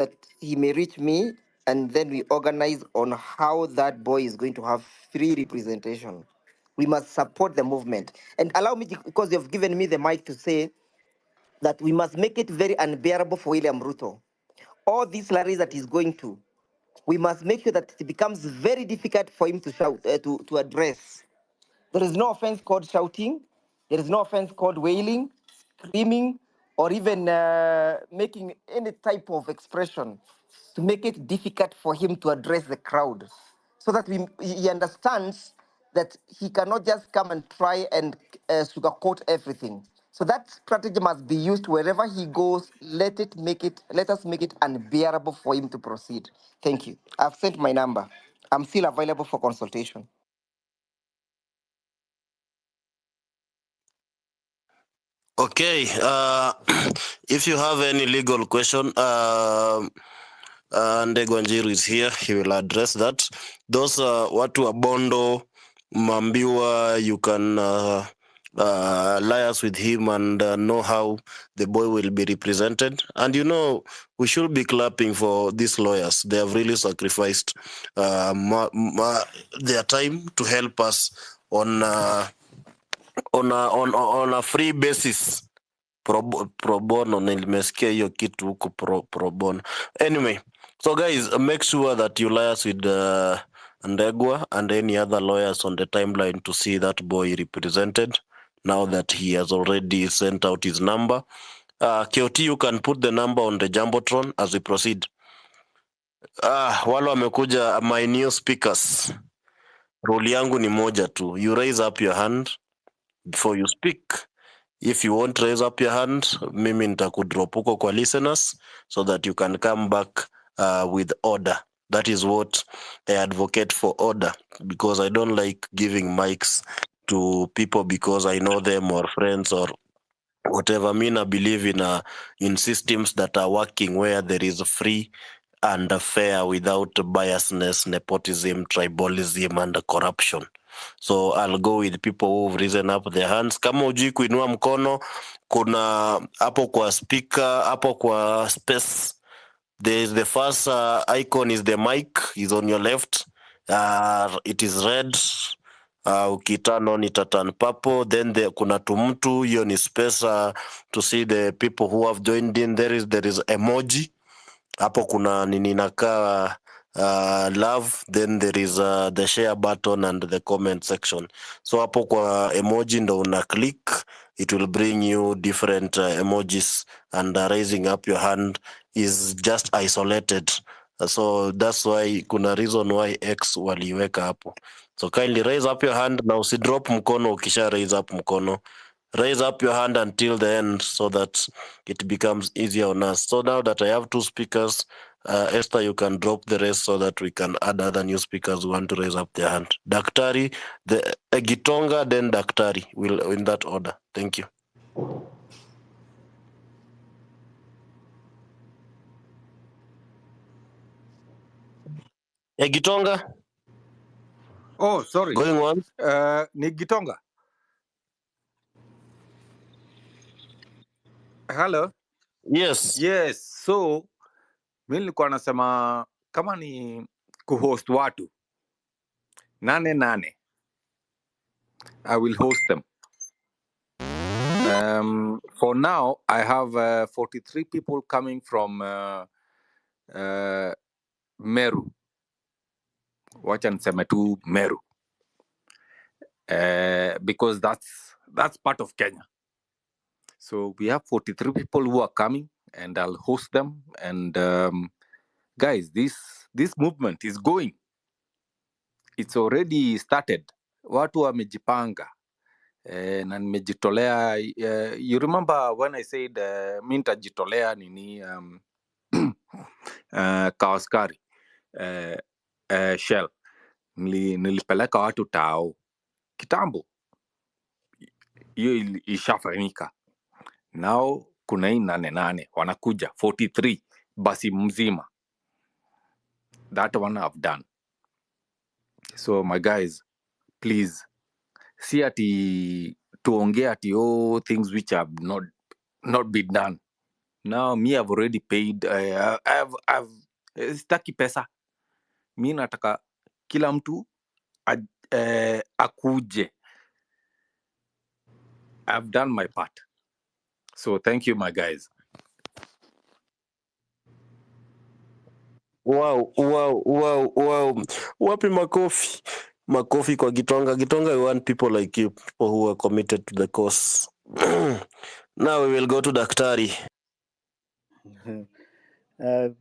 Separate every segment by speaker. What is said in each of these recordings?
Speaker 1: that he may reach me, and then we organize on how that boy is going to have free representation. We must support the movement. And allow me, because you've given me the mic, to say that we must make it very unbearable for William Ruto. All these rallies that he's going to, we must make sure that it becomes very difficult for him to shout, to address. There is no offense called shouting. There is no offense called wailing, screaming, or even making any type of expression to make it difficult for him to address the crowd, so that he understands that he cannot just come and try and sugarcoat everything. So that strategy must be used wherever he goes. Let us make it unbearable for him to proceed. Thank you. I've sent my number. I'm still available for consultation.
Speaker 2: Okay. If you have any legal question, Ndegwa Njiru is here. He will address that. Those watu wa Bondo, Mambiwa, you can liaise with him and know how the boy will be represented. And we should be clapping for these lawyers. They have really sacrificed their time to help us on a free basis. Pro bono, nilimesikia hiyo kitu huko pro bono. Anyway, so guys, make sure that you liaise with Ndegwa and any other lawyers on the timeline to see that boy represented, now that he has already sent out his number. KOT, you can put the number on the Jumbotron as we proceed. Wale wamekuja, my new speakers. Rule yangu ni moja tu. You raise up your hand before you speak. If you won't raise up your hand, mimi nitakudrop huko kwa listeners so that you can come back with order. That is what I advocate for, order, because I don't like giving mics to people because I know them or friends or whatever. I believe in systems that are working where there is free and fair without biasness, nepotism, tribalism, and corruption. So I'll go with people who've risen up their hands. Kama ujui kuinua mkono, kuna hapo kwa speaker, hapo kwa space, there's the first icon is the mic, is on your left. It is red. Ukiturn on it turn purple. Then kuna tumtu, hiyo ni space to see the people who have joined in. There is emoji. Hapo kuna nini inakaa love, then there is the share button and the comment section. So hapo kwa emoji ndo una click, it will bring you different emojis, and raising up your hand is just isolated. So that's why kuna reason why X waliweka hapo. So kindly raise up your hand na usidrop mkono ukisha raise up mkono. Raise up your hand until the end so that it becomes easier on us. So now that I have two speakers, Esther, you can drop the rest so that we can add other new speakers who want to raise up their hand. Daktari, the Gitonga, then Daktari, will in that order. Thank you. Gitonga?
Speaker 3: Oh, sorry.
Speaker 2: Going on?
Speaker 3: Ni Gitonga. Hello?
Speaker 2: Yes.
Speaker 3: Yes. So, mimi nilikuwa nasema kama ni kuhost watu 8 I will host them. For now, I have 43 people coming from Meru. Wacha niseme tu Meru. Because that's part of Kenya. So we have 43 people who are coming, and I'll host them. And guys, this movement is going. It's already started. Watu wamejipanga. Na nimejitolea. You remember when I said mi nitajitolea nini Kawaskari Shell. Nilipeleka watu tao kitambo. Hiyo ishafanyika. Now kuna hii 8 wanakuja 43 basi mzima. That one I've done. So my guys, please, see ati tuongea ati things which have not been done. Now me, I've already paid. I've sitaki pesa. Mi nataka kila mtu akuje. I've done my part. So thank you, my guys.
Speaker 2: Wow. Wapi makofi? Makofi kwa Gitonga. Gitonga, we want people like you, people who are committed to the cause. Now we will go to Daktari.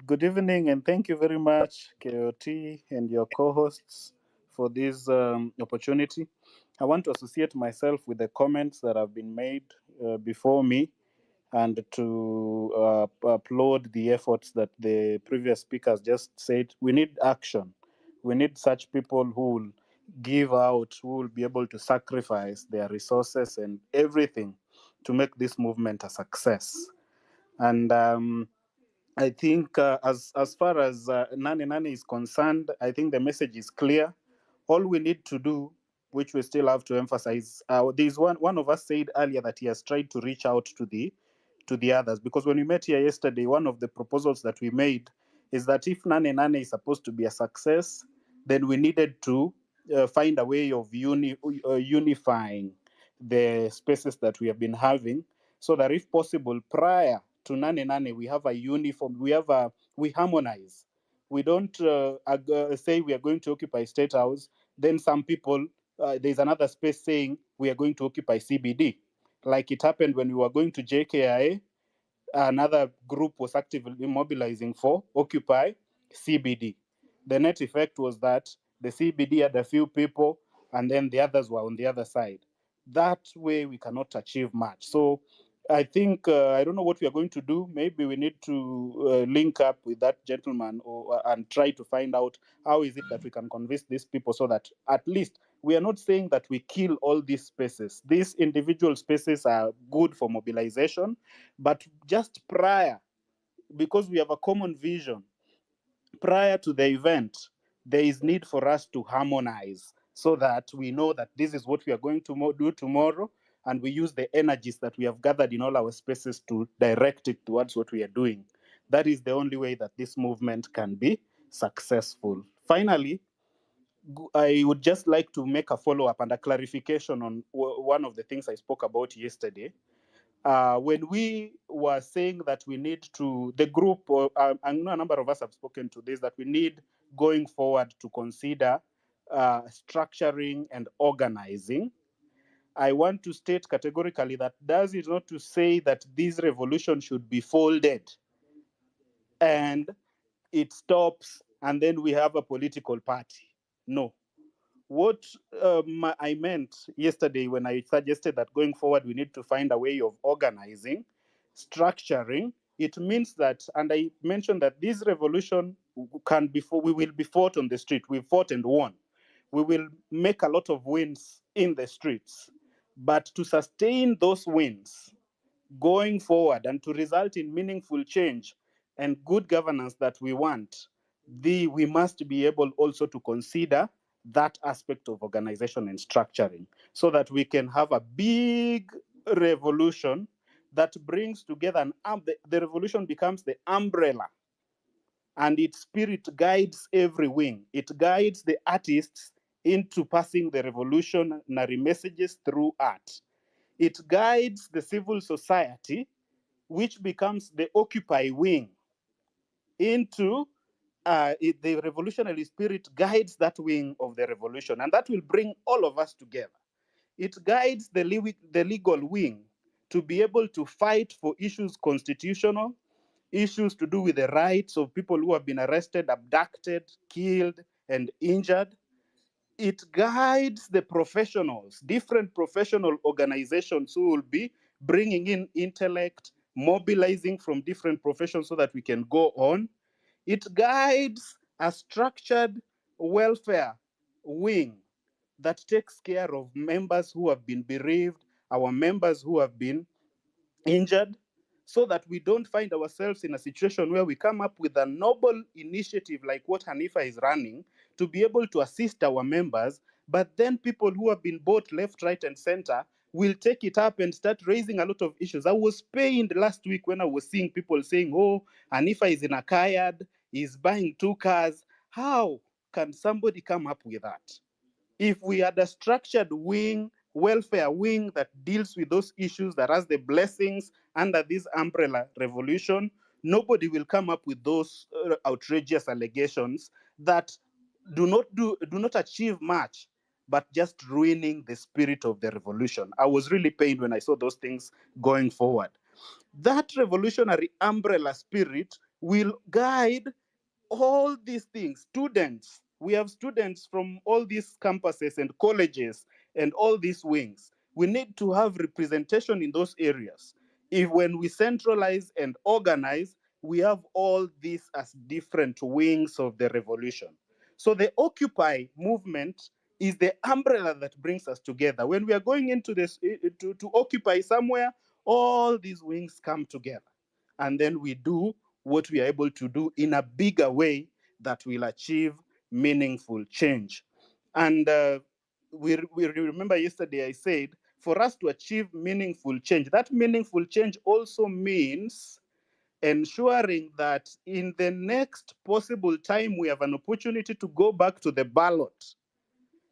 Speaker 4: Good evening, and thank you very much, KOT and your co-hosts, for this opportunity. I want to associate myself with the comments that have been made before me, and to applaud the efforts that the previous speakers just said. We need action. We need such people who will give out, who will be able to sacrifice their resources and everything to make this movement a success. And I think as far as Nane Nane is concerned, I think the message is clear. All we need to do, which we still have to emphasize, there's one of us said earlier that he has tried to reach out to the others, because when we met here yesterday, one of the proposals that we made is that if Nane Nane is supposed to be a success, then we needed to find a way of unifying the spaces that we have been having, so that if possible, prior to Nane Nane, we have a uniform, we harmonize. We don't say we are going to occupy State House, then some people, there's another space saying we are going to occupy CBD. Like it happened when we were going to JKIA, another group was actively mobilizing for Occupy CBD. The net effect was that the CBD had a few people, and then the others were on the other side. That way, we cannot achieve much. So I think, I don't know what we are going to do. Maybe we need to link up with that gentleman and try to find out how is it that we can convince these people, so that at least we are not saying that we kill all these spaces. These individual spaces are good for mobilization, but just prior, because we have a common vision, prior to the event, there is need for us to harmonize, so that we know that this is what we are going to do tomorrow, and we use the energies that we have gathered in all our spaces to direct it towards what we are doing. That is the only way that this movement can be successful. Finally, I would just like to make a follow-up and a clarification on one of the things I spoke about yesterday. When we were saying that we need to, the group, I know a number of us have spoken to this, that we need going forward to consider structuring and organizing. I want to state categorically that does it not to say that this revolution should be folded and it stops and then we have a political party. No. What I meant yesterday when I suggested that going forward we need to find a way of organizing, structuring, it means that, and I mentioned that this revolution we will be fought on the street. We fought and won. We will make a lot of wins in the streets. But to sustain those wins going forward and to result in meaningful change and good governance that we want, we must be able also to consider that aspect of organization and structuring, so that we can have a big revolution that brings together the revolution becomes the umbrella, and its spirit guides every wing. It guides the artists into passing the revolutionary messages through art. It guides the civil society, which becomes the Occupy wing, into the revolutionary spirit guides that wing of the revolution, and that will bring all of us together. It guides the legal wing to be able to fight for issues constitutional, issues to do with the rights of people who have been arrested, abducted, killed, and injured. It guides the professionals, different professional organizations who will be bringing in intellect, mobilizing from different professions so that we can go on. It guides a structured welfare wing that takes care of members who have been bereaved, our members who have been injured, so that we don't find ourselves in a situation where we come up with a noble initiative like what Hanifa is running to be able to assist our members, but then people who have been bought left, right, and center will take it up and start raising a lot of issues. I was pained last week when I was seeing people saying, oh, Anifa is in a Kayad, he's buying 2 cars. How can somebody come up with that? If we had a structured wing, welfare wing that deals with those issues, that has the blessings under this umbrella revolution, nobody will come up with those outrageous allegations that do not achieve much, but just ruining the spirit of the revolution. I was really pained when I saw those things going forward. That revolutionary umbrella spirit will guide all these things. Students, we have students from all these campuses and colleges and all these wings. We need to have representation in those areas. If when we centralize and organize, we have all these as different wings of the revolution. So the Occupy movement is the umbrella that brings us together. When we are going into this to occupy somewhere, all these wings come together. And then we do what we are able to do in a bigger way that will achieve meaningful change. And we remember yesterday I said, for us to achieve meaningful change, that meaningful change also means ensuring that in the next possible time we have an opportunity to go back to the ballot,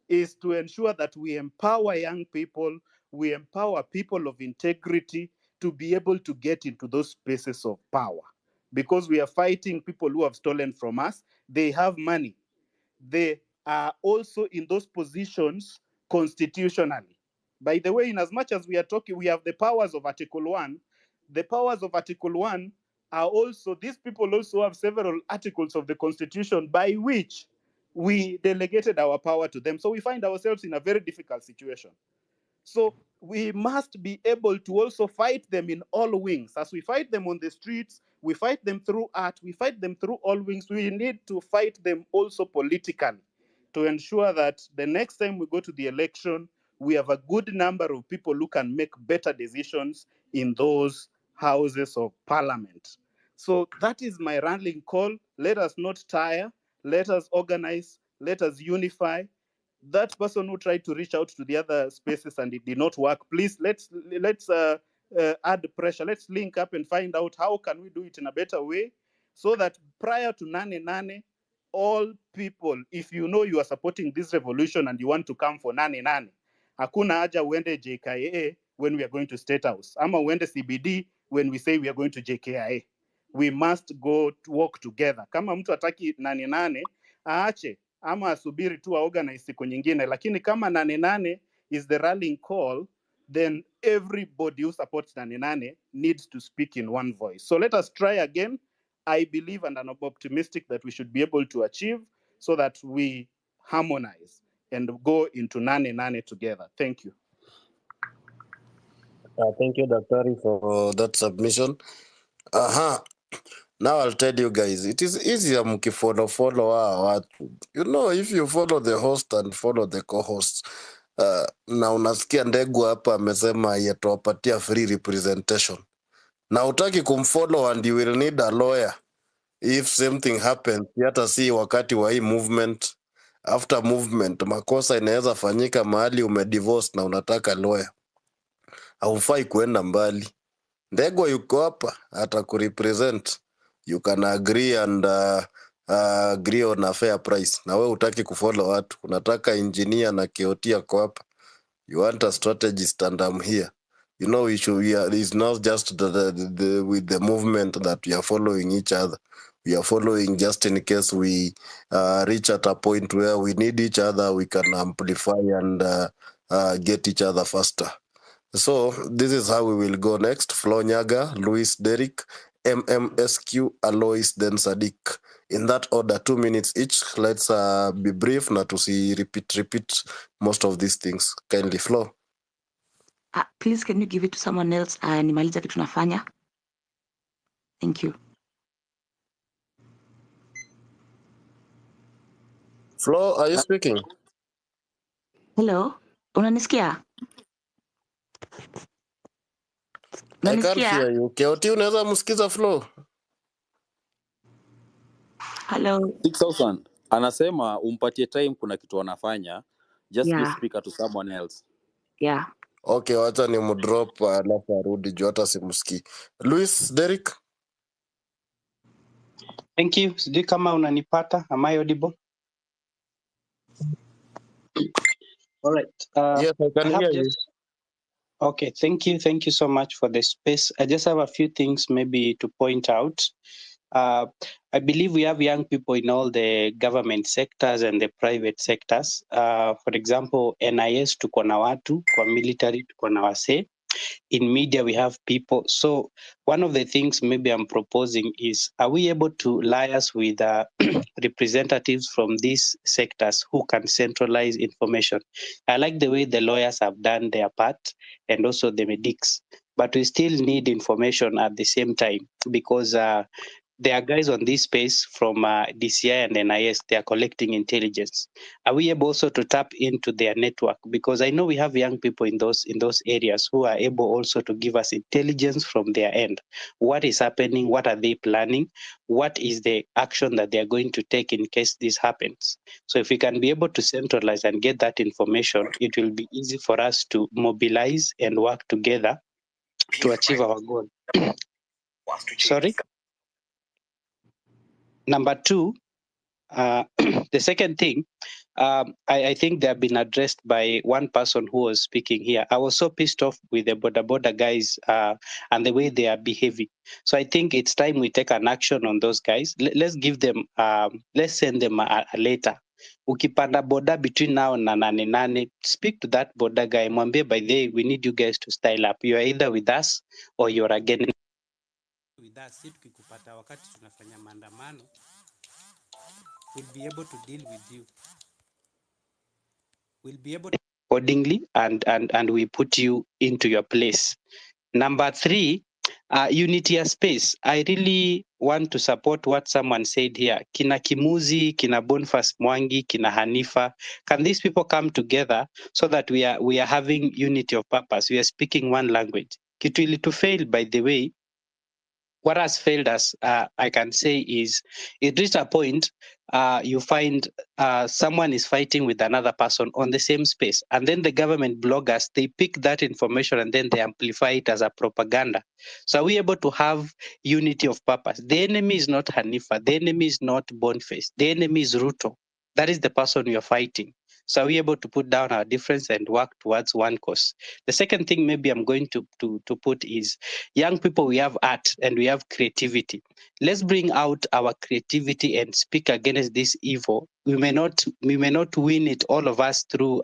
Speaker 4: is to ensure that we empower young people, we empower people of integrity to be able to get into those spaces of power. Because we are fighting people who have stolen from us. They have money. They are also in those positions constitutionally. By the way, in as much as we are talking, we have the powers of Article 1. The powers of Article 1 are also, these people also have several articles of the Constitution by which we delegated our power to them. So we find ourselves in a very difficult situation. So we must be able to also fight them in all wings. As we fight them on the streets, we fight them through art, we fight them through all wings. We need to fight them also politically to ensure that the next time we go to the election, we have a good number of people who can make better decisions in those houses of parliament. So that is my rallying call. Let us not tire. Let us organize. Let us unify. That person who tried to reach out to the other spaces and it did not work, please let's add pressure. Let's link up and find out how can we do it in a better way, so that prior to Nane, all people, if you know you are supporting this revolution and you want to come for Nane, hakuna haja uende JKIA when we are going to State House, ama uende CBD when we say we are going to JKIA. We must go to work together. Kama mtu ataki Nane aache ama asubiri tu aorganize siku nyingine, lakini kama Nane is the rallying call, then everybody who supports Nane needs to speak in one voice. So let us try again. I believe and I'm optimistic that we should be able to achieve, so that we harmonize and go into Nane together. Thank you.
Speaker 2: Thank you, Daktari, for that submission. Now I'll tell you guys, it is easier mkifollow watu. You know, if you follow the host and follow the co-host, na unasikia Ndegu hapa amesema yatawapatia free representation. Na utaki kumfollow and you will need a lawyer. If something happens, yata si wakati wa hii movement. After movement, makosa inaweza fanyika mahali umedivorce na unataka lawyer. Haufai kuenda mbali. Ndegwa yuko hapa atakurepresent. You can agree and agree on a fair price. Na wewe utaki kufollow watu, unataka engineer na KOT yako hapa. You want a strategist and I'm here. You know, it's not just with the movement that we are following each other. We are following just in case we reach at a point where we need each other, we can amplify and get each other faster. So this is how we will go next. Flo Nyaga, Luis Derrick, MMSQ, Alois, then Sadiq. In that order, 2 minutes each. Let's be brief, not to see repeat most of these things. Kindly, Flo.
Speaker 5: Please, can you give it to someone else? Nimaliza kitu nafanya. Thank you.
Speaker 2: Flo, are you speaking?
Speaker 5: Hello, unanisikia?
Speaker 2: I can't hear you. KOT, unaweza msikiza Flo?
Speaker 5: Hello.
Speaker 6: 6000 anasema umpatie time, kuna kitu anafanya. Just
Speaker 5: Yeah.
Speaker 6: give speaker to someone else.
Speaker 5: Yeah.
Speaker 2: Okay, wacha ni mdrop alafu arudi juu hata simsikii. Luis, Derek?
Speaker 6: Thank you. Sijui kama unanipata. Am I audible? All right.
Speaker 2: Yes, I
Speaker 6: I
Speaker 2: can
Speaker 6: have
Speaker 2: hear you.
Speaker 6: just okay. Thank you. Thank you so much for the space. I just have a few things maybe to point out. I believe we have young people in all the government sectors and the private sectors. For example, NIS tuko na watu, kwa military tuko na wase. In media we have people. So one of the things maybe I'm proposing is, are we able to liaise with representatives from these sectors who can centralize information? I like the way the lawyers have done their part and also the medics, but we still need information at the same time, because there are guys on this space from DCI and NIS, they are collecting intelligence. Are we able also to tap into their network? Because I know we have young people in those areas who are able also to give us intelligence from their end. What is happening? What are they planning? What is the action that they are going to take in case this happens? So if we can be able to centralize and get that information, it will be easy for us to mobilize and work together to achieve our goal. Sorry? Number two, the second thing, I think they have been addressed by one person who was speaking here. I was so pissed off with the border guys and the way they are behaving. So I think it's time we take an action on those guys. Let's give them, let's send them a letter. Ukipanda border between now and nane, speak to that border guy. Mwambie, by the way, we need you guys to style up. You are either with us or you're against with us. Si tukikupata wakati tunafanya maandamano, we'll be able to deal with you. We'll be able to accordingly, and we put you into your place. Number three, unity of space. I really want to support what someone said here. Kina Kimuzi, Kina Boniface Mwangi, Kina Hanifa. Can these people come together so that we are having unity of purpose? We are speaking one language. Kitu to fail, by the way. What has failed us, I can say, is it reached a point you find someone is fighting with another person on the same space, and then the government bloggers, they pick that information and then they amplify it as a propaganda. So are we able to have unity of purpose? The enemy is not Hanifa, the enemy is not Boniface, the enemy is Ruto. That is the person we are fighting. So are we able to put down our difference and work towards one cause? The second thing maybe I'm going to put is, young people, we have art and we have creativity. Let's bring out our creativity and speak against this evil. We may not win it, all of us, through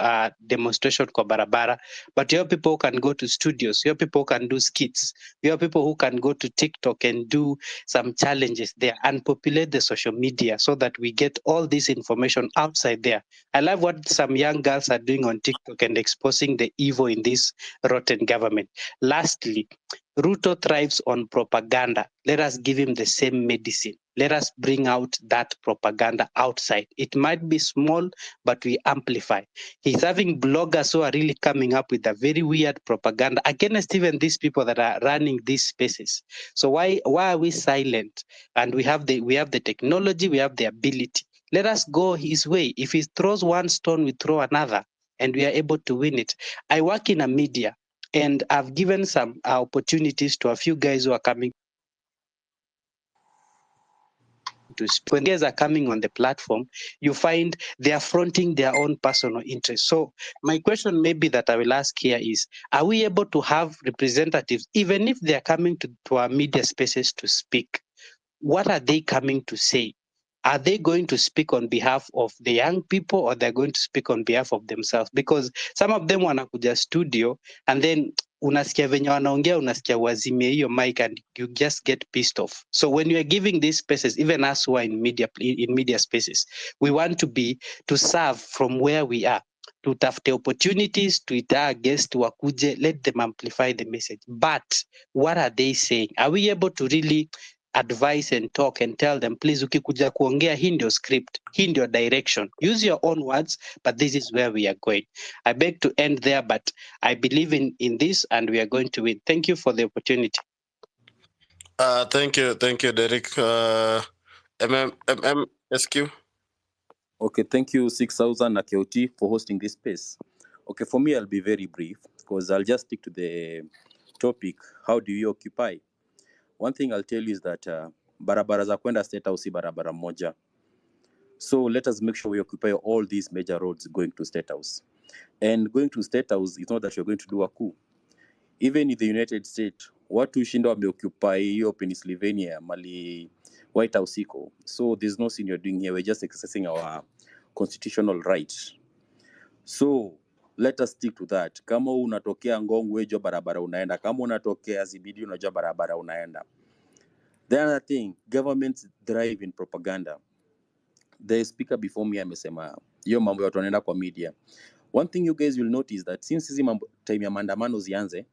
Speaker 6: demonstration kwa barabara, but your people can go to studios, your people can do skits, your people who can go to TikTok and do some challenges there and populate the social media so that we get all this information outside there. I love what some young girls are doing on TikTok and exposing the evil in this rotten government. Lastly, Ruto thrives on propaganda. Let us give him the same medicine. Let us bring out that propaganda outside. It might be small, but we amplify. He's having bloggers who are really coming up with a very weird propaganda against even these people that are running these spaces. So why are we silent? And we have the technology, we have the ability. Let us go his way. If he throws one stone, we throw another, and we are able to win it. I work in a media, and I've given some opportunities to a few guys who are coming to speak. When guys are coming on the platform, you find they are fronting their own personal interests. So my question maybe that I will ask here is, are we able to have representatives, even if they are coming to our media spaces to speak? What are they coming to say? Are they going to speak on behalf of the young people, or they're going to speak on behalf of themselves? Because some of them wanakuja studio and then unasikia venye wanaongea, unasikia wazime hiyo mic and you just get pissed off. So when you are giving these spaces, even us who are in media spaces, we want to serve from where we are. Tutafute opportunities, tuita guests wakuje, let them amplify the message. But what are they saying? Are we able to really advise and talk and tell them, please, ukikuja kuongea, hii ndio script, hii ndio direction, use your own words, but this is where we are going. I beg to end there, but I believe in this and we are going to win. Thank you for the opportunity.
Speaker 2: Thank you, Derek. MMSQ.
Speaker 3: Okay, thank you 6000 Akeoti for hosting this space. Okay, for me, I'll be very brief.
Speaker 7: because I'll just stick to the topic. How do you occupy? One thing I'll tell you is that barabara za kwenda State House si barabara moja. So let us make sure we occupy all these major roads going to State House. And going to State House is not that you're going to do a coup. Even in the United States, watu shinda wameoccupy hiyo Pennsylvania, mali White House iko. So there's no sin you're doing here. We're just exercising our constitutional right. So let us stick to that. Kama unatokea Ngong, wewe barabara unaenda. Kama unatokea CBD, unajua barabara unaenda. The other thing, governments thrive in propaganda. The speaker before me amesema hiyo mambo ya watu wanaenda kwa media. One thing you guys will notice that since hizi mambo time ya maandamano zianze,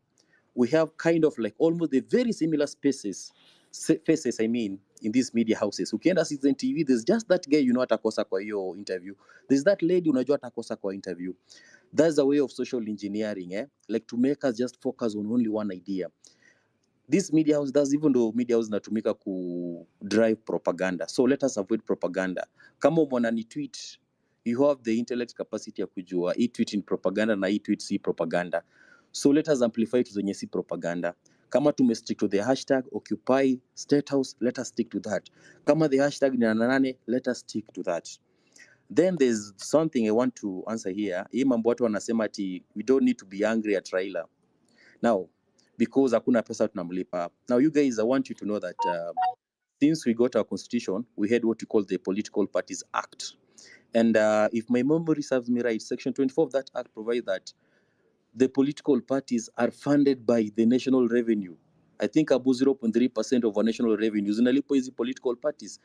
Speaker 7: we have kind of like almost the very similar faces I mean in these media houses. Ukienda Citizen TV, there's just that guy you know atakosa kwa hiyo interview. There's that lady unajua atakosa kwa interview. That's a way of social engineering, like to make us just focus on only one idea. This media house does, even though media house natumika ku drive propaganda. So let us avoid propaganda. Kama umeona ni tweet, you have the intellect capacity ya kujua hii tweet in propaganda na hii tweet si propaganda. So let us amplify to zenye si propaganda. Kama stick to the hashtag Occupy State House, let us stick to that. Kama the hashtag ni nanane, let us stick to that. Then there's something I want to answer here. Hii mambo watu wanasema ati we don't need to be angry at Raila. Now, because hakuna pesa tunamlipa. Now you guys, I want you to know that since we got our constitution, we had what we call the Political Parties Act. And if my memory serves me right, Section 24 of that act provides that the political parties are funded by the national revenue. I think about 0.3% of our national revenues zinalipwa hizi political parties.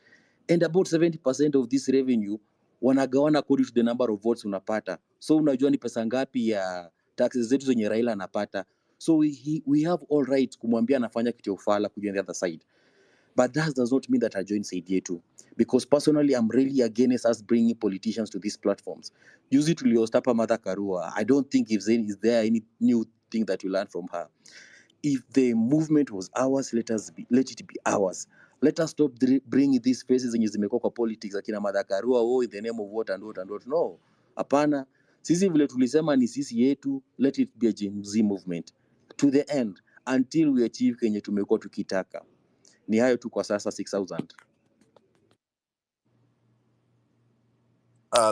Speaker 7: And about 70% of this revenue wanagawana according to the number of votes unapata. So unajua ni pesa ngapi ya taxes zetu zenye Raila anapata. So we have all right kumwambia anafanya kitu ya ufala kuja on the other side. But that does not mean that I join Saidie too. Because personally, I'm really against us bringing politicians to these platforms. Use it to Leostapa Mother Karua. I don't think is there any new thing that you learn from her. If the movement was ours, let it be ours. Let us stop bringing these faces zenye zimekuwa kwa politics akina Mother Karua, in the name of what and what and what. No, hapana. Sisi vile tulisema ni sisi yetu, let it be a Gen Z movement to the end until we achieve kenye tumekuwa tukitaka. Ni hayo tu kwa sasa 6000.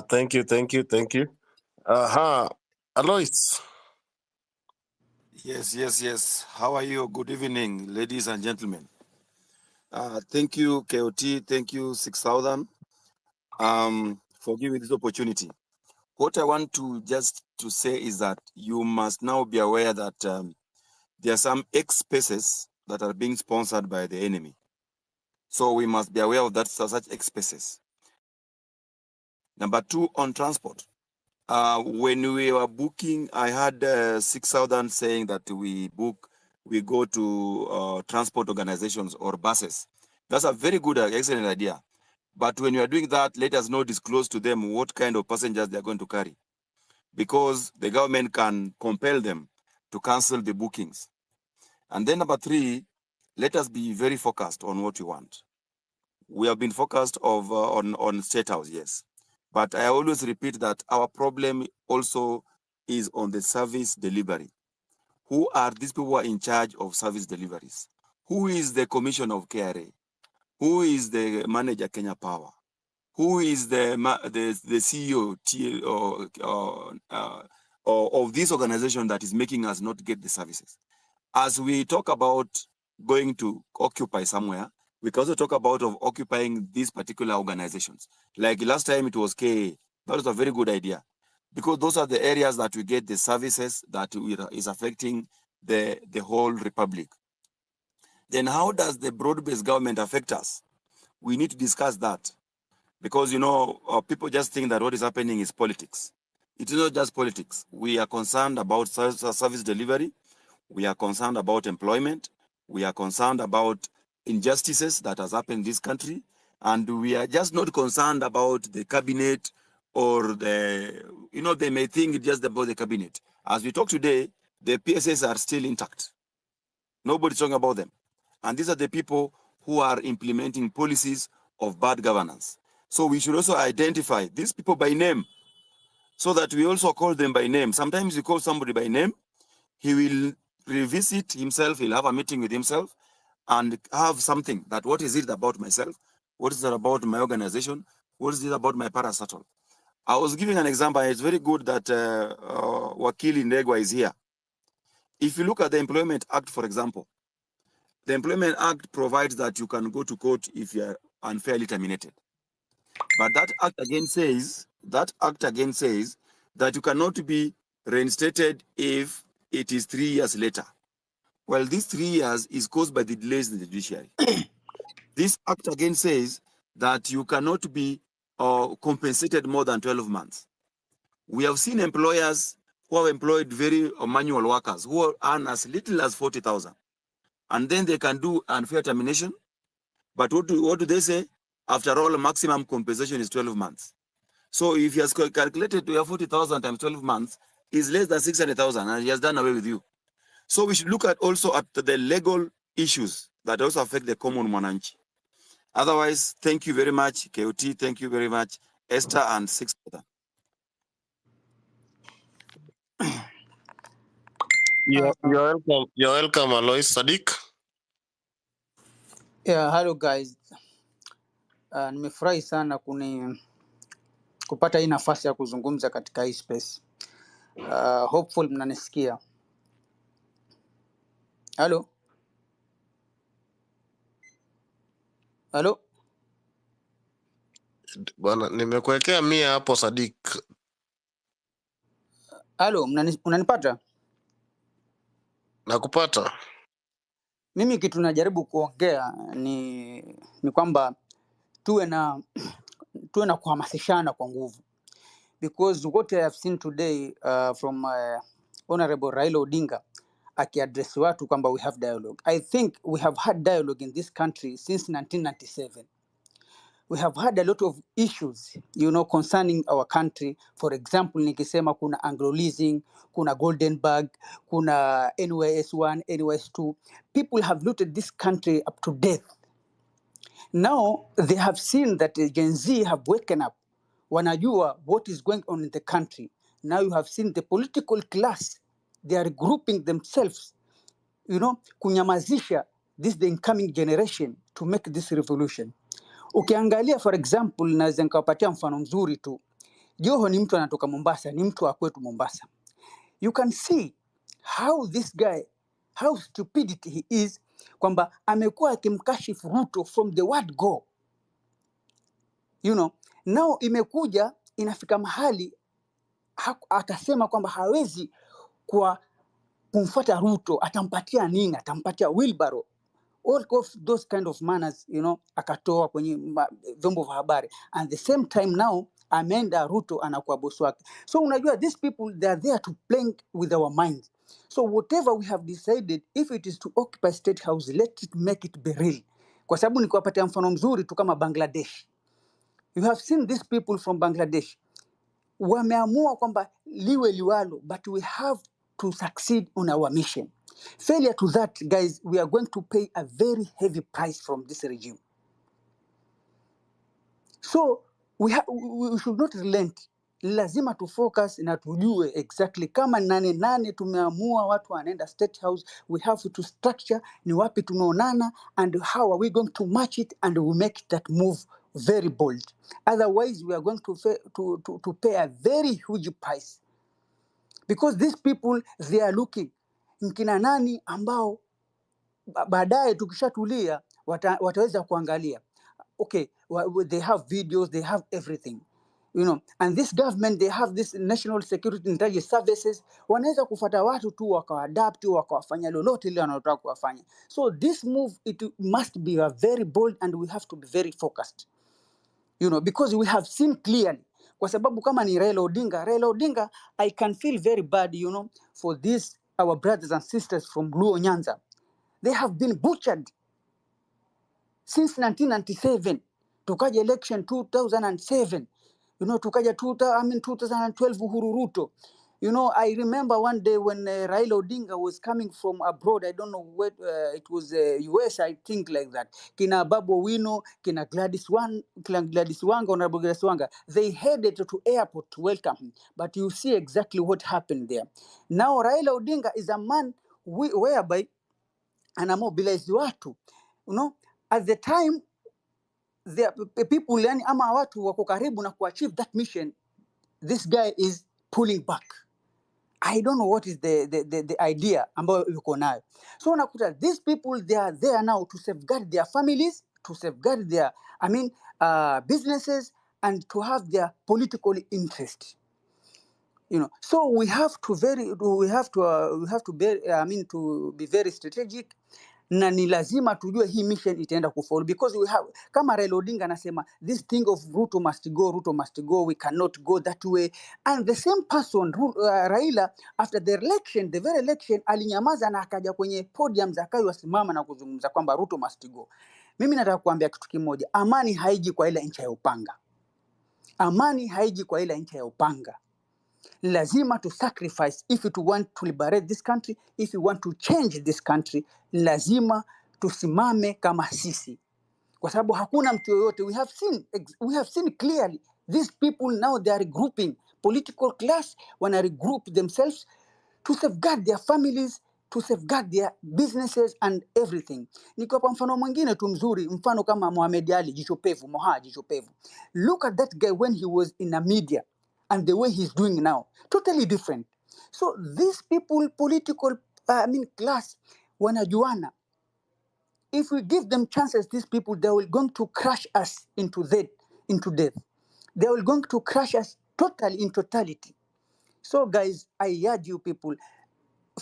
Speaker 2: Thank you. Alois.
Speaker 8: Yes. How are you? Good evening, ladies and gentlemen. Thank you, KOT. Thank you, 6000, for giving this opportunity. What I want to say is that you must now be aware that there are some X spaces that are being sponsored by the enemy. So we must be aware of that, such X spaces. Number 2, on transport. When we were booking, I had 6000 saying that we go to transport organizations or buses. That's a very good, excellent idea. But when you are doing that, let us not disclose to them what kind of passengers they are going to carry, because the government can compel them to cancel the bookings. And then number 3, let us be very focused on what we want. We have been focused on State House, yes. But I always repeat that our problem also is on the service delivery. Who are these people who are in charge of service deliveries? Who is the commissioner of KRA? Who is the manager Kenya Power? Who is the CEO of this organization that is making us not get the services? As we talk about going to occupy somewhere, we can also talk about occupying these particular organizations. Like last time it was KA. That was a very good idea, because those are the areas that we get the services that is affecting the whole republic. Then how does the broad-based government affect us? We need to discuss that, because people just think that what is happening is politics. It is not just politics. We are concerned about service delivery. We are concerned about employment. We are concerned about injustices that has happened in this country. And we are just not concerned about the cabinet or they may think just about the cabinet. As we talk today, the PSS are still intact. Nobody's talking about them. And these are the people who are implementing policies of bad governance. So we should also identify these people by name, so that we also call them by name. Sometimes you call somebody by name, he will revisit himself, he'll have a meeting with himself and have something that what is it about myself? What is it about my organization? What is it about my parastatal? I was giving an example. It's very good that Wakili Ndegwa is here. If you look at the Employment Act, for example, the Employment Act provides that you can go to court if you are unfairly terminated. But that act again says that you cannot be reinstated if it is 3 years later. Well, these 3 years is caused by the delays in the judiciary. This act again says that you cannot be compensated more than 12 months. We have seen employers who have employed very manual workers who earn as little as 40,000. And then they can do unfair termination. But what do they say? After all, maximum compensation is 12 months. So if he has calculated to have 40,000 times 12 months, is less than 600,000, and he has done away with you. So we should look at also at the legal issues that also affect the common mwananchi. Otherwise, thank you very much, KOT. Thank you very much, Esther and Six.
Speaker 2: You're welcome. You're welcome, Alois Sadiq.
Speaker 9: Yeah, hello guys. Nimefurahi sana kupata hii nafasi ya kuzungumza katika hii space. Hopefully mnanisikia. Hello? Hello?
Speaker 2: Bwana, nimekuwekea 100 hapo Sadiq.
Speaker 9: Hello, unanipata?
Speaker 2: Nakupata.
Speaker 9: Mimi kitu najaribu kuongea ni kwamba tuwe na kuhamasishana kwa nguvu. Because what I have seen today from Honorable Raila Odinga akiaddress watu kwamba we have dialogue. I think we have had dialogue in this country since 1997. We have had a lot of issues, concerning our country. For example, nikisema kuna Anglo leasing, kuna Goldenberg, kuna NYS1, NYS2. People have looted this country up to death. Now they have seen that the Gen Z have woken up. Wanajua what is going on in the country. Now you have seen the political class. They are grouping themselves, kunyamazisha the incoming generation to make this revolution. Ukiangalia for example, naweza nikawapatia mfano mzuri tu. Joho ni mtu anatoka Mombasa, ni mtu wa kwetu Mombasa. You can see how this guy, how stupidity he is, kwamba amekuwa akimkashifu Ruto from the word go. Now imekuja inafika mahali atasema kwamba hawezi kwa kumfuata Ruto, atampatia nini? Atampatia wheelbarrow. All of those kind of manners, akatoa kwenye vyombo vya habari. And the same time now ameenda Ruto anakuwa boss wake. So unajua these people, they are there to play with our minds. So whatever we have decided, if it is to occupy State House, let it make it be real. Kwa sababu nikiwapatia mfano mzuri tu kama Bangladesh. You have seen these people from Bangladesh. Wameamua kwamba liwe liwalo, but we have to succeed on our mission. Failure to that, guys, we are going to pay a very heavy price from this regime. So we should not relent. Lazima to focus na tujue exactly kama nane tumeamua watu wanaenda State House, we have to structure ni wapi tumeonana and how are we going to match it, and we make that move very bold. Otherwise we are going to pay a very huge price, because these people, they are looking mkina nani ambao baadaye tukishatulia wataweza kuangalia. Okay, they have videos, they have everything, and this government, they have this National Security Intelligence Services, wanaweza kufuata watu tu wakaadapt, wakawafanya lolote ile wanataka kuwafanya. So this move, it must be a very bold, and we have to be very focused, because we have seen clearly. Kwa sababu kama ni Raila Odinga, I can feel very bad, for these our brothers and sisters from Luo Nyanza. They have been butchered since 1997. Tukaja election 2007, tukaja 2012 Uhuru Ruto. You know, I remember one day when Raila Odinga was coming from abroad. I don't know where it was, US, I think, like that. Kina Babu Wino, Kina Gladys Wanga, Honorable Gladys Wanga, they headed to airport to welcome him. But you see exactly what happened there. Now Raila Odinga is a man whereby anamobilize watu. You know, at the time, the people yani ama watu wako karibu na kuachieve that mission, this guy is pulling back. I don't know what is the idea ambayo yuko nayo. So unakuta these people, they are there now to safeguard their families, to safeguard their, businesses, and to have their political interest. You know, so we have to be very strategic, na ni lazima tujue hii mission itaenda kufollow, because we have, kama Raila Odinga anasema this thing of Ruto must go, we cannot go that way. And the same person Raila, after the election, the very election, alinyamaza na akaja kwenye podium akawasimama na kuzungumza kwamba Ruto must go. Mimi nataka kuambia kitu kimoja, amani haiji kwa ile nchi ya upanga, amani haiji kwa ile nchi ya upanga. Lazima to sacrifice if you want to liberate this country, if you want to change this country, lazima tusimame kama sisi, kwa sababu hakuna mtu yoyote. We have seen clearly these people now, they are regrouping, political class wana regroup themselves to safeguard their families, to safeguard their businesses and everything. Nikupa mfano mwingine tu mzuri, mfano kama Mohamed Ali jicho pevu, Moha jicho pevu. Look at that guy when he was in the media and the way he's doing now, totally different. So these people, political class, wanajuana. If we give them chances, these people, they will going to crush us into death. They will going to crush us totally in totality. So guys, I urge you people,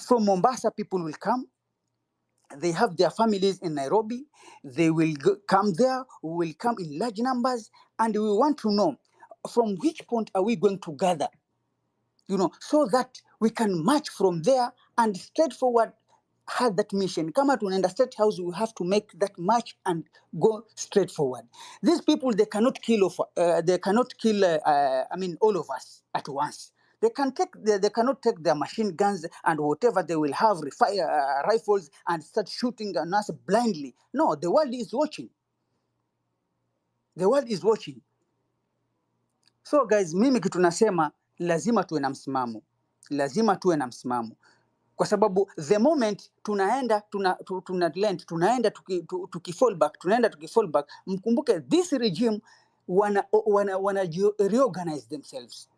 Speaker 9: from Mombasa, people will come. They have their families in Nairobi. They will come there. We will come in large numbers. And we want to know from which point are we going to gather, you know, so that we can march from there and straightforward have that mission. Kama tunaenda State House, we have to make that march and go straight forward. These people, they cannot kill all of us at once. They cannot take their machine guns and whatever they will have, rifles, and start shooting us blindly. No, the world is watching. The world is watching. So guys, mimi kitu nasema lazima tuwe na msimamo. Lazima tuwe na msimamo. Kwa sababu the moment tunaenda tukifall back, mkumbuke this regime wana reorganize themselves.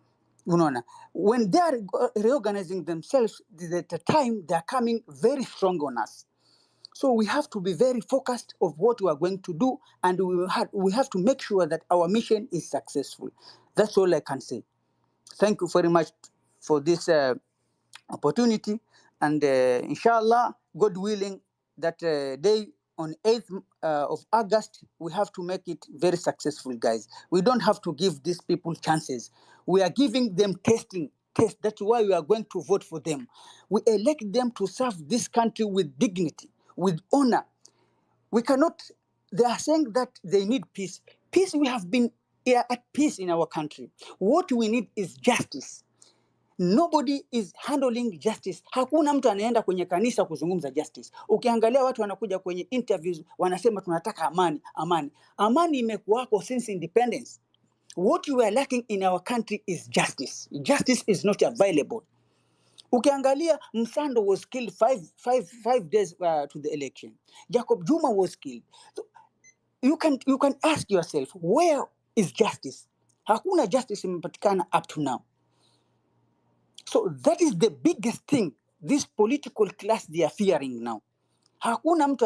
Speaker 9: Unaona, when they are reorganizing themselves, the time they are coming very strong on us. So we have to be very focused of what we are going to do, and we have to make sure that our mission is successful. That's all I can say. Thank you very much for this opportunity, and inshallah, God willing, that day on 8th of August, we have to make it very successful, guys. We don't have to give these people chances. We are giving them test. That's why we are going to vote for them. We elect them to serve this country with dignity, with honor. We cannot, they are saying that they need peace. Peace, we have been at peace in our country. What we need is justice. Nobody is handling justice. Hakuna mtu anaenda kwenye kanisa kuzungumza justice. Ukiangalia watu wanakuja kwenye interviews wanasema tunataka amani. Amani imekuwako since independence. What we are lacking in our country is justice. Justice is not available. Ukiangalia Msando was killed five days to the election. Jacob Juma was killed. So you can ask yourself, where is justice? Hakuna justice imepatikana up to now. So that is the biggest thing this political class they are fearing now. Hakuna mtu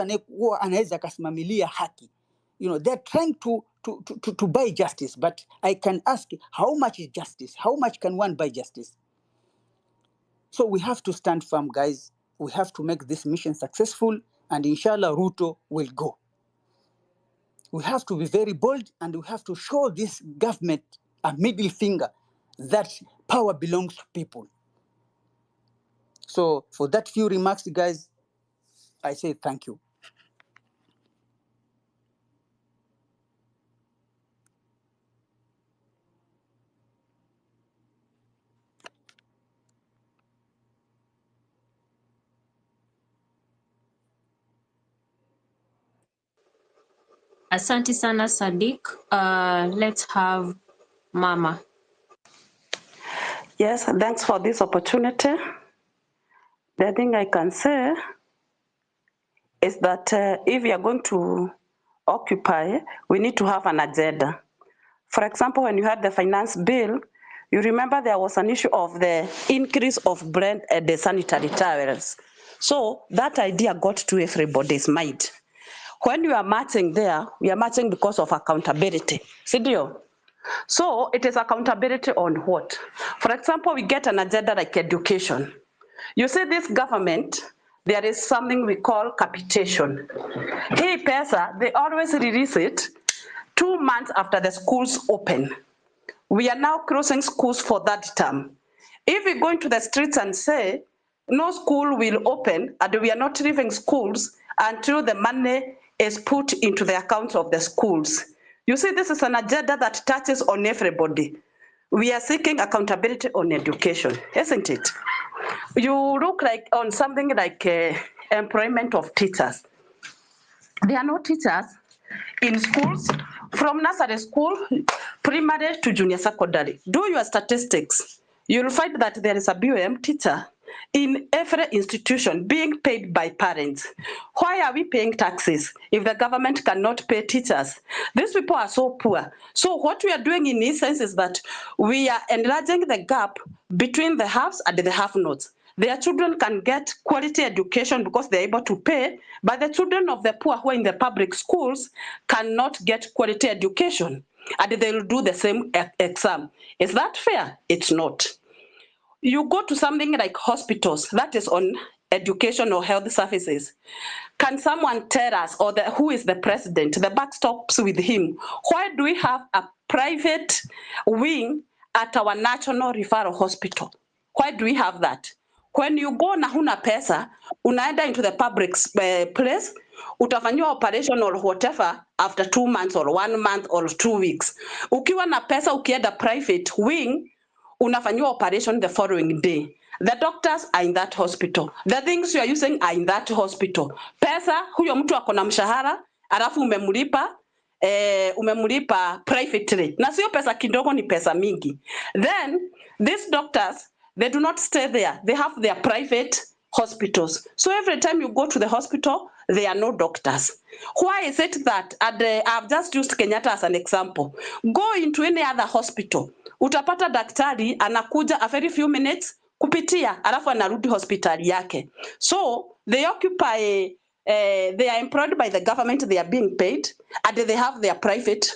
Speaker 9: anaweza akasimamilia haki. You know, they're trying to buy justice, but I can ask, how much is justice? How much can one buy justice? So we have to stand firm, guys. We have to make this mission successful, and inshallah Ruto will go. We have to be very bold, and we have to show this government a middle finger that power belongs to people. So for that few remarks, guys, I say thank you.
Speaker 10: Asante sana Sadiq. Let's have Mama.
Speaker 11: Yes, thanks for this opportunity. The thing I can say is that if we are going to occupy, we need to have an agenda. For example, when you had the finance bill, you remember there was an issue of the increase of Brent and the sanitary towels. So that idea got to everybody's mind. When we are marching there, we are marching because of accountability. Sidio? So it is accountability on what? For example, we get an agenda like education. You see this government, there is something we call capitation. Hey, PESA, they always release it 2 months after the schools open. We are now closing schools for that term. If we go into the streets and say, no school will open and we are not leaving schools until the money is put into the accounts of the schools. You see, this is an agenda that touches on everybody. We are seeking accountability on education, isn't it? You look like on something like employment of teachers. There are no teachers in schools from nursery school, primary to junior secondary. Do your statistics. You'll find that there is a BOM teacher in every institution being paid by parents. Why are we paying taxes if the government cannot pay teachers? These people are so poor. So what we are doing in essence is that we are enlarging the gap between the haves and the have-nots. Their children can get quality education because they're able to pay, but the children of the poor who are in the public schools cannot get quality education, and they'll do the same exam. Is that fair? It's not. You go to something like hospitals, that is on education or health services. Can someone tell us, or who is the president, the buck stops with him, why do we have a private wing at our national referral hospital? Why do we have that? When you go na huna pesa, unaenda into the public place, utafanyiwa operation or whatever after 2 months or 1 month or 2 weeks. Ukiwa na pesa, ukienda private wing, unafanyiwa operation the following day. The doctors are in that hospital. The things you are using are in that hospital. Pesa, huyo mtu akona mshahara, alafu umemlipa privately. Na sio pesa kidogo, ni pesa mingi. Then, these doctors, they do not stay there. They have their private hospitals. So every time you go to the hospital, there are no doctors. Why is it that, I've just used Kenyatta as an example. Go into any other hospital. Utapata daktari anakuja a very few minutes kupitia, alafu anarudi hospitali yake. So they occupy, they are employed by the government, they are being paid, and they have their private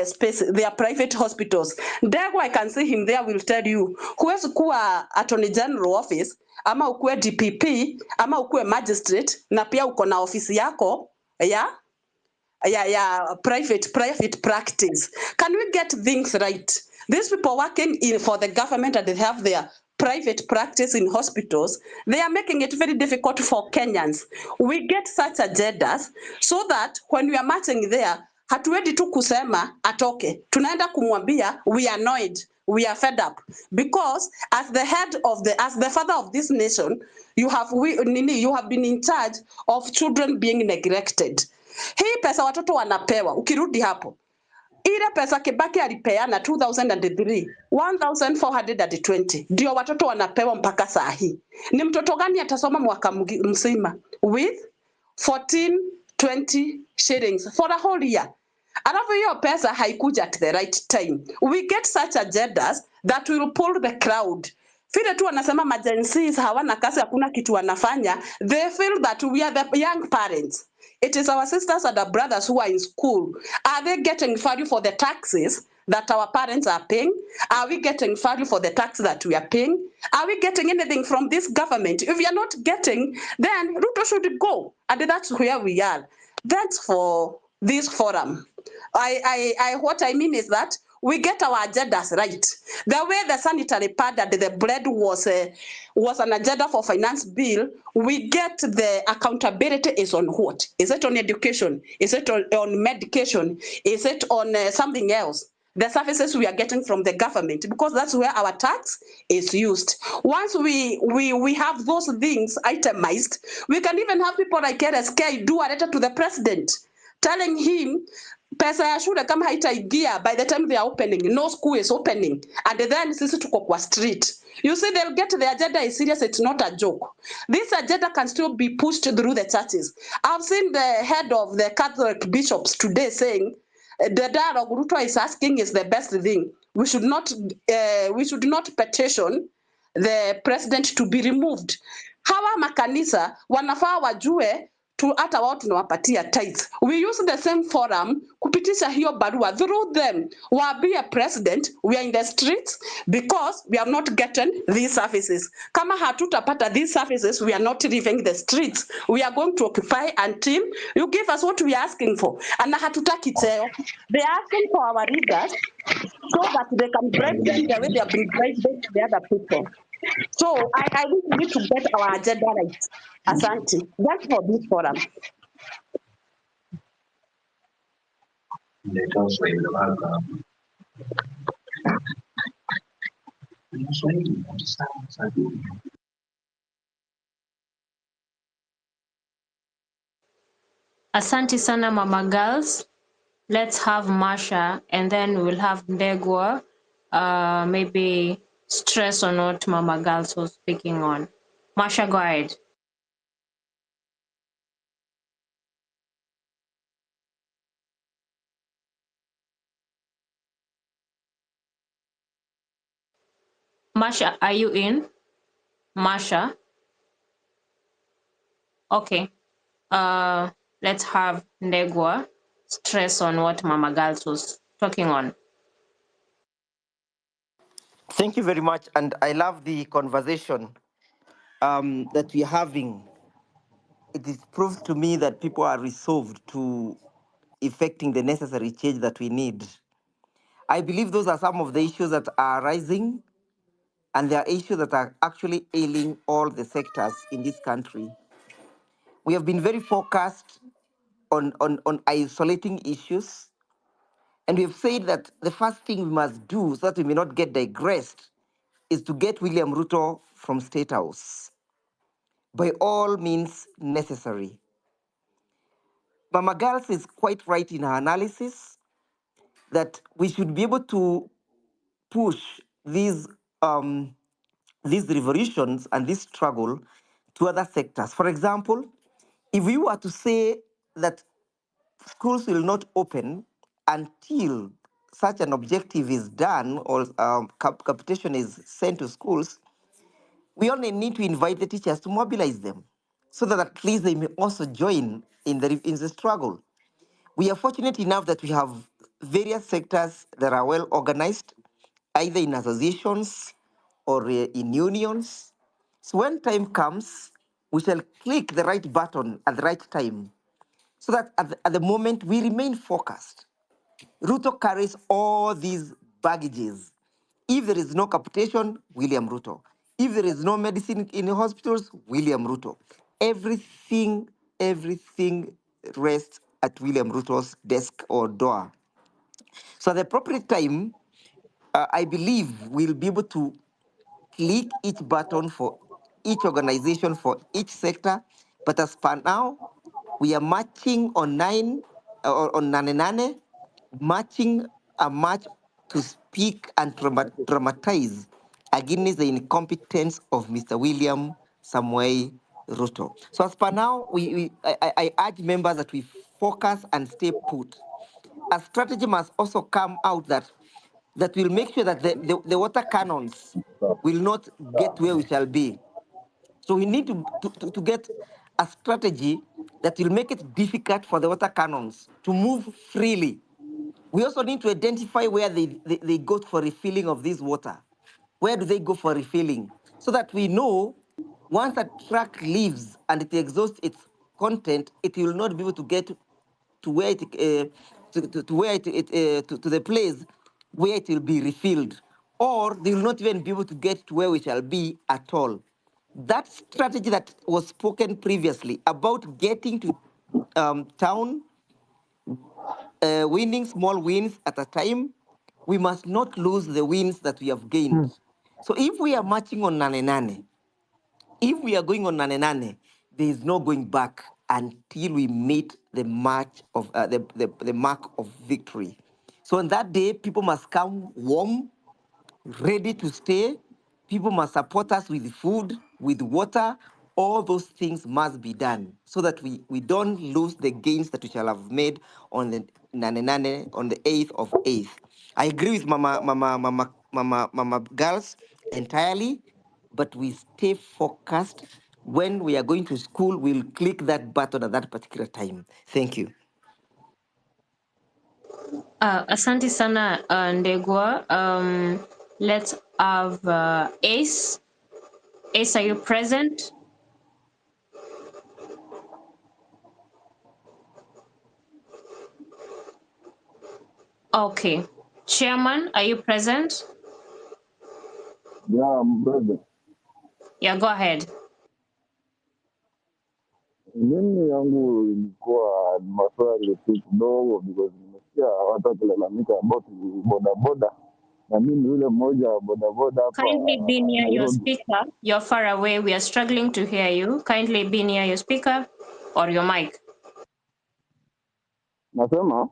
Speaker 11: space, their private hospitals. Ndegwa, I can see him there, will tell you, huwezi kuwa Attorney General office, ama ukue DPP, ama ukue magistrate, na pia uko na ofisi yako, private practice. Can we get things right? These people working for the government and they have their private practice in hospitals, they are making it very difficult for Kenyans. We get such agendas so that when we are marching there, hatuendi tu kusema atoke. Tunaenda kumwambia we are annoyed, we are fed up, because as the head of as the father of this nation, you have been in charge of children being neglected. Hii pesa watoto wanapewa, ukirudi hapo, ile pesa Kibaki alipeana 2003, 1,420, ndio watoto wanapewa mpaka saa hii. Ni mtoto gani atasoma mwaka mzima with 14-20 shillings for a whole year? Alafu hiyo pesa haikuja at the right time. We get such agendas that will pull the crowd. Vile tu wanasema majensis hawana kazi, hakuna kitu wanafanya. They feel that we are the young parents. It is our sisters and our brothers who are in school. Are they getting value for the taxes that our parents are paying? Are we getting value for the tax that we are paying? Are we getting anything from this government? If we are not getting, then Ruto should go. And that's where we are. That's for this forum. What I mean is that we get our agendas right. The way the sanitary pad and the bread was an agenda for finance bill, we get the accountability is on what? Is it on education? Is it on medication? Is it on something else? The services we are getting from the government, because that's where our tax is used. Once we have those things itemized, we can even have people like RSK do a letter to the president telling him pesa ya shule kama haitaingia by the time they are opening, no school is opening, and then sisi tuko kwa street. You see, they'll get the agenda is serious, it's not a joke. This agenda can still be pushed through the churches. I've seen the head of the Catholic bishops today saying the dialogue Ruto is asking is the best thing. We should not petition the president to be removed. Hawa makanisa wanafaa wajue tu hata wao tunawapatia tithes. We use the same forum kupitisha hiyo barua through them. Waambie president we are in the streets because we are not getting these services. Kama hatutapata these services, we are not leaving the streets. We are going to occupy until you give us what we are asking for. And hatutaki cheo. They are asking for our leaders so that they can bribe them the way they have been bribed the other people. So I think we need to get our agenda right. Asante. That's for this forum.
Speaker 10: Asante sana Mama Girls. Let's have Masha and then we'll have Ndegwa maybe stress on what Mama Girls was speaking on. Masha, go ahead. Masha, are you in? Masha? Okay. Let's have Ndegwa stress on what Mama Girls was talking on.
Speaker 1: Thank you very much. And I love the conversation that we're having. It is proves to me that people are resolved to effecting the necessary change that we need. I believe those are some of the issues that are rising, and there are issues that are actually ailing all the sectors in this country. We have been very focused on isolating issues, and we have said that the first thing we must do so that we may not get digressed is to get William Ruto from State House by all means necessary. Mama Girls is quite right in her analysis that we should be able to push these revolutions and this struggle to other sectors. For example, if we were to say that schools will not open until such an objective is done or capitation is sent to schools, we only need to invite the teachers to mobilize them so that at least they may also join in the struggle. We are fortunate enough that we have various sectors that are well organized, either in associations or in unions. So when time comes, we shall click the right button at the right time so that at the moment we remain focused. Ruto carries all these baggages. If there is no capitation, William Ruto. If there is no medicine in the hospitals, William Ruto. Everything rests at William Ruto's desk or door. So at the appropriate time, I believe we'll be able to click each button for each organization, for each sector. But as per now, we are marching on Nane, marching a march to speak and dramatize against the incompetence of Mr. William Samoei Ruto. So as per now, I urge members that we focus and stay put. A strategy must also come out that will make sure that the water cannons will not get where we shall be. So we need to get a strategy that will make it difficult for the water cannons to move freely. We also need to identify where they go for refilling of this water. Where do they go for refilling? So that we know once a truck leaves and it exhausts its content, it will not be able to get to where to the place where it will be refilled, or they will not even be able to get to where we shall be at all. That strategy that was spoken previously about getting to town, winning small wins at a time, we must not lose the wins that we have gained. So if we are marching on Nane Nane, if we are going on Nane Nane, there is no going back until we meet the march of the mark of victory. So on that day, people must come warm, ready to stay. People must support us with food, with water. All those things must be done so that we don't lose the gains that we shall have made on the on the 8th of 8th. I agree with Mama girls entirely, but we stay focused. When we are going to school, we'll click that button at that particular time. Thank you.
Speaker 10: Asante sana Ndegwa. Let's have Ace. Ace, are you present? Okay. Chairman, are you present?
Speaker 12: Yeah, I'm brother.
Speaker 10: Yeah, go ahead.
Speaker 12: Mimi yangu ilikuwa maswali tu kidogo because nimesikia watu wakilalamika about bodaboda na mimi yule mmoja wa bodaboda hapa
Speaker 10: Kindly be near your
Speaker 12: Nairobi.
Speaker 10: speaker. You're far away. We are struggling to hear you. Kindly be near your speaker or your mic.
Speaker 12: Nasema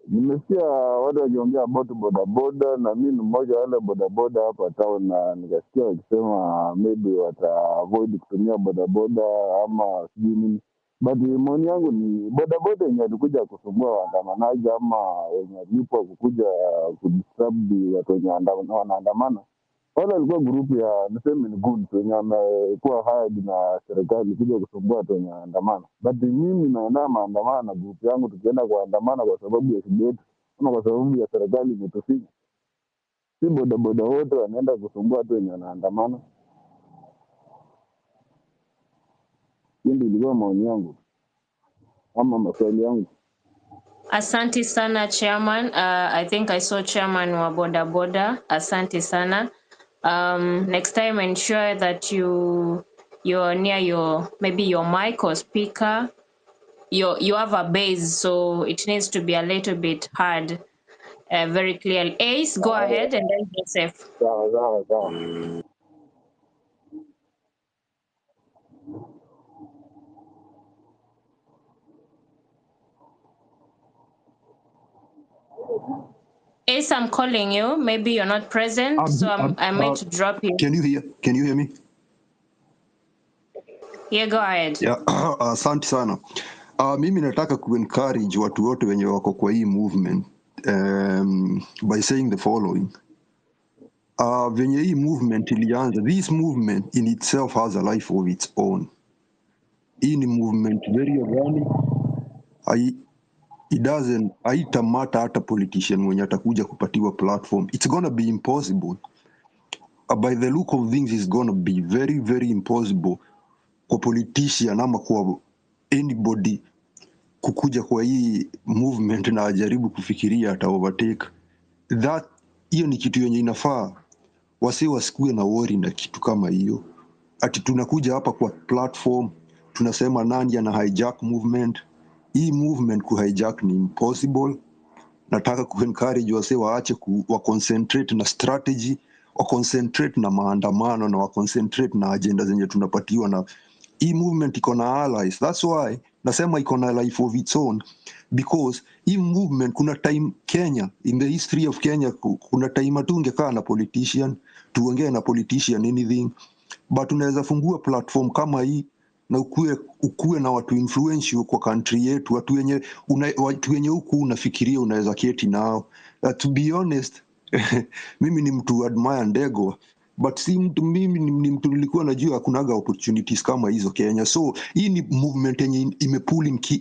Speaker 12: nimesikia watu wakiongea about bodaboda na mimi ni mmoja wale bodaboda hapa town, na nikasikia wakisema maybe wata avoid kutumia bodaboda ama sijui nini, but maoni yangu ni bodaboda yenye alikuja kusumbua waandamanaji ama wenye alipo kukuja kudisturb watu wenye wanaandamana, wale walikuwa grupu ya niseme ni good wenye wamekuwa hired na serikali kuja kusumbua watu wenye wanaandamana. But mimi naenda maandamano na grupu yangu, tukienda kuandamana kwa sababu ya shida yetu ama kwa sababu ya serikali imetufinya. Si bodaboda wote wanaenda kusumbua watu wenye wanaandamana. Hiyo ndio ilikuwa maoni yangu ama maswali yangu.
Speaker 10: Asante sana, Chairman. I think I saw Chairman wa Boda Boda. Asante sana. Next time, ensure that you're near maybe your mic or speaker. You have a base, so it needs to be a little bit hard, very clearly. Ace, go ahead, and then Joseph.
Speaker 12: Sawa.
Speaker 10: Ace, I'm calling you. Maybe you're not present, so I might drop you.
Speaker 13: Can you hear me?
Speaker 10: Yeah, go ahead.
Speaker 13: Yeah, asante sana. Mimi nataka kuencourage watu wote wenye wako kwa hii movement by saying the following. Venye hii movement ilianza, this movement in itself has a life of its own. Hii ni movement very organic. It doesn't, haitamata hata politician mwenye atakuja kupatiwa platform. It's gonna be impossible. By the look of things, it's gonna be very, very impossible kwa politician ama kwa anybody kukuja kwa hii movement na ajaribu kufikiria ata overtake that. Hiyo ni kitu yenye inafaa wasikue na worry na kitu kama hiyo, ati tunakuja hapa kwa platform tunasema nani ana hijack movement. Hii movement ku hijack ni impossible. Nataka kuencourage wase waache wa concentrate na strategy, wa concentrate na maandamano na wa concentrate na agenda zenye tunapatiwa. Na hii movement iko na allies. That's why nasema iko na life of its own, because hii movement kuna time Kenya, in the history of Kenya, kuna time tungekaa na politician tuongee na politician anything, but unaweza fungua platform kama hii na ukue na watu influential kwa country yetu, watu wenye huku unafikiria unaweza keti nao. To be honest, mimi ni mtu admire Ndegwa, but si mtu, mimi ni mtu nilikuwa najua hakunaga opportunities kama hizo Kenya. So hii ni movement yenye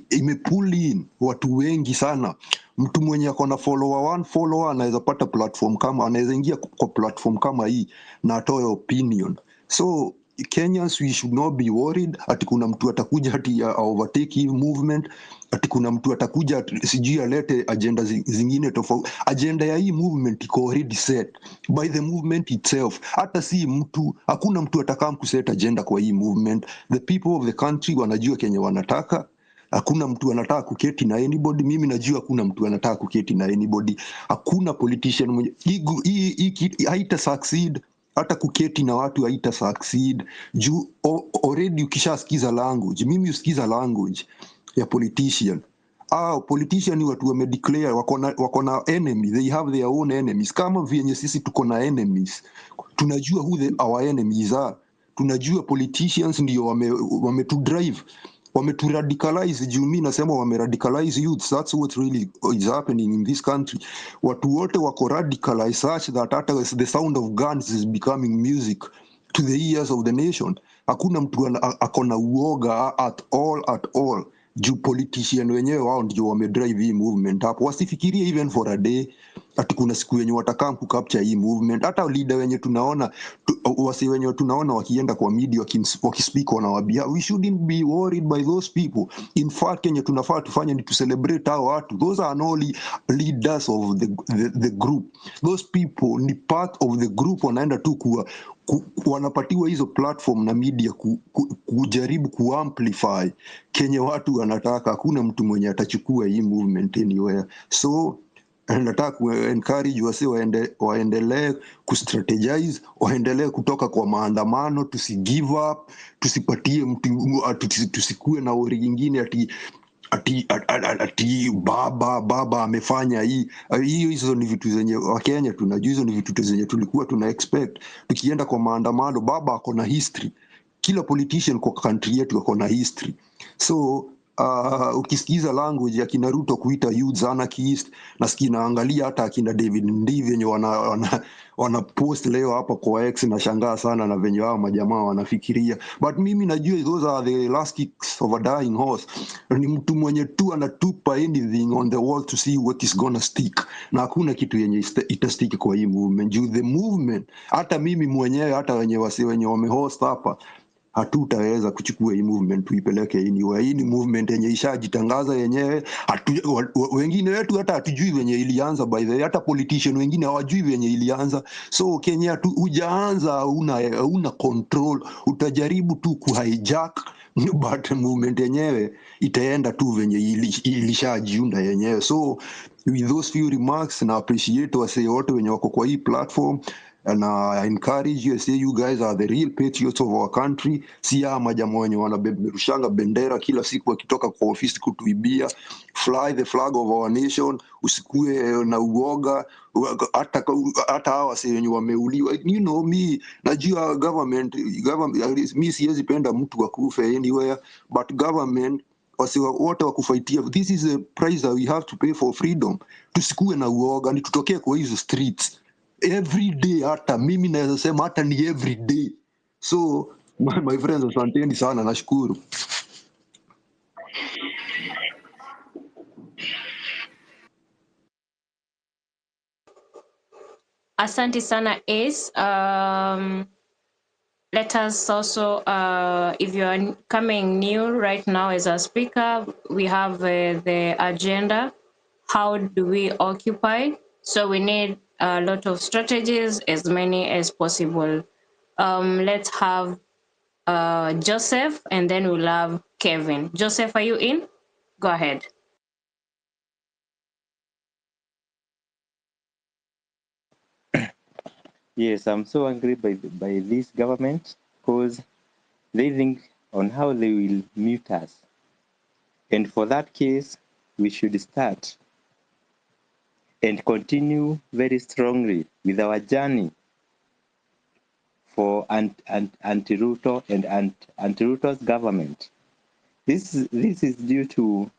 Speaker 13: imepull in watu wengi sana. Mtu mwenye akona one follower anaweza pata platform kama, anaweza ingia kwa platform kama hii na atoe opinion. So Kenyans, we should not be worried ati kuna mtu atakuja ati overtake hii movement, ati kuna mtu atakuja sijui alete agenda zingine tofauti. Agenda ya hii movement iko already set by the movement itself. Hata si mtu, hakuna mtu atakam kuset agenda kwa hii movement. The people of the country wanajua Kenya wanataka. Hakuna mtu anataka kuketi na anybody. Mimi najua hakuna mtu anataka kuketi na anybody. Hakuna politician mwenye hii haita succeed hata kuketi na watu haita succeed juu already ukishasikiza language. Mimi usikiza language ya politician. Politician ni watu wamedeclare wako na enemy, they have their own enemies. Kama vyenye sisi tuko na enemies, tunajua who our enemies are. Tunajua politicians ndio wametu drive, wametu radicalize. Juu mimi nasema wameradicalize youth. That's what really is happening in this country. Watu wote wako radicalized such that hata the sound of guns is becoming music to the ears of the nation. Hakuna mtu akona uoga at all. Juu politician wenyewe wao ndio wamedrive hii movement hapo. Wasifikirie even for a day ati kuna siku yenye watakam kucapture hii movement. Hata leader wenye tunaona wasi wenye tunaona wakienda kwa media wakispeak wanawabia, we shouldn't be worried by those people. In fact yenye tunafaa tufanye ni to celebrate hao watu. Those are not leaders of the group. Those people ni part of the group, wanaenda tu wanapatiwa hizo platform na media kujaribu kuamplify kenye watu wanataka. Hakuna mtu mwenye atachukua hii movement anywhere. So nataka ku-encourage wase waendelee kustrategize, waendelee kutoka kwa maandamano, tusigive up, tusipatie mtu, tusikue na ori nyingine ati baba amefanya hii. Hizo ni vitu zenye Wakenya tunajua, hizo ni vitu zenye tulikuwa tuna expect. Tukienda kwa maandamano, baba ako na history. Kila politician kwa country yetu ako na history. So ukisikiza language ya kina Ruto kuita youths anarchist, nasikia naangalia hata akina David Ndii venye wana post leo hapa kwa X, na shangaa sana na venye hao majamaa wanafikiria. But mimi najua those are the last kicks of a dying horse. Ni mtu mwenye tu anatupa anything on the wall to see what is gonna stick, na hakuna kitu yenye itastick kwa hii movement. Juu the movement, hata mimi mwenyewe, hata wenye wamehost hapa, hatutaweza kuchukua hii movement tuipeleke anywhere. Hii ni movement yenye ishajitangaza yenyewe. Wengine wetu hata hatujui venye ilianza, by the way. Hata politician wengine hawajui venye ilianza. So Kenya hujaanza, una control, utajaribu tu kuhijack, but movement yenyewe itaenda tu venye ilishajiunda yenyewe. So with those few remarks, na appreciate wase wote wenye wako kwa hii platform, and I encourage you, I say you guys are the real patriots of our country. Si ya majamaa wenye wanaberushanga bendera kila siku wakitoka kwa ofisi kutuibia. Fly the flag of our nation, usikue na uoga. Hata hawa wase wenye wameuliwa, you know me, najua government mi siwezi penda mtu akufe anywhere, but government wasi wote wakufaitia. This is a price that we have to pay for freedom. Tusikue na uoga, ni tutokee kwa hizo streets every day. Hata mimi naweza sema hata ni every day. So my friends, asanteni sana, nashukuru.
Speaker 10: Asante sana Ace. Let us also, if you are coming new right now as a speaker, we have the agenda. How do we occupy? So we need a lot of strategies, as many as possible. Let's have Joseph, and then we'll have Kevin. Joseph, are you in? Go ahead.
Speaker 14: Yes, I'm so angry by this government, because they think on how they will mute us. And for that case, we should start and continue very strongly with our journey for anti-Ruto and anti-Ruto's government. This is due to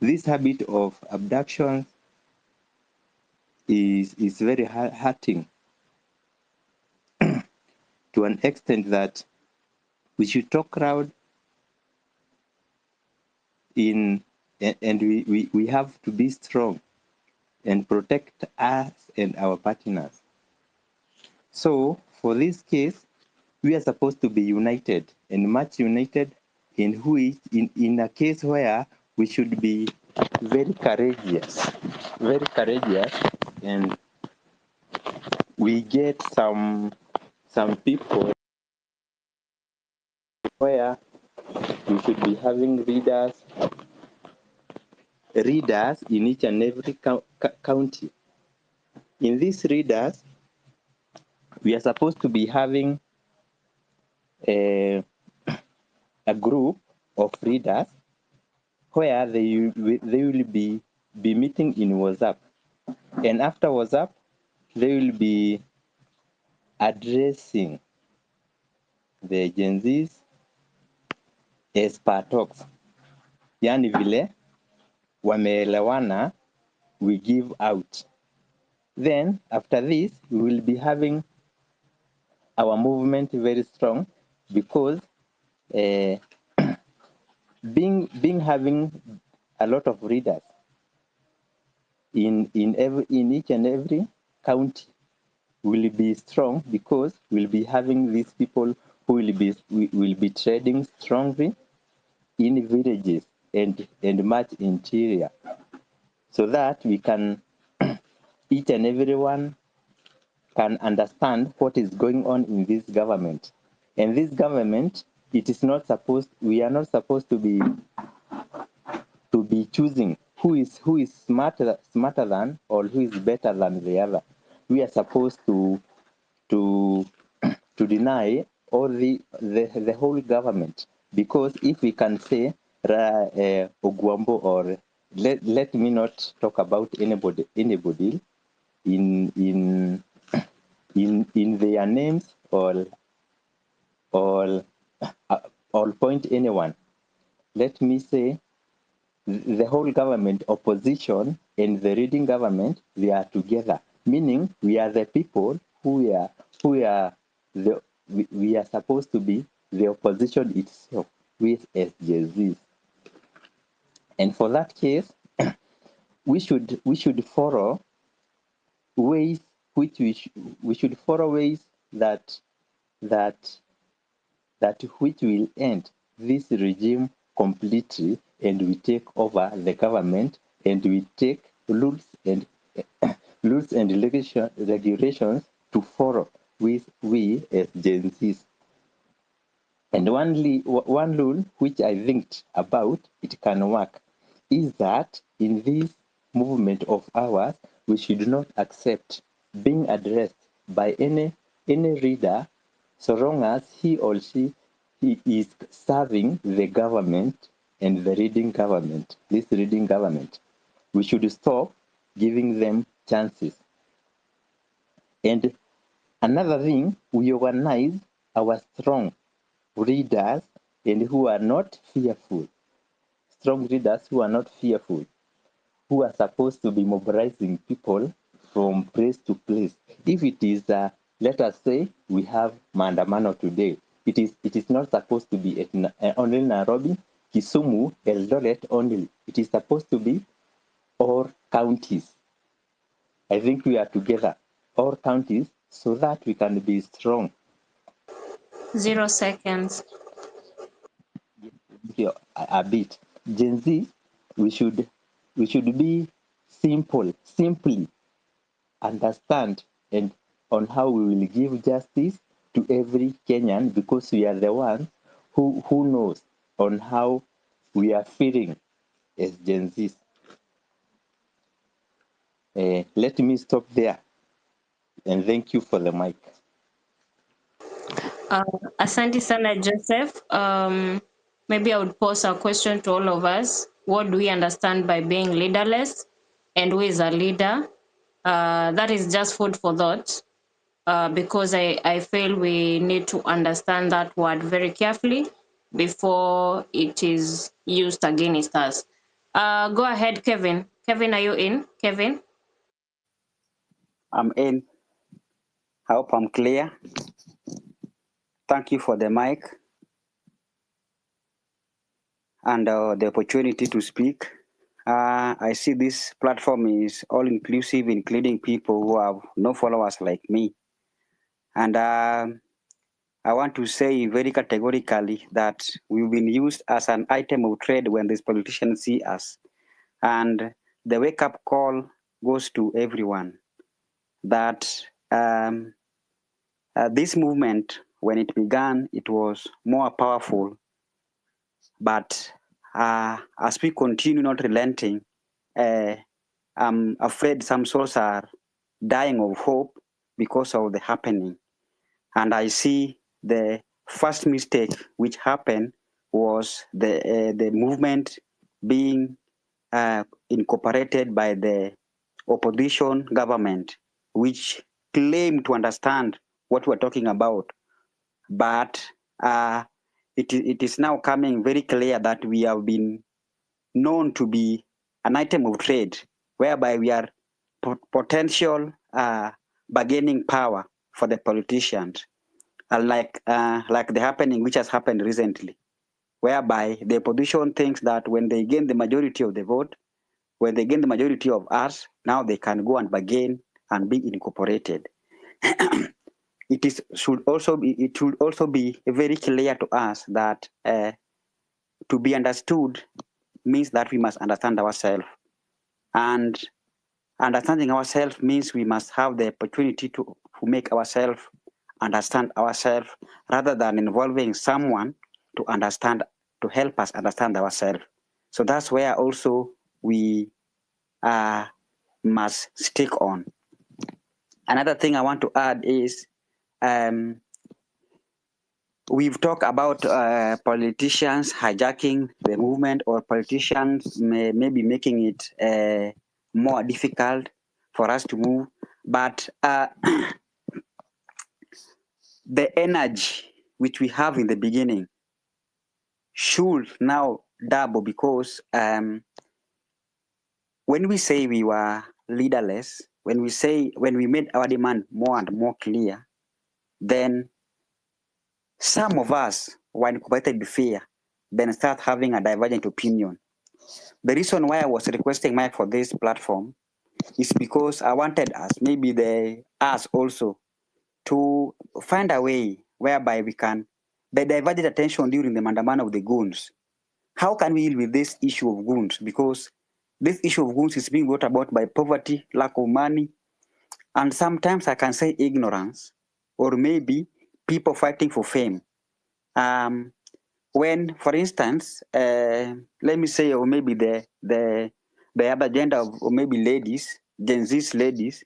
Speaker 14: this habit of abduction is very hurting to an extent that we should talk loud and we have to be strong and protect us and our partners. So for this case, we are supposed to be united and much united in a case where we should be very courageous, and we get some people where we should be having readers in each and every county. In these readers, we are supposed to be having a group of readers where they will be meeting in WhatsApp, and after WhatsApp they will be addressing the Gen Zs as per talks, yani vile wameelewana, we give out. Then after this we will be having our movement very strong, because being having a lot of readers in each and every county will be strong, because we'll be having these people who will be trading strongly in villages and much interior, so that we can each and everyone can understand what is going on in this government. And this government, it is not supposed, we are not supposed to be choosing who is smarter than, or who is better than the other. We are supposed to deny all the whole government, because if we can say Ogwambo, or let me not talk about anybody in their names, or point anyone. Let me say the whole government, opposition and the reading government, they are together, meaning we are the people we are supposed to be the opposition itself, with SJZs. And for that case, we should follow ways we should follow ways that which will end this regime completely, and we take over the government, and we take rules and regulations to follow with we as Gen Zs. And one rule which I think about it can work is that in this movement of ours, we should not accept being addressed by any reader, so long as he or she is serving the government and the reading government, this reading government. We should stop giving them chances. And another thing, we organize our strong readers and who are not fearful. Strong readers who are not fearful, who are supposed to be mobilizing people from place to place. If it is, let us say, we have Maandamano today, it is not supposed to be at only Nairobi, Kisumu, Eldoret only. It is supposed to be all counties. I think we are together, all counties, so that we can be strong.
Speaker 10: 0 seconds.
Speaker 14: A bit. Gen Z, we should be simply understand and on how we will give justice to every Kenyan, because we are the ones who knows on how we are feeling as Gen Zs. Let me stop there, and thank you for the mic.
Speaker 10: Asante sana, Joseph. Maybe I would pose a question to all of us. What do we understand by being leaderless, and who is a leader? That is just food for thought, because I feel we need to understand that word very carefully before it is used against us. Go ahead, Kevin. Kevin, are you in? Kevin?
Speaker 15: I'm in. I hope I'm clear. Thank you for the mic and the opportunity to speak. I see this platform is all inclusive, including people who have no followers like me. And I want to say very categorically that we've been used as an item of trade when these politicians see us. And the wake-up call goes to everyone that this movement, when it began, it was more powerful. But as we continue not relenting, I'm afraid some souls are dying of hope because of the happening. And I see the first mistake which happened was the movement being incorporated by the opposition government, which claim to understand what we're talking about. But it is now coming very clear that we have been known to be an item of trade, whereby we are potential bargaining power for the politicians, like the happening which has happened recently, whereby the opposition thinks that when they gain the majority of the vote, when they gain the majority of us, now they can go and bargain and be incorporated. It should also be very clear to us that to be understood means that we must understand ourselves, and understanding ourselves means we must have the opportunity to make ourselves understand ourselves, rather than involving someone to help us understand ourselves. So that's where also we must stick on. Another thing I want to add is we've talked about politicians hijacking the movement, or politicians maybe making it more difficult for us to move. But the energy which we have in the beginning should now double, because when we say we were leaderless, when we made our demand more and more clear, then some of us were incorporated with fear, then start having a divergent opinion. The reason why I was requesting Mike for this platform is because I wanted us, maybe us also, to find a way whereby we can, the diverted attention during the mandamano of the goons. How can we deal with this issue of goons? Because this issue of goons is being brought about by poverty, lack of money, and sometimes I can say ignorance, or maybe people fighting for fame. When, for instance, let me say, or maybe the other gender of, or maybe ladies, Gen Z's ladies,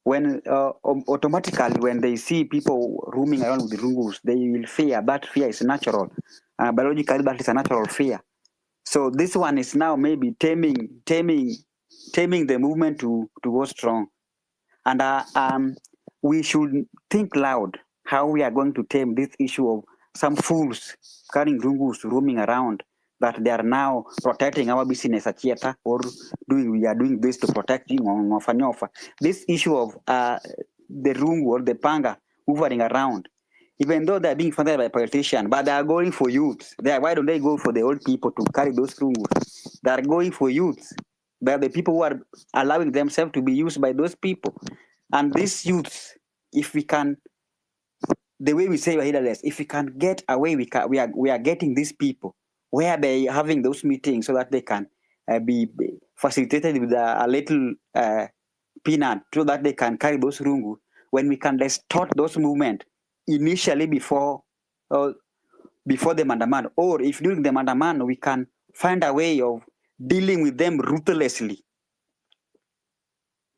Speaker 15: when automatically when they see people roaming around with the rungus, they will fear. That fear is natural. Biologically, that is a natural fear. So this one is now maybe taming the movement to go strong. And we should think loud how we are going to tame this issue of some fools carrying rungus roaming around, that they are now protecting our business at Chieta, or we are doing this to protect this issue of the rungu or the panga moving around, even though they are being funded by politicians, but they are going for youths. Why don't they go for the old people to carry those rungus? They are going for youths. They are the people who are allowing themselves to be used by those people. And these youths, if we can, the way we say we're leaderless, if we can get away, we are getting these people where they are having those meetings so that they can be facilitated with a little peanut, so that they can carry those rungu. When we can distort those movements initially before the mandamano, or if during the mandamano we can find a way of dealing with them ruthlessly.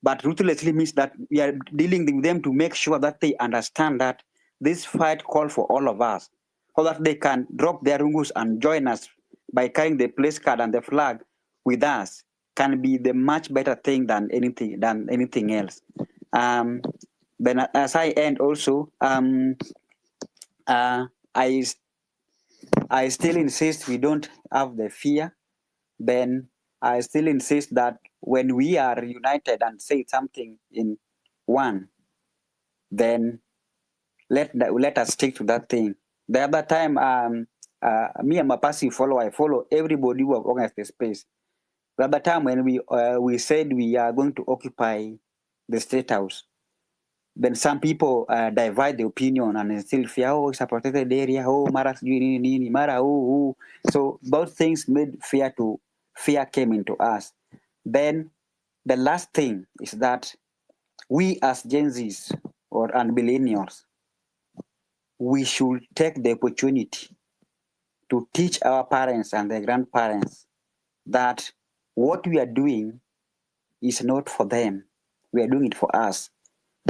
Speaker 15: But ruthlessly means that we are dealing with them to make sure that they understand that this fight calls for all of us, so that they can drop their rungus and join us by carrying the place card and the flag with us, can be the much better thing than anything else. Then as I end also, I still insist we don't have the fear. Then I still insist that when we are united and say something in one, then let us stick to that thing. The other time, me, I'm a passive follower. I follow everybody who have organized the space. The other time when we said we are going to occupy the State House, then some people divide the opinion and still fear, oh, it's a protected area, oh, Mara, Mara, oh. So both things made fear came into us. Then the last thing is that we as Gen Zs and millennials, we should take the opportunity to teach our parents and their grandparents that what we are doing is not for them. We are doing it for us.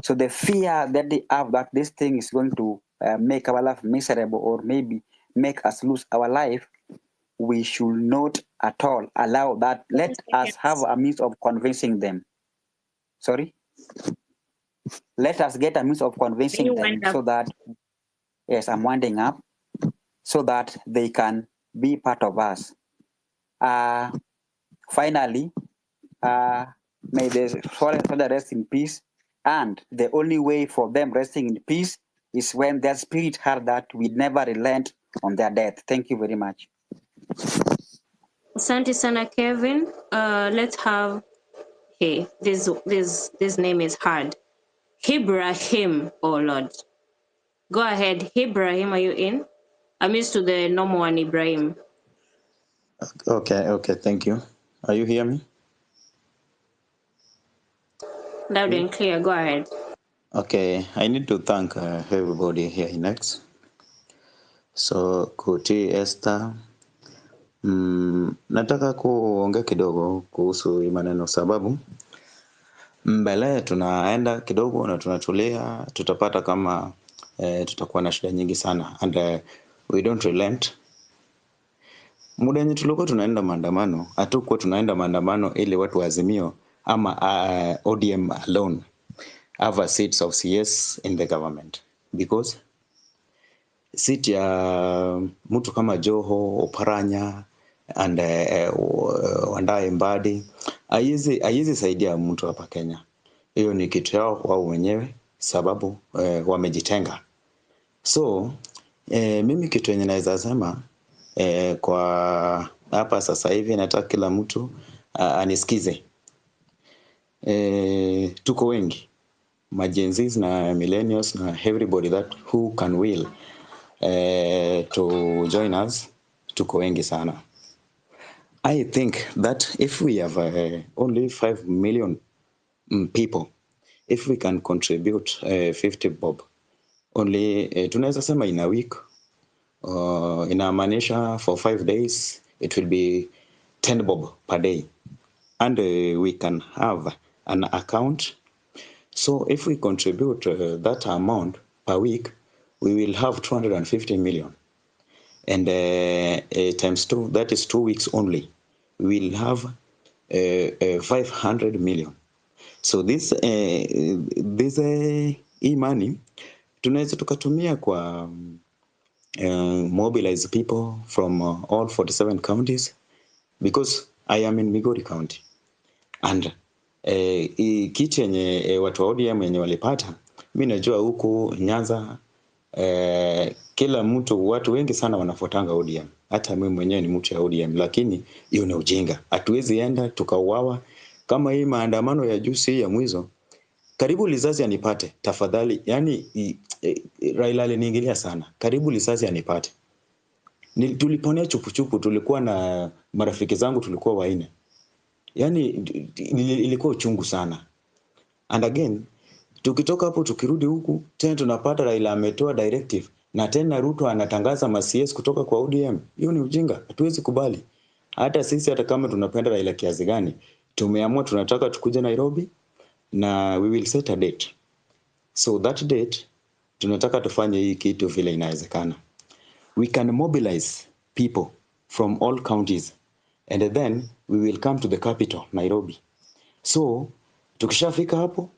Speaker 15: So the fear that they have that this thing is going to make our life miserable or maybe make us lose our life, we should not at all allow that. Let us have a means of convincing them. Sorry? Let us get a means of convincing them so that, yes, I'm winding up, so that they can be part of us. Finally, may the fallen soldier rest in peace. And the only way for them resting in peace is when their spirit heard that we never relent on their death. Thank you very much.
Speaker 10: Asante sana, Kevin. Let's have, hey, this name is hard. Ibrahim, oh Lord. Go ahead, Ibrahim, are you in? I'm used to the normal one, Ibrahim.
Speaker 16: Okay, thank you. Are you hear me?
Speaker 10: Loud and clear, go ahead.
Speaker 16: Okay, I need to thank everybody here in X. So, Kuti, Esther, nataka kuongea kidogo kuhusu hii maneno sababu mbele tunaenda kidogo na tunatulia, tutapata kama tutakuwa na shida nyingi sana and we don't relent. Muda yenye tulikuwa tunaenda maandamano, hatukuwa tunaenda maandamano ili watu wa Azimio ama ODM alone have a seats of CS in the government, because seat ya mtu kama Joho, Oparanya and Wandayi Mbadi haiwezi saidia mtu hapa Kenya. Hiyo ni kitu yao wao wenyewe, sababu wamejitenga. So mimi kitu yenye naweza sema kwa hapa sasa hivi nataka kila mtu anisikize. Tuko wengi, majenzis na millennials na everybody that who can will to join us, tuko wengi sana. I think that if we have only 5 million people, if we can contribute 50 bob, only tunaweza sema in a week, inamaanisha for 5 days, it will be 10 bob per day. And we can have an account. So if we contribute that amount per week, we will have 250 million. And times 2, that is 2 weeks only. We will have 500 million. So this e-money tunaweza tukatumia kwa mobilize people from all 47 counties, because I am in Migori County. And kitu yenye watu wa ODM yenye walipata, mimi najua huku Nyanza kila mtu, watu wengi sana wanafuatanga ODM. Hata mimi mwenyewe ni mtu ya ODM, lakini hiyo ni ujinga. Hatuwezi enda tukauawa kama hii maandamano ya juzi ya mwizo. Karibu lizazi anipate tafadhali. Yani Raila aliniingilia sana. Karibu lizazi anipate. Tuliponea chupuchupu, tulikuwa na marafiki zangu, tulikuwa 4. Yani ilikuwa uchungu sana. And again, tukitoka hapo tukirudi huku, tena tunapata Raila ametoa directive, na tena Ruto anatangaza ma-CS kutoka kwa ODM. Hiyo ni ujinga, hatuwezi kubali. Hata sisi, hata kama tunapenda Raila kiasi gani, tumeamua tunataka tukuje Nairobi, na we will set a date. So that date, tunataka tufanye hii kitu vile inawezekana. We can mobilize people from all counties, and then we will come to the capital, Nairobi. So tukishafika hapo,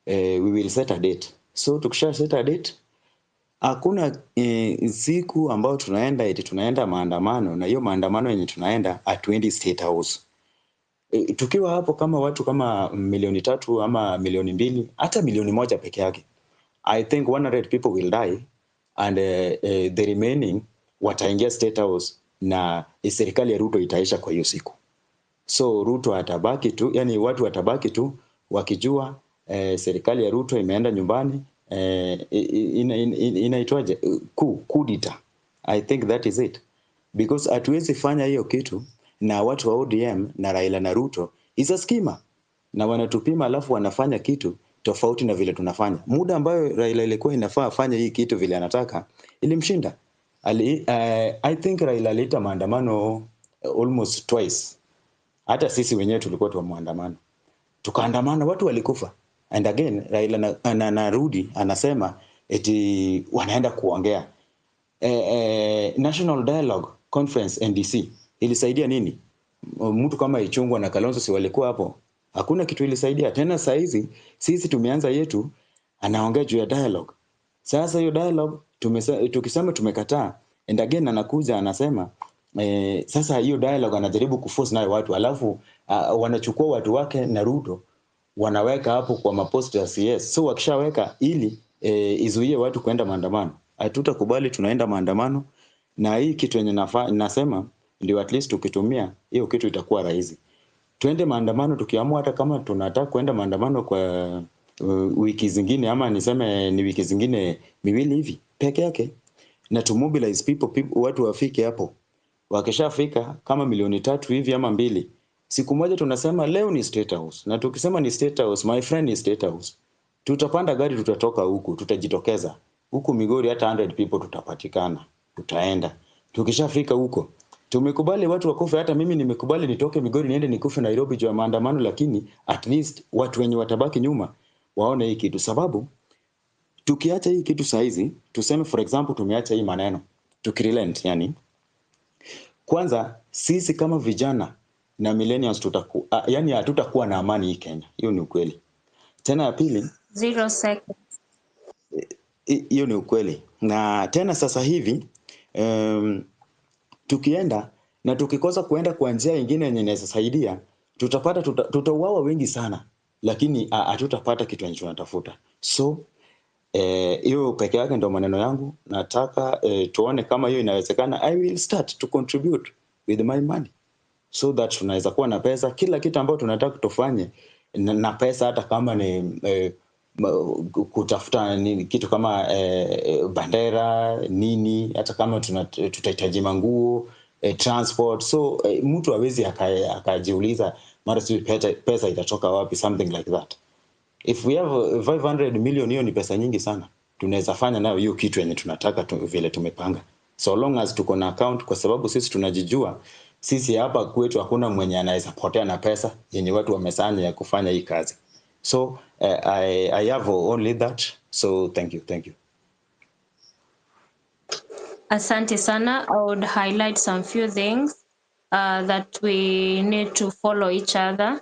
Speaker 16: we will set a date. So tukisha set a date, hakuna siku ambao tunaenda eti tunaenda maandamano, na hiyo maandamano yenye tunaenda hatuendi State House. Tukiwa hapo kama watu kama 3 ama 2 hata 1 peke yake, I think 100 people will die, and the remaining wataingia State House, na serikali ya Ruto itaisha kwa hiyo siku. So Ruto atabaki tu, yani watu watabaki tu wakijua serikali ya Ruto imeenda nyumbani. Inaitwaje? Kudita. I think that is it, because hatuwezi fanya hiyo kitu na watu wa ODM na Raila na Ruto is a schema, na wanatupima alafu wanafanya kitu tofauti na vile tunafanya. Muda ambayo Raila ilikuwa inafaa afanye hii kitu vile anataka, ilimshinda. I think Raila alita maandamano almost twice. Hata sisi wenyewe tulikuwa tu maandamano, tukaandamana, watu walikufa. And again Raila anarudi anasema eti wanaenda kuongea. National Dialogue Conference NDC ilisaidia nini? Mtu kama Ichung'wah na Kalonzo si walikuwa hapo? Hakuna kitu ilisaidia. Tena saa hizi sisi tumeanza yetu, anaongea juu ya dialogue. Sasa hiyo dialogue tukisema tumekataa, and again anakuja anasema sasa hiyo dialogue anajaribu kuforce nayo watu, alafu wanachukua watu wake na Ruto wanaweka hapo kwa mapost ya CS. So wakishaweka ili izuie watu kwenda maandamano. Hatutakubali, tunaenda maandamano, na hii kitu yenye nasema ndio at least tukitumia hiyo kitu itakuwa rahisi. Twende maandamano tukiamua, hata kama tunataka kwenda maandamano kwa wiki zingine, ama niseme ni wiki zingine miwili hivi peke yake, na to mobilize people watu wafike hapo. Wakishafika kama 3 hivi ama 2, siku moja tunasema leo ni State House, na tukisema ni State House, my friend, ni State House. Tutapanda gari, tutatoka huku, tutajitokeza huku Migori, hata 100 people tutapatikana, tutaenda. Tukishafika huko tumekubali watu wakufe, hata mimi nimekubali nitoke Migori niende nikufe Nairobi juu ya maandamano, lakini at least watu wenye watabaki nyuma waone hii kitu. Sababu tukiacha hii kitu saizi, tuseme for example tumeacha hii maneno, tukirelent, yani kwanza sisi kama vijana na millennials yani hatutakuwa na amani hii Kenya. Hiyo ni ukweli. Tena ya pili,
Speaker 10: 0 seconds.
Speaker 16: Hiyo ni ukweli. Na tena sasa hivi tukienda na tukikosa kuenda kwa njia nyingine yenye inaweza saidia, tutauawa wengi sana, lakini hatutapata kitu ambacho tunatafuta. So hiyo peke yake ndio maneno yangu. Nataka tuone kama hiyo inawezekana. I will start to contribute with my money so that tunaweza kuwa na pesa, kila kitu ambacho tunataka tufanye na pesa, hata kama ni kutafuta nini, kitu kama bandera nini, hata kama tutahitaji manguo, transport. So mtu hawezi akajiuliza mara si pesa itatoka wapi, something like that. If we have 500 million, hiyo ni pesa nyingi sana. Tunaweza fanya nayo hiyo kitu yenye tunataka vile tumepanga, so long as tuko na account, kwa sababu sisi tunajijua. Sisi hapa kwetu hakuna mwenye anaweza potea na pesa yenye watu wamesanya ya kufanya hii kazi. So I have only that. So thank you.
Speaker 10: Asante sana. I would highlight some few things that we need to follow each other.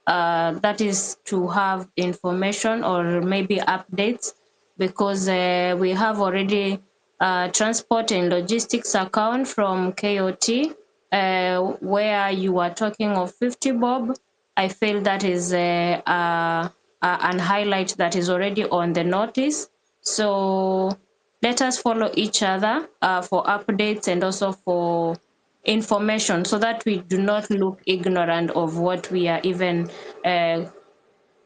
Speaker 10: That is to have information or maybe updates, because we have already transport and logistics account from KOT, where you are talking of 50 bob. I feel that is an highlight that is already on the notice. So let us follow each other for updates and also for information, so that we do not look ignorant of what we are even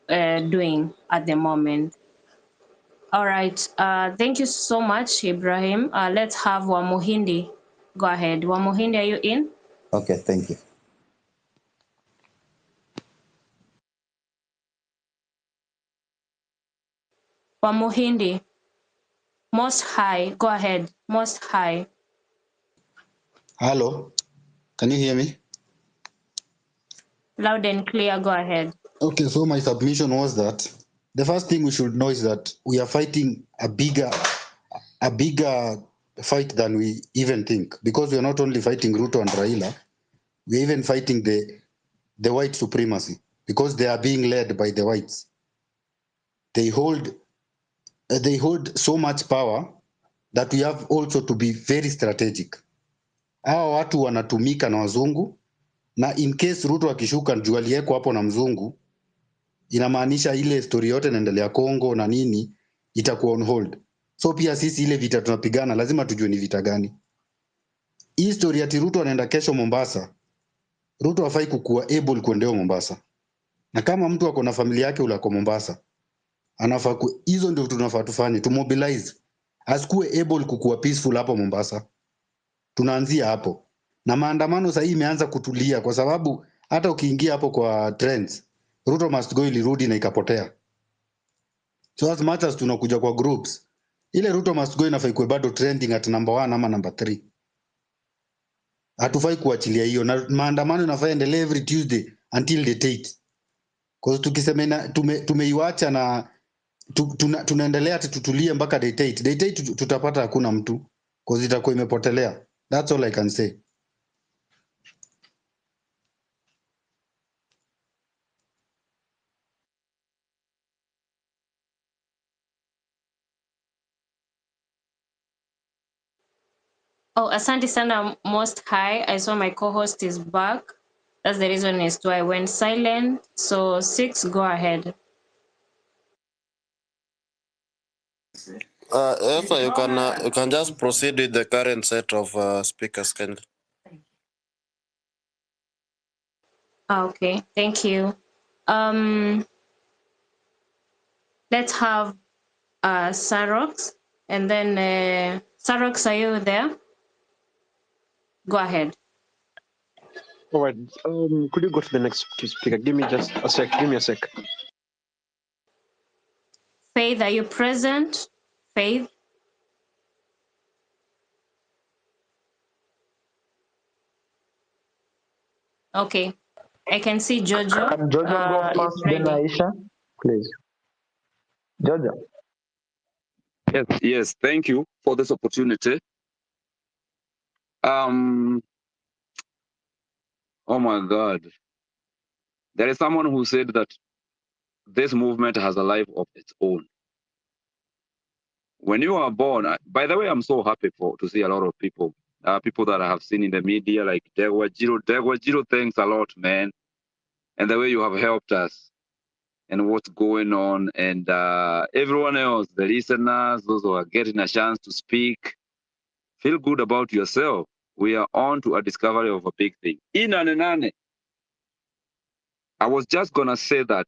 Speaker 10: doing at the moment. All right. Thank you so much, Ibrahim. Let's have Wamuhindi. Go ahead. Wamuhindi, are you in?
Speaker 17: Okay, thank you.
Speaker 10: Wamuhindi. Most High. Go ahead. Most High.
Speaker 17: Hello. Can you hear me?
Speaker 10: Loud and clear. Go ahead.
Speaker 17: Okay, so my submission was that the first thing we should know is that we are fighting a bigger fight than we even think, because we are not only fighting Ruto and Raila, we are even fighting the white supremacy, because they are being led by the whites. They hold so much power that we have also to be very strategic. Hawa watu wanatumika na wazungu, na in case Ruto akishuka juu aliyeko hapo na mzungu, inamaanisha ile story yote inaendelea Kongo na nini itakuwa on hold. So pia sisi ile vita tunapigana lazima tujue ni vita gani. Hii story ati Ruto anaenda kesho Mombasa, Ruto hafai kukuwa able kuendea Mombasa. Na kama mtu ako na familia yake ule ako Mombasa, anafaa hizo ndio tunafaa tufanye, to mobilize. Asikuwe able kukuwa peaceful hapo Mombasa. Tunaanzia hapo. Na maandamano sasa hii imeanza kutulia, kwa sababu hata ukiingia hapo kwa trends, Ruto must go ilirudi na ikapotea. So as much as tunakuja kwa groups, ile Ruto must go inafai kuwe bado trending at number 1 ama number 3. Hatufai kuachilia hiyo, na maandamano inafaa endelee every Tuesday until the date. Cause tukisema tumeiwacha na tunaendelea ati tutulie mpaka date 8. Date 8 tutapata hakuna mtu cause itakuwa imepotelea. That's all I can say.
Speaker 10: Oh, asante sana, Most High. I saw my co-host is back. That's the reason as to I went silent. So 6, go ahead.
Speaker 2: Esa, you can just proceed with the current set of speakers, can you?
Speaker 10: Okay, thank you. Let's have Sarox, and then Sarox, are you there? Go ahead.
Speaker 18: All right. Could you go to the next speaker? Give me just a sec. Give me a sec.
Speaker 10: Faith, are you present? Faith? Okay. I can see Jojo.
Speaker 19: Can Jojo go
Speaker 10: is
Speaker 19: first, then
Speaker 10: ready.
Speaker 19: Aisha? Please. Jojo.
Speaker 20: Yes, thank you for this opportunity. Oh my God. There is someone who said that this movement has a life of its own. When you are born, by the way, I'm so happy to see a lot of people, people that I have seen in the media, like Degwa Jiro, thanks a lot, man. And the way you have helped us and what's going on, and everyone else, the listeners, those who are getting a chance to speak, feel good about yourself. We are on to a discovery of a big thing. Inanenane. I was just gonna say that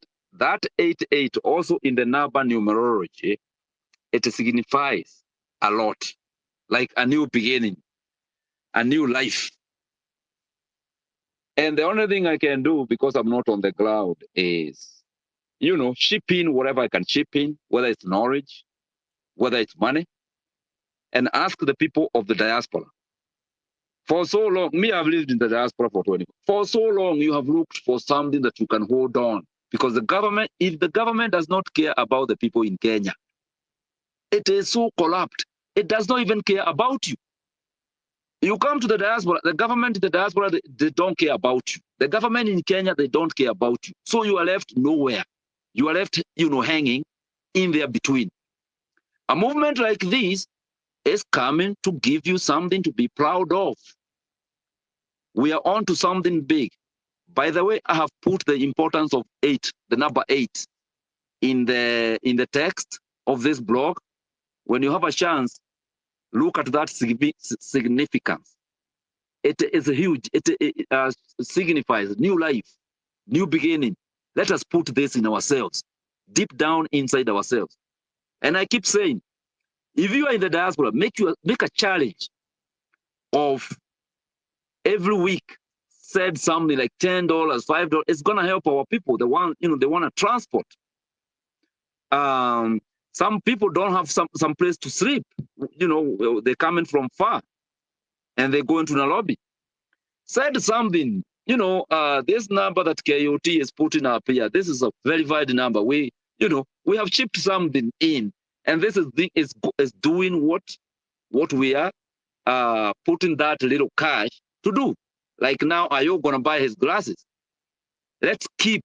Speaker 20: 88 also in the number numerology, it signifies a lot, like a new beginning, a new life. And the only thing I can do, because I'm not on the cloud, is, chip in whatever I can chip in, whether it's knowledge, whether it's money, and ask the people of the diaspora. For so long, I've lived in the diaspora for 20. For so long, you have looked for something that you can hold on. Because if the government does not care about the people in Kenya, it is so corrupt. It does not even care about you. You come to the diaspora, the government in the diaspora, they don't care about you. The government in Kenya, they don't care about you. So you are left nowhere. You are left, hanging in there between. A movement like this is coming to give you something to be proud of. We are on to something big. By the way, I have put the importance of 8, the number 8, in the text of this blog. When you have a chance, look at that significance. It is huge. It signifies new life, new beginning. Let us put this in ourselves, deep down inside ourselves. And I keep saying, if you are in the diaspora, make a challenge of every week, said something like $10, $5. It's gonna help our people. They want to transport. Some people don't have some place to sleep. They're coming from far, and they go into Nairobi. Said something. This number that KOT is putting up here. This is a verified number. We have chipped something in, and this is doing what we are putting that little cash to do. Like now, are you gonna buy his glasses? Let's keep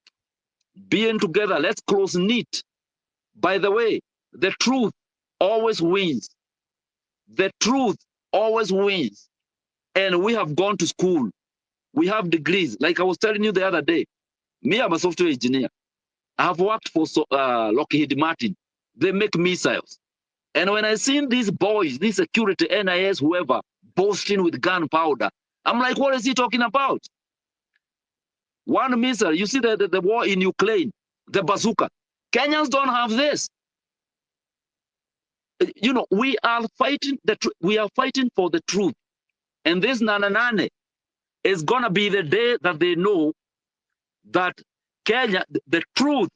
Speaker 20: being together. Let's close knit. By the way, the truth always wins. The truth always wins. And we have gone to school. We have degrees. Like I was telling you the other day, me, I'm a software engineer. I have worked for Lockheed Martin. They make missiles. And when I seen these boys, these security, NIS, whoever, boasting with gunpowder, I'm like, what is he talking about? One missile, you see the war in Ukraine, the bazooka. Kenyans don't have this. We are fighting we are fighting for the truth. And this Nananane is gonna be the day that they know that Kenya, the truth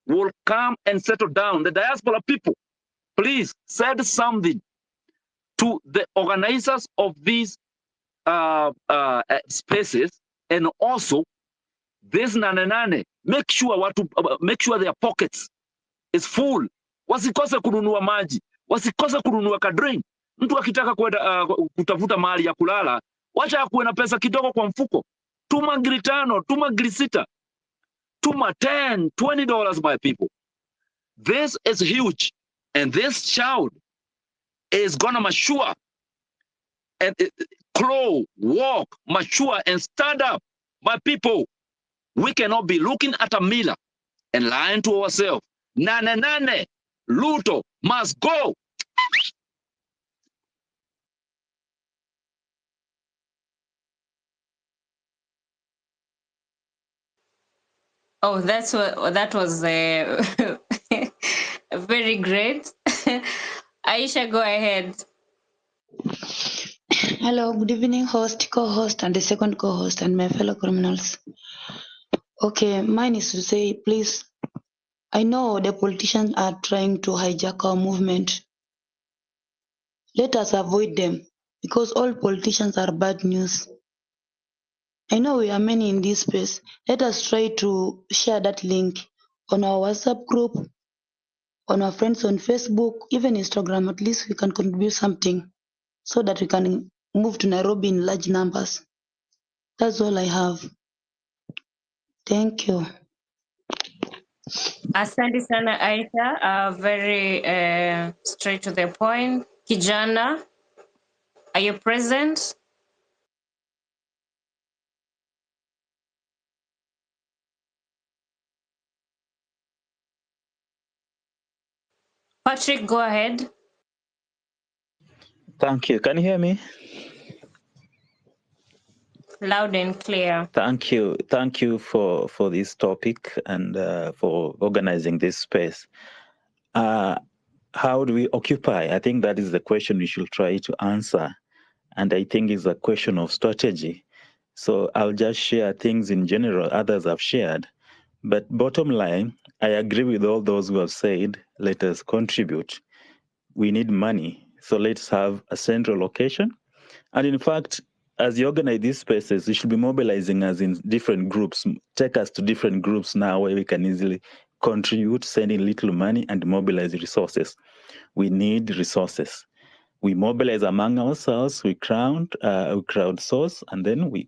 Speaker 20: will come and settle down. The diaspora people, please said something to the organizers of these spaces, and also this Nananane, make sure their pockets is full. Wasikose kununua maji, wasikose kununua kadrink. Mtu akitaka kwenda kutafuta mahali ya kulala, wacha kuwe na pesa kidogo kwa mfuko. Tuma ngiri 5, tuma ngiri 6, tuma $10, $20, my people. This is huge, and this child is gonna mature and grow, walk, mature, and stand up. My people, we cannot be looking at a mirror and lying to ourselves. Nane, Luto must go.
Speaker 10: Oh, that was very great. Aisha, go ahead.
Speaker 21: Hello, good evening, host, co-host, and the second co-host, and my fellow criminals. Okay, mine is to say, please, I know the politicians are trying to hijack our movement. Let us avoid them, because all politicians are bad news. I know we are many in this space. Let us try to share that link on our WhatsApp group, on our friends on Facebook, even Instagram. At least we can contribute something so that we can move to Nairobi in large numbers. That's all I have. Thank you.
Speaker 10: Asante sana Aisha, very straight to the point. Kijana, are you present? Patrick, go ahead.
Speaker 22: Thank you. Can you hear me?
Speaker 10: Loud and clear.
Speaker 22: Thank you. Thank you for this topic and for organizing this space. How do we occupy? I think that is the question we should try to answer. And I think it's a question of strategy. So I'll just share things in general others have shared. But bottom line, I agree with all those who have said, let us contribute. We need money. So let's have a central location. And in fact, as you organize these spaces, you should be mobilizing us in different groups. Take us to different groups now where we can easily contribute, send in little money and mobilize resources. We need resources. We mobilize among ourselves, we crowdsource, and then we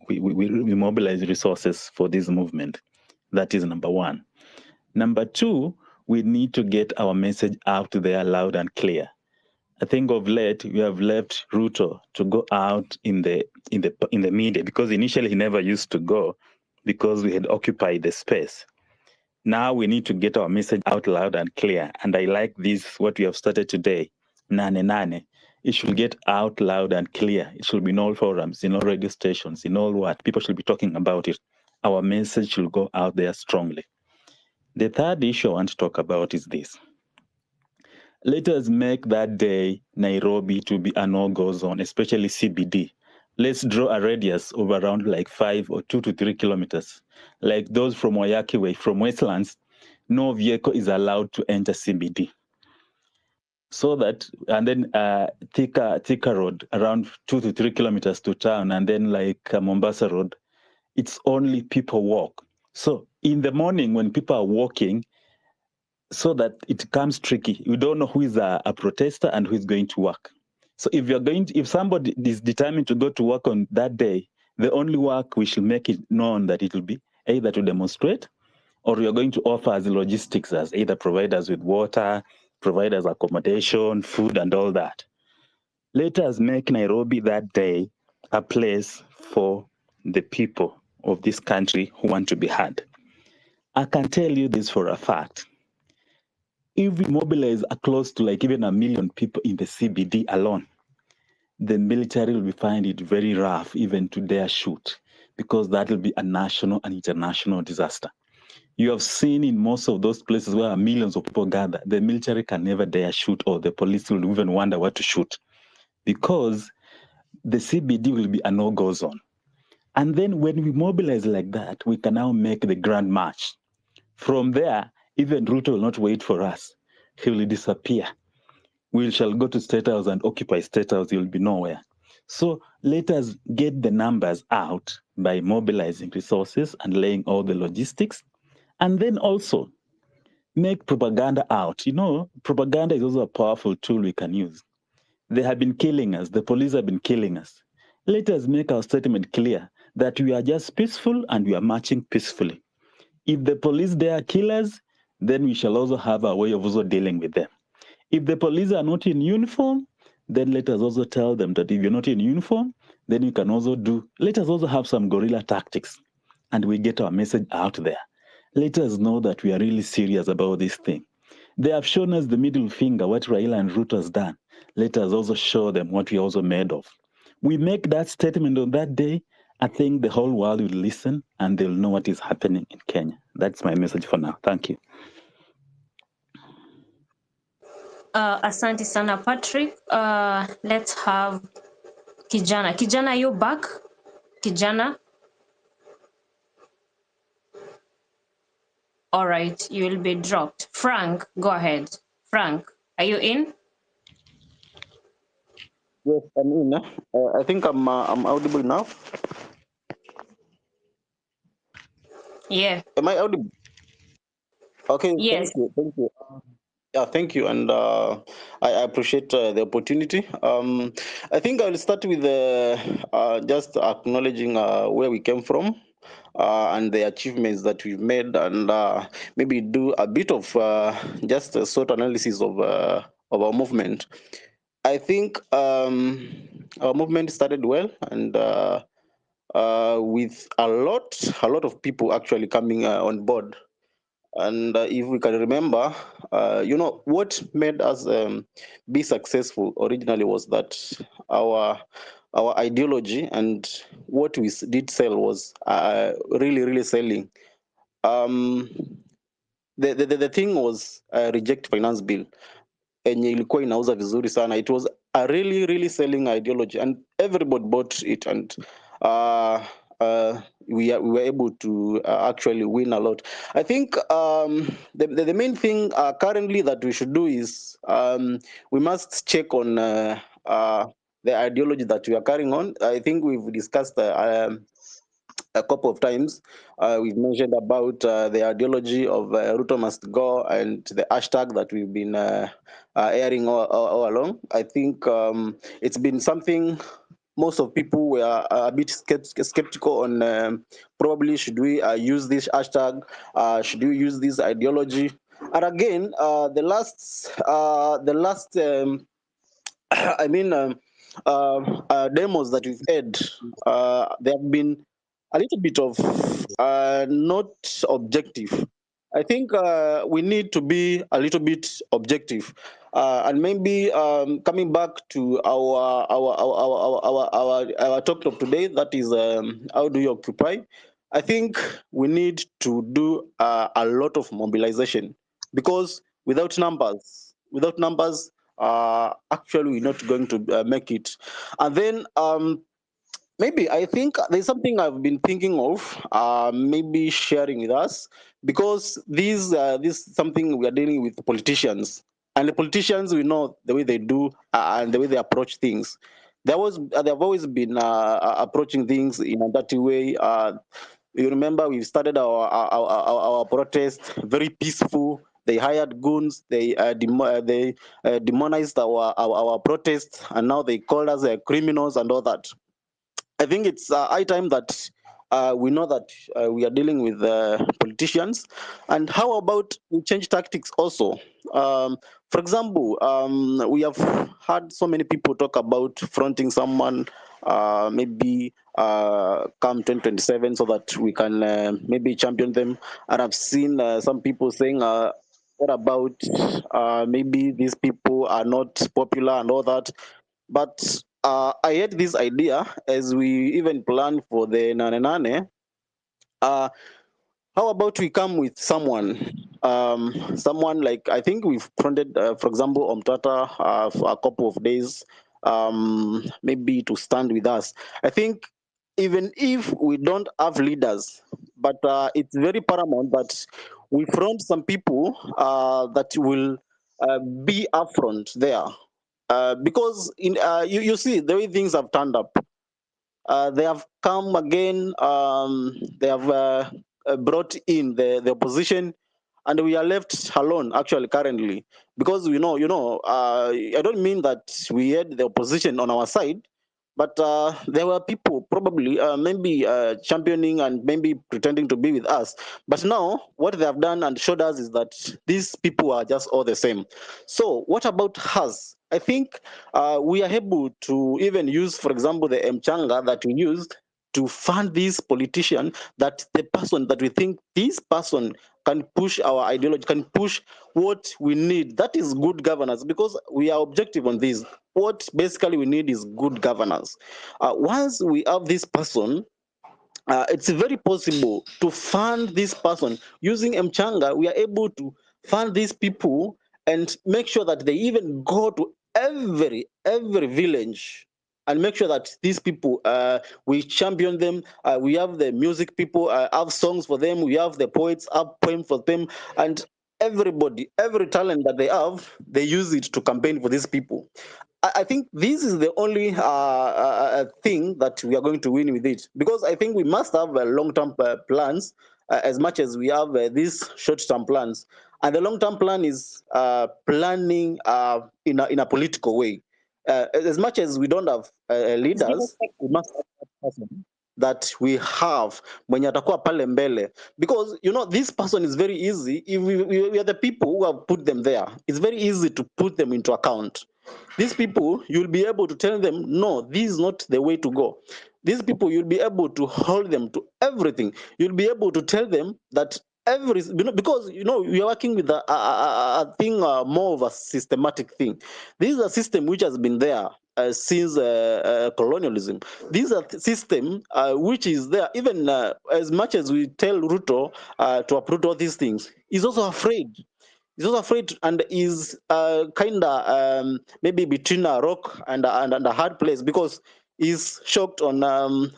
Speaker 22: mobilize resources for this movement. That is number one. Number two, we need to get our message out there loud and clear. I think of late we have left Ruto to go out in the media, because initially he never used to go because we had occupied the space. Now we need to get our message out loud and clear. And I like this, what we have started today, Nane. It should get out loud and clear. It should be in all forums, in all radio stations, in all what. People should be talking about it. Our message should go out there strongly. The third issue I want to talk about is this. Let us make that day Nairobi to be a no-go zone, especially CBD. Let's draw a radius of around like 5 or 2 to 3 kilometers. Like those from Wayaki Way, from Westlands, no vehicle is allowed to enter CBD. So that, and then Thika Road, around 2 to 3 kilometers to town, and then like Mombasa Road, it's only people walk. So in the morning when people are walking, so that it becomes tricky. You don't know who is a protester and who is going to work. So if somebody is determined to go to work on that day, the only work we should make it known that it will be either to demonstrate, or we are going to offer as logistics, as either provide us with water, provide us accommodation, food, and all that. Let us make Nairobi that day a place for the people of this country who want to be heard. I can tell you this for a fact. If we mobilize close to like even 1 million people in the CBD alone, the military will find it very rough even to dare shoot, because that will be a national and international disaster. You have seen in most of those places where millions of people gather, the military can never dare shoot, or the police will even wonder what to shoot, because the CBD will be a no-go zone. And then when we mobilize like that, we can now make the grand march. From there, even Ruto will not wait for us. He will disappear. We shall go to State House and occupy State House. He will be nowhere. So let us get the numbers out by mobilizing resources and laying all the logistics. And then also make propaganda out. You know, propaganda is also a powerful tool we can use. They have been killing us. The police have been killing us. Let us make our statement clear that we are just peaceful and we are marching peacefully. If the police dare kill us, then we shall also have a way of also dealing with them. If the police are not in uniform, then let us also tell them that if you're not in uniform, then you can also let us also have some guerrilla tactics and we get our message out there. Let us know that we are really serious about this thing. They have shown us the middle finger, what Raila and Ruto has done. Let us also show them what we are also made of. We make that statement on that day, I think the whole world will listen and they'll know what is happening in Kenya. That's my message for now. Thank you.
Speaker 10: Asante sana, Patrick. Let's have Kijana. Kijana, you back? Kijana? All right, you will be dropped. Frank, go ahead. Frank, are you in?
Speaker 4: Yes, I'm in. I think I'm audible now.
Speaker 10: Yeah.
Speaker 4: Am I audible? Okay,
Speaker 10: Yes.
Speaker 4: thank you. Yeah, thank you, and I appreciate the opportunity. I think I'll start with just acknowledging where we came from and the achievements that we've made, and maybe do a bit of just a short analysis of our movement. I think our movement started well, and with a lot of people actually coming on board. And if we can remember, what made us be successful originally was that our ideology and what we did sell was really selling. The thing was reject finance bill enye ilikuwa inauza vizuri sana. It was a really selling ideology and everybody bought it, and we were able to actually win a lot. I think the main thing currently that we should do is we must check on the ideology that we are carrying on. I think we've discussed a couple of times. We've mentioned about the ideology of Ruto must go and the hashtag that we've been airing all along. I think it's been something most of people were a bit skeptical on. Probably should we use this hashtag? Should we use this ideology? And again, the last I mean, demos that we've had, there have been a little bit of not objective. I think we need to be a little bit objective, and maybe coming back to our talk of today, that is how do you occupy? I think we need to do a lot of mobilization, because without numbers, actually we're not going to make it. And then maybe I think there's something I've been thinking of, maybe sharing with us, because this is something we are dealing with politicians, and the politicians, we know the way they do and the way they approach things. They've always been approaching things in a dirty way. You remember we started our protest very peaceful. They hired goons. They demonized our protests, and now they call us criminals and all that. I think it's high time that we know that we are dealing with politicians. And how about we change tactics also? For example, we have had so many people talk about fronting someone, maybe come 2027, so that we can maybe champion them. And I've seen some people saying, what about maybe these people are not popular and all that. But I had this idea as we even plan for the Nane Nane. How about we come with someone like, I think we've fronted, for example, Omtata for a couple of days, maybe to stand with us. I think even if we don't have leaders, but it's very paramount that we front some people that will be upfront there. Because you see the way things have turned up, they have come again. They have brought in the opposition, and we are left alone actually currently, because I don't mean that we had the opposition on our side, but there were people probably maybe championing and maybe pretending to be with us. But now what they have done and showed us is that these people are just all the same. So what about us? I think we are able to even use, for example, the mchanga that we used to fund this politician, that the person that we think this person can push our ideology, can push what we need. That is good governance, because we are objective on this. What basically we need is good governance. Once we have this person, it's very possible to fund this person using mchanga. We are able to fund these people and make sure that they even go to every village and make sure that these people, we champion them. We have the music people, have songs for them. We have the poets, have poems for them, and everybody, every talent that they have, they use it to campaign for these people. I think this is the only thing that we are going to win with it, because I think we must have long-term plans as much as we have these short-term plans. And the long-term plan is planning in a political way. As much as we don't have leaders, we must have that person that we have mwenye atakuwa pale mbele, because this person is very easy. If we are the people who have put them there, it's very easy to put them into account. These people, you'll be able to tell them, no, this is not the way to go. These people, you'll be able to hold them to everything. You'll be able to tell them that because we are working with a thing, more of a systematic thing. This is a system which has been there since colonialism. This is a system which is there even as much as we tell Ruto to uproot all these things. He's also afraid. He's also afraid and is kind of maybe between a rock and a hard place, because he's shocked on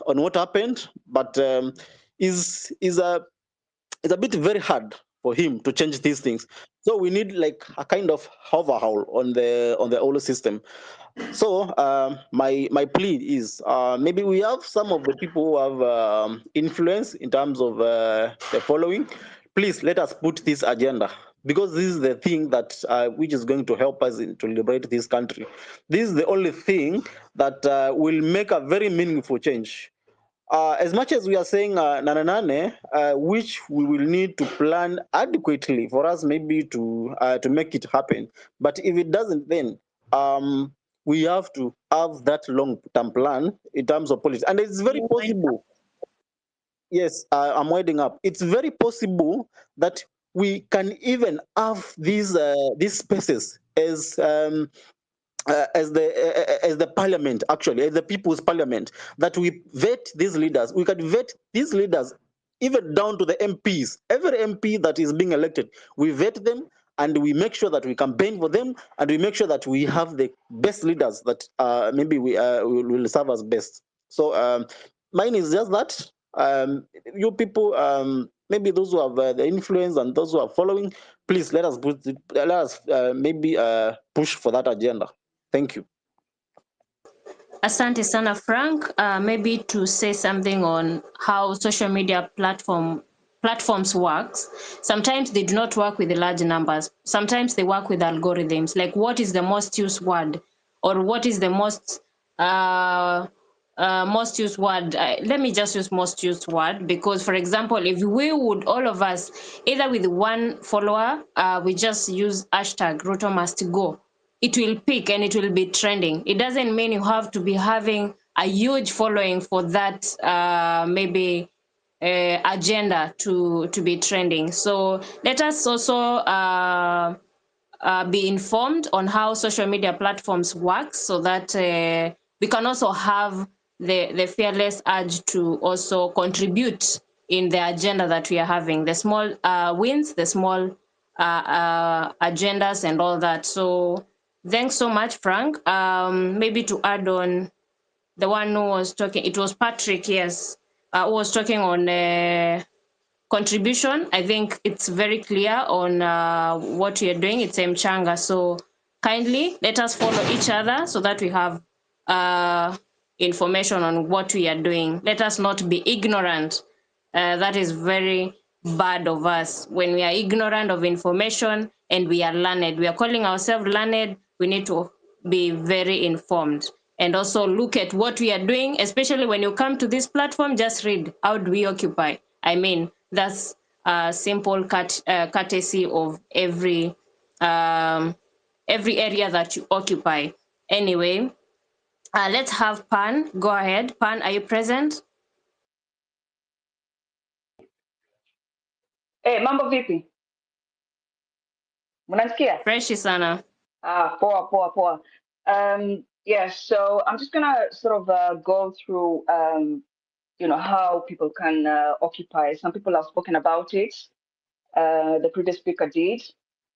Speaker 4: what happened, but is it's a bit very hard for him to change these things. So we need like a kind of overhaul on the whole system. So my plea is maybe we have some of the people who have influence in terms of the following. Please let us put this agenda, because this is the thing that which is going to help us to liberate this country. This is the only thing that will make a very meaningful change. As much as we are saying nananane, which we will need to plan adequately for us maybe to make it happen. But if it doesn't, then we have to have that long-term plan in terms of policy. And it's very possible. Yes, I'm winding up. It's very possible that we can even have these spaces as the parliament, actually, as the people's parliament, that we vet these leaders. We can vet these leaders even down to the MPs. Every MP that is being elected, we vet them and we make sure that we campaign for them, and we make sure that we have the best leaders that maybe we will serve us best. So mine is just that. You people, maybe those who have the influence and those who are following, please let us maybe push for that agenda. Thank you.
Speaker 10: Asante sana, Frank. Maybe to say something on how social media platforms works. Sometimes they do not work with the large numbers. Sometimes they work with algorithms. Like, what is the most used word, or what is the most used word? Let me just use most used word, because, for example, if we would, all of us, either with one follower, we just use hashtag Ruto must go, it will pick and it will be trending. It doesn't mean you have to be having a huge following for that maybe agenda to be trending. So let us also be informed on how social media platforms work, so that we can also have the fearless urge to also contribute in the agenda that we are having, the small wins, the small agendas and all that. So thanks so much, Frank. Maybe to add on, the one who was talking, it was Patrick, yes, who was talking on contribution. I think it's very clear on what we are doing. It's mchanga. So kindly let us follow each other so that we have information on what we are doing. Let us not be ignorant That is very bad of us when we are ignorant of information and we are learned. We are calling ourselves learned. We need to be very informed and also look at what we are doing, especially when you come to this platform, just read, how do we occupy? I mean, that's a simple courtesy of every area that you occupy. Anyway, let's have Pan. Go ahead. Pan, are you present?
Speaker 5: Mambo vipi? Mnanisikia?
Speaker 10: Freshi sana.
Speaker 5: Poa. Yeah, so I'm just gonna sort of go through, how people can occupy. Some people have spoken about it. The previous speaker did.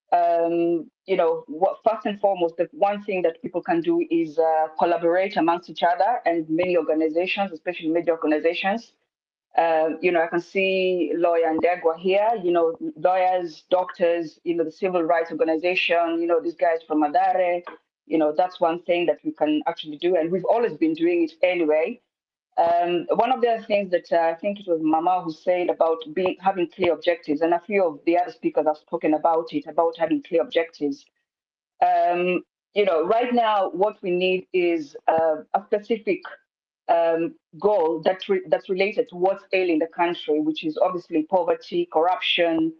Speaker 5: First and foremost, the one thing that people can do is collaborate amongst each other and many organizations, especially major organizations. I can see lawyer Ndegwa here, lawyers, doctors, the civil rights organization, these guys from Madare, that's one thing that we can actually do. And we've always been doing it anyway. One of the other things that I think it was Mama who said about having clear objectives, and a few of the other speakers have spoken about it, about having clear objectives. Right now, what we need is a specific goal that's related to what's ailing the country, which is obviously poverty, corruption.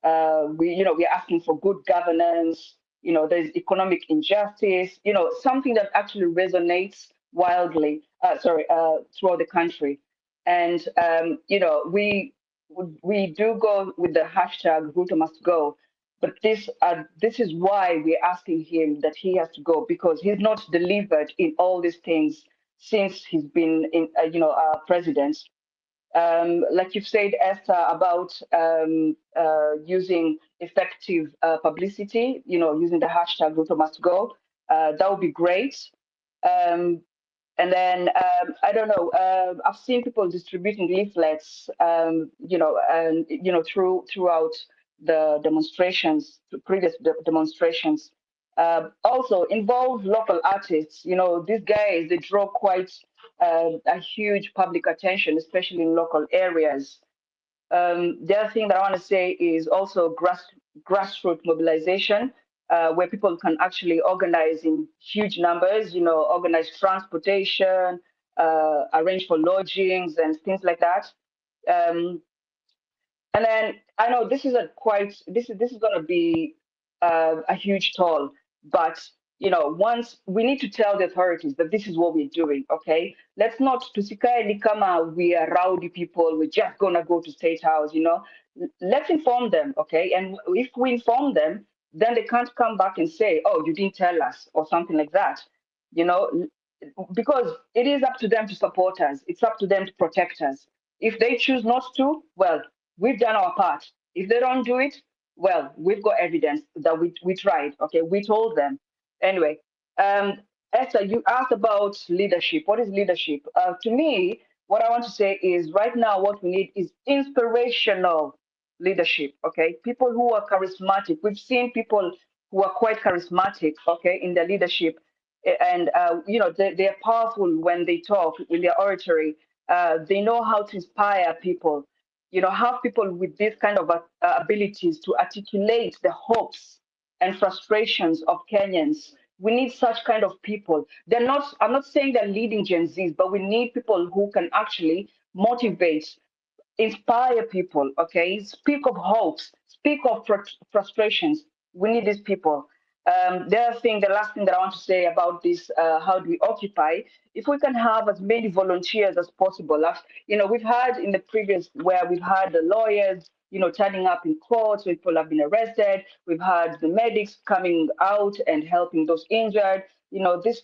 Speaker 5: We're asking for good governance. There's economic injustice. Something that actually resonates wildly, throughout the country. And we do go with the hashtag Ruto must go. But this is why we're asking him that he has to go, because he's not delivered in all these things since he's been in, president. Like you've said, Esther, about using effective publicity, using the hashtag Ruto must go. That would be great. And then I don't know. I've seen people distributing leaflets, throughout the demonstrations, previous demonstrations. Also involve local artists. These guys, they draw quite a huge public attention, especially in local areas. The other thing that I want to say is also grassroots mobilization, where people can actually organize in huge numbers, organize transportation, arrange for lodgings and things like that. And then I know this is this is going to be a huge toll, but once we need to tell the authorities that this is what we're doing. Okay, let's not tusikae kama we are rowdy people. We're just gonna go to State House. Let's inform them. Okay, and if we inform them, then they can't come back and say, "Oh, you didn't tell us" or something like that. Because it is up to them to support us. It's up to them to protect us. If they choose not to, well, we've done our part. If they don't do it, well, we've got evidence that we tried. Okay, we told them. Anyway, Esther, you asked about leadership. What is leadership? To me, what I want to say is right now what we need is inspirational leadership. Okay, people who are charismatic. We've seen people who are quite charismatic. Okay, in their leadership, and they're powerful when they talk in their oratory. They know how to inspire people. Have people with this kind of abilities to articulate the hopes and frustrations of Kenyans. We need such kind of people. I'm not saying they're leading Gen Zs, but we need people who can actually motivate, inspire people, okay? Speak of hopes, speak of frustrations. We need these people. The last thing that I want to say about this, how do we occupy? If we can have as many volunteers as possible. We've had in the previous where we've had the lawyers, turning up in courts where people have been arrested. We've had the medics coming out and helping those injured. All these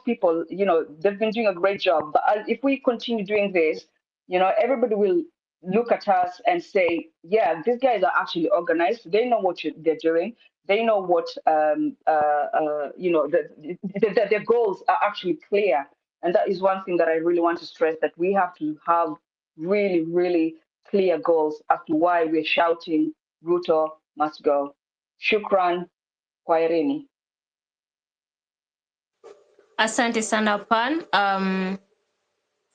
Speaker 5: people, they've been doing a great job. But if we continue doing this, everybody will look at us and say, yeah, these guys are actually organized. They know what they're doing. They know what, their goals are actually clear. And that is one thing that I really want to stress, that we have to have really, really clear goals as to why we're shouting, Ruto must go. Shukran, kwaherini.
Speaker 10: Asante sana Pan.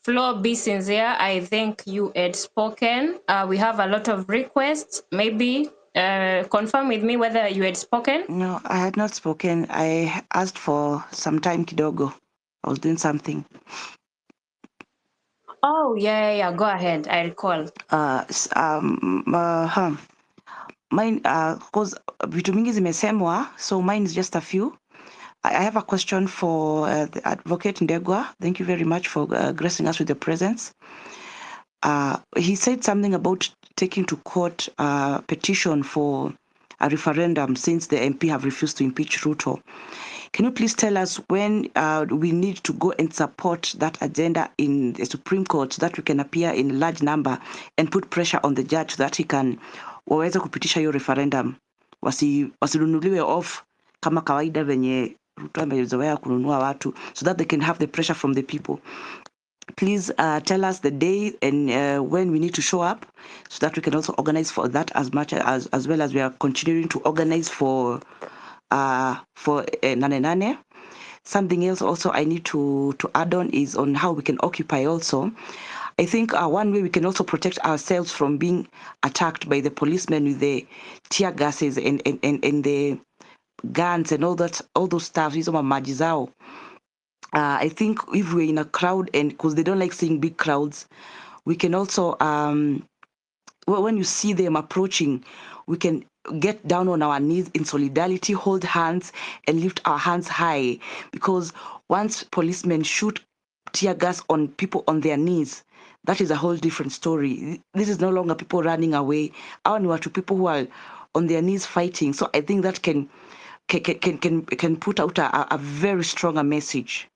Speaker 10: Flo, be sincere. I think you had spoken. We have a lot of requests. Maybe confirm with me whether you had spoken.
Speaker 3: No, I had not spoken. I asked for some time kidogo. I was doing something.
Speaker 10: Oh, yeah. Go ahead. I recall.
Speaker 3: Mine, cause vitu mingi zimesemwa, so mine is just a few. I have a question for the Advocate Ndegwa. Thank you very much for gracing us with your presence. He said something about taking to court a petition for a referendum since the MP have refused to impeach Ruto. Can you please tell us when we need to go and support that agenda in the Supreme Court so that we can appear in a large number and put pressure on the judge so that he can waweze kupitisha hiyo referendum, wasinunuliwe off kama kawaida venye Ruto amezoea kununua watu, so that they can have the pressure from the people. Please tell us the day and when we need to show up so that we can also organize for that as much as well as we are continuing to organize for Nane Nane. Something else also I need to add on is on how we can occupy also. I think one way we can also protect ourselves from being attacked by the policemen with the tear gases and the guns and all those stuff, hizo mamaji zao. I think if we're in a crowd, and because they don't like seeing big crowds, we can also, when you see them approaching, we can get down on our knees in solidarity, hold hands, and lift our hands high. Because once policemen shoot tear gas on people on their knees, that is a whole different story. This is no longer people running away. Our ni watu people who are on their knees fighting. So I think that can put out a very stronger message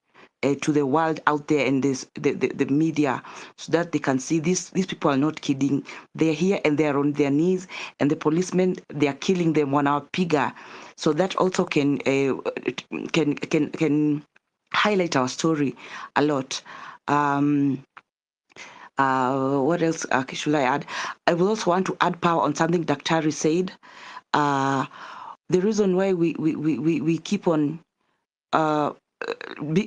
Speaker 3: to the world out there and the media, so that they can see these people are not kidding. They're here and they're on their knees, and the policemen, they are killing them wanawapiga. So that also can highlight our story a lot. What else should I add? I will also want to add power on something Daktari said. The reason why we keep on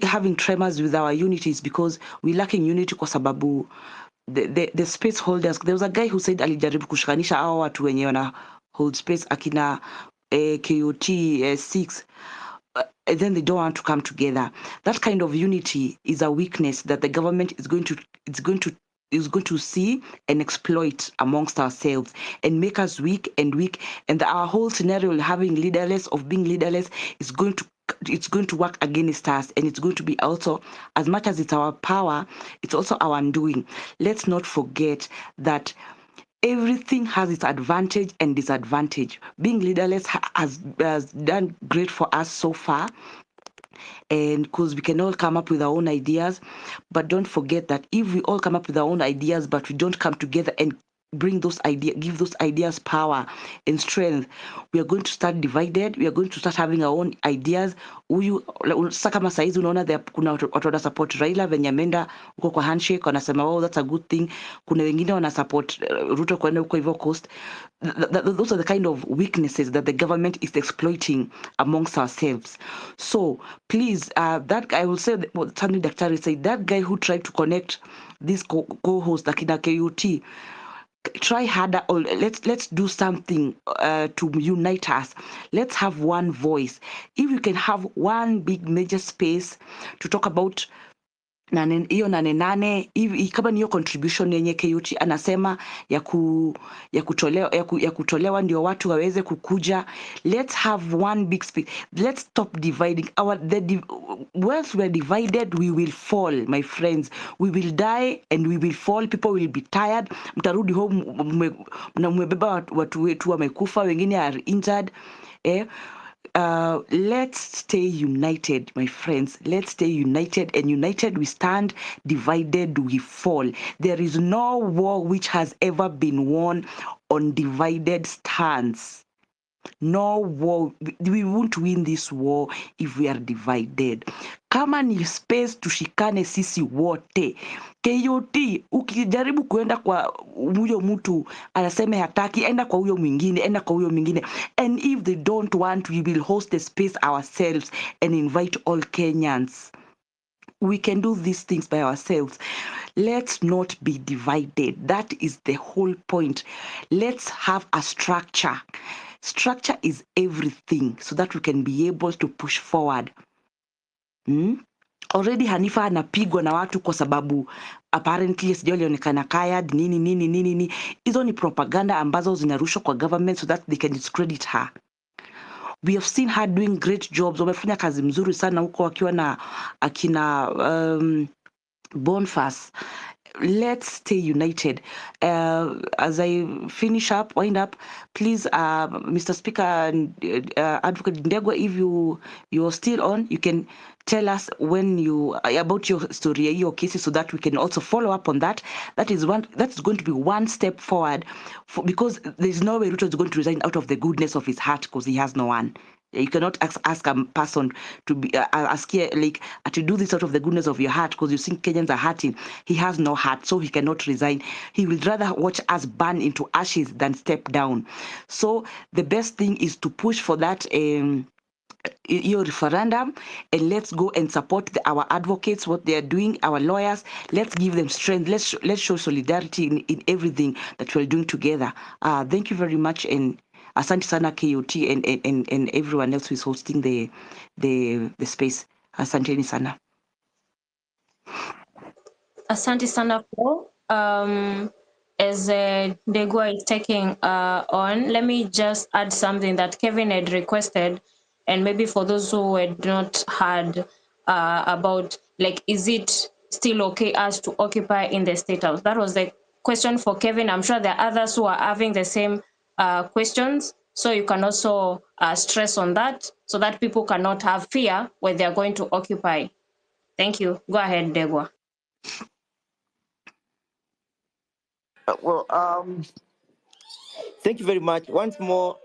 Speaker 3: having tremors with our unity is because we're lacking unity kwa sababu the space holders. There was a guy who said alijaribu kushikanisha hao watu wenye wana hold space akina KOT 6, and then they don't want to come together. That kind of unity is a weakness that the government is going to see and exploit amongst ourselves and make us weak, and our whole scenario having being leaderless is going to work against us, and it's going to be also, as much as it's our power, it's also our undoing. Let's not forget that everything has its advantage and disadvantage. Being leaderless has done great for us so far, and because we can all come up with our own ideas, but don't forget that if we all come up with our own ideas but we don't come together and give those ideas power and strength, we are going to start divided. We are going to start having our own ideas. Sasa kama saizi unaona kuna watu wana support Raila venye ameenda huko kwa handshake, wanasema oh, that's a good thing. Kuna wengine wana support Ruto kwenda huko hivyo coast. Those are the kind of weaknesses that the government is exploiting amongst ourselves. So please, that I will say something Daktari said, that guy who tried to connect this co-host Akina KUT, try harder, or let's do something to unite us. Let's have one voice. If you can have one big major space to talk about hiyo nane nane, kama niyo contribution yenye KUT anasema ya kutolewa ndio watu waweze kukuja. Let's have one big space. Let's stop dividing. Once we're divided, we will fall, my friends. We will die and we will fall. People will be tired. Mtarudi home mmebeba watu wetu wamekufa, wengine are injured. Let's stay united, my friends. Let's stay united, and united we stand, divided we fall. There is no war which has ever been won on divided stands. No war. We won't win this war if we are divided. Kama ni space tushikane sisi wote. KUT, ukijaribu kuenda kwa huyo mtu anasema hataki, enda kwa huyo mwingine, and if they don't want, we will host the space ourselves and invite all Kenyans. We can do these things by ourselves. Let's not be divided. That is the whole point. Let's have a structure. Structure is everything so that we can be able to push forward. Already Hanifa anapigwa na watu kwa sababu apparently sijui alionekana tired nini. Hizo ni propaganda ambazo zinarushwa kwa government so that they can discredit her. We have seen her doing great jobs. Wamefanya kazi mzuri sana huko wakiwa na akina Boniface. Let's stay united. As I wind up, please, Mr. Speaker and Advocate Ndegwa, if you are still on, you can tell us about your story, your cases, so that we can also follow up on that. That's going to be one step forward, because there's no way Ruto is going to resign out of the goodness of his heart, because he has no one. You cannot ask a person to be to do this out of the goodness of your heart, because you think Kenyans are hurting. He has no heart, so he cannot resign. He will rather watch us burn into ashes than step down. So the best thing is to push for that your referendum, and let's go and support our advocates, what they are doing, our lawyers. Let's give them strength. Let's show solidarity in everything that we're doing together. Thank you very much, and asante sana KOT and everyone else who is hosting the space. Asanteni sana.
Speaker 10: Asante sana Paul. As Ndegwa is taking on, let me just add something that Kevin had requested, and maybe for those who had not heard about, like, is it still okay us to occupy in the State House? That was the question for Kevin. I'm sure there are others who are having the same questions, so you can also stress on that, so that people cannot have fear when they are going to occupy. Thank you. Go ahead, Ndegwa.
Speaker 1: Thank you very much. Once more,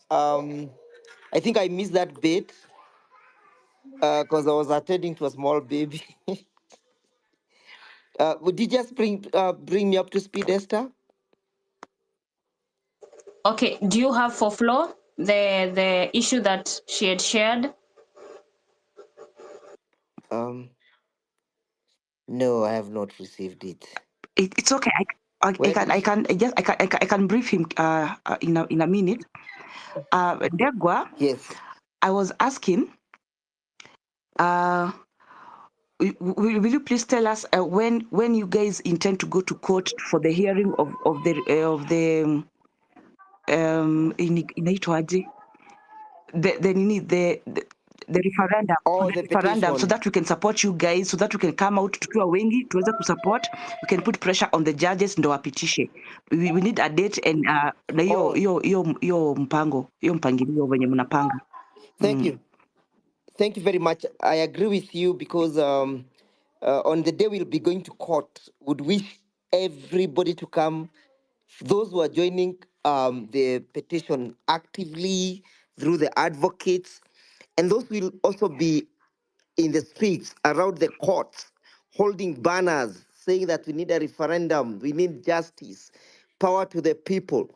Speaker 1: I think I missed that bit because I was attending to a small baby. Would you just bring me up to speed, Esther?
Speaker 10: Okay, do you have for Flo the issue that she had shared?
Speaker 1: No, I have not received it.
Speaker 3: It's okay. I can brief him in a minute. Ndegwa,
Speaker 1: yes.
Speaker 3: I was asking, will you please tell us when you guys intend to go to court for the hearing of the inaitwaje the referendum,
Speaker 1: the
Speaker 3: referendum, so
Speaker 1: petition.
Speaker 3: that we can support you guys, so that we can come out tukiwa wengi tuweze kusupport, we can put pressure on the judges ndo wapitishe. We need a date and na hiyo mpango, hiyo mpangilio venye mnapanga.
Speaker 1: Thank you. Thank you very much. I agree with you, because on the day we'll be going to court, would wish everybody to come. Those who are joining the petition actively through the advocates, and those will also be in the streets around the courts, holding banners saying that we need a referendum, we need justice, power to the people.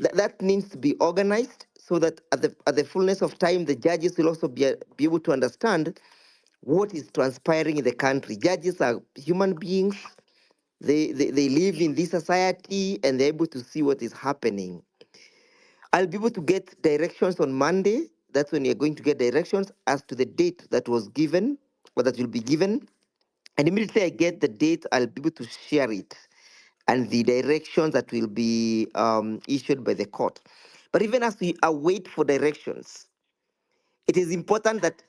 Speaker 1: That needs to be organized so that at the fullness of time, the judges will also be able to understand what is transpiring in the country. Judges are human beings. They live in this society, and they're able to see what is happening. I'll be able to get directions on Monday. That's when you're going to get directions as to the date that was given, or that will be given. And immediately I get the date, I'll be able to share it and the directions that will be issued by the court. But even as we await for directions, it is important that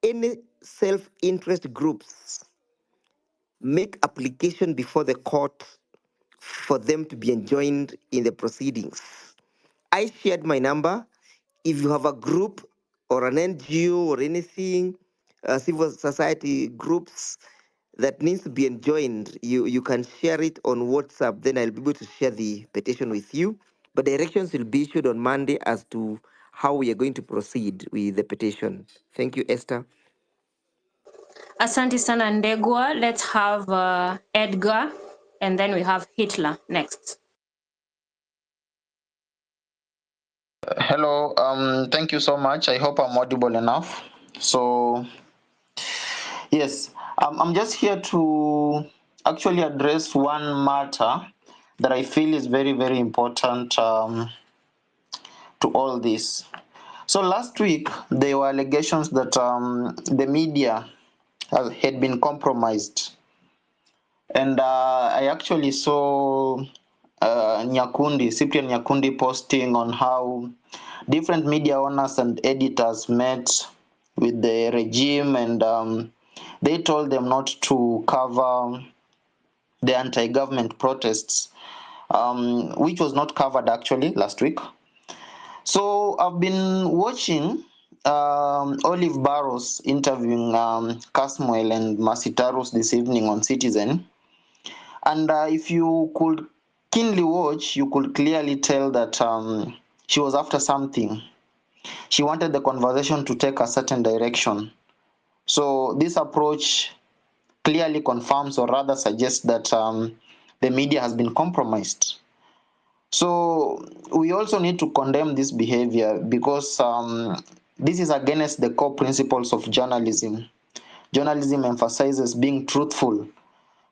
Speaker 1: any self-interest groups make application before the court for them to be enjoined in the proceedings. I shared my number. If you have a group or an NGO or anything, civil society groups that needs to be enjoined, you can share it on WhatsApp. Then I'll be able to share the petition with you. But directions will be issued on Monday as to how we are going to proceed with the petition. Thank you, Esther.
Speaker 10: Asante sana Ndegwa. Let's have Edgar, and then we have Hitler next.
Speaker 6: Hello, thank you so much. I hope I'm audible enough. So, yes,
Speaker 4: I'm just here to actually address one matter that I feel is very, very important to all this. So last week, there were allegations that the media had been compromised. And I actually saw Cyprian Nyakundi posting on how different media owners and editors met with the regime, and they told them not to cover the anti-government protests, which was not covered actually last week. So I've been watching Olive Barros interviewing Casmuel and Masitarus this evening on Citizen. And if you could keenly watch, you could clearly tell that she was after something. She wanted the conversation to take a certain direction. So this approach clearly confirms, or rather suggests, that the media has been compromised. So we also need to condemn this behavior because this is against the core principles of journalism. Journalism emphasizes being truthful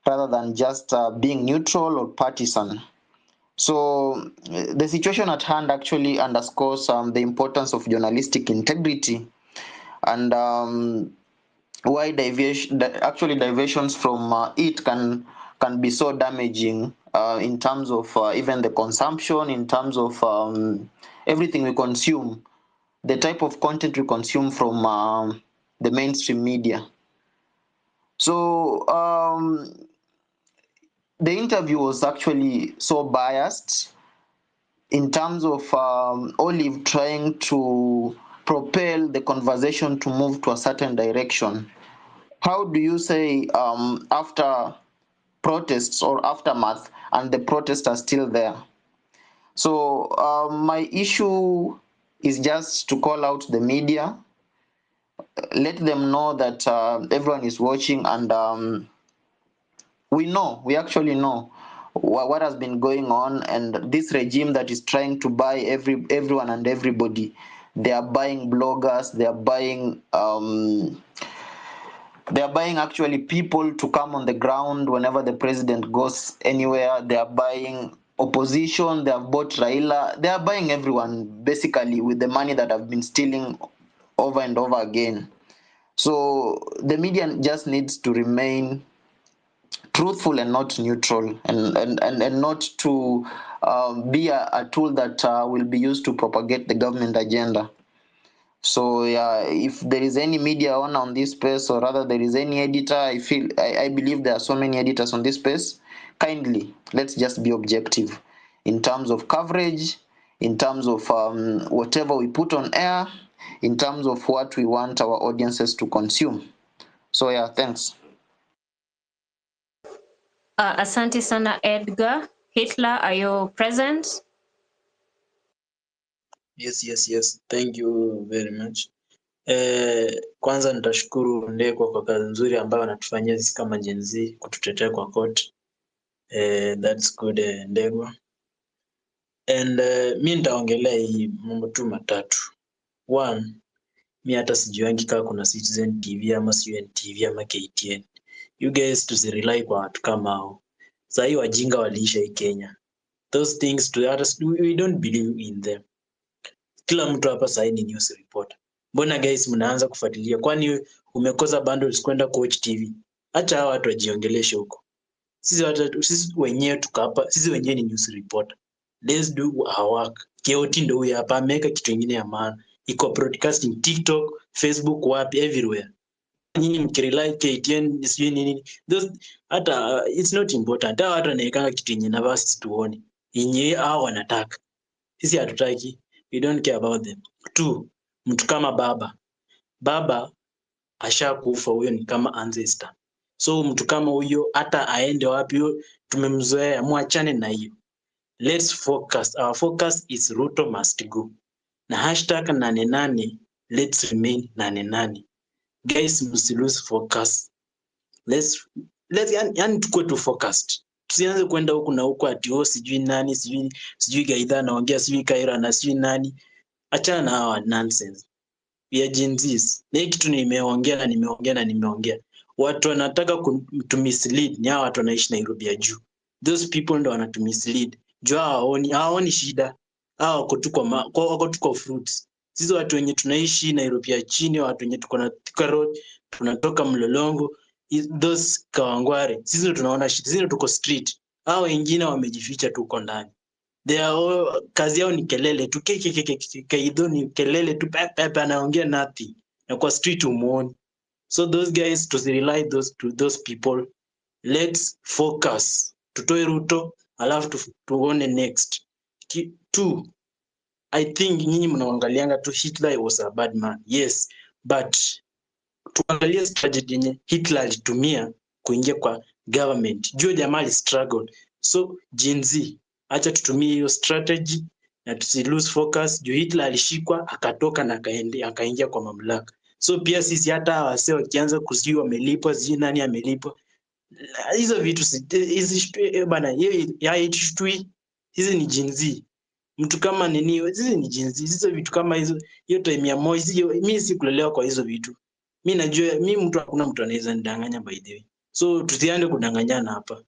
Speaker 4: rather than just being neutral or partisan. So the situation at hand actually underscores the importance of journalistic integrity, and why diversions from it can be so damaging in terms of even the consumption, in terms of everything we consume, the type of content we consume from the mainstream media. So the interview was actually so biased in terms of Olive trying to propel the conversation to move to a certain direction. How do you say after protests or aftermath and the protests are still there? So my issue is just to call out the media, let them know that everyone is watching, and we actually know what has been going on, and this regime that is trying to buy everyone and everybody. They are buying bloggers, they are buying actually people to come on the ground whenever the president goes anywhere. They are buying opposition, they have bought Raila, they are buying everyone basically with the money that have been stealing over and over again. So the media just needs to remain truthful and not neutral, and not to be a tool that will be used to propagate the government agenda. So yeah, if there is any media owner on this space, or rather there is any editor, I believe there are so many editors on this space, kindly let's just be objective in terms of coverage, in terms of whatever we put on air, in terms of what we want our audiences to consume. So yeah, thanks.
Speaker 10: Asante sana Edgar. Hitler, are you present?
Speaker 6: Yes. Thank you very much. Kwanza nitashukuru Ndekwa kwa kazi nzuri ambayo anatufanyia sisi kama Gen Z kututetea kwa court. That's good Ndegwa. And mi nitaongelea hii mambo tu matatu. One, mi hata sijuangi kama kuna Citizen TV ama CNTV ama KTN. You guys tusirely kwa watu kama hao. Saa hii wajinga waliisha hii Kenya. Those things we don't believe in them. Kila mtu hapa saa hii ni news reporter. Mbona guys mnaanza kufuatilia? Kwani umekosa bundles kwenda coach TV? Acha hao watu wajiongeleshe huko. Sisi wenyewe tuko hapa, sisi wenyewe ni news reporter. Let's do our work. KOT ndio huyu hapa ameweka kitu kingine ya maana. Iko broadcasting TikTok, Facebook, wapi, everywhere. Nyinyi mkirely KTN sijui nini. Hata it's not important. Hata watu wanaekanga kitu yenye na basi tuone. Yenye hao wanataka. Sisi hatutaki. We don't care about them. 2, mtu kama baba ashakufa, huyo ni kama ancestor. So mtu kama huyo hata aende wapi, tumemzoea, muachane na hiyo. Let's focus. Our focus is Ruto must go. Na hashtag 88, let's remain 88. Guys, must lose focus. Let's yani tukue tu focused. Tusianze kwenda huku na huku ati sijui nani, sijui Gaitha anaongea, sijui Kaira na sijui nani. Achana na hawa nonsense. We are Gen Zs. Na hii kitu nimeongea. watu wanataka kutumislead ni hao watu wanaishi Nairobi ya juu. Those people ndo wanatumislead. Juu hawaoni shida. Hao wako tu kwa fruits. Sisi watu wenye tunaishi Nairobi ya chini, watu wenye tuko na Thika Road, tunatoka Mlolongo, those Kawangware, sisi ndo tunaona shida. Sisi ndo tuko street. Hao wengine wamejificha tu uko ndani. Kazi yao ni kelele tu, kaido ni kelele tu, pepe anaongea nothing. Na kwa street umuoni. So those guys, to rely to those people, let's focus. Tutoe Ruto, alafu tuone next. Two, I think nyinyi mnaangalianga tu Hitler was a bad man. Yes, but tuangalie strategy yenye Hitler alitumia kuingia kwa government. Jua jamaa struggle. So Gen Z, acha tutumie hiyo strategy na lose focus. Juu Hitler alishikwa akatoka na akaingia kwa mamlaka. So pia sisi hata wase wakianza kusiwa wamelipwa, nani amelipwa, hizo vitu hizi bana, hizi ni Gen Z. Mtu kama nini, hizi ni Gen Z. Hizo vitu kama hizo, hiyo time ya Moi, mimi si kulelewa kwa hizo vitu. Mimi najua hakuna mtu anaweza nidanganya by the way. So tusiende kudanganyana hapa.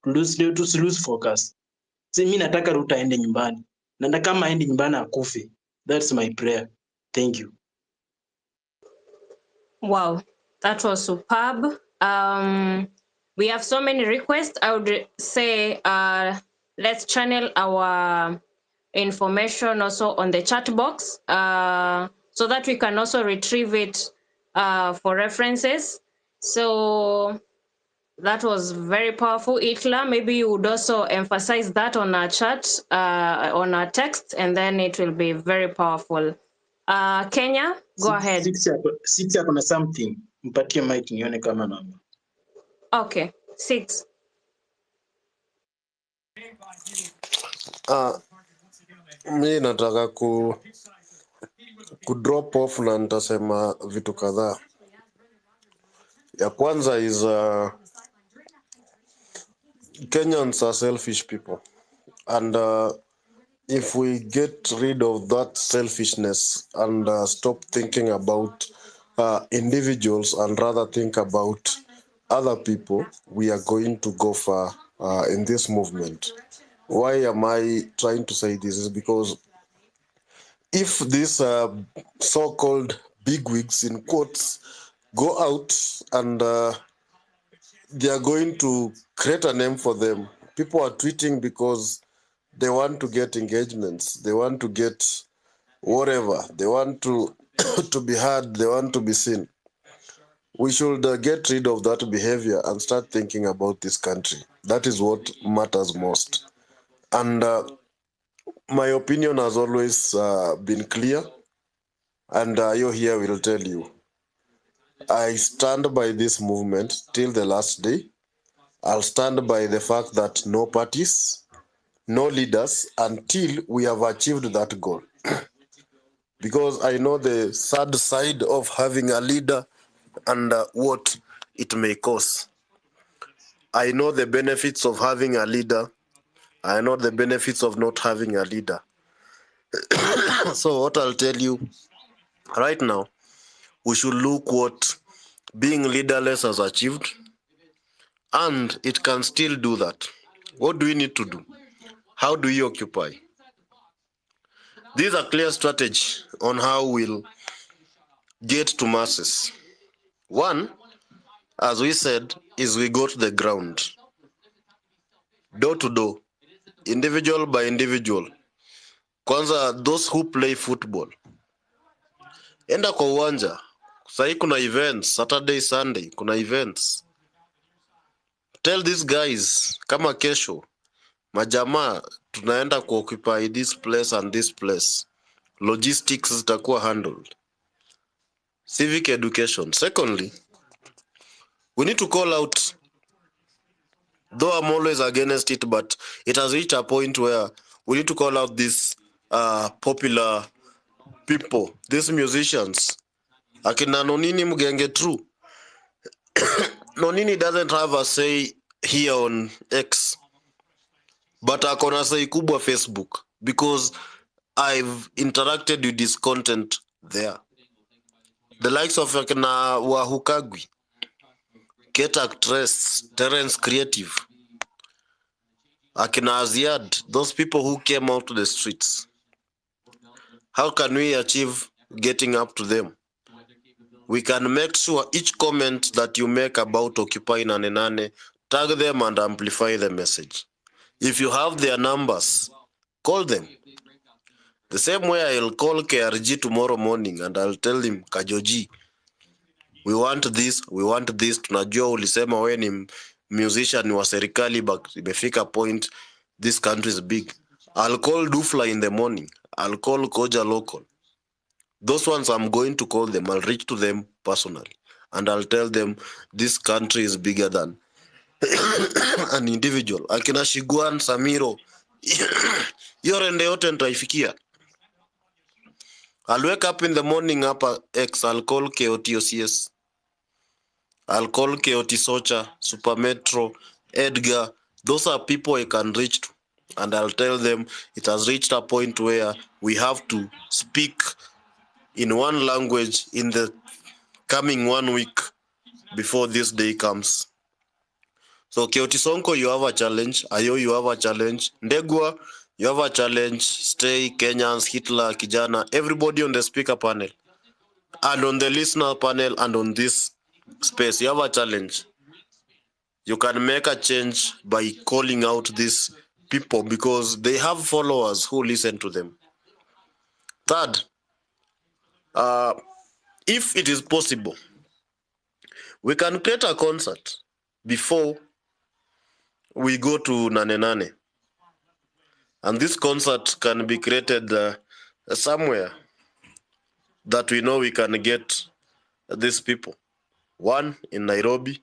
Speaker 6: Lose focus. Mimi nataka Ruto aende nyumbani. Na kama aende nyumbani akufe. That's my prayer. Thank you.
Speaker 10: Wow, that was superb. We have so many requests. I would say let's channel our information also on the chat box so that we can also retrieve it for references. So that was very powerful. Itla, maybe you would also emphasize that on our chat, on our text, and then it will be very powerful. Kenya, go ahead.
Speaker 6: Six yako na something. Mpatie mic nione kama namba.
Speaker 10: Okay, 6.
Speaker 2: Mi nataka ku drop off na nitasema vitu kadhaa. Ya kwanza is Kenyans are selfish people, and if we get rid of that selfishness and stop thinking about individuals and rather think about other people, we are going to go far in this movement. Why am I trying to say this? Is because if these so-called bigwigs in quotes go out and they are going to create a name for them, people are tweeting because they want to get engagements, they want to get whatever, they want to to be heard, they want to be seen. We should get rid of that behavior and start thinking about this country. That is what matters most. And my opinion has always been clear, and you here will tell you. I stand by this movement till the last day. I'll stand by the fact that no parties, no leaders, until we have achieved that goal. Because I know the sad side of having a leader and what it may cause. I know the benefits of having a leader. I know the benefits of not having a leader. So what I'll tell you right now, we should look what being leaderless has achieved, and it can still do that. What do we need to do? How do we occupy? These are clear strategy on how we'll get to masses. One, as we said, is we go to the ground, door to door, individual by individual. Kwanza, those who play football, enda kwa uwanja. Sahi kuna events, Saturday, Sunday, kuna events. Tell these guys, kama kesho, majamaa, tunaenda kuoccupy this place and this place. Logistics zitakuwa handled. Civic education. Secondly, we need to call out, though I'm always against it, but it has reached a point where we need to call out these popular people, these musicians. Akina Nonini Mugenge True. Nonini doesn't have a say here on X, but akona say kubwa Facebook, because I've interacted with this content there. The likes of Akina Wahukagwi. Kate Actress, Terence Creative, Akina Aziad, those people who came out to the streets. How can we achieve getting up to them? We can make sure each comment that you make about Occupy Nane Nane, tag them and amplify the message. If you have their numbers, call them. The same way I'll call KRG tomorrow morning and I'll tell him, Kajoji, we want this, tunajua ulisema we ni musician wa serikali, but imefika point, this country is big. I'll call Dufla in the morning. I'll call Koja Local. Those ones I'm going to call them. I'll reach to them personally. And I'll tell them this country is bigger than an individual. Akina Shiguan, Samiro, yorende yote nitaifikia. I'll wake up in the morning upper X. I'll call KOTOCS. I'll call KOT Socha, Super Metro, Edgar. Those are people I can reach to. And I'll tell them it has reached a point where we have to speak in one language in the coming 1 week before this day comes. So Keoti Sonko, you have a challenge. Ayo, you have a challenge. Ndegwa, you have a challenge. Stay, Kenyans, Hitler, Kijana, everybody on the speaker panel and on the listener panel and on this space, you have a challenge. You can make a change by calling out these people because they have followers who listen to them. Third, if it is possible, we can create a concert before we go to Nane Nane. And this concert can be created somewhere that we know we can get these people. 1 in Nairobi,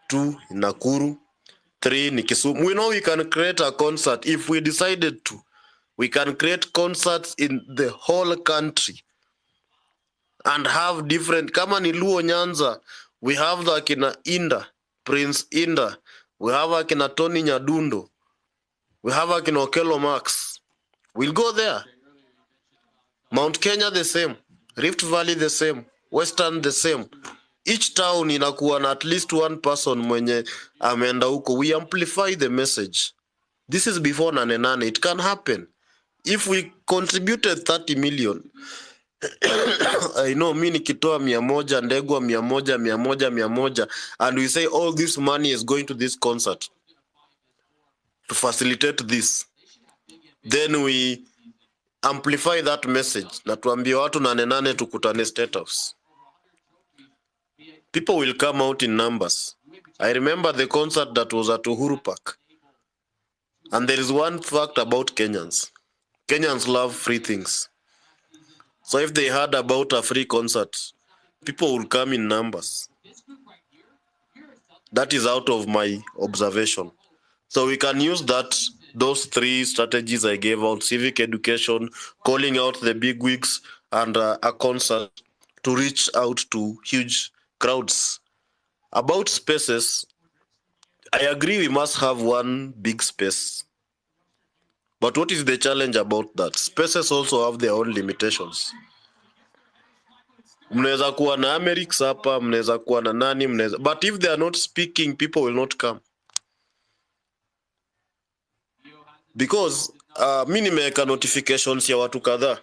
Speaker 2: 2 in Nakuru, 3 in Kisumu. We know we can create a concert if we decided to. We can create concerts in the whole country and have different, kama ni Luo Nyanza, we have the Akina Inda, Prince Inda, we have Akina Tony Nyadundo, we have Akina Okello Max. We'll go there. Mount Kenya the same, Rift Valley the same, Western the same. Each town inakuwa na at least one person mwenye ameenda huko. We amplify the message. This is before Nane Nane. It can happen. If we contributed 30 million, I know mi nikitoa 100, Ndegwa 100, and we say all this money is going to this concert to facilitate this, then we amplify that message na tuambie watu Nane Nane tukutane State House. People will come out in numbers. I remember the concert that was at Uhuru Park. And there is one fact about Kenyans. Kenyans love free things. So if they heard about a free concert, people will come in numbers. That is out of my observation. So we can use those 3 strategies I gave out: civic education, calling out the big wigs, and a concert to reach out to huge crowds. About spaces, I agree we must have one big space. But what is the challenge about that? Spaces also have their own limitations. Mnaweza kuwa na Americs hapa, mnaweza kuwa na nani, but if they are not speaking, people will not come. Because mi nimeweka notifications ya watu kadhaa.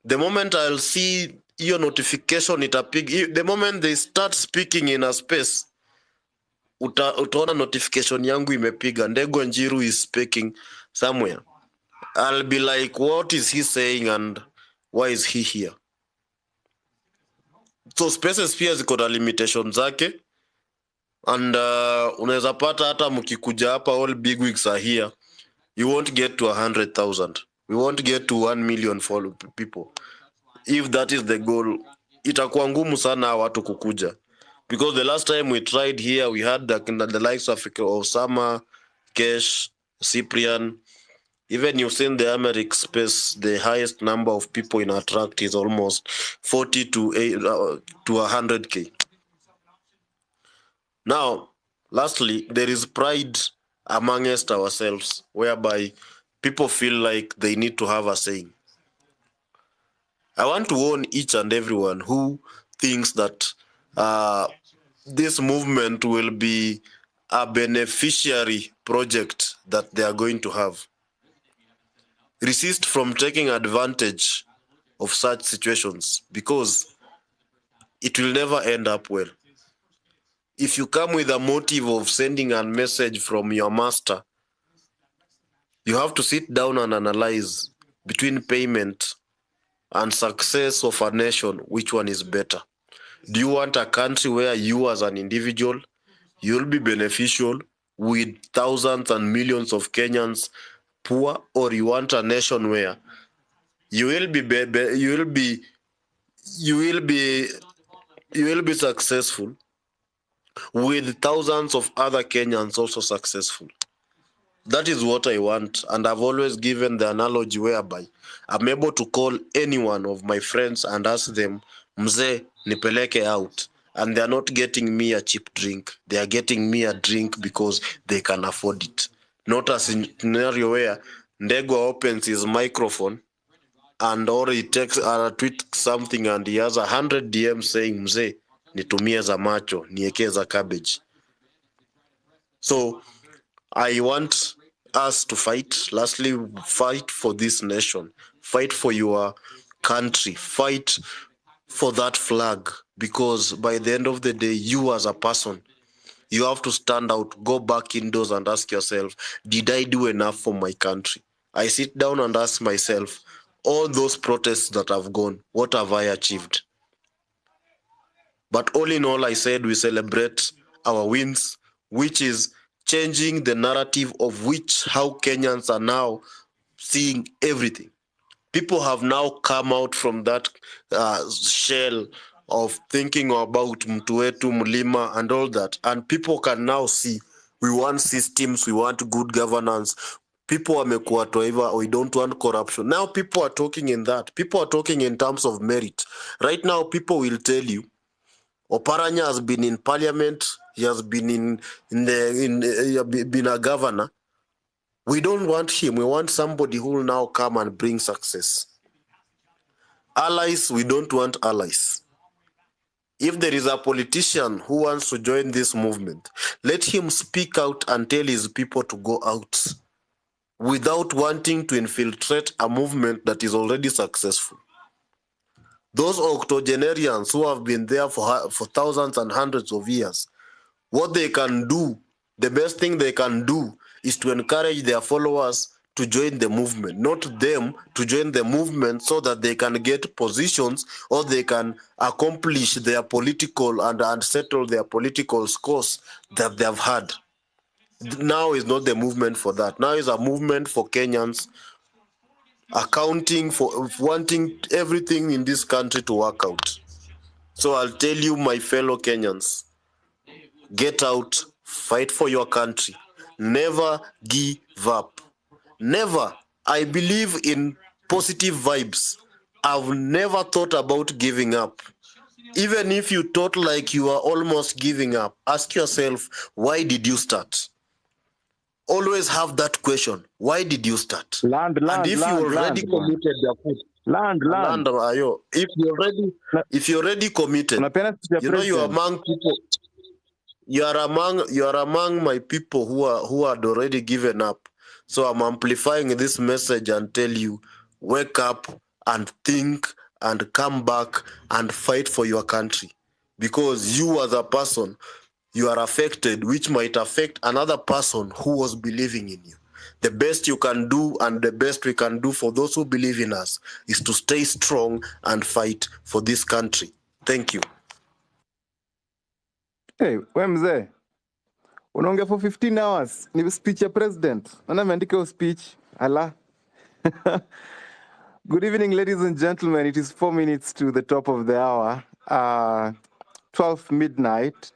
Speaker 2: The moment I'll see your notification itapig, the moment they start speaking in a space, utaona notification yangu imepiga. Ndegwa Njiru is speaking somewhere. I'll be like, what is he saying and why is he here? So spaces pia ziko na limitations zake, and unaweza pata hata mkikuja hapa all big wigs are here, you won't get to 100,000. We won't get to 1 million people. If that is the goal, itakuwa ngumu sana watu kukuja. Because the last time we tried here, we had the likes of Osama, Kesh, Cyprian. Even you've seen the American space, the highest number of people in our tract is almost 40 to 100K. Now, lastly, there is pride amongst ourselves, whereby people feel like they need to have a saying. I want to warn each and everyone who thinks that this movement will be a beneficiary project that they are going to have. Resist from taking advantage of such situations because it will never end up well. If you come with a motive of sending a message from your master, you have to sit down and analyze between payment and success of a nation, which one is better. Do you want a country where you as an individual, you'll be beneficial with thousands and millions of Kenyans poor, or you want a nation where you will be successful with thousands of other Kenyans also successful? That is what I want, and I've always given the analogy whereby I'm able to call any one of my friends and ask them, Mzee, nipeleke out. And they're not getting me a cheap drink. They are getting me a drink because they can afford it. Not a scenario where Ndegwa opens his microphone and or he takes a tweet something and he has 100 DMs saying, Mzee, nitumie za macho, nieke za cabbage. So I want us to fight. Lastly, fight for this nation. Fight for your country. Fight for that flag. Because by the end of the day, you as a person, you have to stand out, go back indoors and ask yourself, did I do enough for my country? I sit down and ask myself, all those protests that have gone, what have I achieved? But all in all, I said we celebrate our wins, which is changing the narrative of how Kenyans are now seeing everything. People have now come out from that shell of thinking about mtu wetu, mlima and all that. And people can now see, we want systems, we want good governance. People wamekuwa toiva, we don't want corruption. Now people are talking in that. People are talking in terms of merit. Right now, people will tell you, Oparanya has been in parliament, he has been been a governor. We don't want him. We want somebody who will now come and bring success. Allies, we don't want allies. If there is a politician who wants to join this movement, let him speak out and tell his people to go out without wanting to infiltrate a movement that is already successful. Those octogenarians who have been there for thousands and hundreds of years, what they can do, the best thing they can do is to encourage their followers to join the movement, not them to join the movement so that they can get positions or they can accomplish their political and settle their political scores that they have had. Now is not the movement for that. Now is a movement for Kenyans accounting for wanting everything in this country to work out. So I'll tell you, my fellow Kenyans, get out, fight for your country. Never give up. Never. I believe in positive vibes. I've never thought about giving up. Even if you thought like you are almost giving up, ask yourself, why did you start? Always have that question. Why did you start?
Speaker 19: And if
Speaker 2: you already committed your foot. Ayo. If you already committed, you know you are among people. You are among my people who had already given up. So I'm amplifying this message and tell you, wake up and think and come back and fight for your country. Because you as a person, you are affected, which might affect another person who was believing in you. The best you can do and the best we can do for those who believe in us is to stay strong and fight for this country. Thank you.
Speaker 7: Hey, we mzee, unaongea for 15 hours. Ni speech ya president. Nani ameandika hiyo speech? Ala. Good evening, ladies and gentlemen. It is 4 minutes to the top of the hour. 12 midnight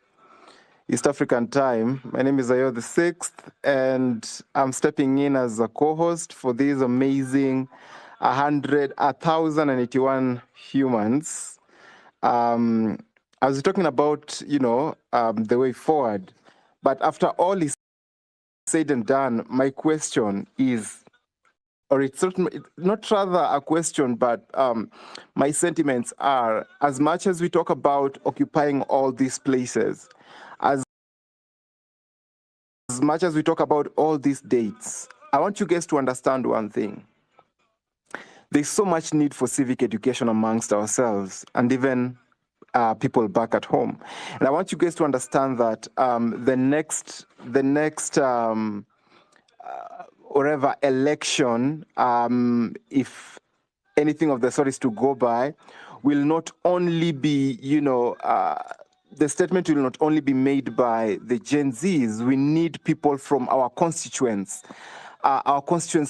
Speaker 7: East African time. My name is Ayo the Sixth, and I'm stepping in as a co-host for these amazing 1,081 humans. I was talking about, the way forward. But after all is said and done, my question is, or it's not rather a question, but my sentiments are, as much as we talk about occupying all these places, as much as we talk about all these dates, I want you guys to understand one thing. There's so much need for civic education amongst ourselves and even people back at home. And I want you guys to understand that the next whatever election, if anything of the sort is to go by, will not only be, the statement will not only be made by the Gen Zs. We need people from our constituents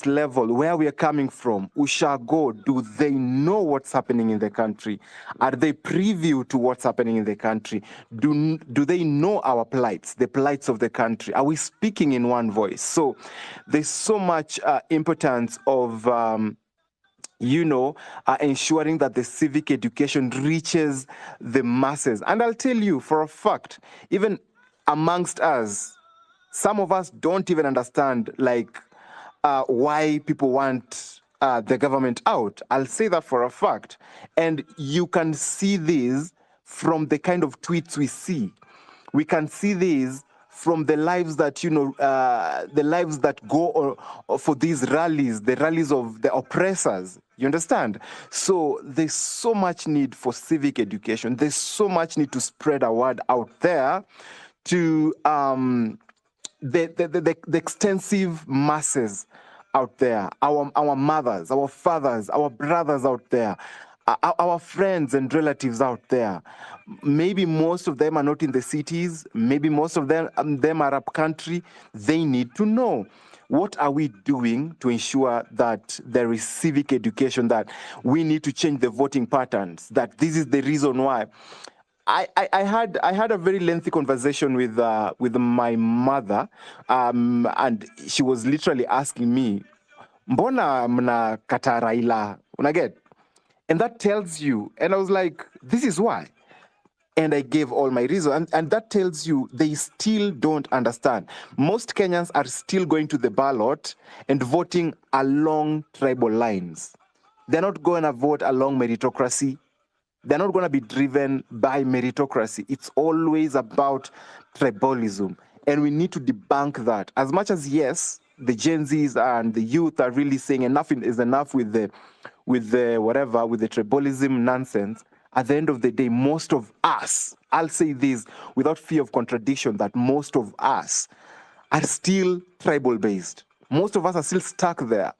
Speaker 7: level, where we are coming from. Ushago, do they know what's happening in the country? Are they privy to what's happening in the country? Do they know our plights, the plights of the country? Are we speaking in one voice? So there's so much importance of ensuring that the civic education reaches the masses. And I'll tell you for a fact, even amongst us, some of us don't even understand why people want the government out. I'll say that for a fact. And you can see this from the kind of tweets we see. We can see this from the lives that, the lives that go for these rallies, the rallies of the oppressors. You understand? So there's so much need for civic education. There's so much need to spread a word out there to the extensive masses out there, our mothers, our fathers, our brothers out there, our friends and relatives out there. Maybe most of them are not in the cities. Maybe most of them are up country. They need to know, what are we doing to ensure that there is civic education, that we need to change the voting patterns, that this is the reason why. I had a very lengthy conversation with my mother, and she was literally asking me, "Mbona mnakataa Raila?" Unaget? And that tells you, and I was like, this is why. And I gave all my reasons, and that tells you they still don't understand. Most Kenyans are still going to the ballot and voting along tribal lines. They're not going to vote along meritocracy. They're not going to be driven by meritocracy. It's always about tribalism. And we need to debunk that. As much as, yes, the Gen Zs and the youth are really saying enough is enough with the tribalism nonsense, at the end of the day, most of us, I'll say this without fear of contradiction, that most of us are still tribal-based. Most of us are still stuck there.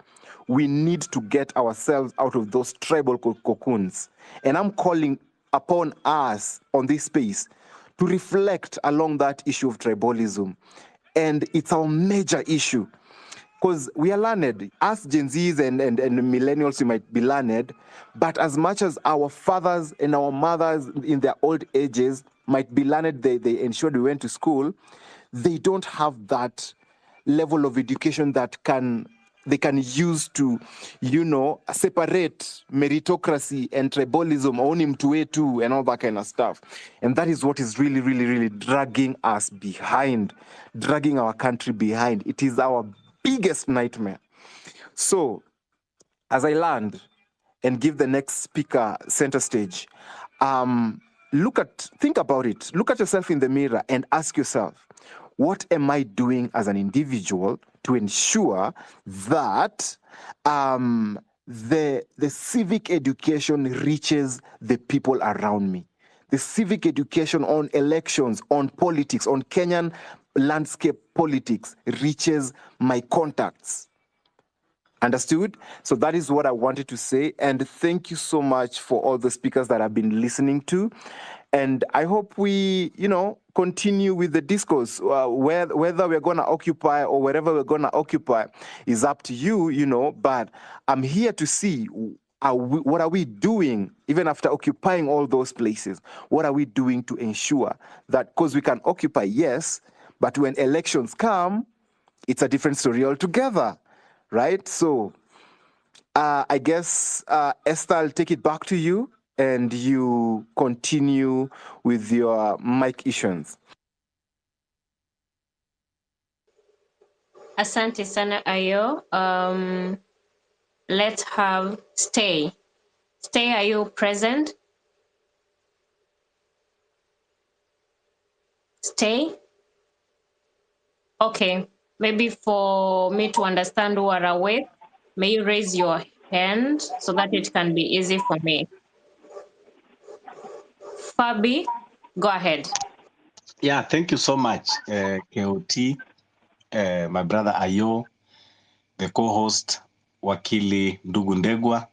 Speaker 7: We need to get ourselves out of those tribal cocoons. And I'm calling upon us on this space to reflect along that issue of tribalism. And it's our major issue. Because we are learned. Us Gen Zs and millennials, we might be learned, but as much as our fathers and our mothers in their old ages might be learned, they ensured we went to school, they don't have that level of education that they can use to, separate meritocracy and tribalism, only mtu wetu and all that kind of stuff. And that is what is really, really, really dragging us behind, dragging our country behind. It is our biggest nightmare. So, as I land and give the next speaker center stage, think about it. Look at yourself in the mirror and ask yourself, what am I doing as an individual to ensure that the civic education reaches the people around me? The civic education on elections, on politics, on Kenyan landscape politics reaches my contacts. Understood? So that is what I wanted to say. And thank you so much for all the speakers that I've been listening to. And I hope we, continue with the discourse. Whether we're going to occupy or wherever we're going to occupy is up to you, but I'm here to see what are we doing, even after occupying all those places? What are we doing to ensure that, because we can occupy, yes, but when elections come, it's a different story altogether, right? So I guess, Esther, I'll take it back to you and you continue with your mic issues.
Speaker 10: Asante sana Ayo. let's have Stay. Stay, are you present? Stay? Okay, maybe for me to understand who are awake, may you raise your hand so that it can be easy for me. Fabi, go ahead.
Speaker 8: Yeah, thank you so much, KOT, my brother Ayo, the co-host Wakili Ndugu Ndegwa,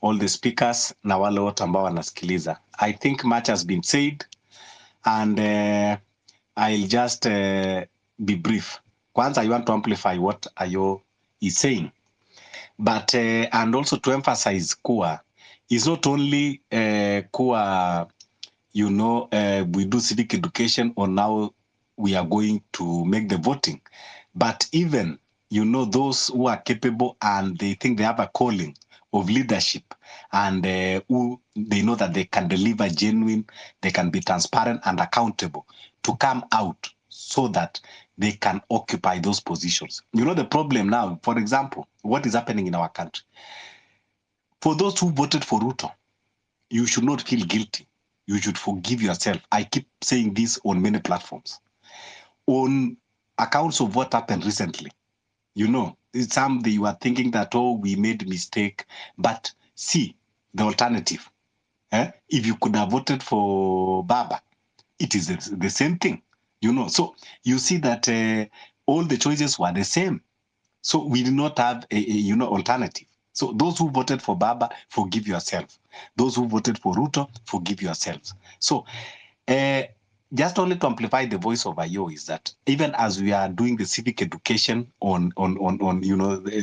Speaker 8: all the speakers na wale wote ambao wanasikiliza. I think much has been said and I'll just be brief. Kwanza, I want to amplify what Ayo is saying, but and also to emphasize kuwa is not only kuwa we do civic education on how we are going to make the voting, but even those who are capable and they think they have a calling of leadership and who they know that they can deliver genuine, they can be transparent and accountable to come out so that they can occupy those positions. The problem now, for example, what is happening in our country? For those who voted for Ruto, you should not feel guilty. You should forgive yourself. I keep saying this on many platforms. On accounts of what happened recently, some they were thinking that, we made mistake, but see the alternative. If you could have voted for Baba, it is the same thing, So you see that all the choices were the same. So we did not have a alternative. So those who voted for Baba, forgive yourself. Those who voted for Ruto, forgive yourselves. So just only to amplify the voice of Ayo is that even as we are doing the civic education on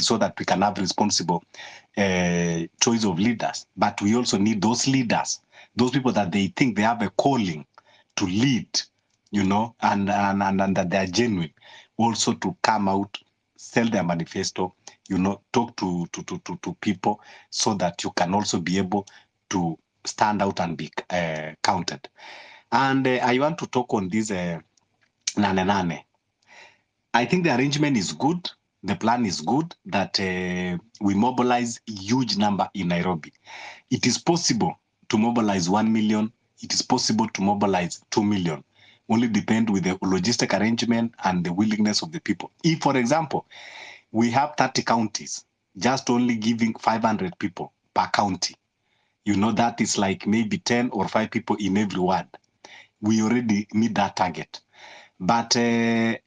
Speaker 8: so that we can have responsible choice of leaders, but we also need those leaders, those people that they think they have a calling to lead, and that they are genuine, also to come out, sell their manifesto, talk to people so that you can also be able to stand out and be counted. And I want to talk on this Nane Nane. I think the arrangement is good. The plan is good that we mobilize huge number in Nairobi. It is possible to mobilize 1 million. It is possible to mobilize 2 million. Only depend with the logistic arrangement and the willingness of the people. If, for example, we have 30 counties, just only giving 500 people per county, that is like maybe 10 or 5 people in every ward. We already meet that target. But I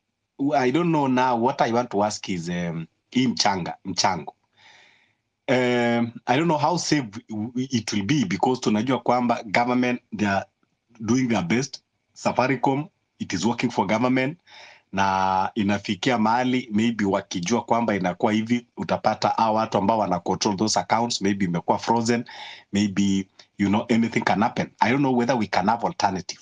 Speaker 8: don't know now. What I want to ask is Mchango. I don't know how safe it will be because tunajua kwamba government, they are doing their best. Safaricom, it is working for government. Na inafikia mahali maybe wakijua kwamba inakuwa hivi, utapata hao watu ambao wana control those accounts, maybe imekuwa frozen, maybe anything can happen. I don't know whether we can have alternative,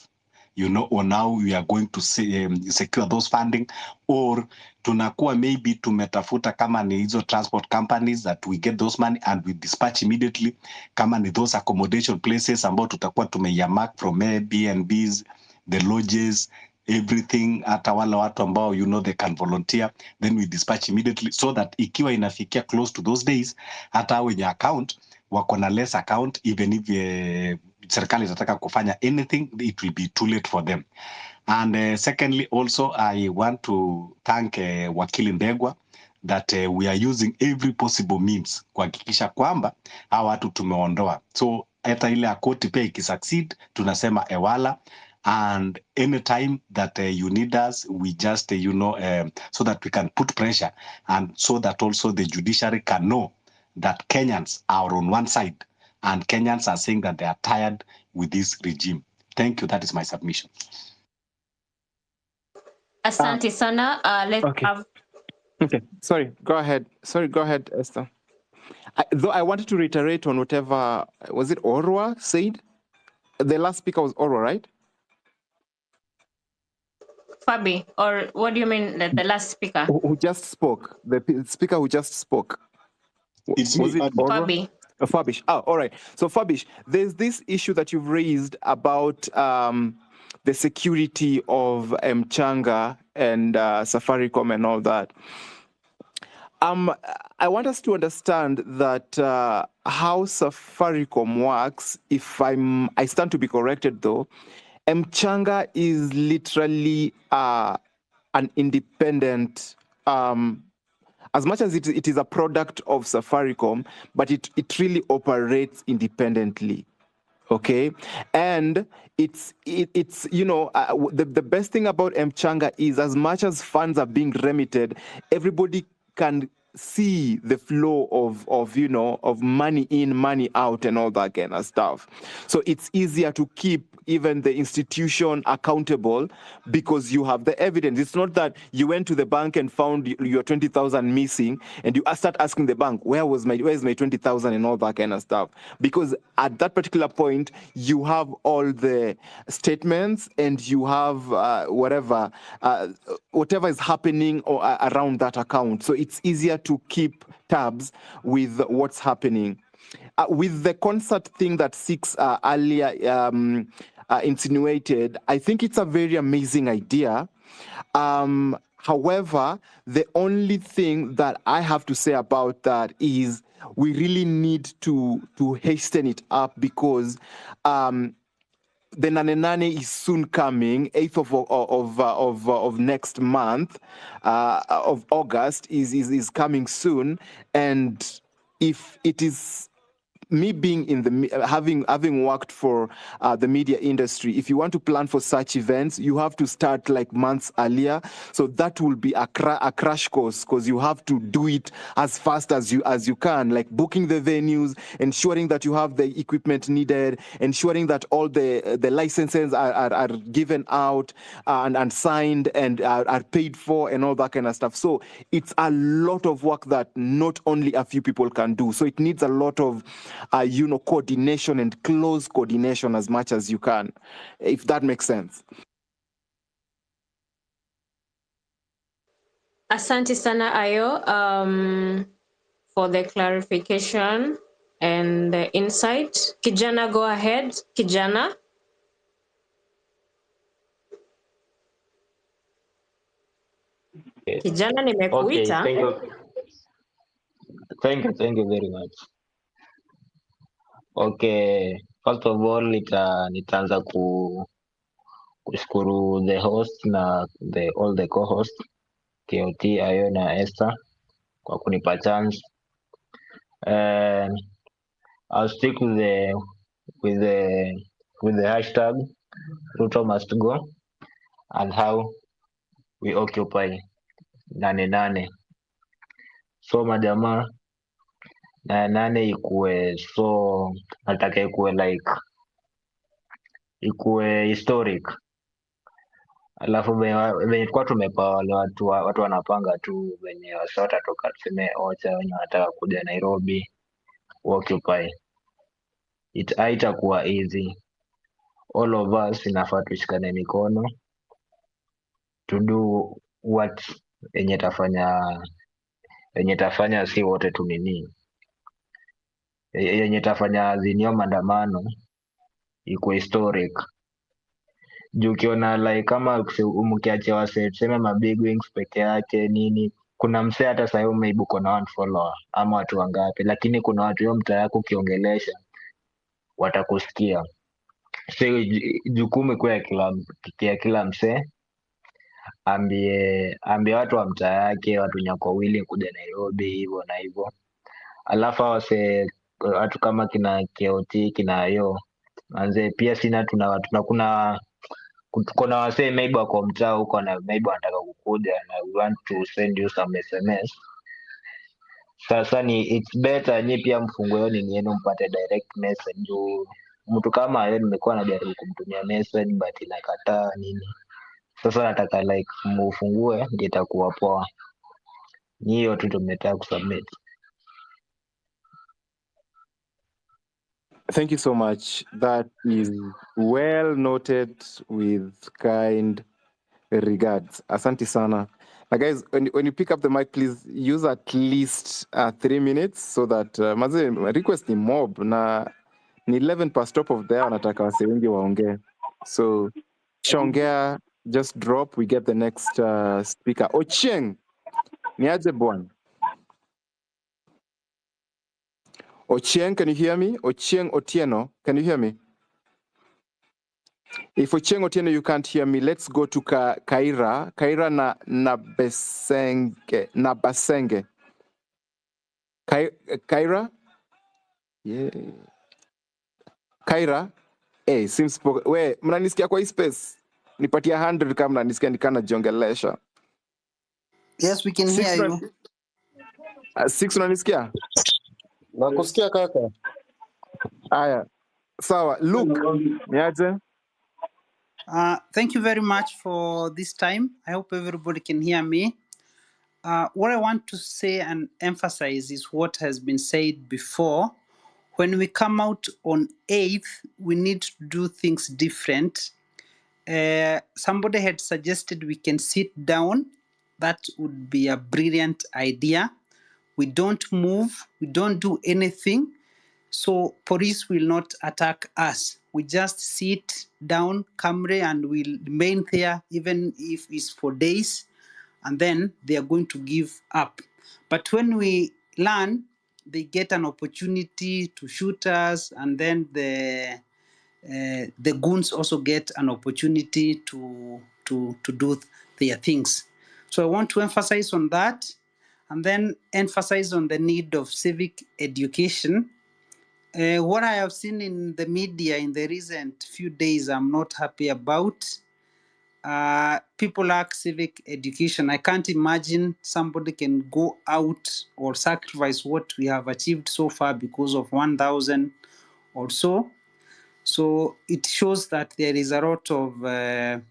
Speaker 8: or now we are going to secure those funding, or tunakuwa maybe tumetafuta kama ni hizo transport companies that we get those money and we dispatch immediately, kama ni those accommodation places ambao tutakuwa tumeyamark from Airbnbs, the lodges, everything, hata wale watu ambao they can volunteer, then we dispatch immediately so that ikiwa inafikia close to those days, hata wenye account wako na less account, even if serikali itataka kufanya anything, it will be too late for them. And secondly, also I want to thank Wakili Ndegwa that we are using every possible means kuhakikisha kwamba hawa watu tumeondoa. So hata ile akoti pia ikisucceed, tunasema ewala. And anytime that you need us, we just, so that we can put pressure and so that also the judiciary can know that Kenyans are on one side and Kenyans are saying that they are tired with this regime. Thank you. That is my submission.
Speaker 10: Asante sana. Let's
Speaker 7: Okay.
Speaker 10: have...
Speaker 7: Okay. Sorry, go ahead, Esther. Though I wanted to reiterate on whatever, was it Orwa said? The last speaker was Orwa, right?
Speaker 10: Fabi, or what do you mean the last speaker?
Speaker 7: Who just spoke, the speaker who just spoke.
Speaker 8: Was
Speaker 7: it Orwa?
Speaker 10: Fabi.
Speaker 7: Fabish. Oh, all right. So Fabish, there's this issue that you've raised about the security of Mchanga and Safaricom and all that. I want us to understand that how Safaricom works. If I stand to be corrected though, Mchanga is literally an independent. As much as it is a product of Safaricom, but it really operates independently. Okay, and it's the best thing about Mchanga is as much as funds are being remitted, everybody can see the flow of money in, money out, and all that kind of stuff. So it's easier to keep even the institution accountable because you have the evidence. It's not that you went to the bank and found your 20,000 missing and you start asking the bank, where's my 20,000 and all that kind of stuff. Because at that particular point, you have all the statements and you have whatever is happening around that account. So it's easier to keep tabs with what's happening. With the concert thing that Six earlier insinuated, I think it's a very amazing idea. However, the only thing that I have to say about that is we really need to hasten it up because the Nane Nane is soon coming. 8th of next month, of August is coming soon, and if it is me being in the having worked for the media industry, if you want to plan for such events, you have to start like months earlier. So that will be a crash course because you have to do it as fast as you can, like booking the venues, ensuring that you have the equipment needed, ensuring that all the licenses are given out and signed and are paid for and all that kind of stuff. So it's a lot of work that not only a few people can do. So it needs a lot of coordination and close coordination as much as you can, if that makes sense.
Speaker 10: Asante sana Ayo for the clarification and the insight. Kijana, go ahead. Kijana. Kijana, nimekuita.
Speaker 9: Okay, thank you very much. Okay, first of all nitaanza kushukuru the host na all the co-host KOT, Ayo na Esther kwa kunipa chance. And I'll stick with the hashtag Ruto must go and how we occupy Nane Nane. So majamaa, Nane Nane ikuwe, so nataka ikuwe historic. Alafu venye kwa tumepa wale watu wanapanga tu venye wasota toka tuseme Ocha wenye wanataka kuja Nairobi occupy. Haitakuwa easy. All of us inafaa tushikane mikono to do what yenye tafanya si wote tunini. Yenye tafanya zinio maandamano ikuwe historic. Juu ukiona like kama mkiachia wase tuseme mabig wings peke yake nini, kuna msee hata sasa hivi maybe uko na 1 follower ama watu wangapi, lakini kuna watu hiyo mtaa yako ukiongelesha watakusikia. So jukumu kwa kila msee ambie watu wa mtaa yake, watu nyako wili kuja Nairobi hivyo na hivyo. Alafu wase watu kama kina KOT kina Ayo manze, pia sina kuna wasee maybe wako mtaa huko na maybe wanataka kukuja na we want to send you some SMS. Sasa it's better nyi pia mfungue hiyo nini yenu mpate direct message. Juu mtu kama Ayo nimekuwa najaribu kumtumia message but inakataa nini. Sasa nataka like mufungue ndio itakuwa poa. Ni hiyo tu tumetaka kusubmit.
Speaker 7: Thank you so much. That is well noted with kind regards. Asante sana. Now guys, when you pick up the mic, please use at least 3 minutes so that maze request ni mob na ni 11 past top of there wanataka wase wengi waongee. So shongea, just drop, we get the next speaker. Ochieng, ni aje bwana? Ochieng, can you hear me? Ochieng Otieno, can you hear me? If Ochieng Otieno you can't hear me, let's go to Kaira. Kaira Nabasenge. Kaira? Yeah. Kaira? Hey, seems we mnanisikia kwa hii space. Nipatia 100 kama mnanisikia nikana jongelesha.
Speaker 11: Yes, we can hear you.
Speaker 7: 6 unanisikia?
Speaker 4: Nakusikia kaka.
Speaker 7: Aya. Sawa, Luke, niaje?
Speaker 11: Thank you very much for this time. I hope everybody can hear me. What I want to say and emphasize is what has been said before. When we come out on 8th, we need to do things different. Somebody had suggested we can sit down. That would be a brilliant idea. We don't move, we don't do anything. So police will not attack us. We just sit down, camera, and we'll remain there even if it's for days, and then they are going to give up. But when we learn, they get an opportunity to shoot us, and then the goons also get an opportunity to do their things. So I want to emphasize on that, and then emphasize on the need of civic education. What I have seen in the media in the recent few days, I'm not happy about. People lack civic education. I can't imagine somebody can go out or sacrifice what we have achieved so far because of 1,000 or so. So it shows that there is a lot of an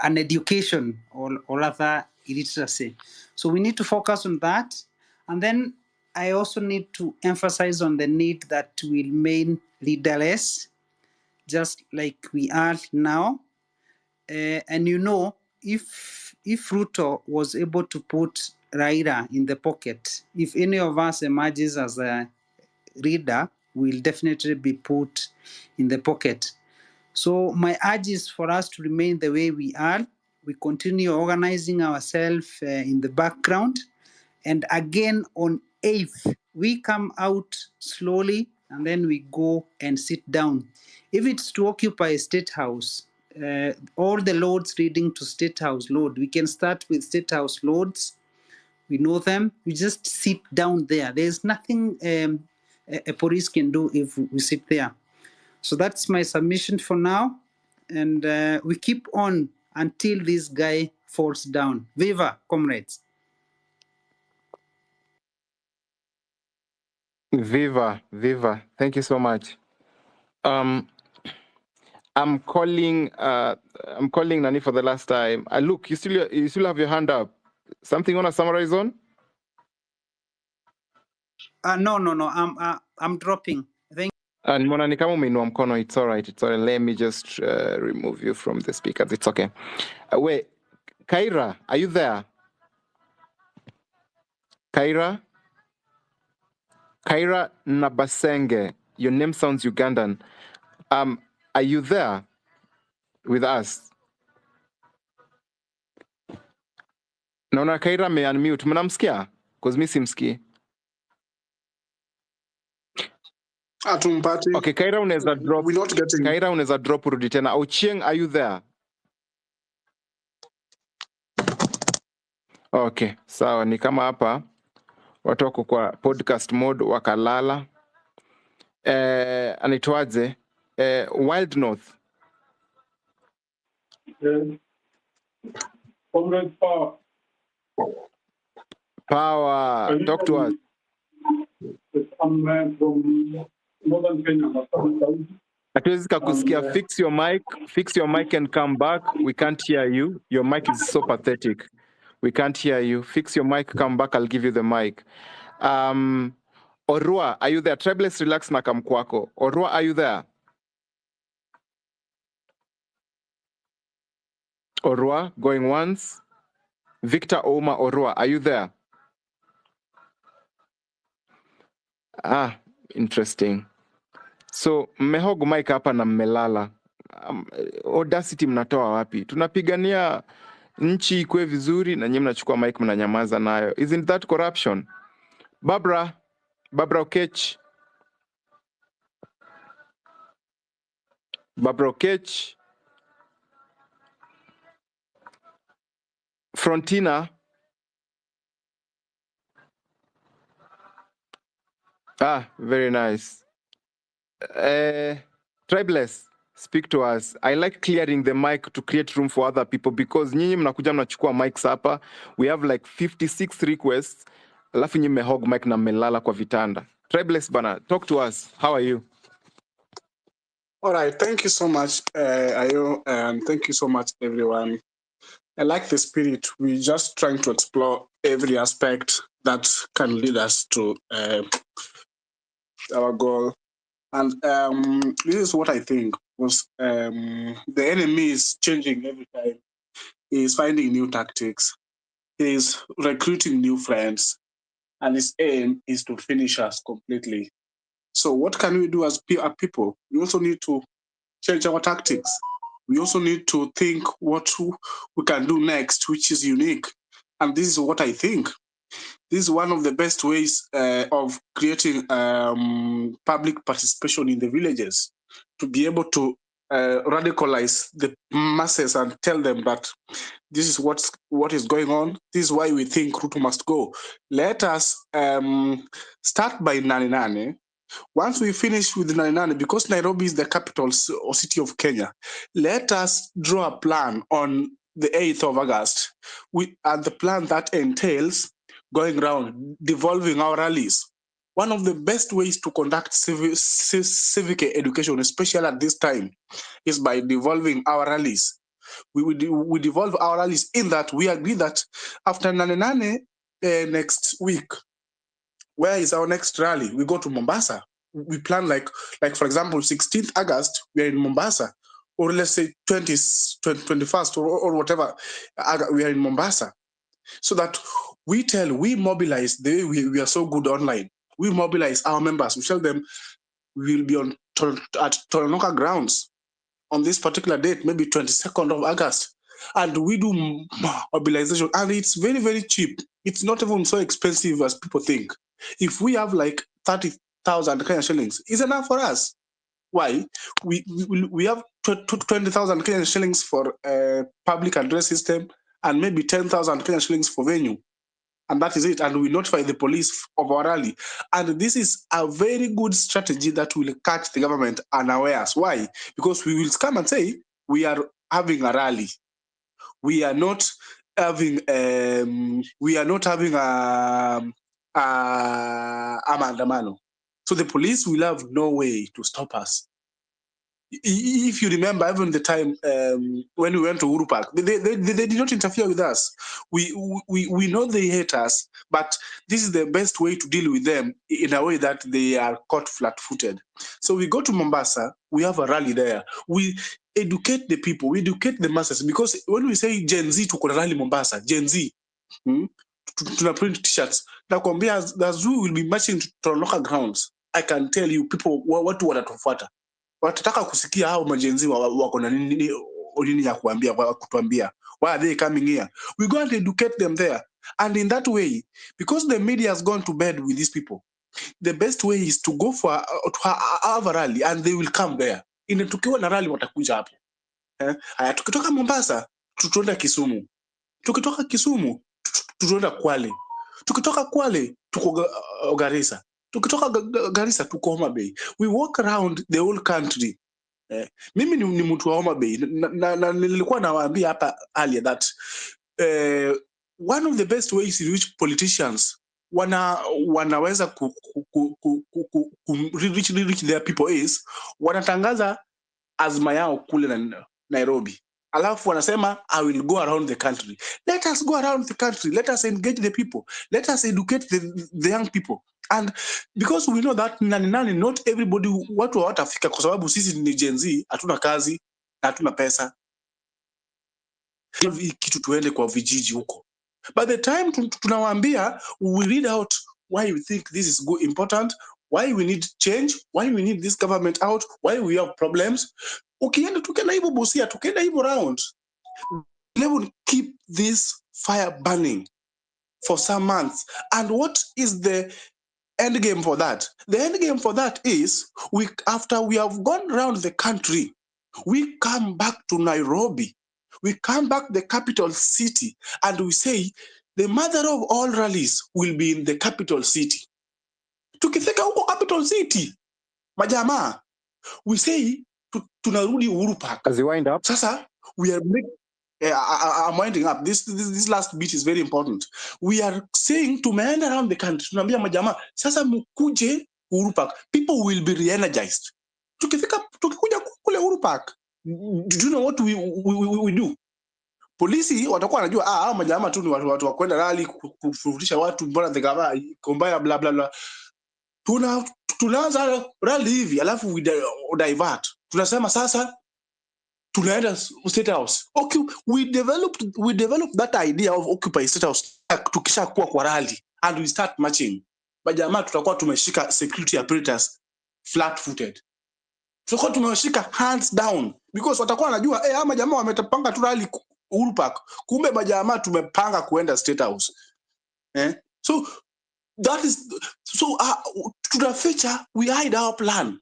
Speaker 11: education or rather illiteracy. So we need to focus on that. And then I also need to emphasize on the need that we remain leaderless, just like we are now. And you know, if Ruto was able to put Raila in the pocket, if any of us emerges as a leader, will definitely be put in the pocket. So my urge is for us to remain the way we are. We continue organizing ourselves in the background. And again, on 8th, we come out slowly and then we go and sit down. If it's to occupy State House, all the loads leading to State House load, we can start with State House loads. We know them. We just sit down there. There's nothing a police can do if we sit there. So that's my submission for now. And we keep on until this guy falls down. Viva, comrades.
Speaker 7: Viva. Thank you so much. I'm calling Nani for the last time. Look, you still have your hand up. Something you want to summarize on?
Speaker 11: No. I'm dropping. Thank
Speaker 7: Nimeona ni kama umeinua mkono. It's all right. Let me just remove you from the speakers. It's okay. Wait, Kaira, are you there? Kaira Nabasenge. Your name sounds Ugandan. Are you there with us? Naona Kaira me unmute. Mnamsikia? Because mi simsikii.
Speaker 12: Atumpati.
Speaker 7: Okay, Kaira unaweza drop.
Speaker 12: We're not getting.
Speaker 7: Kaira unaweza drop urudi tena. Ochieng, are you there? Okay, sawa. Ni kama hapa watu wako kwa podcast mode wakalala. Anaitwaje? Wild North. Power. Talk to us.
Speaker 12: I'm from northern Kenya.
Speaker 7: Hatuwezi kukusikia. Fix your mic and come back. We can't hear you. Your mic is so pathetic. We can't hear you. Fix your mic, come back, I'll give you the mic. Orua, are you there? Tribeless relax na kamkwako. Orua, are you there? Orua, going once. Victor Ouma Orua, are you there? Interesting. So, mmehogu mic hapa na mmelala. Audacity mnatoa wapi? Tunapigania nchi ikue vizuri na nyinyi mnachukua mic mnanyamaza nayo. Isn't that corruption? Barbara, Barbara Okech. Barbara Okech. Frontina. Very nice. Tribeless, speak to us. I like clearing the mic to create room for other people because nyinyi mnakuja mnachukua mics hapa. We have like 56 requests. Alafu nyinyi mmehog mic na mmelala kwa vitanda. Tribeless bana, talk to us. How are you?
Speaker 12: All right, thank you so much, Ayo, and thank you so much, everyone. I like the spirit. We're just trying to explore every aspect that can lead us to our goal. And this is what I think was the enemy is changing every time. He is finding new tactics. He is recruiting new friends, and his aim is to finish us completely. So what can we do as people? We also need to change our tactics. We also need to think what we can do next, which is unique. And this is what I think. This is one of the best ways of creating public participation in the villages, to be able to radicalize the masses and tell them that this is what is going on. This is why we think Ruto must go. Let us start by Nani Nani. Once we finish with Nani Nani, because Nairobi is the capital or city of Kenya, let us draw a plan on the 8th of August. And the plan that entails going around, devolving our rallies. One of the best ways to conduct civic education, especially at this time, is by devolving our rallies. We devolve our rallies in that we agree that after Nane Nane next week, where is our next rally? We go to Mombasa. We plan like for example, 16th August, we are in Mombasa. Or let's say 21st or whatever, we are in Mombasa. So that we mobilize the way we are so good online. We mobilize our members. We tell them we will be at Tononoka grounds on this particular date, maybe 22nd of August. And we do mobilization. And it's very, very cheap. It's not even so expensive as people think. If we have like 30,000 Kenyan shillings, it's enough for us. Why? We have 20,000 Kenyan shillings for a public address system and maybe 10,000 Kenyan shillings for venue. And that is it. And we notify the police of our rally. And this is a very good strategy that will catch the government unawares. Why? Because we will come and say, we are having a rally. We are not having a maandamano. So the police will have no way to stop us. If you remember, even the time when we went to Uhuru Park, they did not interfere with us. We know they hate us, but this is the best way to deal with them in a way that they are caught flat-footed. So we go to Mombasa, we have a rally there. We educate the people, we educate the masses, because when we say Gen Z to rally Mombasa, Gen Z, to print t-shirts, the zoo will be marching to Tononoka grounds. I can tell you, people, what wanatufuata. Watataka kusikia hao majenzi wako na nini ya kutuambia. Why are they coming here? We go and educate them there. And in that way, because the media has gone to bed with these people, the best way is to go for a rally and they will come there. Tukiwa na rally watakuja hapo. Haya, tukitoka Mombasa, tutaenda Kisumu. Tukitoka Kisumu, tutaenda Kwale. Tukitoka Kwale, tuko Garissa. Tukitoka Garissa tuko Homa Bay. We walk around the whole country. Mimi ni mtu wa Homa Bay na nilikuwa nawaambia hapa earlier that one of the best ways in which politicians wanaweza reach their people is wanatangaza azma yao kule na Nairobi. Alafu wanasema I will go around the country. Let us go around the country. Let us engage the people. Let us educate the young people. And because we know that not everybody watu hawatafika kwa sababu sisi ni Gen Z, hatuna kazi, hatuna pesa. Kitu tuende kwa vijiji huko. By the time tunawaambia, we read out why we think this is good, important, why we need change, why we need this government out, why we have problems. Ukienda tukenda hivyo Busia, tukenda hivyo round. They will keep this fire burning for some months. And what is the end game for that? The end game for that is after we have gone around the country, we come back to Nairobi. We come back the capital city and we say the mother of all rallies will be in the capital city. Tukifika huko capital city, majamaa, we say tunarudi Uhuru Park.
Speaker 7: As you wind up.
Speaker 12: Sasa, we are I'm winding up. This last bit is very important. We are saying tumeenda around the country. Tunaambia majamaa, sasa mkuje Uhuru Park. People will be re-energized. Tukikuja kule Uhuru Park, do you know what we do? Polisi watakuwa wanajua hao majamaa tu ni watu wa kwenda rally kufurutisha watu, mbona the gava combine bla bla bla. Tunaanza rally hivi alafu we divert. Tunasema sasa tunaenda State House. Okay, we developed that idea of Occupy State House tukishakuwa kwa rally and we start marching. Majamaa tutakuwa tumeshika security apparatus flat footed. Tutakuwa tumeshika hands down because watakuwa wanajua hao majamaa wametapanga tu rally Uhuru Park. Kumbe majamaa tumepanga kuenda State House. So that is to the future we hide our plan.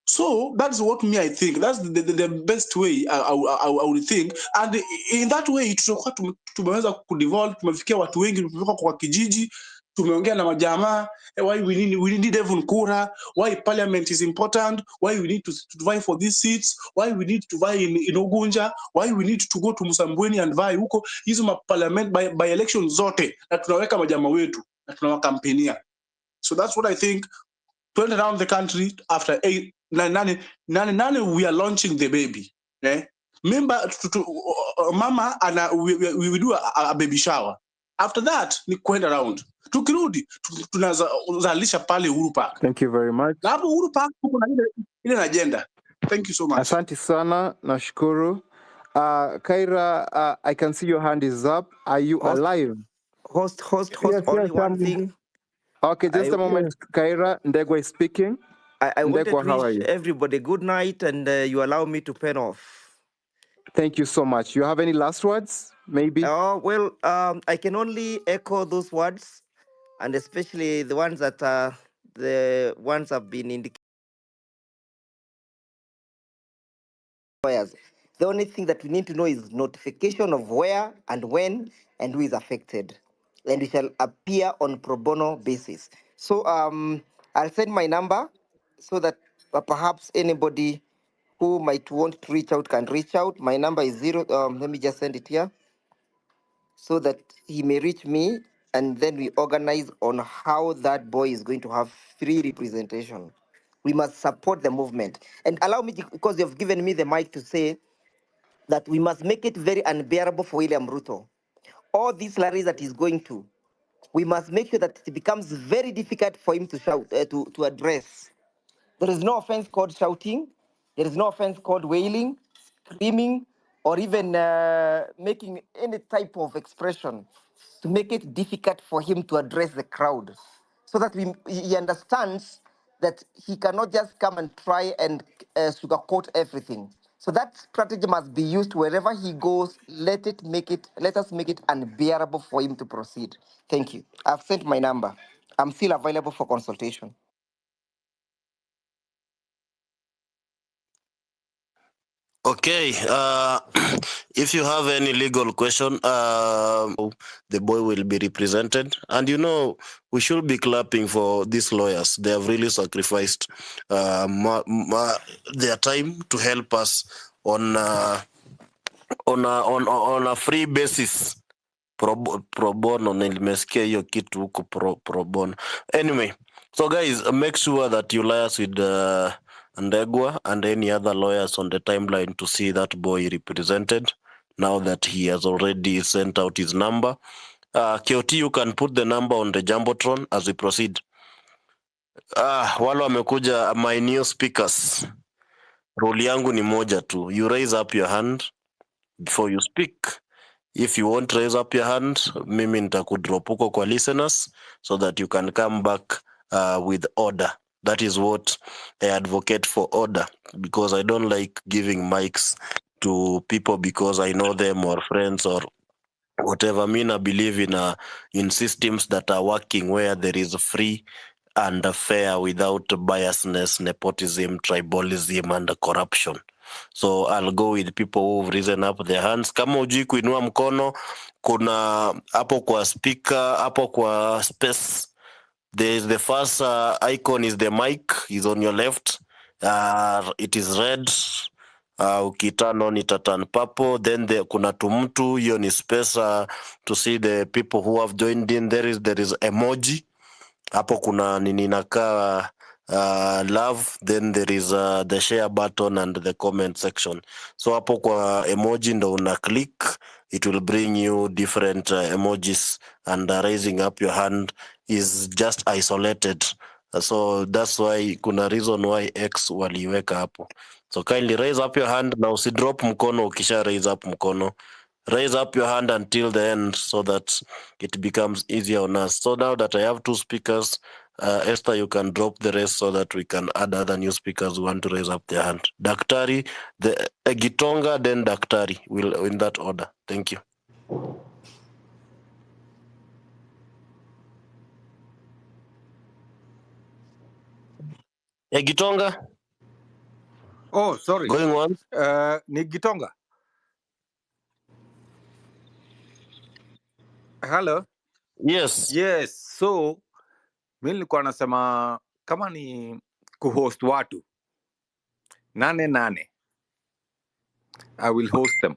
Speaker 12: So that's what I think. That's the best way I would think. And in that way tutakuwa tumeweza kudevolve, tumefikia watu wengi, tumetoka kwa kijiji, tumeongea na majamaa, why we need even kura, why parliament is important, why we need to vie for these seats, why we need to vie in Ugunja, why we need to go to Msambweni and vie huko, hizo parliament by election zote, na tunaweka majamaa wetu na tunawakampenia. So that's what I think. Turn around the country after 9 we are launching the baby. Remember, mama we will do a baby shower. After that, ni kwenda around. Tukirudi tunazalisha pale Uhuru Park.
Speaker 7: Thank you very much.
Speaker 12: Na hapo Uhuru Park kuna ile agenda. Thank you so much.
Speaker 7: Asante sana, nashukuru. Kaira, I can see your hand is up. Are you alive?
Speaker 1: Host, only one thing.
Speaker 7: Okay, just a moment. Kaira, Ndegwa is speaking.
Speaker 1: I wanted
Speaker 7: Ndegwa, how
Speaker 1: to
Speaker 7: are
Speaker 1: wish
Speaker 7: you?
Speaker 1: everybody good night and you allow me to pen off.
Speaker 7: Thank you so much. You have any last words, maybe?
Speaker 1: Well, I can only echo those words, and especially the ones that the ones have been indicated. The only thing that we need to know is notification of where and when and who is affected, and we shall appear on pro bono basis. So I'll send my number so that perhaps anybody who might want to reach out can reach out. My number is 0. Let me just send it here so that he may reach me, and then we organize on how that boy is going to have free representation. We must support the movement. And allow me, because you've given me the mic, to say that we must make it very unbearable for William Ruto. All these rallies that he's going to, we must make sure that it becomes very difficult for him to shout, to address. There is no offense called shouting. There is no offense called wailing, screaming, or even making any type of expression to make it difficult for him to address the crowd, so that he understands that he cannot just come and try and sugarcoat everything. So that strategy must be used wherever he goes. Let us make it unbearable for him to proceed. Thank you. I've sent my number. I'm still available for consultation.
Speaker 2: Okay, if you have any legal question, the boy will be represented. And we should be clapping for these lawyers. They have really sacrificed their time to help us on a free basis. Pro bono, nilimesikia hiyo kitu huko pro bono. Anyway, so guys, make sure that you liaise with Ndegwa and any other lawyers on the timeline to see that boy represented, now that he has already sent out his number. KOT, you can put the number on the Jumbotron as we proceed. Wale wamekuja, my new speakers. Rule yangu ni moja tu. You raise up your hand before you speak. If you won't raise up your hand, mimi nitakudrop huko kwa listeners so that you can come back with order. That is what I advocate for, order, because I don't like giving mics to people because I know them or friends or whatever. I believe in systems that are working where there is free and fair without biasness, nepotism, tribalism and corruption. So I'll go with people who've risen up their hands. Kama hujui kuinua mkono, kuna hapo kwa speaker, hapo kwa space, there's the first icon is the mic, is on your left. It is red. Ukiturn on it turn purple. Then kuna tumtu, hiyo ni space to see the people who have joined in. There is emoji. Hapo kuna nini inakaa love, then there is the share button and the comment section. So hapo kwa emoji ndo una click, it will bring you different emojis, and raising up your hand is just isolated. So that's why kuna reason why X waliweka hapo. So kindly raise up your hand na usidrop mkono ukisha raise up mkono. Raise up your hand until the end so that it becomes easier on us. So now that I have 2 speakers, Esther, you can drop the rest so that we can add other new speakers who want to raise up their hand. Daktari, the Gitonga, then Daktari, will in that order. Thank you. Gitonga.
Speaker 13: Oh, sorry.
Speaker 2: Going on.
Speaker 13: Ni Gitonga. Hello.
Speaker 2: Yes.
Speaker 13: Yes. So mimi nilikuwa nasema kama ni kuhost watu 8 I will host them.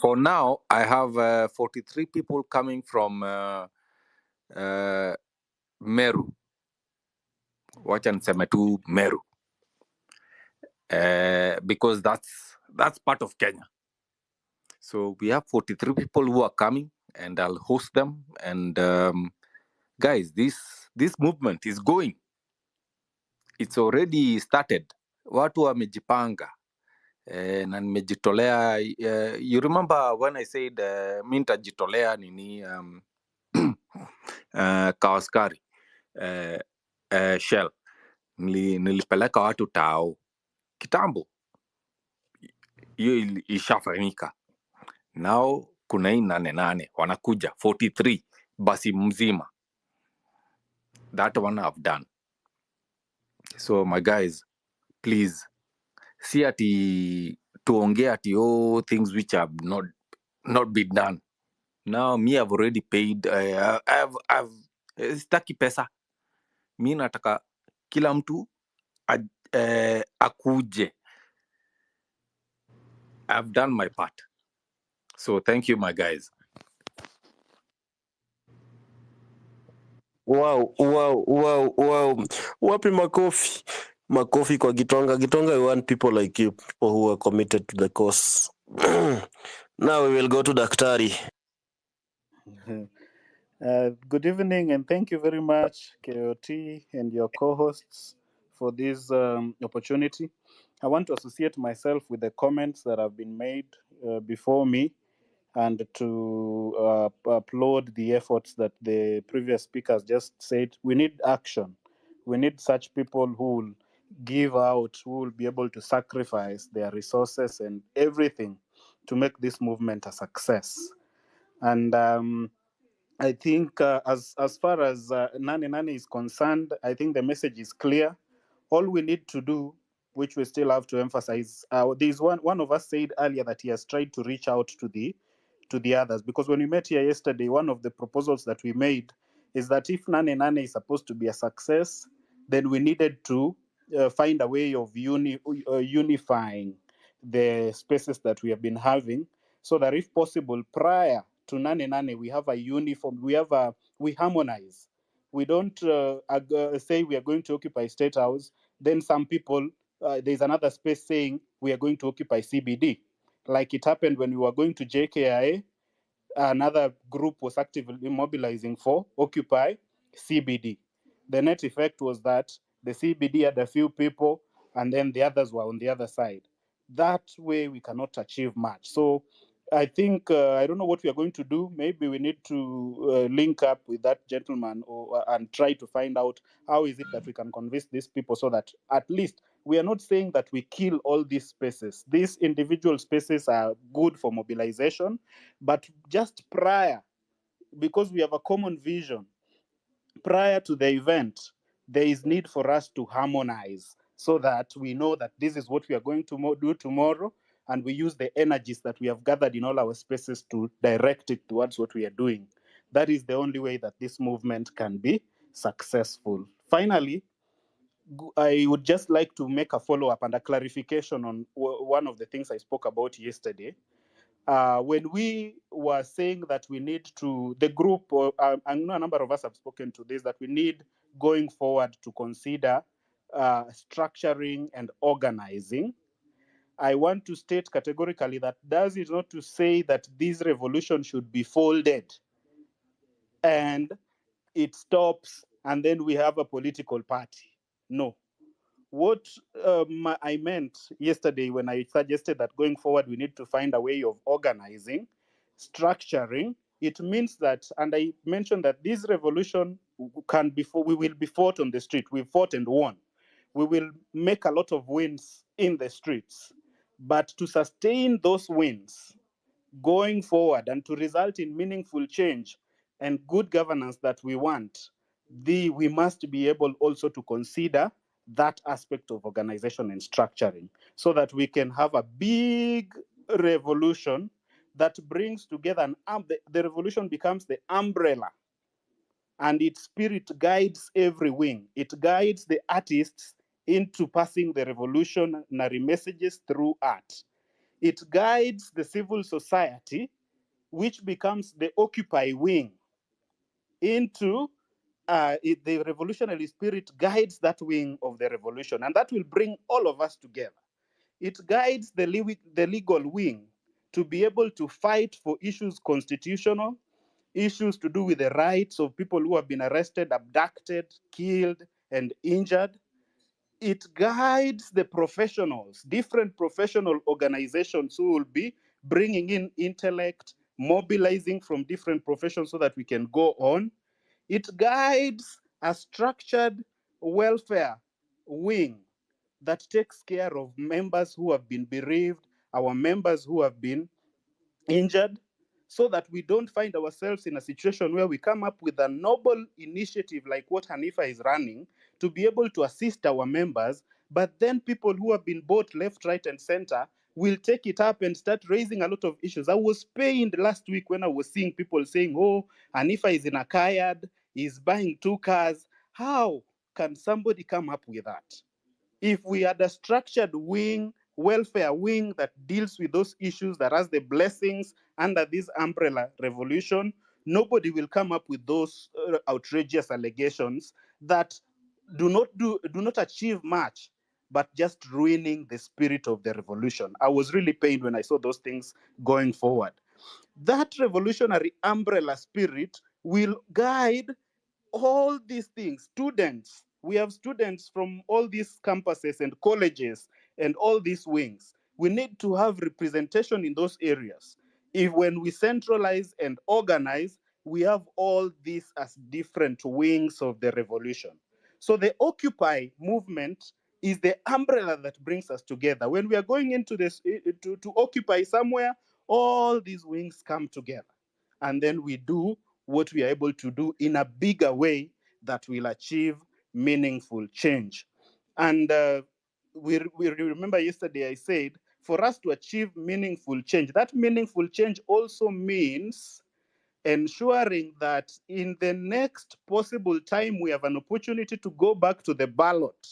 Speaker 13: For now, I have 43 people coming from Meru. Wacha niseme tu Meru. Because that's part of Kenya. So we have 43 people who are coming, and I'll host them. And guys, this movement is going. It's already started. Watu wamejipanga. Na nimejitolea. You remember when I said mi nitajitolea nini Kawaskari Shell. Nilipeleka watu tao kitambo. Hiyo ishafanyika. Now kuna hii 8 wanakuja 43 basi mzima. That one I've done. So my guys, please, see ati tuongea ati things which have not been done. Now me I've already paid. I've sitaki pesa. Mi nataka kila mtu akuje. I've done my part. So thank you, my guys.
Speaker 2: Wow. Wapi makofi? Makofi kwa Gitonga. Gitonga, we want people like you, people who are committed to the cause. Now we will go to Daktari.
Speaker 14: Good evening, and thank you very much, KOT and your co-hosts, for this opportunity. I want to associate myself with the comments that have been made before me, and to applaud the efforts that the previous speakers just said. We need action. We need such people who will give out, who will be able to sacrifice their resources and everything to make this movement a success. And I think as far as Nane is concerned, I think the message is clear. All we need to do, which we still have to emphasize, there's one of us said earlier that he has tried to reach out to the others, because when we met here yesterday, one of the proposals that we made is that if Nane is supposed to be a success, then we needed to find a way of unifying the spaces that we have been having, so that if possible, prior to Nane, we have a uniform, we harmonize. We don't say we are going to occupy State House, then some people, there's another space saying we are going to occupy CBD. Like it happened when we were going to JKIA, another group was actively mobilizing for Occupy CBD. The net effect was that the CBD had a few people, and then the others were on the other side. That way we cannot achieve much. So I think, I don't know what we are going to do. Maybe we need to link up with that gentleman and try to find out how is it that we can convince these people so that at least we are not saying that we kill all these spaces. These individual spaces are good for mobilization, but just prior, because we have a common vision, prior to the event, there is need for us to harmonize so that we know that this is what we are going to do tomorrow, and we use the energies that we have gathered in all our spaces to direct it towards what we are doing. That is the only way that this movement can be successful. Finally, I would just like to make a follow-up and a clarification on one of the things I spoke about yesterday. When we were saying that we need to, the group, I know a number of us have spoken to this, that we need going forward to consider structuring and organizing. I want to state categorically that that is not to say that this revolution should be folded and it stops and then we have a political party. No. What I meant yesterday when I suggested that going forward we need to find a way of organizing, structuring, it means that, and I mentioned that this revolution can be, we will be fought on the street. We fought and won. We will make a lot of wins in the streets. But to sustain those wins going forward and to result in meaningful change and good governance that we want, we must be able also to consider that aspect of organization and structuring so that we can have a big revolution that brings together the revolution becomes the umbrella, and its spirit guides every wing. It guides the artists into passing the revolutionary messages through art. It guides the civil society, which becomes the Occupy wing, into the revolutionary spirit guides that wing of the revolution, and that will bring all of us together. It guides the legal wing to be able to fight for issues constitutional, issues to do with the rights of people who have been arrested, abducted, killed, and injured. It guides the professionals, different professional organizations who will be bringing in intellect, mobilizing from different professions so that we can go on. It guides a structured welfare wing that takes care of members who have been bereaved, our members who have been injured, so that we don't find ourselves in a situation where we come up with a noble initiative like what Hanifa is running to be able to assist our members, but then people who have been bought left, right, and center will take it up and start raising a lot of issues. I was pained last week when I was seeing people saying, oh, Hanifa is in a Kayad, he's buying 2 cars. How can somebody come up with that? If we had a structured wing, welfare wing that deals with those issues, that has the blessings under this umbrella revolution, nobody will come up with those outrageous allegations that do not achieve much, but just ruining the spirit of the revolution. I was really pained when I saw those things going forward. That revolutionary umbrella spirit will guide all these things. Students, we have students from all these campuses and colleges and all these wings. We need to have representation in those areas. If when we centralize and organize, we have all these as different wings of the revolution. So the Occupy movement is the umbrella that brings us together. When we are going into this to occupy somewhere, all these wings come together. And then we do what we are able to do in a bigger way that will achieve meaningful change. And we remember yesterday I said, for us to achieve meaningful change, that meaningful change also means ensuring that in the next possible time we have an opportunity to go back to the ballot,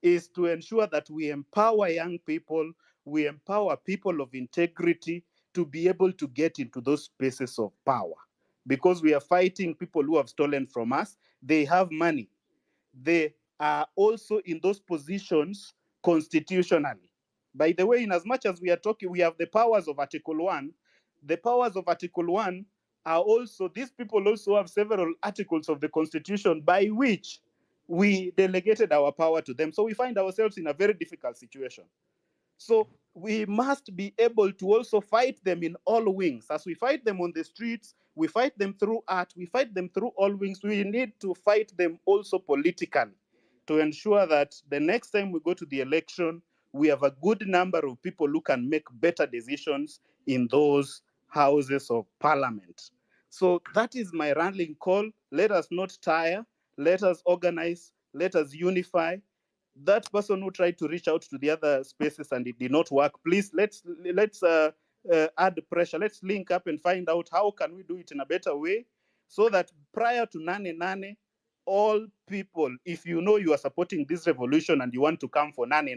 Speaker 14: is to ensure that we empower young people, we empower people of integrity to be able to get into those spaces of power. Because we are fighting people who have stolen from us. They have money. They are also in those positions constitutionally. By the way, in as much as we are talking, we have the powers of Article 1. The powers of Article 1 are also, these people also have several articles of the Constitution by which we delegated our power to them. So we find ourselves in a very difficult situation. So we must be able to also fight them in all wings. As we fight them on the streets, we fight them through art, we fight them through all wings. We need to fight them also politically to ensure that the next time we go to the election, we have a good number of people who can make better decisions in those houses of parliament. So that is my rallying call. Let us not tire. Let us organize. Let us unify. That person who tried to reach out to the other spaces and it did not work, please let's add pressure. Let's link up and find out how can we do it in a better way, so that prior to Nane, all people, if you know you are supporting this revolution and you want to come for Nane,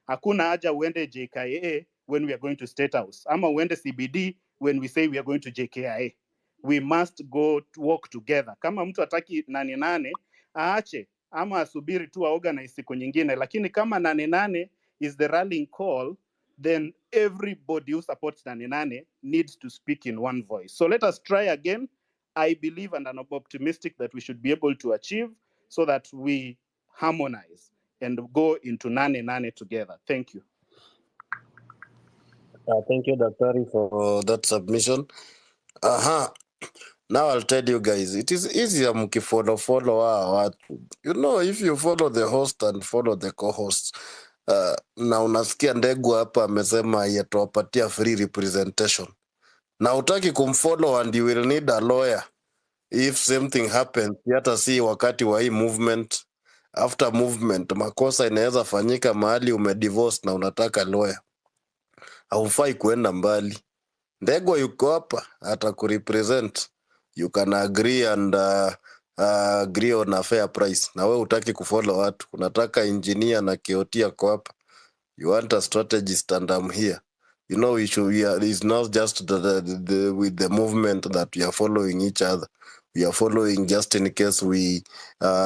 Speaker 14: hakuna haja uende JKIA when we are going to State House, ama uende CBD when we say we are going to JKIA. We must go to work together. Kama mtu ataki Nane, aache ama asubiri tu organize siku nyingine, lakini kama Nane is the rallying call, then everybody who supports Nane needs to speak in one voice. So let us try again. I believe and I'm optimistic that we should be able to achieve, so that we harmonize and go into Nane together. Thank you.
Speaker 2: Thank you, Daktari, for that submission. Now I'll tell you guys, it is easier mkifollow watu. You know, if you follow the host and follow the co-host, na unasikia Ndegu hapa amesema yatawapatia free representation. Na utaki kumfollow and you will need a lawyer. If something happens, yata si wakati wa hii movement. After movement, makosa inaweza fanyika mahali umedivorce na unataka lawyer. Haufai kuenda mbali. Ndegwa yuko hapa atakurepresent. You can agree and agree on a fair price. Na wewe utaki kufollow watu, unataka engineer na KOT yako hapa. You want a strategist and I'm here. You know, it's not just with the movement that we are following each other. We are following just in case we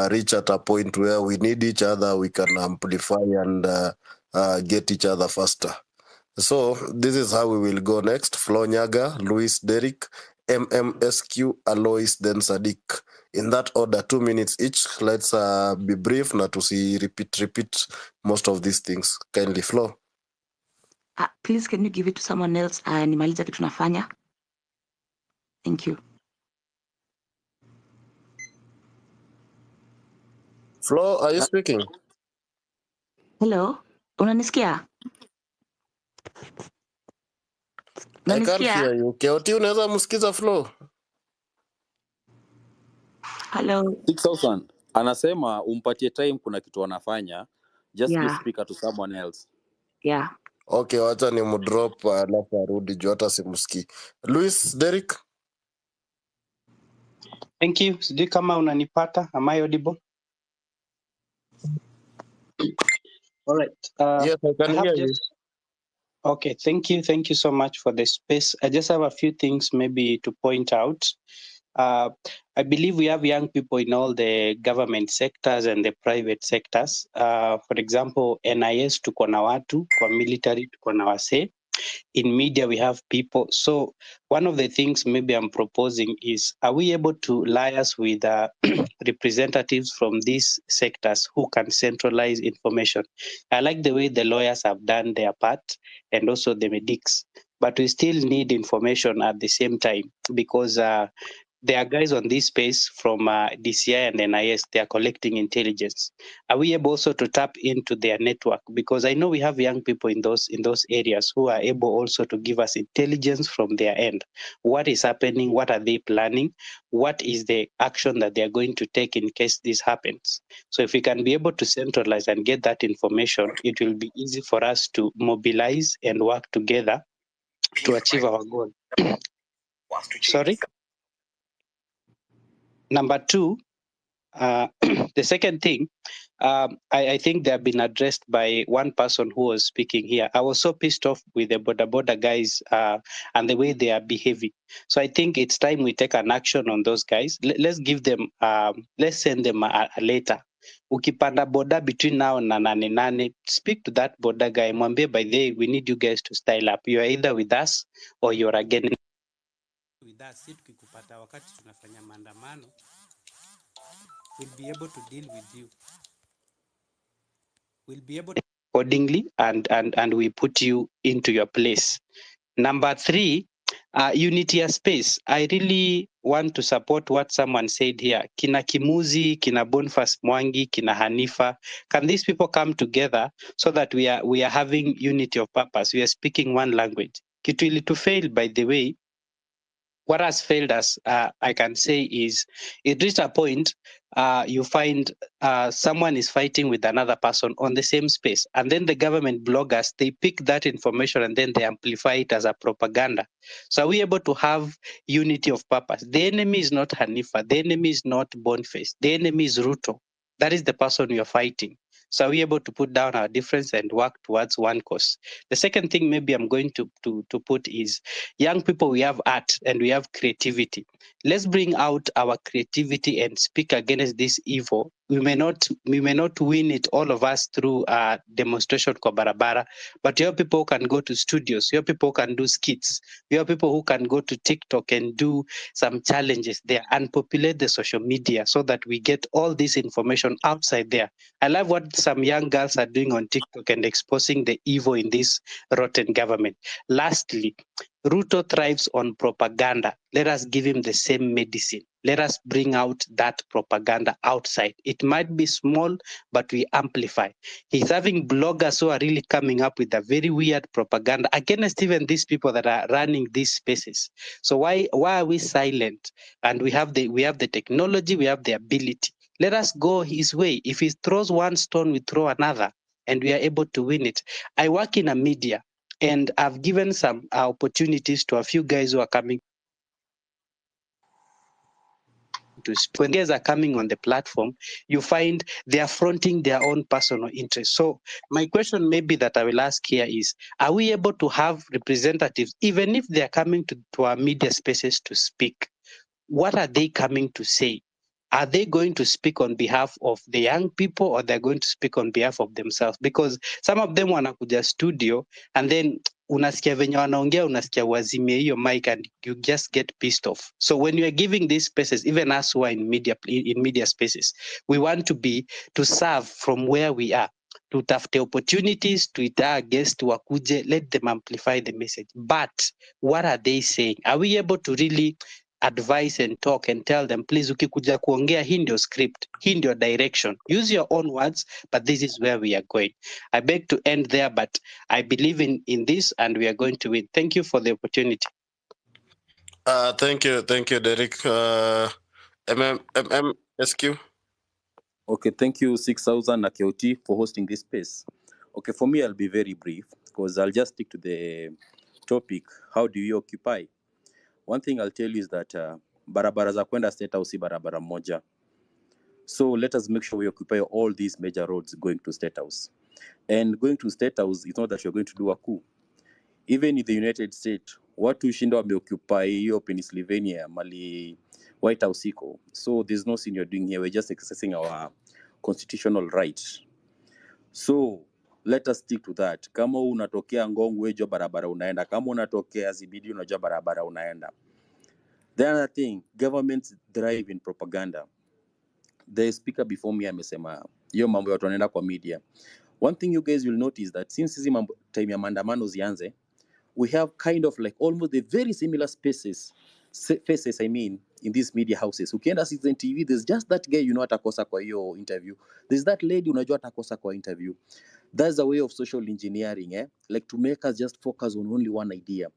Speaker 2: reach at a point where we need each other, we can amplify and get each other faster. So this is how we will go next. Flo Nyaga, Luis Derrick, MMSQ, Alois, then Sadiq. In that order, 2 minutes each. Let's be brief, not to see repeat most of these things. Kindly, Flo.
Speaker 3: Please, can you give it to someone else? Nimaliza kitu nafanya. Thank you.
Speaker 2: Flo, are you speaking?
Speaker 3: Hello, unanisikia?
Speaker 2: I can't hear you. KOT, unaweza msikiza Flo?
Speaker 3: Hello.
Speaker 13: 6000 anasema umpatie time, kuna kitu anafanya. Just give speaker to someone else.
Speaker 3: Yeah.
Speaker 2: Okay, wacha ni mdrop alafu arudi juu hata simsikii. Luis Derrick.
Speaker 15: Thank you. Sijui kama unanipata. Am I audible? All right.
Speaker 2: Yes, I can hear you.
Speaker 15: Okay, thank you. Thank you so much for the space. I just have a few things maybe to point out. I believe we have young people in all the government sectors and the private sectors. For example, NIS tuko na watu, kwa military tuko na wase. In media, we have people. So one of the things maybe I'm proposing is, are we able to liaise with representatives from these sectors who can centralize information? I like the way the lawyers have done their part and also the medics, but we still need information at the same time, because there are guys on this space from DCI and NIS, they are collecting intelligence. Are we able also to tap into their network? Because I know we have young people in those areas who are able also to give us intelligence from their end. What is happening? What are they planning? What is the action that they are going to take in case this happens? So if we can be able to centralize and get that information, it will be easy for us to mobilize and work together to achieve our goal. Sorry? Number two, the second thing, I think they have been addressed by one person who was speaking here. I was so pissed off with the border guys and the way they are behaving. So I think it's time we take an action on those guys. Let's give them, let's send them a letter. Ukipanda border between now and Nane, speak to that border guy. Mwambie, by the way, we need you guys to style up. You are either with us or you're against.
Speaker 16: With us, tukikupata wakati tunafanya maandamano, we'll be able to deal with you. We'll be able to
Speaker 15: accordingly, and we put you into your place. Number three, unity of space. I really want to support what someone said here. Kina Kimuzi, Kina Boniface Mwangi, Kina Hanifa. Can these people come together so that we are having unity of purpose? We are speaking one language. Kitu to fail, by the way, what has failed us, I can say, is it reached a point you find someone is fighting with another person on the same space, and then the government bloggers, they pick that information and then they amplify it as a propaganda. So are we able to have unity of purpose? The enemy is not Hanifa, the enemy is not Boniface, the enemy is Ruto. That is the person you're fighting. So are we able to put down our difference and work towards one cause? The second thing maybe I'm going to put is, young people, we have art and we have creativity. Let's bring out our creativity and speak against this evil. We may not win it, all of us, through demonstration kwa barabara, but your people can go to studios, your people can do skits, your people who can go to TikTok and do some challenges there and populate the social media so that we get all this information outside there. I love what some young girls are doing on TikTok and exposing the evil in this rotten government. Lastly, Ruto thrives on propaganda. Let us give him the same medicine. Let us bring out that propaganda outside. It might be small, but we amplify. He's having bloggers who are really coming up with a very weird propaganda against even these people that are running these spaces. So why are we silent? And we have the technology, we have the ability. Let us go his way. If he throws one stone, we throw another, and we are able to win it. I work in a media, and I've given some opportunities to a few guys who are coming to speak. When guys are coming on the platform, you find they are fronting their own personal interests. So my question maybe that I will ask here is, are we able to have representatives, even if they are coming to our media spaces to speak? What are they coming to say? Are they going to speak on behalf of the young people, or they're going to speak on behalf of themselves? Because some of them wanakuja studio and then unasikia venye wanaongea, unasikia wazimie hiyo mic and you just get pissed off. So when you are giving these spaces, even us who are in media spaces, we want to serve from where we are. Tutafute opportunities, tuita guests wakuje, let them amplify the message. But what are they saying? Are we able to really advise and talk and tell them, please, ukikuja kuongea, hii ndio script, hii ndio direction, use your own words, but this is where we are going. I beg to end there, but I believe in this and we are going to win. Thank you for the opportunity.
Speaker 2: Thank you, Derek. SQ.
Speaker 17: Okay, thank you, 6000 Akeoti, for hosting this space. Okay, for me, I'll be very brief because I'll just stick to the topic. How do you occupy? One thing I'll tell you is that barabara za kwenda State House si barabara moja. So let us make sure we occupy all these major roads going to State House. And going to State House, it's not that you're going to do a coup. Even in the United States, watu shinda wameoccupy hiyo Pennsylvania, mali White House iko. So there's no sin you're doing here. We're just exercising our constitutional rights. So let us stick to that. Kama unatokea Ngong, wewe jua barabara unaenda. Kama unatokea Zibidi, unajua barabara unaenda. The other thing, governments thrive in propaganda. The speaker before me amesema hiyo mambo watu wanaenda kwa media. One thing you guys will notice that since hizi mambo time ya maandamano zianze, we have kind of like almost the very similar faces, I mean, in these media houses. Ukienda Citizen TV, there's just that guy you know atakosa kwa hiyo interview. There's that lady unajua atakosa kwa interview. That's a way of social engineering, like to make us just focus on only one idea.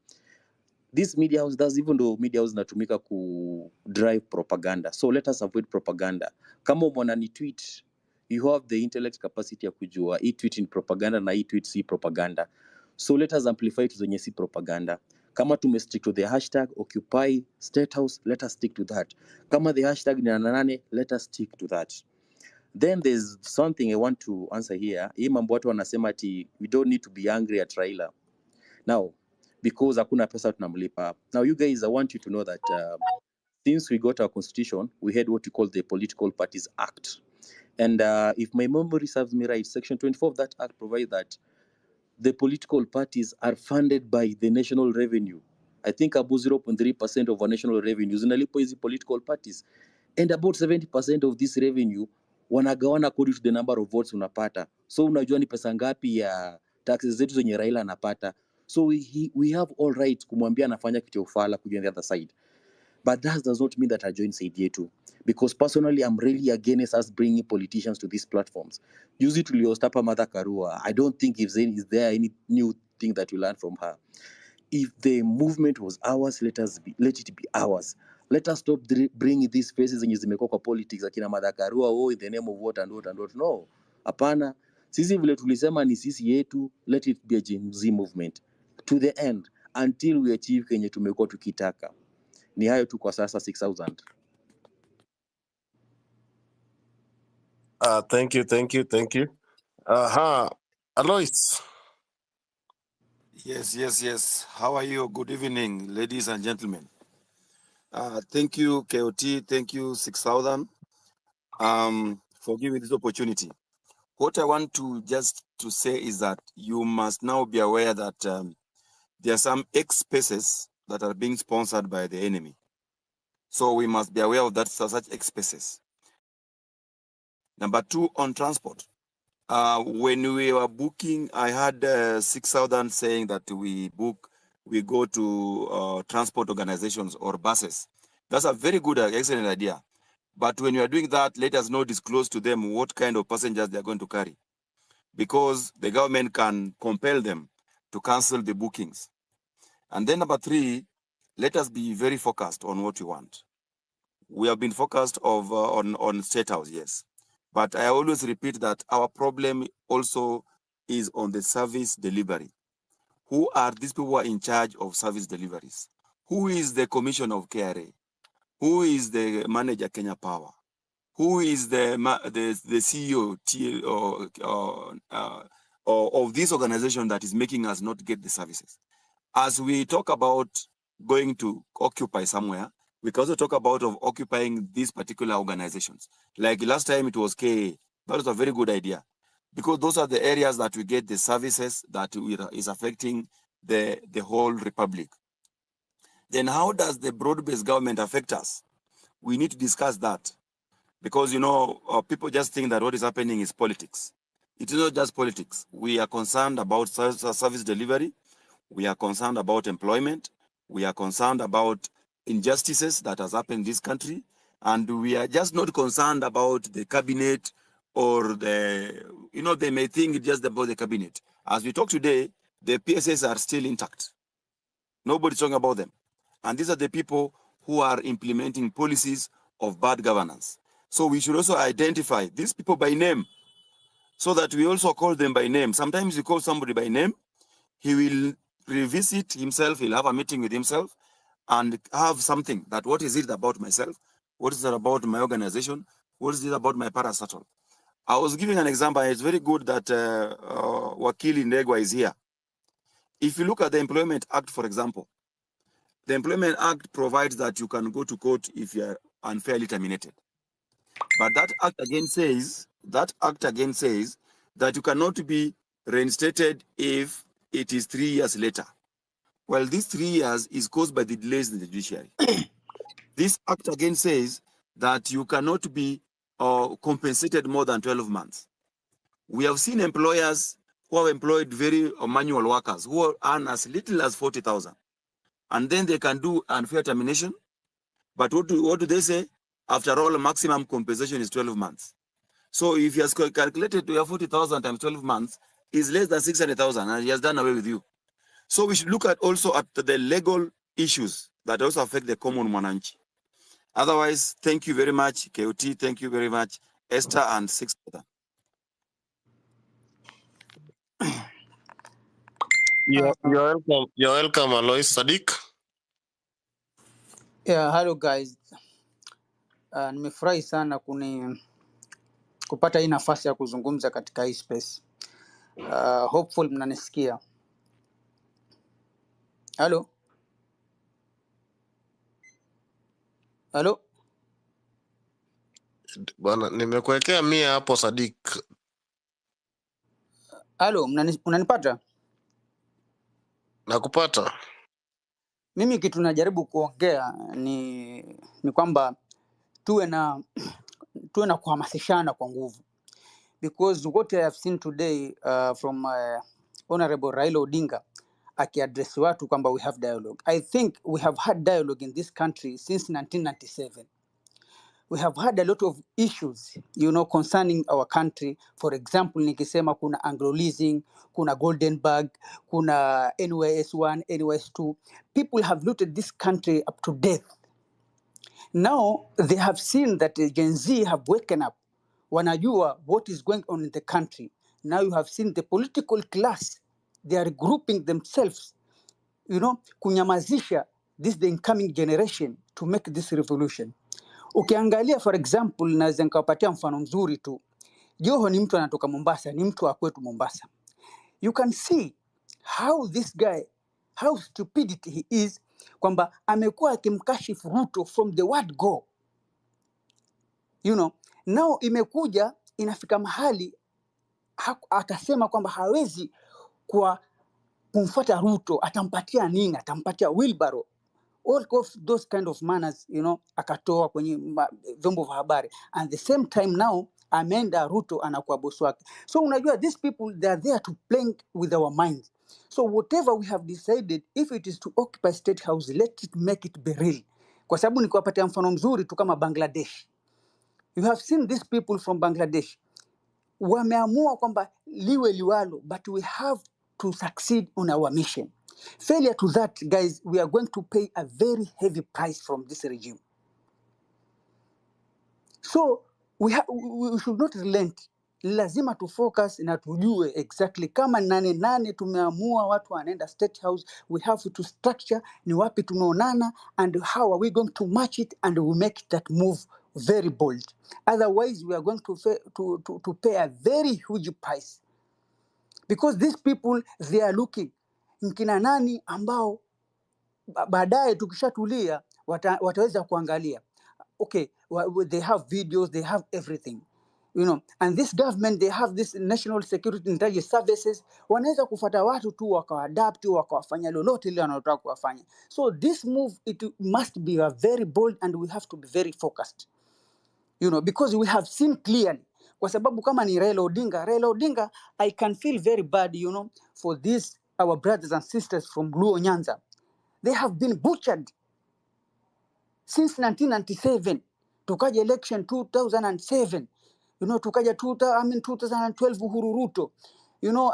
Speaker 17: This media house does, even though media house inatumika ku drive propaganda. So let us avoid propaganda. Kama umeona ni tweet, you have the intellect capacity ya kujua hii tweet in propaganda na hii tweet si propaganda. So let us amplify to zenye si propaganda. Kama stick to the hashtag Occupy State House, let us stick to that. Kama the hashtag ni nanane, let us stick to that. Then there's something I want to answer here. Hii mambo watu wanasema ati we don't need to be angry at Raila. Now, because hakuna pesa tunamlipa. Now you guys, I want you to know that since we got our constitution, we had what we call the Political Parties Act. And if my memory serves me right, Section 24 of that act provides that the political parties are funded by the national revenue. I think about 0.3% of our national revenues zinalipwa hizi political parties. And about 70% of this revenue wanagawana according to the number of votes unapata. So unajua ni pesa ngapi ya taxes zetu zenye Raila anapata. So we have all right kumwambia anafanya kitu ufala kuja on the other side. But that does not mean that I join Saidietu. Because personally, I'm really against us bringing politicians to these platforms. Use it to Leostapa Mother Karua. I don't think is there any new thing that we learn from her. If the movement was ours, let it be ours. Let us stop bringing these faces zenye zimekuwa kwa politics akina Mother Karua, in the name of what and what and what. No, hapana. Sisi vile tulisema ni sisi yetu, let it be a Gen Z movement to the end until we achieve kenye tumekuwa tukitaka. Ni hayo tu kwa sasa. 6000.
Speaker 2: Thank you. Alois.
Speaker 18: Yes. How are you? Good evening, ladies and gentlemen. Thank you, KOT. Thank you, 6000, for giving this opportunity. What I want to say is that you must now be aware that there are some X spaces that are being sponsored by the enemy. So we must be aware of that, such X spaces. Number 2, on transport. When we were booking, I had 6000 saying that we go to transport organizations or buses. That's a very good, excellent idea. But when you are doing that, let us not disclose to them what kind of passengers they are going to carry, because the government can compel them to cancel the bookings. And then number 3, let us be very focused on what we want. We have been focused on State House, yes. But I always repeat that our problem also is on the service delivery. Who are these people who are in charge of service deliveries? Who is the commissioner of KRA? Who is the manager Kenya Power? Who is the CEO of this organization that is making us not get the services? As we talk about going to occupy somewhere, we can also talk about occupying these particular organizations. Like last time it was KA. That was a very good idea, because those are the areas that we get the services that is affecting the whole republic. Then how does the broad-based government affect us? We need to discuss that, because people just think that what is happening is politics. It is not just politics. We are concerned about service delivery. We are concerned about employment. We are concerned about injustices that has happened in this country. And we are just not concerned about the cabinet or they may think just about the cabinet. As we talk today, the PSS are still intact. Nobody's talking about them. And these are the people who are implementing policies of bad governance. So we should also identify these people by name, so that we also call them by name. Sometimes you call somebody by name, he will revisit himself, he'll have a meeting with himself and have something that, what is it about myself? What is it about my organization? What is it about my parastatal? I was giving an example. It's very good that Wakili Ndegwa is here. If you look at the Employment Act, for example, the Employment Act provides that you can go to court if you are unfairly terminated. But that act again says that you cannot be reinstated if it is 3 years later. Well, these 3 years is caused by the delays in the judiciary. This act again says that you cannot be compensated more than 12 months. We have seen employers who have employed very manual workers who earn as little as 40,000. And then they can do unfair termination. But what do they say? After all, maximum compensation is 12 months. So if he has calculated to have 40,000 times 12 months, is less than 600,000, and he has done away with you. So we should look at also at the legal issues that also affect the common mwananchi. Otherwise, thank you very much, KOT. Thank you very much, Esther and 6000.
Speaker 2: You're welcome. You're welcome, Alois. Sadiq.
Speaker 20: Yeah, hello guys. Nimefurahi sana kupata hii nafasi ya kuzungumza katika hii space. Hopeful mnanisikia. Hello? Hello?
Speaker 2: Bwana, nimekuwekea 100 hapo Sadiq.
Speaker 20: Hello, unanipata?
Speaker 2: Nakupata.
Speaker 20: Mimi kitu najaribu kuongea ni kwamba tuwe na kuhamasishana kwa nguvu, because what I have seen today from Honorable Raila Odinga, akiaddress watu kwamba we have dialogue. I think we have had dialogue in this country since 1997. We have had a lot of issues, concerning our country. For example, nikisema kuna Anglo-Leasing, kuna Goldenberg, kuna NYS1, NYS2. People have looted this country up to death. Now they have seen that the Gen Z have woken up. Wanajua what is going on in the country. Now you have seen the political class. They are grouping themselves, kunyamazisha the incoming generation to make this revolution. Ukiangalia for example, naweza nikawapatia mfano mzuri tu. Joho ni mtu anatoka Mombasa, ni mtu wa kwetu Mombasa. You can see how this guy, how stupidity he is, kwamba amekuwa akimkashifu Ruto from the word go. Now imekuja inafika mahali akasema kwamba hawezi kwa kumfuata Ruto, atampatia nini? Atampatia wheelbarrow. All of those kind of manners, akatoa kwenye vyombo vya habari. And the same time now ameenda Ruto anakuwa boss wake. So unajua these people, they are there to play with our minds. So whatever we have decided, if it is to occupy State House, let it make it be real. Kwa sababu nikuwapatia mfano mzuri tu kama Bangladesh. You have seen these people from Bangladesh. Wameamua kwamba liwe liwalo, but we have to succeed on our mission. Failure to that, guys, we are going to pay a very heavy price from this regime. So we should not relent. Lazima to focus na tujue exactly kama nane tumeamua watu wanaenda State House, we have to structure ni wapi tunaonana and how are we going to match it, and we make that move very bold. Otherwise we are going to pay a very huge price, because these people, they are looking nkina nani ambao baadaye tukishatulia wataweza kuangalia. Okay, they have videos, they have everything, and this government, they have this National Security Intelligence Services, wanaweza kufuata watu tu wakaadapt, wakawafanya lolote ile wanataka kuwafanya. So this move, it must be very bold, and we have to be very focused, because we have seen clearly. Kwa sababu kama ni Raila Odinga, I can feel very bad, for these our brothers and sisters from Luo Nyanza. They have been butchered since 1997. Tukaja election 2007. Tukaja 2012 Uhuru Ruto.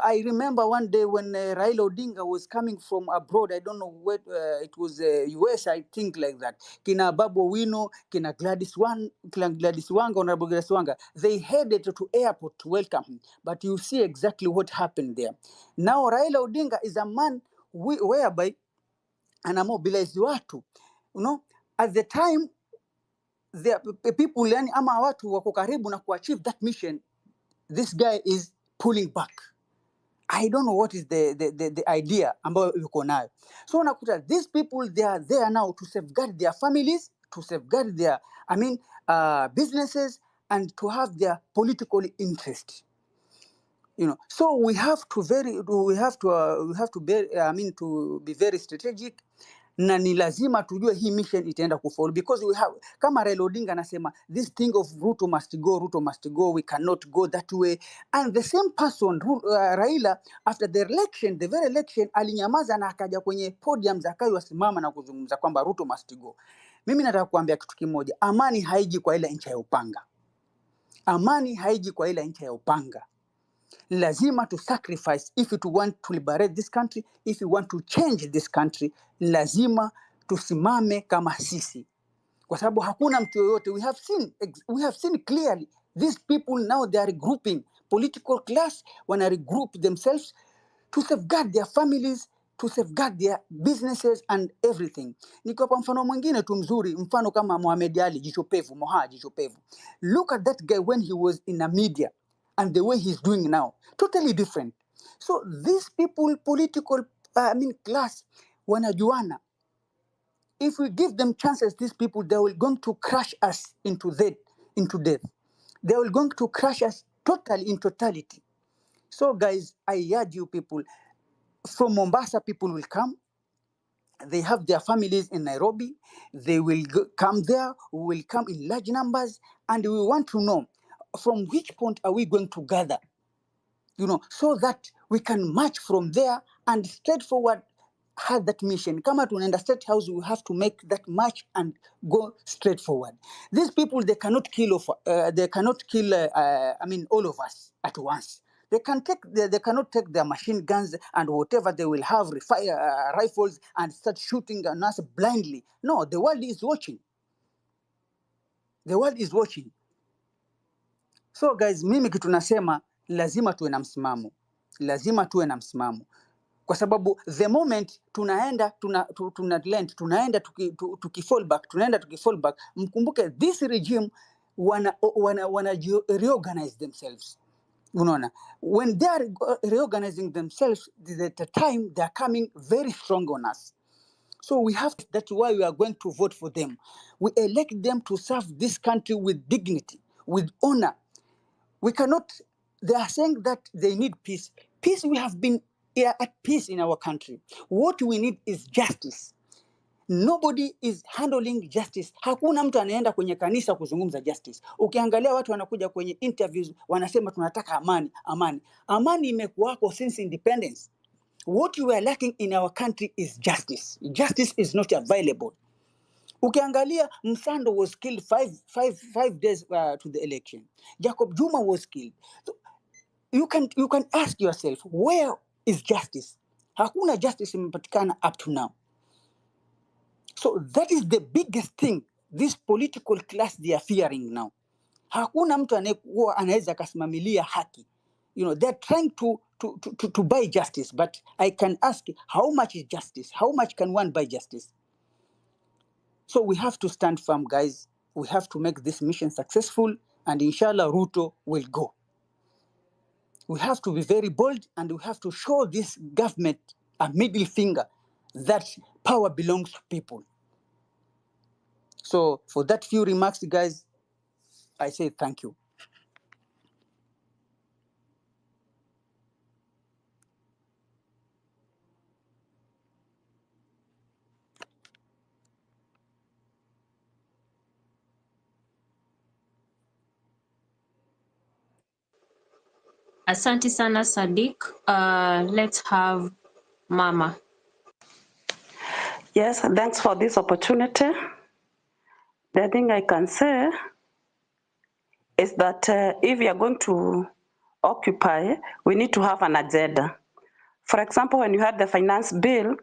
Speaker 20: I remember one day when Raila Odinga was coming from abroad. I don't know where, it was US, I think, like that. Kina Babu Owino, kina Gladys Wanga, Honorable Gladys Wanga, they headed to airport to welcome him. But you see exactly what happened there. Now Raila Odinga is a man whereby anamobilize watu. At the time, the people, yani ama watu wako karibu na kuachieve that mission, this guy is pulling back. I don't know what is the idea ambayo yuko nayo. So unakuta these people, they are there now to safeguard their families, to safeguard their businesses, and to have their political interest. So we have to be very strategic, na ni lazima tujue hii mission itaenda kufollow, because we have, kama Raila Odinga anasema this thing of Ruto must go, we cannot go that way. And the same person, Raila, after the very election, alinyamaza na akaja kwenye podium akasimama na kuzungumza kwamba Ruto must go. Mimi nataka kuambia kitu kimoja, amani haiji kwa ile nchi ya upanga. Amani haiji kwa ile nchi ya upanga. Lazima to sacrifice if you want to liberate this country, if you want to change this country, lazima tusimame kama sisi, kwa sababu hakuna mtu yoyote. We have seen clearly these people now, they are regrouping, political class wana regroup themselves to safeguard their families, to safeguard their businesses and everything. Niko mfano mwingine tu mzuri, mfano kama Mohamed Ali Jichopevu, Moha Jichopevu. Look at that guy when he was in the media and the way he's doing now, totally different. So these people, political class, wanajuana. If we give them chances, these people, they will going to crush us into death. They will going to crush us totally in totality. So guys, I urge you people, from Mombasa, people will come. They have their families in Nairobi. They will come there. We will come in large numbers, and we want to know from which point are we going to gather, so that we can march from there and straightforward had that mission. Kama tunaenda State House, we have to make that march and go straight forward. These people, they cannot kill all of us at once. They cannot take their machine guns and whatever they will have, rifles, and start shooting on us blindly. No, the world is watching. The world is watching. So guys, mimi kitu nasema lazima tuwe na msimamo. Lazima tuwe na msimamo. Kwa sababu the moment tunaenda tukifall back, mkumbuke this regime wana reorganize themselves. Unaona, when they are reorganizing themselves, the time they are coming very strong on us. So that's why we are going to vote for them. We elect them to serve this country with dignity, with honor. We cannot, they are saying that they need peace. Peace, we have been at peace in our country. What we need is justice. Nobody is handling justice. Hakuna mtu anaenda kwenye kanisa kuzungumza justice. Ukiangalia watu wanakuja kwenye interviews wanasema tunataka amani, amani. Amani imekuwako since independence. What we are lacking in our country is justice. Justice is not available. Ukiangalia Msando was killed five days to the election. Jacob Juma was killed. So you can ask yourself, where is justice? Hakuna justice imepatikana up to now. So that is the biggest thing this political class they are fearing now. Hakuna mtu anaweza kasimamilia haki. You know, they're trying to buy justice, but I can ask, how much is justice? How much can one buy justice? So we have to stand firm, guys. We have to make this mission successful, and inshallah Ruto will go. We have to be very bold, and we have to show this government a middle finger that power belongs to people. So for that few remarks, guys, I say thank you.
Speaker 10: Asante sana Sadiq. Let's have Mama.
Speaker 3: Yes, thanks for this opportunity. The thing I can say is that if we are going to occupy, we need to have an agenda. For example, when you had the finance bill,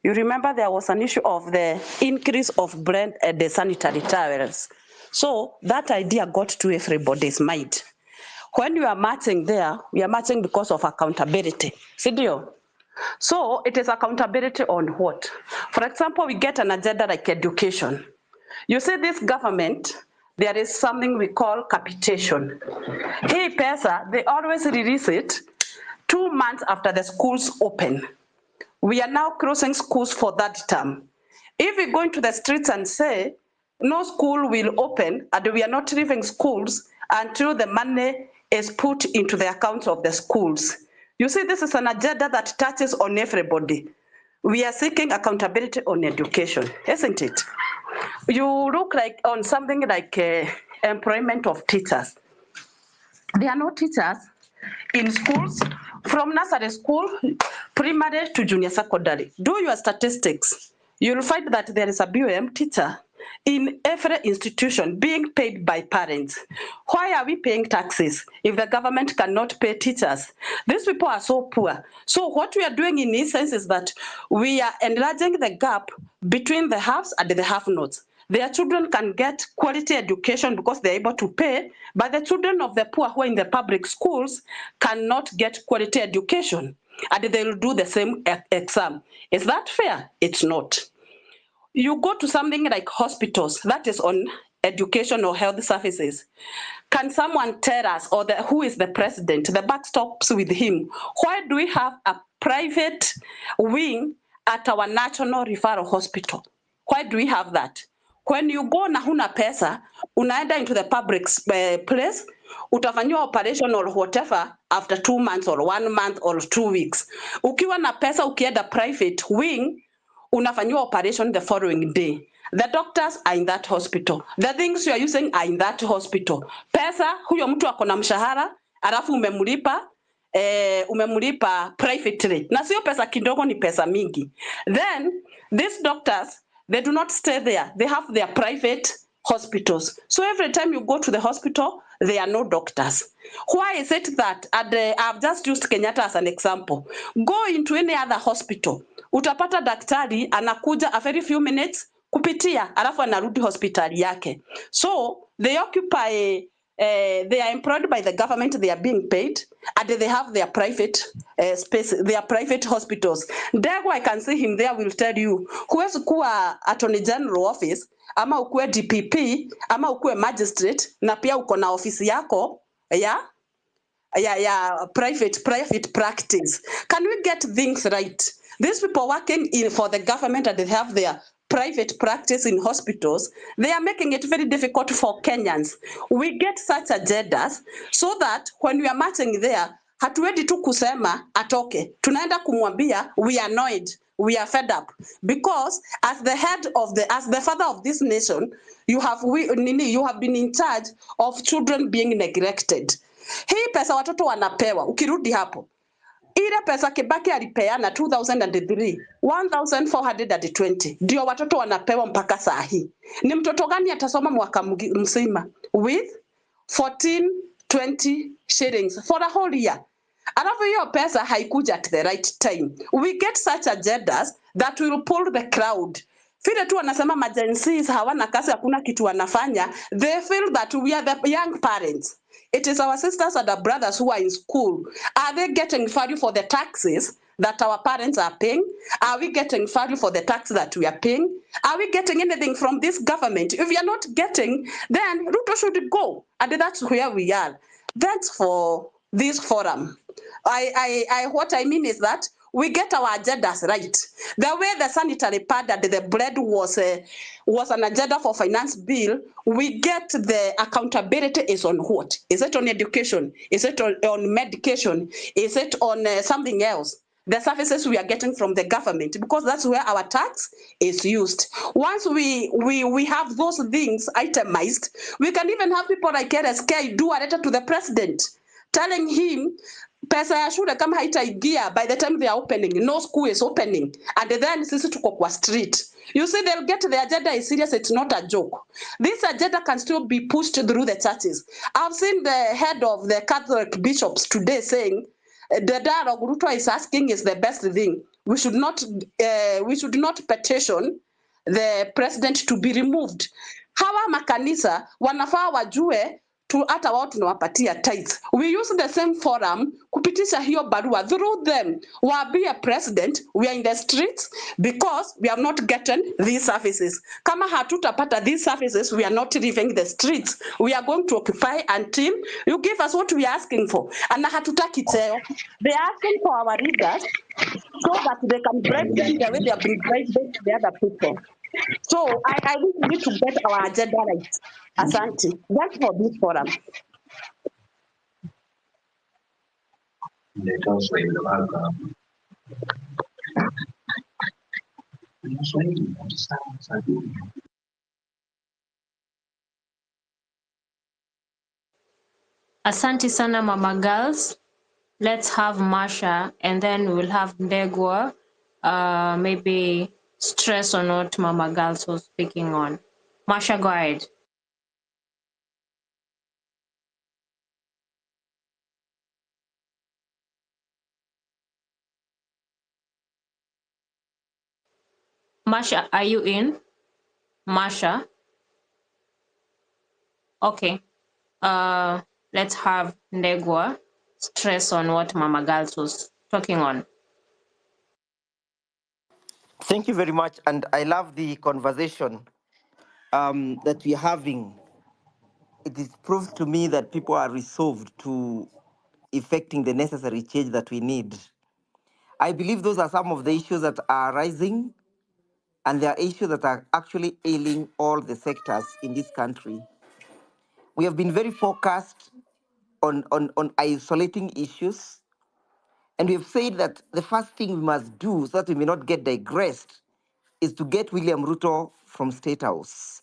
Speaker 3: you remember there was an issue of the increase of Brent and the sanitary towels. So that idea got to everybody's mind. When we are marching there, we are marching because of accountability. Sidio? So it is accountability on what? For example, we get an agenda like education. You see this government, there is something we call capitation. Hey, pesa, they always release it 2 months after the schools open. We are now closing schools for that term. If we go into the streets and say, no school will open and we are not leaving schools until the money is put into the accounts of the schools. You see, this is an agenda that touches on everybody. We are seeking accountability on education, isn't it? You look like on something like employment of teachers. There are no teachers in schools, from nursery school, primary to junior secondary. Do your statistics. You'll find that there is a BOM teacher in every institution being paid by parents. Why are we paying taxes if the government cannot pay teachers? These people are so poor. So what we are doing in essence is that we are enlarging the gap between the haves and the have-nots. Their children can get quality education because they're able to pay, but the children of the poor who are in the public schools cannot get quality education, and they will do the same exam. Is that fair? It's not. You go to something like hospitals, that is on education or health services. Can someone tell us, or who is the president, the buck stops with him, why do we have a private wing at our national referral hospital? Why do we have that? When you go na huna pesa, unaenda into the public place, utafanyiwa operation or whatever after 2 months or 1 month or 2 weeks. Ukiwa na pesa, ukienda private wing, unafanyiwa operation the following day. The doctors are in that hospital. The things you are using are in that hospital. Pesa, huyo mtu akona mshahara, alafu umemlipa,
Speaker 21: umemlipa privately, na sio pesa kidogo, ni pesa mingi. Then these doctors, they do not stay there, they have their private hospitals. So every time you go to the hospital, there are no doctors. Why is it that I've just used Kenyatta as an example? Go into any other hospital, utapata daktari anakuja a very few minutes kupitia, alafu anarudi hospitali yake. So they occupy, they are employed by the government, they are being paid, and they have their private space, their private hospitals. Ndegwa, I can see him there, will tell you, huwezi kuwa Attorney General office, ama ukue DPP, ama ukue magistrate, na pia uko na ofisi yako, private practice. Can we get things right? These people working for the government and they have their private practice in hospitals, they are making it very difficult for Kenyans. We get such agendas so that when we are marching there, hatuendi tu kusema atoke. Tunaenda kumwambia we are annoyed, we are fed up, because as the head of as the father of this nation, you have been in charge of children being neglected. Hii pesa watoto wanapewa, ukirudi hapo, ile pesa Kibaki alipeana 2003, 1420 ndio watoto wanapewa mpaka saa hii. Ni mtoto gani atasoma mwaka mzima with 1420 shillings for a whole year? Alafu hiyo pesa haikuja at the right time. We get such agendas that will pull the crowd. Vile tu wanasema agencies hawana kazi, hakuna kitu wanafanya. They feel that we are the young parents. It is our sisters and our brothers who are in school. Are they getting value for the taxes that our parents are paying? Are we getting value for the tax that we are paying? Are we getting anything from this government? If we are not getting, then Ruto should go. And that's where we are. That's for this forum. What I mean is that we get our agendas right. The way the sanitary pad and the bread was an agenda for finance bill, we get the accountability is on what? Is it on education? Is it on medication? Is it on something else? The services we are getting from the government, because that's where our tax is used. Once we have those things itemized, we can even have people like RSK do a letter to the president telling him pesa ya shule kama haitaingia by the time they are opening, no school is opening, and then sisi tuko kwa street. You see, they'll get the agenda is serious, it's not a joke. This agenda can still be pushed through the churches. I've seen the head of the Catholic bishops today saying the dialogue Ruto is asking is the best thing. We should not petition the president to be removed. Hawa makanisa wanafaa wajue tu hata wao tunawapatia tithes. We use the same forum kupitisha hiyo barua through them. Waambie president, we are in the streets because we are not getting these services. Kama hatutapata these services, we are not leaving the streets. We are going to occupy until you give us what we are asking for. And hatutaki cheo. They are asking for our leaders so that they can bribe them the way they have been bribed the other people. So I think we need to get our agenda right. Asante. That's for this forum.
Speaker 10: Asante sana Mama Girls. Let's have Masha and then we'll have Ndegwa. Maybe stress or not Mama Girls was speaking on. Masha, go ahead. Masha, are you in? Masha? Okay. Let's have Ndegwa stress on what Mama Girls was talking on.
Speaker 1: Thank you very much. And I love the conversation that we're having. It is proves to me that people are resolved to effecting the necessary change that we need. I believe those are some of the issues that are rising, and they are issues that are actually ailing all the sectors in this country. We have been very focused on isolating issues, and we have said that the first thing we must do so that we may not get digressed is to get William Ruto from State House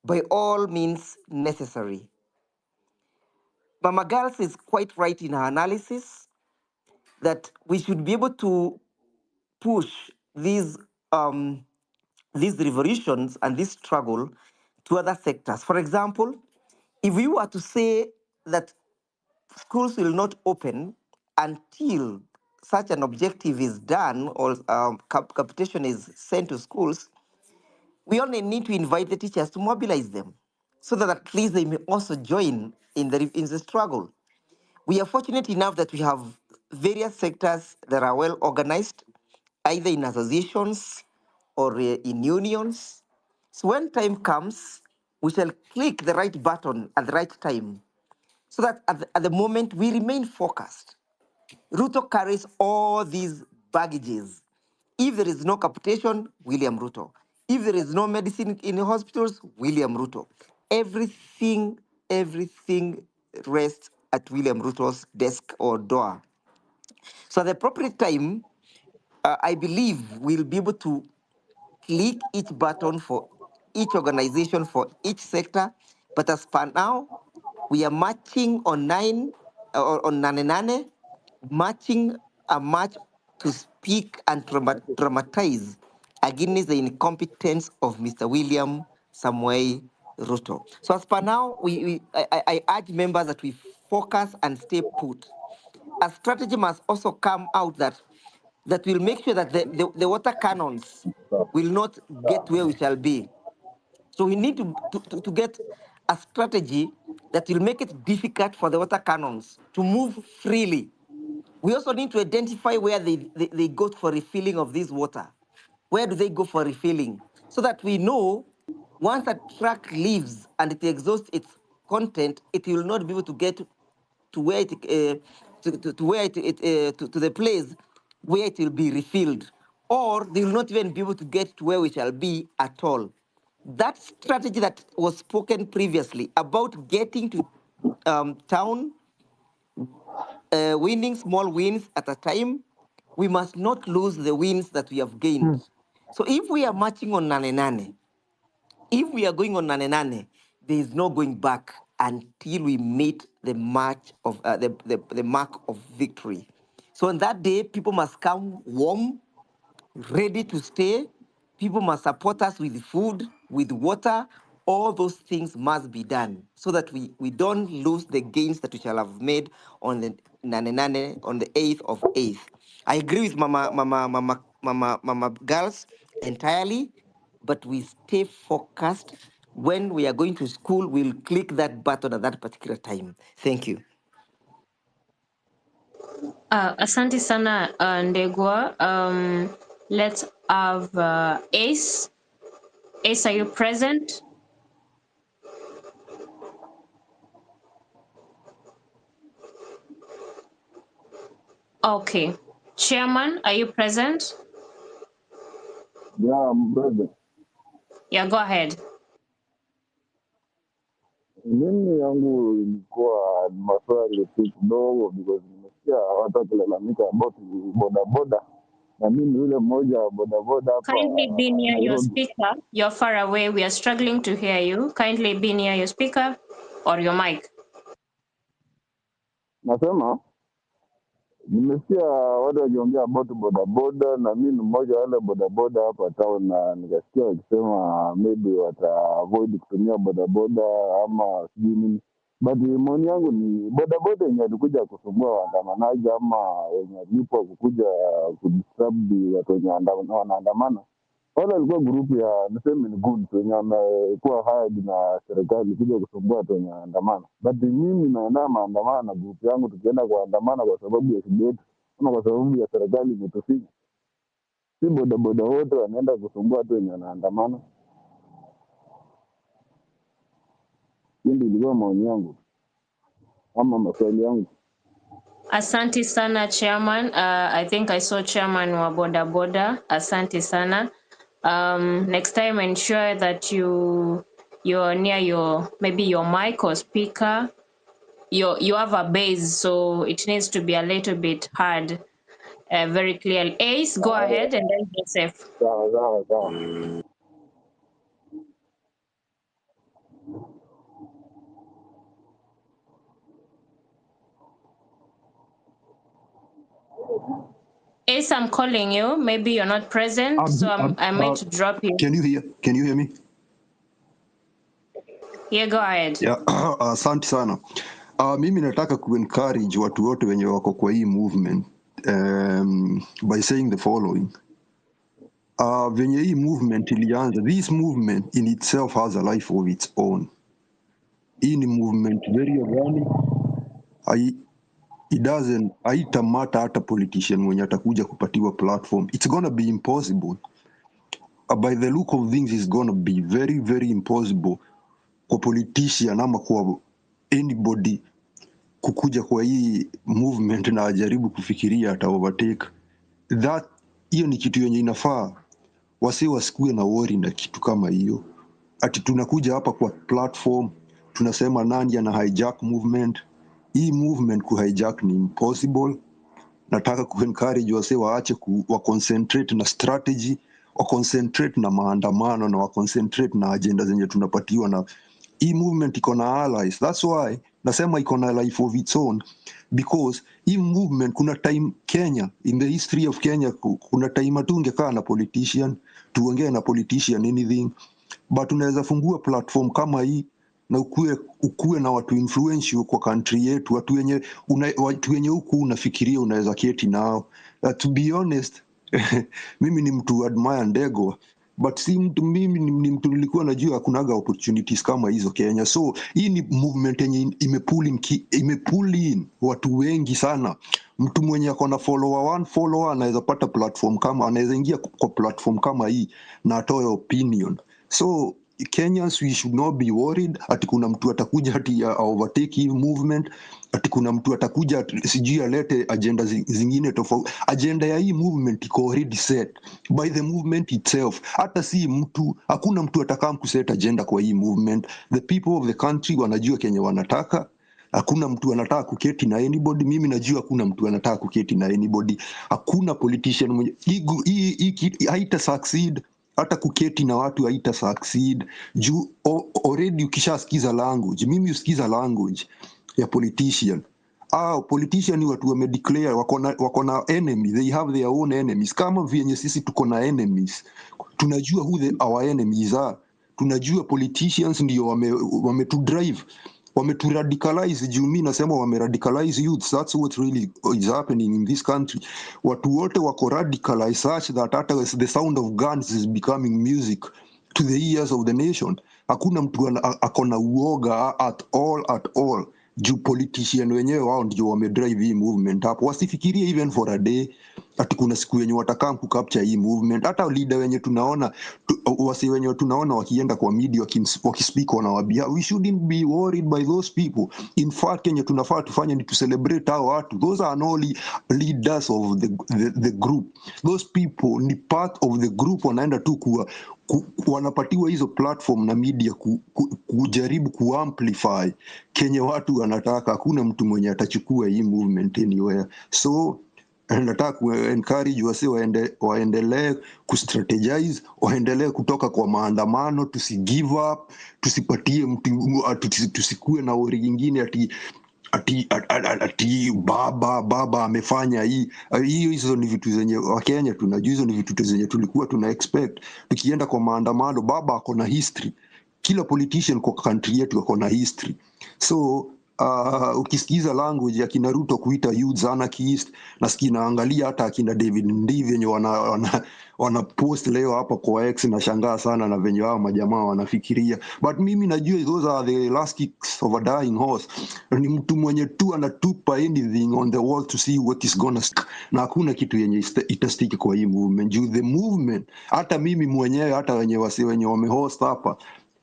Speaker 1: by all means necessary. Mama Girls is quite right in her analysis. that we should be able to push these revolutions and this struggle to other sectors. For example, if we were to say that schools will not open until such an objective is done or capitation is sent to schools, we only need to invite the teachers to mobilize them so that at least they may also join in the struggle. We are fortunate enough that we have various sectors that are well organized, either in associations or in unions. So when time comes, we shall click the right button at the right time so that at the moment we remain focused. Ruto carries all these baggages. If there is no capitation, William Ruto. If there is no medicine in the hospitals, William Ruto. Everything rests at William Ruto's desk or door. So at the appropriate time, I believe we'll be able to click each button for each organization, for each sector. But as per now, we are marching on on Nane Nane, marching a march to speak and dramatize against the incompetence of Mr. William Samuel Ruto. So as per now, I urge members that we focus and stay put. A strategy must also come out that will make sure that the water cannons will not get where we shall be. So we need to get a strategy that will make it difficult for the water cannons to move freely. We also need to identify where they go for refilling of this water. Where do they go for refilling? So that we know once a truck leaves and it exhausts its content, it will not be able to get to where it to where to the place where it will be refilled, or they will not even be able to get to where we shall be at all. That strategy that was spoken previously about getting to town, winning small wins at a time, we must not lose the wins that we have gained. So if we are marching on Nane Nane, if we are going on Nane Nane, there is no going back until we meet the march of the mark of victory. So on that day, people must come warm, ready to stay. People must support us with food, with water. All those things must be done so that we don't lose the gains that we shall have made on the Nane Nane on the 8th of 8th. I agree with Mama Girls entirely, but we stay focused. When we are going to school, we'll click that button at that particular time. Thank you.
Speaker 10: Asante sana Ndegwa. Let's have Ace. Ace, are you present? Okay. Chairman, are you present?
Speaker 5: Yeah, I'm present.
Speaker 10: Yeah, go ahead.
Speaker 5: Mimi yangu ilikuwa ni maswali tu kidogo because nimesikia watu wakilalamika about bodaboda na mimi yule mmoja wa bodaboda hapa
Speaker 10: Kindly be near your
Speaker 5: Nairobi.
Speaker 10: speaker. You're far away. We are struggling to hear you. Kindly be near your speaker or your mic.
Speaker 5: Nasema nimesikia watu wakiongea about bodaboda na mimi ni mmoja wale bodaboda hapa town, na nikasikia wakisema maybe wata avoid kutumia bodaboda ama sijui nini, but maoni yangu ni bodaboda yenye alikuja kusumbua waandamanaji ama wenye alipo kukuja kudisturb watu wenye wanaandamana, wale walikuwa grupu ya niseme ni goons wenye wamekuwa hired na serikali kuja kusumbua watu wenye wanaandamana. But mimi naenda maandamano na grupu yangu, tukienda kuandamana kwa sababu ya shida yetu ama kwa sababu ya serikali imetufinya. Si bodaboda wote wanaenda kusumbua watu wenye wanaandamana. Hiyo ndio ilikuwa maoni yangu ama maswali yangu.
Speaker 10: Asante sana, Chairman. I think I saw Chairman wa Boda Boda. Asante sana. Next time, ensure that you're near maybe your mic or speaker. You have a base, so it needs to be a little bit hard, very clearly. Ace, go ahead, and then Joseph.
Speaker 5: Sawa.
Speaker 10: Ace, I'm calling you. Maybe you're not present, so I might drop you.
Speaker 6: Can you hear me?
Speaker 10: Yeah, go ahead.
Speaker 6: Yeah, asante sana. Mimi nataka kuencourage watu wote wenye wako kwa hii movement by saying the following. Venye hii movement ilianza, this movement in itself has a life of its own. Hii ni movement very organic. It doesn't, haitamata hata politician mwenye atakuja kupatiwa platform. It's gonna be impossible. By the look of things, it's gonna be very, very impossible kwa politician ama kwa anybody kukuja kwa hii movement na ajaribu kufikiria ata overtake that. Hiyo ni kitu yenye inafaa wasi wasikue na worry na kitu kama hiyo, ati tunakuja hapa kwa platform tunasema nani ana hijack movement. Hii movement ku hijack ni impossible. Nataka kuencourage wase waache wa concentrate na strategy, wa concentrate na maandamano na wa concentrate na agenda zenye tunapatiwa na hii movement. Iko na allies, that's why nasema iko na life of its own, because hii movement, kuna time Kenya, in the history of Kenya, kuna time hatungekaa na politician tuongee na politician anything, but unaweza fungua platform kama hii na ukue na watu influential kwa country yetu, watu wenye huku unafikiria unaweza keti nao. To be honest, mimi ni mtu admire Ndegwa, but si mtu, mimi ni mtu nilikuwa najua hakunaga opportunities kama hizo Kenya. So hii ni movement yenye imepull in watu wengi sana. Mtu mwenye ako na one follower anaweza pata platform kama, anaweza ingia kwa platform kama hii na atoe opinion. So Kenyans, we should not be worried ati kuna mtu atakuja ati overtake hii movement, ati kuna mtu atakuja sijui alete agenda zingine tofauti. Agenda ya hii movement iko already set by the movement itself. Hata si mtu, hakuna mtu atakam kuset agenda kwa hii movement. The people of the country wanajua Kenya wanataka. Hakuna mtu anataka kuketi na anybody. Mimi najua hakuna mtu anataka kuketi na anybody. Hakuna politician mwenye haita succeed. Hata kuketi na watu haita succeed juu already ukishasikiza language. Mimi usikiza language ya politician. Politician ni watu wamedeclare wako na enemy, they have their own enemies. Kama vyenye sisi tuko na enemies, tunajua who our enemies are. Tunajua politicians ndio wametudrive, wameturadicalize. Juu mimi nasema wameradicalize youth. That's what really is happening in this country. Watu wote wako radicalized such that hata the sound of guns is becoming music to the ears of the nation. Hakuna mtu akona uoga at all. Juu politician wenyewe wao ndio wamedrive hii movement hapo. Wasifikirie even for a day ati kuna siku wenye watakam kucapture hii movement. Hata leader wenye tunaona wasi wenye tunaona wakienda kwa media wakispeak on our behalf, we shouldn't be worried by those people. In fact, Kenya tunafaa tufanye ni to celebrate hao watu. Those are not leaders of the group. Those people ni part of the group, wanaenda tu wanapatiwa hizo platform na media kujaribu kuamplify Kenya watu wanataka. Hakuna mtu mwenye atachukua hii movement anywhere. So nataka ku-encourage wase waendelee kustrategize, waendelee kutoka kwa maandamano, tusigive up, tusipatie mtu, tusikue na ori nyingine ati baba amefanya hii. Hizo ni vitu zenye Wakenya tunajua, hizo ni vitu zenye tulikuwa tuna expect. Tukienda kwa maandamano, baba ako na history. Kila politician kwa country yetu ako na history. So ukisikiza language ya kina Ruto kuita youths anarchist, nasikia naangalia hata akina David Ndii venye wana post leo hapa kwa X, na shangaa sana na venye hao majamaa wanafikiria. But mimi najua those are the last kicks of a dying horse. Ni mtu mwenye tu anatupa anything on the wall to see what is gonna stick, na hakuna kitu yenye itastiki kwa hii movement. Juu the movement, hata mimi mwenyewe, hata wenye wamehost hapa,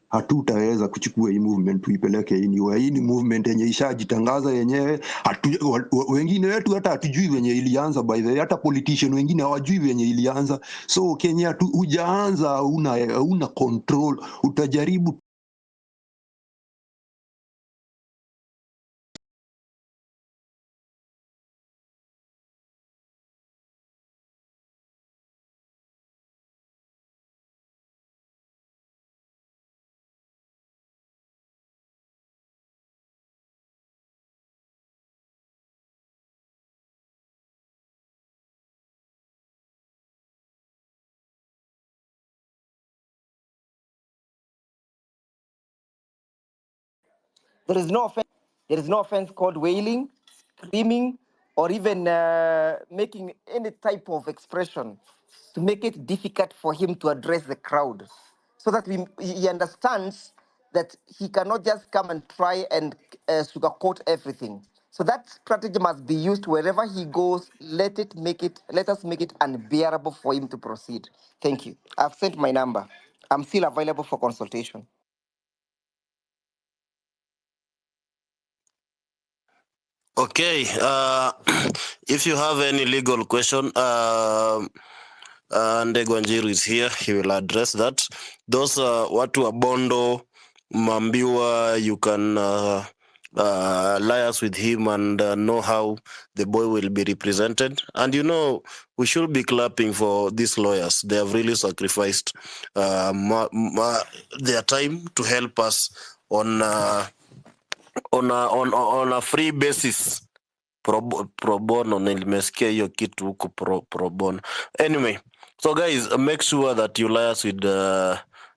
Speaker 6: hatutaweza kuchukua hii movement tuipeleke anywhere. Hii ni movement yenye ishajitangaza yenyewe. Wengine wetu hata hatujui wenye ilianza, by the way. Hata politician wengine hawajui wenye ilianza. So Kenya hujaanza, una control, utajaribu
Speaker 1: There is no offense. There is no offense called wailing, screaming, or even making any type of expression to make it difficult for him to address the crowd, so that he understands that he cannot just come and try and sugarcoat everything. So that strategy must be used wherever he goes. Let us make it unbearable for him to proceed. Thank you. I've sent my number. I'm still available for consultation.
Speaker 2: Okay. If you have any legal question, Ndegwa Njiru is here. He will address that. Those watu wa Bondo, Mambiwa, you can liaise with him and know how the boy will be represented. And we should be clapping for these lawyers. They have really sacrificed their time to help us on a free basis. Pro bono, nilimesikia hiyo kitu huko pro bono. Anyway, so guys, make sure that you liaise with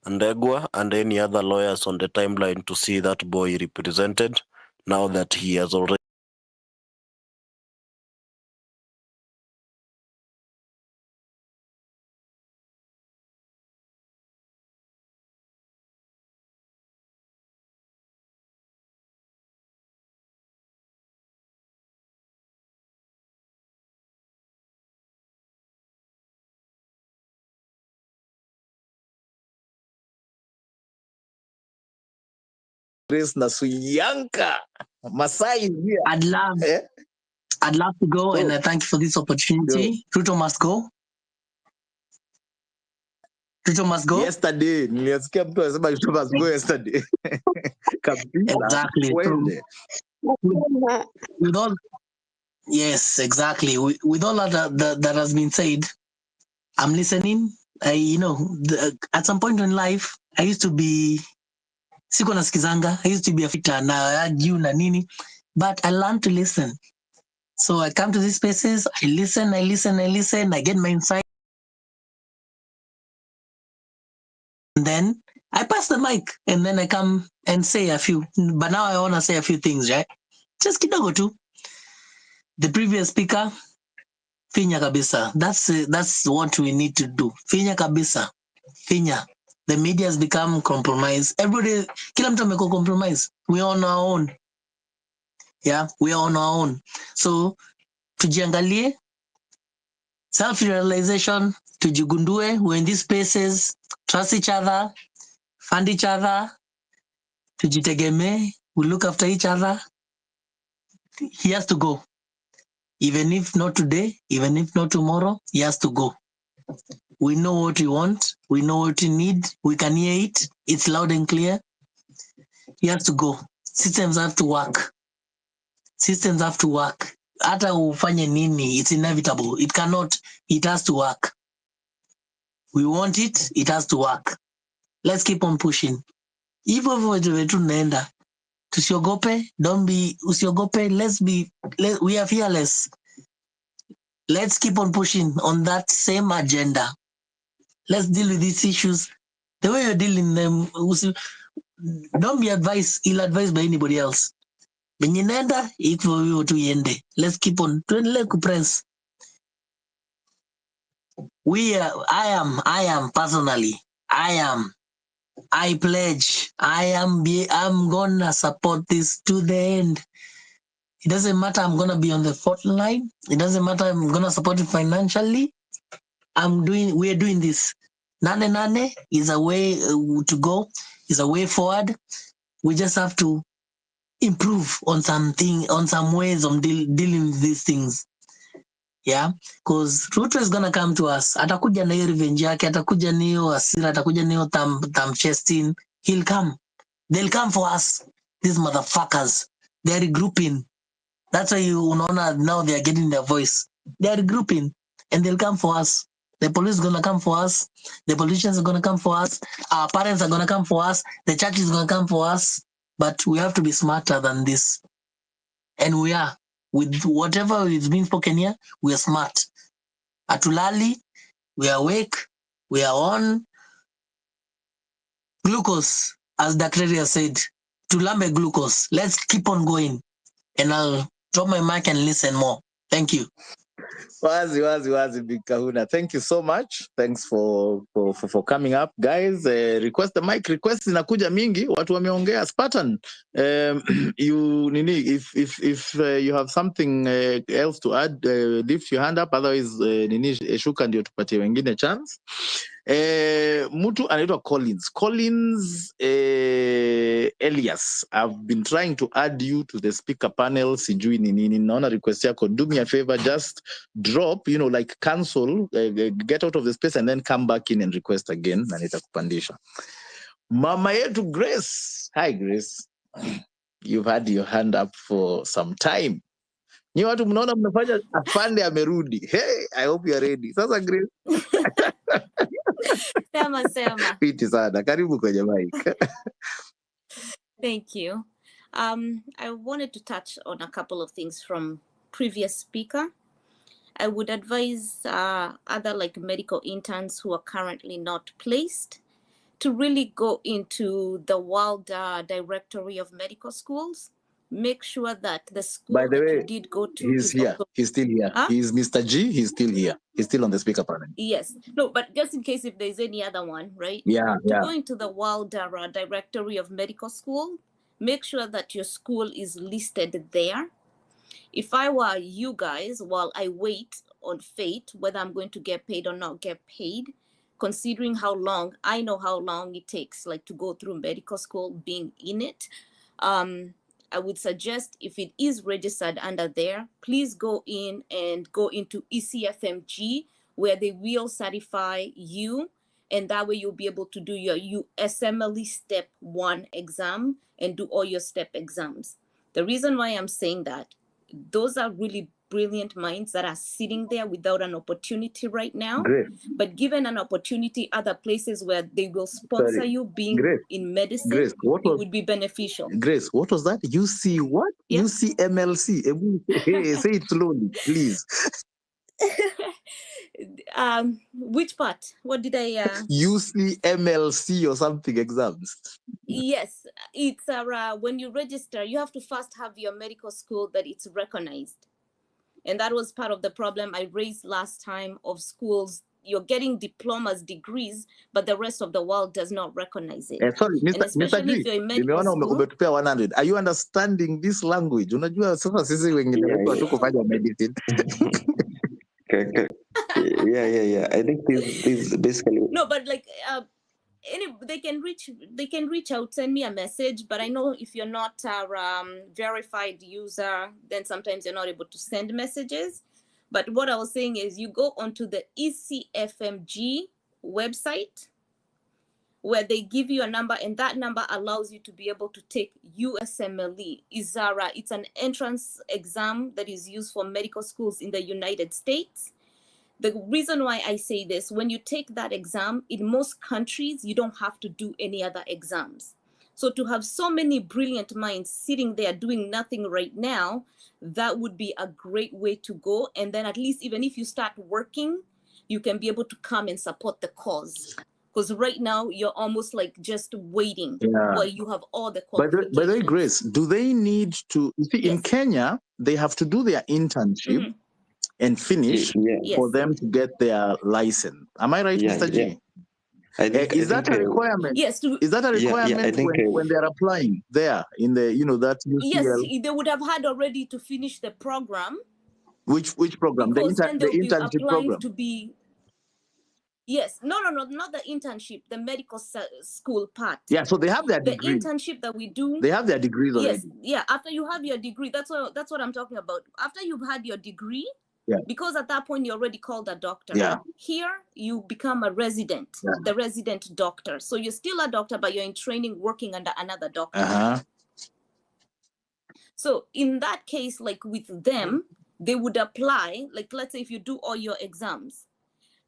Speaker 2: Ndegwa and any other lawyers on the timeline to see that boy represented now that he has already.
Speaker 19: Grace Nasuyanka. Masai is here.
Speaker 22: I'd love to go, and I thank you for this opportunity. Ruto must go. Ruto must go.
Speaker 19: Yesterday, nilisikia mtu anasema Ruto must go yesterday. Kabisa.
Speaker 22: Exactly.
Speaker 19: Twende.
Speaker 22: With all, yes, exactly. With all that has been said, I'm listening. At some point in life, I used to be siko nasikizanga. I used to be a fitter na you na nini, but I learned to listen. So I come to these spaces, I listen, I get my insight, and then I pass the mic, and then I come and say a few. But now I want to say a few things, right? Just kidogo tu. The previous speaker, finya kabisa. That's what we need to do. Finya kabisa. Finya. The media has become compromised. Everybody, kila mtu ameko compromise. We are on our own. Yeah, we are on our own. So, tujiangalie, self-realization, tujigundue, we're in these spaces, trust each other, fund each other, tujitegeme, we look after each other. He has to go. Even if not today, even if not tomorrow, he has to go. We know what we want. We know what we need. We can hear it. It's loud and clear. He has to go. Systems have to work. Systems have to work. Hata ufanye nini, it's inevitable. It has to work. We want it, it has to work. Let's keep on pushing. Hivyo hivyo tunaenda. Tusiogope, usiogope, we are fearless. Let's keep on pushing on that same agenda. Let's deal with these issues the way you're dealing them. Don't be ill-advised by anybody else. Benye nenda, hivyo hivyo tuiende. Let's keep on, tuendelee kupress. I am personally, I pledge, I'm gonna support this to the end. It doesn't matter, I'm gonna be on the front line. It doesn't matter, I'm gonna support it financially. We are doing this. Nane is a way to go, is a way forward. We just have to improve on some ways of dealing with these things. Yeah, because Ruto is gonna come to us. Atakuja na hiyo revenge yake, atakuja na hiyo hasira, atakuja na hiyo thumb chesting. He'll come. They'll come for us. These motherfuckers. They're regrouping. That's why unaona now they are getting their voice. They are regrouping and they'll come for us. The police is gonna come for us. The politicians are gonna come for us. Our parents are gonna come for us. The church is gonna come for us. But we have to be smarter than this. And we are. With whatever is being spoken here, we are smart. Atulali, we are awake, we are on glucose, as Dr. said. Tulambe glucose. Let's keep on going. And I'll drop my mic and listen more. Thank you.
Speaker 19: Wazi, Big Kahuna. Thank you so much. Thanks for coming up, guys. Request the mic. Request zinakuja mingi. Watu wameongea. Spartan. You nini? If you have something else to add, lift your hand up. Otherwise, nini shuka ndio tupatie wengine chance. Mtu anaitwa Collins Elias, I've been trying to add you to the speaker panel. Sijui ni nini. Naona request yako. Do me a favor, just drop, like cancel, get out of the space and then come back in and request again, na nitakupandisha. Mama yetu Grace. Hi Grace. You've had your hand up for some time. Nyi watu mnaona mnafanya afande amerudi. Hey, I hope you are ready. Sasa Grace.
Speaker 8: Sema.
Speaker 19: Piti sana. Karibu kwenye mic.
Speaker 8: Thank you. I wanted to touch on a couple of things from previous speaker. I would advise other like medical interns who are currently not placed to really go into the World Directory of Medical Schools. Make sure that the school
Speaker 19: By the way,
Speaker 8: you did go to
Speaker 19: he's
Speaker 8: is
Speaker 19: here.
Speaker 8: also...
Speaker 19: He's still here.
Speaker 8: Huh?
Speaker 19: He's Mr. G. He's still here. He's still on the speaker panel.
Speaker 8: Yes. No, but just in case if there's any other one, right?
Speaker 19: Yeah.
Speaker 8: To go into the World Directory of Medical School, make sure that your school is listed there. If I were you guys, while I wait on fate, whether I'm going to get paid or not get paid, considering how long, I know how long it takes like to go through medical school, being in it, I would suggest if it is registered under there, please go in and go into ECFMG where they will certify you, and that way you'll be able to do your USMLE Step 1 exam and do all your step exams. The reason why I'm saying that, those are really brilliant minds that are sitting there without an opportunity right now.
Speaker 19: Great.
Speaker 8: But given an opportunity, other places where they will sponsor you being
Speaker 19: Grace.
Speaker 8: in medicine,
Speaker 19: Grace,
Speaker 8: it would be beneficial.
Speaker 19: Grace, what was that? UC what?
Speaker 8: Yeah.
Speaker 19: UCMLC. Say it slowly, please.
Speaker 8: Which part? What did I?
Speaker 19: UCMLC or something exams.
Speaker 8: Yes, it's when you register, you have to first have your medical school that it's recognized. And that was part of the problem I raised last time of schools. You're getting diplomas, degrees, but the rest of the world does not recognize it.
Speaker 19: Sorry,
Speaker 8: And
Speaker 19: Mr.
Speaker 8: especially
Speaker 19: G.
Speaker 8: if you're in medical
Speaker 19: Nimeona
Speaker 8: school.
Speaker 19: umetupea 100. Are you understanding this language? Unajua sasa sisi wengine wetu hatukufanya medicine.
Speaker 9: Yeah. I think this basically.
Speaker 8: No, but like they can reach out, send me a message. But I know if you're not a verified user, then sometimes you're not able to send messages. But what I was saying is you go onto the ECFMG website where they give you a number, and that number allows you to be able to take USMLE. It's an entrance exam that is used for medical schools in the United States. The reason why I say this, when you take that exam, in most countries, you don't have to do any other exams. So to have so many brilliant minds sitting there doing nothing right now, that would be a great way to go. And then at least even if you start working, you can be able to come and support the cause. Because right now, you're almost like just waiting while you have all the qualifications.
Speaker 19: By the way, Grace, do they need to, you see, in Kenya, they have to do their internship and finish for them to get their license. Am I right, Mr. G?
Speaker 9: Yeah.
Speaker 19: Is that a requirement?
Speaker 8: Yes.
Speaker 19: Is that a requirement
Speaker 9: I think,
Speaker 19: when they're applying there in the, that UCL?
Speaker 8: Yes, they would have had already to finish the program.
Speaker 19: Which program?
Speaker 8: Because then
Speaker 19: The
Speaker 8: they'll be
Speaker 19: internship
Speaker 8: applying
Speaker 19: program?
Speaker 8: to be... Yes. No, not the internship, the medical school part.
Speaker 19: Yeah, so they have their degree.
Speaker 8: The internship that we do.
Speaker 19: They have their degrees already.
Speaker 8: Yes, yeah. After you have your degree, that's what I'm talking about. After you've had your degree, because at that point you're already called a doctor.
Speaker 19: Yeah.
Speaker 8: Here you become a resident, the resident doctor. So you're still a doctor, but you're in training working under another doctor. So in that case, like with them, they would apply, like let's say if you do all your exams,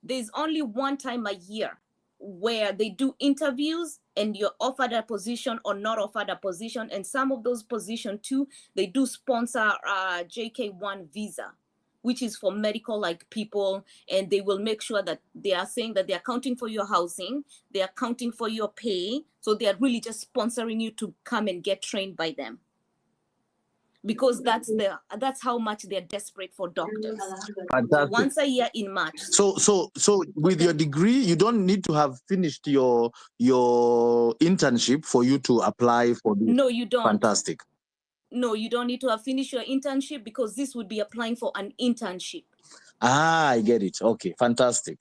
Speaker 8: there's only one time a year where they do interviews and you're offered a position or not offered a position. And some of those positions too, they do sponsor JK1 visa, which is for medical like people, and they will make sure that they are saying that they are counting for your housing, they are counting for your pay, so they are really just sponsoring you to come and get trained by them, because that's how much they're desperate for doctors. So
Speaker 19: Fantastic.
Speaker 8: once a year in March.
Speaker 19: So with your degree, you don't need to have finished your internship for you to apply for this.
Speaker 8: No, you don't.
Speaker 19: Fantastic.
Speaker 8: No, you don't need to have finished your internship, because this would be applying for an internship.
Speaker 19: I get it. Okay, fantastic.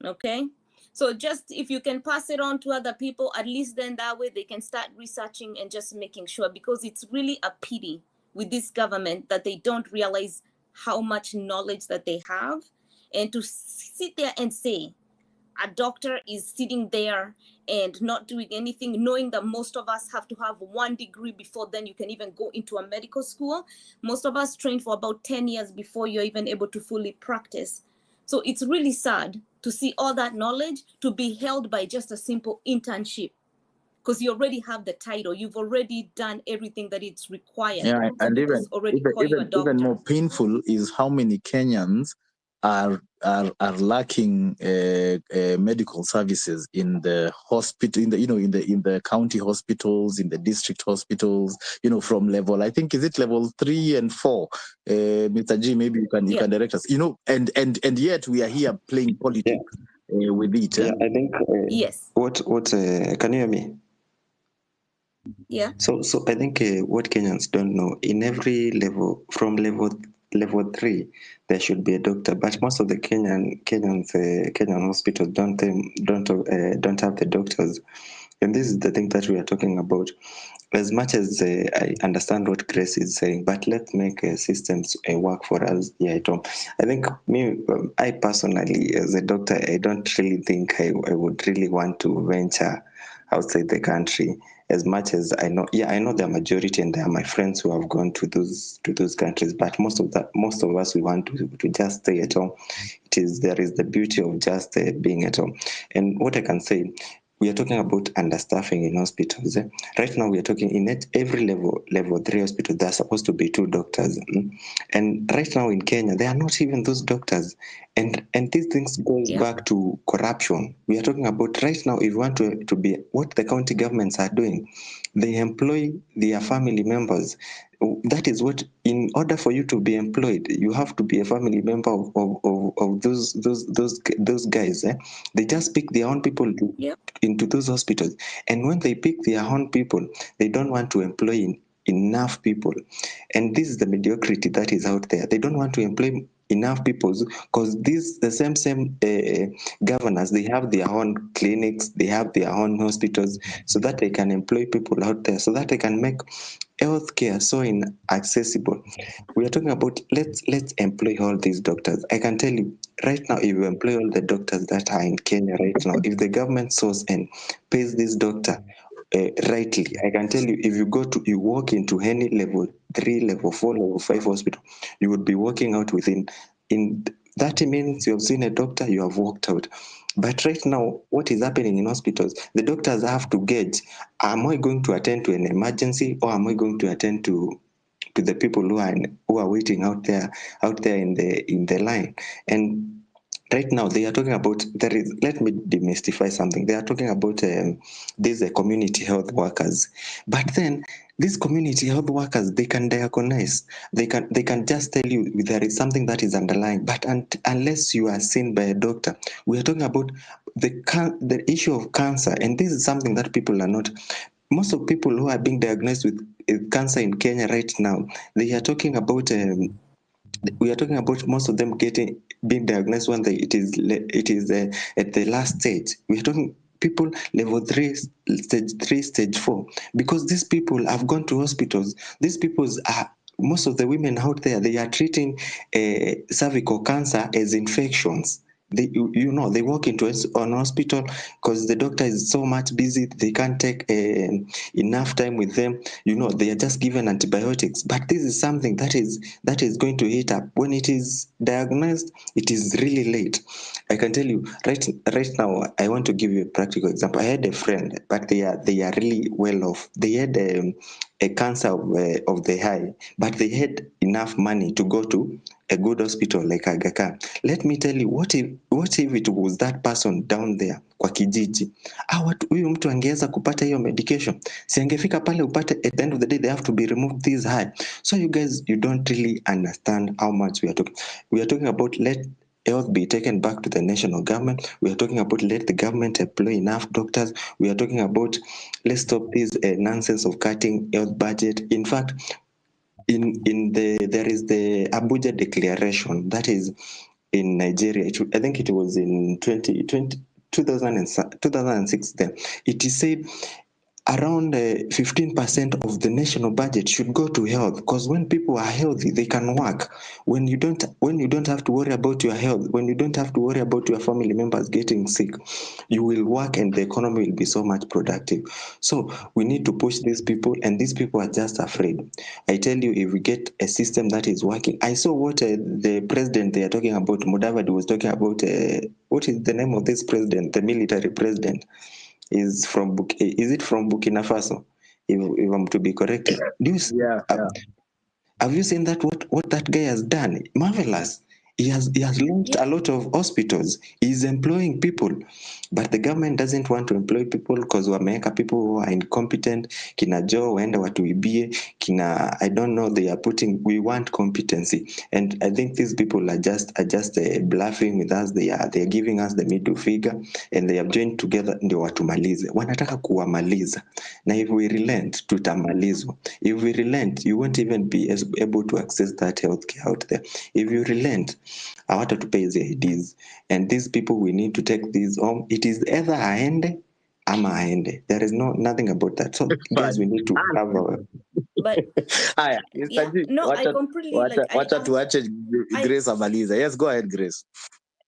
Speaker 8: Okay, so just if you can pass it on to other people, at least then that way they can start researching and just making sure, because it's really a pity with this government that they don't realize how much knowledge that they have, and to sit there and say a doctor is sitting there and not doing anything, knowing that most of us have to have 1 degree before then you can even go into a medical school. Most of us train for about 10 years before you're even able to fully practice. So it's really sad to see all that knowledge to be held by just a simple internship, because you already have the title, you've already done everything that it's required.
Speaker 19: Yeah,
Speaker 8: So
Speaker 19: and
Speaker 8: people
Speaker 19: even
Speaker 8: already call you a doctor.
Speaker 19: even more painful is how many Kenyans are lacking medical services in the hospital, in the county hospitals, in the district hospitals, from level, I think, is it level 3 and 4? Mr. G, maybe you can direct us. And yet we are here playing politics with it.
Speaker 9: Yeah, I think.
Speaker 8: Yes.
Speaker 9: What? Can you hear me?
Speaker 8: Yeah.
Speaker 9: So I think what Kenyans don't know, in every level, from level 3, there should be a doctor. But most of the Kenyan hospitals don't have the doctors, and this is the thing that we are talking about. As much as I understand what Grace is saying, but let's make systems work for us here at home. I think I personally, as a doctor, I don't really think I would really want to venture outside the country. As much as I know the majority, and they are my friends who have gone to those countries. But most of us, we want to just stay at home. There is the beauty of just being at home. And what I can say, we are talking about understaffing in hospitals. Right now, we are talking in every level 3 hospital, there are supposed to be 2 doctors. And right now in Kenya, there are not even those doctors. And these things goes back to corruption. We are talking about right now, if you want to be what the county governments are doing, they employ their family members. That is what, in order for you to be employed, you have to be a family member of those guys. They just pick their own people into those hospitals, and when they pick their own people, they don't want to employ enough people, and this is the mediocrity that is out there. They don't want to employ enough people because the same governors, they have their own clinics, they have their own hospitals, so that they can employ people out there, so that they can make healthcare so inaccessible. We are talking about let's employ all these doctors. I can tell you right now, if you employ all the doctors that are in Kenya right now, if the government source and pays this doctor rightly, I can tell you, if you walk into any level 3, level 4, level 5 hospital, you would be walking out in 30 minutes. You have seen a doctor, you have walked out. But right now, what is happening in hospitals, the doctors have to gauge, am I going to attend to an emergency, or am I going to attend to the people who are waiting out there in the line? And right now, they are talking about let me demystify something. They are talking about these community health workers, but then these community health workers, they can diagnose. They can just tell you there is something that is underlying. But unless you are seen by a doctor, we are talking about the issue of cancer, and this is something that people are not. Most of people who are being diagnosed with cancer in Kenya right now, they are talking about. We are talking about most of them being diagnosed when it is at the last stage. We are talking people level 3, stage 3, stage 4, because these people have gone to hospitals. These people are, most of the women out there, they are treating cervical cancer as infections. they walk into an hospital because the doctor is so much busy, they can't take enough time with them. They are just given antibiotics. But this is something that is going to hit up when it is diagnosed. It is really late. I can tell you right now. I want to give you a practical example. I had a friend, but they are really well off. They had a cancer of the eye, but they had enough money to go to a good hospital like Aga Khan. Let me tell you, what if it was that person down there kwa kijiji, huyu mtu angeweza kupata hiyo medication, si angefika pale upate, at the end of the day they have to be removed this high. So you guys, you don't really understand how much we are talking. We are talking about let health be taken back to the national government. We are talking about let the government employ enough doctors. We are talking about let's stop this nonsense of cutting health budget. In fact, there is the Abuja Declaration that is in Nigeria. I think it was in 2006 then. It is said around 15% of the national budget should go to health, because when people are healthy, they can work. When you don't have to worry about your health, when you don't have to worry about your family members getting sick, you will work and the economy will be so much productive. So we need to push these people, and these people are just afraid. I tell you, if we get a system that is working, I saw what the president they are talking about, Mudavadi was talking about, what is the name of this president, the military president? Is it from Burkina Faso? If I'm to be corrected. Have you seen that what that guy has done? Marvelous. He has launched a lot of hospitals. He's employing people, but the government doesn't want to employ people because wameweka people who are incompetent. Kina Joe waenda watuibie. I don't know. They are putting. We want competency, and I think these people are just bluffing with us. They are giving us the middle figure, and they have joined together ndio watumalize. Wanataka kuwamaliza, na if we relent tutamalizwa. If we relent, you won't even be able to access that healthcare out there. If you relent, hawatatupa hizi IDs, and these people, we need to take these home. It is either aende ama aende. There is nothing about that. So guys, we need to have our
Speaker 8: But
Speaker 19: Haya, Mr. G,
Speaker 8: no, I completely
Speaker 19: wacha tuache Grace amaliza. Yes, go ahead, Grace.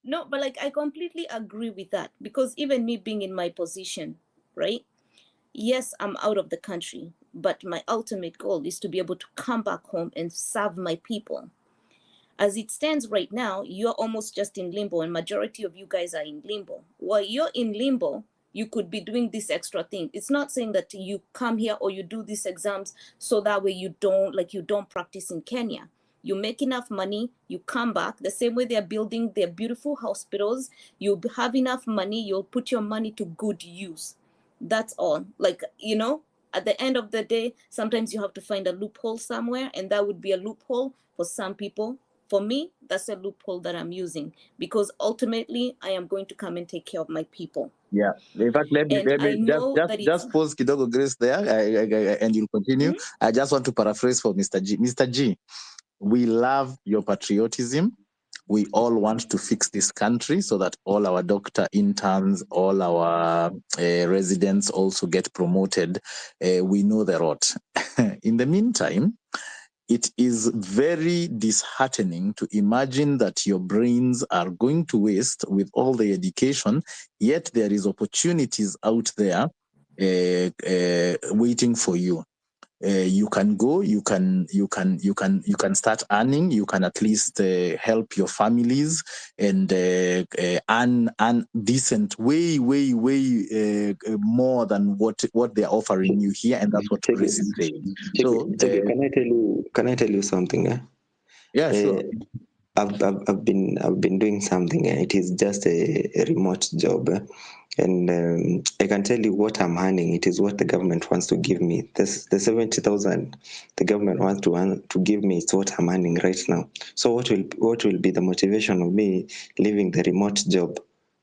Speaker 8: No, but I completely agree with that, because even me being in my position, right? Yes, I'm out of the country, but my ultimate goal is to be able to come back home and serve my people. As it stands right now, you're almost just in limbo, and majority of you guys are in limbo. While you're in limbo, you could be doing this extra thing. It's not saying that you come here or you do these exams so that way you don't practice in Kenya. You make enough money, you come back. The same way they're building their beautiful hospitals, you'll have enough money, you'll put your money to good use. That's all. At the end of the day, sometimes you have to find a loophole somewhere, and that would be a loophole for some people. For me, that's a loophole that I'm using, because ultimately I am going to come and take care of my people.
Speaker 19: Yeah. In fact, let me just pause kidogo, Grace, there, and you'll continue. Mm-hmm. I just want to paraphrase for Mr. G. Mr. G, we love your patriotism. We all want to fix this country so that all our doctor interns, all our residents also get promoted. We know the road. In the meantime, it is very disheartening to imagine that your brains are going to waste with all the education, yet there is opportunities out there waiting for you. You can go, you can start earning, you can at least help your families and earn decent way more than what they're offering you here, and that's what Grace is saying. So
Speaker 9: can I tell you something?
Speaker 19: Yeah, sure.
Speaker 9: I've been doing something. It is just a remote job. And I can tell you what I'm earning. It is what the government wants to give me. The 70,000 the government wants to give me is what I'm earning right now. So what will be the motivation of me leaving the remote job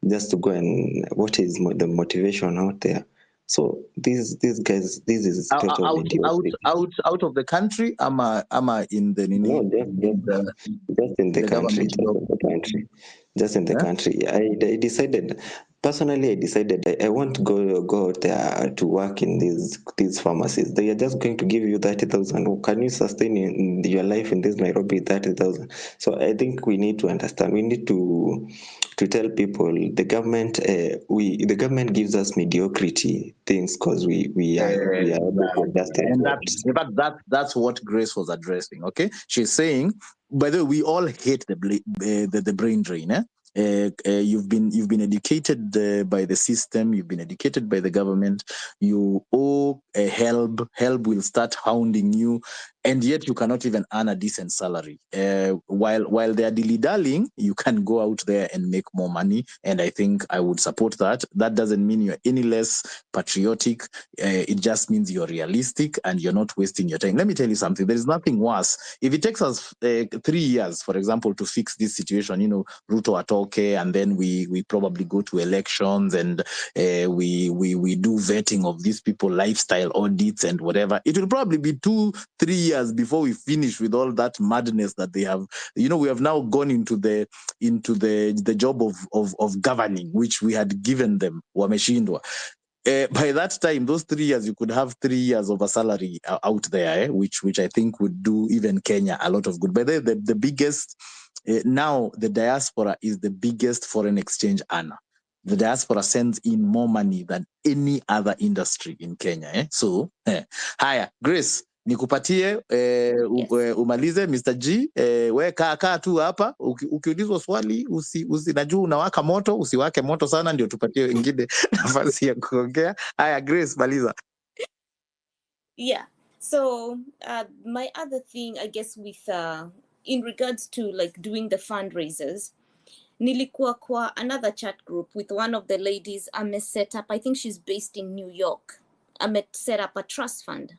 Speaker 9: just to go, and what is the motivation out there? So these guys, this is total idiocy.
Speaker 19: Out of the country, ama in the
Speaker 9: just in the country. Just in the country. I decided personally, I decided I won't go out there to work in these pharmacies. They are just going to give you 30,000. Can you sustain your life in this Nairobi 30,000? So I think we need to understand. We need to tell people the government the government gives us mediocrity things because we are able to adjust
Speaker 19: and
Speaker 9: it.
Speaker 19: in fact, that's what Grace was addressing. Okay, she's saying, by the way, we all hate the brain drain. You've been educated by the system. You've been educated by the government. You owe help. Help will start hounding you, and yet you cannot even earn a decent salary. While they are dilly-dallying, you can go out there and make more money. And I think I would support that. That doesn't mean you're any less patriotic. It just means you're realistic and you're not wasting your time. Let me tell you something. There is nothing worse. If it takes us 3 years, for example, to fix this situation, Ruto atoke, and then we probably go to elections and we do vetting of these people, lifestyle audits and whatever. It will probably be 2-3 years before we finish with all that madness that they have. We have now gone into the job of governing, which we had given them. Wameshindwa. By that time, those 3 years, you could have 3 years of a salary out there, which I think would do even Kenya a lot of good. But the biggest, now the diaspora is the biggest foreign exchange earner. The diaspora sends in more money than any other industry in Kenya. So, haya, Grace, nikupatie umalize Mr. G, we kaa tu hapa, ukiulizwa swali najua unawaka moto, usiwake moto sana ndio tupatie wengine nafasi ya kuongea. Haya, Grace, maliza.
Speaker 8: Yeah. So my other thing, I guess, with in regards to like doing the fundraisers, nilikuwa kwa another chat group with one of the ladies. Set up, I think she's based in New York. Set up a trust fund.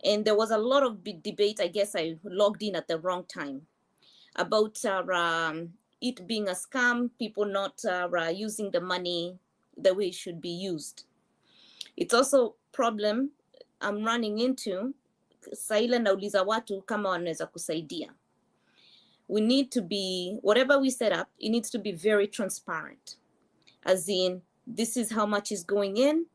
Speaker 8: And there was a lot of big debate. I guess I logged in at the wrong time about it being a scam, people not using the money the way it should be used. It's also problem I'm running into. Saile nauliza watu kama wanaweza kusaidia. We need to be, whatever we set up, it needs to be very transparent. As in, this is how much is going in,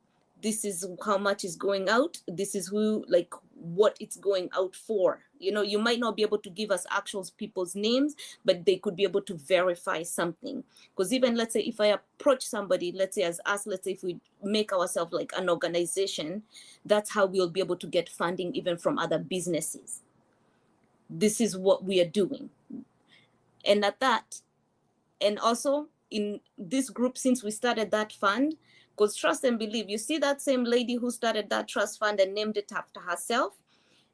Speaker 8: this is how much is going out, this is what it's going out for. You might not be able to give us actual people's names, but they could be able to verify something. Because even, let's say, if I approach somebody, let's say as us, let's say if we make ourselves like an organization, that's how we'll be able to get funding even from other businesses. This is what we are doing. And at that, and also in this group, since we started that fund, because trust and believe, you see that same lady who started that trust fund and named it after herself,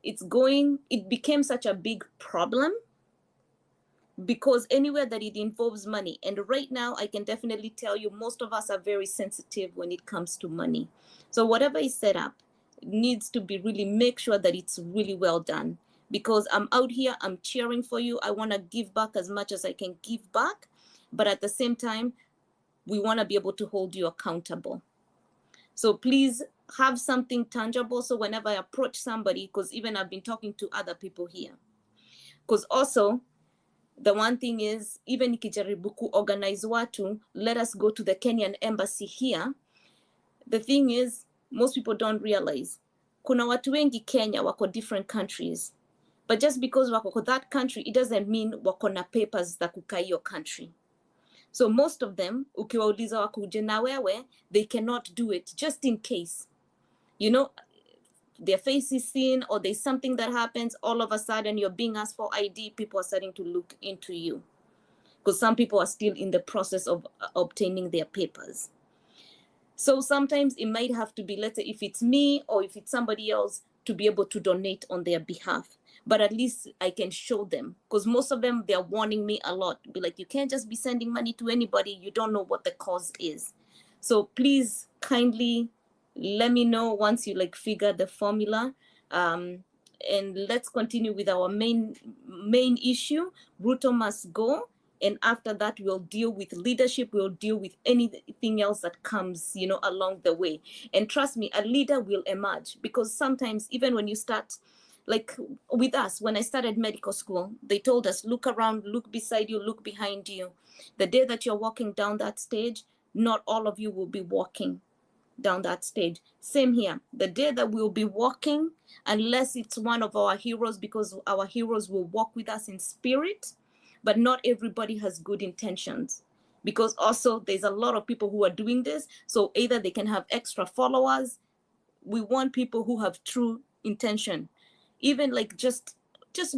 Speaker 8: it became such a big problem because anywhere that it involves money, and right now I can definitely tell you most of us are very sensitive when it comes to money. So whatever is set up needs to be really, make sure that it's really well done, because I'm out here, I'm cheering for you. I want to give back as much as I can give back, but at the same time, we want to be able to hold you accountable. So please have something tangible. So whenever I approach somebody, because even I've been talking to other people here, because also the one thing is, even nikijaribu organize watu, let us go to the Kenyan embassy here. The thing is, most people don't realize, kuna watu wengi Kenya wako different countries, but just because wako that country, it doesn't mean wako na papers za kukaa hiyo country. So most of them, ukiwauliza wakuje na wewe, they cannot do it, just in case. Their face is seen, or there's something that happens, all of a sudden you're being asked for ID, people are starting to look into you. Because some people are still in the process of obtaining their papers. So sometimes it might have to be, let's say, if it's me or if it's somebody else, to be able to donate on their behalf. But at least I can show them, because most of them, they're warning me a lot. Be like, you can't just be sending money to anybody. You don't know what the cause is. So please kindly let me know once you figure the formula. And let's continue with our main issue. Ruto must go. And after that, we'll deal with leadership. We'll deal with anything else that comes, along the way. And trust me, a leader will emerge, because sometimes even when you start, like with us, when I started medical school, they told us, look around, look beside you, look behind you. The day that you're walking down that stage, not all of you will be walking down that stage. Same here. The day that we'll be walking, unless it's one of our heroes, because our heroes will walk with us in spirit, but not everybody has good intentions. Because also there's a lot of people who are doing this. So either they can have extra followers. We want people who have true intention, even like just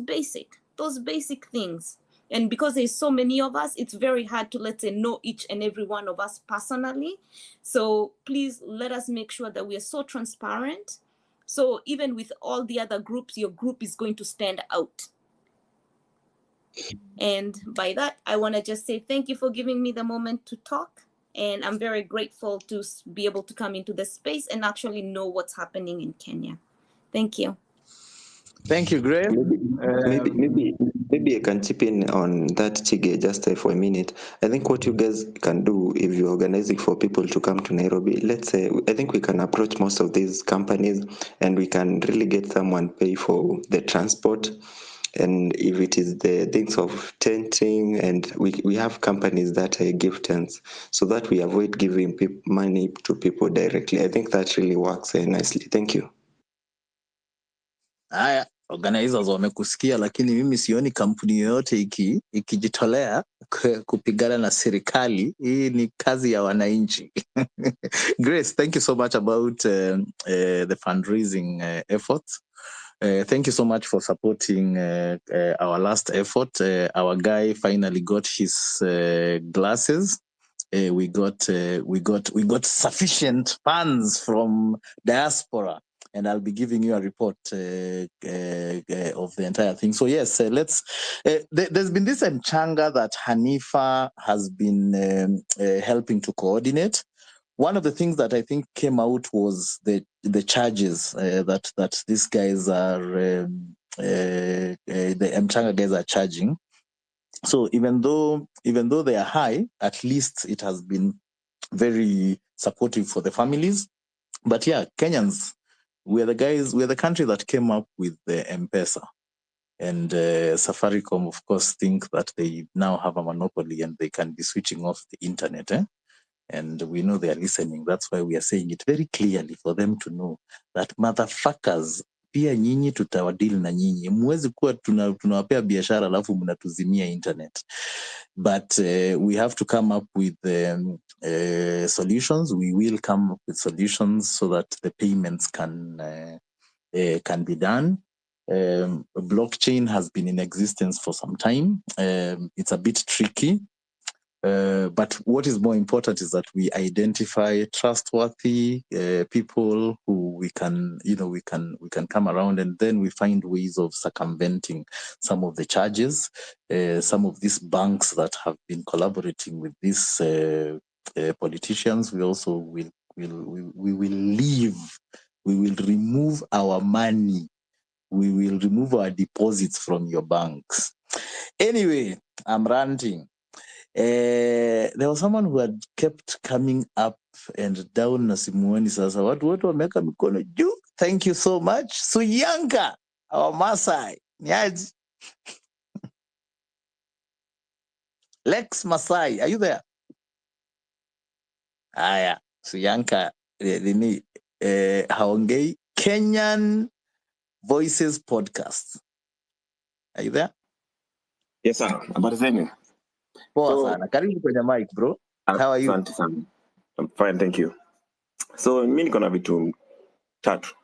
Speaker 8: basic, those basic things. And because there's so many of us, it's very hard to, let's say, know each and every one of us personally. So please let us make sure that we are so transparent. So even with all the other groups, your group is going to stand out. And by that, I want to just say thank you for giving me the moment to talk. And I'm very grateful to be able to come into the space and actually know what's happening in Kenya. Thank you.
Speaker 19: Thank you, Grace.
Speaker 9: Maybe I can chip in on that, Chige, just for a minute. I think what you guys can do if you're organizing for people to come to Nairobi, let's say, I think we can approach most of these companies and we can really get someone pay for the transport. And if it is the things of tenting, and we have companies that give tents so that we avoid giving money to people directly. I think that really works nicely. Thank you.
Speaker 19: Haya, organizers wamekusikia, lakini mimi sioni kampuni yoyote ikijitolea kupigana na serikali. Hii ni kazi ya wananchi. Grace, thank you so much about the fundraising efforts. Thank you so much for supporting our last effort. Our guy finally got his glasses. We got sufficient funds from diaspora, and I'll be giving you a report of the entire thing. So yes, there's been this mchanga that Hanifa has been helping to coordinate. One of the things that I think came out was the charges that these guys are, the mchanga guys are charging. So even though they are high, at least it has been very supportive for the families. But yeah, Kenyans, we're the country that came up with the M-Pesa. And Safaricom, of course, think that they now have a monopoly and they can be switching off the internet. And we know they are listening. That's why we are saying it very clearly for them to know that motherfuckers, pia nyinyi tutawadili na nyinyi. Mwezi kuwa tunawapea biashara alafu mnatuzimia internet. But we have to come up with solutions. We will come up with solutions so that the payments can be done. Blockchain has been in existence for some time. It's a bit tricky. But what is more important is that we identify trustworthy people who we can come around, and then we find ways of circumventing some of the charges. Some of these banks that have been collaborating with these politicians, we also will remove our money. We will remove our deposits from your banks. Anyway, I'm ranting. There was someone who had kept coming up and down na simuoni sasa. Watu wote wameka mikono juu. Thank you so much. Suyanka, our Masai. Niaji. Lex Masai, are you there? Aya, Suyanka, haongei. Kenyan Voices Podcast. Are you there?
Speaker 4: Yes, sir. Habari zenu?
Speaker 19: Poa sana. Karibu kwenye mic, bro. How are you?
Speaker 4: Asante sana. I'm fine, thank you. So, mimi niko na vitu tatu.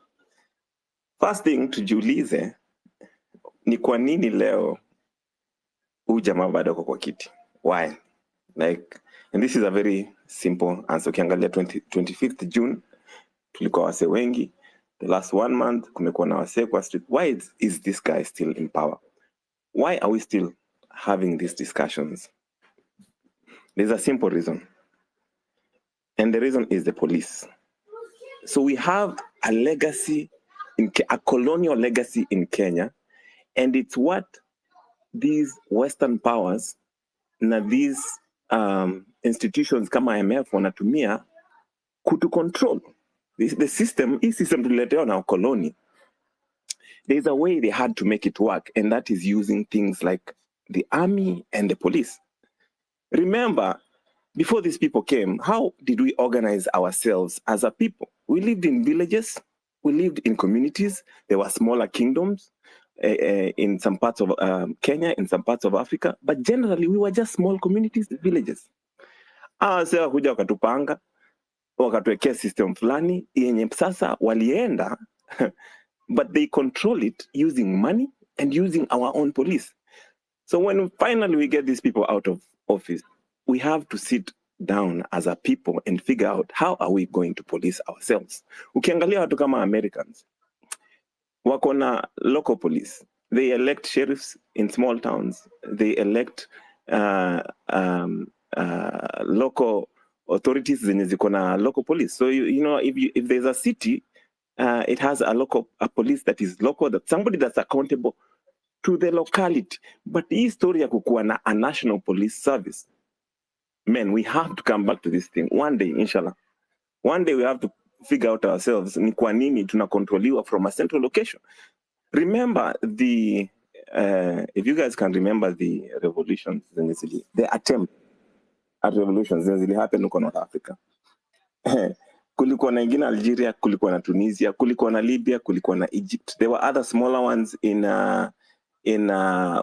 Speaker 4: First thing, tujiulize ni kwa nini leo huyu jamaa bado ako kwa kiti? Why? Like, and this is a very simple answer. Ukiangalia 25th June, tulikuwa wase wengi. The last 1 month, kumekuwa na wase kwa street. Why is this guy still in power? Why are we still having these discussions? There's a simple reason. And the reason is the police. So we have a legacy, a colonial legacy in Kenya, and it's what these Western powers, na these institutions kama IMF wanatumia kutu control. The system, this system tuletewa na ukoloni. There's a way they had to make it work, and that is using things like the army and the police. Remember, before these people came, how did we organize ourselves as a people? We lived in villages, we lived in communities. There were smaller kingdoms in some parts of Kenya, in some parts of Africa, but generally we were just small communities, villages. Sasa wakuja wakatupanga, wakatuwekea system fulani yenye sasa walienda but they control it using money and using our own police. So when finally we get these people out of office, we have to sit down as a people and figure out how are we going to police ourselves. Ukiangalia watu kama Americans, wako na local police. They elect sheriffs in small towns. They elect local authorities zenye ziko na local police. So you know, if there's a city, it has a police that is local, that somebody that's accountable to the locality. But hii story ya kukuwa na a national police service, man, we have to come back to this thing one day, inshallah. One day we have to figure out ourselves ni kwa nini tunakontroliwa from a central location. Remember the if you guys can remember the revolutions, the attempt at revolutions zili happen huko North Africa. Kulikuwa na ingine Algeria, kulikuwa na Tunisia, kulikuwa na Libya, kulikuwa na Egypt. There were other smaller ones in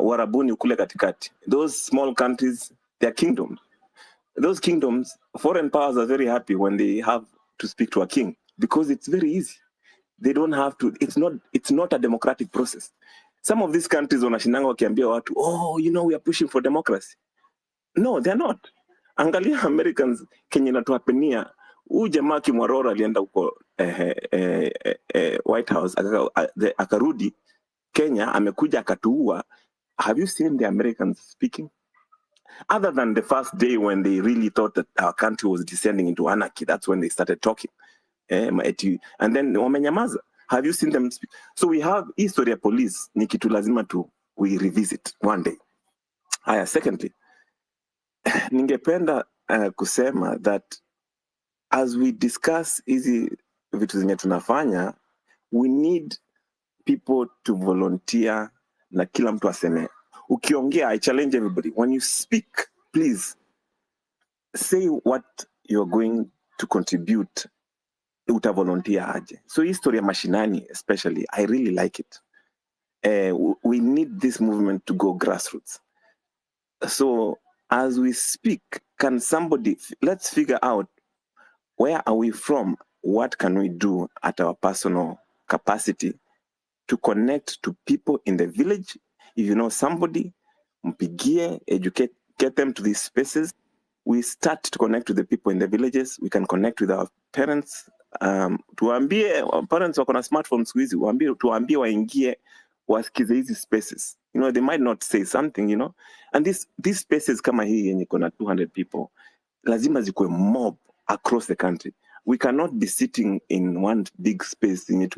Speaker 4: Warabuni kule katikati. Those small countries, their kingdoms. Those kingdoms, foreign powers are very happy when they have to speak to a king because it's very easy. They don't have to, it's not a democratic process. Some of these countries wanashindanga wakiambia watu, oh, you know, we are pushing for democracy. No, they're not. Angalia Americans Kenya inatuhapenia. Huyu jamaa Kimwarora alienda huko White House akarudi Kenya, amekuja akatuua. Have you seen the Americans speaking? Other than the first day when they really thought that our country was descending into anarchy, that's when they started talking. And then wamenyamaza. Have you seen them speak? So we have history of police, ni kitu lazima we revisit one day. Secondly, ningependa kusema that as we discuss hizi vitu zenye tunafanya, we need people to volunteer na kila mtu aseme. Ukiongea, I challenge everybody. When you speak, please say what you're going to contribute. Utavolunteer aje. So history ya mashinani especially, I really like it. We need this movement to go grassroots. So as we speak, can somebody, let's figure out where are we from? What can we do at our personal capacity to connect to people in the village? If you know somebody, mpigie, educate, get them to these spaces. We start to connect with the people in the villages. We can connect with our parents. Tuambie, parents wako na smartphones siku hizi, tuambie waingie wasikize hizi spaces. You know, they might not say something, you know. And these spaces kama hii yenye kuna 200 people, lazima zikuwe mob across the country. We cannot be sitting in one big space yenye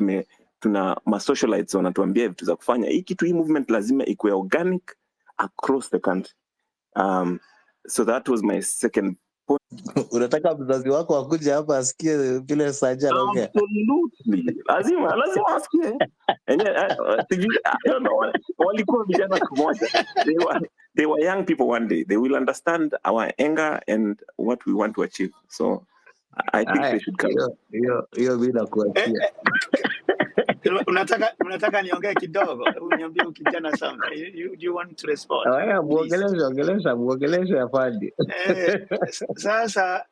Speaker 4: tuna masocialites wanatuambia vitu za kufanya. Hii movement lazima ikuwe organic across the country. So that was my second point.
Speaker 19: Unataka mzazi wako akuje hapa asikie vile Sanja anaongea?
Speaker 4: Absolutely. Lazima asikie. I don't know. Walikuwa vijana kumoja. They were young people one day. They will understand our anger and what we want to achieve. So I think they should come.
Speaker 19: Hiyo bila kuachia.
Speaker 11: Unataka niongee kidogo? Uniambie ukijana sana. You want to respond?
Speaker 19: Haya, muongelesha afande.
Speaker 11: Sasa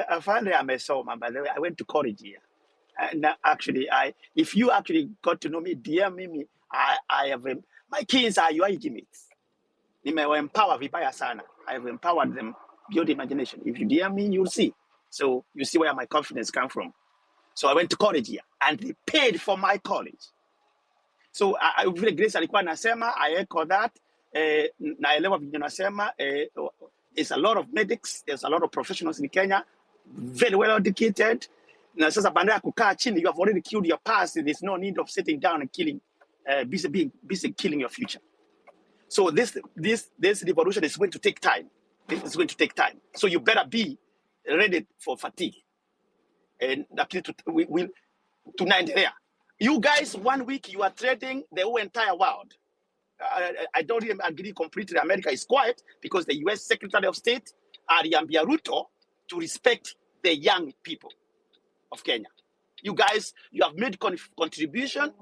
Speaker 11: afande amesoma, by the way. I went to college here. And actually, if you actually got to know me, dear Mimi, I have my kids are your age mates. Nimewaempower vibaya sana. I have empowered them beyond imagination. If you dear me, you'll see. So you see where my confidence comes from. So I went to college here, and they paid for my college. So vile Grace alikuwa anasema, I echo that. Naelewa vile anasema. There's a lot of medics, there's a lot of professionals in Kenya, very well educated. Na sasa baada ya kukaa chini, you have already killed your past. There's no need of sitting down and killing, busy killing your future. So this revolution is going to take time. It's going to take time. So you better be ready for fatigue. And tunaendelea. You guys, 1 week you are trading the whole entire world. I don't even agree completely. America is quiet because the U.S. Secretary of State aliambia Ruto to respect the young people of Kenya. You guys, you have made contribution.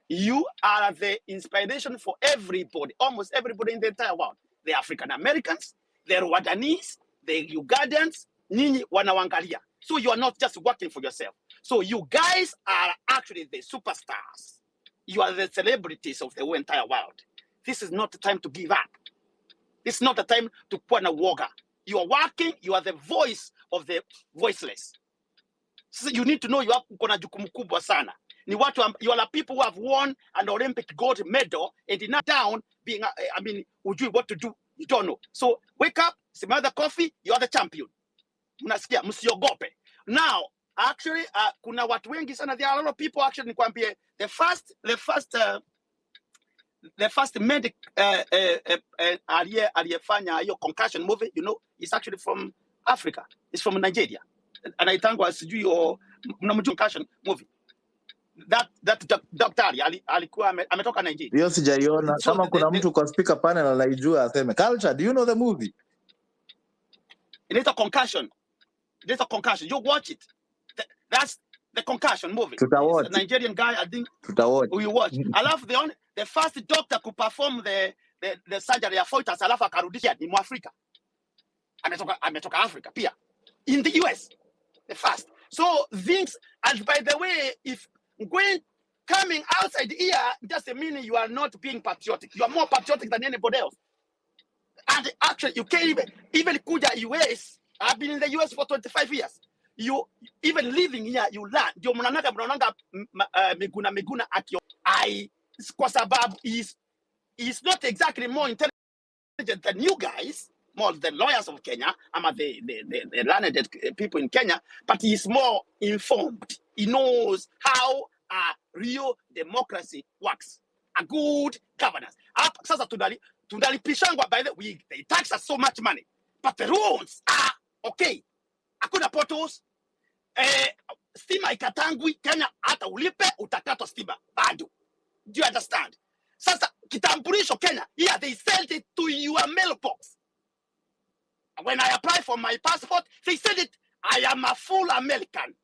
Speaker 11: You are the inspiration for everybody, almost everybody in the entire world. The African Americans, the Rwandanese, the Ugandans, Nini wanawangalia. So you are not just working for yourself. So you guys are actually the superstars. You are the celebrities of the entire world. This is not the time to give up. This is not the time to put a woga. You are working, you are the voice of the voiceless. So you need to know you have kuna jukumu kubwa sana. Ni watu you are people who have won an Olympic gold medal and are not down being ujui what to do. You don't know. So wake up, smell the coffee, you are the champion. Mnasikia, msiogope. Now, actually, kuna watu wengi sana, there are a lot of people actually nikwambie, the first medic aliyefanya hiyo concussion movie, you know, is actually from Africa. It's from Nigeria. Anaitangwa sijui o mnamjua concussion movie. That daktari alikuwa ametoka Nigeria.
Speaker 19: Hiyo sijaiona.
Speaker 11: So
Speaker 19: Kama kuna mtu kwa speaker panel anaijua aseme. Culture, do you know the movie?
Speaker 11: It's a concussion. There's a concussion. You watch it. That's the concussion movie.
Speaker 19: Tutawatch.
Speaker 11: It's a Nigerian guy, I think.
Speaker 19: Tutawatch.
Speaker 11: You watch. Alafu the first doctor could perform the surgery ya Foitas, alafu akarudisha ni Mwafrika. Ametoka Africa pia. In the US. The first. So things, and by the way, if coming outside here doesn't mean you are not being patriotic. You are more patriotic than anybody else. And actually, you can't even kuja US. I've been in the US for 25 years. You even living here, you learn. Ndio mnaonanga Miguna akio. Kwa sababu is not exactly more intelligent than you guys, more the lawyers of Kenya, the learned people in Kenya, but he's more informed. He knows how a real democracy works. A good governance. Sasa tunalipishangwa by the way, they tax us so much money, but the rules are okay. Hakuna portals. Stima ikatangwi Kenya, hata ulipe utakatwa stima bado. Do you understand? Sasa kitambulisho Kenya, yeah, they sent it to your mailbox. When I apply for my passport, they said it. I am a full American.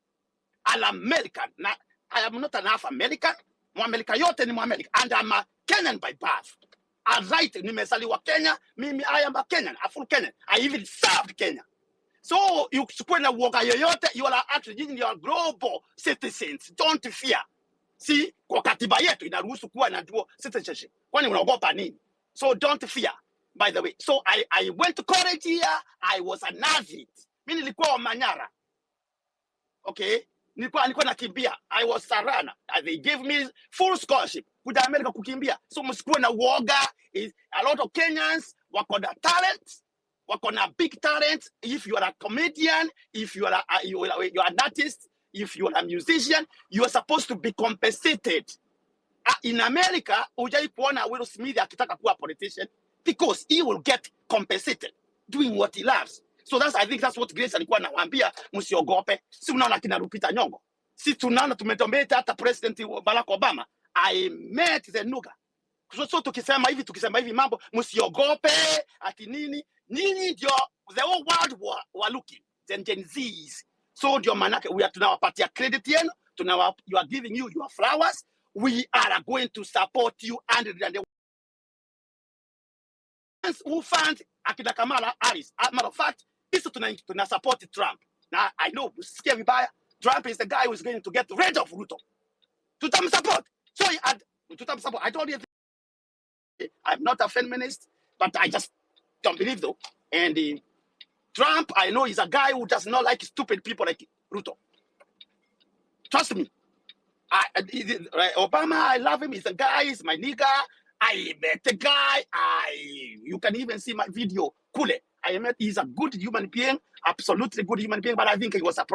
Speaker 11: I'm American. Now, I am not an half American. Mwamerika yote ni Mwamerika. And I'm a Kenyan by birth. I right, nimezaliwa Kenya. Mimi, I am a Kenyan, a full Kenyan. I even served Kenya. So, you sikuwe na uoga yoyote, you are actually you are global citizens. Don't fear. See, kwa katiba yetu inaruhusu kuwa na dual citizenship. Kwani unaogopa nini? So don't fear, by the way. So I went to college here. I was an athlete. Mimi nilikuwa wa Manyara. Okay? Nilikuwa nakimbia. I was a runner. They gave me full scholarship. Kuja America kukimbia. So msikuwe na uoga. A lot of Kenyans wako na talent. Wako na big talent. If you are a comedian, if you are an artist, if you are a musician, you are supposed to be compensated. In America, hujai kuona Will Smith akitaka kuwa politician because he will get compensated doing what he loves. So I think that's what Grace alikuwa anawaambia, msiogope. Si unaona kina Lupita Nyong'o. Si tunaona tumetometa hata President Barack Obama. I met the Nuga. So tukisema hivi mambo, msiogope ati nini ndio the whole world were looking. Gen Zs. So ndio manake we are tunawapatia credit yenu, you are giving you your flowers. We are going to support you and the ones who fund akina Kamala Harris. As a matter of fact, this tuna support Trump. Now I know scary vibaya. Trump is the guy who is going to get rid of Ruto. Tutamsupport. So tutamsupport. I told you I'm not a feminist, but I just don't believe though. And Trump, I know, is a guy who does not like stupid people like Ruto. Trust me. Obama, I love him. He's a guy. He's my nigga. I met the guy. You can even see my video. Kule. He's a good human being. Absolutely good human being. But I think he was a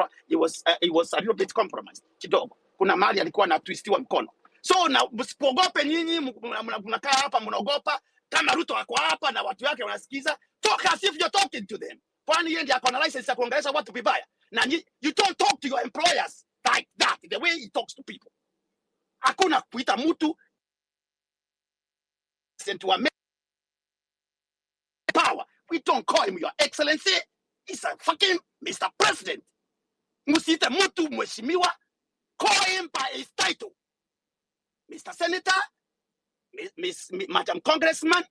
Speaker 11: little bit compromised. Kidogo. Kuna mali alikuwa na twistiwa mkono. So na msipogope nyinyi, mnakaa hapa mnaogopa. Kama Ruto ako hapa na watu wake wanasikiza, talk as if you're talking to them. Kwani yeye ndiye akona license ya kuongelesha watu vibaya. Na you don't talk to your employers like that, the way he talks to people. Hakuna kuita mtu to a power. We don't call him your excellency. He's a fucking Mr. President. Musite mtu mheshimiwa. Call him by his title. Mr. Senator, Madam Congressman,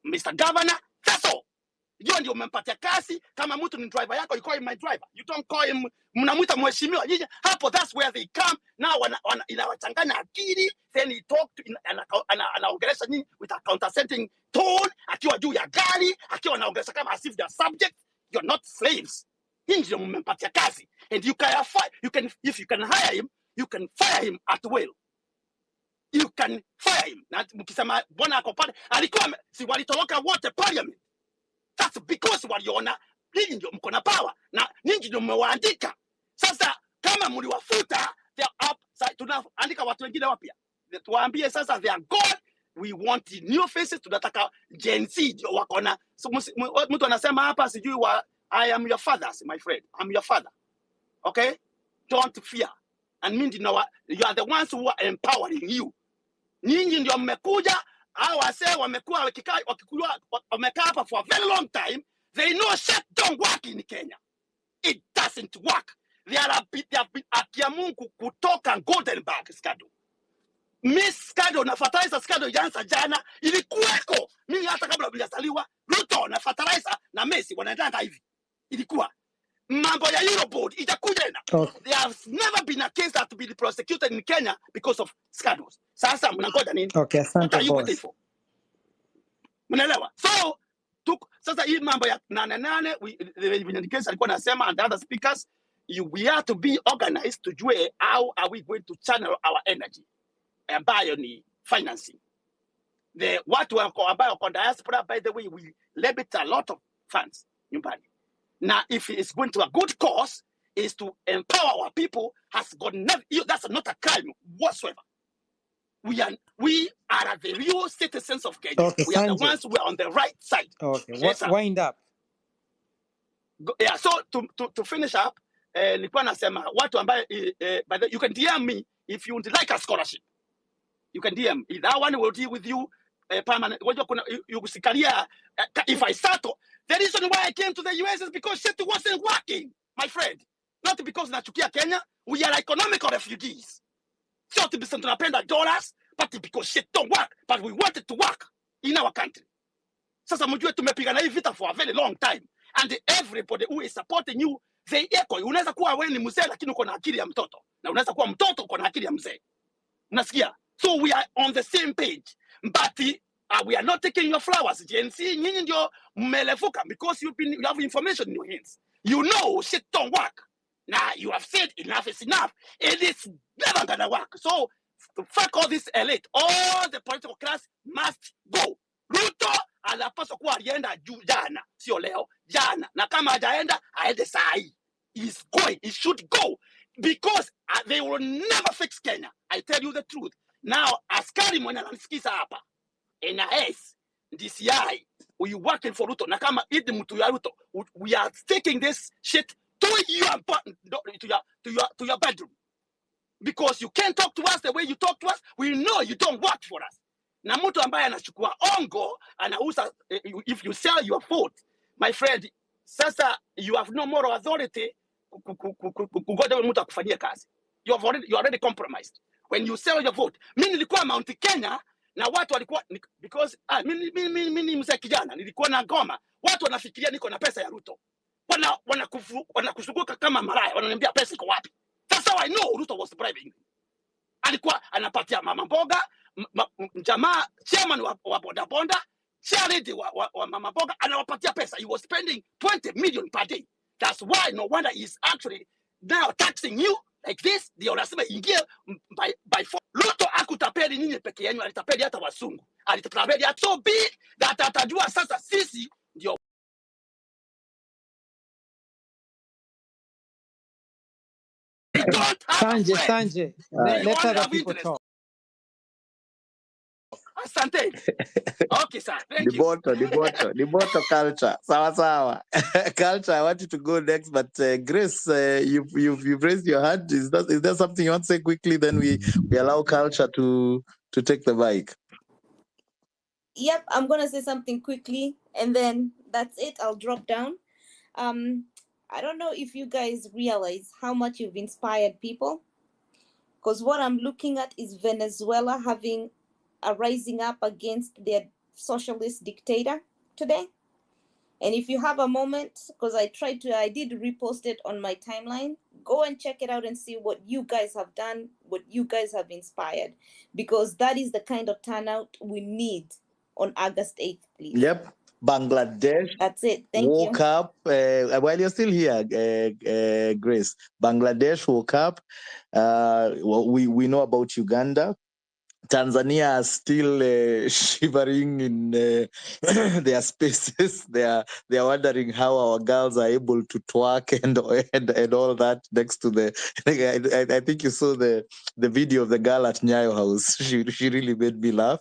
Speaker 11: Mr. Governor, that's all. Hiyo ndio umempatia kazi. Kama mtu ni driver yako, you call him my driver. You don't call him mnamuita mheshimiwa. Hapo that's where they come. Now inawachanganya akili, then he talk to anaongelesha nini with a condescending tone, akiwa juu ya gari, akiwa anaongelesha kama as if they are subject. You're not slaves. Hii ndio umempatia kazi. And you can if you can hire him, you can fire him at will. You can fire him. Na mkisema bwana ako pale, alikuwa si walitoroka wote parliament. That's because waliona ninyi ndio mko na power na ninyi ndio mmewaandika. Sasa kama mliwafuta, they are up. Tunaandika watu wengine wapya. Tuwaambie sasa they are gone. We want new faces. Tunataka Gen Z ndio wako na. So, mtu anasema hapa sijui I am your father, my friend. I'm your father. Okay? Don't fear. And mean you are the ones who are empowering you. Nyinyi ndio mmekuja, hao wase wamekuwa wamekaa hapa for a very long time. They know shit don't work in Kenya. It doesn't work. They have been akia Mungu kutoka Goldenberg scandal. Miss scandal na fertilizer scandal jansa jana ilikuweko. Mimi hata kabla hujazaliwa, Ruto na fertilizer na Messi wanaendanga hivi. Ilikuwa mambo ya Euroboard itakuja tena. Okay. There has never been a case that to be prosecuted in Kenya because of scandals. Sasa mnangoja nini?
Speaker 7: Okay, asante boss.
Speaker 11: Mnaelewa? So sasa hii mambo ya 88 the case alikuwa anasema and other speakers, we have to be organized to jue how are we going to channel our energy ambayo ni financing. The watu wako ambayo kwa diaspora, by the way, we debit a lot of funds nyumbani. Now, if it's going to a good cause, is to empower our people, has got never. That's not a crime whatsoever. We are the real citizens of Kenya.
Speaker 7: Okay,
Speaker 11: we are the ones who are on the right side.
Speaker 7: Okay, yes, wind up.
Speaker 11: Yeah, so to finish up, nilikuwa nasema watu ambaye you can DM me if you would like a scholarship. You can DM me. That one will deal with you permanent. If I settle, the reason why I came to the US is because shit wasn't working, my friend. Not because nachukia Kenya. We are economical refugees. So to be tunapenda dollars, but because shit don't work. But we want it to work in our country. Sasa mjue tumepigana hii vita for a very long time. And everybody who is supporting you, they echo. Unaweza kuwa wewe ni mzee lakini uko na akili ya mtoto. Na unaweza kuwa mtoto uko na akili ya mzee. Unasikia? So we are on the same page. But we are not taking your flowers, Gen Z. Nyinyi ndio mmelefuka because you have information in your hands. You know shit don't work. Now you have said enough is enough. It is never gonna work. So fuck all this elite. All the political class must go. Ruto anapaswa kuwa alienda jana, sio leo, jana. Na kama hajaenda, aende saa hii. He's going. He should go. Because they will never fix Kenya. I tell you the truth. Now, askari mwenye ananisikiza hapa, NIS, DCI, we working for Ruto. Na kama idi mtu ya Ruto, we are taking this shit to your bedroom. Because you can't talk to us the way you talk to us. We know you don't work for us. Na mtu ambaye anachukua ongo, anauza, if you sell your vote, my friend, sasa you have no moral authority kugoja mtu akufanyia kazi. You're already compromised. When you sell your vote. Mimi nilikuwa Mount Kenya na watu walikuwa because mimi ni mzee kijana, nilikuwa na Goma. Watu wanafikiria niko na pesa ya Ruto. Wanakusuguka kama maraya, wananiambia pesa iko wapi? That's how I know Ruto was bribing. Alikuwa anapatia mama mboga, jamaa chairman wa boda bonda, charity wa mama mboga, anawapatia pesa. He was spending 20 million per day. That's why no wonder he's actually now taxing you like this. Ndio lazima ingie by force. Ruto akutapeli nyinyi peke yenu, alitapeli hata wasungu. Alitapeli hata so big that atajua sasa sisi ndio
Speaker 7: Sanje, let other people talk.
Speaker 11: Asante. Okay, sir. Thank you.
Speaker 19: Diboto culture. Sawa. Culture, I want you to go next, but Grace, you've raised your hand. Is there something you want to say quickly? Then we allow culture to take the mic.
Speaker 8: Yep, I'm gonna say something quickly, and then that's it. I'll drop down. I don't know if you guys realize how much you've inspired people, because what I'm looking at is Venezuela having a rising up against their socialist dictator today. And if you have a moment, because I did repost it on my timeline, go and check it out and see what you guys have done, what you guys have inspired, because that is the kind of turnout we need on August 8th, please.
Speaker 19: Yep. Bangladesh
Speaker 8: That's it. Thank
Speaker 19: woke
Speaker 8: you.
Speaker 19: up. While you're still here, Grace, Bangladesh woke up. Well, we know about Uganda. Tanzania are still shivering in their spaces. They are wondering how our girls are able to twerk and all that next to the. I think you saw the video of the girl at Nyayo House. She really made me laugh.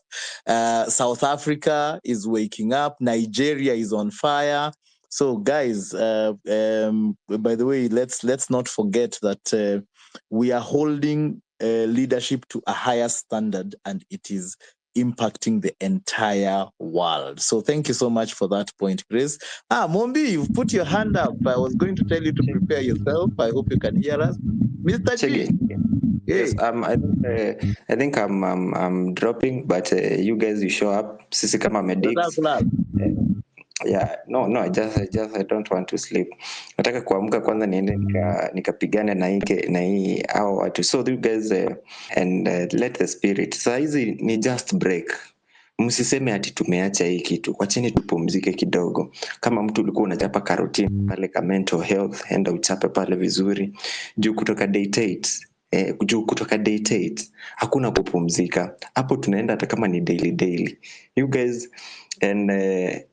Speaker 19: South Africa is waking up. Nigeria is on fire. So guys, by the way, let's not forget that we are holding leadership to a higher standard, and it is impacting the entire world. So thank you so much for that point, Grace. Mombi, you've put your hand up. I was going to tell you to prepare yourself. I hope you can hear us. Mr. G.
Speaker 9: Yes,
Speaker 19: Hey.
Speaker 9: I think I'm dropping, but you guys, you show up. Sisi kama medics. Yeah, no, I don't want to sleep. Nataka kuamka kwanza niende nikapigane na hii hao watu. So you guys and let the spirit. Saa hizi ni just break. Msiseme ati tumeacha hii kitu. Wacheni tupumzike kidogo. Kama mtu ulikuwa unachapa karotini pale ka mental health, enda uchape pale vizuri. Juu kutoka date 8 hakuna kupumzika. Hapo tunaenda hata kama ni daily. You guys, and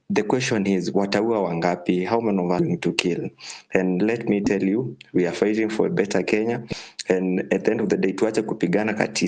Speaker 9: the question is, wataua wangapi? How many of us need to kill? And let me tell you, we are fighting for a better Kenya. And at the end of the day, tuache kupigana kati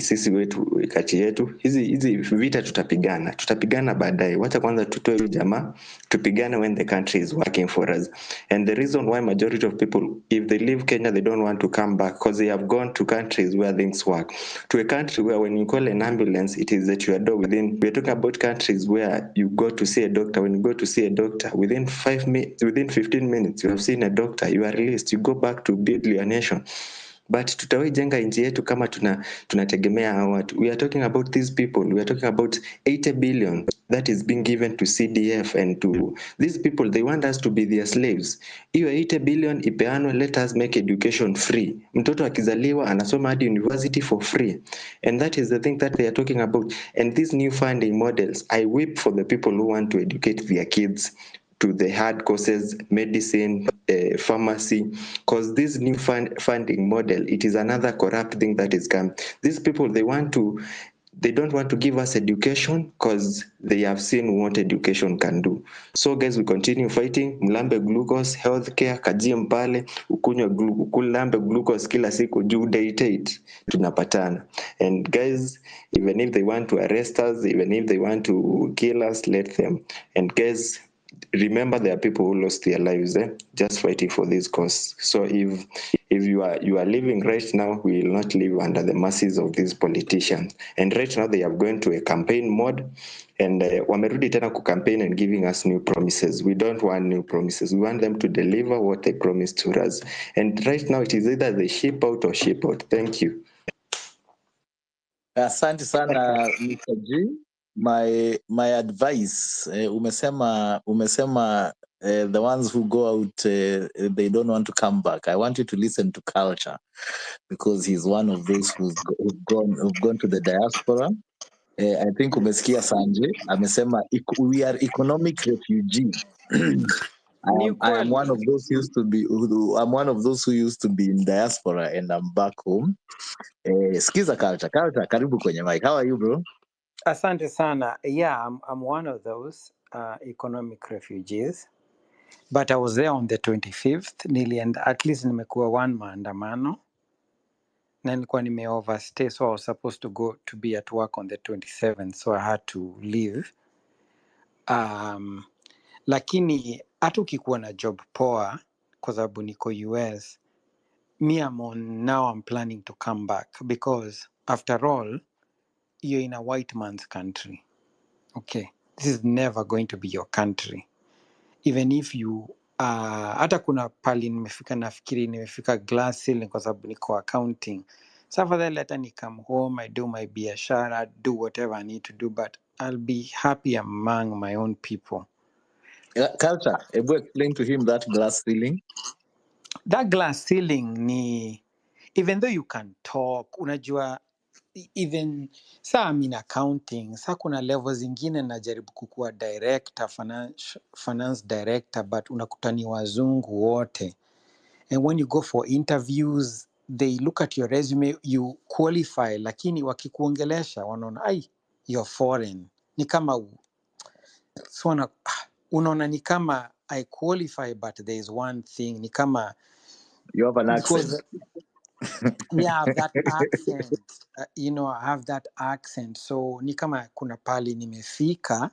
Speaker 9: yetu. Hizi vita tutapigana baadaye. Wacha kwanza tutoe huyu jamaa, tupigane when the country is working for us. And the reason why majority of people, if they leave Kenya, they don't want to come back because they have gone to countries where things work. To a country where when you call an ambulance, it is at your door within. We're talking about countries where you go to see a doctor. When you go to see a doctor, within 15 minutes, you have seen a doctor, you are released, you go back to build your nation. But tutawaijenga nchi yetu kama tunategemea hawa watu. We are talking about these people. We are talking about 80 billion that is being given to CDF and to these people. They want us to be their slaves. Hiyo 80 billion ipeanwe, let us make education free. Mtoto akizaliwa anasoma hadi university for free. And that is the thing that they are talking about. And these new funding models, I weep for the people who want to educate their kids to the hard courses, medicine, pharmacy, because this new funding model, it is another corrupt thing that is come. These people, they don't want to give us education because they have seen what education can do. So guys, we continue fighting. Mlambe glucose, healthcare, kajie mpale, ukulambe glucose kila siku juu date tunapatana. And guys, even if they want to arrest us, even if they want to kill us, let them. And guys, remember there are people who lost their lives just fighting for this cause. So if you are living right now, we will not live under the mercies of these politicians. And right now they have gone to a campaign mode, and wamerudi tena ku campaign and giving us new promises. We don't want new promises. We want them to deliver what they promised to us. And right now it is either they ship out or ship out. Thank you.
Speaker 19: Asante sana Mr. G. My advice, umesema the ones who go out, they don't want to come back. I want you to listen to Culture, because he's one of those who've gone to the diaspora. I think umesikia Sanje amesema we are economic refugees. I am one of those I'm one of those who used to be in diaspora and I'm back home. Skiza Culture, karibu kwenye mic. How are you, bro?
Speaker 7: Asante sana. Yeah, I'm one of those economic refugees. But I was there on the 25th. Nilienda, at least nimekuwa one maandamano. Na nilikuwa nime overstay, so I was supposed to be at work on the 27th, so I had to leave. Lakini hata ukikuwa na job poa, kwa sababu niko US, now I'm planning to come back, because after all, you're in a white man's country. Okay, this is never going to be your country. Even if you hata kuna pali nimefika, nafikiri nimefika glass ceiling kwa sababu niko accounting. So afadhali hata ni come home, I do my biashara, do whatever I need to do, but I'll be happy among my own people.
Speaker 19: Culture, Ebu explain to him that glass ceiling.
Speaker 7: That glass ceiling ni, even though you can talk, unajua even saa I'm in accounting, saa kuna level zingine najaribu kukuwa director, finance director, but unakuta ni wazungu wote. And when you go for interviews, they look at your resume, you qualify, lakini wakikuongelesha wanaona ai, you're foreign. Ni kama so unaona ni kama I qualify, but there is one thing, ni kama
Speaker 19: You have an
Speaker 7: because
Speaker 19: accent.
Speaker 7: yeah, I have that accent. I have that accent. So ni kama kuna pali nimefika,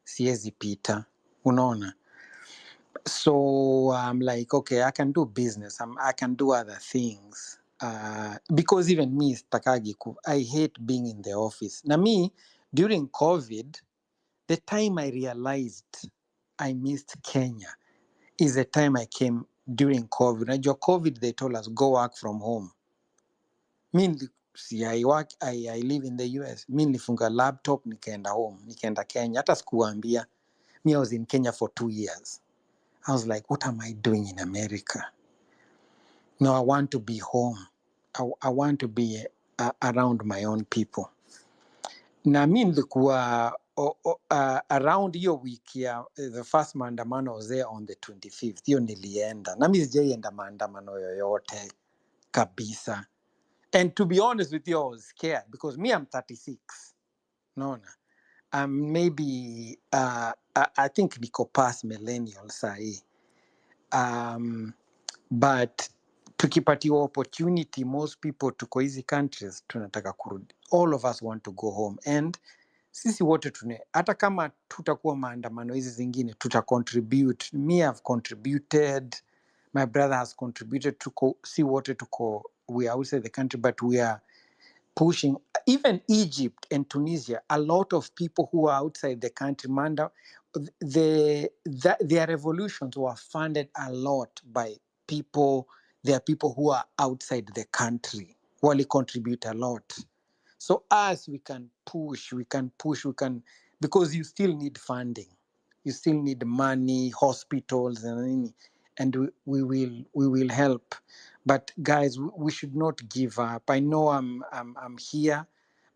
Speaker 7: siezi pita. Unaona? So I'm like, okay, I can do business. I can do other things. Because even me, I hate being in the office. Na me, during COVID, the time I realized I missed Kenya is the time I came during COVID. Najua COVID, they told us, go work from home. Mi I live in the US. Mi nilifunga laptop, nikaenda home, nikaenda Kenya. Hata sikuambia. Me, I was in Kenya for 2 years. I was like, what am I doing in America? No, I want to be home. I want to be around my own people. Na mi nilikuwa around hiyo wiki ya the first maandamano was there on the 25th. Hiyo nilienda. Na mi sijaienda maandamano yoyote kabisa. And to be honest with you, I was scared because me, I'm 36. No. Maybe, I think niko past millennial sahi. But tukipatiwa opportunity, most people tuko hizi countries tunataka kurudi. All of us want to go home. And sisi wote hata kama tutakuwa maandamano hizi zingine, contribute. Me, I've contributed. My brother has contributed. Si wote we are outside the country, but we are pushing. Even Egypt and Tunisia, a lot of people who are outside the country, their revolutions were funded a lot by people. There are people who are outside the country who only contribute a lot. So us, we can push, because you still need funding. You still need money, hospitals, and we will help. But guys, we should not give up. I know I'm here,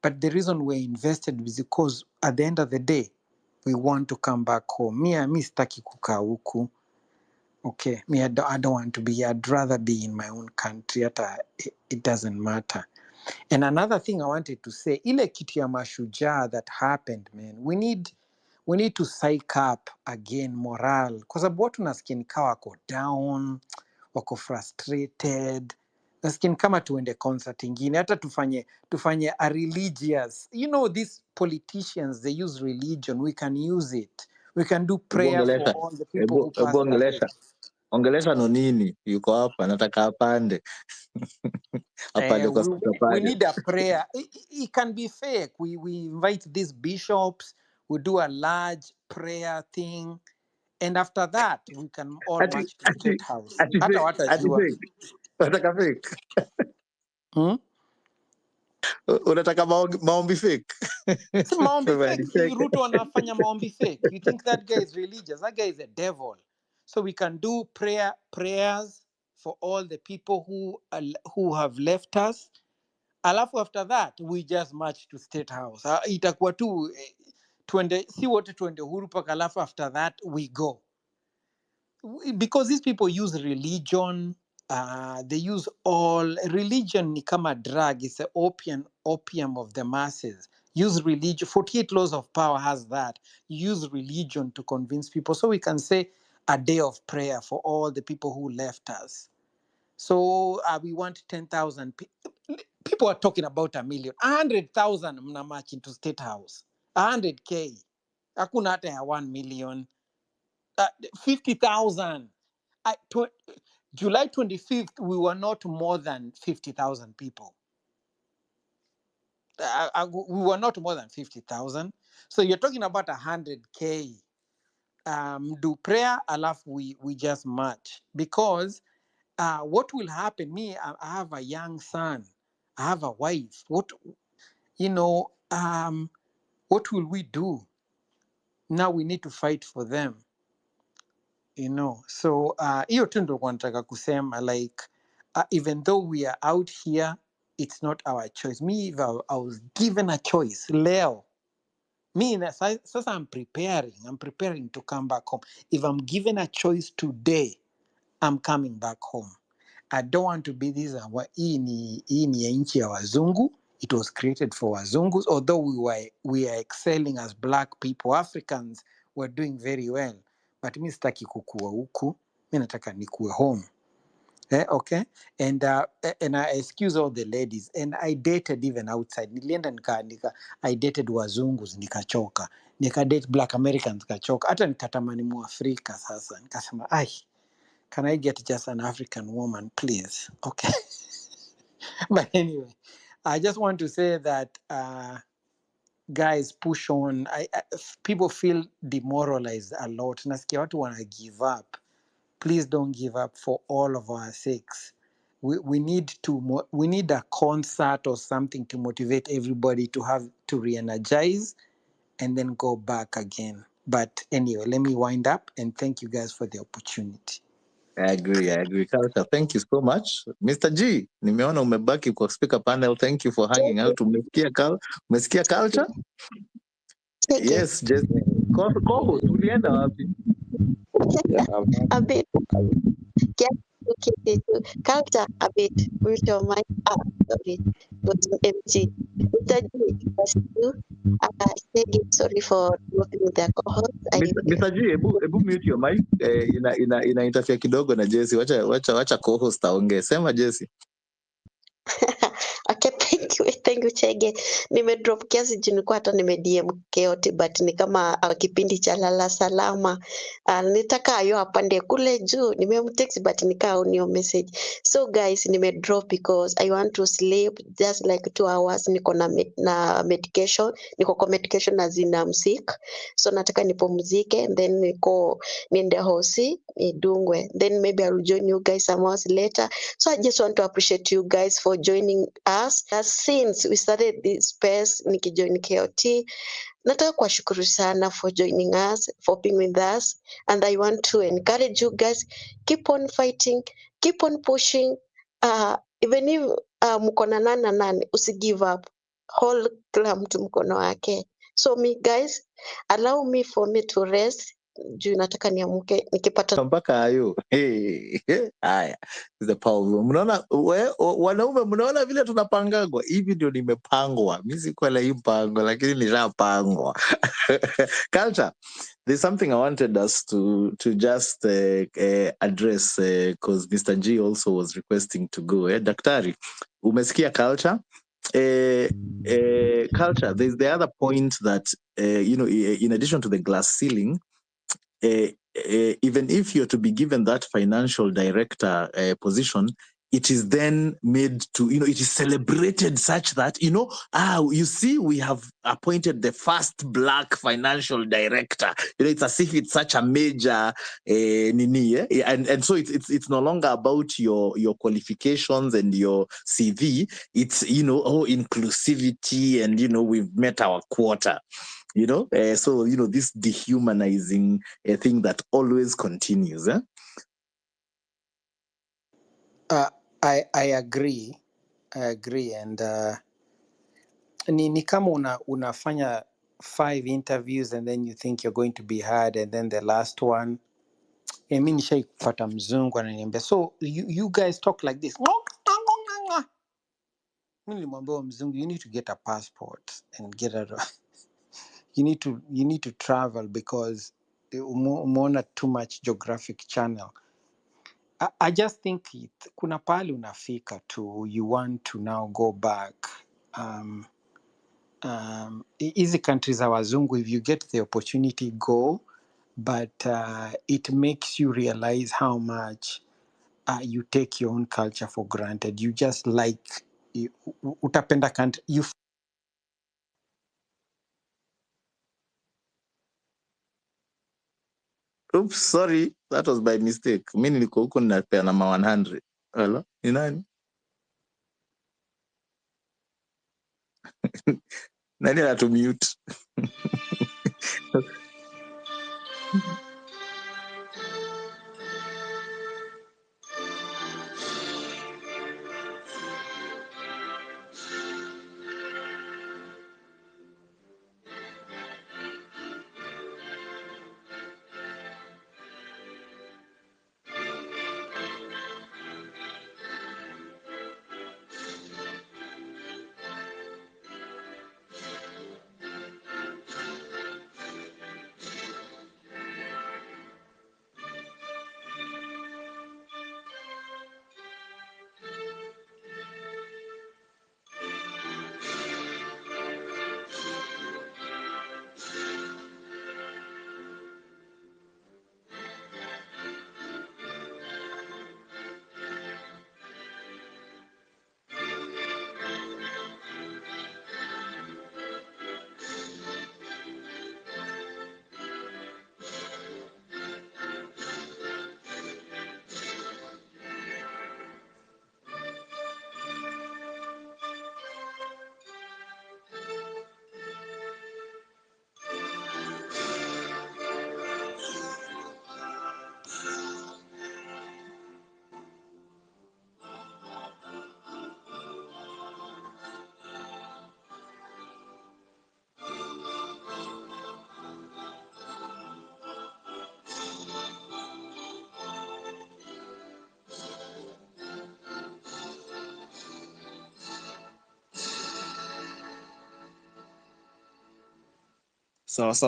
Speaker 7: but the reason we're invested is because at the end of the day, we want to come back home. Mi sitaki kukaa huku. Okay, me, I don't want to be. I'd rather be in my own country. It doesn't matter. And another thing I wanted to say, ile kitu ya mashujaa that happened, man, we need to psych up again morale, kwa sababu watu nasikia ni kama wako down, wako frustrated. Nasikia ni kama tuende concert ingine, hata tufanye a religious, these politicians, they use religion, we can use it. We can do prayer for all the people who passed away.
Speaker 19: Ongelesha Nonini yuko hapa, nataka apande apande kwa
Speaker 7: We
Speaker 19: safari.
Speaker 7: need a prayer. It can be fake. We invite these bishops. We do a large prayer thing, and after that, we can all march to State House. Hata watajua.
Speaker 19: Unataka fake? Unataka maombi fake?
Speaker 7: Si maombi fake. Si Ruto anafanya maombi fake. You think that guy is religious? That guy is a devil. So we can do prayers for all the people who have left us. Alafu after that we just march to State House. Itakuwa tu si wote tuende Uhuru Park, alafu after that we go. Because these people use religion, they use religion ni kama drug, it's the opium of the masses. Use religion. 48 Laws of Power has that. Use religion to convince people. So we can say a day of prayer for all the people who left us. So we want 10,000 people. People are talking about 1 million. 100,000 mna march into State House. 100K. Hakuna hata ya 1 million. 50,000. July 25th, we were not more than 50,000 people. We were not more than 50,000. So you're talking about 100K. do prayer, alafu we just march. Because what will happen, I have a young son, I have a wife. What will we do? Now we need to fight for them. So hiyo tu ndo nataka kusema, like even though we are out here, it's not our choice. Me, if I was given a choice leo, sasa I'm preparing to come back home. If I'm given a choice today, I'm coming back home. I don't want to be this. Hii ni ya nchi ya wazungu. It was created for wazungus. Although we are excelling as black people, Africans were doing very well. But mi sitaki kukua huku. Mi nataka nikue home. Okay? And I excuse all the ladies. And I dated even outside. Nilienda I dated wazungus nikachoka. Date black Americans nikachoka. Hata nikatamani Muafrika sasa. Nikasema, can I get just an African woman, please? Okay. But anyway, I just want to say that guys, push on. People feel demoralized a lot. Nasikia watu wana give up. Please don't give up for all of our sakes. We need a concert or something to motivate everybody to re-energize and then go back again. But anyway, let me wind up and thank you guys for the opportunity.
Speaker 19: I agree. Culture, thank you so much. Mr. G, nimeona umebaki kwa speaker panel. Thank you for hanging out. Umesikia Culture? Yes, Jesse. Co-host, ulienda wapi?
Speaker 12: Yeah, a bit. Get okay, culture a bit. With your mind. Sorry. Got empty. Mr. G, sorry for working with the co-host.
Speaker 19: Mr. G, ebu mute your mic. Ina interfere kidogo na Jesse. Wacha co-host aongee. Sema Jesse.
Speaker 12: Okay, thank you Chege. Nimedrop kiasi juu nilikuwa hata DM Keoti, but ni kama kipindi cha lala salama. Nitaka ayo apande kule juu, nimemtext but nikaa unio message. So guys, nimedrop because I want to sleep just like 2 hours. Niko na medication, niko kwa medication as in I'm sick. So nataka nipumzike and then niende hosi nidungwe. Then maybe I will join you guys some hours later. So I just want to appreciate you guys for joining us. Since we started this space, nikijoin KOT, nataka kuwashukuru sana for joining us, for being with us. And I want to encourage you guys, keep on fighting, keep on pushing. Even if mkono nane, usigive up. Hold kila mtu mkono wake. So me guys, allow me to rest. Juu nataka niamuke nikipata
Speaker 19: mpaka hayo. Haya, the Paul. Mnaona wanaume, mnaona vile tunapangagwa hivi, ndio nimepangwa. Mimi sikuwa na hii mpango, lakini nilishapangwa. Culture, there's something I wanted us to just address because Mr. G also was requesting to go. Daktari, umesikia Culture? Culture, there's the other point that in addition to the glass ceiling, even if you're to be given that financial director position, it is then made to, it is celebrated such that, you see, we have appointed the first black financial director. It's as if it's such a major and so it's no longer about your qualifications and your CV. It's, inclusivity and, we've met our quota. So this dehumanizing thing that always continues.
Speaker 7: I agree and ni kama unafanya 5 interviews and then you think you're going to be heard, and then the last one, mimi nishaipata mzungu ananiambia, so you guys talk like this. Mimi nilimwambia mzungu, you need to get a passport and get you need to travel because umeona too much geographic channel. I just think kuna pali unafika to, you want to now go back. Hizi countries za wazungu, if you get the opportunity, go, but it makes you realize how much you take your own culture for granted. You just like, utapenda country,
Speaker 19: Oops, sorry, that was by mistake. Mimi nilikuwa huko ninapeana ma 100. Hello, ni nani? Nani anatumute?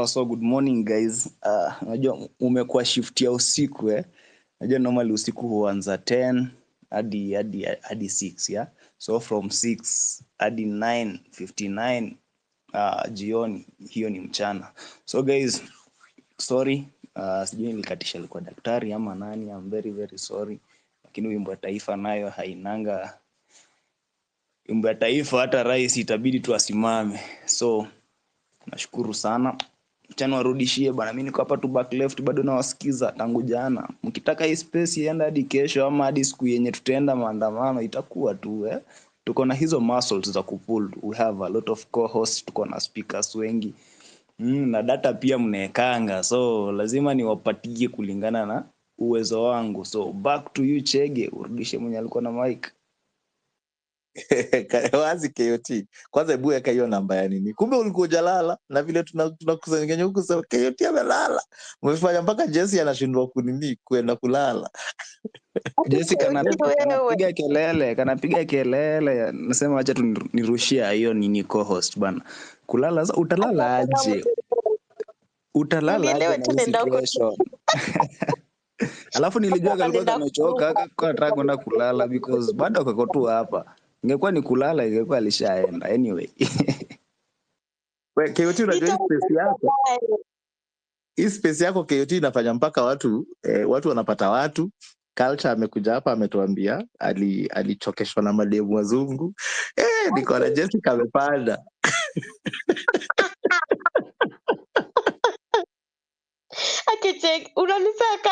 Speaker 19: So good morning guys. Unajua umekuwa shift ya usiku Unajua normally usiku huanza 10 hadi 6 yeah. So from 6 hadi 9:59 jioni, hiyo ni mchana. So guys, sorry, sijui nilikatisha alikuwa daktari ama nani. I'm very very sorry, lakini wimbo ya taifa nayo hainanga. Wimbo ya taifa hata rais itabidi tu asimame. So nashukuru sana. Mchana warudishie bwana, mimi niko hapa tu back left, bado nawasikiza tangu jana. Mkitaka hii space iende hadi kesho ama hadi siku yenye tutaenda maandamano, itakuwa tu tuko na hizo muscles za kupull. We have a lot of co-hosts, tuko na speakers wengi na data pia mnaekanga, so lazima niwapatie kulingana na uwezo wangu. So back to you Chege, urudishe mwenye alikuwa na mic. Wazi KOT. Kwanza hebu weka hiyo namba ya nini. Kumbe ulikuwa hujalala na vile tunakusanyanya huko sasa KOT amelala. Umefanya mpaka Jesse anashindwa kunini kwenda kulala. Jesse kanapiga kelele. Nasema acha tu nirushia hiyo nini co-host bana. Kulala sasa utalala aje? Utalala aje na situation? Alafu nilijua alikuwa amechoka akataka kwenda kulala because bado kako tu hapa. Ingekuwa ni kulala ingekuwa alishaenda anyway. Wewe KOT unajua space yako. Hii space yako KOT inafanya mpaka watu wanapata watu. Culture amekuja hapa ametuambia alichokeshwa na mademu wazungu. Niko na Jessica amepanda.
Speaker 12: Akichek unanisaka.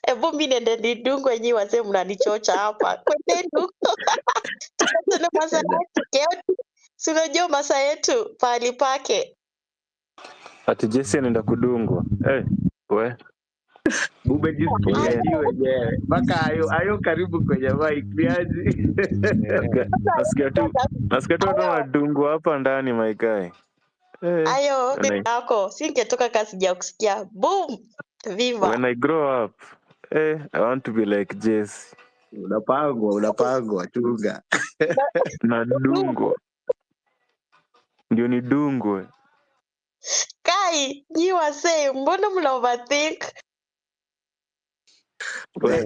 Speaker 12: Ebu mimi nende nidungwe nyi wazee mnanichocha hapa. Kwendeni huko. Tuna masaa yetu. Si unajua masaa yetu pahali pake.
Speaker 13: Ati Jesse anaenda kudungwa. We.
Speaker 19: Bube jisikia wenyewe. Mpaka ayo karibu kwenye mic niaje.
Speaker 13: Nasikia tu wanadungwa hapa ndani my guy.
Speaker 12: Ayo yako singetoka kasi ya kusikia boom viva.
Speaker 13: When I grow up I want to be like Jesse.
Speaker 19: Unapangwa chunga.
Speaker 13: Na dungwa. Ndio ni dungwe.
Speaker 12: Kai, nyi wasee, mbona mna overthink?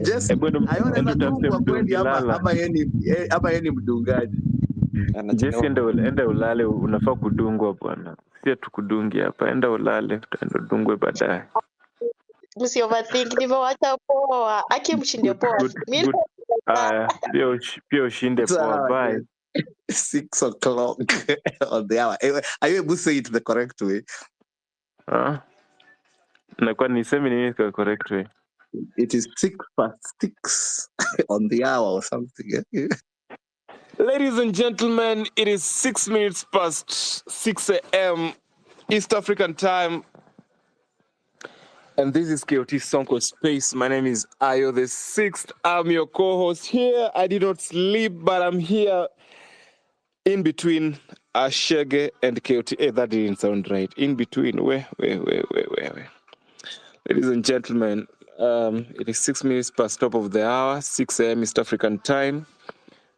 Speaker 19: Jesse, ayona dungwa kweli ama yeye ni mdungaji.
Speaker 13: Jesse enda ulale, unafaa kudungwa bwana. Sio tukudungi hapa, enda ulale, utaenda dungwe baadaye.
Speaker 12: Msi overthink, nimewacha poa. Aki mshinde poa.
Speaker 13: Pia ushinde poa, bye.
Speaker 19: 6 o'clock on the hour. Are you able to say it the correct way?
Speaker 13: Nakuwa niseme nini kwa correct way?
Speaker 19: It is 6:06 on the hour or something.
Speaker 13: Ladies and gentlemen, it is 6 minutes past 6 a.m. East African time. And this is KOT Sonko Space. My name is Ayo the Sixth. I'm your co-host here. I did not sleep, but I'm here in between Ashege and KOT. Hey, that didn't sound right. In between. Where? Ladies and gentlemen, it is 6 minutes past top of the hour, 6 a.m. East African time.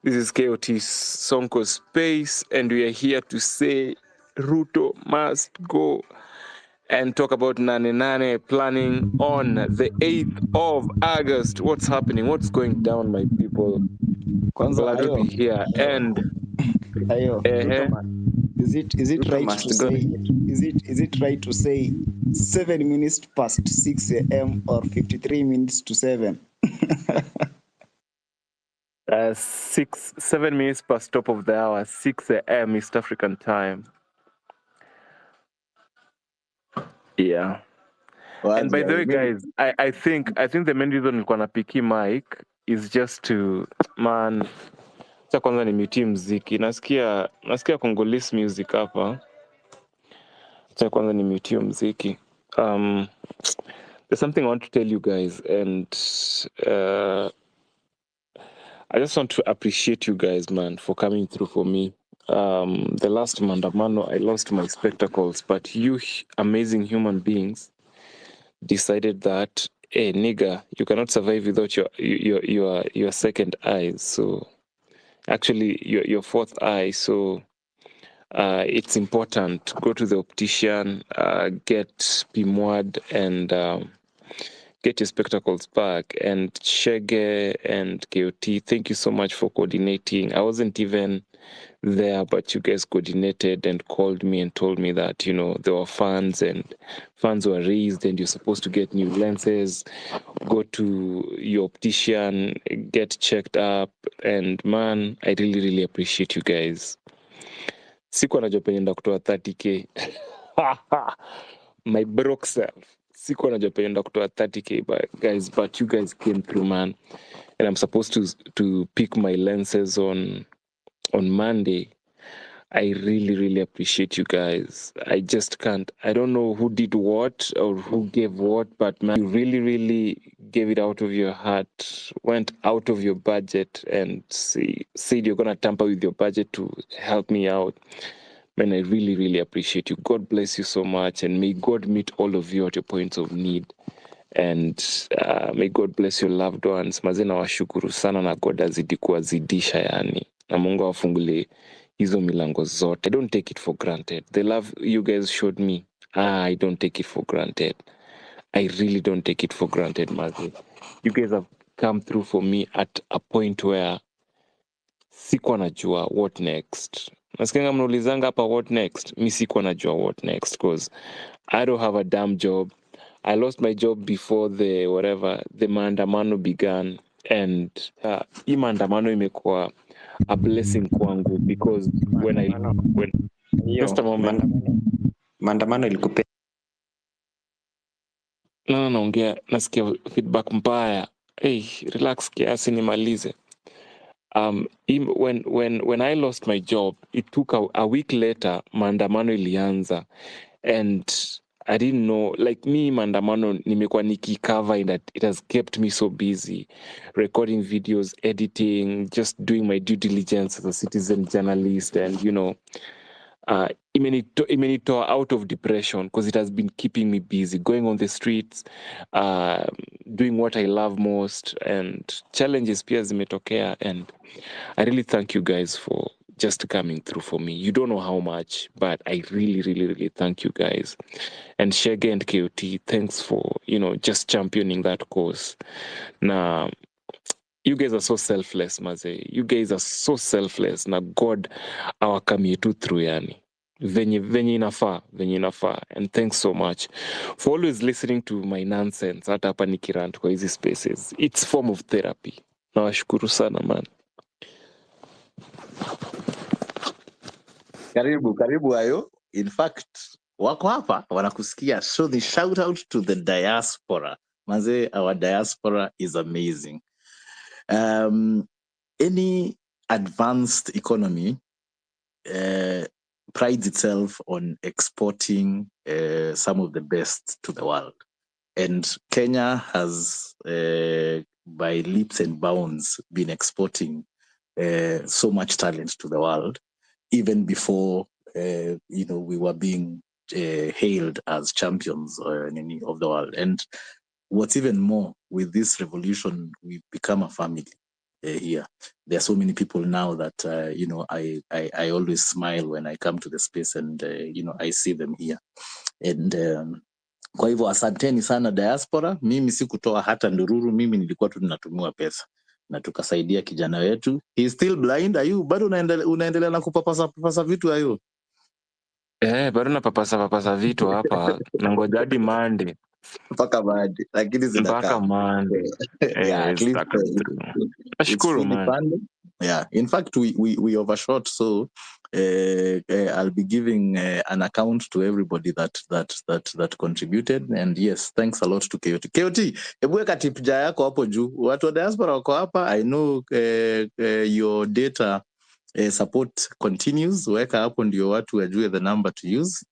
Speaker 13: This is KOT Sonko Space, and we are here to say Ruto must go and talk about Nane Nane planning on the 8th of August. What's happening? What's going down, my people?
Speaker 14: Kwanza
Speaker 13: Glad to be here. And
Speaker 14: is it
Speaker 9: Ruto
Speaker 14: right
Speaker 9: must
Speaker 14: to
Speaker 9: go.
Speaker 14: say is it right to say 7 minutes past 6 a.m. or 53 minutes to 7?
Speaker 13: 7 minutes past top of the hour, 6 a.m. East African time. Yeah. And by the way, guys, I think the main reason nilikuwa napiki mic is just to cha kwanza ni mute muziki. Nasikia Congolese music hapa. Cha kwanza ni mute muziki. There's something I want to tell you guys, and I just want to appreciate you guys, man, for coming through for me. The last Mandamano, I lost my spectacles, but you amazing human beings decided that, hey, nigga, you cannot survive without your second eye. So actually, your fourth eye. So it's important. Go to the optician, get PMWAD, and get your spectacles back. And Shege and KOT, thank you so much for coordinating. I wasn't even there, but you guys coordinated and called me and told me that, you know, there were funds were raised and you're supposed to get new lenses. Go to your optician, get checked up. And man, I really, really appreciate you guys. Sikuwa najua penye nda kutoa 30K. My broke self. Sikuwa najua penye nda kutoa 30K, but you guys came through, man. And I'm supposed to pick my lenses on Monday. I really, really appreciate you guys. I just can't. I don't know who did what or who gave what, but man, you really, really gave it out of your heart, went out of your budget, and said you're going to tamper with your budget to help me out. Man, I really, really appreciate you. God bless you so much, and may God meet all of you at your points of need. And may God bless your loved ones. Mazena washukuru sana na God azidi kuwazidisha yani. Na Mungu awafungulie hizo milango zote. I don't take it for granted. The love you guys showed me, I don't take it for granted. I really don't take it for granted, Mazi. You guys have come through for me at a point where sikuwa najua what next. Nasikia mnaulizanga hapa what next. Mi sikuwa najua what next because I don't have a damn job. I lost my job before the maandamano began, and hii maandamano imekuwa a blessing kwangu because just a moment.
Speaker 9: Maandamano ilikupe.
Speaker 13: Naongea, nasikia feedback mbaya. Hey, relax kiasi nimalize. When I lost my job, it took a week later, maandamano ilianza, and I didn't know, like me, maandamano nimekuwa nikicover in that it has kept me so busy, recording videos, editing, just doing my due diligence as a citizen journalist, and you know, imenitoa out of depression because it has been keeping me busy, going on the streets, doing what I love most, and challenges pia zimetokea, and I really thank you guys for just coming through for me. You don't know how much, but I really, really, really thank you guys. And Shege and KOT, thanks for, you know, just championing that cause. Now, you guys are so selfless, Maze. You guys are so selfless. Na God awakamie tu through yani. Venye inafaa. And thanks so much for always listening to my nonsense. Hata hapa nikirant kwa hizi spaces. It's form of therapy. Nawashukuru sana, man.
Speaker 19: Karibu Ayo. In fact, wako hapa wanakusikia. So the shout out to the diaspora. Manze, our diaspora is amazing. Any advanced economy prides itself on exporting some of the best to the world. And Kenya has, by leaps and bounds, been exporting so much talent to the world, even before we were being hailed as champions of the world. And what's even more, with this revolution, we've become a family here. There are so many people now that I always smile when I come to the space and I see them here. And kwa hivyo asanteni sana diaspora. Mimi sikutoa hata ndururu, mimi nilikuwa tu ninatumiwa pesa na tukasaidia kijana wetu. He is still blind. Ayu, bado unaendelea na kupapasa vitu ayu?
Speaker 13: Bado napapasa vitu hapa na ngoja hadi Monday.
Speaker 19: Mpaka Monday, lakini
Speaker 13: mpaka Monday.
Speaker 19: Yeah, at least it's fully funded. Yeah, in fact we overshot, so I'll be giving an account to everybody that contributed, and yes, thanks a lot to KOT. KOT, hebu weka tip jar yako hapo juu. Watu wa diaspora wako hapa. I know your data support continues. Weka hapo ndio watu wajue the number to use.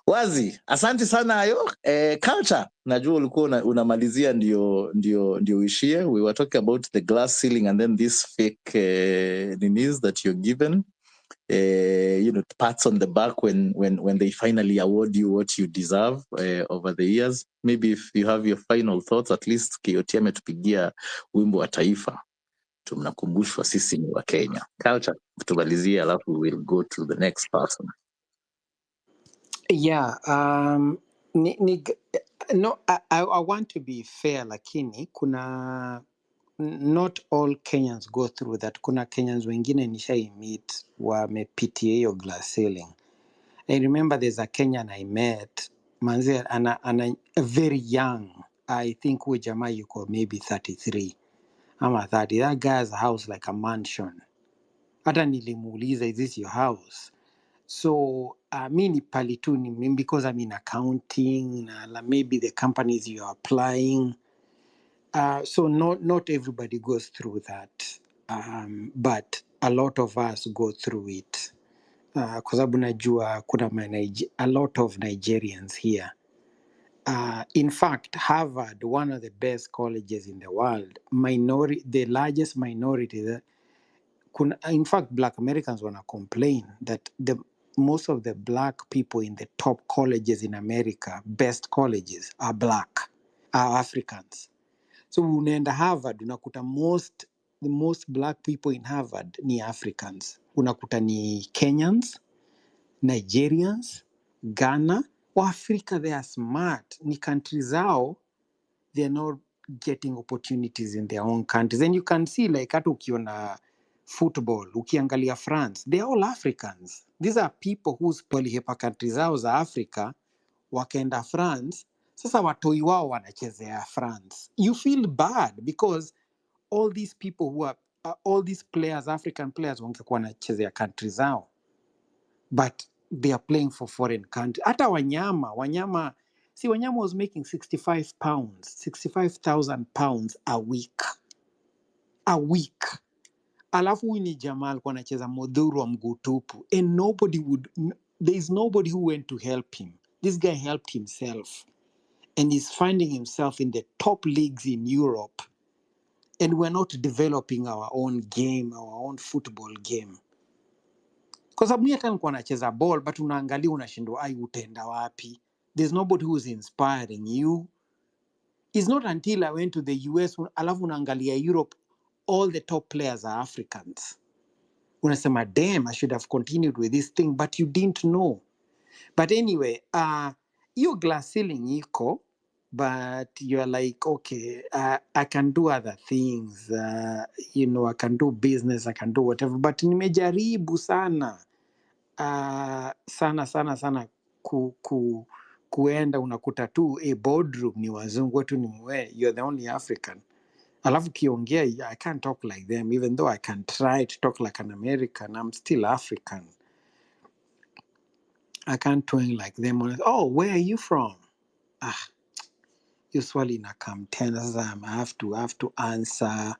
Speaker 19: Wazi, asante sana hayo. Culture, najua ulikuwa unamalizia ndio uishie. We were talking about the glass ceiling and then this fake ninis that you're given. Pats on the back when they finally award you what you deserve over the years. Maybe if you have your final thoughts, at least KOT ametupigia wimbo wa taifa. Tumnakumbushwa sisi ni wa Kenya. Culture, tumalizie alafu we'll go to the next person.
Speaker 7: Yeah, no, I want to be fair, lakini kuna not all Kenyans go through that. Kuna Kenyans wengine nishai meet wamepitia hiyo glass ceiling. I remember there's a Kenyan I met, manze ana very young. I think huyo jamaa yuko maybe 33 ama 30. That guy has a house like a mansion. Hata nilimuuliza, is this your house? So mi ni pali tu because I'm in accounting, maybe the companies you are applying. So not everybody goes through that, but a lot of us go through it. Kwa sababu najua kuna a lot of Nigerians here. In fact, Harvard, one of the best colleges in the world, the largest minority that in fact, Black Americans wanna complain that most of the Black people in the top colleges in America, best colleges, are Black, are Africans. So unaenda Harvard, unakuta the most Black people in Harvard ni Africans. Unakuta ni Kenyans, Nigerians, Ghana. Africa, they are smart. Ni countries zao, they are not getting opportunities in their own countries. And you can see, like, hata ukiona football, ukiangalia France, they are all Africans. These are people whose walihepa countries zao za Africa, wakaenda France, sasa watoi wao wanachezea France. You feel bad because all these people who are, all these players, African players, wangekuwa wanachezea countries zao. But they are playing for foreign countries. Hata Wanyama was making 65,000 pounds a week. A week. Alafu huyu ni jamaa alikuwa anacheza modhuru wa mguu tupu. And there is nobody who went to help him. This guy helped himself. And he's finding himself in the top leagues in Europe. And we're not developing our own game, our own football game. Kwa sababu mimi hata nilikuwa nacheza ball, but unaangalia unashindwa, utaenda wapi? There's nobody who's inspiring you. It's not until I went to the US, alafu unaangalia Europe, all the top players are Africans. Unasema, damn, I should have continued with this thing, but you didn't know. But anyway, your glass ceiling iko, but you're like, okay, I can do other things. I can do business, I can do whatever. But nimejaribu sana. Sana kuenda unakuta tu boardroom ni wazungu wetu ni you're the only African. Alafu kiongea, I can't talk like them, even though I can try to talk like an American, I'm still African. I can't twang like them. Oh, where are you from? Ah, usually na come tena sasa I have to answer,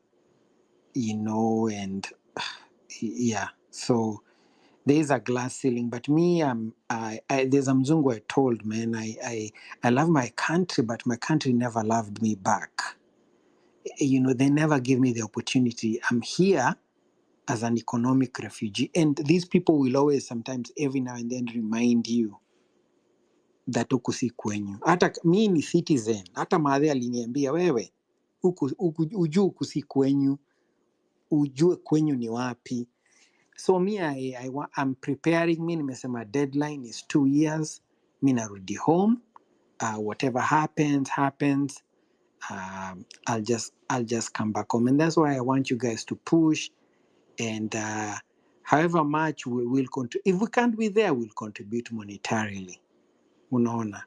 Speaker 7: and yeah. So there is a glass ceiling, but me, there's a mzungu I told, man, I love my country, but my country never loved me back. They never give me the opportunity. I'm here as an economic refugee, and these people will always sometimes every now and then remind you that huku si kwenyu. Hata mi ni citizen, hata maadhi aliniambia wewe ujue huku si kwenyu, ujue kwenyu ni wapi. So me I'm preparing. Mi nimesema deadline is 2 years. Mi narudi home. Whatever happens. I'll just come back home, and that's why I want you guys to push. And however much we will contribute, if we can't be there, we'll contribute monetarily. Unaona?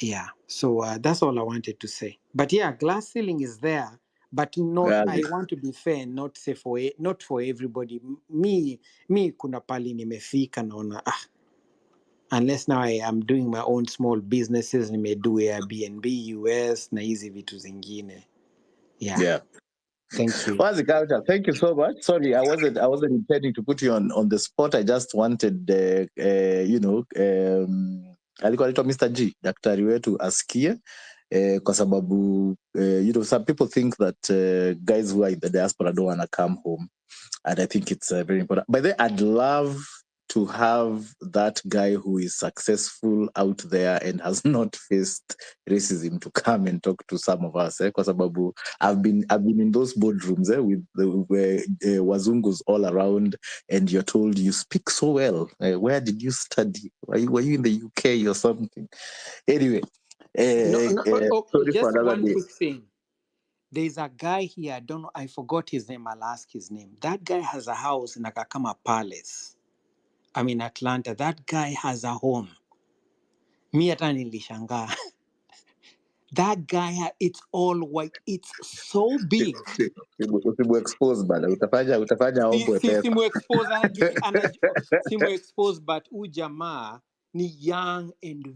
Speaker 7: Yeah. So that's all I wanted to say. But yeah, glass ceiling is there, but not. I want to be fair and not say not for everybody. Me kuna pali nimefika naona unless now I am doing my own small businesses, nimedo Airbnb US na hizi vitu zingine. Yeah. Thank you.
Speaker 19: Wazi Culture, thank you so much. Sorry, I wasn't intending to put you on the spot. I just wanted alikuwa anaitwa Mr. G, daktari wetu asikie kwa sababu some people think that guys who are in the diaspora don't want to come home, and I think it's very important. By the way, I'd love to have that guy who is successful out there and has not faced racism to come and talk to some of us. Kwa sababu I've been in those boardrooms with the wazungus all around, and you're told you speak so well. Where did you study? Were you in the UK or something? Anyway, sorry for
Speaker 7: Just
Speaker 19: another
Speaker 7: one
Speaker 19: day.
Speaker 7: quick thing. There's a guy here, I don't know, I forgot his name, I'll ask his name. That guy has a house in Nakakama Palace. I'm in Atlanta. That guy has a home. Mi hata nilishangaa. That guy, it's all white. It's so big.
Speaker 19: Usimu expose bana, utafanya ombwe pesa.
Speaker 7: Simu expose, simu expose, but ujamaa ni young and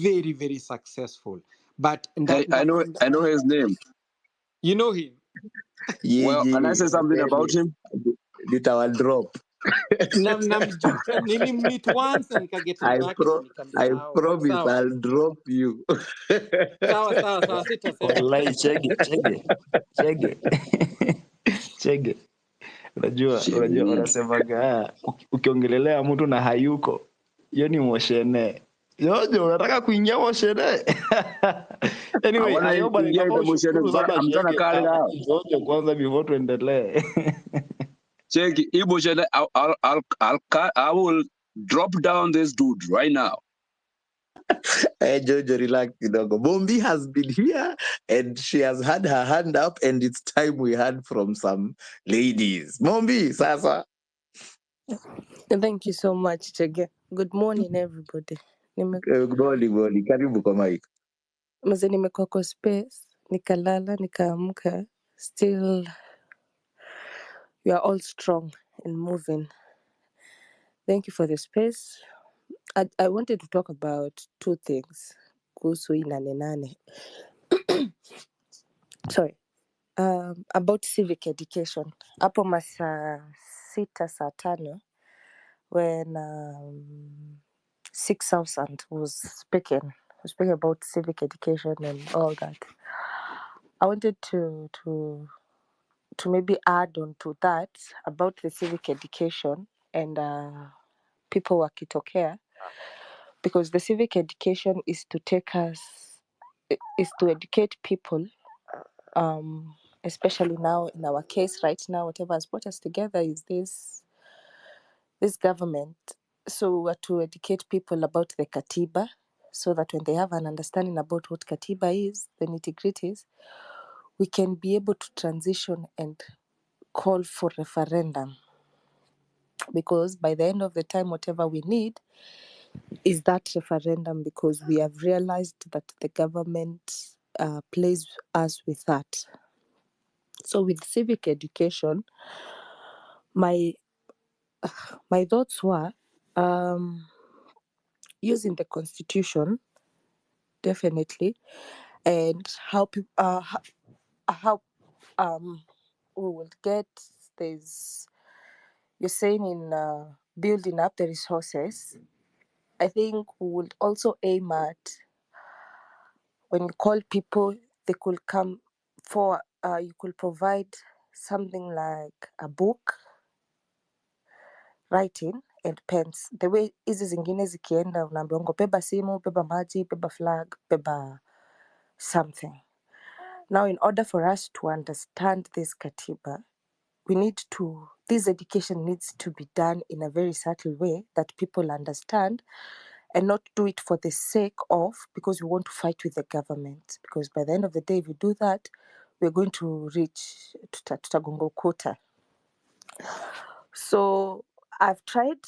Speaker 7: very, very successful. But
Speaker 15: Hey, I know his name.
Speaker 7: You know him?
Speaker 15: Well, can I say something about him?
Speaker 19: Nitawa drop.
Speaker 7: Nilimmeet once and nikaget namba yake na nikamsahau.
Speaker 19: I promise I'll drop you.
Speaker 7: Sawa, sitasema.
Speaker 16: Wallahi chege. Unajua wanasemaga ukiongelelea mtu na hayuko, hiyo ni moshene. Jojo, unataka kuingia moshene? Anyway, Jojo kwanza before tuendelee.
Speaker 15: Chege, moshene, I will drop down this dude right now.
Speaker 19: Hey, Jojo, relax kidogo. Bombi has been here and she has had her hand up, and it's time we heard from some ladies. Bombi, sasa.
Speaker 23: Thank you so much, Chege. Good morning, everybody.
Speaker 19: Good morning. Karibu kwa mic.
Speaker 23: Mzee nimekuwa kwa space, nikalala, nikaamka. Still, you are all strong and moving. Thank you for the space. I wanted to talk about two things. Kuhusu hii nane. Sorry. About civic education. Hapo masaa 6 saa 5 when 6000 was speaking about civic education and all that. I wanted to maybe add on to that about the civic education and people wakitokea, because the civic education is to educate people, especially now in our case right now, whatever has brought us together is this government. So to educate people about the Katiba, so that when they have an understanding about what Katiba is, the nitty-gritties, we can be able to transition and call for referendum. Because by the end of the time, whatever we need is that referendum, because we have realized that the government plays us with that. So with civic education, my thoughts were, using the constitution, definitely, and how we will get this. You're saying in building up the resources. I think we would also aim at when you call people, they could come for. You could provide something like a book, writing and pens. The way hizi zingine zikienda, unaambiwa beba simu, beba maji, beba flag, beba something. Now, in order for us to understand this katiba, this education needs to be done in a very subtle way that people understand, and not do it for the sake of, because we want to fight with the government. Because by the end of the day, if we do that, we're going to reach tutagonga ukuta. So I've tried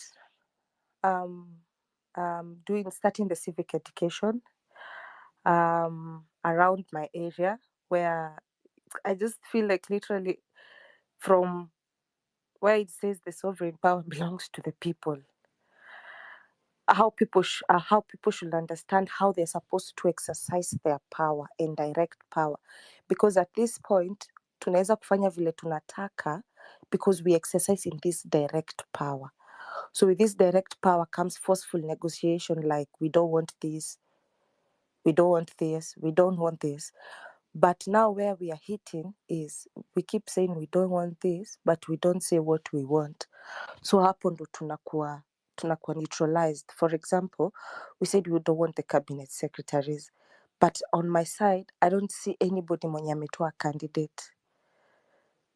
Speaker 23: starting the civic education around my area, where I just feel like literally from where it says the sovereign power belongs to the people, how people should understand how they're supposed to exercise their power and direct power, because at this point tunaweza kufanya vile tunataka because we exercise in this direct power. So with this direct power comes forceful negotiation, like we don't want this, we don't want this, we don't want this. But now where we are hitting is we keep saying we don't want this, but we don't say what we want. So hapo ndo tunakuwa neutralized. For example, we said we don't want the cabinet secretaries, but on my side, I don't see anybody mwenye ametoa candidate.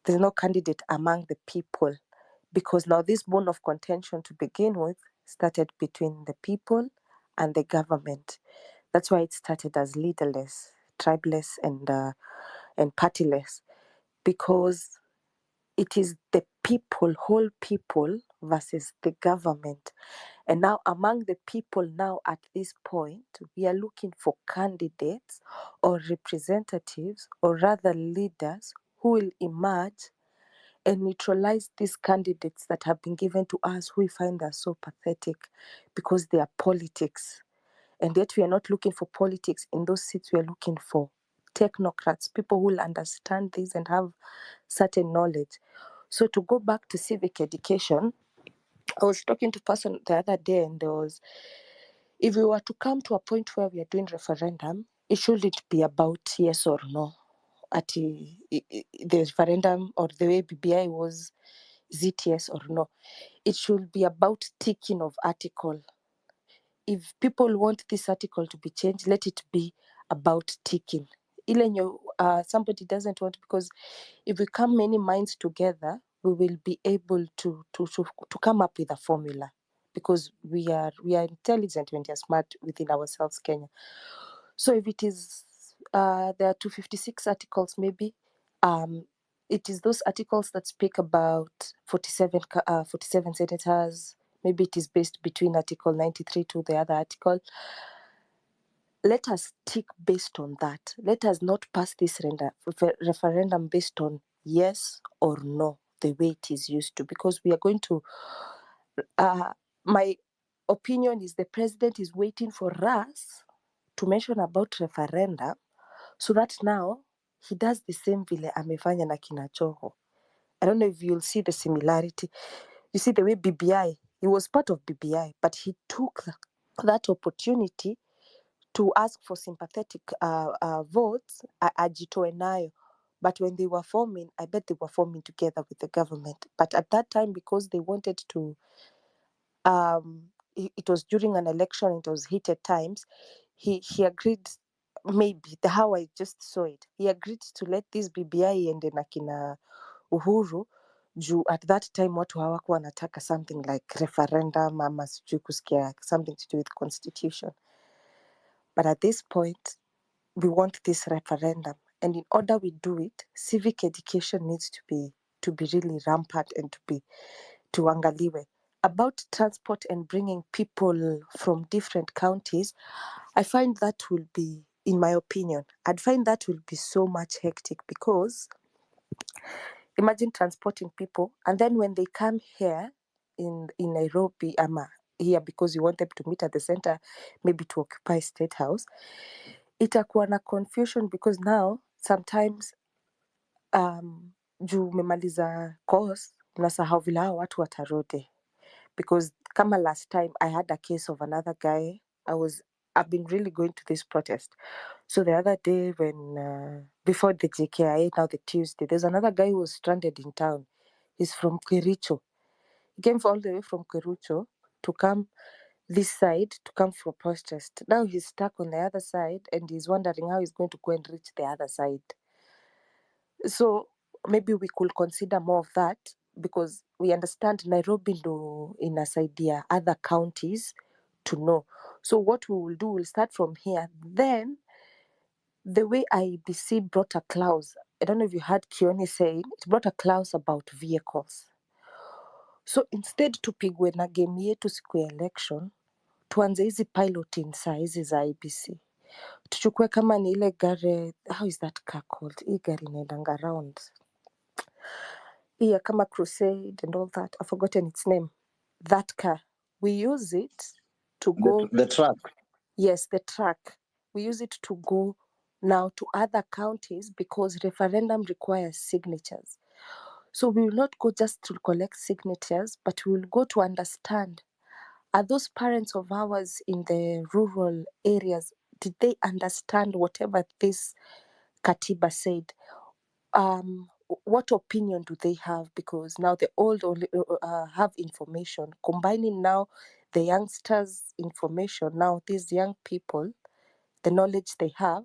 Speaker 23: There's no candidate among the people, because now this bone of contention to begin with started between the people and the government. That's why it started as leaderless, tribeless, and partyless, because it is the people, whole people versus the government. And now among the people now at this point, we are looking for candidates or representatives, or rather leaders, who will emerge and neutralize these candidates that have been given to us, who we find are so pathetic because they are politics. And yet we are not looking for politics in those seats. We are looking for technocrats, people who will understand this and have certain knowledge. So to go back to civic education, I was talking to a person the other day, and there was, if we were to come to a point where we are doing referendum, it shouldn't be about yes or no. The referendum or the way BBI was, is it yes or no? It should be about ticking of article. If people want this article to be changed, let it be about ticking. Somebody doesn't want, because if we come many minds together, we will be able to come up with a formula, because we are intelligent and we are smart within ourselves, Kenya. So if it is there are 256 articles, maybe it is those articles that speak about 47 senators. Maybe it is based between Article 93 to the other article. Let us tick based on that. Let us not pass this referendum based on yes or no, the way it is used to, because we are going to, my opinion is the president is waiting for us to mention about referendum, so that now he does the same vile amefanya na kina Joho. I don't know if you'll see the similarity. You see the way BBI, he was part of BBI, but he took that opportunity to ask for sympathetic votes, ajitoe nayo. But when they were forming, I bet they were forming together with the government. But at that time, because they wanted to, it was during an election, it was heated times, he agreed, maybe how I just saw it, he agreed to let this BBI ende na kina Uhuru, juu at that time watu hawakuwa wanataka something like referendum ama sijui kusikia something to do with constitution. But at this point, we want this referendum, and in order we do it, civic education needs to be really rampant and to angaliwe. About transport and bringing people from different counties, I find that will be, in my opinion, I'd find that will be so much hectic, because imagine transporting people, and then when they come here in Nairobi, here because you want them to meet at the center, maybe to occupy State House, itakuwa na confusion because now sometimes juu umemaliza course unasahau vile hao watu watarudi, because kama last time I had a case of another guy. I've been really going to this protest. So the other day when before the JKIA, now the Tuesday, there's another guy who was stranded in town. He's from Kericho. He came all the way from Kericho to come this side to come for protest. Now he's stuck on the other side and he's wondering how he's going to go and reach the other side. So maybe we could consider more of that, because we understand Nairobi ndo inasaidia other counties to know. So what we will do, we'll start from here. Then the way IEBC brought a clause, I don't know if you heard Kioni saying, it brought a clause about vehicles. So instead tupigwe na game yetu siku ya election, tuanze hizi piloting saa hizi za IEBC. Tuchukue kama ni ile gari, how is that car called? Hii gari inaendanga around. Yeah, kama Crusade and all that. I've forgotten its name. That car. We use it to go.
Speaker 19: The truck.
Speaker 23: Yes, the truck. We use it to go now to other counties because referendum requires signatures. So we will not go just to collect signatures, but we will go to understand, are those parents of ours in the rural areas, did they understand whatever this Katiba said? What opinion do they have? Because now the old only have information. Combining now the youngsters' information, now these young people, the knowledge they have,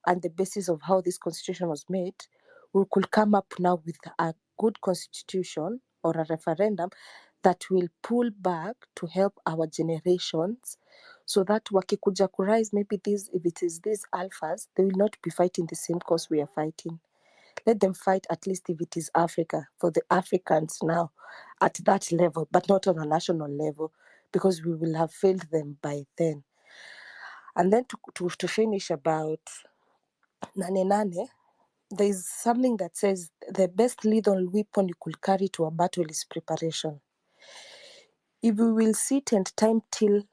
Speaker 23: and the basis of how this constitution was made, we could come up now with a good constitution or a referendum that will pull back to help our generations, so that wakikuja kurise, maybe these, if it is these alphas, they will not be fighting the same cause we are fighting. Let them fight, at least if it is Africa, for the Africans now at that level, but not on a national level, because we will have failed them by then. And then to finish about Nane Nane, there is something that says the best lethal weapon you could carry to a battle is preparation. If we will sit and time till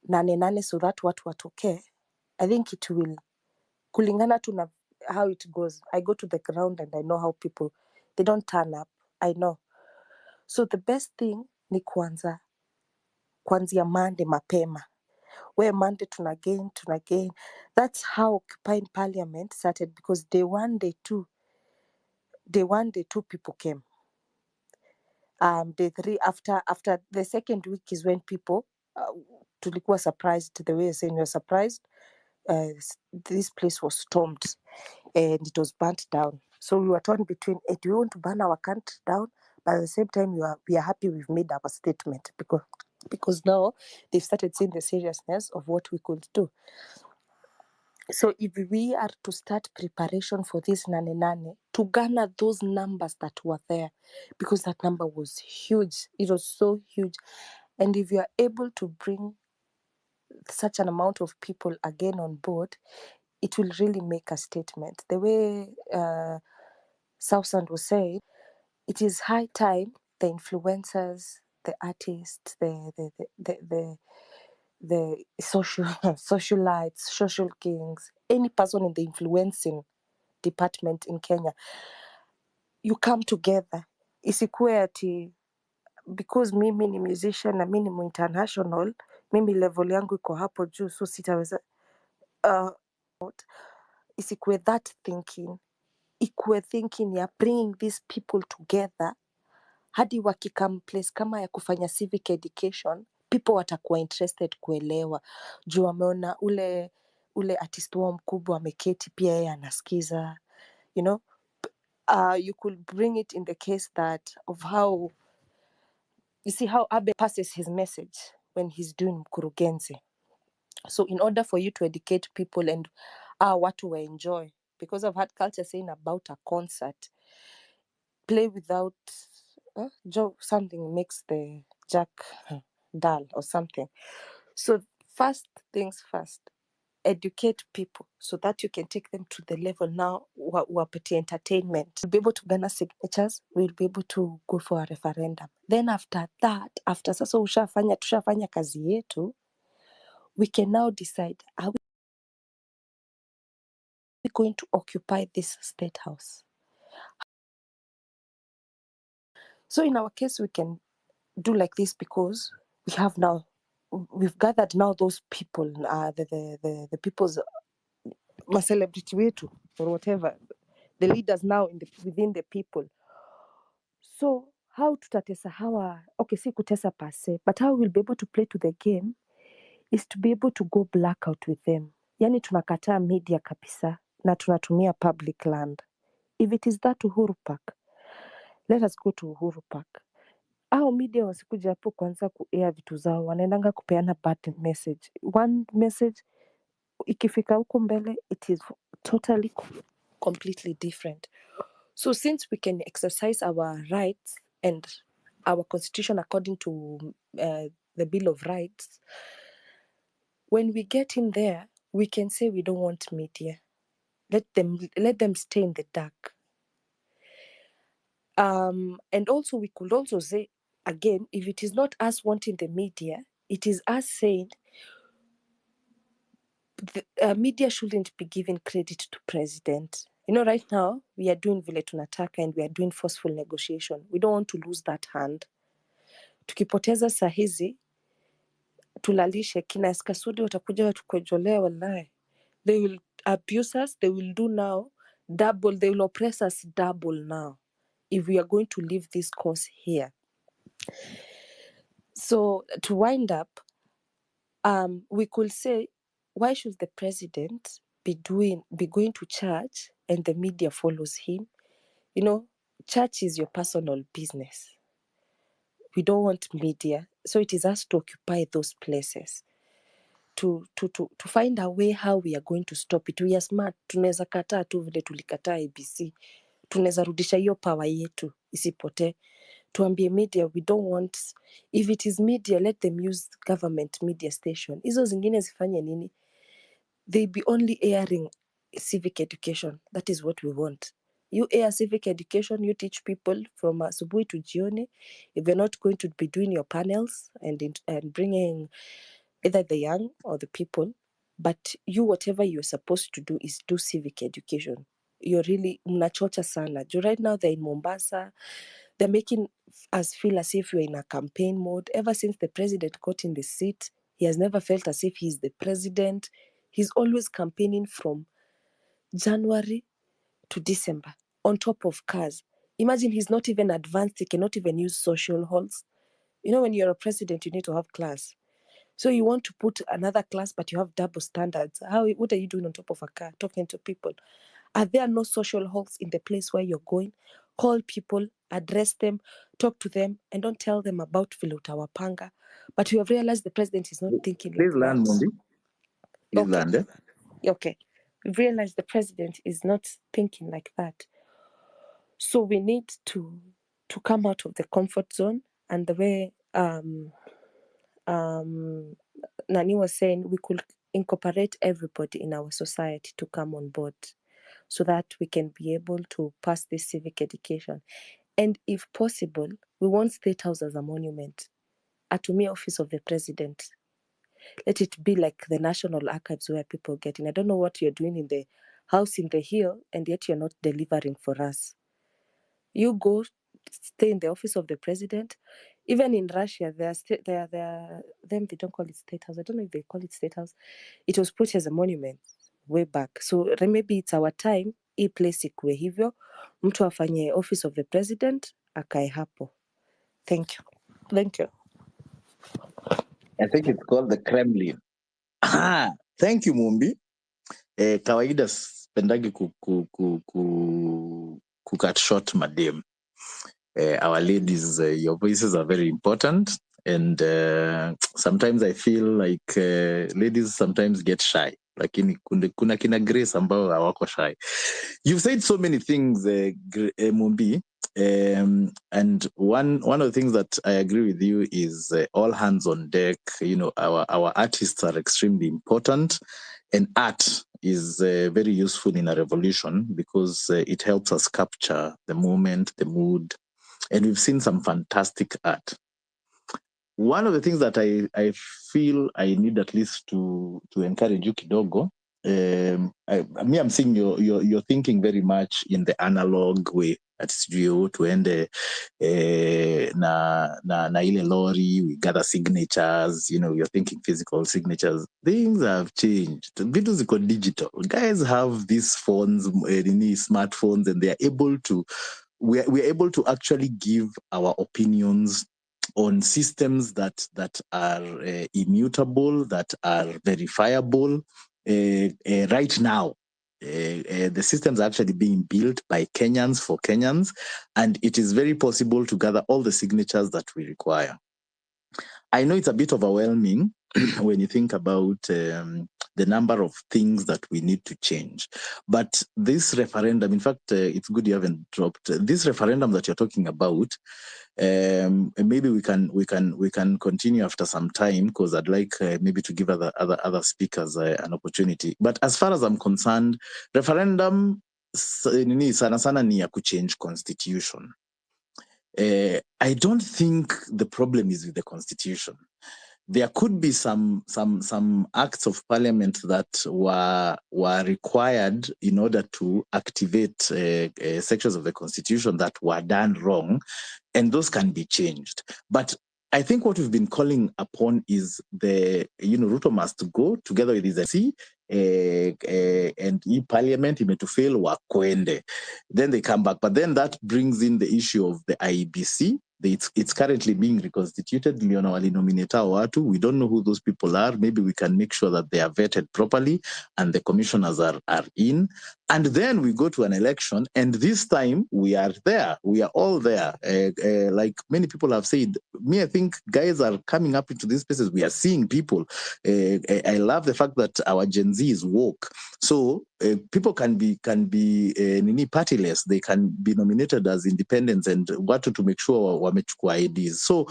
Speaker 23: Nane Nane so that what watoke, I think it will, kulingana to na how it goes. I go to the ground and I know how people, they don't turn up. I know. So the best thing ni kuanzia Monday mapema. Where Monday tuna gain. That's how Occupying Parliament started, because day one, day two people came. Day three, after the second week is when people tulikuwa surprised, the way you're saying you're surprised. This place was stormed and it was burnt down. So we were torn between, do we want to burn our country down? But at the same time, we are happy we've made our statement, because now they've started seeing the seriousness of what we could do. So if we are to start preparation for this Nane Nane, to garner those numbers that were there, because that number was huge. It was so huge. And if you are able to bring such an amount of people again on board, it will really make a statement. The way Southsand was saying, it is high time the influencers, the artists, the socialites, social kings, any person in the influencing department in Kenya, you come together. Isikuwe ati because mimi ni musician na mimi ni international, mimi level yangu iko hapo juu, so sitaweza. Isikuwe that thinking. Ikuwe thinking ya bringing these people together, hadi wakikam place kama ya kufanya civic education, people watakuwa interested kuelewa, juu wameona ule artist wao mkubwa ameketi pia yeye anasikiza, you know. You could bring it in the case that of how, you see how Abe passes his message when he's doing Mkurugenzi. So in order for you to educate people and what to enjoy, because I've had culture saying about a concert, play without something makes the jack dull or something. So first things first, educate people so that you can take them to the level now wapatie entertainment. We'll be able to garner signatures, we'll be able to go for a referendum. Then after that, after sasa tushafanya kazi yetu, we can now decide, are we going to occupy this state house? So in our case, we can do like this because we've gathered now those people, the people's celebrity wetu or whatever, the leaders now within the people. So how tutatesa hawa, okay, si kutesa per se, but how we'll be able to play to the game is to be able to go blackout with them. Yani tunakataa media kabisa na tunatumia public land. If it is that Uhuru Park, let us go to Uhuru Park. Au media wasikuja hapo kwanza kuair vitu zao, wanaendanga kupeana bad message. One message, ikifika huko mbele, it is totally completely different. So since we can exercise our rights and our constitution according to the Bill of Rights, when we get in there, we can say we don't want media. Let them stay in the dark. And also we could also say, again, if it is not us wanting the media, it is us saying the media shouldn't be given credit to president. You know, right now, we are doing vile tunataka and we are doing forceful negotiation. We don't want to lose that hand. Tukipoteza saa hizi, tulalishe kina Eskasudi watakuja watukojolea wallahi. They will abuse us, they will do now double, they will oppress us double now if we are going to leave this course here. So to wind up, we could say, why should the president be going to church and the media follows him? You know, church is your personal business. We don't want media, so it is us to occupy those places. To find a way how we are going to stop it. We are smart. Tunaweza kataa tu vile tulikataa ABC. Tunaweza rudisha hiyo power yetu isipotee. Tuambie media, we don't want, if it is media, let them use government media station. Hizo zingine zifanye nini? They be only airing civic education. That is what we want. You air civic education, you teach people from asubuhi to jioni. If you're not going to be doing your panels and bringing either the young or the people, but you, whatever you're supposed to do is do civic education. You're really mnachocha sana. Right now they're in Mombasa. They're making us feel as if we're in a campaign mode. Ever since the president got in the seat, he has never felt as if he's the president. He's always campaigning from January to December on top of cars. Imagine he's not even advanced. He cannot even use social halls. You know, when you're a president, you need to have class. So you want to put another class, but you have double standards. What are you doing on top of a car, talking to people? Are there no social halls in the place where you're going? Call people, address them, talk to them, and don't tell them about vile utawapanga. But you have realized the president is not thinking like
Speaker 19: Please land,
Speaker 23: that.
Speaker 19: Mundi. Please
Speaker 23: Okay.
Speaker 19: land.
Speaker 23: Okay. We've realized the president is not thinking like that. So we need to come out of the comfort zone, and the way Nani was saying, we could incorporate everybody in our society to come on board so that we can be able to pass this civic education. And if possible, we want State House as a monument. Atumia office of the president. Let it be like the National Archives where people get in. I don't know what you're doing in the house in the hill, and yet you're not delivering for us. You go stay in the office of the president. Even in Russia, they don't call it State House. I don't know if they call it State House. It was put as a monument way back. So maybe it's our time. Hii place ikuwe hivyo. Mtu afanye office of the president, akae hapo. Thank you. Thank you.
Speaker 19: I think it's called the Kremlin. Thank you, Mumbi. Kawaida spendagi cut short madam. Our ladies, your voices are very important, and sometimes I feel like ladies sometimes get shy. Lakini kuna kina Grace ambao hawako shy. You've said so many things, Mumbi, and one of the things that I agree with you is all hands on deck. You know, our artists are extremely important, And art is very useful in a revolution because it helps us capture the moment, the mood, and we've seen some fantastic art. One of the things that I feel I need at least to encourage you kidogo, I'm seeing you're thinking very much in the analog way. At studio tuende na ile lorry, we gather signatures, you're thinking physical signatures. Things have changed. Vitu ziko digital. Guys have these phones, smartphones, and we're able to actually give our opinions on systems that are immutable, that are verifiable right now. The systems are actually being built by Kenyans for Kenyans, and it is very possible to gather all the signatures that we require. I know it's a bit overwhelming when you think about the number of things that we need to change. But this referendum, in fact, it's good you haven't dropped this referendum that you're talking about. Maybe we can continue after some time because I'd like maybe to give other speakers an opportunity. But as far as I'm concerned, referendum sana sana ni ya kuchange constitution. I don't think the problem is with the constitution. There could be some acts of parliament that were required in order to activate sections of the constitution that were done wrong, and those can be changed. But I think what we've been calling upon is Ruto must go together with his SC and parliament to fail wakwende. Then they come back. But then that brings in the issue of the IEBC. It's currently being reconstituted. We don't know who those people are. Maybe we can make sure that they are vetted properly and the commissioners are in. And then we go to an election, and this time we are there. We are all there. Like many people have said, I think guys are coming up into these places. We are seeing people. I love the fact that our Gen Z is woke. So people can be partyless. They can be nominated as independents and want to make sure wamechukua IDs. So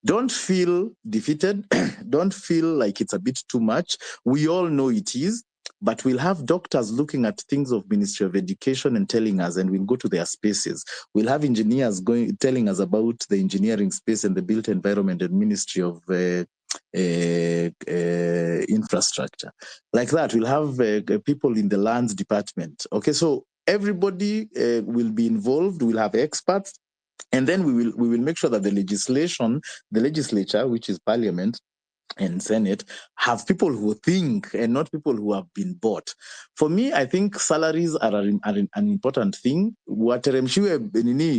Speaker 19: don't feel defeated. Don't feel like it's a bit too much. We all know it is. But we'll have doctors looking at things of Ministry of Education and telling us, and we'll go to their spaces. We'll have engineers telling us about the engineering space and the built environment and Ministry of Infrastructure. Like that, we'll have people in the lands department. Okay, so everybody will be involved. We'll have experts, and then we will make sure that the legislature, which is Parliament and Senate, have people who think and not people who have been bought. For me, I think salaries are an important thing. Wateremshiwe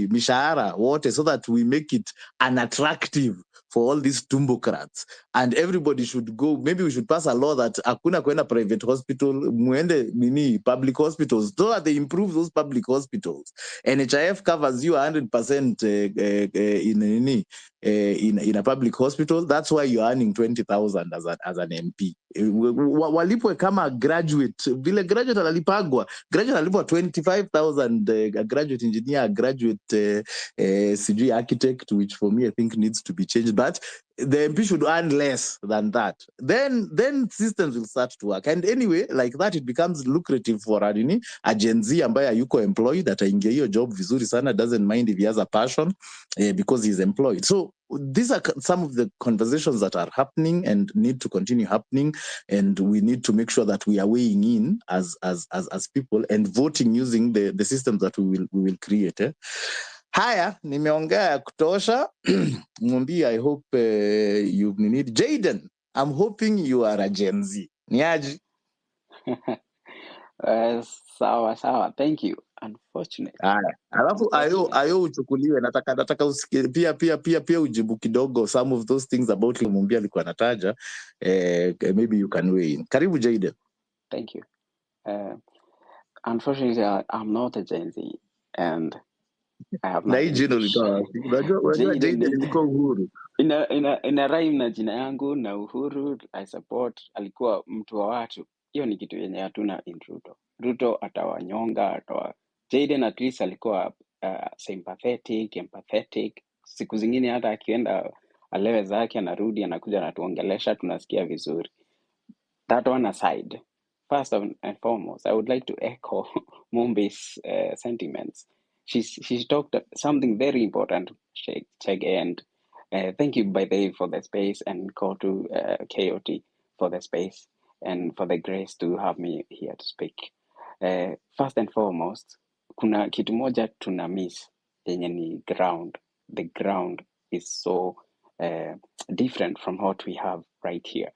Speaker 19: mishahara wote, so that we make it unattractive for all these tumbocrats. And everybody should go. Maybe we should pass a law that hakuna kwenda private hospital, muende public hospitals, so that they improve those public hospitals. NHIF covers you 100% in a public hospital. That's why you're earning 20,000 as an MP. Walipwe kama graduate, vile graduate analipagwa, graduate analipwa 25,000, a graduate engineer, a graduate CG architect, which for me I think needs to be changed. But the MP should earn less than that. Then systems will start to work. And anyway, like that, it becomes lucrative for a Gen Z ambaye yuko employed, ataingia hiyo job vizuri sana, doesn't mind if he has a passion because he's employed. So these are some of the conversations that are happening and need to continue happening, and we need to make sure that we are weighing in as people and voting using the systems that we will create. Haya, nimeongea ya kutosha. Mwambie, I hope you need Jaden. I'm hoping you are a Gen Z. Niaji?
Speaker 17: Sawa. Thank you. Unfortunate.
Speaker 19: Haya. Alafu ayo uchukuliwe, nataka usikie pia ujibu kidogo some of those things about Mwambie alikuwa anataja. Maybe you can weigh in. Karibu Jaden.
Speaker 17: Thank you. Unfortunately, I'm not a Gen Z, and I have
Speaker 19: Na hii
Speaker 17: nothing
Speaker 19: jina
Speaker 17: to
Speaker 19: ulitoa.
Speaker 17: share.
Speaker 19: Unajua Jaden ilikuwa Uhuru.
Speaker 17: Ina rhyme na jina yangu na Uhuru. I support. Alikuwa mtu wa watu. Hiyo ni kitu yenye hatuna in Ruto. Ruto atawanyonga, Jaden at least alikuwa sympathetic, empathetic. Siku zingine hata akienda alewe zake, anarudi anakuja anatuongelesha, tunasikia vizuri. That one aside, first and foremost, I would like to echo Mumbi's sentiments. She's talked something very important, Chege, and thank you, by the way, for the space, and call to KOT for the space and for the grace to have me here to speak. First and foremost, kuna kitu moja tuna miss yenye ni ground. The ground is so different from what we have right here.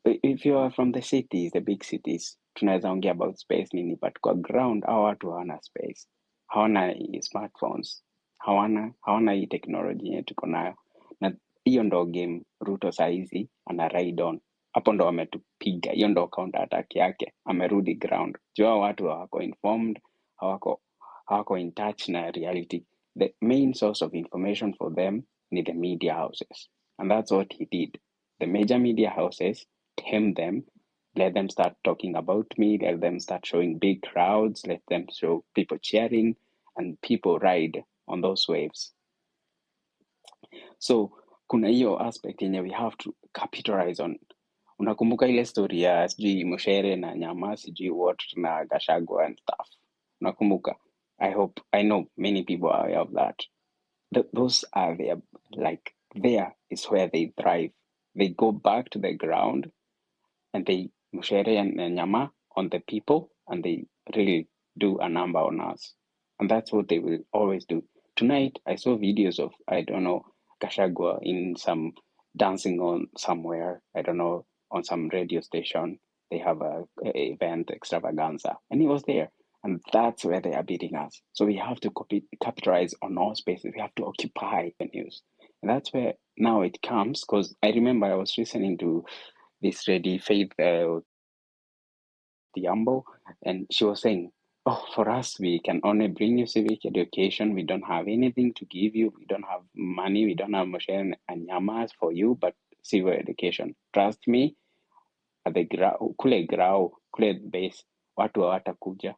Speaker 17: If you are from the cities, the big cities, tunaweza ongea about space nini, but kwa ground hawa watu hawana space, hawana smartphones, hawana hii technology yenye tuko nayo, na hiyo ndo game Ruto saizi ana ride on. Hapo ndo wametupiga, hiyo ndo counter attack yake, amerudi ground. Jua watu hawako informed, hawako in touch na reality. The main source of information for them ni the media houses, and that's what he did. The major media houses tame them, let them start talking about me, let them start showing big crowds, let them show people cheering, and people ride on those waves. So kuna hiyo aspect yenye we have to capitalize on. Unakumbuka ile story ya sijui Moshere na Nyama, sijui what na Gachagua and stuff. Unakumbuka? I know many people are aware of that. Those are there is where they thrive. They go back to the ground and they Moshere and Nyama on the people, and they really do a number on us. And that's what they will always do. Tonight, I saw videos of, I don't know, Gachagua in some dancing on somewhere, I don't know, on some radio station. They have a event extravaganza, and he was there. And that's where they are beating us. So we have to capitalize on all spaces. We have to occupy the news. And that's where now it comes, because I remember I was listening to this lady, Faith Diambo, and she was saying, oh, for us, we can only bring you civic education. We don't have anything to give you. We don't have money. We don't have Moshe and Nyamas for you, but civic education. Trust me, at the kule base, watu hawatakuja.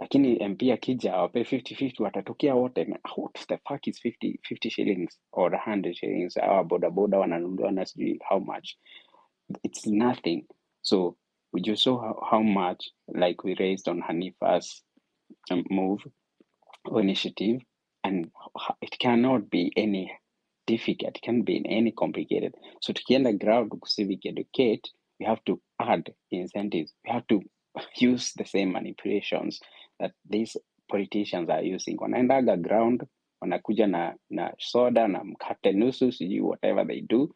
Speaker 17: Lakini MP akija awape 50-50 watatokea wote. What the fuck is 50 shillings or 100 shillings? Our boda wananunua sijui how much. It's nothing. So we just saw how much like we raised on Hanifa's move or initiative, and it cannot be any difficult, it can't be any complicated. So tukienda ground to civic educate, we have to add incentives. We have to use the same manipulations that these politicians are using. Wanaendaga ground, wanakuja na soda na mkate nusu, sijui whatever they do.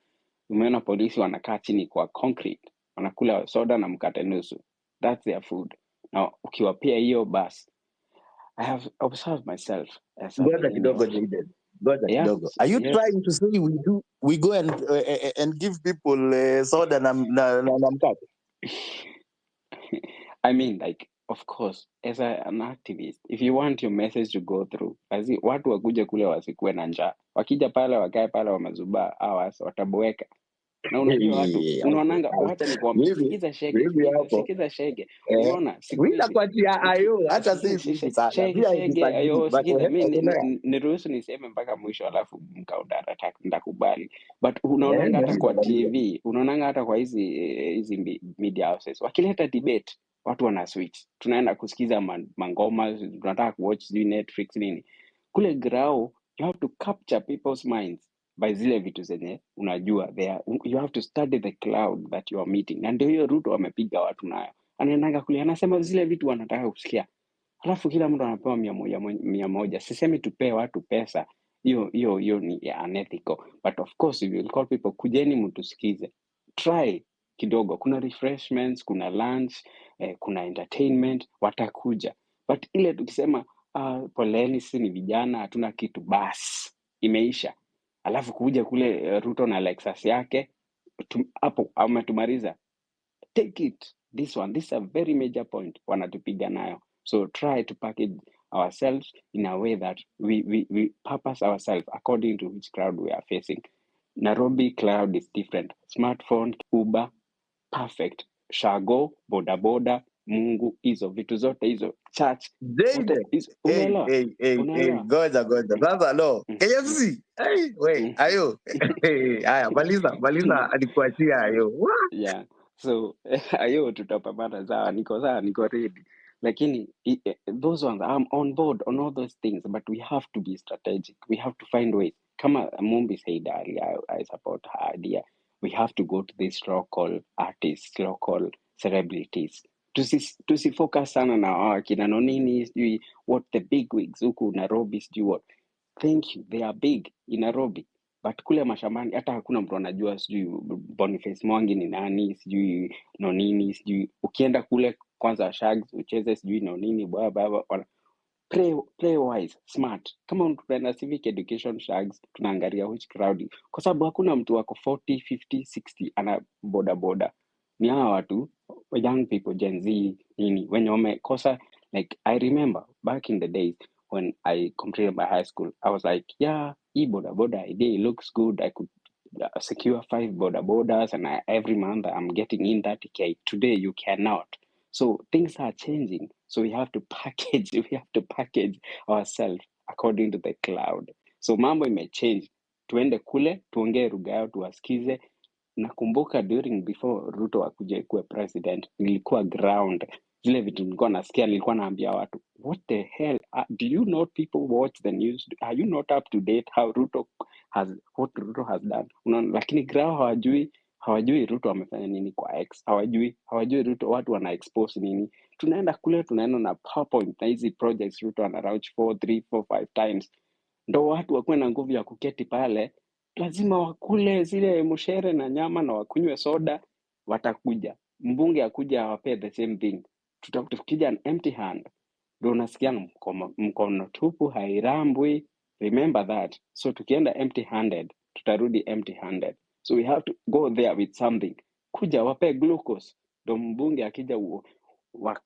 Speaker 17: Umeona polisi wanakaa chini kwa concrete, wanakula soda na mkate nusu. That's their food. Now ukiwapia hiyo basi, I have observed myself as a
Speaker 19: Ngoja kidogo, Jaden. Ngoja kidogo. Are you trying to say we go and give people soda na mkate?
Speaker 17: I mean, like, of course, as an activist, if you want your message to go through, watu wakuje kule wasikuwe na njaa. Wakija pale wakae pale wamezubaa hours, wataboeka. Na unajua watu, unaonanga, wacha nikwambie, sikiza shege. Unaona, siku hizi.
Speaker 19: Nitakuachia ayo, hata si vipi sana.
Speaker 17: Shege, ayo, sikiza, mimi niruhusu niseme mpaka mwisho alafu mkaudara nitakubali. But unaonanga hata kwa TV, unaonanga hata kwa hizi media houses, wakileta debate, watu wana switch. Tunaenda kusikiza mangoma, tunataka kuwatch Netflix nini. Kule grau, you have to capture people's minds by zile vitu zenye unajua you have to study the cloud that you are meeting. Na ndio hiyo Ruto amepiga watu nayo, anaendaga kule anasema zile vitu wanataka kusikia, alafu kila mtu anapewa 100. Sisemi tupee watu pesa, hiyo ni unethical, but of course we will call people, kujeni mtusikize, try kidogo. Kuna refreshments, kuna lunch, kuna entertainment, watakuja. But ile tukisema poleni, sisi ni vijana, hatuna kitu, basi imeisha. Alafu kuja kule Ruto na Lexus yake hapo ametumaliza. Take it, this is a very major point wanatupiga nayo. So try to package ourselves in a way that we purpose ourselves according to which crowd we are facing. Nairobi crowd is different. Smartphone, Uber, perfect. Shago, bodaboda, Mungu, hizo vitu zote hizo, church. Unaelewa?
Speaker 19: Goja. Sasa no. KFC. Wait, ayo. Haya, maliza alikuachia ayo.
Speaker 17: Yeah. So ayo tutapambana, sawa, niko ready. Lakini those ones, I'm on board on all those things, but we have to be strategic. We have to find ways. Kama Mumbi said earlier, I support her idea. We have to go to these local artists, local celebrities. Tusifocus sana na kina Nonini, sijui what the big wigs huku Nairobi, sijui what. Thank you, they are big in Nairobi, but kule mashambani hata hakuna mtu anajua sijui Boniface Mwangi ni nani, sijui Nonini, sijui ukienda kule kwanza Shags ucheze sijui Nonini play wise, smart. Kama tunaenda civic education Shags, tunaangalia which crowd, kwa sababu hakuna mtu wako 40 50 60 ana boda. Ni hawa watu young people, Gen Z nini, wenye wamekosa. Like I remember back in the days when I completed my high school, I was like, yeah, boda idea, it looks good. I could secure 5 bodas, and every month I'm getting in 30K. Today you cannot. So things are changing. So we have to package ourselves according to the cloud. So mambo imechange. Tuende kule, tuongee lugha yao, tuwasikize. Nakumbuka before Ruto akuje kuwa president, nilikuwa ground. Zile vitu nilikuwa nasikia, nilikuwa naambia watu, what the hell? Do you not people watch the news? Are you not up to date what Ruto has done? Lakini ground hawajui Ruto amefanya nini kwa X. Hawajui Ruto, watu wana expose nini. Tunaenda kule, tunaenda na PowerPoint na hizi projects Ruto ana launch 4, 3, 4, 5 times. Ndo watu wakuwe na nguvu ya kuketi pale, lazima wakule zile mshere na nyama na wakunywe soda. Watakuja mbunge akuja awapee the same thing. Tukija an empty hand, ndo unasikia mkono tupu hairambwi. Remember that. So tukienda empty handed, tutarudi empty handed. So we have to go there with something. Kuja wapee glucose, ndo mbunge akija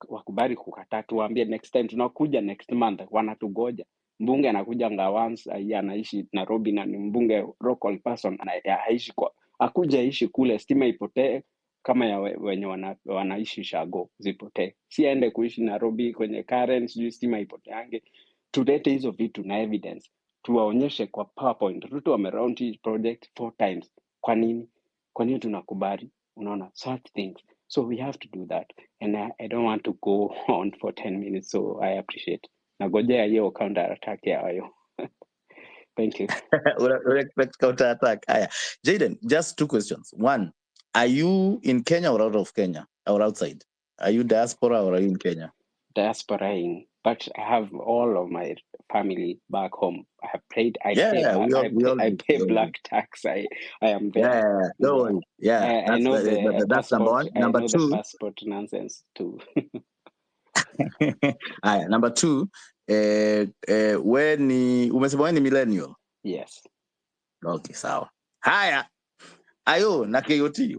Speaker 17: wakubali kukataa. Tuwaambie next time tunakuja next month, wanatugoja. Mbunge anakuja once, anaishi Nairobi na ni mbunge local person, haishi akuja aishi kule, stima ipotee kama ya wenye wanaishi Shago zipotee. Si aende kuishi Nairobi kwenye Karen, sijui stima ipoteange. Tulete hizo vitu na evidence, tuwaonyeshe kwa PowerPoint. Ruto ameround his project 4 times. Kwa nini tunakubali? Unaona, such things. So we have to do that, and I don't want to go on for 10 minutes, so I appreciate. Nagojea hiyo counter attack yayo. Thank you.
Speaker 19: We expect counter attack. Aya. Jaden, just 2 questions. One, are you in Kenya or out of Kenya or outside? Are you diaspora or are you in Kenya?
Speaker 17: Diasporaing, but I have all of my family back home. I have paid. I pay black tax. I am there.
Speaker 19: Yeah, don't worry. Yeah,
Speaker 17: I know
Speaker 19: that's number one. Number two,
Speaker 17: the passport nonsense too.
Speaker 19: Aya, number 2, umesema ni millennial?
Speaker 17: Yes.
Speaker 19: Okay, sawa. Haya. Ayo na KOT.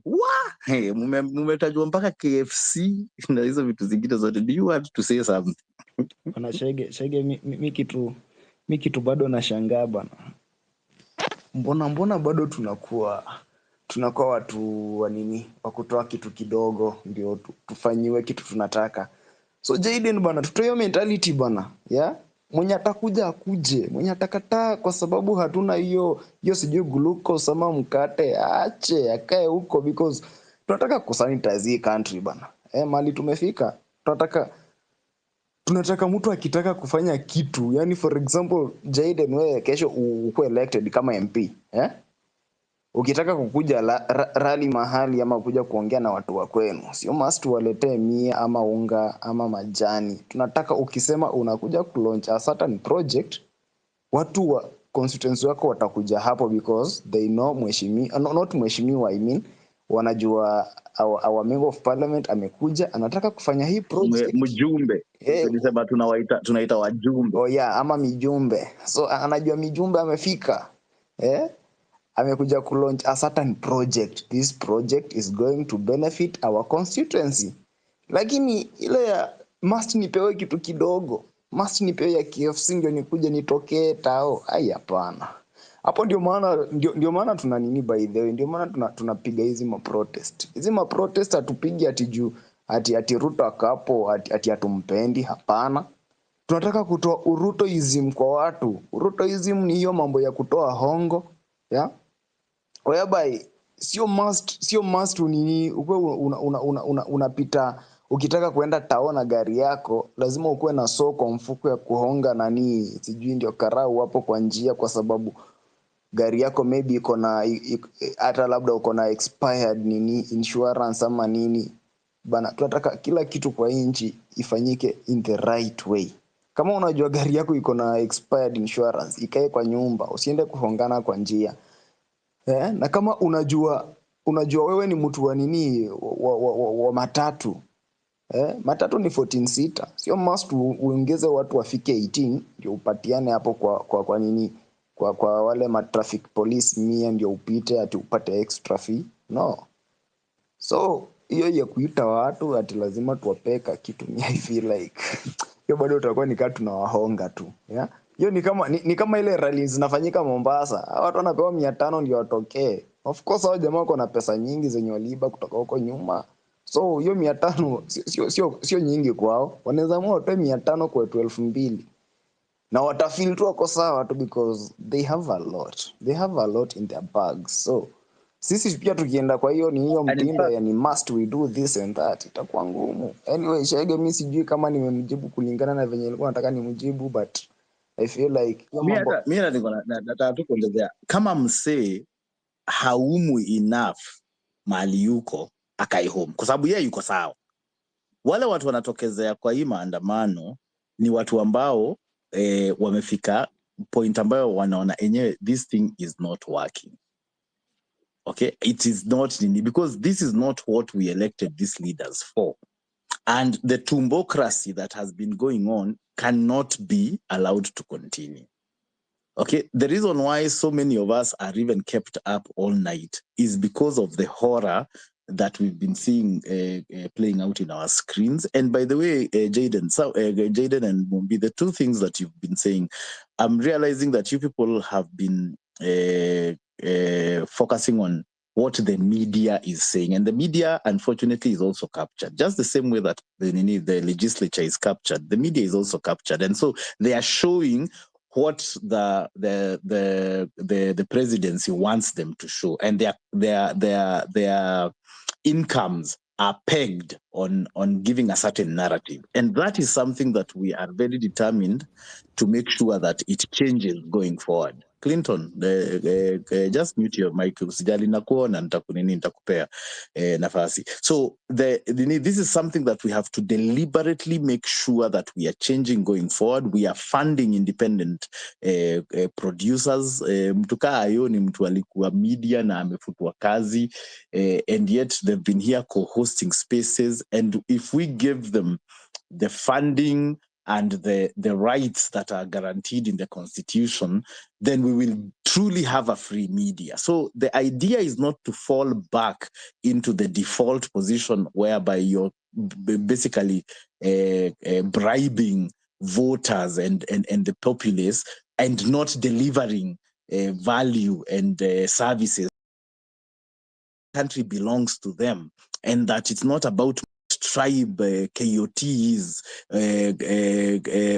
Speaker 19: Hey, mumetajwa mpaka KFC na hizo vitu zingine zote. Do you want to say something?
Speaker 14: Bana Shege, mi kitu bado nashangaa bana. Mbona bado tunakuwa watu wa nini, wa kutoa kitu kidogo ndio tufanyiwe kitu tunataka. So Jaden bana, tutoe hiyo mentality bana, yeah? Mwenye atakuja akuje, mwenye atakataa kwa sababu hatuna hiyo sijui glucose ama mkate, ache akae huko, because tunataka kusanitize hii country bana. Mali tumefika, tunataka mtu akitaka kufanya kitu, yani for example Jaden, wewe kesho uko elected kama MP, ukitaka kukuja rally mahali ama kuja kuongea na watu wa kwenu, sio must waletee 100 ama unga ama majani. Tunataka ukisema unakuja kulaunch a certain project, watu wa constituency wako watakuja hapo, because they know mheshimiwa, I mean wanajua our member of parliament amekuja anataka kufanya hii project.
Speaker 19: Mjumbe. Tulisema tunaita wajumbe.
Speaker 14: Oh yeah, ama mijumbe. So anajua mijumbe amefika. Amekuja kulaunch a certain project. This project is going to benefit our constituency. Lakini ile ya must nipewe kitu kidogo, must nipewe ya KFC ndio nikuje nitokee tao, hapana. Hapo ndio maana tuna nini, by the way, ndio maana tunapiga hizi protest. Hizi protest hatupigi ati juu ati Ruto akapo ati atumpendi, hapana. Tunataka kutoa urutoism kwa watu. Urutoism ni hiyo mambo ya kutoa hongo, yeah? Whereby sio must unini ukwe unapita ukitaka kuenda tao na gari yako lazima ukuwe na soko mfuko ya kuhonga nani sijui ndio karau hapo kwa njia, kwa sababu gari yako maybe iko na hata labda uko na expired nini insurance ama nini bana. Tunataka kila kitu kwa nchi ifanyike in the right way. Kama unajua gari yako iko na expired insurance, ikae kwa nyumba, usiende kuhongana kwa njia. Na kama unajua wewe ni mtu wa nini wa matatu. Matatu ni 14 seater. Sio must uongeze watu wafike 18 ndio upatiane hapo kwa nini kwa wale ma traffic police 100 ndio upite ati upate extra fee. No. So hiyo ya kuita watu ati lazima tuwapeka kitu I feel like hiyo bado utakuwa nikaa tunawahonga tu. Yeah? Hiyo ni kama ile rally zinafanyika Mombasa. Watu wanapewa 500 ndio watokee. Of course hao jamaa wako na pesa nyingi zenye waliiba kutoka huko nyuma. So hiyo 500 sio nyingi kwao. Wanaweza amua watoe 500 kwa 12,000. Na watafeel tu wako sawa tu because they have a lot. They have a lot in their bags. So sisi pia tukienda kwa hiyo ni hiyo mtindo yani must we do this and that, itakuwa ngumu. Anyway, Shege, mimi sijui kama nimemjibu kulingana na venye nilikuwa nataka nimjibu, but I feel like
Speaker 19: mimi nataka tu kuongezea kama msee haumwi enough mali yuko akai home, kwa sababu yeye yuko sawa. Wale watu wanatokezea kwa hii maandamano ni watu ambao wamefika point ambayo wanaona enyewe this thing is not working. Okay, it is not because this is not what we elected these leaders for, and the tumbocracy that has been going on cannot be allowed to continue. Okay, the reason why so many of us are even kept up all night is because of the horror that we've been seeing playing out in our screens. And by the way, Jaden and Mumbi, the two things that you've been saying, I'm realizing that you people have been focusing on what the media is saying, and the media unfortunately is also captured just the same way that the legislature is captured. The media is also captured, and so they are showing what the presidency wants them to show, and their incomes are pegged on giving a certain narrative, and that is something that we are very determined to make sure that it changes going forward. Clinton, just mute your mic. Usijali nakuona nitakupea nafasi. So this is something that we have to deliberately make sure that we are changing going forward. We are funding independent producers. Mtu kaa ayo ni mtu alikuwa media na amefutwa kazi, and yet they've been here co-hosting spaces, and if we give them the funding and the rights that are guaranteed in the Constitution, then we will truly have a free media. So the idea is not to fall back into the default position whereby you're basically bribing voters and the populace and not delivering value and services. The country belongs to them, and that it's not about tribe, KOTs,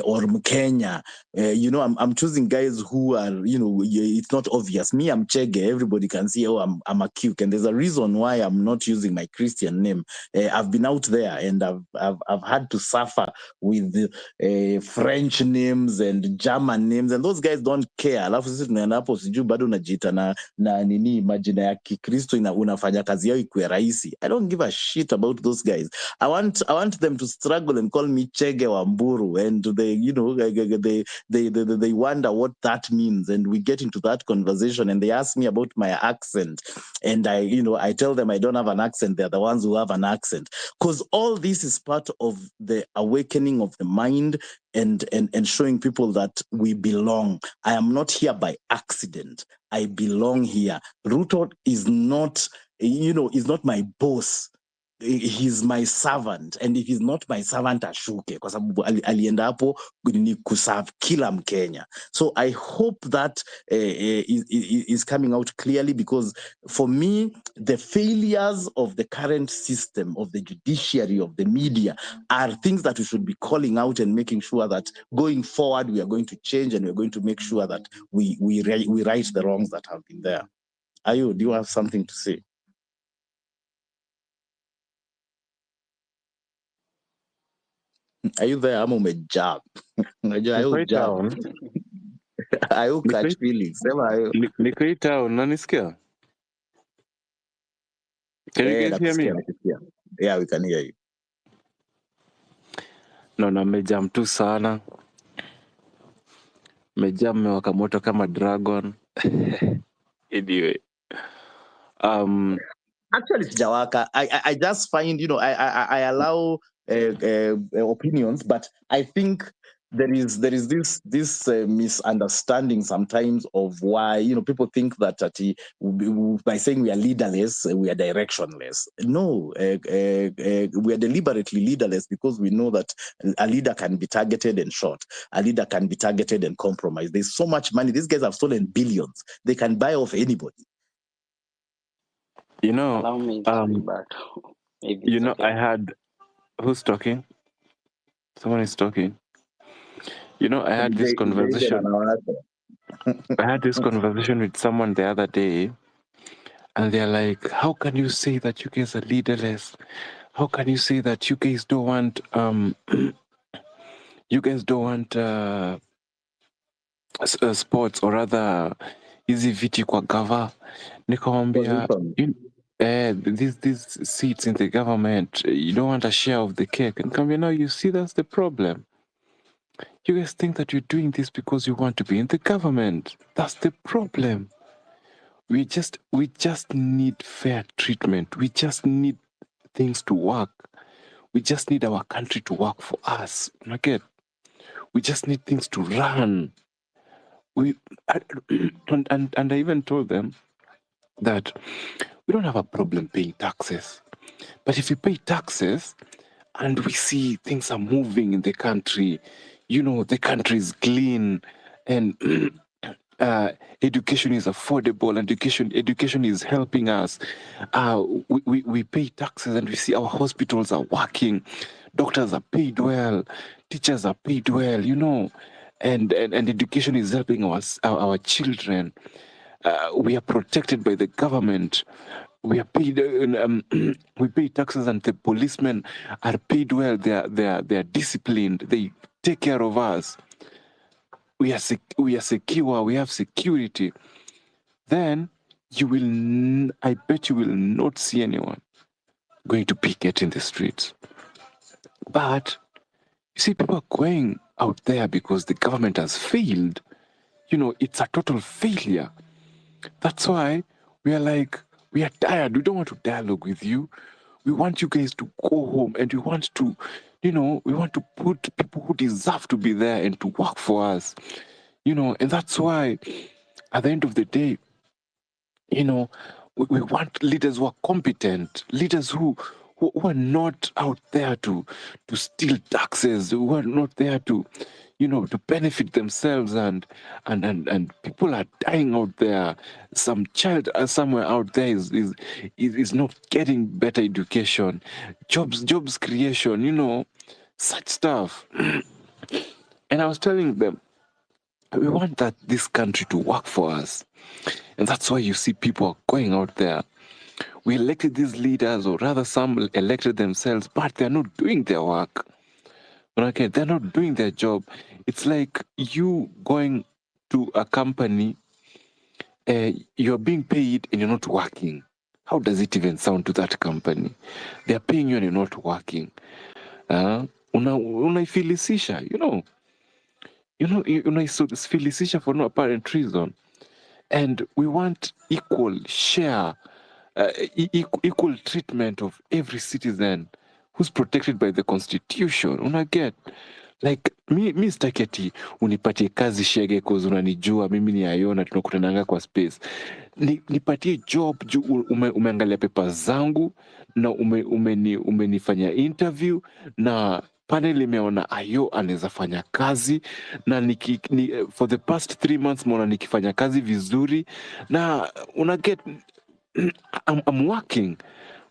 Speaker 19: or Mkenya. I'm choosing guys who are, it's not obvious. Me, I'm Chege. Everybody can see, I'm a Cuk, and there's a reason why I'm not using my Christian name. I've been out there and I've had to suffer with French names and German names, and those guys don't care. Alafu sisi tunaenda hapo sijui bado unajiita na nini majina ya Kikristo unafanya kazi yao ikuwe rahisi. I don't give a shit about those guys. I want them to struggle and call me Chege Wamburu, and they wonder what that means, and we get into that conversation, and they ask me about my accent, and I tell them I don't have an accent. They're the ones who have an accent, because all this is part of the awakening of the mind and showing people that we belong. I am not here by accident. I belong here. Ruto is not, is not my boss. He's my servant, and if he's not my servant ashuke, kwa sababu alienda hapo ni kuserve kila Mkenya. So I hope that is coming out clearly, because for me the failures of the current system, of the judiciary, of the media, are things that we should be calling out and making sure that going forward we are going to change, and we're going to make sure that we right the wrongs that have been there. Ayu, do you have something to say? Are you there? I'm umejab. Unajua ayu
Speaker 13: Niko hii
Speaker 19: jab.
Speaker 13: town.
Speaker 19: Ayu catch feelings. Sema ayu.
Speaker 13: Niko hii town, nanisikia? Can you guys hear me?
Speaker 19: Nakusikia. Yeah, we can hear you.
Speaker 13: No, mmejam tu sana. Mmejam mmewaka moto kama dragon. Anyway.
Speaker 19: Actually, sijawaka. I just find, I allow opinions, but I think there is this misunderstanding sometimes of why people think that by saying we are leaderless, we are directionless. No, we are deliberately leaderless because we know that a leader can be targeted and shot. A leader can be targeted and compromised. There's so much money. These guys have stolen billions. They can buy off anybody.
Speaker 17: Allow me to rebut. Maybe it's okay.
Speaker 13: I had who's talking? Someone is talking. I had this conversation. I had this conversation with someone the other day, and they're like, "How can you say that you guys are leaderless? How can you say that you guys don't want sports, or rather hizi viti kwa gava?" Nikamwambia, these seats in the government, you don't want a share of the cake. And come, now you see that's the problem. You guys think that you're doing this because you want to be in the government. That's the problem. We just need fair treatment. We just need things to work. We just need our country to work for us. Okay? We just need things to run. And I even told them that we don't have a problem paying taxes. But if we pay taxes and we see things are moving in the country, the country is clean and education is affordable, and education is helping us. We pay taxes and we see our hospitals are working, doctors are paid well, teachers are paid well, and education is helping our children. We are protected by the government. We are paid. We pay taxes, and the policemen are paid well. They are disciplined. They take care of us. We are secure. We have security. Then I bet you will not see anyone going to picket in the streets. But you see, people are going out there because the government has failed. It's a total failure. That's why we are like, we are tired. We don't want to dialogue with you. We want you guys to go home, and we want to, we want to put people who deserve to be there and to work for us. And that's why at the end of the day, we want leaders who are competent, leaders who are not out there to steal taxes, who are not there to benefit themselves, and people are dying out there. Some child somewhere out there is not getting better education, jobs creation, such stuff. And I was telling them, we want this country to work for us. And that's why you see people are going out there. We elected these leaders, or rather some elected themselves, but they're not doing their work. Okay, they're not doing their job. It's like you going to a company, you're being paid and you're not working. How does it even sound to that company? They're paying you and you're not working. Unaifilisisha, unaifilisisha for no apparent reason. And we want equal share, equal treatment of every citizen who's protected by the constitution. Unaget, like mi sitaki ati unipatie kazi shege cause unanijua mimi ni Ayona, tunakutananga kwa space. Nipatie job juu umeangalia pepa zangu na umenifanya interview na panel imeona Ayo anaweza fanya kazi na for the past 3 months mona nikifanya kazi vizuri na unaget, I'm working.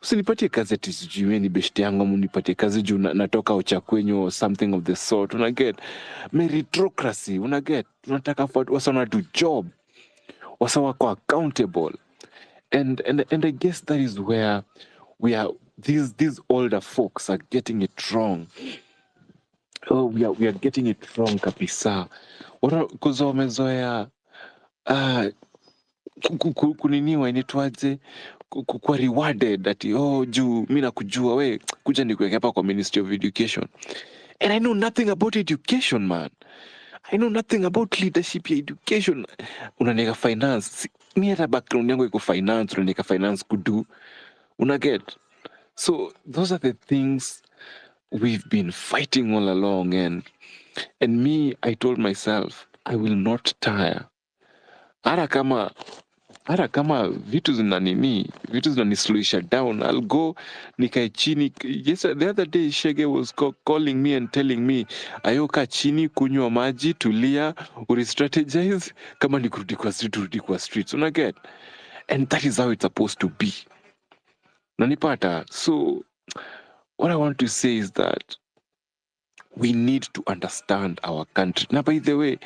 Speaker 13: Usinipatie kazi ati sijui ni beshte yangu, unipatie kazi juu natoka Ochakwenyo or something of the sort. Unaget, meritocracy. Unaget, tunataka wasa wana do job, wasa wako accountable. And I guess that is where these older folks are getting it wrong. Oh, we are getting it wrong kabisa. Because wamezoea kuniniwa inaitwaje, kuwa rewarded ati juu mi nakujua we kuja nikuweke hapa kwa Ministry of Education, and I know nothing about education, man. I know nothing about leadership ya education. Unaniweka finance, mi hata background yangu iko finance, unaniweka finance kudu, unaget. So those are the things we've been fighting all along, and me, I told myself I will not tire. Hata kama vitu zinanisluisha down, I'll go nikae chini. Yes, the other day Shege was calling me and telling me, ayoka chini, kunywa maji, tulia, uri-strategize, kama ni kurudi kwa streets, unaget? And that is how it's supposed to be. Nanipata. So what I want to say is that we need to understand our country. Now, by the way,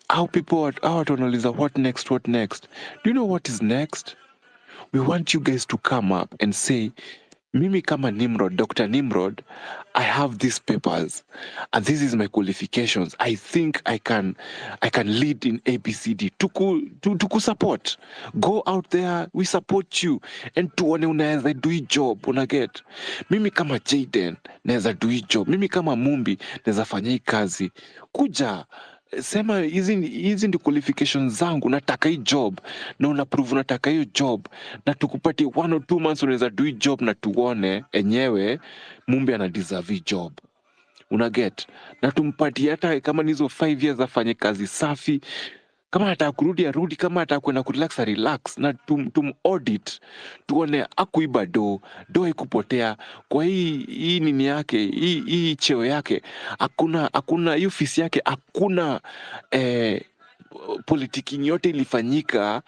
Speaker 13: how wanauliza what next? Do you know what is next? We want you guys to come up and say, mimi kama Nimrod, Dr. Nimrod, I have these papers and this is my qualifications. I think I can lead in ABCD. Tuku support. Go out there, we support you. And tuone unaweza do hii job, unaget. Mimi kama Jaden, naweza do hii job. Mimi kama Mumbi, naweza fanya hii kazi. Kuja, sema hizi ndi qualifications zangu, nataka hii job na unaprove nataka hiyo job, na tukupatie 1 or 2 months unaweza do hii job na tuone enyewe Mumbi ana deserve hii job, unaget. Na tumpatie hata kama nizo 5 years afanye kazi safi. Kama anataka kurudi arudi, kama anataka kwenda kurelax relax, na audit tuone akuiba do haikupotea kwa hii nini yake, hii cheo yake, hakuna hii ofisi yake, hakuna politiki yote ilifanyika.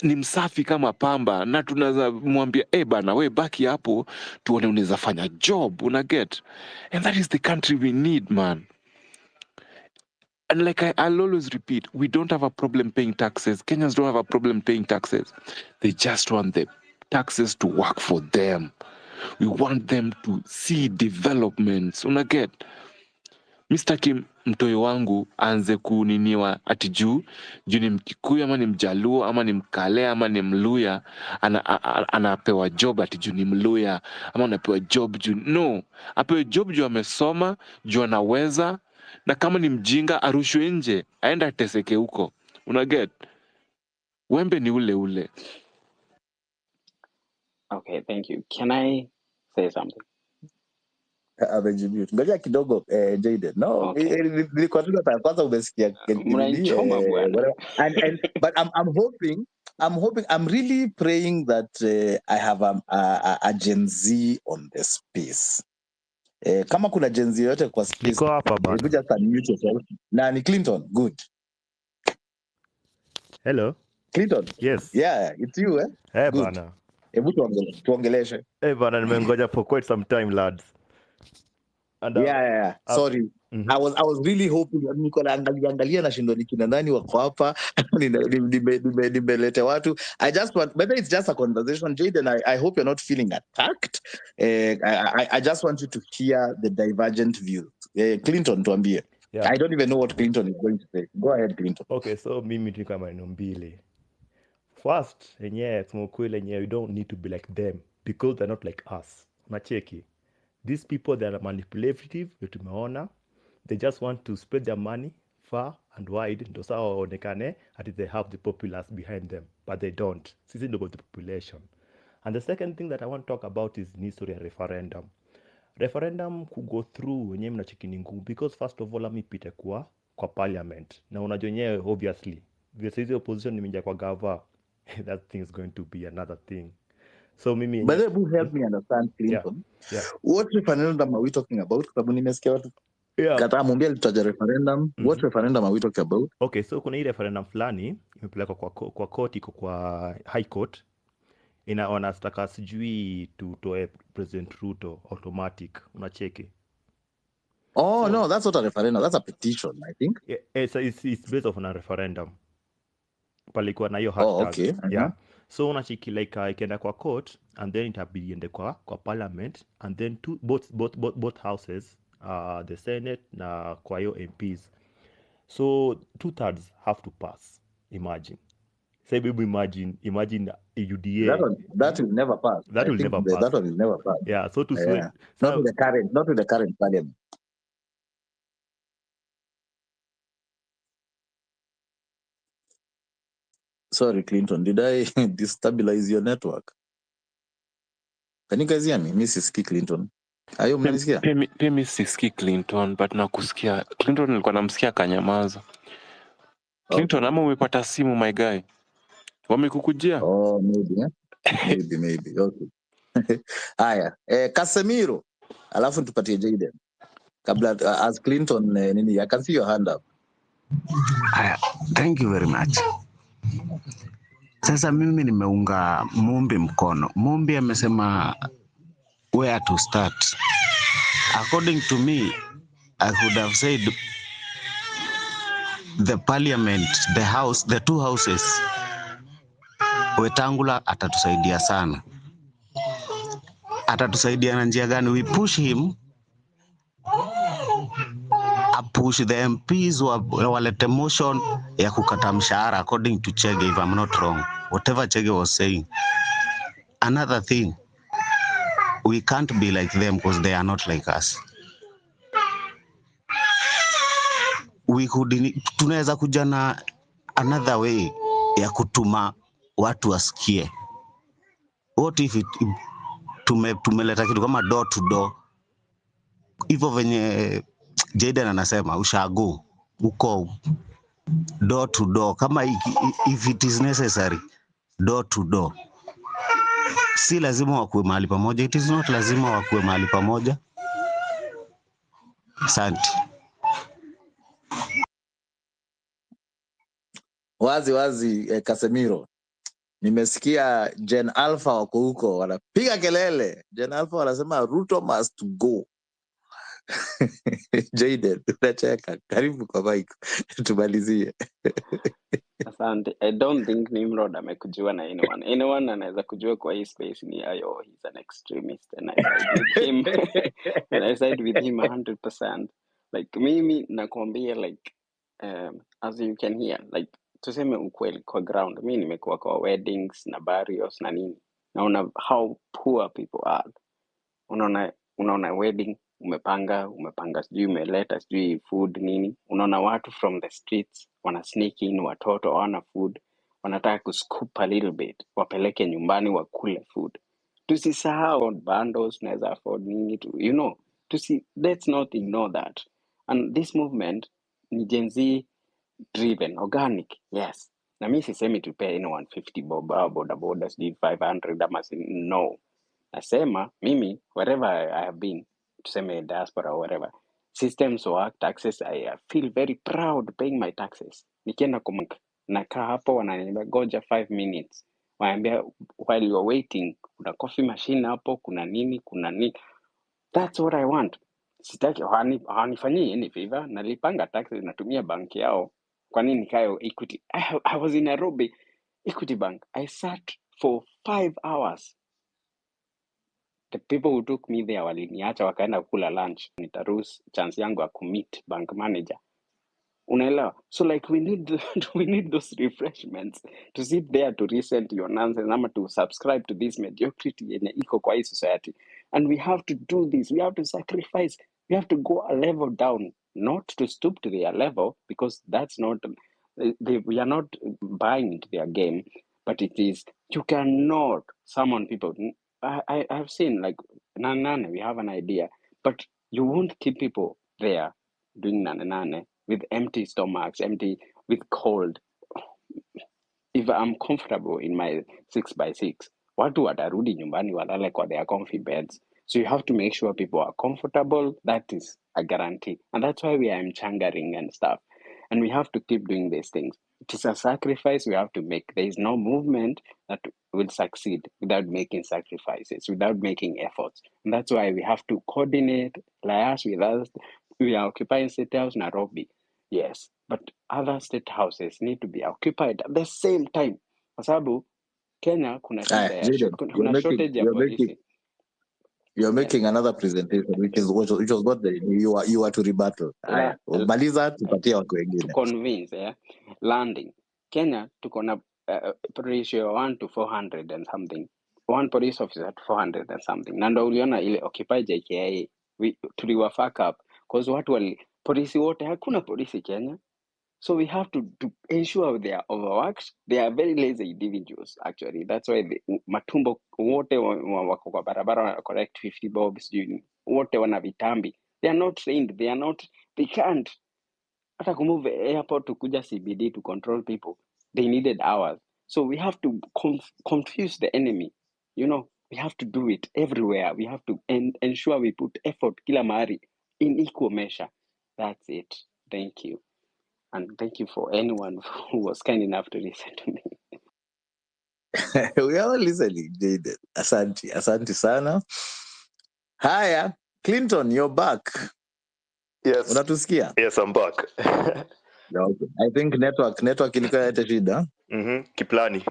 Speaker 13: Ni msafi kama pamba, na tunaweza mwambia bana, we baki hapo tuone unaweza fanya job, unaget. And that is the country we need, man. And like I'll always repeat, we don't have a problem paying taxes. Kenyans don't have a problem paying taxes. They just want the taxes to work for them. We want them to see developments. Unaget? Mr. Kim, mtoyo wangu anze kuniniwa ati juu ni Mkikuyu ama ni Mjaluo ama ni Mkale ama ni Mluya, anapewa job ati juu ni Mluya, ama anapewa job juu. No, apewe job juu amesoma, juu anaweza, na kama ni mjinga arushwe nje, aenda ateseke huko. Unaget? Wembe ni ule.
Speaker 17: Okay, thank you. Can I say something?
Speaker 19: Amejibu. Ngoja kidogo Jaden. No,
Speaker 17: Okay.
Speaker 19: nilikuwa tu nataka kwanza umesikia
Speaker 17: Mnanichoma bwana.
Speaker 19: but I'm hoping, I'm really praying that I have a Gen Z on the space. Kama kuna Gen Z yote kwa space,
Speaker 3: Niko hapa bana.
Speaker 19: you just unmute yourself. Na ni Clinton, good.
Speaker 3: Hello.
Speaker 19: Clinton.
Speaker 3: Yes.
Speaker 19: Yeah, it's you, eh?
Speaker 3: Hey
Speaker 19: Good.
Speaker 3: bana.
Speaker 19: Hebu tuongeleshe.
Speaker 3: Hey bana, nimengoja for quite some time, lads. And
Speaker 19: Yeah. Sorry. I was really hoping, niko naangalia nashindwa ni kina nani wako hapa. Nimelete watu. I just want, whether it's just a conversation, Jaden, I hope you're not feeling attacked. I just want you to hear the divergent views. Clinton, tuambie.
Speaker 3: Yeah.
Speaker 19: I don't even know what Clinton is going to say. Go ahead, Clinton.
Speaker 3: Okay, so mimi tu kama maneno mbili. First, we don't need to be like them because they're not like us. Unacheki. These people, they are manipulative, tumeona. They just want to spread their money far and wide. Ndio sawa waonekane ati they have the populace behind them, but they don't. Sisi ndio the population. And the second thing that I want to talk about is history ya referendum. Referendum could go through wenyewe mnacheki ni ngumu because first of all amipite kwa parliament. Na unajua wenyewe obviously. Vile hizo opposition nimeingia kwa gava, that thing is going to be another thing. So mimi
Speaker 19: But who help me understand, Clinton?
Speaker 3: Yeah.
Speaker 19: What referendum are we talking about? Sababu nimesikia watu kata mwambia alitaja referendum. What referendum are we talking about?
Speaker 3: Okay, so kuna hii referendum fulani imepelekwa kwa court, iko kwa high court. Wanataka sijui tutoe President Ruto automatic, unacheki.
Speaker 19: No, that's not a referendum, that's a petition, I think.
Speaker 3: Yeah, it's based on a referendum. Palikuwa na hiyo hashtag.
Speaker 19: Okay.
Speaker 3: Yeah. So unachiki like ikienda kwa court and then itabidi iende kwa parliament and then both houses the Senate na kwa hiyo MPs. So 2/3 have to pass. Imagine. Say baby, imagine UDA.
Speaker 19: That will never pass.
Speaker 3: That
Speaker 19: I
Speaker 3: will
Speaker 19: think
Speaker 3: never pass.
Speaker 19: that one will never pass.
Speaker 3: Yeah, so to
Speaker 19: Yeah.
Speaker 3: say,
Speaker 19: Not with the current parliament. Sorry, Clinton, did I destabilize your network? Can you guys hear me? Mrs. Clinton. Ayo, mnanisikia?
Speaker 13: Pia mi sisikii Clinton, but nakusikia. Clinton nilikuwa namsikia kanyamaza. Clinton, ama umepata simu my guy? Wamekukujia?
Speaker 19: Oh, maybe, eh? Maybe. Okay. Haya, Casemiro. Alafu tupatie Jaden. Kabla as Clinton nini, I can see your hand up.
Speaker 18: Thank you very much. Sasa mimi nimeunga Mumbi mkono. Mumbi amesema where to start. According to me, I would have said the parliament, the house, the two houses. Wetangula atatusaidia sana. Atatusaidia na njia gani? We push him, push the MPs walete motion ya kukata mshahara according to Chege, if I'm not wrong. Whatever Chege was saying. Another thing, we can't be like them because they are not like us. Tunaweza kuja na another way ya kutuma watu wasikie. What if tumeleta kitu kama door to door, hivyo venye Jaden anasema ushago uko door to door, kama if it is necessary door to door. Si lazima wakuwe mahali pamoja, it is not lazima wakuwe mahali pamoja. Asante.
Speaker 19: Wazi Casemiro. Nimesikia Gen Alpha wako huko wanapiga kelele. Gen Alpha wanasema Ruto must go. Jaden, unacheka. Karibu kwa mic. Tumalizie.
Speaker 17: Asante. I don't think Nimrod amekujua na anyone. Anyone anaweza kujua kwa hii space ni ayo, he's an extremist and I side with him. And I side with him 100%. Like mimi nakwambia like as you can hear, like tuseme ukweli kwa ground. Mimi nimekuwa kwa weddings na burials na nini. Naona how poor people are. Unaona wedding umepanga sijui umeleta sijui food nini, unaona watu from the streets wana sneak in, watoto hawana food, wanataka kuscoop a little bit wapeleke nyumbani wakule food. Tusisahau bundles tunaweza afford nini tu, let's not ignore that. And this movement ni Gen Z driven, organic, yes. Na mimi sisemi to pay anyone 50 bob au boda sijui 500 ama no. Nasema mimi wherever I have been, tuseme diaspora or whatever, systems work, taxes, I feel very proud paying my taxes. Nikienda kumank, nakaa hapo wananiambia goja 5 minutes. Wanaambia while you are waiting, kuna coffee machine hapo, kuna nini. That's what I want. Sitaki hawanifanyii any favor, nalipanga taxes, natumia bank yao. Kwa nini nikayo Equity? I was in Nairobi, Equity Bank. I sat for 5 hours. The people who took me there waliniacha wakaenda kula lunch. Nitarus chance yangu ya kumeet bank manager. Unaelewa? So like we need those refreshments to sit there to listen to your nonsense ama to subscribe to this mediocrity yenye iko kwa hii society. And we have to do this. We have to sacrifice. We have to go a level down, not to stoop to their level, because that's not, we are not buying into their game, but it is, you cannot summon people. I've seen like nane, we have an idea, but you won't keep people there doing nane with empty stomachs, with cold. If I'm comfortable in my 6x6, watu watarudi nyumbani walale kwa their comfy beds. So you have to make sure people are comfortable. That is a guarantee. And that's why we are mchangering and stuff. And we have to keep doing these things. It is a sacrifice we have to make. There is no movement that will succeed without making sacrifices, without making efforts. And that's why we have to coordinate, liaise with us. We are occupying State House, Nairobi. Yes, but other state houses need to be occupied at the same time. Kwa sababu Kenya kuna shida ya
Speaker 19: Jaden,
Speaker 17: kuna shortage ya polisi.
Speaker 19: you're making another presentation which was what you are to rebuttal. Haya, maliza tupatie watu
Speaker 17: To
Speaker 19: wengine.
Speaker 17: convince landing Kenya tuko na ratio 1 to 400 and something, one police officer to 400 and something, na ndo uliona ile Occupy JKIA tuliwa fuck up cause watu polisi wote, hakuna polisi Kenya. So we have to ensure they are overworked. They are very lazy individuals, actually. That's why matumbo wote wako kwa barabara wana correct 50 bobs wote wana vitambi. They are not trained. They can't. Hata kumove airport to kuja CBD to control people, they needed hours. So we have to confuse the enemy. We have to do it everywhere. We have to ensure we put effort kila mahali in equal measure. That's it. Thank you. And thank you for anyone who was kind enough to listen to me.
Speaker 19: We are all listening, Jaden. Asante sana. Haya, Clinton, you're back.
Speaker 5: Yes.
Speaker 19: Unatusikia?
Speaker 5: Yes, I'm back.
Speaker 19: Okay. I think network ilikuwa inaleta shida.
Speaker 5: Kiplani.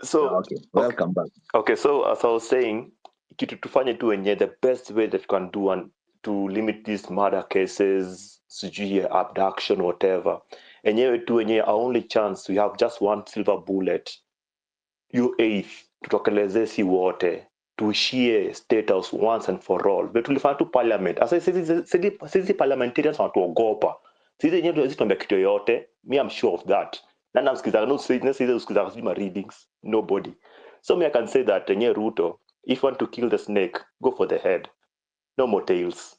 Speaker 5: So
Speaker 19: okay, welcome back.
Speaker 5: Okay, so as I was saying, kitu tufanye tu wenye the best way that you can do and to limit these murder cases, sijui abduction, whatever. Enyewe tu wenye our only chance, we have just one silver bullet. You eighth, tutokeleze si wote. Tuishie State House once and for all. But tulifanya tu parliament. Asa sisi parliamentarians wanatuogopa. Sisi yenyewe tuwezi tuambia kitu yoyote. Me, I'm sure of that. Na namsikiza, no sisi usikiza sijui readings. Nobody. So me, I can say that yenye Ruto, if you want to kill the snake, go for the head. No more tails.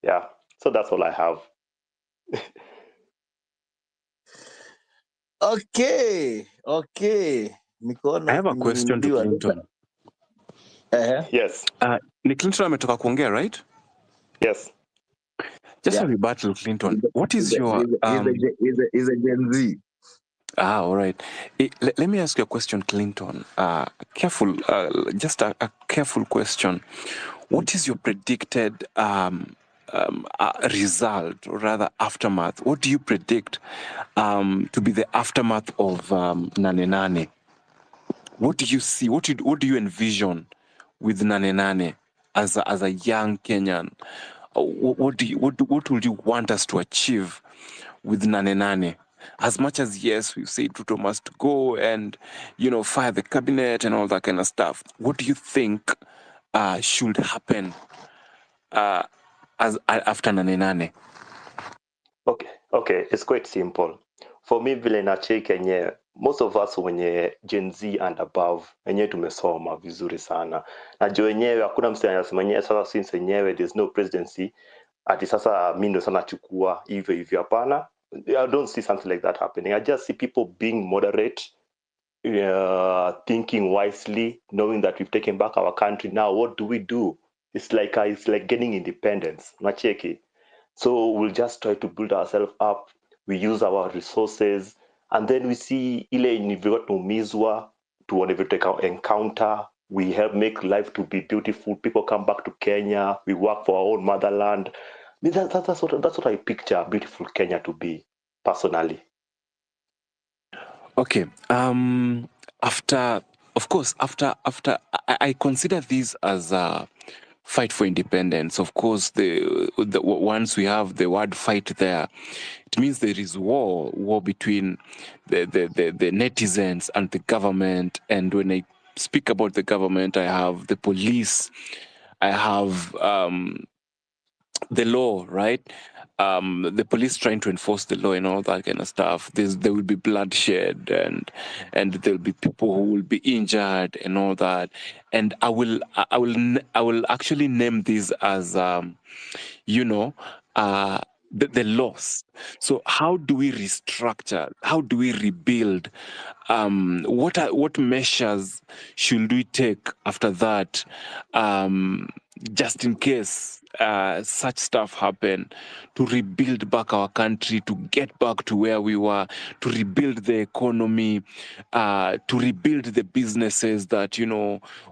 Speaker 5: Yeah. So that's all I have.
Speaker 19: Okay.
Speaker 13: I have a question to Clinton.
Speaker 5: Yes.
Speaker 13: Ni Clinton ametoka kuongea, right?
Speaker 5: Yes.
Speaker 13: Just a rebuttal, Clinton. What is your...
Speaker 19: He's a Gen Z.
Speaker 13: All right. Let me ask you a question, Clinton. Careful, just a careful question. What is your predicted result, or rather aftermath? What do you predict to be the aftermath of Nane Nane? What do you see? What do you envision with Nane Nane as a young Kenyan? What would you want us to achieve with Nane Nane? As much as, yes, we've said Ruto must go and, fire the cabinet and all that kind of stuff. What do you think should happen after Nane Nane?
Speaker 5: Okay, it's quite simple. For me, vile nacheki yenye, most of us wenye Gen Z and above, wenye tumesoma vizuri sana. Najua wenyewe, hakuna msee anasema yenyewe, sasa since wenyewe, there's no presidency, ati sasa mimi ndo sana chukua hivyo hapana. I don't see something like that happening. I just see people being moderate, thinking wisely, knowing that we've taken back our country. Now, what do? It's like getting independence. Nacheki. So we'll just try to build ourselves up. We use our resources, and then we see ile nivyotumizwa to whatever encounter. We help make life to be beautiful. People come back to Kenya. We work for our own motherland. I mean, that's what I picture beautiful Kenya to be, personally.
Speaker 13: Okay. After I consider this as a fight for independence. Of course, the once we have the word fight there, it means there is war between the netizens and the government. And when I speak about the government, I have the police, I have the law, right? The police trying to enforce the law and all that kind of stuff. There will be bloodshed and there will be people who will be injured and all that. And I will actually name this as the loss. So how do we restructure? How do we rebuild? What measures should we take after that? Just in case such stuff happen, to rebuild back our country, to get back to where we were, to rebuild the economy, to rebuild the businesses that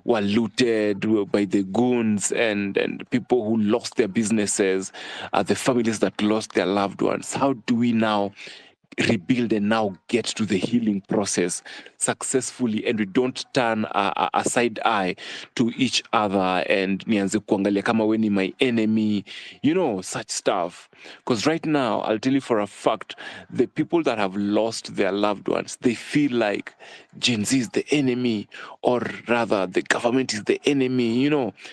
Speaker 13: were looted by the goons and people who lost their businesses, the families that lost their loved ones. How do we now rebuild and now get to the healing process successfully, and we don't turn a side eye to each other and nianze kuangalia kama we ni my enemy, such stuff. Because right now, I'll tell you for a fact, the people that have lost their loved ones, they feel like Gen Z is the enemy, or rather the government is the enemy.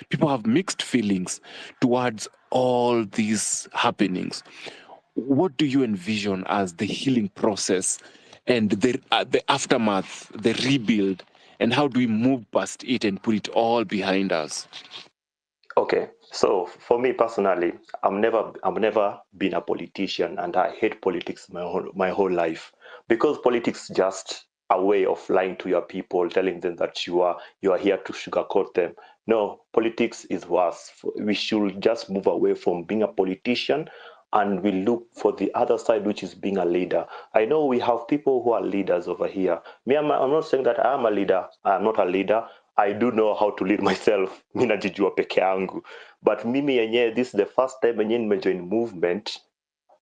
Speaker 13: People have mixed feelings towards all these happenings. What do you envision as the healing process and the aftermath, the rebuild, and how do we move past it and put it all behind us?
Speaker 5: Okay, so for me personally, I've never been a politician, and I hate politics my whole life, because politics is just a way of lying to your people, telling them that you are here to sugarcoat them. No, politics is worse. We should just move away from being a politician, and we look for the other side, which is being a leader. I know we have people who are leaders over here. Me, I'm not saying that I am a leader. I'm not a leader. I do know how to lead myself. Mi najijua peke yangu. But mimi yenyewe, this is the first time yenyewe nimejoin movement.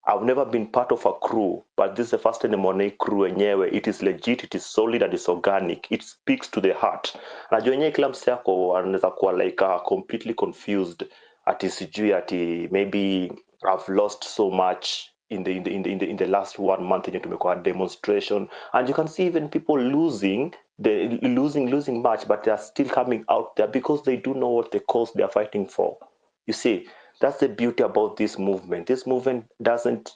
Speaker 5: I've never been part of a crew, but this is the first time nimeona crew yenyewe. It is legit, it is solid, and it's organic. It speaks to the heart. Najua yenyewe kila msee ako anaweza kuwa like completely confused. Ati sijui ati maybe I've lost so much in the last 1 month yenye tumekuwa demonstration, and you can see even people losing much, but they are still coming out there because they do know what the cause they are fighting for. You see, that's the beauty about this movement. This movement doesn't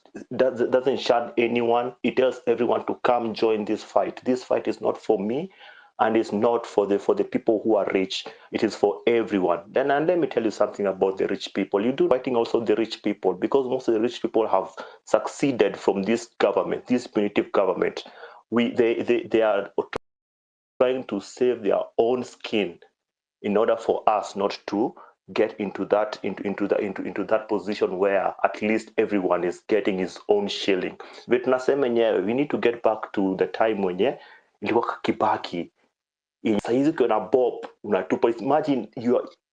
Speaker 5: shun anyone. It tells everyone to come join this fight. This fight is not for me, and it's not for the people who are rich. It is for everyone. And let me tell you something about the rich people. You do fighting also the rich people, because most of the rich people have succeeded from this government, this punitive government. They are trying to save their own skin in order for us not to get into that position where at least everyone is getting his own shilling. But tunasema yenyewe, we need to get back to the time wenye ilikuwa Kibaki. Saizi ukiona bob unatupa, imagine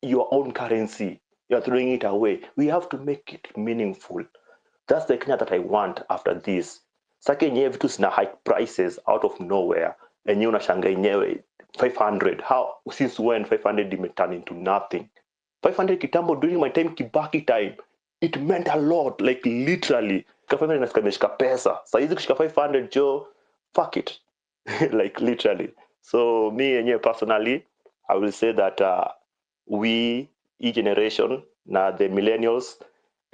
Speaker 5: your own currency, you're throwing it away. We have to make it meaningful. That's the Kenya that I want after this. Sasa yenyewe vitu zina high prices out of nowhere, and unashanga yenyewe 500. How, since when 500 imeturn into nothing? 500 kitambo, during my time, Kibaki time, it meant a lot, like literally. 500 nasikameshika pesa. Saizi kushika 500 jo, fuck it. Like literally. So me and you personally, I will say that we, each generation, now the millennials,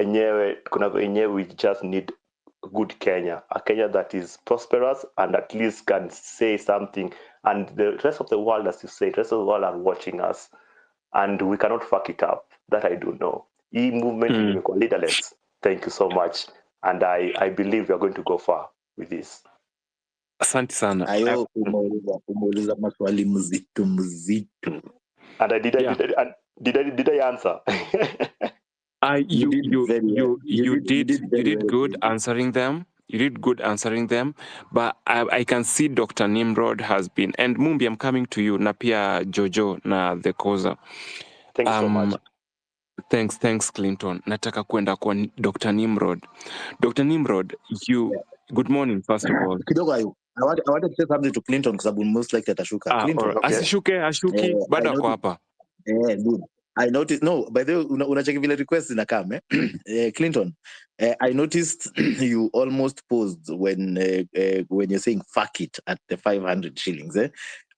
Speaker 5: we just need good Kenya, a Kenya that is prosperous and at least can say something. And the rest of the world, as you say, the rest of the world are watching us, and we cannot fuck it up. That I do know. E-movement is leaderless. Thank you so much. And I believe we are going to go far with this.
Speaker 13: Asante sana.
Speaker 19: Ayo, umeuliza maswali mzito.
Speaker 5: And did I answer?
Speaker 13: You did good answering them. You did good answering them, but I can see Dr. Nimrod has been, and Mumbi, I'm coming to you, na pia Jojo na the Koza.
Speaker 5: Thank you so much.
Speaker 13: Thanks Clinton. Nataka kwenda kwa Dr. Nimrod. Dr. Nimrod, good morning first of all.
Speaker 19: Kidogo ayo. I wanted to say something to Clinton because I will most likely atashuka. Clinton.
Speaker 13: Okay. Ashuki, bado ako hapa.
Speaker 19: Good. I noticed, no, by the way, unacheki vile request inakame. Clinton, I noticed you almost paused when you're saying fuck it at the 500 shillings.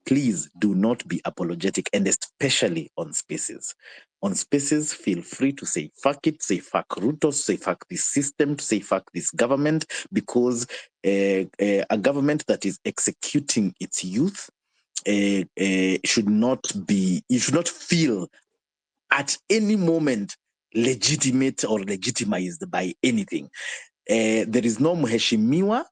Speaker 19: Please do not be apologetic, and especially on Spaces. On Spaces, feel free to say fuck it, say fuck Ruto, say fuck this system, say fuck this government, because a government that is executing its youth should not feel at any moment legitimate or legitimized by anything. There is no mheshimiwa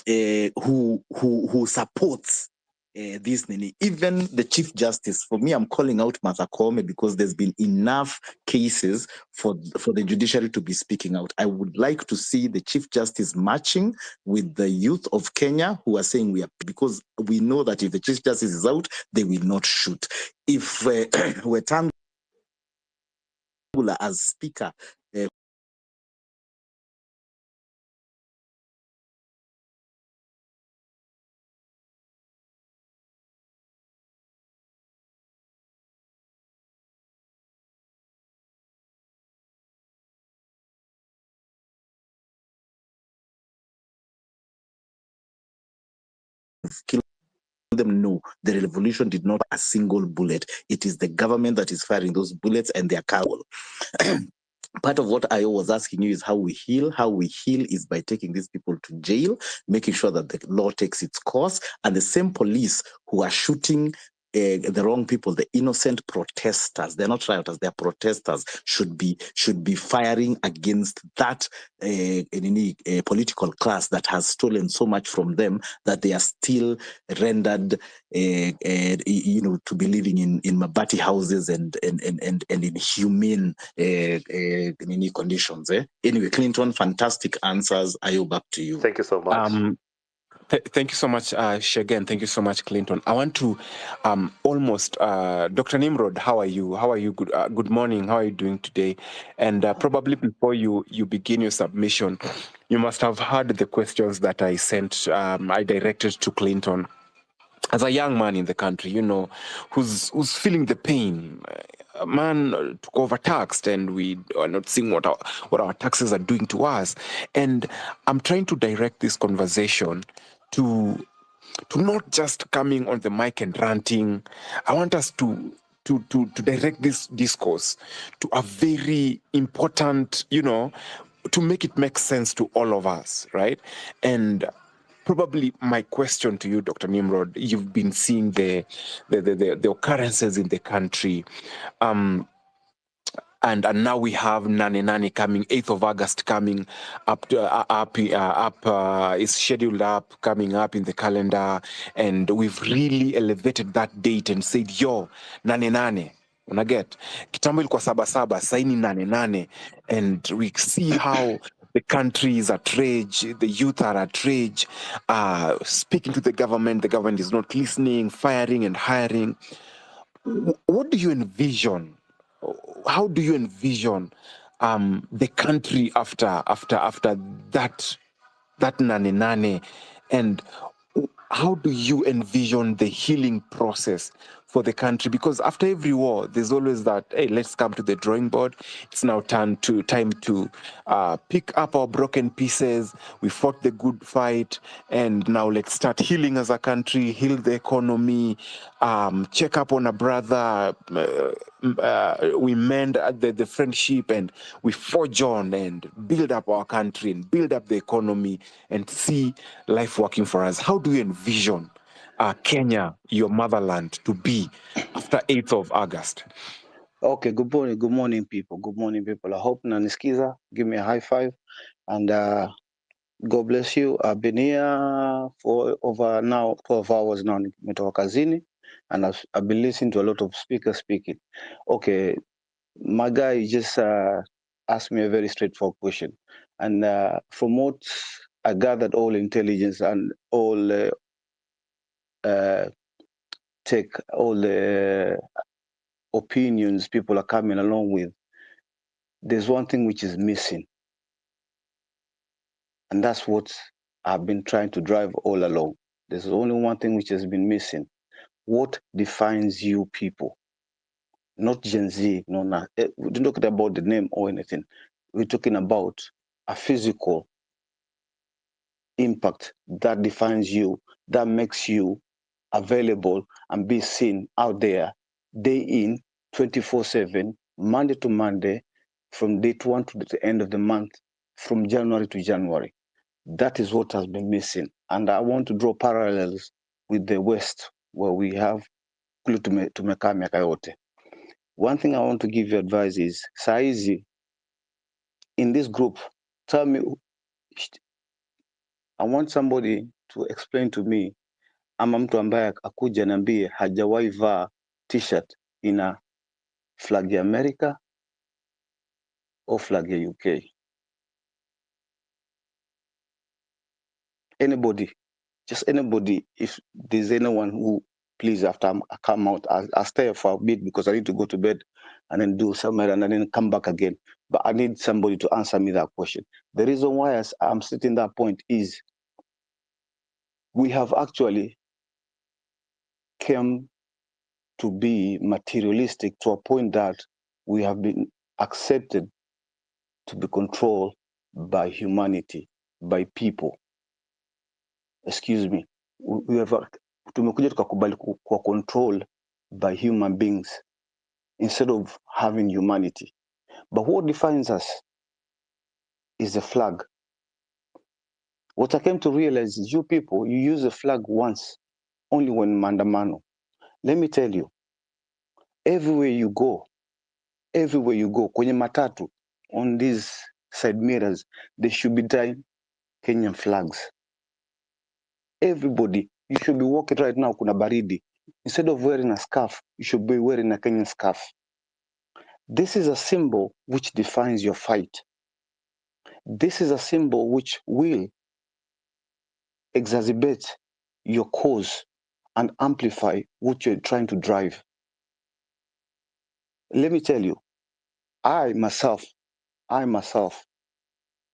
Speaker 19: who supports this. Even the Chief Justice, for me, I'm calling out Martha Koome because there's been enough cases for the judiciary to be speaking out. I would like to see the Chief Justice marching with the youth of Kenya who are saying because we know that if the Chief Justice is out, they will not shoot. If Wetangula as Speaker killed them. No, the revolution did not a single bullet. It is the government that is firing those bullets, and they are coward. Part of what I was asking you is how we heal. How we heal is by taking these people to jail, making sure that the law takes its course, and the same police who are shooting the wrong people, the innocent protesters, they're not rioters, they're protesters, should be firing against that political class that has stolen so much from them that they are still rendered to be living in mabati houses and in humane conditions. Anyway, Clinton, fantastic answers. Ayo, back to you.
Speaker 5: Thank you so much.
Speaker 13: Thank you so much, Shagan. Thank you so much, Clinton. I want to Dr. Nimrod, how are you? How are you? Good morning. How are you doing today? And probably before you begin your submission, you must have heard the questions that I sent, I directed to Clinton. As a young man in the country, who's feeling the pain, a man took overtaxed, and we are not seeing what our taxes are doing to us. And I'm trying to direct this conversation to not just coming on the mic and ranting. I want us to direct this discourse to a very important, to make it make sense to all of us, right? And probably my question to you, Dr. Nimrod, you've been seeing the occurrences in the country. And now we have Nane coming, 8th of August coming up, is scheduled up, coming up in the calendar. And we've really elevated that date and said, yo, Nane. Unaget? Kitambo ilikuwa saba, saini Nane. And we see how the country is at rage, the youth are at rage, speaking to the government is not listening, firing and hiring. What do you envision? How do you envision the country after that Nane? And how do you envision the healing process for the country? Because after every war, there's always that, hey, let's come to the drawing board. It's now time to pick up our broken pieces. We fought the good fight, and now let's start healing as a country, heal the economy, check up on a brother, we mend the friendship, and we forge on and build up our country and build up the economy and see life working for us. How do you envision Kenya, your motherland, to be after 8th of August?
Speaker 10: Okay, good morning, people. Good morning, people. I hope nanisikiza. Give me a high five. And God bless you. I've been here for over now 12 hours now. Nimetoka kazini, and I've been listening to a lot of speakers speaking. Okay, my guy just asked me a very straightforward question. And from what I gathered, all intelligence and all take all the opinions people are coming along with, there's one thing which is missing. And that's what I've been trying to drive all along. There's only one thing which has been missing. What defines you people? Not Gen Z, no. We're not talking about the name or anything. We're talking about a physical impact that defines you, that makes you available and be seen out there day in, 24/7, Monday to Monday, from date one to the end of the month, from January to January. That is what has been missing. And I want to draw parallels with the West, where we have tumekaa miaka yote. One thing I want to give you advice is, saizi, in this group, tell me, I want somebody to explain to me, ama mtu ambaye akuja niambie hajawahi vaa t-shirt ina flag ya America or flag ya UK. Anybody, just anybody, if there's anyone who, please, after I come out, I'll stay for a bit because I need to go to bed and then do somewhere and then come back again. But I need somebody to answer me that question. The reason why I'm sitting that point is we have actually come to be materialistic to a point that we have been accepted to be controlled by humanity, by people. Excuse me. we have, tumekuja tukakubali kwa control by human beings instead of having humanity. But what defines us is the flag. What I came to realize is you people, you use the flag once, only when maandamano. Let me tell you, everywhere you go, kwenye matatu, on these side mirrors, they should be dying Kenyan flags. Everybody, you should be walking right now, kuna baridi. Instead of wearing a scarf, you should be wearing a Kenyan scarf. This is a symbol which defines your fight. This is a symbol which will exacerbate your cause and amplify what you're trying to drive. Let me tell you, I myself,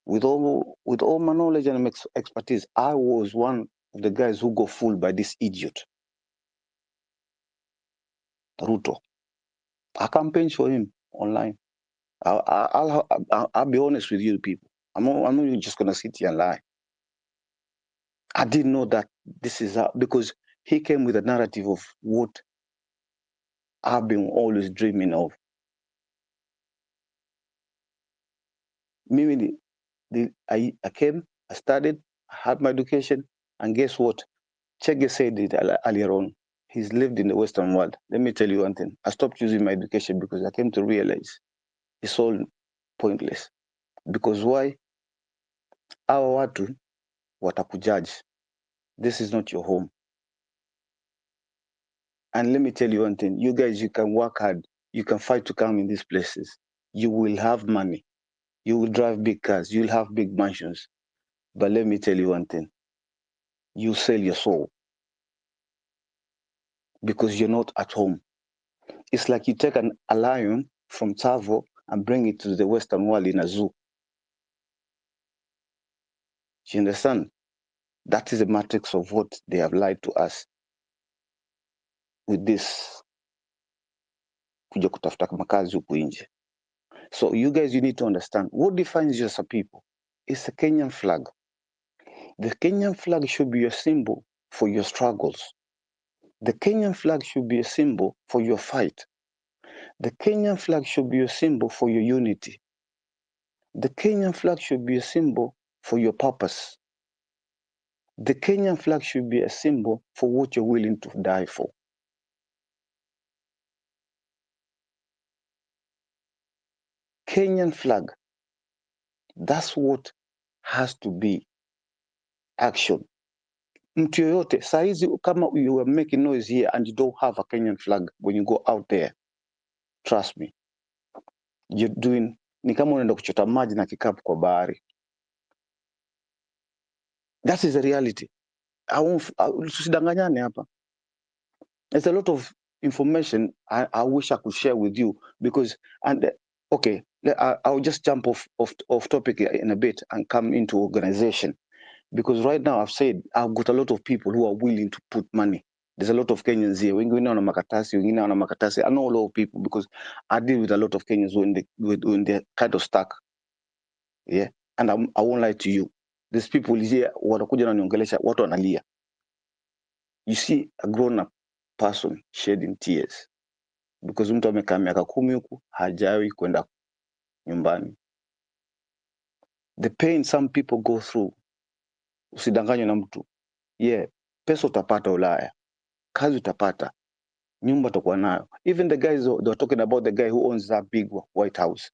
Speaker 10: with all my knowledge and expertise, I was one of the guys who got fooled by this idiot, Ruto. I campaigned for him online. I'll be honest with you people. I'm not just gonna sit here and lie. I didn't know that this is how, because he came with a narrative of what I've been always dreaming of. Mimi, I came, I studied, I had my education, and guess what? Chege said it earlier on. He's lived in the Western world. Let me tell you one thing. I stopped using my education because I came to realize it's all pointless. Because why? Hawa watu watakujudge. This is not your home. And let me tell you one thing. You guys, you can work hard. You can fight to come in these places. You will have money. You will drive big cars. You'll have big mansions. But let me tell you one thing. You sell your soul because you're not at home. It's like you take a lion from Tsavo and bring it to the Western world in a zoo. You understand? That is the matrix of what they have lied to us with this kuja kutafuta makazi huku nje. So you guys, you need to understand what defines you as a people. It's a Kenyan flag. The Kenyan flag should be a symbol for your struggles. The Kenyan flag should be a symbol for your fight. The Kenyan flag should be a symbol for your unity. The Kenyan flag should be a symbol for your purpose. The Kenyan flag should be a symbol for what you're willing to die for. Kenyan flag, that's what has to be action. Mtu yoyote, saizi kama you are making noise here and you don't have a Kenyan flag when you go out there, trust me, you're doing, ni kama unaenda kuchota maji na kikapu kwa bahari. That is the reality. Tusidanganyane hapa. There's a lot of information I wish I could share with you because, and okay, I'll just jump off topic in a bit and come into organization. Because right now I've said I've got a lot of people who are willing to put money. There's a lot of Kenyans here. Wengine wana makatasi, wengine wana makatasi. I know a lot of people because I deal with a lot of Kenyans when they're kind of stuck. Yeah, and I won't lie to you. These people here watakuja na niongelesha watu wanalia. You see a grown-up person shedding tears because mtu amekaa miaka 10 huku hajawahi kwenda nyumbani. The pain some people go through, usidanganywe na mtu. Yeah, pesa utapata Ulaya, kazi utapata, nyumba utakuwa nayo. Even the guys they were talking about the guy who owns that big White House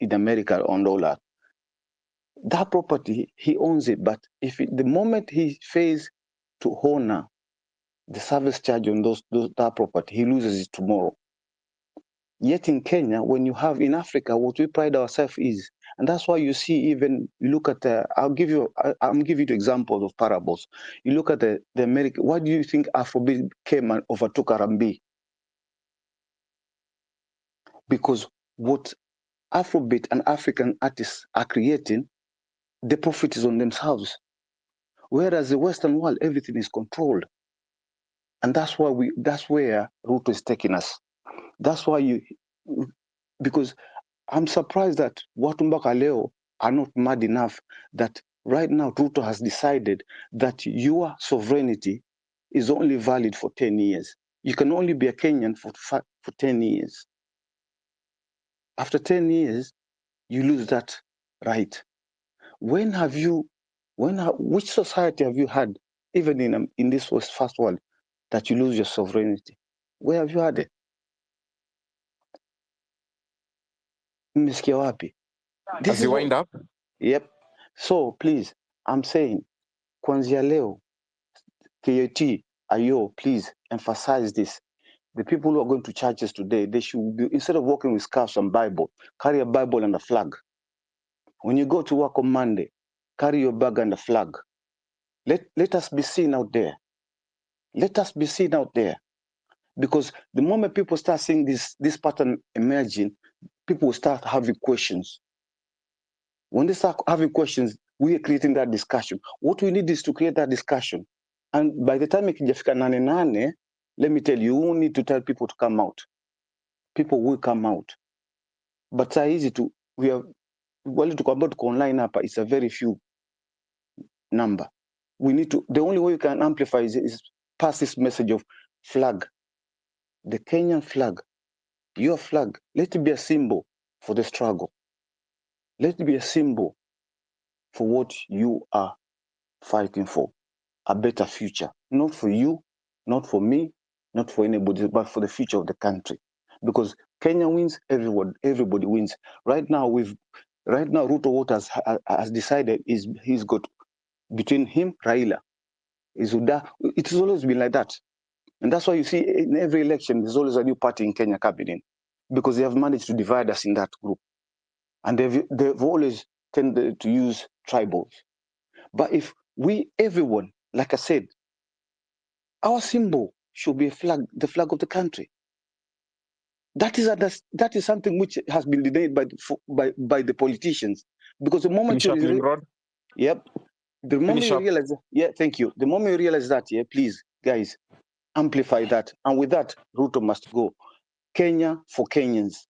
Speaker 10: in America on all that property, he owns it, but the moment he fails to honor the service charge on that property, he loses it tomorrow. Yet in Kenya, when you have in Africa, what we pride ourselves is, and that's why you see even, you look at, I'm giving you examples of parables. You look at the American, why do you think Afrobeat came and overtook R&B? Because what Afrobeat and African artists are creating, the profit is on themselves. Whereas the Western world, everything is controlled. And that's where Ruto is taking us. That's why because I'm surprised that watu mpaka leo are not mad enough that Right now, Ruto has decided that your sovereignty is only valid for 10 years. You can only be a Kenyan for 10 years. After 10 years, you lose that right. Which society have you had, even in this first world, that you lose your sovereignty? Where have you had it? Mmesikia wapi? This
Speaker 13: As you
Speaker 10: is what,
Speaker 13: wind up,
Speaker 10: yep. So please, I'm saying, kuanzia leo, KAT, Ayo, please emphasize this. The people who are going to churches today, they should be, instead of walking with scarves and Bible, carry a Bible and a flag. When you go to work on Monday, carry your bag and a flag. Let us be seen out there. Let us be seen out there. Because the moment people start seeing this pattern emerging, people will start having questions. When they start having questions, we are creating that discussion. What we need is to create that discussion. And by the time ikijafika 8:00, let me tell you, you won't need to tell people to come out. People will come out. But it's easy to, we are, wale tuko ambao tuko online hapa, it's a very few number. We need to, the only way you can amplify is pass this message of flag, the Kenyan flag, your flag. Let it be a symbol for the struggle. Let it be a symbol for what you are fighting for, a better future. Not for you, not for me, not for anybody, but for the future of the country. Because Kenya wins, everybody wins. Right now, Ruto what has decided is he's got between him, Raila, it has always been like that. And that's why you see in every election, there's always a new party in Kenya coming in, because they have managed to divide us in that group. And they've always tended to use tribals. But if everyone, like I said, our symbol should be a flag, the flag of the country. That is something which has been denied by the politicians. Because the moment
Speaker 13: finish up, Nimrod.
Speaker 10: Yep. The moment
Speaker 13: Finish
Speaker 10: you
Speaker 13: up.
Speaker 10: realize, thank you. The moment you realize that, please, guys, amplify that. And with that, Ruto must go. Kenya for Kenyans.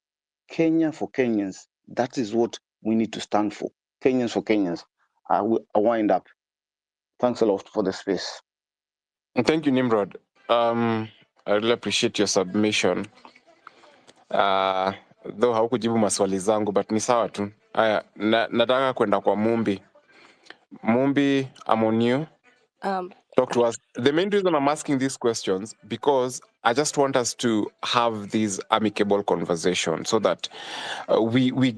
Speaker 10: Kenya for Kenyans. That is what we need to stand for. Kenyans for Kenyans. I wind up. Thanks a lot for the space.
Speaker 13: Thank you, Nimrod. I really appreciate your submission. Though haukujibu maswali zangu, but ni sawa tu. Aya, nataka kwenda kwa Mumbi. Mumbi, I'm on you. Talk to us. The main reason I'm asking these questions, because I just want us to have these amicable conversations so that we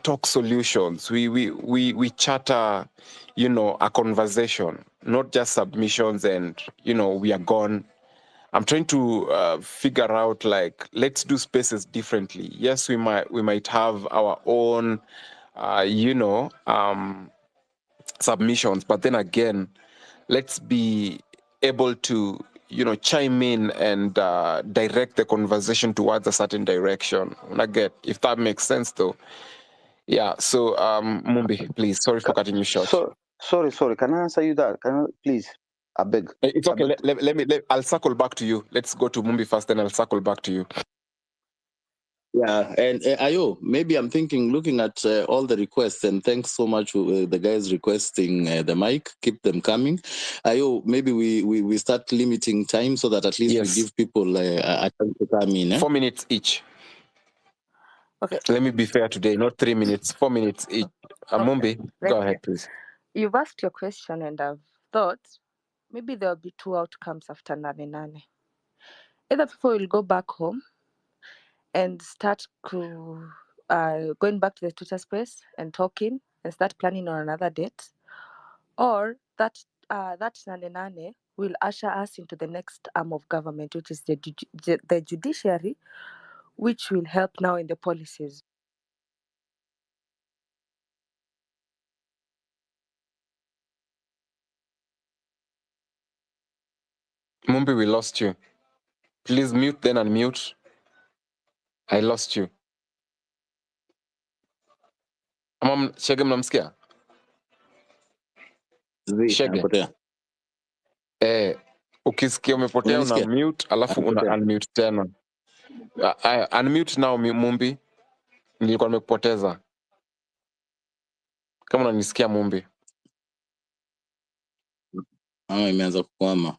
Speaker 13: talk solutions. We chatter, a conversation, not just submissions and, we are gone. I'm trying to figure out, like, let's do spaces differently. Yes, we might have our own, submissions, but then again, let's be able to, chime in and direct the conversation towards a certain direction. And I get, if that makes sense, though. Yeah. So, Mumbi, please. Sorry for cutting you short.
Speaker 10: Sorry. Can I answer you that? Please? I beg.
Speaker 13: It's okay. I'll circle back to you. Let's go to Mumbi first, then I'll circle back to you.
Speaker 19: Yeah, and Ayo, maybe I'm looking at all the requests, and thanks so much to the guys requesting the mic. Keep them coming. Ayo, maybe we start limiting time so that at least we give people a chance to come in.
Speaker 13: 4 minutes each.
Speaker 23: Okay.
Speaker 13: Let me be fair today, not 3 minutes, 4 minutes each. Mumbi, go ahead, please.
Speaker 23: You've asked your question, and I've thought maybe there will be two outcomes after 8:00. Either people will go back home and start going back to the Twitter space and talking and start planning on another date, or that 8:00 will usher us into the next arm of government, which is the judiciary, which will help now in the policies.
Speaker 13: Mumbi, we lost you. Please mute, then unmute. I lost you. Shege, mnamsikia? Shege. Ukisikia umepotea una mute, alafu una unmute tena. Unmute now, Mumbi. Nilikuwa nimekupoteza. Kama unanisikia, Mumbi.
Speaker 19: Ama imeanza kukwama.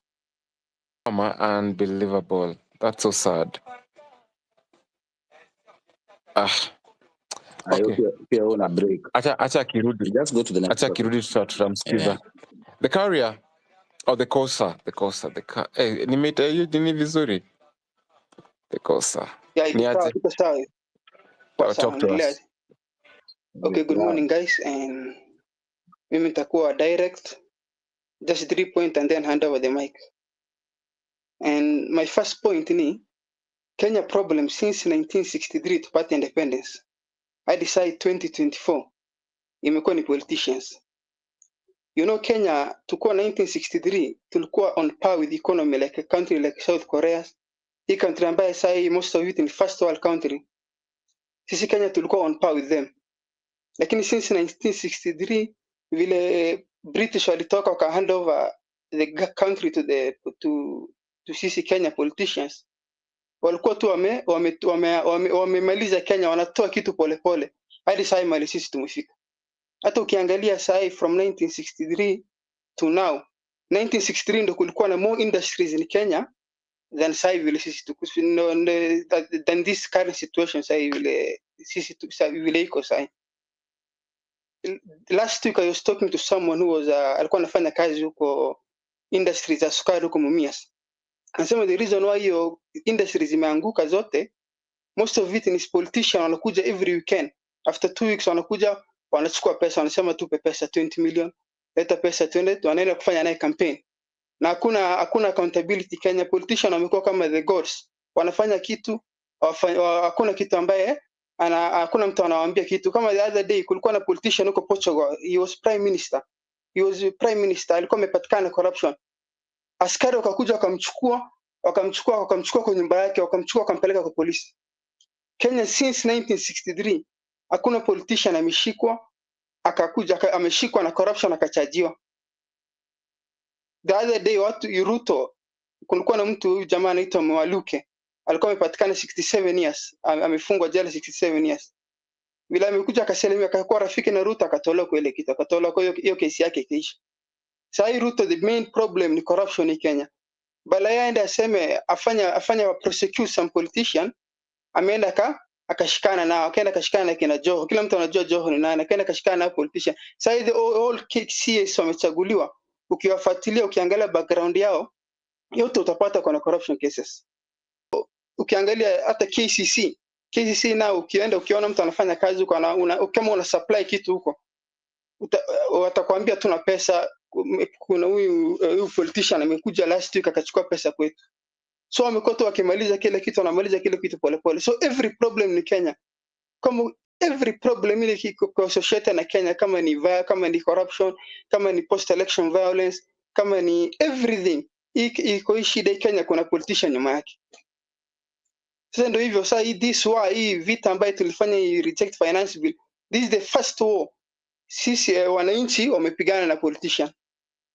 Speaker 13: Unbelievable. That's so sad. Okay.
Speaker 19: Pia una break.
Speaker 13: Acha kirudi.
Speaker 19: Just go to the next
Speaker 13: Acha kirudi tutamsikiza. The Carrier or the Kosa, nimeita hiyo jini vizuri. The Kosa.
Speaker 6: Yeah, iko sawa.
Speaker 13: Talk to us.
Speaker 6: Okay, good morning guys, and mimi nitakuwa direct, just 3 points and then hand over the mic. And my first point ni Kenya problem since 1963 tupate independence hadi sai 2024 imekuwa ni politicians. You know, Kenya tulikuwa 1963 tulikuwa on par with economy like a country like South Korea. Hii country ambayo sai most of it in first world country. Sisi Kenya tulikuwa on par with them. Lakini since 1963 vile British walitoka waka hand over the country to sisi Kenya politicians, walikuwa tu wamemaliza Kenya, wanatoa kitu polepole hadi sai mali sisi tumefika. Hata ukiangalia sai from 1963 to now, 1963 ndo kulikuwa na more industries in Kenya than sai vile sisi than this current situation sai vile sisi vile iko sai. Last week I was talking to someone who was alikuwa anafanya kazi huko industries za sukari huko Mumias. Anasema the reason why hiyo industries zimeanguka zote, most of it is politician wanakuja every weekend. After 2 weeks wanakuja wanachukua pesa, wanasema tupe pesa 20 million, leta pesa twende, wanaenda kufanya naye campaign. Na hakuna accountability. Kenya politician wamekuwa kama the gods. Wanafanya kitu, hakuna kitu ambaye hakuna mtu anawaambia kitu. Kama the other day kulikuwa na politician huko Portugal, he was prime minister, alikuwa amepatikana corruption. Askari wakakuja wakamchukua kwa nyumba yake, wakampeleka kwa polisi. Kenya since 1963 hakuna politician ameshikwa ameshikwa na corruption akachajiwa. The other day Ruto, kulikuwa na mtu jamaa anaitwa Mwaluke, alikuwa amepatikana 67 years, amefungwa jela 67 years. Bila amekuja akasalimia, akakuwa rafiki na Ruto, akatolewa kwa ile kitu, akatolewa kwa hiyo kesi yake ikaisha. Sasa Ruto, the main problem ni corruption in Kenya. Bala yaende aseme afanya prosecute some politician, ameenda akashikana nao, akaenda akashikana na kina Joho. Kila mtu anajua Joho ni nani, akaenda akashikana na politician. Sasa all CS wamechaguliwa, ukiwafuatilia ukiangalia background yao yote utapata kuna corruption cases. Ukiangalia hata KCC nao ukiona mtu anafanya kazi huko, kama una supply kitu huko, watakwambia tuna pesa. Kuna huyu politician amekuja last week akachukua pesa kwetu. So wamekuwa tu wakimaliza kile kitu, wanamaliza kile kitu polepole. So every problem ni Kenya, kama every problem ile iko associated na Kenya, kama ni corruption, kama ni post election violence, kama ni everything iko shida Kenya, kuna politician nyuma yake. Sasa ndio hivyo. Sasa hii vita ambayo tulifanya reject finance bill, this is the first war sisi wananchi wamepigana na politician.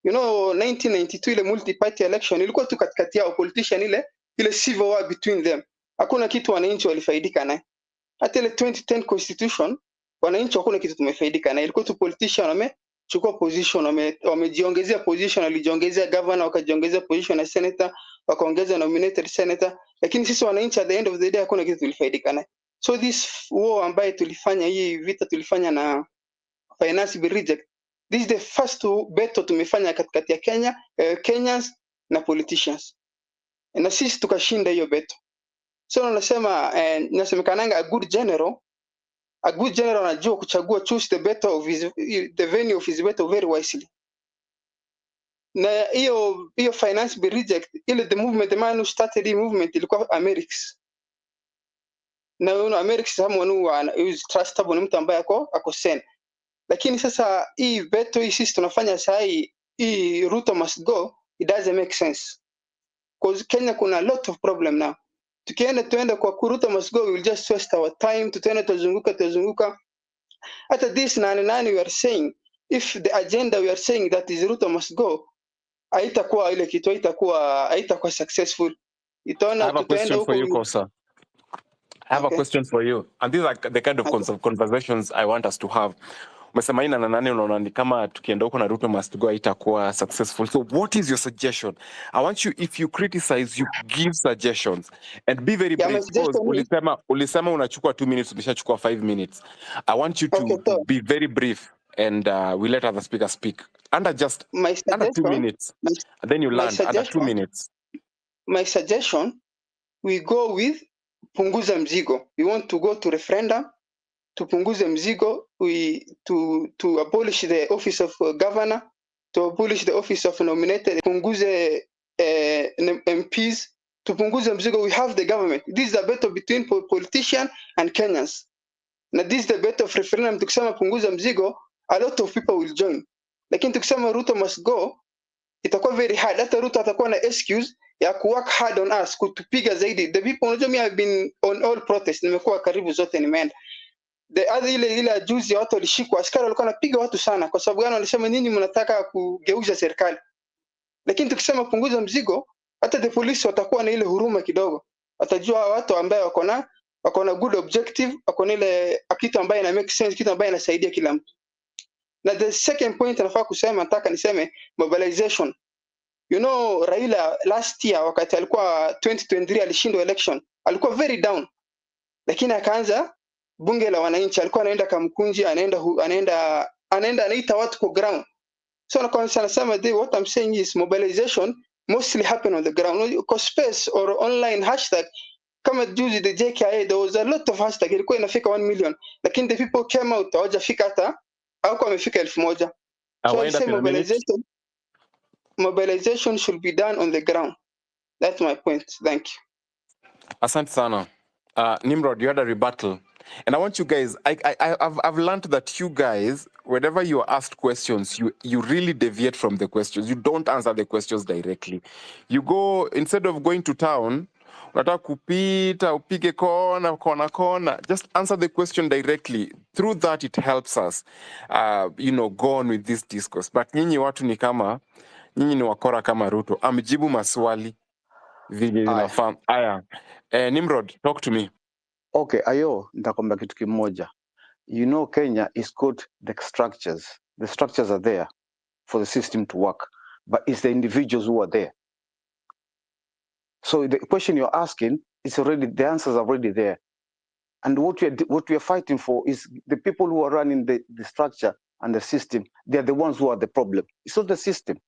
Speaker 6: You know, 1992 ile multi party election ilikuwa tu katikati yao politician, ile civil war between them. Hakuna kitu wananchi walifaidika naye. Hata ile 2010 constitution wananchi hakuna kitu tumefaidika naye. Ilikuwa tu politician wamechukua position, wamejiongezea position, walijiongezea governor, wakajiongezea position na senator, wakaongeza nominated senator, lakini sisi wananchi at the end of the day hakuna kitu tulifaidika naye. So this war ambaye tulifanya, hii vita tulifanya na finance bill reject, this is the first battle tumefanya katikati ya Kenyans na politicians, na sisi tukashinda hiyo battle. So nasemekananga a good general anajua kuchagua, choose the battle of the venue of his battle very wisely. Na hiyo finance bill reject, ile the man who started the movement ilikuwa Americans. Na Americans someone who is trustable, ni mtu ambaye ako sane. Lakini sasa hii veto hii sisi tunafanya saa hii Ruto must go, it doesn't make sense. Because Kenya kuna a lot of problem now. Tuende kwa Ruto must go, we will just waste our time, tutaenda tuzunguka. Hata this nani we are saying, if the agenda we are saying that is Ruto must go, haitakuwa ile kitu, haitakuwa successful.
Speaker 13: I have a question for you, Kosa. I have a question for you. And these are the kind of conversations I want us to have. umesema 8 unaona ni kama tukienda huko na Ruto must go itakuwa successful. So what is your suggestion? I want you, if you criticize, you give suggestions and be very
Speaker 6: Yeah, my
Speaker 13: brief, because
Speaker 6: suggestion is
Speaker 13: ulisema unachukua 2 minutes, umeshachukua 5 minutes. I want you to,
Speaker 6: okay.
Speaker 13: to
Speaker 6: So
Speaker 13: be very brief, and we let other speakers speak under
Speaker 6: my
Speaker 13: 2 minutes, and then you
Speaker 6: my
Speaker 13: land under 2 minutes.
Speaker 6: my suggestion, we go with punguza mzigo. We want to go to referendum to punguza mzigo, to abolish the office of governor, to abolish the office of nominated, punguze MPs, to punguza mzigo. We have the government. This is a battle between politician and Kenyans. Now this is the battle of referendum. Tukisema punguza mzigo, a lot of people will join. Lakini tukisema Ruto must go, itakuwa very hard. Hata Ruto atakuwa na excuse ya work hard on us, kutupiga zaidi. The people, unajua mimi have been on all protests, nimekuwa karibu zote nimeenda. The other ile juzi watu walishikwa, askari walikuwa wanapiga watu sana. Kwa sababu gani? Walisema nyinyi mnataka kugeuza serikali. Lakini tukisema punguza mzigo, hata the police watakuwa na ile huruma kidogo. Watajua watu ambao wako na good objective, wako na ile kitu ambayo ina make sense, kitu ambayo inasaidia kila mtu. Na the second point nafaa kusema, nataka niseme mobilization. You know, Raila last year wakati alikuwa 2023 alishindwa election, alikuwa very down. Lakini akaanza bunge la wananchi, alikuwa anaenda Kamkunji, anaita watu kwa ground. So nasema what I'm saying is mobilization mostly happen on the ground. Because space or online hashtag, kama juzi the JKIA, there was a lot of hashtag, ilikuwa inafika 1 million. Lakini the people came out, hawajafika hata, au wamefika 1,000. So I say mobilization should be done on the ground. That's my point. Thank you.
Speaker 13: Asante sana. Nimrod, you had a rebuttal. And I want you guys, I've learned that you guys, whenever you are asked questions, you really deviate from the questions. You don't answer the questions directly. You go, instead of going to town, unataka kupita, upige kona, just answer the question directly. Through that, it helps us, go on with this discourse. But nyinyi watu ni kama, nyinyi ni wakora kama Ruto. Amjibu maswali vile inafaa. Aya. Nimrod, talk to me.
Speaker 10: Okay, Ayo, nitakwambia kitu kimoja. You know, Kenya is got the structures. The structures are there for the system to work, but it's the individuals who are there. So the question you're asking is already, the answers are already there. And what we are fighting for is the people who are running the structure and the system. They are the ones who are the problem. It's not the system.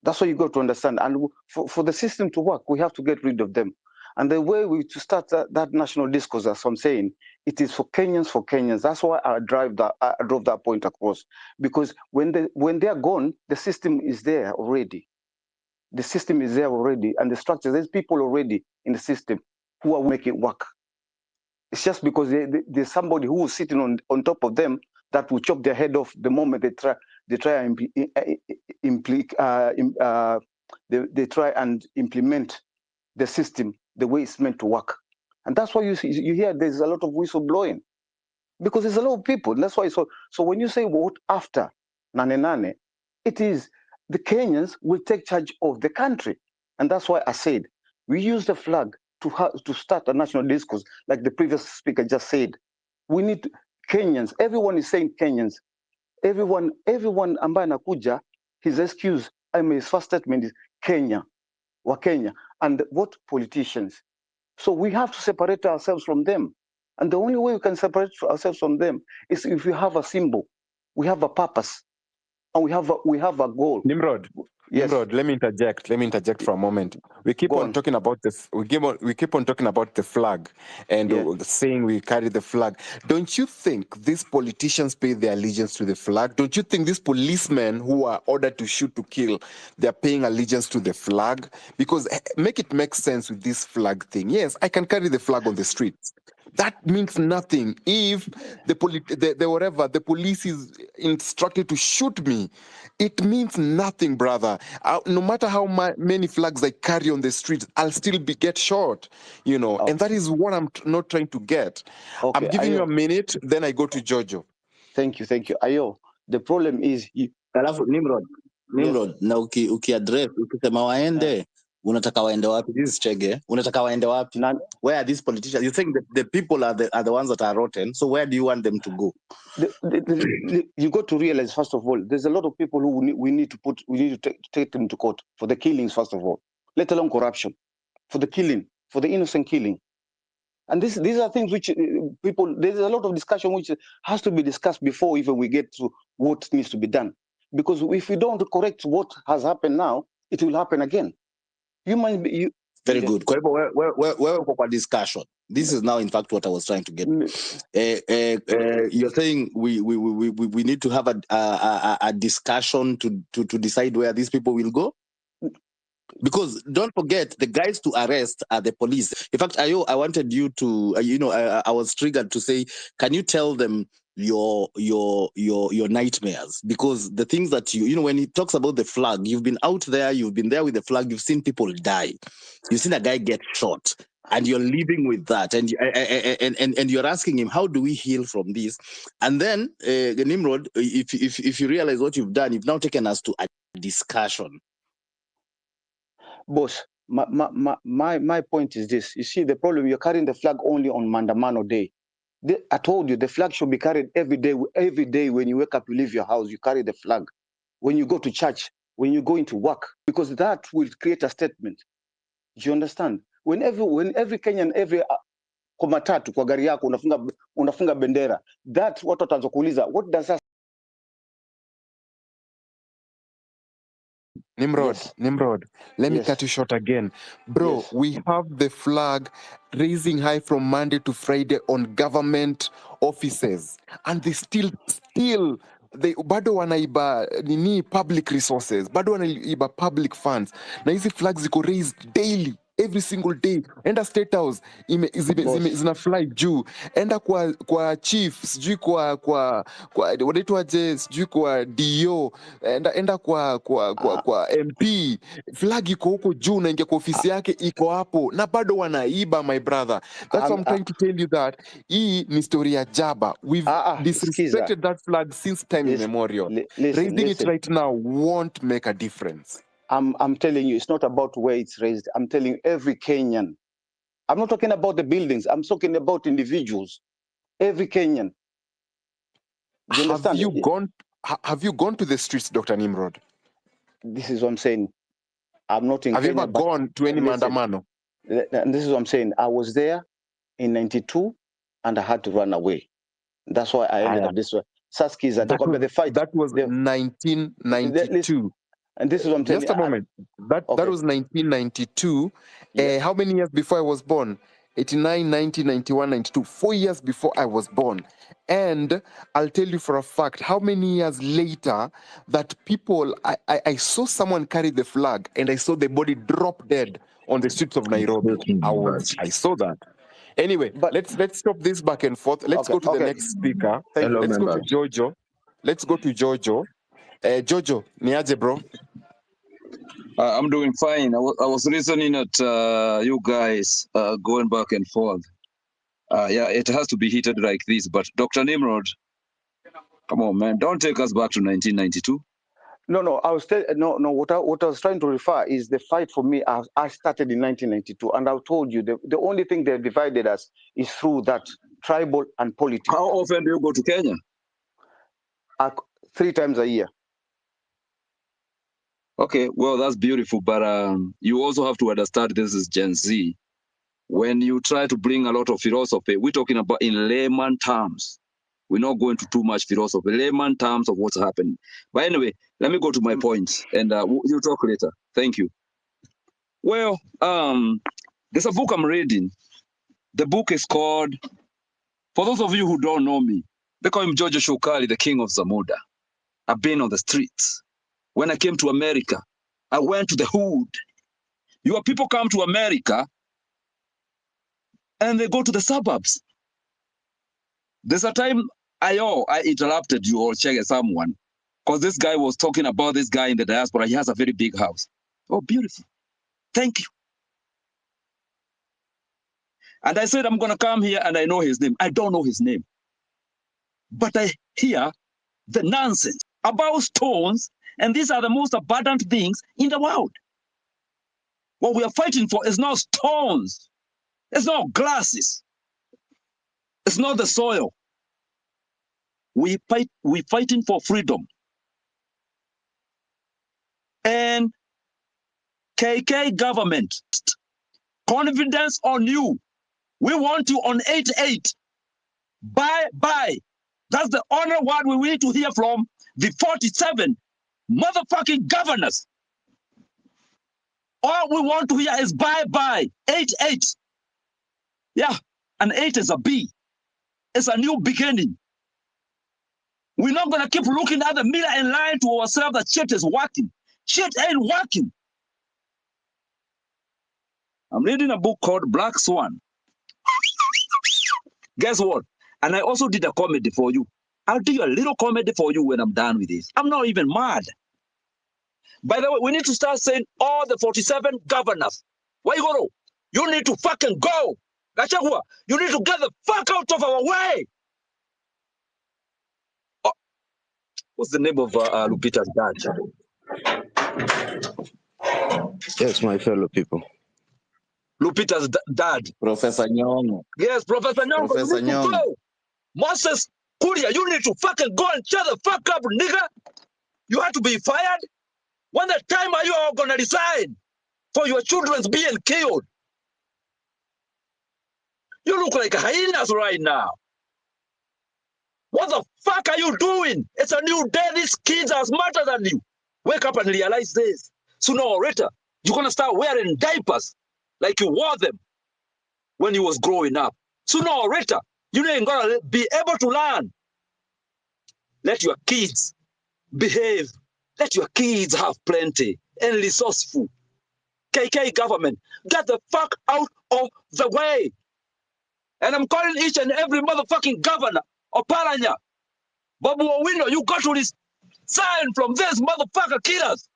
Speaker 10: That's what you got to understand. And for the system to work, we have to get rid of them. And the way to start that national discourse, as I'm saying, it is for Kenyans. That's why I drove that point across. Because when they are gone, the system is there already. The system is there already, and the structure, there's people already in the system who are making it work. It's just because there's somebody who is sitting on top of them that will chop their head off the moment they try and implement the system the way it's meant to work. And that's why you hear there's a lot of whistleblowing, because there's a lot of people. That's why. So when you say what after Nane, it is the Kenyans will take charge of the country. And that's why I said we use the flag to start a national discourse, like the previous speaker just said. We need Kenyans. Everyone is saying Kenyans. Everyone ambaye anakuja, his excuse, his first statement is Kenya, wa Kenya. And what politicians? So we have to separate ourselves from them. And the only way we can separate ourselves from them is if we have a symbol, we have a purpose, and we have a goal.
Speaker 13: Nimrod, yes. Nimrod, let me interject for a moment. We keep on talking about we keep on talking about the flag and saying we carry the flag. Don't you think these politicians pay their allegiance to the flag? Don't you think these policemen who are ordered to shoot to kill, they're paying allegiance to the flag? Because make it make sense with this flag thing. Yes, I can carry the flag on the streets. That means nothing if the police is instructed to shoot me. It means nothing, brother. No matter how many flags I carry on the streets, I'll still get shot, and that is what I'm not trying to get. Okay, I'm giving you a minute, then I go to Jojo.
Speaker 10: Thank you. Ayo, the problem is...
Speaker 16: Alafu Nimrod, na ukiaddress ukisema waende
Speaker 19: Unataka waende wapi? This is Chege. Unataka waende wapi? Where are these politicians? You think the people are the ones that are rotten. So where do you want them to go?
Speaker 10: You got to realize, first of all, there's a lot of people who we need to take them to court for the killings, first of all, let alone corruption, for the killing, for the innocent killing. And these are things which there's a lot of discussion which has to be discussed before even we get to what needs to be done. Because if we don't correct what has happened now, it will happen again. You might be...
Speaker 19: Very good. Kwa hivyo wewe kwa discussion. This is now in fact what I was trying to get. You're saying we need to have a discussion to decide where these people will go? Because don't forget, the guys to arrest are the police. In fact, I wanted you to, I was triggered to say, can you tell them your nightmares? Because the things that when he talks about the flag, you've been out there, you've been there with the flag, you've seen people die, you've seen a guy get shot, and you're living with that, and you're asking him, how do we heal from this? And then Nimrod, if you realize what you've done, you've now taken us to a discussion.
Speaker 10: Boss, my point is this. You see, the problem, you're carrying the flag only on Mandamano Day. I told you, the flag should be carried every day. Every day when you wake up, you leave your house, you carry the flag. When you go to church, when you go into work, because that will create a statement. Do you understand? When every Kenyan, every kwa matatu, kwa gari yako, unafunga bendera, that's what wataanza kuuliza, what does that...
Speaker 1: Nimrod, let me cut you short again. Bro, we have the flag raising high from Monday to Friday on government offices, and they still bado wanaiba public resources, bado wanaiba public funds. Na hizi flags ziko raised daily, every single day. Enda State House zina fly juu, enda kwa chief, sijui kwa wanaitwaje, sijui kwa DO, enda kwa MP, flag iko huko juu, na ingia kwa ofisi yake iko hapo, na bado wanaiba, my brother. That's what I'm trying to tell you, that hii ni story ya jaba. We've disrespected that flag since time immemorial. Raising it right now won't make a difference.
Speaker 10: I'm telling you, it's not about where it's raised. I'm telling you, every Kenyan. I'm not talking about the buildings. I'm talking about individuals. Every Kenyan. Do you understand?
Speaker 1: Have you gone to the streets, Dr. Nimrod?
Speaker 10: This is what I'm saying. I'm not in
Speaker 1: Have
Speaker 10: Kenya.
Speaker 1: You ever gone to any Mandamano?
Speaker 10: And this is what I'm saying. I was there in 92 and I had to run away. That's why I ended up this way. Saski's, I talk about the fight.
Speaker 1: That was 1992.
Speaker 10: And this is what I'm telling you.
Speaker 1: Just a moment. That was 1992. How many years before I was born? 89, 90, 91, 92. 4 years before I was born. And I'll tell you for a fact, how many years later that people, I saw someone carry the flag and I saw the body drop dead on the streets of Nairobi. I saw that. Anyway, let's stop this back and forth. Let's go to the next speaker. Let's go to Jojo. Jojo, niaje bro?
Speaker 15: I'm doing fine. I was listening at you guys going back and forth. It has to be heated like this. But Dr. Nimrod, come on, man, don't take us back to 1992.
Speaker 10: No. What I was trying to refer is the fight for me. I started in 1992, and I told you the only thing that divided us is through that tribal and politics.
Speaker 15: How often do you go to Kenya?
Speaker 10: 3 times a year.
Speaker 15: Okay, well, that's beautiful, but you also have to understand this is Gen Z. When you try to bring a lot of philosophy, we're talking about in layman terms. We're not going to too much philosophy, layman terms of what's happening. But anyway, let me go to my point, and you'll talk later. Thank you. Well, there's a book I'm reading. The book is called, for those of you who don't know me, they call him Jojo Shokali, the king of Zamuda. I've been on the streets. When I came to America, I went to the hood. Your people come to America and they go to the suburbs. There's a time I interrupted you or checked someone because this guy was talking about this guy in the diaspora. He has a very big house. Oh, beautiful. Thank you. And I said, I'm going to come here and I know his name. I don't know his name. But I hear the nonsense about stones, and these are the most abundant things in the world. What we are fighting for is not stones. It's not glasses. It's not the soil. We're fighting for freedom. And KK government, confidence on you. We want you on 8-8. Bye. That's the only word we need to hear from the 47 motherfucking governors. All we want to hear is bye. 8-8. Yeah, an 8 is a B. It's a new beginning. We're not going to keep looking at the mirror and lying to ourselves that shit is working. Shit ain't working. I'm reading a book called Black Swan. Guess what? And I also did a comedy for you. I'll do a little comedy for you when I'm done with this. I'm not even mad. By the way, we need to start saying all the 47 governors. Where you go? You need to fucking go. Gachagua, you need to get the fuck out of our way. Oh, what's the name of Lupita's dad?
Speaker 2: Yes, my fellow people.
Speaker 15: Lupita's dad.
Speaker 2: Professor Nyong'o.
Speaker 15: Yes, Professor Nyong'o.
Speaker 2: Professor
Speaker 15: You need to
Speaker 2: Nyong'o.
Speaker 15: go. Moses Kuria, you need to fucking go and shut the fuck up, nigga. You have to be fired. When the time are you all gonna resign for your children's being killed? You look like hyenas right now. What the fuck are you doing? It's a new day. These kids are smarter than you. Wake up and realize this. Sooner or later, you're gonna start wearing diapers like you wore them when you was growing up. Sooner or later, you ain't gonna be able to learn. Let your kids behave. Let your kids have plenty and resourceful. KK government, get the fuck out of the way. And I'm calling each and every motherfucking governor of Paranya. Babu Owino, you got to resign from this motherfucker killers.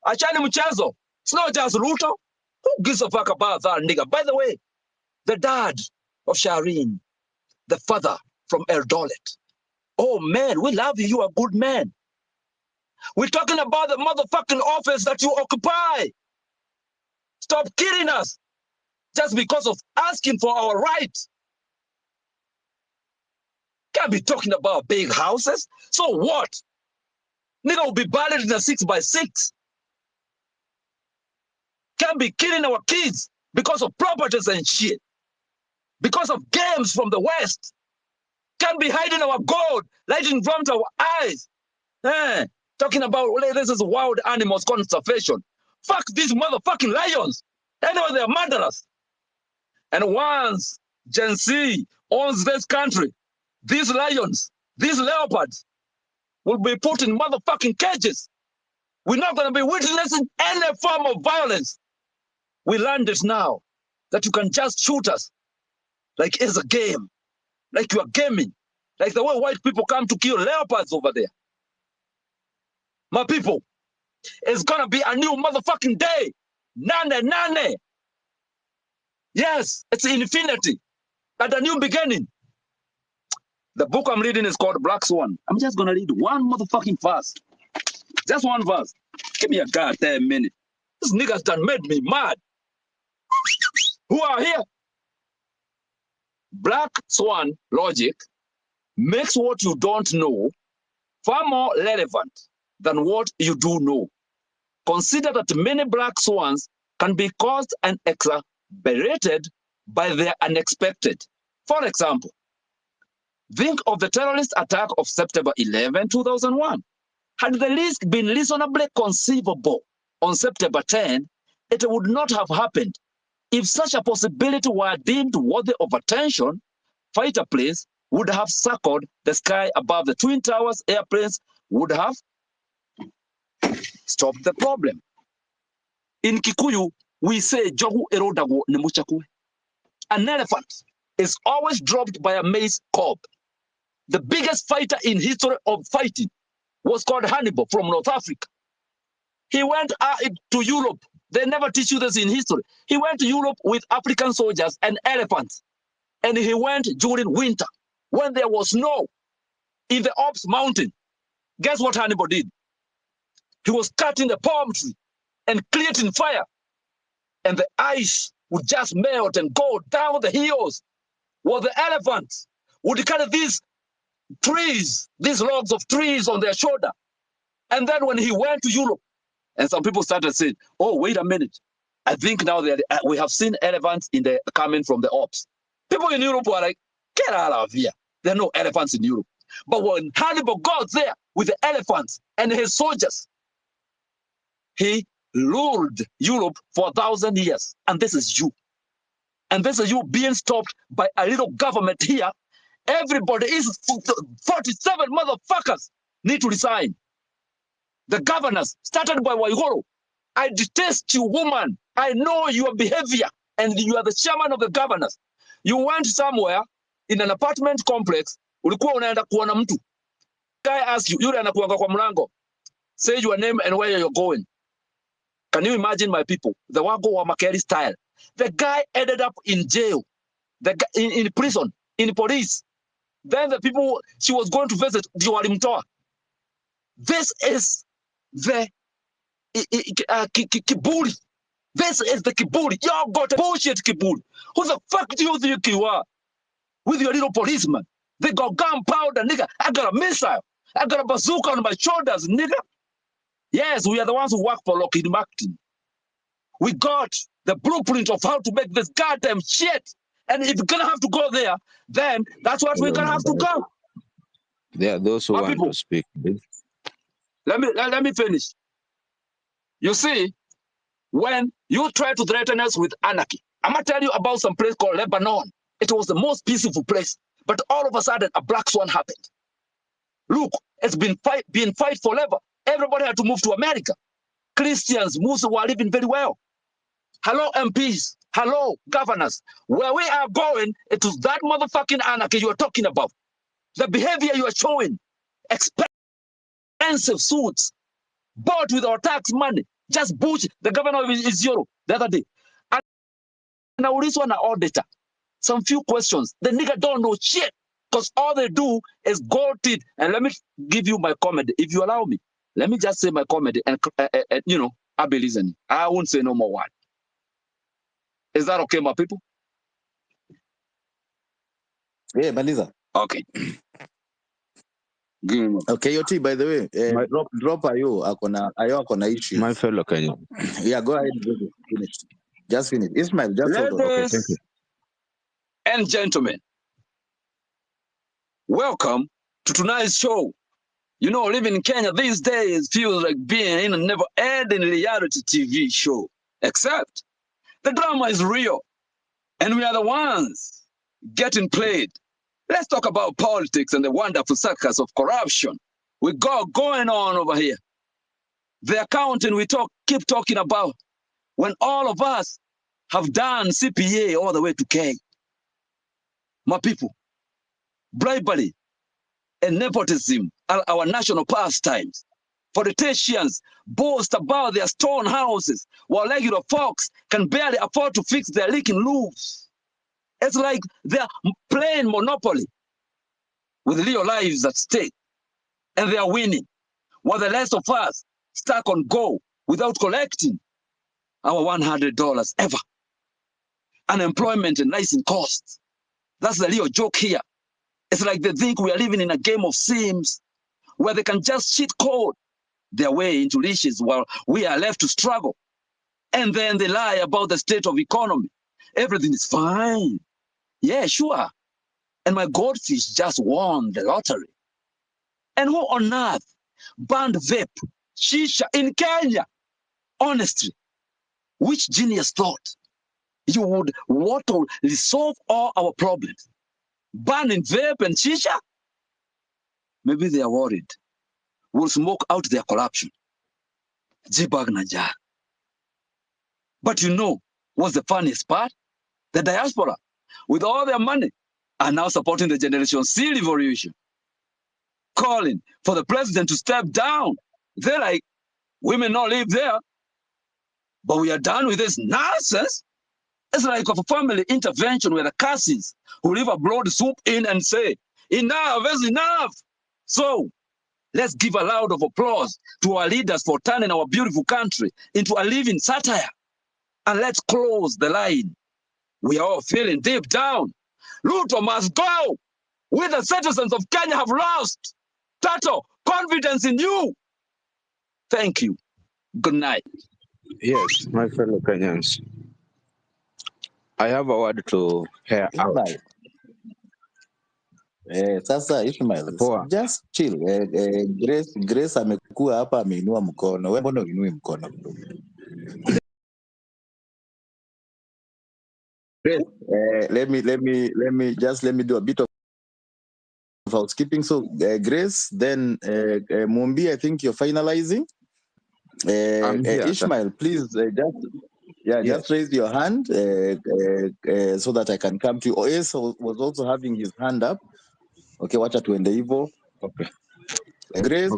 Speaker 15: Achani Mchazo. It's not just Ruto. Who gives a fuck about that nigga? By the way, the dad of Shireen, the father from Eldoret. Oh man, we love you. You're a good man. We're talking about the motherfucking office that you occupy. Stop killing us just because of asking for our rights. Can't be talking about big houses. So what? Nigga will be buried in a 6x6. Can't be killing our kids because of properties and shit. Because of games from the West. Can't be hiding our gold right in front of our eyes. Talking about, well, this is wild animals conservation. Fuck these motherfucking lions. Anyway, they're murderers. And once Gen Z owns this country, these lions, these leopards will be put in motherfucking cages. We're not going to be witnessing any form of violence. We learned it now, that you can just shoot us like it's a game, like you are gaming, like the way white people come to kill leopards over there. My people, it's going to be a new motherfucking day. Nane. Yes, it's infinity, but a new beginning. The book I'm reading is called Black Swan. I'm just going to read one motherfucking verse. Just one verse. Give me a goddamn minute. This niggas done made me mad. Who are here? Black Swan logic makes what you don't know far more relevant than what you do know. Consider that many black swans can be caused and exacerbated by their unexpected. For example, think of the terrorist attack of September 11, 2001. Had the risk been reasonably conceivable on September 10, it would not have happened. If such a possibility were deemed worthy of attention, fighter planes would have circled the sky above the Twin Towers. Airplanes would have stopped the problem. In Kikuyu, we say, Jogu erodago nemuchakue. An elephant is always dropped by a maize cob. The biggest fighter in history of fighting was called Hannibal from North Africa. He went to Europe. They never teach you this in history. He went to Europe with African soldiers and elephants. And he went during winter when there was snow in the Alps mountain. Guess what Hannibal did? He was cutting the palm tree and creating fire and the ice would just melt and go down the hills, while the elephants would carry these trees, these logs of trees on their shoulder. And then when he went to Europe, and some people started saying, oh, wait a minute. I think now that we have seen elephants coming from the Alps. People in Europe were like, get out of here. There are no elephants in Europe. But when Hannibal got there with the elephants and his soldiers, he ruled Europe for 1,000 years. And this is you. And this is you being stopped by a little government here. Everybody is 47 motherfuckers need to resign. The governors, started by Waiguru. I detest you, woman. I know your behavior, and you are the chairman of the governors. You went somewhere in an apartment complex, ulikuwa unaenda kuona mtu. Guy asked you, yule anakuanga kwa mlango, say your name and where you're going. Can you imagine, my people? The Wago wa Makeri style. The guy ended up in jail, the guy in prison, in police. Then the people she was going to visit, walimtoa. This is the kiburi. This is the kiburi. Y'all got a bullshit kiburi. Who the fuck do you think you are? With your little policeman. They got gunpowder, nigga. I got a missile. I got a bazooka on my shoulders, nigga. Yes, we are the ones who work for Lockheed Martin. We got the blueprint of how to make this goddamn shit. And if you're gonna have to go there, then that's what we're gonna have to go.
Speaker 2: There are those who
Speaker 15: My
Speaker 2: want
Speaker 15: people,
Speaker 2: to speak.
Speaker 15: let me finish. You see, when you try to threaten us with anarchy, I'm gonna tell you about some place called Lebanon. It was the most peaceful place, but all of a sudden a black swan happened. Look, it's been fight forever. Everybody had to move to America. Christians, Muslims were living very well. Hello, MPs. Hello, governors. Where we are going, it is that motherfucking anarchy you are talking about. The behavior you are showing. Expensive suits. Bought with our tax money. Just bullshit. The governor of Isiolo the other day. And now this one, an auditor. Some few questions. The nigga don't know shit. Because all they do is gold teeth. And let me give you my comedy. If you allow me, let me just say my comedy. And you know, I'll be listening. I won't say no more word. Is that okay, my people?
Speaker 16: Yeah, Baliza.
Speaker 15: Okay. Give me
Speaker 16: Okay, Yoti, by the way,
Speaker 2: My,
Speaker 16: drop Ayo akona issues.
Speaker 2: my fellow Kenyan.
Speaker 16: Yeah, go ahead. Finish. Just finish. Ismail, just hold on. Okay, thank you.
Speaker 15: Ladies and gentlemen, welcome to tonight's show. You know, living in Kenya these days feels like being in a never-ending reality TV show. Except the drama is real, and we are the ones getting played. Let's talk about politics and the wonderful circus of corruption we got going on over here. The accounting we keep talking about when all of us have done CPA all the way to K. My people, bribery and nepotism are our national pastimes. Politicians boast about their stone houses, while regular folks can barely afford to fix their leaking roofs. It's like they're playing Monopoly with real lives at stake, and they are winning, while the rest of us stuck on go without collecting our $100 ever. Unemployment and rising costs. That's the real joke here. It's like they think we are living in a game of Sims where they can just cheat code their way into riches while we are left to struggle. And then they lie about the state of economy. Everything is fine. Yeah, sure. And my goldfish just won the lottery. And who on earth banned vape, shisha in Kenya? Honestly, which genius thought you would want to resolve all our problems? Banning vape and shisha? Maybe they are worried we'll smoke out their corruption. Jibag Najar. But you know what's the funniest part? The diaspora, with all their money, are now supporting the Generation C revolution, calling for the president to step down. They're like, we may not live there, but we are done with this nonsense. It's like a family intervention where the cousins who live abroad swoop in and say, enough is enough. So let's give a round of applause to our leaders for turning our beautiful country into a living satire. and let's close the line. We are all feeling deep down. Ruto must go. We, the citizens of Kenya, have lost total confidence in you. Thank you. Good night.
Speaker 2: Yes, my fellow Kenyans, I have a word to hear out.
Speaker 19: Ishmael. Sasa Ishmael,
Speaker 2: Poa.
Speaker 19: just chill. Grace amekuwa hapa ameinua mkono. Wewe mbona uinui mkono?
Speaker 2: Grace,
Speaker 19: Let me do a bit of housekeeping. So Grace, then Mumbi, I think you're finalizing.
Speaker 2: I'm here, sir.
Speaker 19: Ishmael, please
Speaker 2: Yes.
Speaker 19: just raise your hand so that I can come to you. Oes was also having his hand up. Okay, wacha tuende hivyo.
Speaker 2: Okay.
Speaker 19: Grace,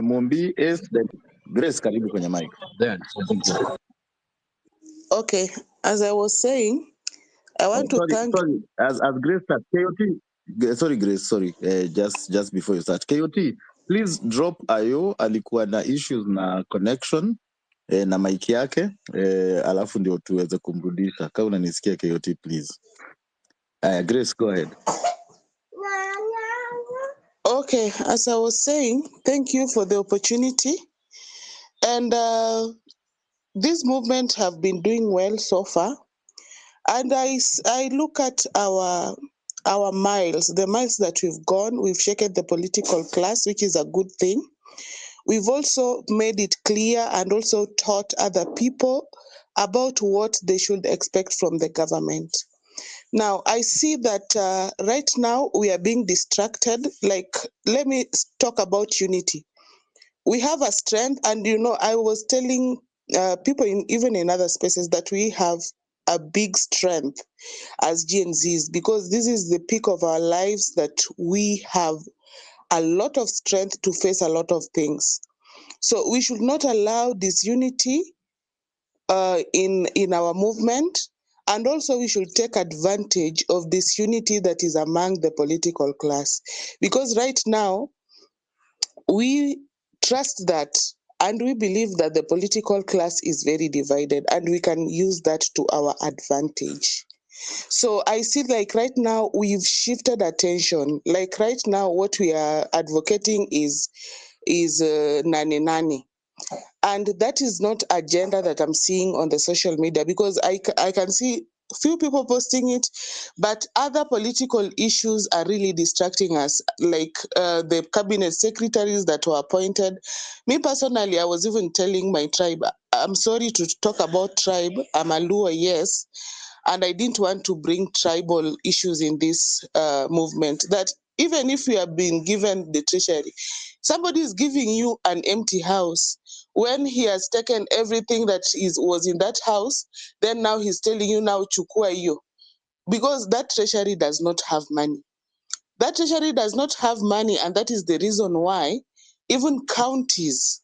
Speaker 19: Mumbi, then Grace, karibu kwenye mic.
Speaker 2: Then,
Speaker 20: Okay, as I was saying, I want to thank.
Speaker 19: Sorry. As Grace starts, KOT. Sorry, Grace. Sorry. Just before you start, KOT, please drop Ayo. Alikuwa na issues na connection na mic yake alafu ndio tuweze kumrudisha. Kama unanisikia KOT, please. Grace, go ahead.
Speaker 20: Okay, as I was saying, thank you for the opportunity, and this movement have been doing well so far. And I look at our miles, the miles that we've gone. We've shaken the political class, which is a good thing. We've also made it clear and also taught other people about what they should expect from the government. Now, I see that right now we are being distracted. Like, let me talk about unity. We have a strength, and I was telling people even in other spaces that we have a big strength as Gen Zs, because this is the peak of our lives, that we have a lot of strength to face a lot of things. So we should not allow disunity in our movement, and also we should take advantage of this unity that is among the political class, because right now we trust that and we believe that the political class is very divided, and we can use that to our advantage. So I see, like, right now we've shifted attention. Like right now what we are advocating is nani nani. And that is not agenda that I'm seeing on the social media, because I can see few people posting it, but other political issues are really distracting us, like the cabinet secretaries that were appointed. Me personally, I was even telling my tribe, I'm sorry to talk about tribe, I'm a Luo, yes, and I didn't want to bring tribal issues in this movement, that even if we have been given the treasury, somebody is giving you an empty house when he has taken everything that was in that house, then now he's telling you now chukua hiyo, because that treasury does not have money. That treasury does not have money, and that is the reason why even counties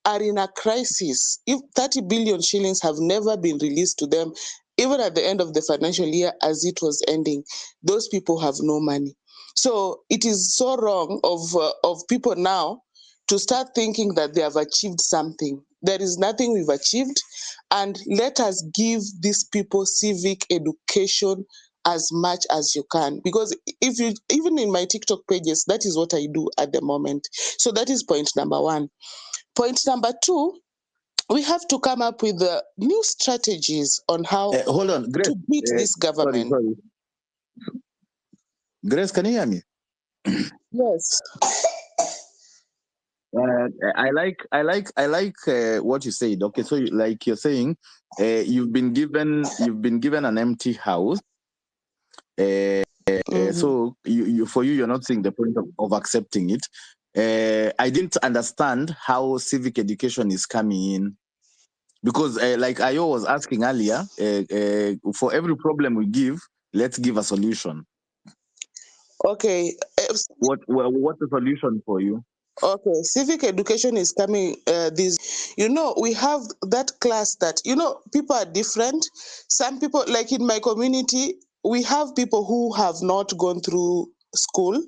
Speaker 20: are in a crisis. If 30 billion shillings have never been released to them, even at the end of the financial year as it was ending, those people have no money. So it is so wrong of people now to start thinking that they have achieved something. There is nothing we've achieved, and let us give these people civic education as much as you can, because if you, even in my TikTok pages, that is what I do at the moment. So that is point number one. Point number two, we have to come up with new strategies on how
Speaker 19: Hold on, Grace.
Speaker 20: to beat this government.
Speaker 19: Sorry. Grace, can you hear me?
Speaker 20: Yes.
Speaker 19: I like what you said. Okay, so like you're saying, you've been given an empty house. So you're not seeing the point of accepting it. I didn't understand how civic education is coming in, because like Ayo was asking earlier, for every problem we give, let's give a solution.
Speaker 20: Okay.
Speaker 19: What's the solution for you?
Speaker 20: Okay, civic education is coming we have that class that, people are different. Some people, like in my community, we have people who have not gone through school.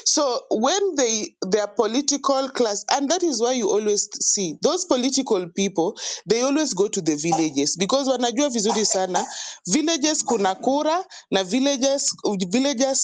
Speaker 20: So when their political class, and that is why you always see those political people, they always go to the villages because wanajua vizuri sana villages kuna kura na villagers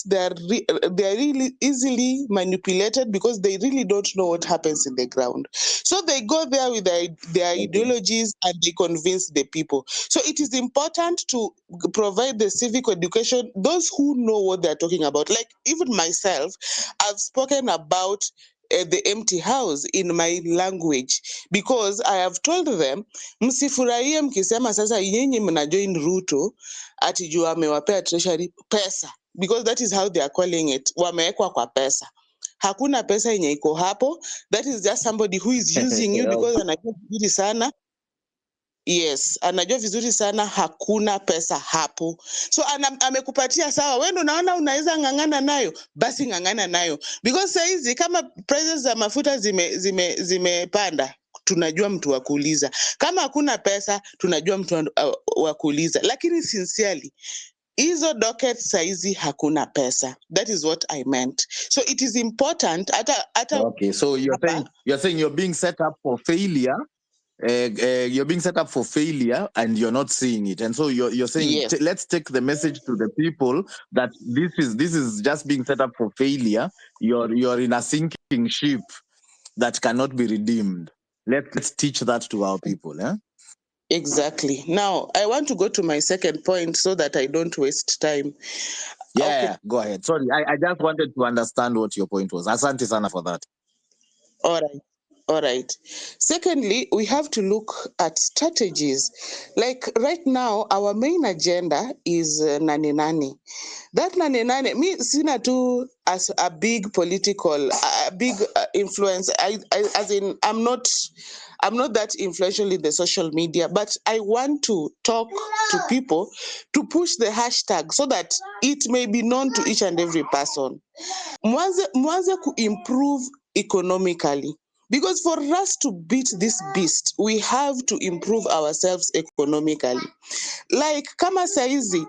Speaker 20: they are really easily manipulated because they really don't know what happens in the ground. So they go there with their ideologies and they convince the people. So it is important to provide the civic education, those who know what they're talking about. Like even myself, I've spoken about the empty house in my language because I have told them, msifurahie mkisema sasa nyinyi mna join Ruto ati juu amewapea treasury pesa, because that is how they are calling it, wamewekwa kwa pesa. Hakuna pesa yenye iko hapo. That is just somebody who is using you because anajua vizuri sana. Yes, anajua vizuri sana hakuna pesa hapo. So amekupatia sawa, wewe ndo unaona unaweza ngangana nayo, basi ngangana nayo. Because saizi kama prices za mafuta zimepanda, tunajua mtu wa kuuliza. Kama hakuna pesa, tunajua mtu wa kuuliza. Lakini sincerely, hizo docket saizi hakuna pesa. That is what I meant. So it is important
Speaker 19: Okay, so you're saying you're being set up for failure. You're being set up for failure and you're not seeing it, and so you're saying
Speaker 20: Yes.
Speaker 19: Let's take the message to the people that this is just being set up for failure. You're in a sinking ship that cannot be redeemed. Let's teach that to our people.
Speaker 20: Exactly. Now I want to go to my second point so that I don't waste time.
Speaker 19: Yeah, go ahead. Sorry, I just wanted to understand what your point was. Asante sana for that.
Speaker 20: All right. Secondly, we have to look at strategies. Like right now, our main agenda is Nani Nani. That Nani Nani, me sina tu as a big political, a big influence. As in, I'm not that influential in the social media, but I want to talk to people to push the hashtag so that it may be known to each and every person. Mwanze ku improve economically. Because for us to beat this beast, we have to improve ourselves economically. Like kama saizi,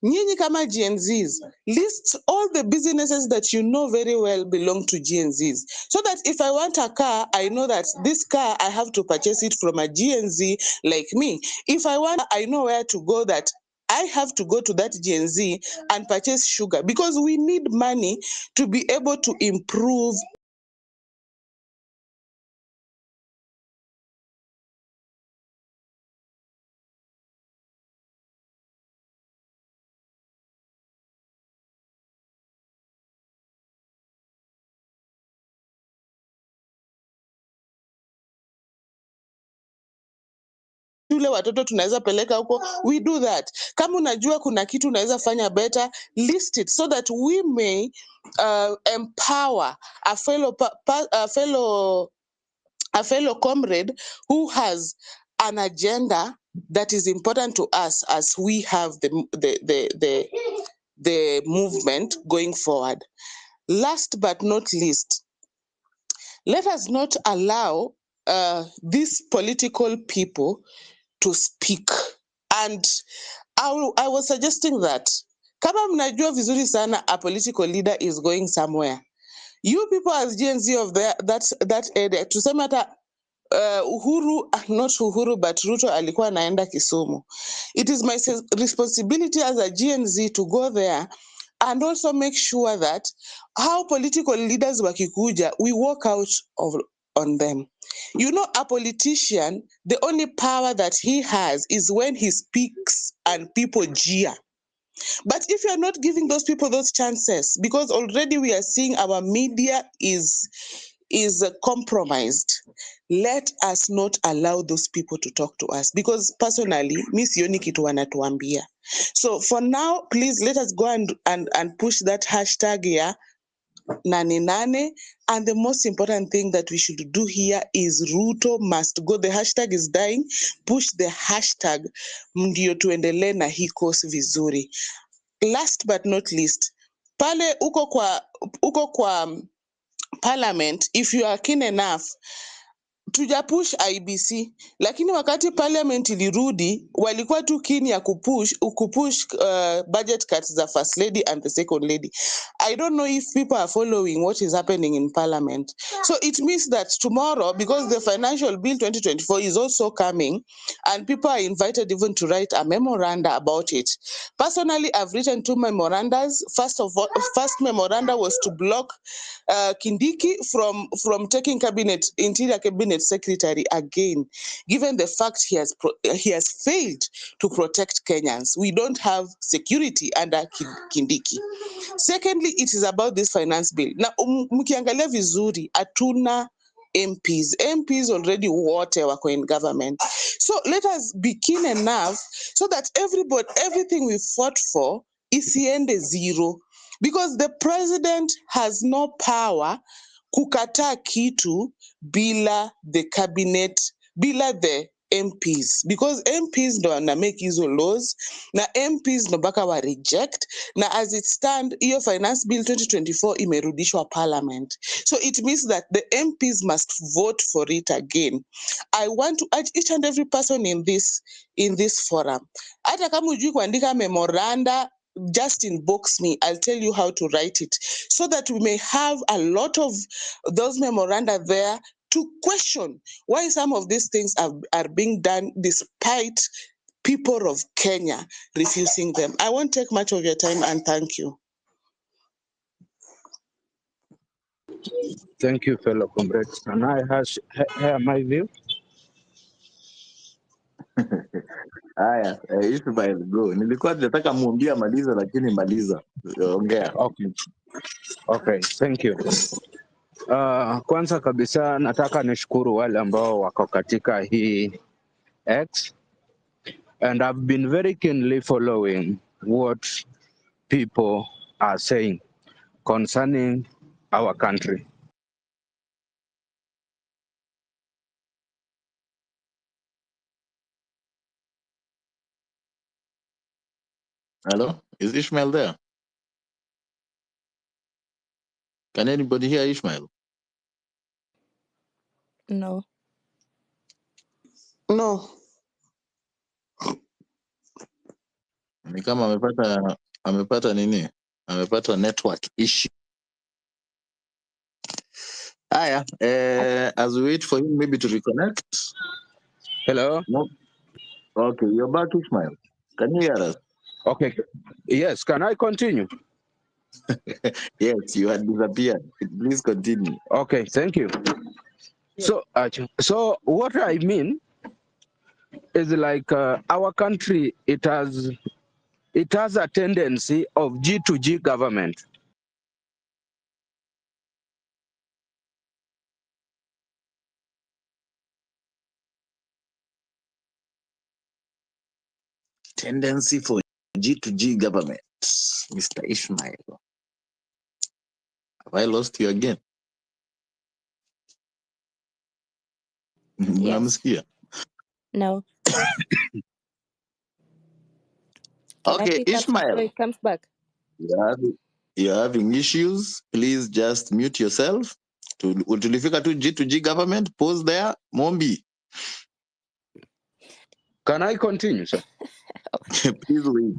Speaker 20: nyinyi kama GNZs, list all the businesses that you know very well belong to GNZs. So that if I want a car, I know that this car, I have to purchase it from a GNZ like me. If I want, I know where to go, that I have to go to that GNZ and purchase sugar because we need money to be able to improve shule watoto tunaweza peleka huko, we do that. Kama unajua kuna kitu unaweza fanya better, list it so that we may empower a fellow comrade who has an agenda that is important to us as we have the movement going forward. Last but not least, let us not allow these political people to speak. And I was suggesting that kama mnajua vizuri sana a political leader is going somewhere, you people as GNZ of that area, tuseme hata Uhuru, not Uhuru, but Ruto alikuwa anaenda Kisumu. It is my responsibility as a GNZ to go there and also make sure that how political leaders wakikuja, we walk out on them. You know, a politician, the only power that he has is when he speaks and people jeer. But if you're not giving those people those chances, because already we are seeing our media is compromised, let us not allow those people to talk to us. Because personally, mi sioni kitu wanatuambia. So for now, please let us go and push that hashtag here, Nane Nane. And the most important thing that we should do here is Ruto must go. The hashtag is dying. Push the hashtag ndio tuendelee na hii course vizuri. Last but not least, pale uko kwa parliament, if you are keen enough, tujapush IBC, lakini wakati parliament ilirudi walikuwa tu keen ya kupush budget cuts za first lady and the second lady. I don't know if people are following what is happening in parliament. So it means that tomorrow, because the financial bill 2024 is also coming, and people are invited even to write a memoranda about it. Personally, I've written 2 memorandas. First memoranda was to block Kindiki from taking interior cabinet secretary again, given the fact he has failed to protect Kenyans. We don't have security under Kindiki. Secondly, it is about this finance bill. Na mkiangalia vizuri, hatuna MPs. MPs already wote wako in government. So let us be keen enough so that everything we fought for isiende zero. Because the president has no power kukataa kitu bila the cabinet, bila the MPs, because MPs ndo wana make hizo laws na MPs ndo mpaka wa reject, na as it stand hiyo finance bill 2024 imerudishwa parliament, so it means that the MPs must vote for it again. I want to urge each and every person in this forum, hata kama hujui kuandika memoranda, just inbox me. I'll tell you how to write it so that we may have a lot of those memoranda there to question why some of these things are being done despite people of Kenya refusing them. I won't take much of your time, and thank you.
Speaker 2: Thank you, fellow comrades. Can I hear my view?
Speaker 16: Haya, Ismail, go. Nilikuwa nataka muambie maliza, lakini maliza. Ongea.
Speaker 2: Okay, thank you. Kwanza kabisa nataka nishukuru wale ambao wako katika hii X, and I've been very keenly following what people are saying concerning our country.
Speaker 19: Hello? Is Ishmael there? Can anybody hear Ishmael?
Speaker 23: No.
Speaker 20: No.
Speaker 19: Ni kama amepata nini? Amepata network issue. Haya, as we wait for him maybe to reconnect.
Speaker 2: Hello?
Speaker 19: No. Okay, you're back, Ishmael. Can you hear us?
Speaker 2: Okay. Yes, can I continue?
Speaker 19: Yes, you had disappeared. Please continue.
Speaker 2: Okay, thank you. So what I mean is like our country, it has a tendency of G to G government.
Speaker 19: Tendency for G to G government, Mr. Ishmael. Have I lost you again?
Speaker 23: Yes.
Speaker 19: Here.
Speaker 23: No.
Speaker 19: Okay, Ishmael.
Speaker 23: So it comes back.
Speaker 19: You're having issues. Please just mute yourself. Tulifika to G to G government. Pause there. Mombi.
Speaker 2: Can I continue, sir?
Speaker 19: Please wait.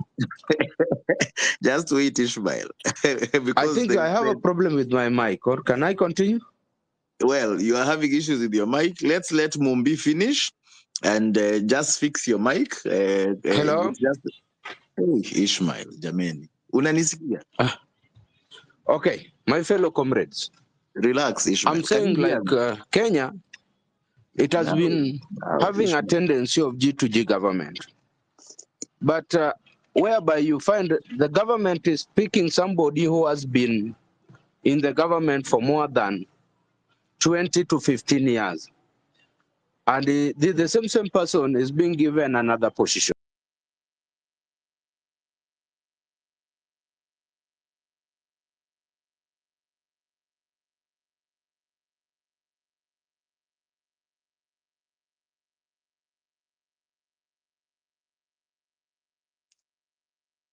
Speaker 19: Just wait, Ishmael.
Speaker 2: I think I have a problem with my mic, or can I continue?
Speaker 19: Well, you are having issues with your mic. Let's let Mombi finish and just fix your mic.
Speaker 2: Hello?
Speaker 19: Hey, Ishmael, jameni. Unanisikia?
Speaker 2: Okay, my fellow comrades.
Speaker 19: Relax, Ishmael.
Speaker 2: I'm saying like Kenya, it has been having a tendency of G to G government. But whereby you find the government is picking somebody who has been in the government for more than 20 to 15 years. And the same person is being given another position.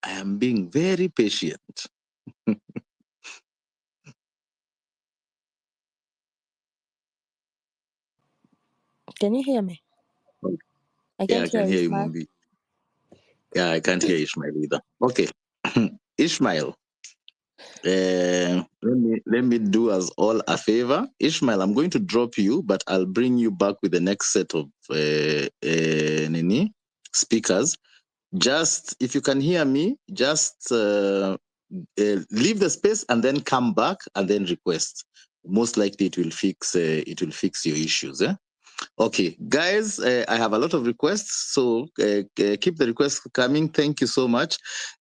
Speaker 19: I am being very patient.
Speaker 23: Can you hear me? I
Speaker 19: Yeah, I
Speaker 23: can't hear
Speaker 19: can hear you,
Speaker 23: Ismail.
Speaker 19: Mumbi. Yeah, I can't hear Ishmael either. Okay. Ishmael, let me do us all a favor. Ishmael, I'm going to drop you, but I'll bring you back with the next set of speakers. Just if you can hear me, just leave the space and then come back and then request. Most likely it will fix your issues. Okay, guys, I have a lot of requests, so keep the requests coming. Thank you so much.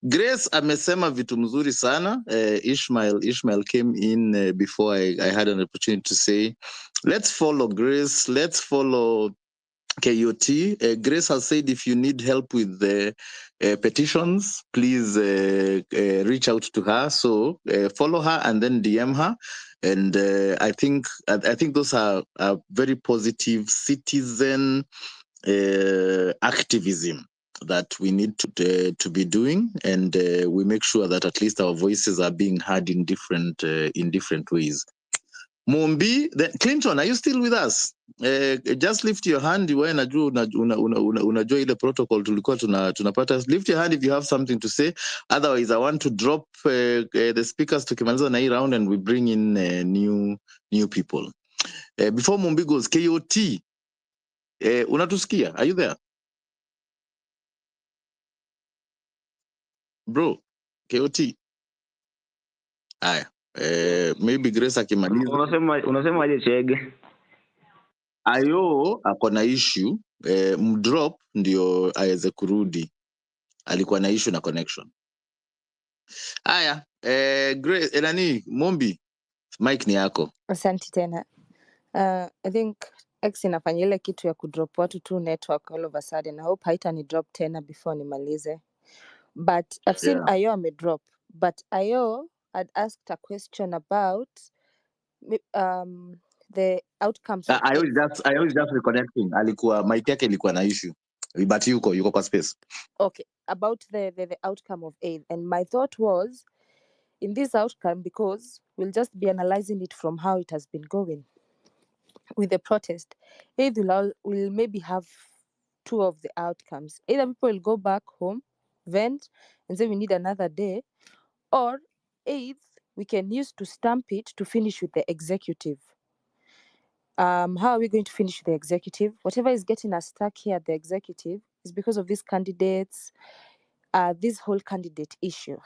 Speaker 19: Grace amesema vitu mzuri sana. Ishmael came in before I had an opportunity to say, let's follow Grace, let's follow KOT. Grace has said if you need help with the petitions, please reach out to her. So follow her and then DM her. And I think those are very positive citizen activism that we need to be doing, and we make sure that at least our voices are being heard in different ways. Mumbi, Clinton, are you still with us? Just lift your hand. Wewe najua unajua ile protocol tulikuwa tunapata. Lift your hand if you have something to say. Otherwise, I want to drop the speakers tukimaliza na hii round and we bring in new people. Before Mumbi goes, KOT, unatusikia? Are you there? Bro, KOT. Aya. Maybe Grace akimaliza.
Speaker 4: Unasema aje Chege?
Speaker 19: Ayo ako na issue mdrop ndio aweze kurudi, alikuwa na issue na connection. Haya, Grace, nani Mombi, mic ni yako.
Speaker 23: Asante tena. I think X inafanya ile kitu ya kudrop watu tu network all of a sudden. I hope haitani drop tena before nimalize. But I've seen Ayo amedrop. But Ayo had asked a question about the outcomes of
Speaker 19: Ayo is just reconnecting. Alikuwa mic yake ilikuwa na issue. But yuko kwa space.
Speaker 23: Okay, about the outcome of aid. And my thought was, in this outcome, because we'll just be analyzing it from how it has been going with the protest, aid will maybe have two of the outcomes. Either people will go back home, vent, and say we need another day, or aid we can use to stamp it to finish with the executive. How are we going to finish the executive? Whatever is getting us stuck here at the executive is because of these candidates, this whole candidate issue.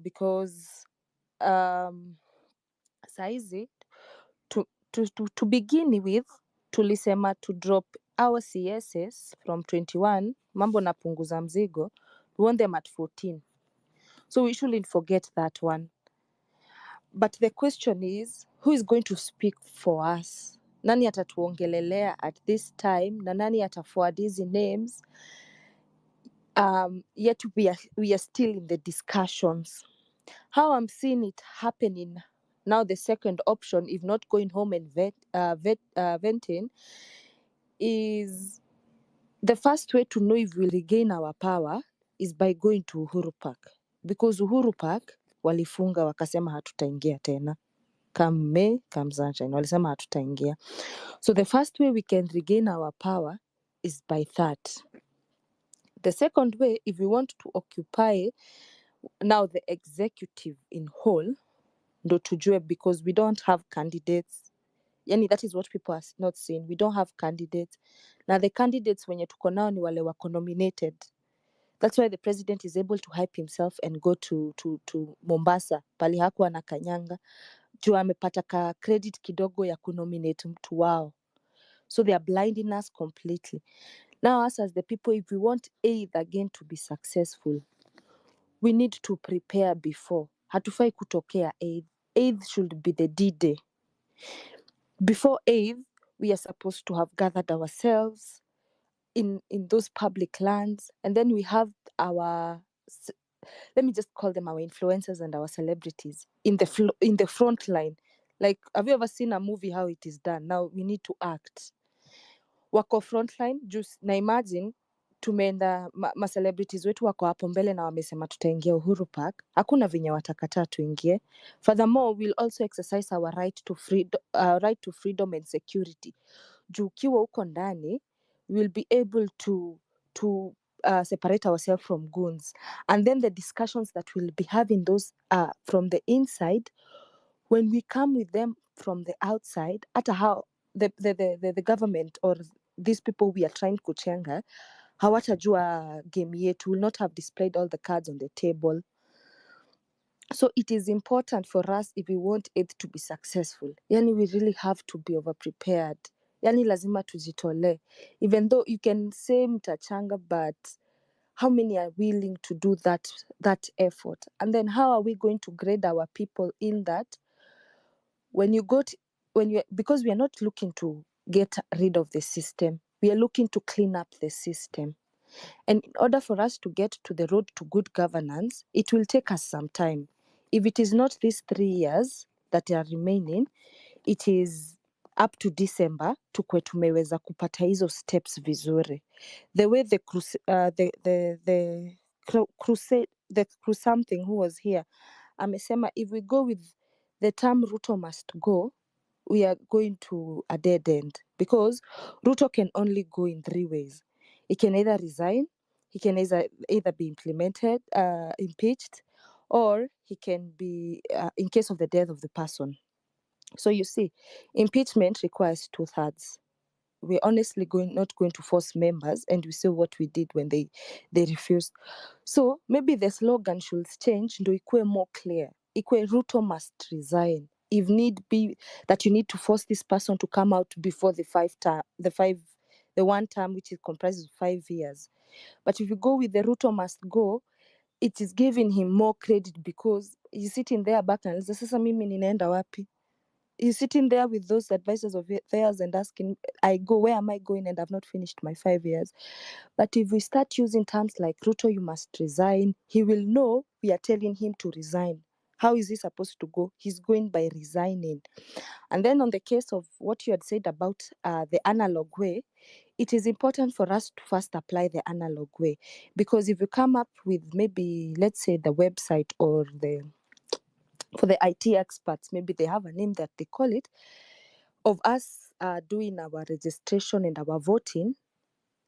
Speaker 23: Because saizi to begin with tulisema to drop our CSS from 21, mambo na punguza mzigo, we want them at 14. So we shouldn't forget that one. But the question is, who is going to speak for us? Nani atatuongelelea at this time? Na nani ataforward these names? Yet we are still in the discussions. How I'm seeing it happening now, the second option, if not going home and venting, is the first way to know if we regain our power is by going to Uhuru Park. Because Uhuru Park walifunga wakasema hatutaingia tena. Come May, come sunshine, walisema hatutaingia. So the first way we can regain our power is by that. The second way, if we want to occupy now the executive in whole, ndo tujue, because we don't have candidates. Yani that is what people are not seeing. We don't have candidates. Now the candidates wenye tuko nao ni wale wako nominated. That's why the president is able to hype himself and go to Mombasa, pali hakuwa na kanyanga. Juu amepata ka credit kidogo ya kunominate mtu wao. So they are blinding us completely. Now us as the people, if we want aid again to be successful, we need to prepare before. Hatufai kutokea aid. Aid should be the D-Day. Before aid, we are supposed to have gathered ourselves in those public lands, and then we have our, let me just call them our influencers and our celebrities in the front line. Like, have you ever seen a movie how it is done? Now we need to act. Wako front line, just na imagine tumeenda ma celebrities wetu wako hapo mbele na wamesema tutaingia Uhuru Park. Hakuna venye watakataa tuingie. Furthermore, we'll also exercise our right to freedom and security. Juu ukiwa huko ndani, we'll be able to separate ourselves from goons. And then the discussions that we'll be having those from the inside, when we come with them from the outside, hata how the government or these people we are trying kuchenga, hawatajua game yetu, will not have displayed all the cards on the table. So it is important for us, if we want it to be successful, yani we really have to be over prepared. Yani lazima tujitole. Even though you can say mtachanga, but how many are willing to do that effort? And then how are we going to grade our people in that? Because we are not looking to get rid of the system, we are looking to clean up the system. And in order for us to get to the road to good governance, it will take us some time. If it is not these 3 years that are remaining, it is up to December tukwe tumeweza kupata hizo steps vizuri. The way the something who was here amesema, if we go with the term Ruto must go, we are going to a dead end, because Ruto can only go in 3 ways. He can either resign, he can either be impeached, or he can be in case of the death of the person. So you see, impeachment requires 2/3. We're honestly not going to force members, and we saw what we did when they refused. So maybe the slogan should change, ndo ikue more clear. Ikue Ruto must resign. If need be that you need to force this person to come out before the one term, which is comprises of 5 years. But if you go with the Ruto must go, it is giving him more credit, because he's sitting there back and sasa mimi ninaenda wapi? He's sitting there with those advisors of theirs and asking, where am I going? And I've not finished my 5 years. But if we start using terms like Ruto, you must resign, he will know we are telling him to resign. How is he supposed to go? He's going by resigning. And then on the case of what you had said about the analog way, it is important for us to first apply the analog way. Because if you come up with maybe, let's say, the website or for the IT experts, maybe they have a name that they call it, of us doing our registration and our voting,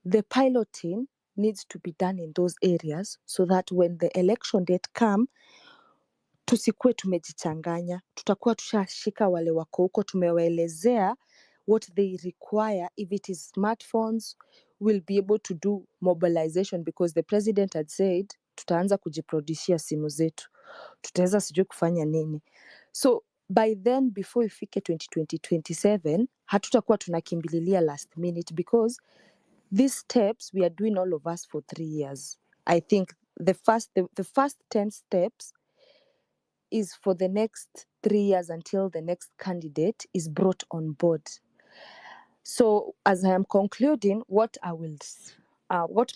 Speaker 23: the piloting needs to be done in those areas, so that when the election date come, tusikue tumejichanganya, tutakuwa tushashika wale wako huko, tumewaelezea what they require. If it is smartphones, we'll be able to do mobilization, because the president had said tutaanza kujiproducea simu zetu, tutaweza sijui kufanya nini. So by then, before ifike 2027, hatutakuwa tunakimbililia last minute, because these steps we are doing all of us for 3 years. I think the first 10 steps is for the next 3 years, until the next candidate is brought on board. So as I am concluding, what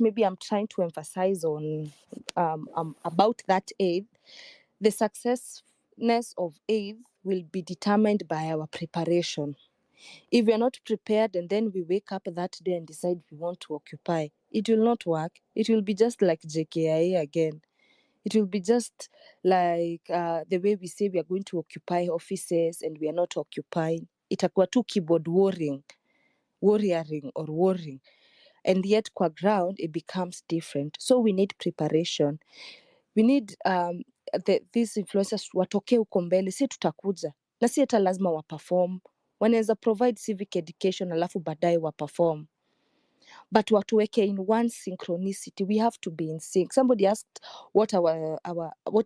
Speaker 23: maybe I'm trying to emphasize on about that eighth, the successness of eighth will be determined by our preparation. If we are not prepared and then we wake up that day and decide we want to occupy, it will not work. It will be just like JKIA again. It will be just like the way we say we are going to occupy offices and we are not occupying. Itakuwa tu keyboard warrioring or warring. And yet kwa ground it becomes different. So we need preparation. We need these influencers watoke huko mbele, si tutakuja. Na si hata lazima waperform. Wanaweza provide civic education alafu baadaye waperform. But watuweke in one synchronicity. We have to be in sync. Somebody asked what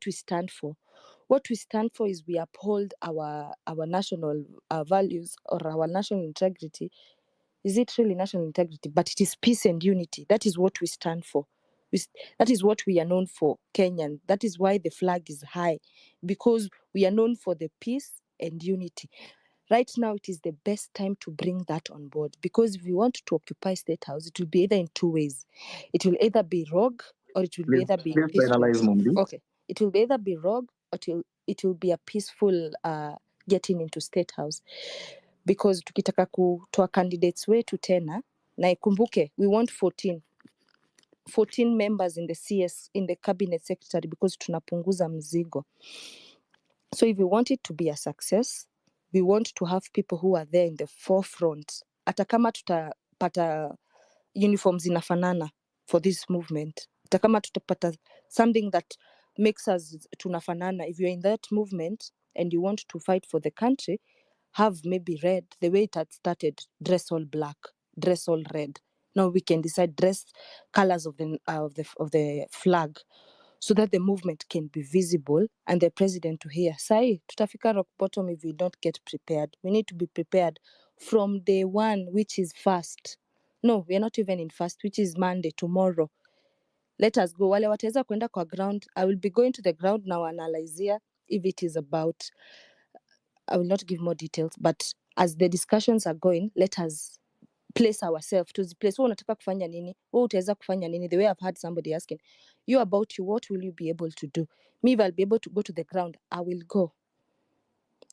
Speaker 23: we stand for. What we stand for is we uphold our national values or our national integrity. Is it really national integrity? But it is peace and unity. That is what we stand for. That is what we are known for, Kenyan. That is why the flag is high, because we are known for the peace and unity. Right now, it is the best time to bring that on board, because if we want to occupy State House, it will be either in 2 ways. It will either be rogue, or it will be either be
Speaker 16: Please
Speaker 23: peaceful.
Speaker 16: finalize, Mumbi.
Speaker 23: Okay, it will either be rogue, or it will be a peaceful getting into State House. Because tukitaka kutoa candidates wetu tena, na ikumbuke we want 14. 14 members in the CS, in the cabinet secretary, because tunapunguza mzigo. So if we want it to be a success, we want to have people who are there in the forefront. Hata kama tutapata uniforms inafanana for this movement, hata kama tutapata something that makes us tunafanana, if you're in that movement and you want to fight for the country, have maybe red, the way it had started, dress all black, dress all red. Now we can decide dress colors of the flag, so that the movement can be visible and the president to hear. Sai, tutafika rock bottom if we don't get prepared. We need to be prepared from day one, which is first. No, we are not even in first, which is Monday, tomorrow. Let us go. Wale wataweza kwenda kwa ground. I will be going to the ground now, analyze if it is about, I will not give more details, but as the discussions are going, let us place ourselves to the place. Unataka kufanya nini? Utaweza kufanya nini? The way I've had somebody asking, you about you, what will you be able to do? Me, if I'll be able to go to the ground, I will go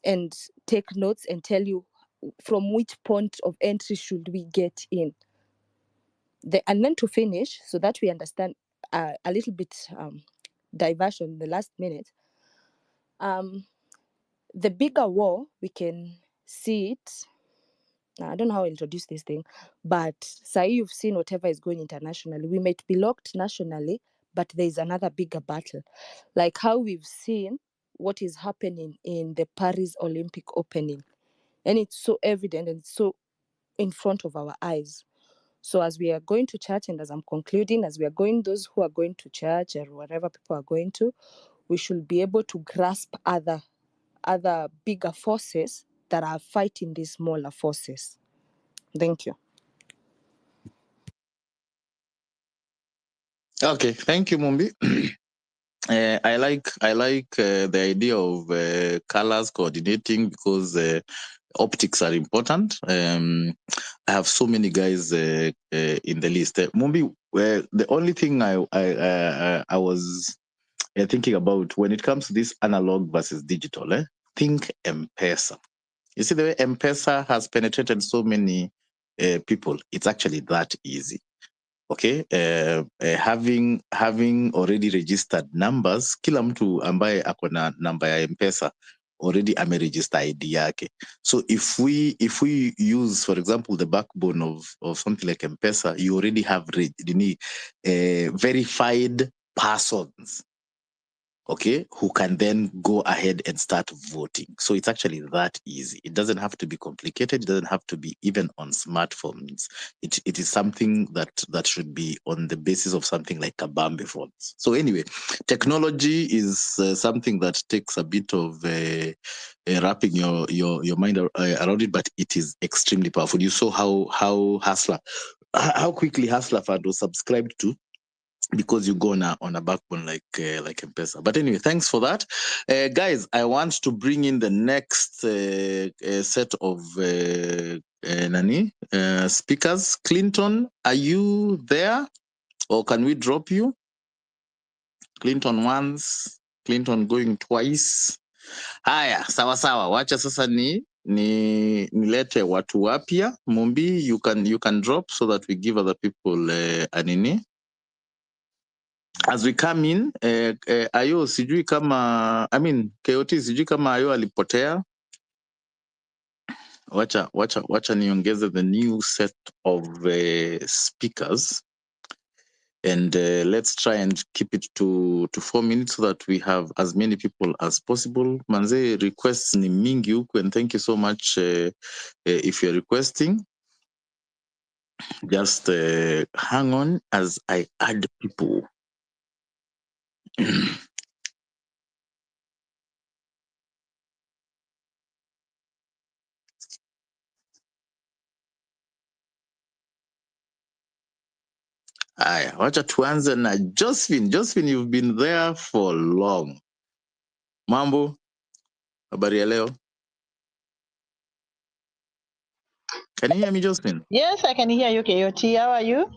Speaker 23: and take notes and tell you from which point of entry should we get in. And then to finish, so that we understand a little bit diversion in the last minute. The bigger war, we can see it. I don't know how I introduce this thing, but say you've seen whatever is going internationally. We might be locked nationally, but there is another bigger battle. Like how we've seen what is happening in the Paris Olympic opening. And it's so evident and it's so in front of our eyes. So as we are going to church, and as I'm concluding, as we are going, those who are going to church or wherever people are going to, we should be able to grasp other bigger forces that are fighting these smaller forces. Thank you.
Speaker 19: Okay, thank you, Mumbi. I like the idea of colors coordinating, because optics are important. I have so many guys in the list. Mumbi, the only thing I was thinking about when it comes to this analog versus digital, think M-Pesa. You see the way M-Pesa has penetrated so many people. It's actually that easy. Okay, having already registered numbers, kila mtu ambaye ako na namba ya M-Pesa already ameregister ID yake. So if we use, for example, the backbone of something like M-Pesa, you already have verified persons, okay, who can then go ahead and start voting. So it's actually that easy. It doesn't have to be complicated. It doesn't have to be even on smartphones. It is something that should be on the basis of something like Kabambe phones. So anyway, technology is something that takes a bit of wrapping your mind around it, but it is extremely powerful. You saw how quickly Hustler Fund was subscribed to, because you go on a backbone like M-Pesa. But anyway, thanks for that. Guys, I want to bring in the next set of speakers. Clinton, are you there? Or can we drop you? Clinton once, Clinton going twice. Haya, sawa sawa. Wacha sasa nilete watu wapya. Mumbi, you can drop so that we give other people anini. As we come in, Ayo sijui kama, KOT sijui kama Ayo alipotea. Wacha niongeze the new set of speakers, and let's try and keep it to 4 minutes so that we have as many people as possible. Manze, requests ni mingi huku, and thank you so much if you're requesting. Just hang on as I add people. Aya, wacha tuanze na Josephine. Josephine, you've been there for long. Mambo, habari ya leo? Can you hear me, Josephine?
Speaker 11: Yes, I can hear you, KOT. How are you?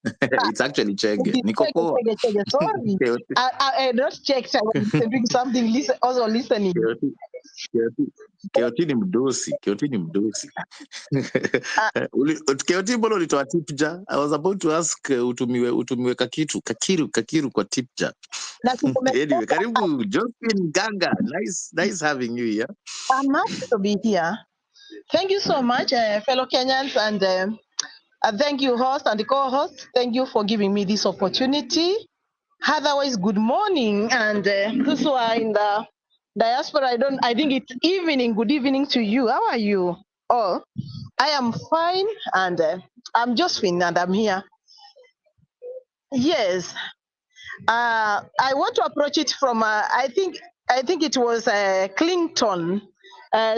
Speaker 19: It's actually Chege.
Speaker 11: Chege,
Speaker 19: Niko poa.
Speaker 11: Chege. Sorry.
Speaker 19: Keoti,
Speaker 11: I not checked. I was doing something, also listening.
Speaker 19: Keoti ni mdosi. Keoti ni mdosi. Keoti mbona ulitoa tipja? I was about to ask utumiwe kakiru kwa tipja.
Speaker 11: Na
Speaker 19: Anyway, karibu Josephine Ganga. Nice having you here.
Speaker 11: I'm happy to be here. Thank you so much, fellow Kenyans, and thank you, host and the co-host. Thank you for giving me this opportunity. Otherwise, good morning, and those who are in the diaspora, I think it's evening. Good evening to you. How are you all? I am fine, and I'm Josephine, and I'm here. Yes, I want to approach it from I think it was Clinton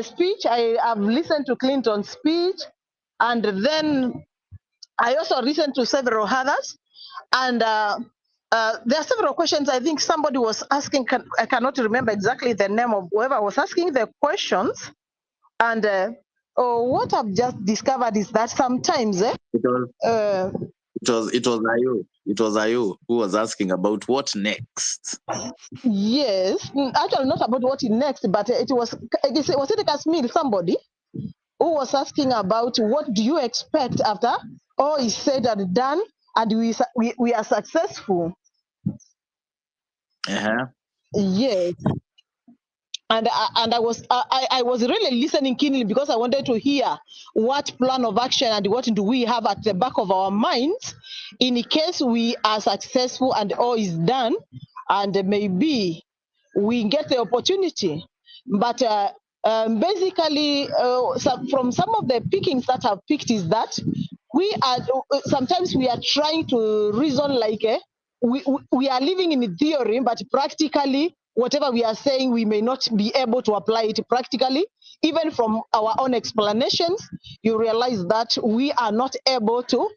Speaker 11: speech. I have listened to Clinton's speech, and then I also listened to several others, and there are several questions. I think somebody was asking. I cannot remember exactly the name of whoever was asking the questions, and what I've just discovered is that sometimes
Speaker 19: It was Ayo who was asking about what next.
Speaker 11: yes, actually not about what is next, but was it Kasmil, somebody who was asking about what do you expect after all is said and done, and we are successful. Yes. And I was really listening keenly because I wanted to hear what plan of action and what do we have at the back of our minds in case we are successful and all is done, and maybe we get the opportunity. But basically, from some of the pickings that I've picked is that sometimes we are trying to reason like we are living in theory, but practically, whatever we are saying, we may not be able to apply it practically. Even from our own explanations, you realize that we are not able to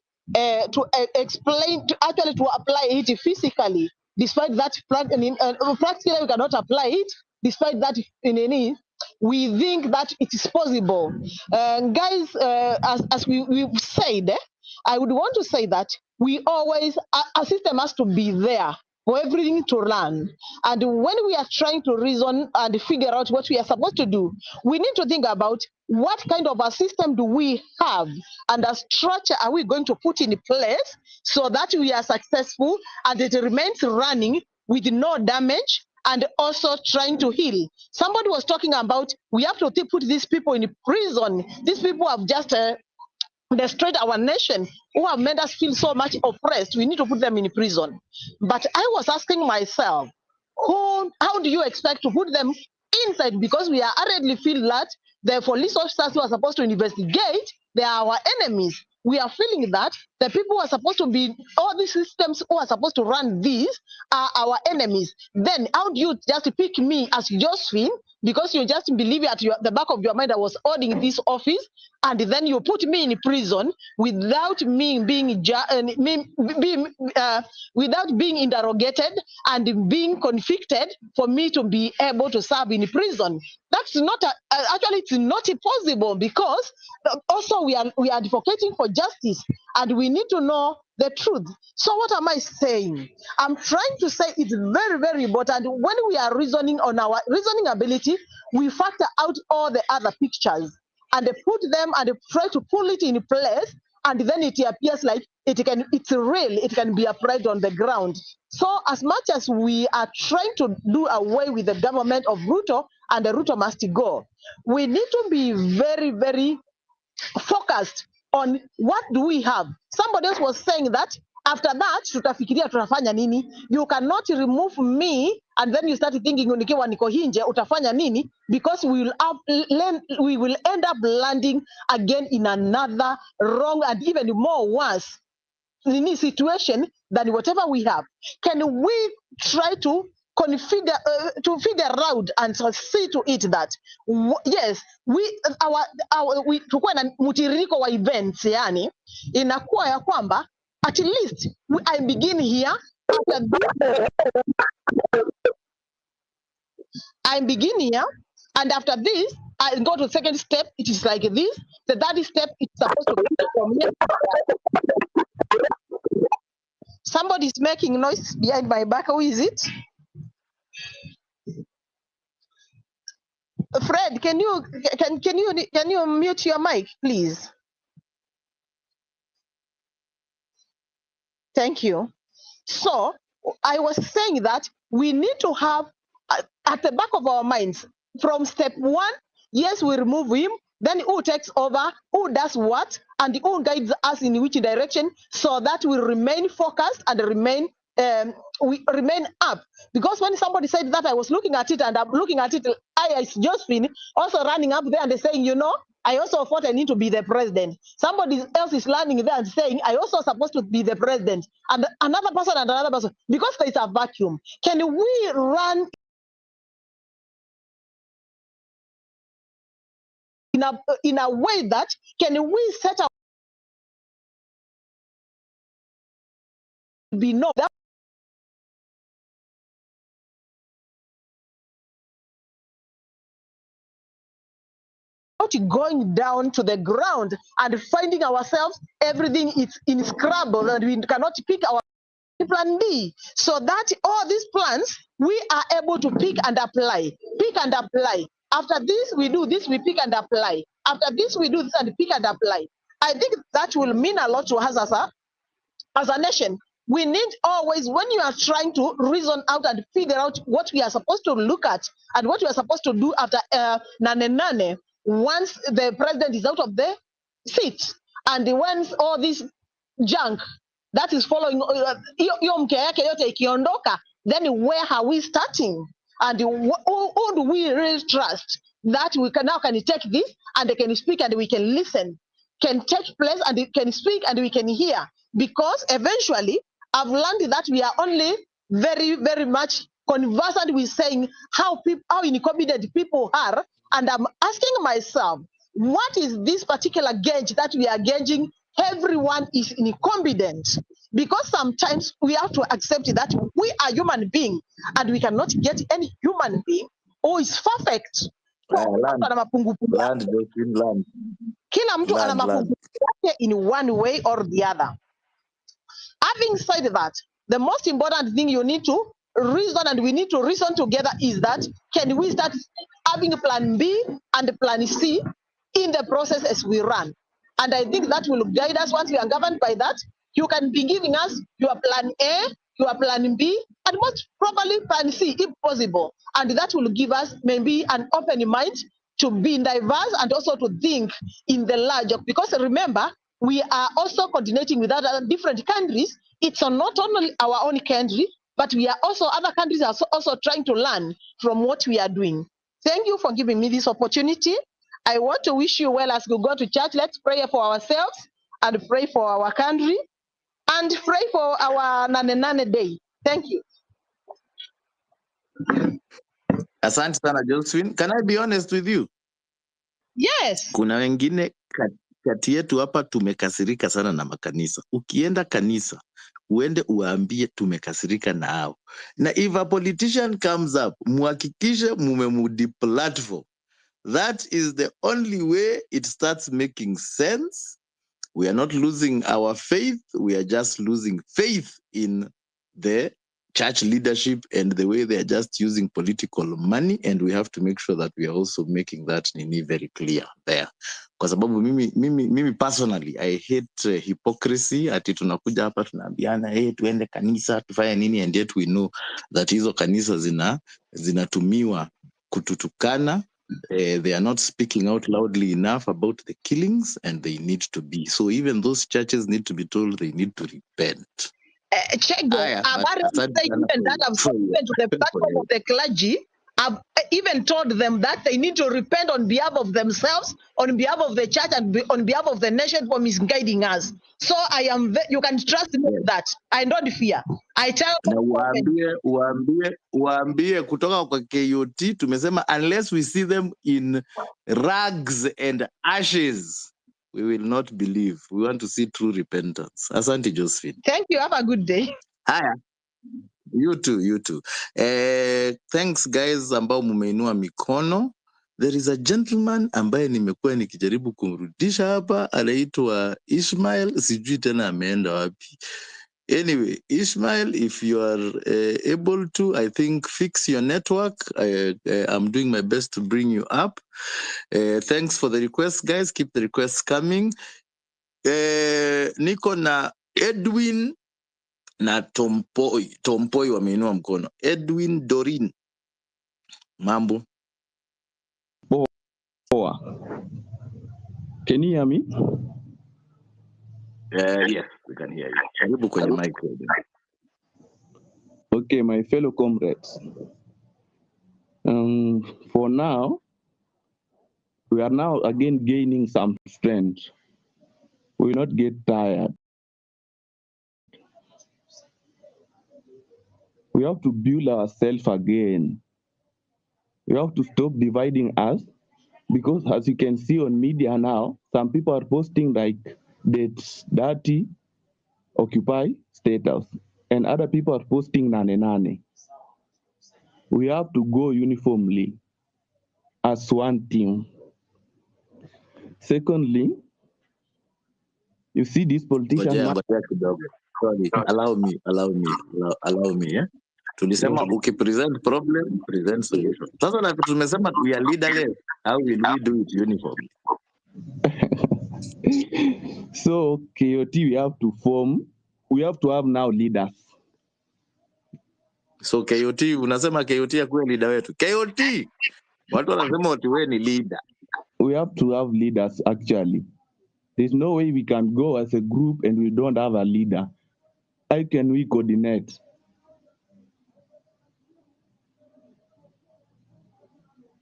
Speaker 11: explain, to apply it physically. Despite that, practically we cannot apply it. Despite that, we think that it is possible. Guys, as we've said, I would want to say that we always, a system has to be there for everything to run. And when we are trying to reason and figure out what we are supposed to do, we need to think about what kind of a system do we have and a structure are we going to put in place so that we are successful and it remains running with no damage and also trying to heal. Somebody was talking about we have to put these people in prison. These people have just destroyed our nation, who have made us feel so much oppressed. We need to put them in prison. But I was asking myself, how do you expect to put them inside? Because we are already feel that the police officers who are supposed to investigate, they are our enemies. We are feeling that the people who are supposed to be, all these systems who are supposed to run these are our enemies. Then how do you just pick me as Josephine because you just believe at the back of your mind I was holding this office, and then you put me in prison without me being without being interrogated and being convicted for me to be able to serve in prison? That's not actually it's not possible, because also we are advocating for justice and we need to know the truth. So what am I saying? I'm trying to say it's very, very important. When we are reasoning on our reasoning ability, we factor out all the other pictures and put them and try to pull it in place, and then it appears like it's real, it can be applied on the ground. So as much as we are trying to do away with the government of Ruto, and the Ruto must go, we need to be very, very focused on what do we have. Somebody else was saying that after that tutafikiria tutafanya nini. You cannot remove me and then you start thinking nikiwa niko hinje utafanya nini, because we will end up landing again in another wrong and even more worse situation than whatever we have. Can we try to figure out and see to it that yes, we tukuwe na mtiririko wa events, yani inakuwa ya kwamba at least I begin here, I begin here, and after this I go to the second step, it is like this. The third step is supposed to be from here. Somebody's making noise behind my back. Who is it? Fred, can you mute your mic, please? Thank you. So I was saying that we need to have at the back of our minds from step one, yes, we remove him, then who takes over, who does what, and who guides us in which direction, so that we remain focused and we remain up. Because when somebody said that, I was looking at it, and I'm looking at it, I as Josephine also running up there and saying, you know, I also thought I need to be the president. Somebody else is landing there and saying, I also supposed to be the president. And another person and another person, because there is a vacuum. Can we run in a way that, can we set up be known that going down to the ground and finding ourselves, everything is in scramble and we cannot pick our plan B, so that all these plans we are able to pick and apply. After this we do this, we pick and apply. After this we do this and pick and apply. I think that will mean a lot to us as a nation. We need always, when you are trying to reason out and figure out what we are supposed to look at and what we are supposed to do after Nane, once the president is out of the seat, and once all this junk that is following hiyo mke yake yote ikiondoka, then where are we starting? And who do we really trust that we can now take this and they can speak and we can listen, can take place and they can speak and we can hear? Because eventually I've learned that we are only very, very much conversant with saying how incompetent people are, and I'm asking myself, what is this particular gauge that we are gauging? Everyone is incompetent, because sometimes we have to accept that we are human beings and we cannot get any human being who is perfect. Kila mtu ana mapungufu yake in one way or the other. Having said that, the most important thing you need to reason, and we need to reason together, is that can we start having a plan B and plan C in the process as we run? And I think that will guide us. Once we are governed by that, you can be giving us your plan A, your plan B, and most probably plan C if possible. And that will give us maybe an open mind to be diverse and also to think in the larger. Because remember, we are also coordinating with other different countries. It's not only our own country, but we are also, other countries are also trying to learn from what we are doing. Thank you for giving me this opportunity. I want to wish you well as we go to church. Let's pray for ourselves and pray for our country and pray for our Nane Day. Thank you.
Speaker 19: Asante sana Josephine. Can I be honest with you?
Speaker 11: Yes.
Speaker 19: Kuna wengine kati yetu hapa tumekasirika sana na makanisa. Ukienda kanisa, uende uambie tumekasirika na hao. Na if a politician comes up, muhakikishe mumemudi platform. That is the only way it starts making sense. We are not losing our faith. We are just losing faith in the church leadership and the way they are just using political money. And we have to make sure that we are also making that nini very clear there. Kwa sababu mimi personally, I hate hypocrisy. Ati tunakuja hapa tunaambiana, hey, tuende kanisa, tufanye nini, and yet we know that hizo kanisa zinatumiwa kututukana. They are not speaking out loudly enough about the killings, and they need to be. So even those churches need to be told they need to repent.
Speaker 11: Chego, I've spoken to the platform of the clergy. I've even told them that they need to repent on behalf of themselves, on behalf of the church, and on behalf of the nation for misguiding us. So I am. You can trust me with that. I don't fear. I tell.
Speaker 19: Na uambie kutoka kwa KOT tumesema unless we see them in rags and ashes, we will not believe. We want to see true repentance. Asante Josephine.
Speaker 11: Thank you. Have a good day.
Speaker 19: Haya. You too. Thanks guys ambao mumeinua mikono. There is a gentleman ambaye nimekuwa nikijaribu kumrudisha hapa, anaitwa Ishmael, sijui tena ameenda wapi. Anyway, Ishmael, if you are able to, I think, fix your network. I'm doing my best to bring you up. Thanks for the request, guys. Keep the requests coming. Niko na Edwin na Tompoi wameinua mkono. Edwin Dorin, mambo.
Speaker 8: Poa. Can you hear me?
Speaker 19: Yes, we can hear you. Karibu kwenye mic.
Speaker 8: Okay, my fellow comrades. For now, we are now again gaining some strength. We will not get tired. We have to build ourselves again. We have to stop dividing us, because as you can see on media now, some people are posting like that dirty Occupy status, and other people are posting nane nane. We have to go uniformly as one team. Secondly, you see these politicians.
Speaker 19: Ngojea kidogo. Sorry, allow me. Yeah? Tulisema ukipresent problem, present solution. Sasa na tumesema we are leaderless. How will we do it uniformly?
Speaker 8: So KOT, we have to have now leaders.
Speaker 19: So KOT, unasema KOT akuwe leader wetu. KOT, watu wanasema ati wewe ni leader.
Speaker 8: We have to have leaders actually. There's no way we can go as a group and we don't have a leader. How can we coordinate?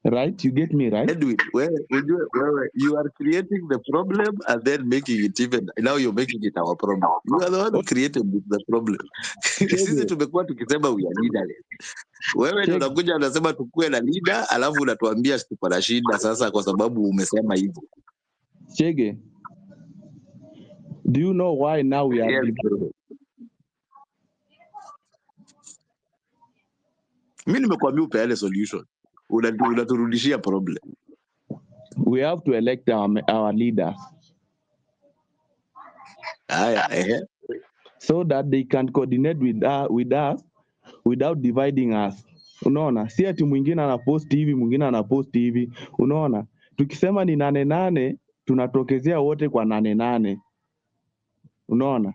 Speaker 8: Right? You get me, right?
Speaker 19: Edwin, where you are creating the problem and then making it even, now you're making it our problem. You are the one who created the problem. Sisi tumekuwa tukisema we are leaderless. Wewe ndio unakuja unasema tukue na leader, alafu unatuambia tuko na shida sasa kwa sababu umesema hivyo.
Speaker 8: Chege, do you know why now we are
Speaker 19: Mimi nimekuambia upeane solution. Unaturudishia problem.
Speaker 8: We have to elect our leaders. So that they can coordinate with us without dividing us. Unaona, si ati mwingine anapost hivi, mwingine anapost hivi. Unaona, tukisema ni 8-8 tunatokezea wote kwa 8-8. Unaona?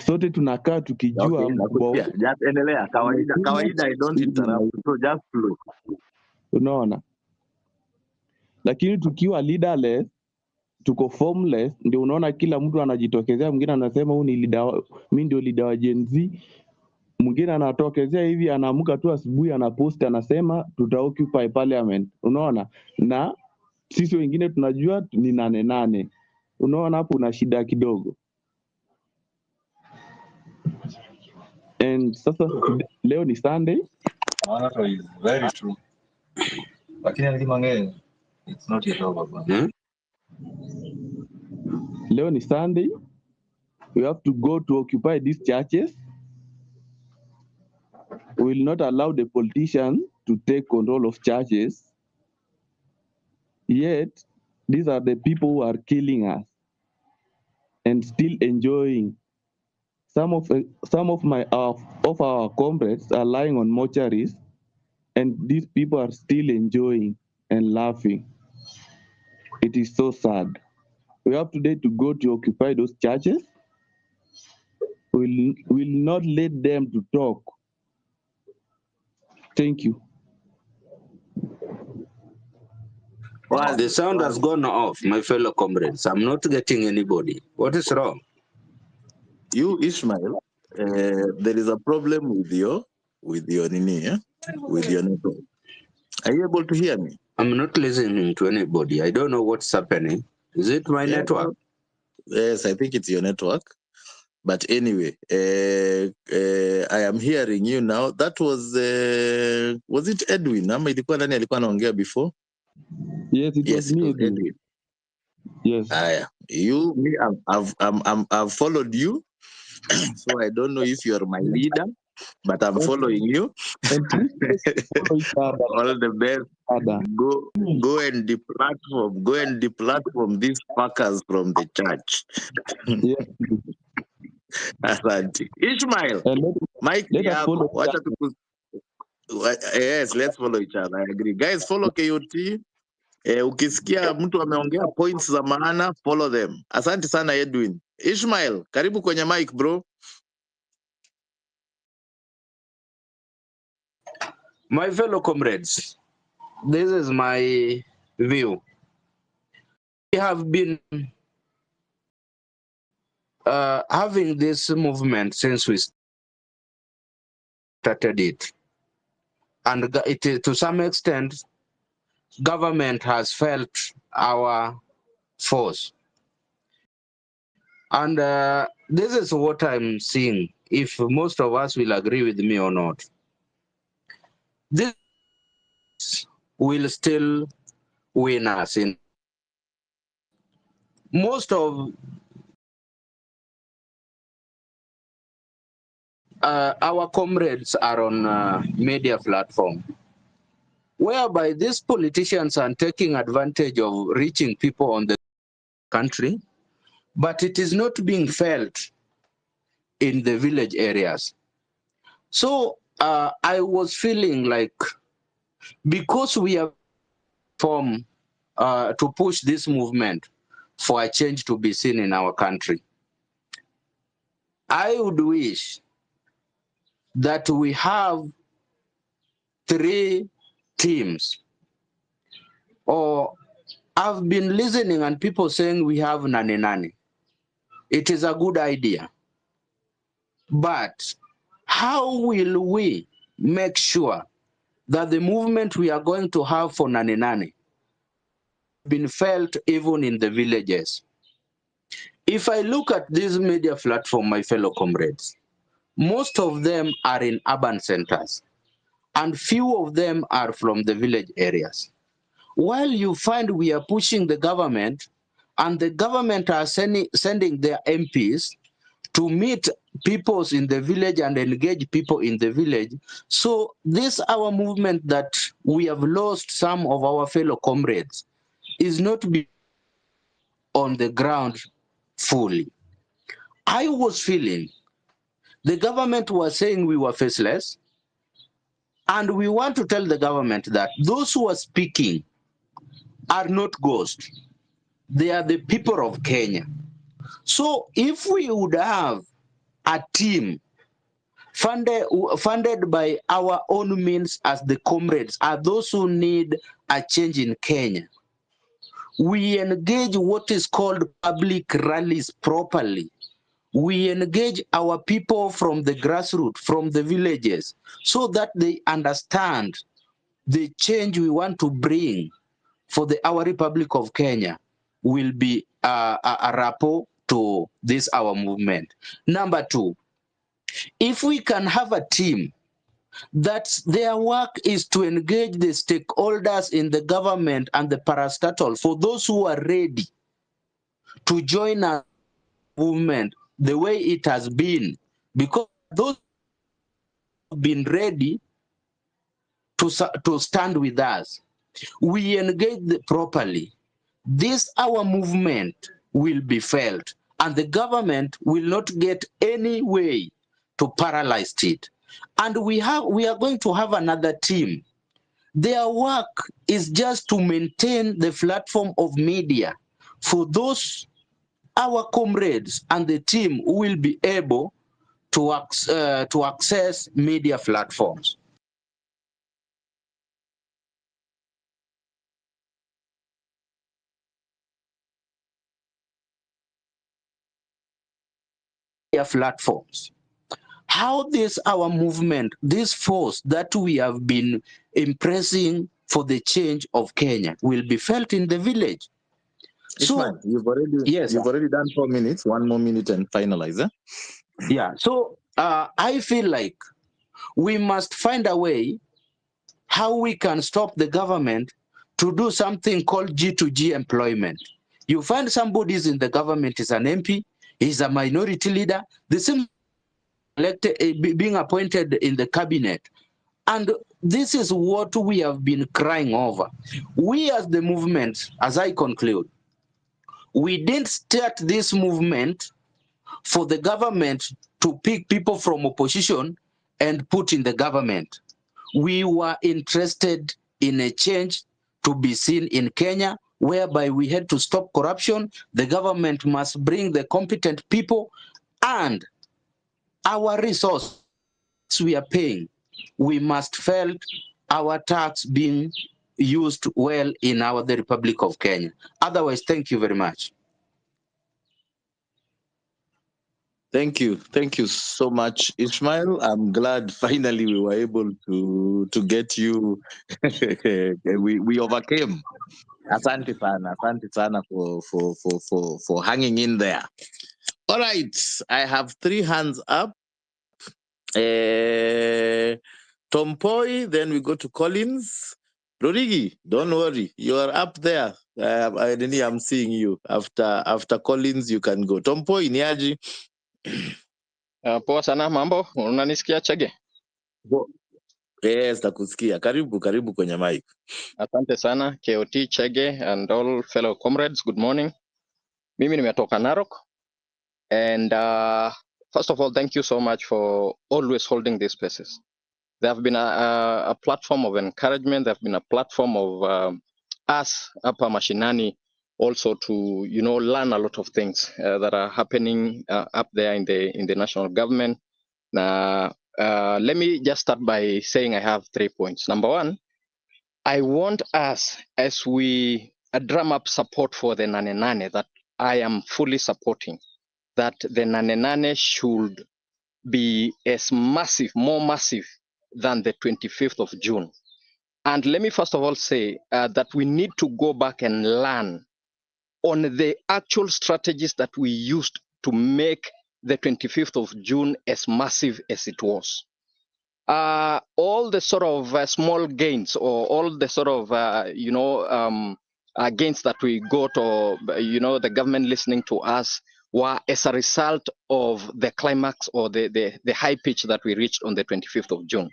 Speaker 8: Sote tunakaa tukijua
Speaker 19: just endelea kawaida I don't interrupt, so just flow.
Speaker 8: Unaona? Lakini tukiwa leaderless, tuko formless, ndio unaona kila mtu anajitokezea, mwingine anasema huyu ni leader, mimi ndio leader wa Gen Z. Mwingine anatokezea hivi, anaamka tu asubuhi anapost anasema tuta occupy parliament. Unaona? Na sisi wengine tunajua ni 8-8. Unaona hapo una shida kidogo. And sasa leo ni Sunday.
Speaker 16: Very true. Lakini alimange it's not yet over.
Speaker 8: Leo ni Sunday. We have to go to occupy these churches. We will not allow the politicians to take control of churches. Yet, these are the people who are killing us and still enjoying. Some of our comrades are lying on mortuaries, and these people are still enjoying and laughing. It is so sad. We have today to go to occupy those churches. We will not let them to talk. Thank you.
Speaker 2: Well, the sound has gone off, my fellow comrades. I'm not getting anybody. What is wrong?
Speaker 19: You, Ishmael, there is a problem with your nini, with your network. Are you able to hear me?
Speaker 2: I'm not listening to anybody. I don't know what's happening. Is it my network?
Speaker 19: Yes, I think it's your network. But anyway, I am hearing you now. That was it Edwin? Ama ilikuwa nani alikuwa anaongea before?
Speaker 8: Yes, it was me,
Speaker 19: Edwin.
Speaker 8: Yes.
Speaker 19: I've followed you. So I don't know if you are my leader, but I'm following you. All the best. Go and deplatform. Go and deplatform these fuckers from the church.
Speaker 8: Yes.
Speaker 19: Asante. Ishmael,
Speaker 8: And
Speaker 19: Mike
Speaker 8: let us follow
Speaker 19: yako. Wacha yes, let's follow each other. I agree. Guys, follow KOT. Ukisikia mtu ameongea points za maana, follow them. Asante sana Edwin. Ishmael, karibu kwenye mic bro.
Speaker 2: My fellow comrades, this is my view. We have been having this movement since we started it. And it is, to some extent, government has felt our force. And this is what I'm seeing, if most of us will agree with me or not. This will still win us. In most of our comrades are on media platform, whereby these politicians are taking advantage of reaching people on the country, but it is not being felt in the village areas. So I was feeling like, because we have formed to push this movement for a change to be seen in our country, I would wish that we have 3 teams. Or I've been listening and people saying we have nani. It is a good idea. But how will we make sure that the movement we are going to have for nani been felt even in the villages? If I look at this media platform, my fellow comrades, most of them are in urban centers, and few of them are from the village areas. While you find we are pushing the government, and the government are sending their MPs to meet people in the village and engage people in the village. So this our movement that we have lost some of our fellow comrades is not on the ground fully. I was feeling the government was saying we were faceless, and we want to tell the government that those who are speaking are not ghosts. They are the people of Kenya. So if we would have a team funded by our own means as the comrades, are those who need a change in Kenya, we engage what is called public rallies properly. We engage our people from the grassroots, from the villages, so that they understand the change we want to bring for our Republic of Kenya will be a rapport to this our movement. Number 2, if we can have a team that their work is to engage the stakeholders in the government and the parastatal, for those who are ready to join our movement the way it has been, because those who have been ready to stand with us, we engage properly, this our movement will be felt, and the government will not get any way to paralyze it. And we are going to have another team. Their work is just to maintain the platform of media for those our comrades and the team who will be able to access media platforms. Platforms. How this our movement, this force that we have been impressing for the change of Kenya will be felt in the village.
Speaker 19: Ishmael, you've already done 4 minutes. 1 more minute and finalize.
Speaker 2: Yeah. So I feel like we must find a way how we can stop the government to do something called G2G employment. You find somebody is in the government, is an MP, is a minority leader, the same elected, being appointed in the cabinet. And this is what we have been crying over. We as the movement, as I conclude, we didn't start this movement for the government to pick people from opposition and put in the government. We were interested in a change to be seen in Kenya, whereby we had to stop corruption. The government must bring the competent people, and our resource we are paying, we must felt our tax being used well in the Republic of Kenya. Otherwise, thank you very much.
Speaker 19: Thank you so much, Ishmael. I'm glad finally we were able to get you. we overcame. Asante sana for hanging in there. All right, I have 3 hands up. Tompoi, then we go to Collins. Rodigi, don't worry, you are up there. I'm seeing you. After Collins, you can go. Tompoi, niaji.
Speaker 12: Poa sana, mambo, unanisikia Chege?
Speaker 19: Yes, nakusikia. Karibu kwenye mic.
Speaker 12: Asante sana, KOT Chege and all fellow comrades, good morning. Mimi nimetoka Narok. And first of all, thank you so much for always holding these spaces. There have been a platform of encouragement. There have been a platform of us, Upper Mashinani, also to learn a lot of things that are happening up there in the national government. Now, let me just start by saying I have 3 points. Number one, I want us, as we drum up support for the Nane Nane, that I am fully supporting, that the Nane Nane should be as massive, more massive than the 25th of June. And let me first of all say that we need to go back and learn on the actual strategies that we used to make the 25th of June as massive as it was. All the sort of small gains, or all the sort of, gains that we got, or, the government listening to us, were as a result of the climax or the high pitch that we reached on the 25th of June.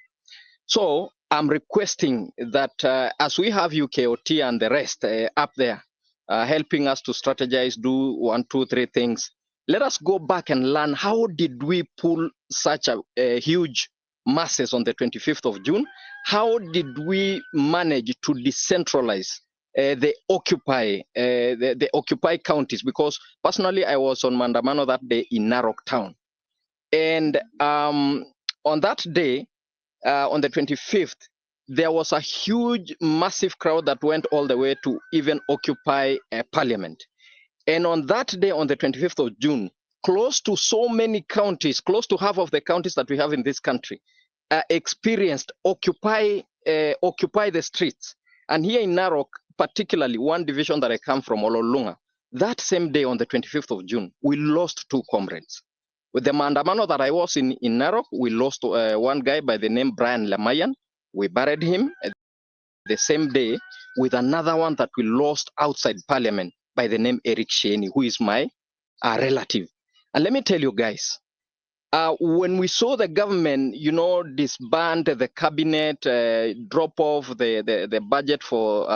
Speaker 12: So I'm requesting that as we have UKOT and the rest up there helping us to strategize, do 1, 2, 3 things, let us go back and learn how did we pull such a huge masses on the 25th of June? How did we manage to decentralize the Occupy counties? Because personally, I was on Mandamano that day in Narok town. And on that day, on the 25th, there was a huge, massive crowd that went all the way to even occupy Parliament. And on that day, on the 25th of June, close to so many counties, close to half of the counties that we have in this country, experienced occupy the streets. And here in Narok, particularly one division that I come from, Ololunga, that same day on the 25th of June, we lost 2 comrades. With the Mandamano that I was in Narok, we lost one guy by the name Brian Lamayan. We buried him the same day with another one that we lost outside Parliament by the name Eric Sheni, who is my relative. And let me tell you guys, when we saw the government, disband the cabinet, drop off the budget for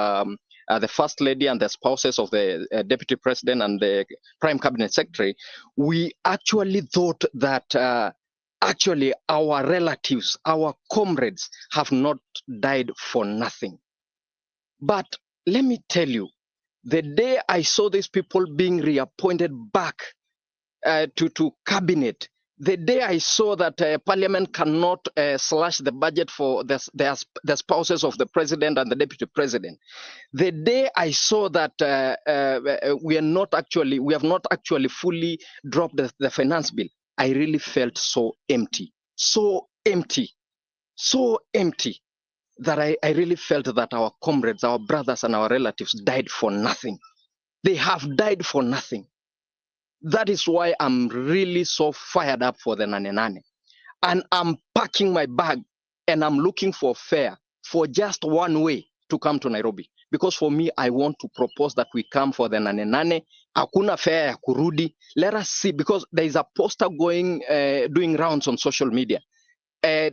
Speaker 12: the First Lady and the spouses of the Deputy President and the Prime Cabinet Secretary, we actually thought that actually our relatives, our comrades have not died for nothing. But let me tell you, the day I saw these people being reappointed back to cabinet, the day I saw that Parliament cannot slash the budget for the spouses of the President and the Deputy President, the day I saw that we have not actually fully dropped the finance bill, I really felt so empty that I really felt that our comrades, our brothers and our relatives died for nothing. They have died for nothing. That is why I'm really so fired up for the Nane Nane. And I'm packing my bag and I'm looking for fare for just one way to come to Nairobi. Because for me, I want to propose that we come for the Nane Nane. Hakuna fare ya kurudi. Let us see, because there is a poster doing rounds on social media,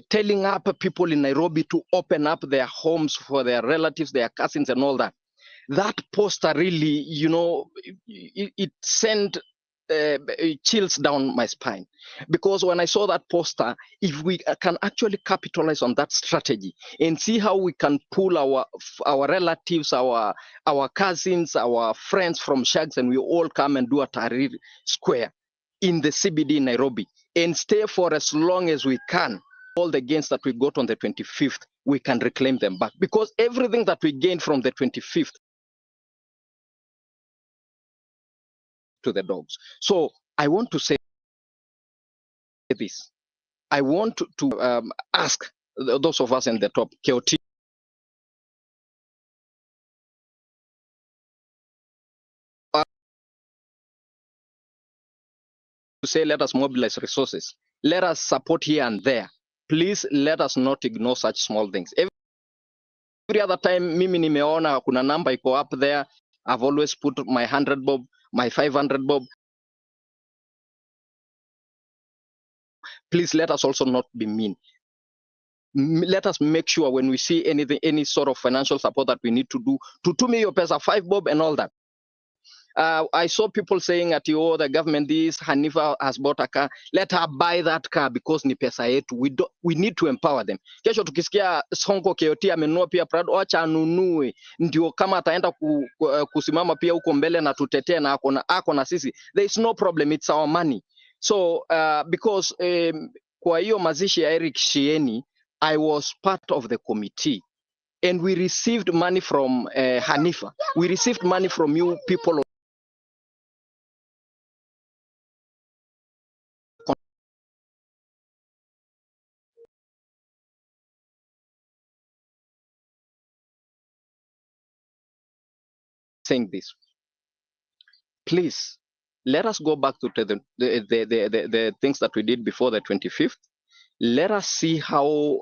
Speaker 12: telling up people in Nairobi to open up their homes for their relatives, their cousins and all that. That poster really, it sent chills down my spine, because when I saw that poster, if we can actually capitalize on that strategy and see how we can pull our relatives, our cousins, our friends from Shags, and we all come and do a Tahrir Square in the CBD in Nairobi and stay for as long as we can. All the gains that we got on the 25th, we can reclaim them back, because everything that we gained from the 25th to the dogs. So I want to say this. I want to ask those of us in the top, KOT, to say, let us mobilize resources. Let us support here and there. Please let us not ignore such small things. Every other time, mimi nimeona kuna number iko up there, I've always put my 100 bob, my 500 bob. Please let us also not be mean. Let us make sure when we see anything, any sort of financial support that we need to do, to 2 million pesa, 5 bob and all that. I saw people saying at the government, this Hanifa has bought a car. Let her buy that car because ni pesa yetu. We need to empower them. Kesho tukisikia Sonko KOT amenunua pia Prado, acha anunue. Ndio kama ataenda kusimama pia huko mbele na tutetee na ako na sisi. There is no problem, it's our money. So because kwa hiyo mazishi ya Eric Shieni, I was part of the committee. And we received money from Hanifa. We received money from you people saying this. Please, let us go back to the things that we did before the 25th. Let us see how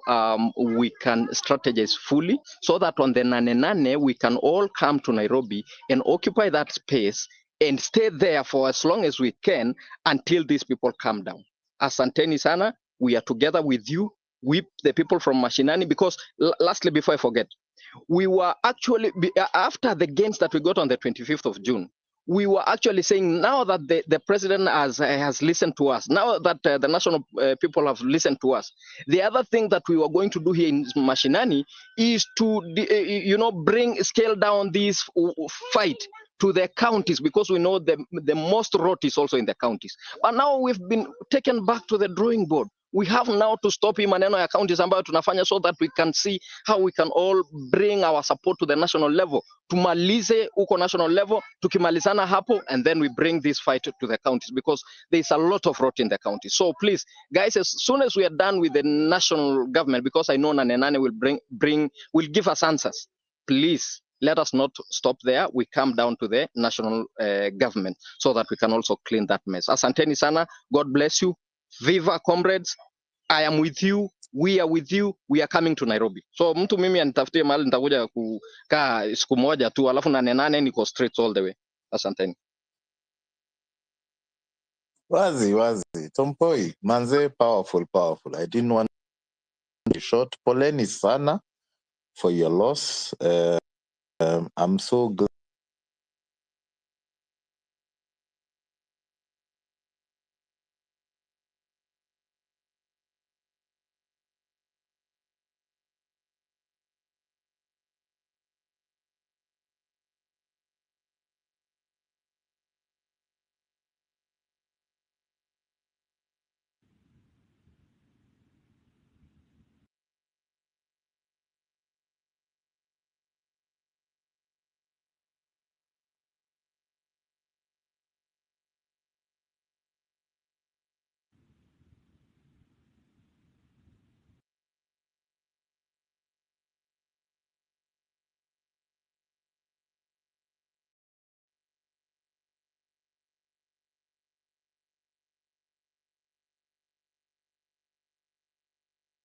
Speaker 12: we can strategize fully, so that on the Nane we can all come to Nairobi and occupy that space and stay there for as long as we can until these people come down. Asanteni sana, we are together with you, with the people from Mashinani, because lastly, before I forget, we were actually, after the gains that we got on the 25th of June, we were actually saying, now that the president has listened to us, now that the national people have listened to us, the other thing that we were going to do here in Mashinani is to, scale down this fight to the counties, because we know the most rot is also in the counties. But now we've been taken back to the drawing board. We have now to stop hii maneno ya counties ambayo tunafanya, so that we can see how we can all bring our support to the national level. Tumalize uko national level, tukimalizana hapo, and then we bring this fight to the counties, because there's a lot of rot in the counties. So please, guys, as soon as we are done with the national government, because I know Nane will give us answers, please, let us not stop there. We come down to the national government, so that we can also clean that mess. Asanteni sana. God bless you. Viva comrades, I am with you, we are with you, we are coming to Nairobi. So mtu mimi anitafutie mahali nitakuja kukaa siku moja tu, alafu Nane niko streets all the way. Asanteni.
Speaker 19: Wazi. Tompoi, manze, powerful. I didn't want to be short. Poleni sana for your loss. I'm so glad.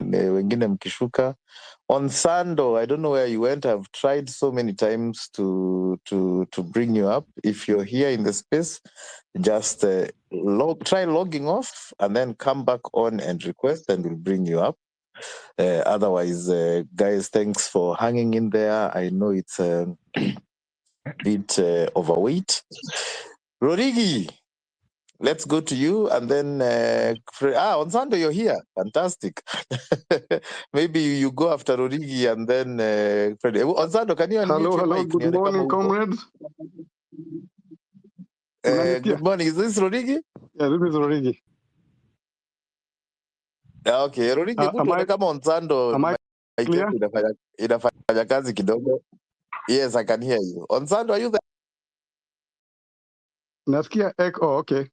Speaker 19: Wengine mkishuka on Sando, I don't know where you went. I've tried so many times to bring you up. If you're here in the space, just try logging off and then come back on and request, and we'll bring you up. Otherwise, guys, thanks for hanging in there. I know it's a bit overweight. Rodigi, let's go to you, and then Onsando, you're here. Fantastic. Maybe you go after Origi, and then Fred. Onsando, can you unmute
Speaker 9: Hello,
Speaker 19: your
Speaker 9: hello.
Speaker 19: mic?
Speaker 9: Good
Speaker 19: Nione kama
Speaker 9: morning,
Speaker 19: upo.
Speaker 9: comrades. Unanisikia?
Speaker 19: Good morning. Is this Rodigi?
Speaker 9: Yeah, this is Origi.
Speaker 19: Okay, Rodigi, hebu
Speaker 9: Am
Speaker 19: tuone
Speaker 9: I
Speaker 19: kama Onsando
Speaker 9: am I
Speaker 19: mic
Speaker 9: clear?
Speaker 19: yako inafanya kazi kidogo. Yes, I can hear you. Onsando, are you there?
Speaker 9: Nasikia echo. Oh, okay.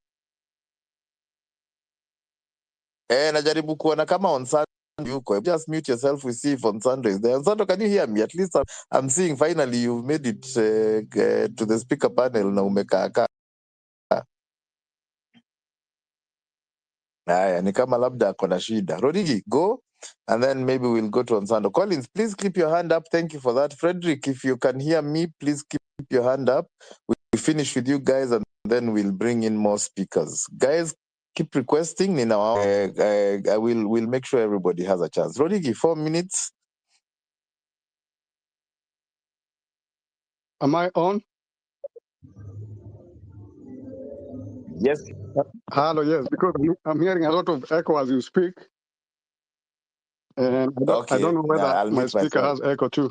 Speaker 19: Najaribu kuona kama Onsando yuko. Just mute yourself. We see if Onsando is there. Onsando, can you hear me? At least I'm seeing finally you've made it to the speaker panel na umekaa. Haya, ni kama labda ako na shida. Rodigi, go, and then maybe we'll go to Onsando. Collins, please keep your hand up. Thank you for that. Frederick, if you can hear me, please keep your hand up. We finish with you guys, and then we'll bring in more speakers. Guys, keep requesting. We'll make sure everybody has a chance. Rodigi, 4 minutes.
Speaker 9: Am I on?
Speaker 19: Yes.
Speaker 9: Hello, yes, because I'm hearing a lot of echo as you speak, and I
Speaker 19: Okay,
Speaker 9: don't know whether
Speaker 19: I'll
Speaker 9: my
Speaker 19: mute
Speaker 9: speaker
Speaker 19: myself.
Speaker 9: has echo too.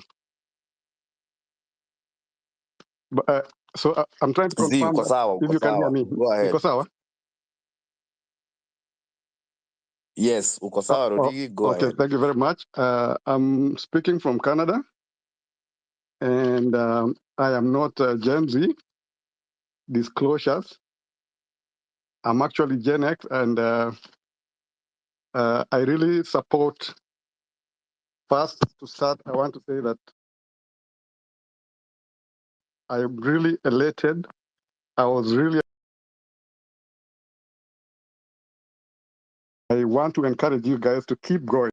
Speaker 9: But so I'm trying to
Speaker 19: See,
Speaker 9: confirm
Speaker 19: uko
Speaker 9: that
Speaker 19: sawa,
Speaker 9: if
Speaker 19: uko
Speaker 9: you can hear
Speaker 19: sawa.
Speaker 9: me.
Speaker 19: Go ahead.
Speaker 9: Iko sawa?
Speaker 19: Yes, uko sawa, Rodigi. Go
Speaker 9: Okay,
Speaker 19: ahead.
Speaker 9: thank you very much. I'm speaking from Canada, and I am not Gen Z. Disclosures. I'm actually Gen X, and I really support. First, to start, I want to say that I am really elated. I was really. I want to encourage you guys to keep going.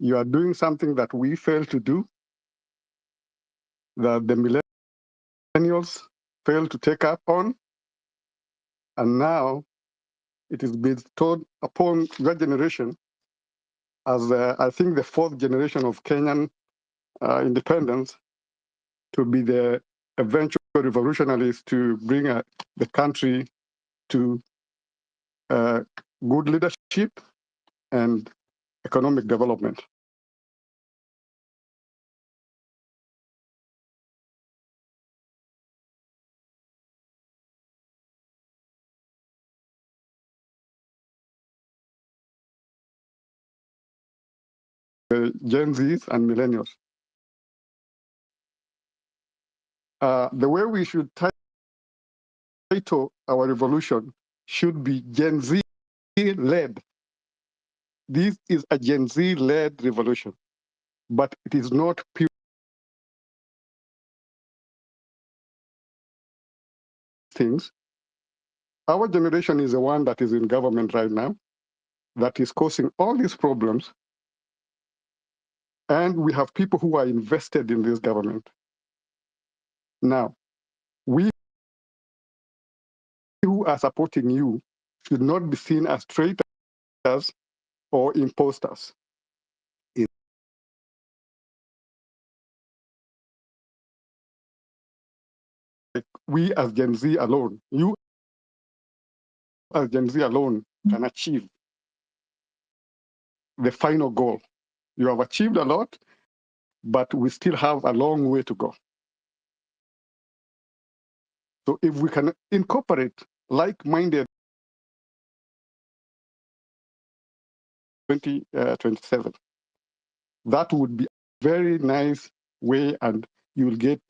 Speaker 9: You are doing something that we failed to do, that the millennials failed to take up on, and now it is bestowed upon your generation as I think the fourth generation of Kenyan independence to be the eventual revolutionaries to bring the country to good leadership and economic development. Gen Zs and millennials. The way we should title our revolution should be Gen Z led. This is a Gen Z led revolution, but it is not pure things. Our generation is the one that is in government right now, that is causing all these problems. And we have people who are invested in this government. Now, we who are supporting you should not be seen as traitors or imposters. Like we as Gen Z alone, you as Gen Z alone can achieve the final goal. You have achieved a lot, but we still have a long way to go. So if we can incorporate like-minded 2027, that would be a very nice way, and you will get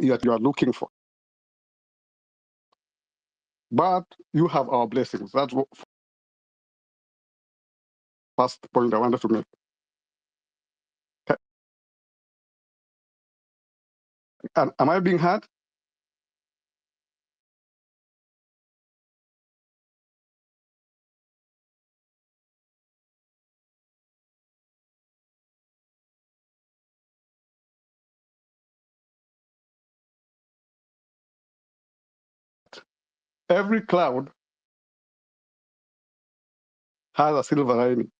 Speaker 9: what you are looking for. But you have our blessings. That's what first point I wanted to make. Am I being heard? every cloud has a silver lining.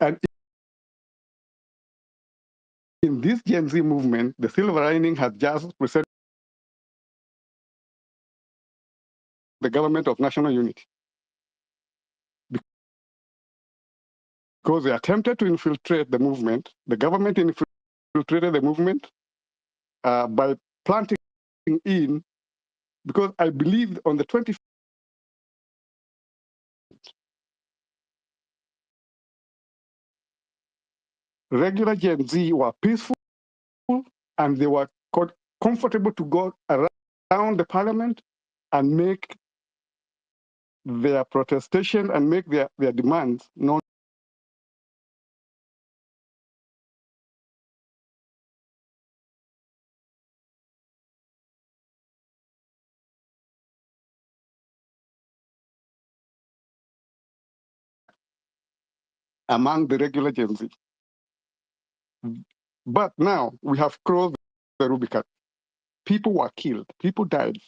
Speaker 9: And in this Gen Z movement, the silver lining has just presented the government of national unity, because they attempted to infiltrate the movement. The government infiltrated the movement by planting in, because I believe on the 25th, regular Gen Z were peaceful and they were comfortable to go around the parliament and make their protestation and make their demands known among the regular Gen Z. But now we have crossed the Rubicon. People were killed, people died,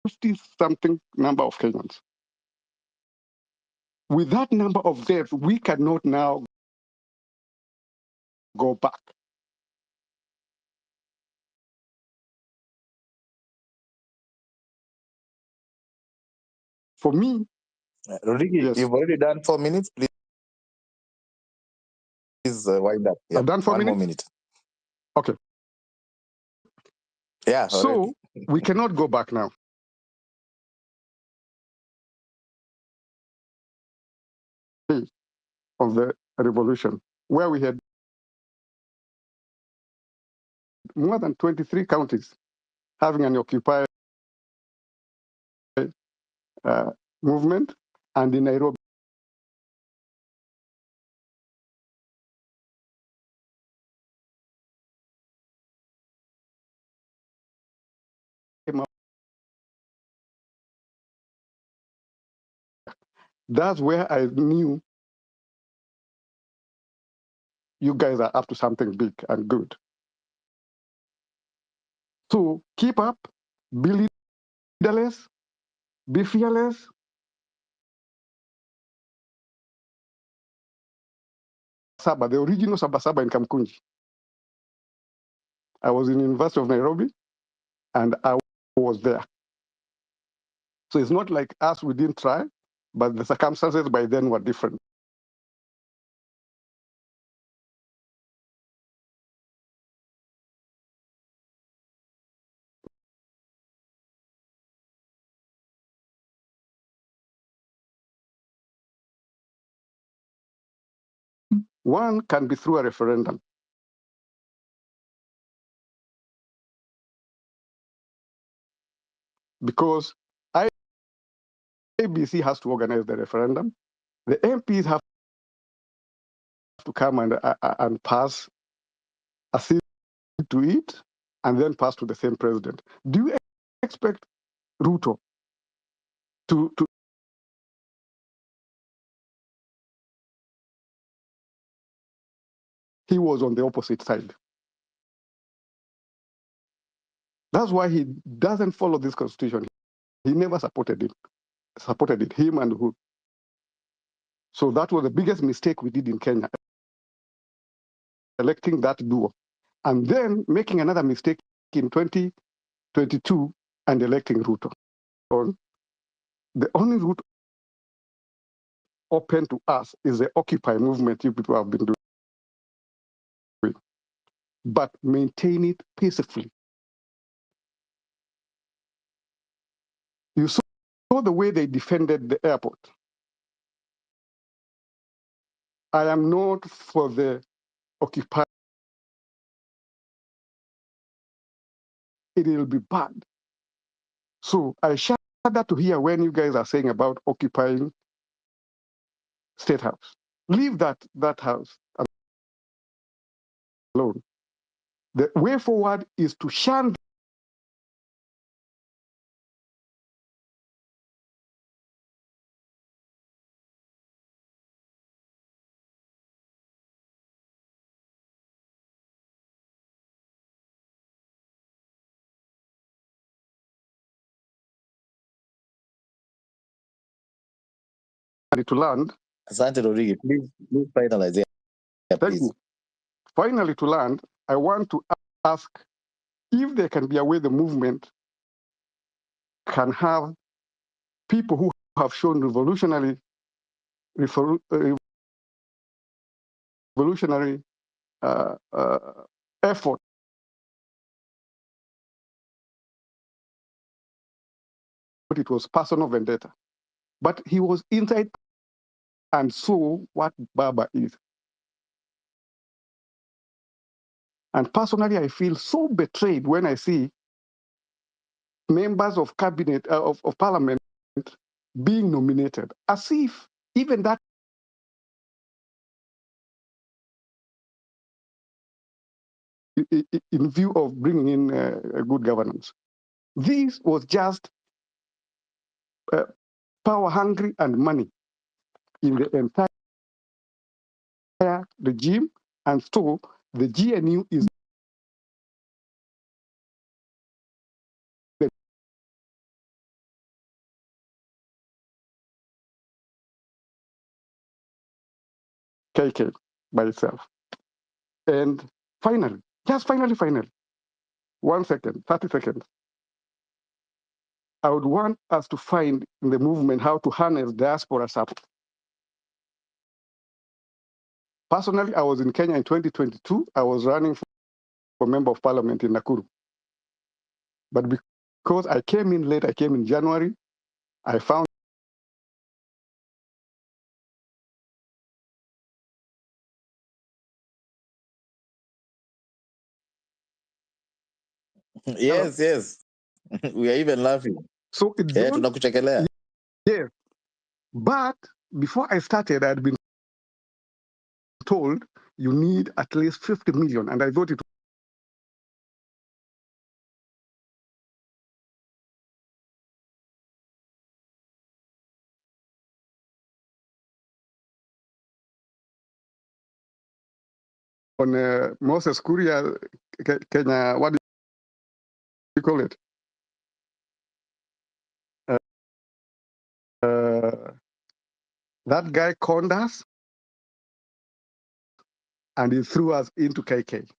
Speaker 9: 50-something number of Kenyans. With that number of deaths, we cannot now go back. For me,
Speaker 16: Rodriguez,
Speaker 9: yes.
Speaker 16: you've already done 4 minutes. Please wind up. Yeah,
Speaker 9: I've done 4
Speaker 16: one more
Speaker 9: minutes?
Speaker 16: minute.
Speaker 9: Okay.
Speaker 16: Yeah,
Speaker 9: So
Speaker 16: already.
Speaker 9: we cannot go back now. Of the revolution, where we had more than 23 counties having an Occupy movement, and in Nairobi, that's where I knew you guys are up to something big and good. So keep up, be leaderless, be fearless. Saba, the original Sabasaba in Kamkunji. I was in University of Nairobi, and I was there. So it's not like us, we didn't try, but the circumstances by then were different. One can be through a referendum. Because ABC has to organize the referendum. The MPs have to come and pass a seat to it, and then pass to the same president. Do you expect Ruto to he was on the opposite side? That's why he doesn't follow this constitution. He never supported it, him and who. So that was the biggest mistake we did in Kenya, electing that duo, and then making another mistake in 2022 and electing Ruto. The only route open to us is the Occupy movement you people have been doing, but maintain it peacefully. You saw the way they defended the airport. I am not for the Occupy. It will be bad. So I shudder to hear when you guys are saying about occupying State House. Leave that house alone. The way forward is to shun to land.
Speaker 19: Asante Rodrigue, please finalize. Yeah,
Speaker 9: Thank
Speaker 19: please.
Speaker 9: you. Finally, to land, I want to ask if there can be a way the movement can have people who have shown revolutionary effort but it was personal vendetta. But he was inside and saw what Baba is. And personally, I feel so betrayed when I see members of cabinet, of parliament being nominated, as if even that in view of bringing in a good governance. This was just power hungry and money in the entire regime, and so the GNU is the KK by itself. And finally, just finally, 1 second, 30 seconds. I would want us to find in the movement how to harness diaspora support. Personally, I was in Kenya in 2022. I was running for member of parliament in Nakuru. But because I came in late, I came in January, I found
Speaker 19: Yes, yes. We are even laughing.
Speaker 9: So it's
Speaker 19: tunakuchekelea.
Speaker 9: Yes. But before I started, I had been told you need at least 50 million. And I thought it on Moses Kuria, Kenya, what do you call it? That guy conned us and he threw us into KK.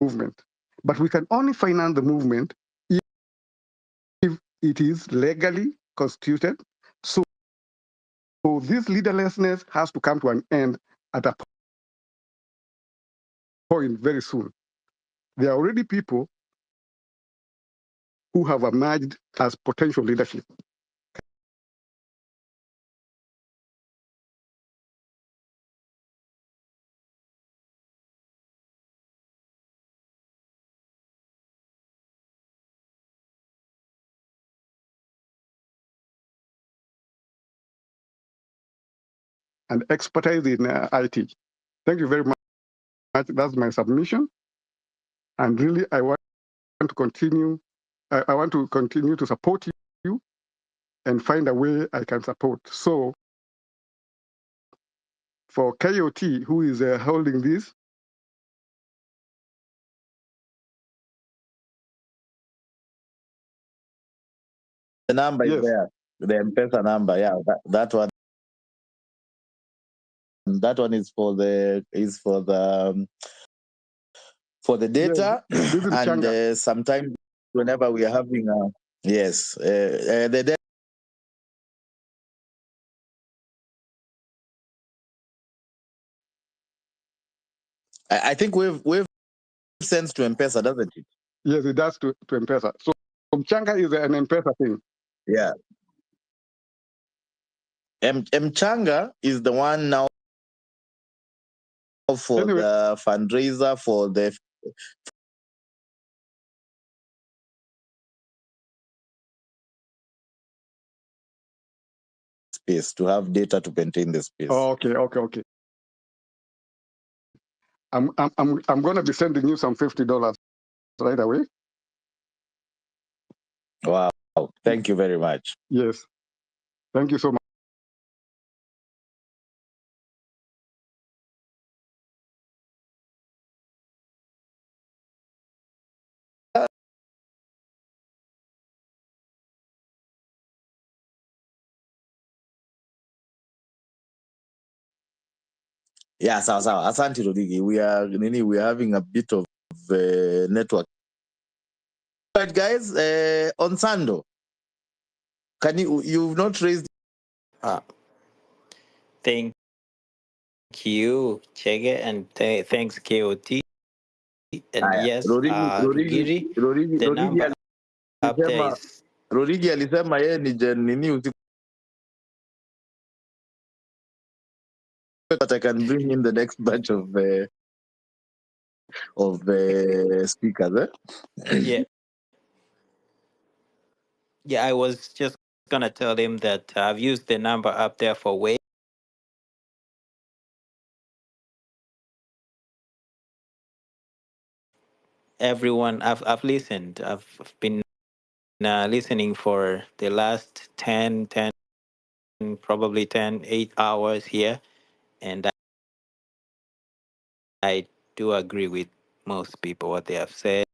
Speaker 9: Movement. But we can only finance the movement if it is legally constituted. So this leaderlessness has to come to an end at a point very soon. There are already people who have emerged as potential leadership. And expertise in IT. Thank you very much. That's my submission. And really, I want to continue. I want to continue to support you and find a way I can support. So for KOT, who is holding this,
Speaker 19: The number is there. The M-Pesa number, yeah. That one. That one is for the data, and sometimes whenever we are having the data. I think we've sent to M-Pesa, doesn't it?
Speaker 9: Yes, it does to M-Pesa. So Mchanga is an M-Pesa thing.
Speaker 19: Yeah. Mchanga is the one now for the fundraiser for the space, to have data to maintain the space.
Speaker 9: Oh, okay. I'm going to be sending you some $50 right away.
Speaker 19: Wow. Thank you very much.
Speaker 9: Yes. Thank you so much.
Speaker 19: Yeah, sawa. Asante Rodigi. We are having a bit of network. Right, guys, on Sando, you've not raised.
Speaker 7: Thank you, Chege, and thanks KOT. And yes, Rugiri, the number up there is
Speaker 19: Rodigi alisema yeye ni nini usiku, but I can bring in the next batch of speakers.
Speaker 7: yeah. Yeah, I was just gonna tell him that I've used the number up there for way. Everyone, I've listened. I've been listening for the last 10, probably 10, 8 hours here, and I do agree with most people what they have said.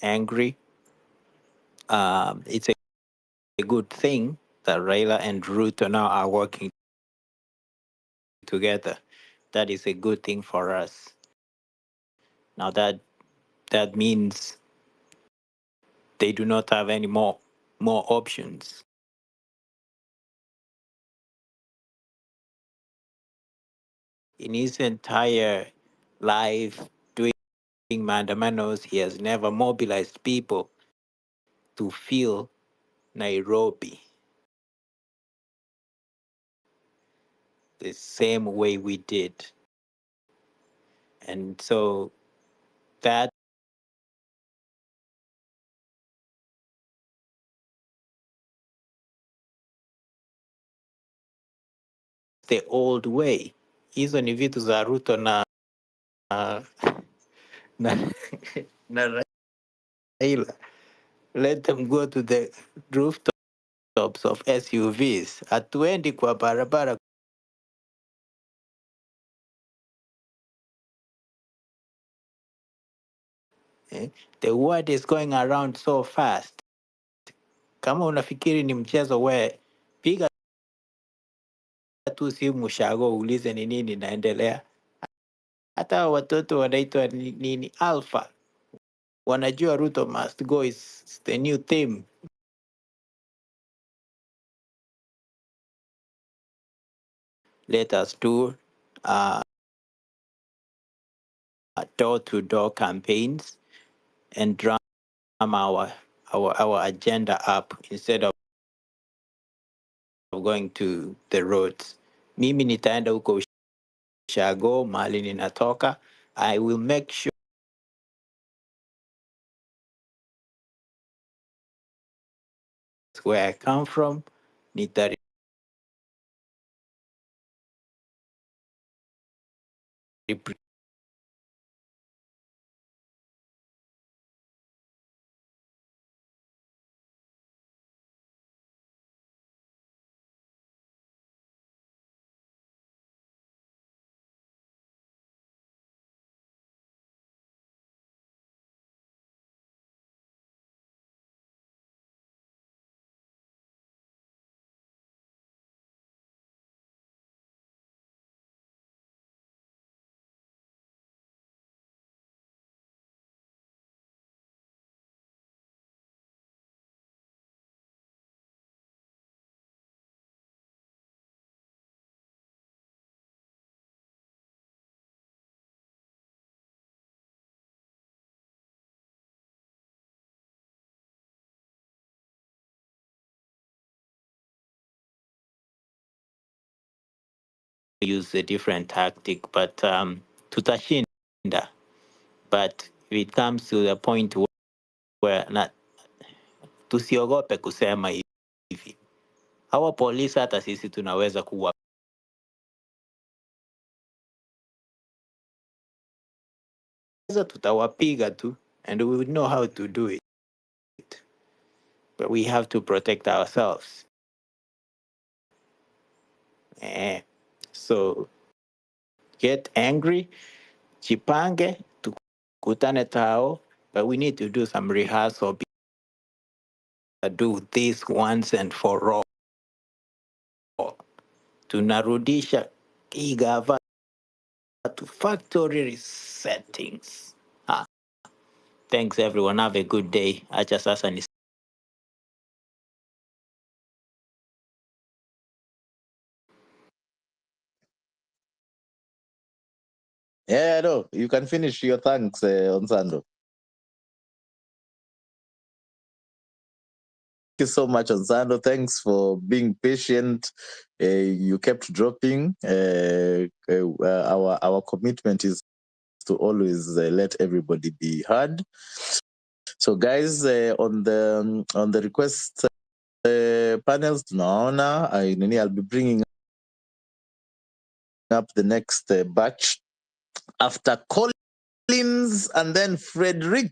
Speaker 7: Angry. It's a good thing that Raila and Ruto now are working together. That is a good thing for us. Now that means they do not have any more options. In his entire life doing mandamanos, he has never mobilized people to fill Nairobi the same way we did. And so that the old way. Hizo ni vitu za Ruto na na Raila. Let them go to the rooftops of SUVs. Hatuendi kwa barabara. The word is going around so fast. Kama unafikiri ni mchezo, we piga tu simu shago ulize ni nini naendelea. Hata watoto wanaitwa nini alpha. Wanajua Ruto must go is the new theme. Let us do door-to-door campaigns and drum our agenda up instead of going to the roads. Mimi nitaenda huko Shago, mahali ninatoka. I will make sure where I come from. Nita use a different tactic, but tutashinda. But if it comes to the point where not tusiogope kusema hivi. Hawa polisi hata sisi tunaweza kuwa tutawapiga tu, and we would know how to do it. But we have to protect ourselves. So get angry, jipange, tukutane tao, but we need to do some rehearsal. Do this once and for all. tunarudisha hii gava to factory settings. Thanks everyone, have a good day. Acha sasa ni
Speaker 19: Yeah, no, you can finish your thanks, Onsando. Thank you so much, Onsando. Thanks for being patient. You kept dropping. Our commitment is to always let everybody be heard. So, guys, on the request panels, I'll be bringing up the next batch after Collins and then Frederick.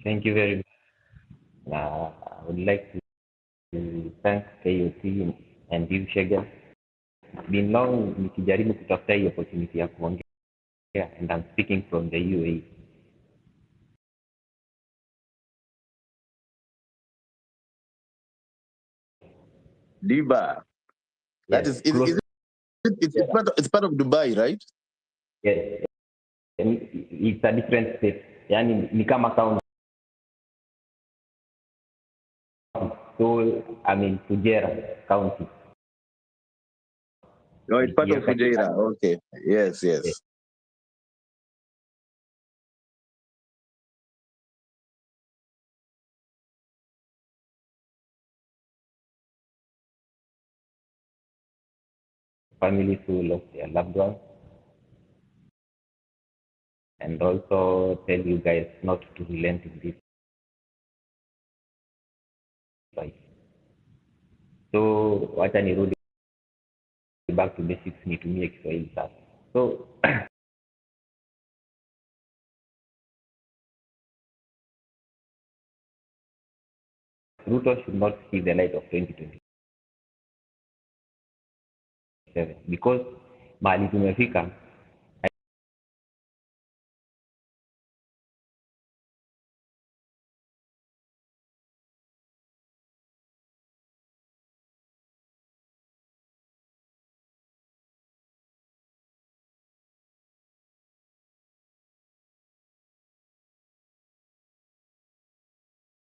Speaker 14: Thank you very much. I would like to thank KOT and you, Shega. It's been long nikijaribu kutafuta hii opportunity ya kuongea, and I'm speaking from the UAE.
Speaker 19: Diba. That
Speaker 14: Yes,
Speaker 19: it's part of Dubai, right?
Speaker 14: Yes. It's a different state. Yani ni kama county. So I'm in Fujairah County.
Speaker 19: Oh, it's part of Fujairah. Okay. Yes.
Speaker 14: Families who lost their loved ones. And also tell you guys not to relent in this fight. So wacha nirudi back to basics, nitumie Kiswahili sasa. So Ruto should not see the light of 2027 because mahali tumefika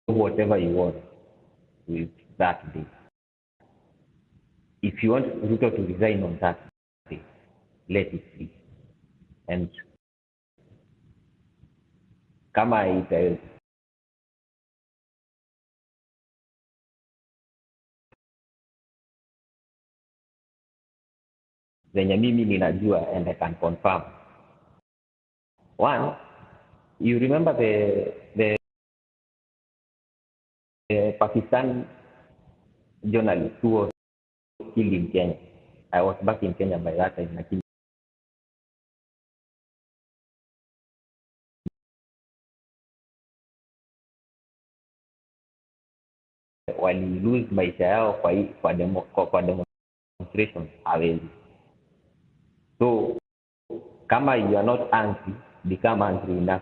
Speaker 14: whatever you want with that day. If you want Ruto to resign on that day, let it be. And kama ita zenye mimi ninajua and I can confirm. One, you remember the Pakistan journalist who was killed in Kenya. I was back in Kenya by that time. Lakini wali lose maisha yao kwa demonstration hawezi. So kama you are not angry, become angry enough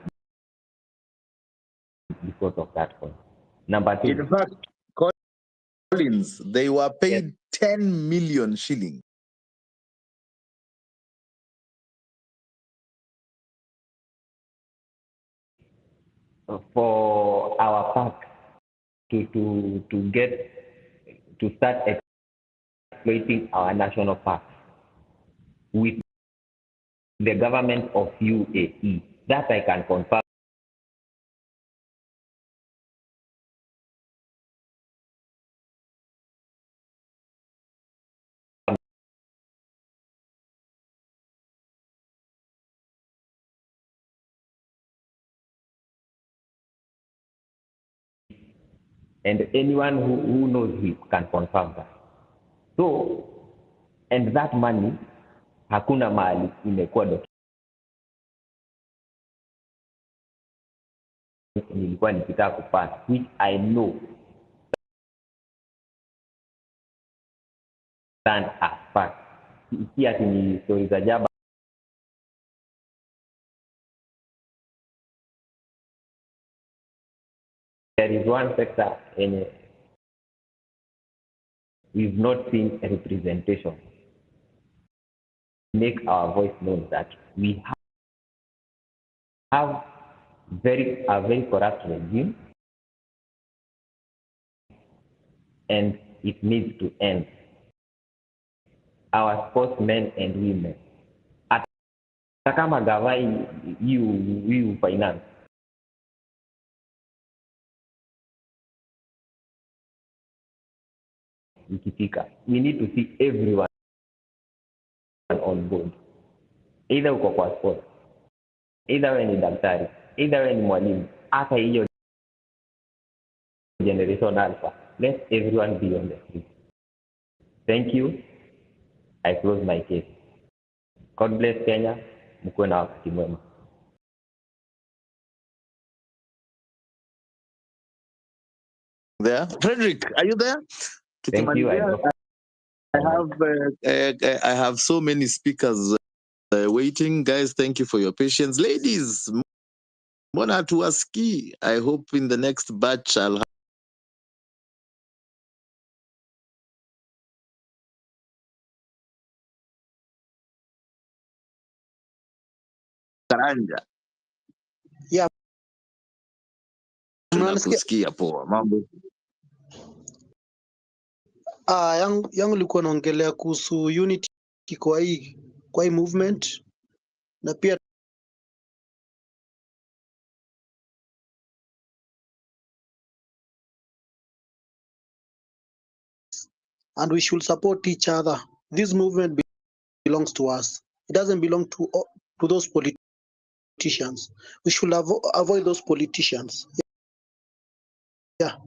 Speaker 14: because of that point. Number two.
Speaker 19: In fact, Collins, they were paid 10 million shillings.
Speaker 14: For our park to start exploiting our national parks with the government of UAE. That I can confirm. And anyone who knows him can confirm that. So, and that money, hakuna mahali imekuwa nilikuwa nikitaka kupata, which I know stand as fact. Si ati ni stories za jaba. there is one sector in we've not seen a representation. Make our voice known that we have a very corrupt regime, and it needs to end. Our sportsmen and women, hata kama gavai you finance, ikifika, we need to see everyone on board, either uko kwa sport, either wewe ni daktari, either wewe ni mwalimu, hata hiyo generation alpha. Let everyone be on the street. Thank you. I close my case. God bless Kenya. Mkuwe na wakati mwema.
Speaker 19: There, Frederick, are you there?
Speaker 14: Thank you.
Speaker 19: I have so many speakers waiting. Guys, thank you for your patience. Ladies, mbona tuwasikii? I hope in the next batch I'll have Karanja.
Speaker 3: Yeah.
Speaker 19: Tunakusikia poa. Mambo.
Speaker 3: Yangu likuwa naongelea kuhusu unity kwa hii movement na pia and we should support each other. This movement belongs to us. It doesn't belong to those politicians. We should avoid those politicians. Yeah.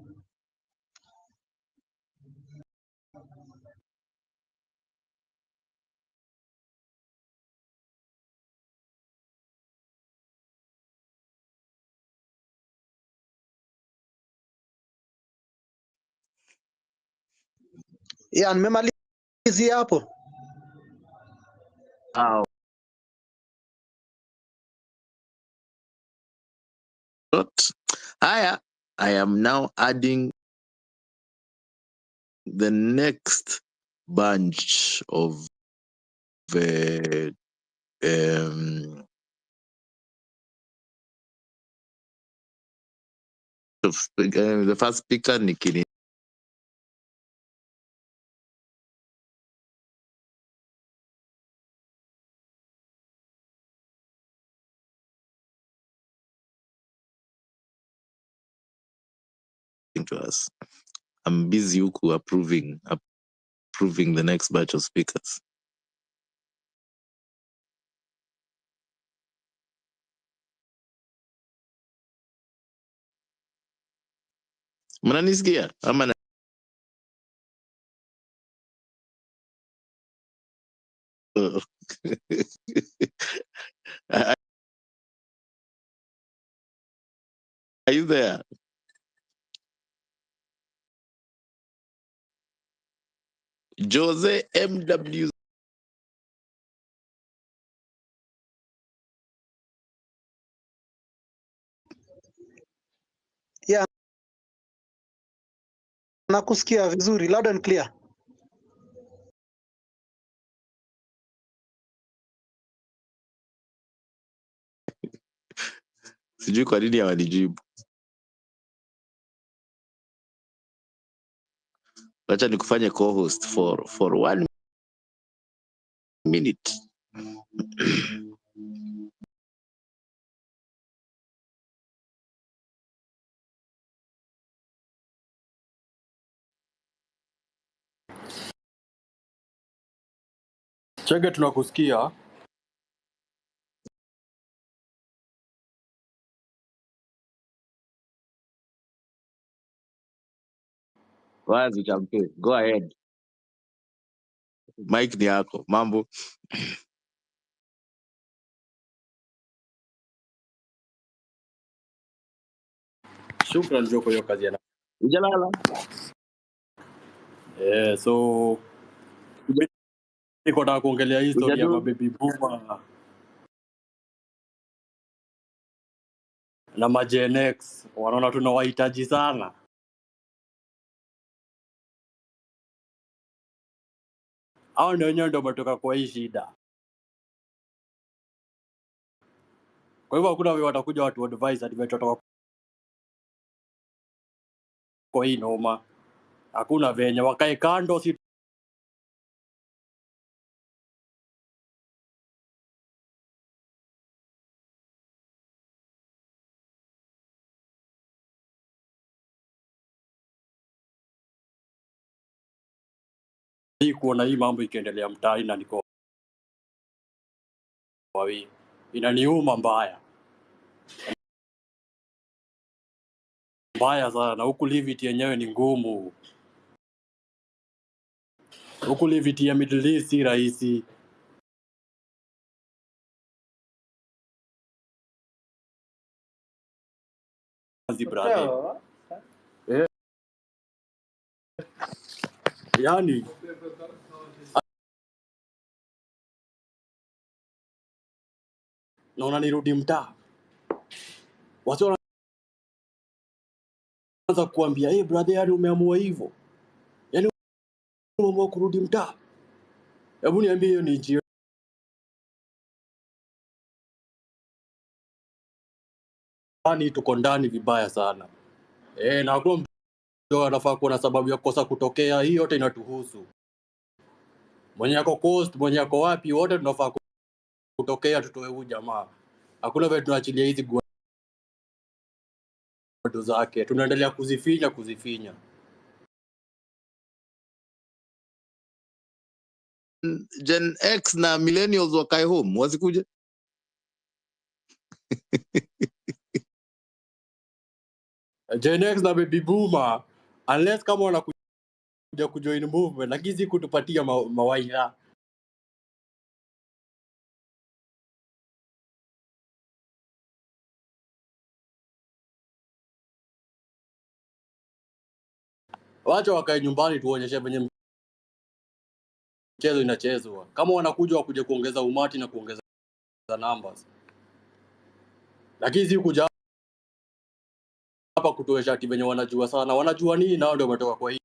Speaker 3: Yeah, nimemalizia hapo.
Speaker 19: I am now adding the next bunch of the first speaker, Nikini. To us. I'm busy approving the next batch of speakers. Mnanisikia ama Are you there? Jose MW.
Speaker 3: Yeah. Nakusikia vizuri, loud and clear.
Speaker 19: Sijui kwa nini hawanijibu. Acha nikufanye co-host for 1 minute.
Speaker 21: Chege, tunakusikia.
Speaker 19: Wazi champe. Go ahead. Mike ni yako. Mambo.
Speaker 21: Shukran Joko, hiyo kazi yana.
Speaker 19: Ujalala.
Speaker 21: So niko nataka kuongelea historia ya baby boomer. na ma-Gen X wanaona tunawahitaji sana. Hao ndio wenyewe ndio wametoka kwa hii shida. Kwa hivyo hakuna watakuja watu advise ati wametoka kwa hii noma. Hakuna venye, wakae kando, si kuona hii mambo ikiendelea mtaani na niko wawi. Inaniuma mbaya. Mbaya sana. Huku liviti yenyewe ni ngumu. Huku liviti ya Middle East si rahisi. Yani naona nirudi mtaa. Watu wanaanza kuambia, "Hey brother, yani umeamua hivyo? Yani umeamua kurudi mtaa? Hebu niambie hiyo ni nchi gani tuko ndani vibaya sana." Na hakuna mtu anafaa kuwa na sababu ya kukosa kutokea. Hii yote inatuhusu. Mwenye yako coast, mwenye yako wapi, wote tunafaa kutokea tutoe huyu jamaa. Hakuna vile tunaachilia hizi gwado zake. Tunaendelea kuzifinya.
Speaker 19: Gen X na millennials wakae home, wasikuje.
Speaker 21: Gen X na baby boomer, unless kama wanakuja kujoin movement, lakini si kutupatia mawaidha. Wacha wakae nyumbani tuonyeshe venye mchezo inachezwa. Kama wanakuja wakuje kuongeza umati na kuongeza numbers. Lakini si kuja hapa kutuonyesha ati venye wanajua sana. Wanajua nini? Nao ndio wametoka kwa hii.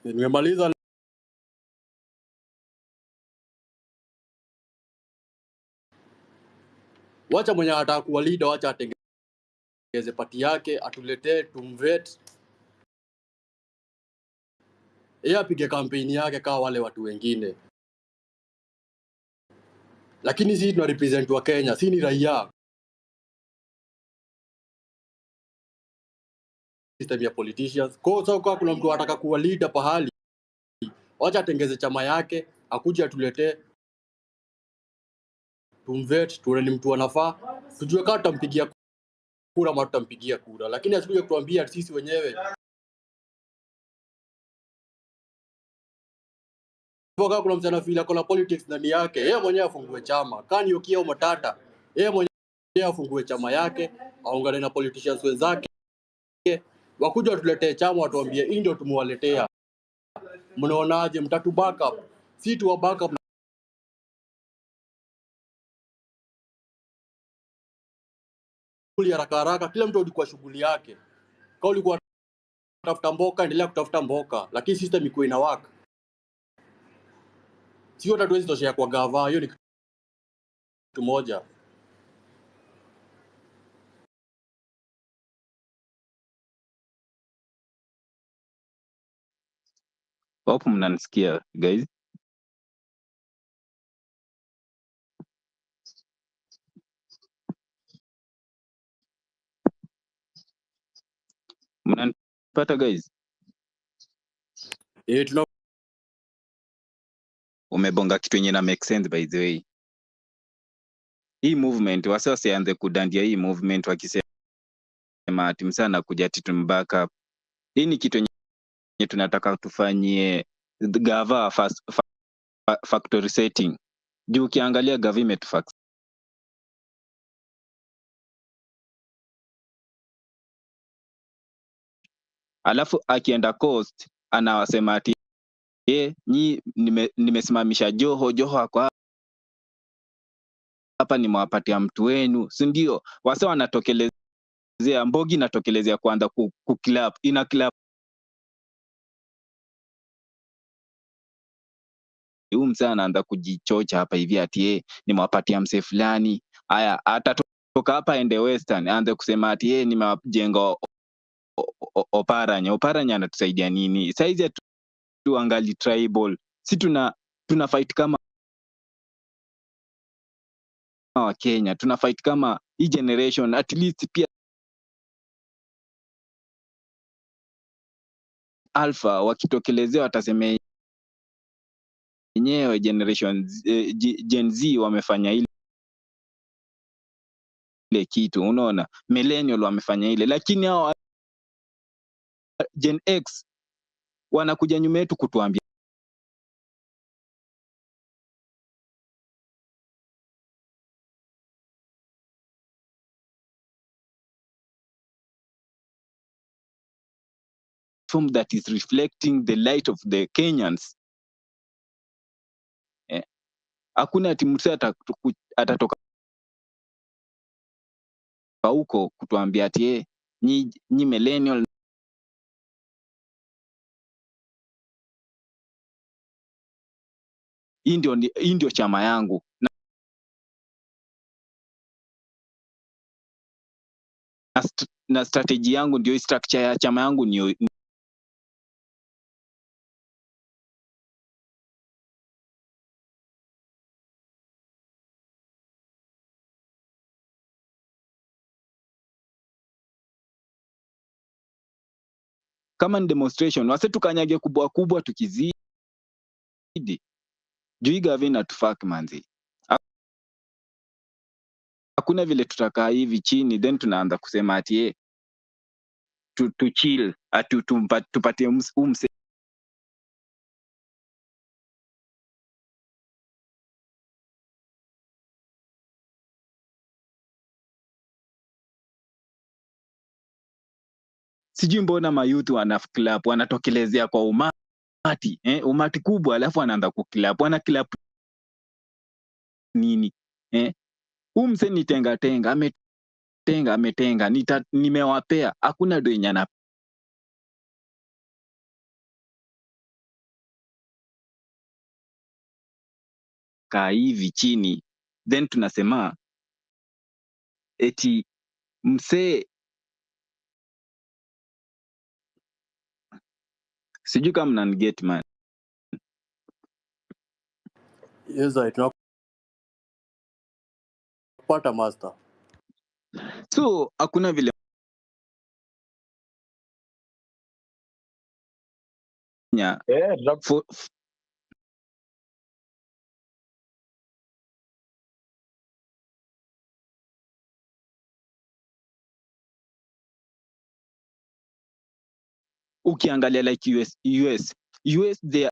Speaker 21: Nimemaliza. Wacha mwenye anataka kuwa leader, wacha atengeze pati yake, atuletee, tumvet. Yeye apige kampeni yake kama wale watu wengine. Lakini sisi tuna represent wa Kenya, si ni raia. System ya politicians. Kwa sababu kuna mtu anataka kuwa leader pahali, wacha atengeze chama yake, akuje atuletee, tumvet, tuone ni mtu anafaa, tujue kama tutampigia kura ama tutampigia kura. Lakini asikuje kutuambia sisi wenyewe. Kwa kuna mtu anafeel kuna politics ndani yake, yeye mwenyewe afungue chama. Kani Okiya Matata, yeye mwenyewe afungue chama yake, aungane na politicians wenzake. Wakuja watuletee chama, watuambie hii ndio tumewaletea. Mnaonaje, mtatu backup? Si tu wa backup haraka, kila mtu alikuwa shughuli yake. Kama ulikuwa kutafuta mboka, endelea kutafuta mboka, lakini system iko ina work. Sio tatuwezi toshea kwa gava, hiyo ni kitu moja.
Speaker 17: Hope mnanisikia guys. Mnanipata guys?
Speaker 21: Tuna
Speaker 17: umebonga kitu yenye na make sense by the way. Hii movement wasianze kudandia hii movement wakisema ati msana kuja titum backup. Hii ni kitu yenye tunataka tufanyie gava factory setting. Juu ukiangalia government facts, alafu akienda coast anawasema ati nimesimamisha Joho ako hapa, nimewapatia mtu wenu, si ndio? Wase wanatokelezea, Mbogi inatokelezea kwanza kuclap, ina clap msee anaanza kujichocha hapa hivi ati nimewapatia msee fulani. Haya, atatoka hapa ende Western aanze kusema ati nimewajenga Oparanya. Oparanya anatusaidia nini? Saizi tuangali tribal, si tuna fight kama wa Kenya, tuna fight kama hii generation, at least pia alpha wakitokelezea watasema yenyewe generation Gen Z wamefanya ile kitu, unaona, millennial wamefanya ile, lakini hao Gen X wanakuja nyuma yetu kutuambia that is reflecting the light of the Kenyans. Hakuna ati mtu atatoka huko kutuambia ati nyi millennial hii ndio chama yangu na strategy yangu ndio structure ya chama yangu ni kama ni demonstration, wase tukanyage kubwa tukizidi. Juu gavana tufak manzi. Hakuna vile tutakaa hivi chini then tunaanza kusema ati to chill, ati tupatie umse sijui mbona mayouth wanafclap, wanatokelezea kwa umati umati kubwa, alafu anaanza kuclap, wana clap nini? Umse ni tenga ametenga nimewapea, hakuna doinya kaa hivi chini then tunasema eti msee, sijui kama mnaniget man.
Speaker 21: Yes, tunapata master.
Speaker 17: So hakuna vile ukiangalia like US they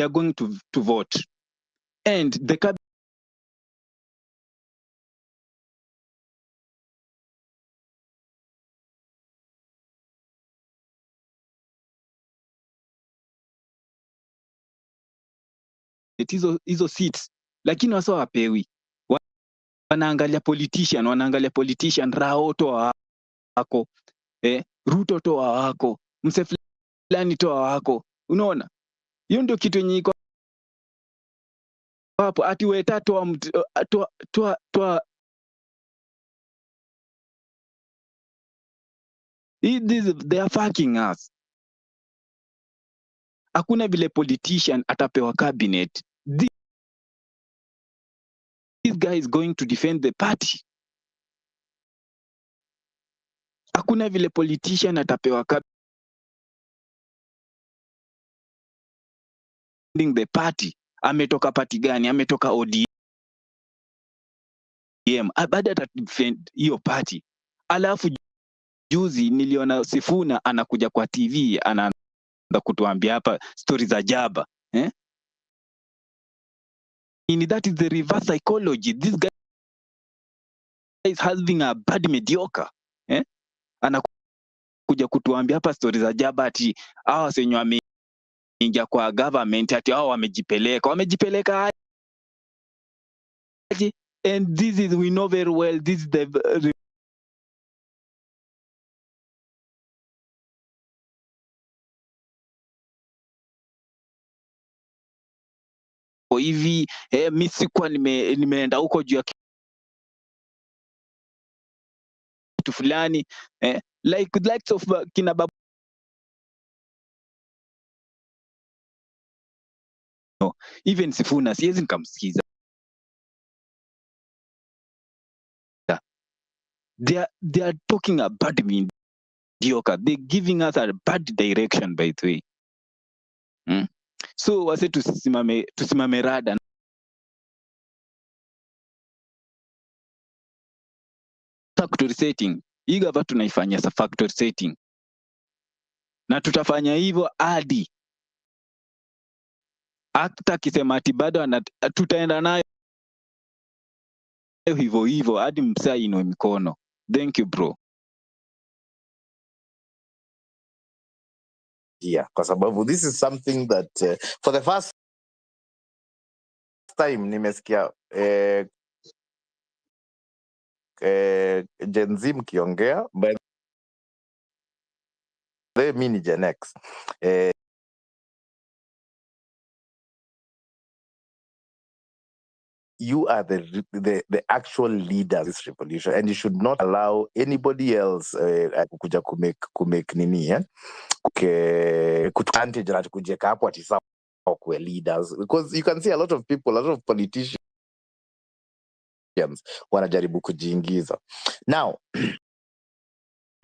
Speaker 17: are going to vote and the cabinet hizo seats, lakini wasa wapewi. Wanaangalia politician Rao toa wako Ruto toa wako, mse fulani toa wako, unaona. Hiyo ndio kitu yenye iko hapo, ati weta toa they are fucking us. Hakuna vile politician atapewa cabinet. This guy is going to defend the party. Hakuna vile politician atapewa cabinet the party. Ametoka party gani? Ametoka ODM. Baada ata defend hiyo party. Alafu juzi niliona Sifuna anakuja kwa TV anaanza kutuambia hapa stories za jaba. that is the reverse psychology. This guy is having a bad mediocre. Anakuja kutuambia hapa stories za jaba ati hawa senyo wameingia kwa government ati hao wamejipeleka aje? And this is, we know very well, this is the hivi mimi sikuwa nimeenda huko juu ya kitu fulani likes of kina babu even Sifuna siwezi nikamsikiza. They are talking about mediocre. They're giving us a bad direction, by the way. So wase tusimame rada. Factory setting. Hii gava tunaifanya sa factory setting. Na tutafanya hivyo hadi hata kisema ati bado tutaenda nayo hivyo hadi msaa ino mikono. Thank you bro.
Speaker 19: Yeah, kwa sababu this is something that for the first time nimesikia Gen Z mkiongea, but mimi ni Gen X. You are the actual leader of this revolution, and you should not allow anybody else kuja kumake nini kuadvantage na kujeka hapo ati sawa kwa leaders, because you can see a lot of people, a lot of politicians wanajaribu kujiingiza. Now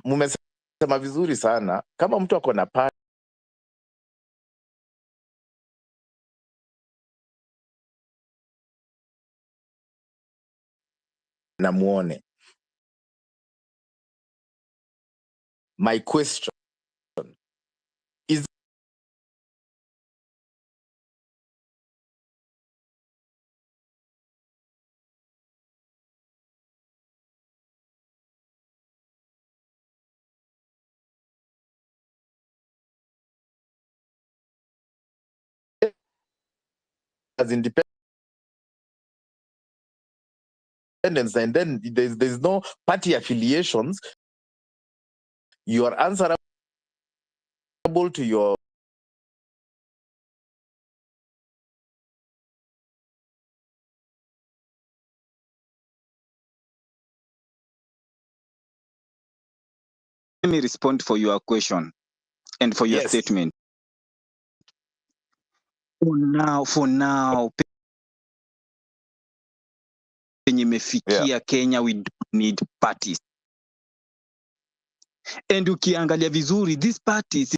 Speaker 19: mumesema vizuri sana, kama mtu ako na na muone. My question is, as independence, and then there's no party affiliations, you are answerable to your
Speaker 17: Let me respond for your question and for your statement. For now, penye mefikia Kenya, we don't need parties. And ukiangalia vizuri, these parties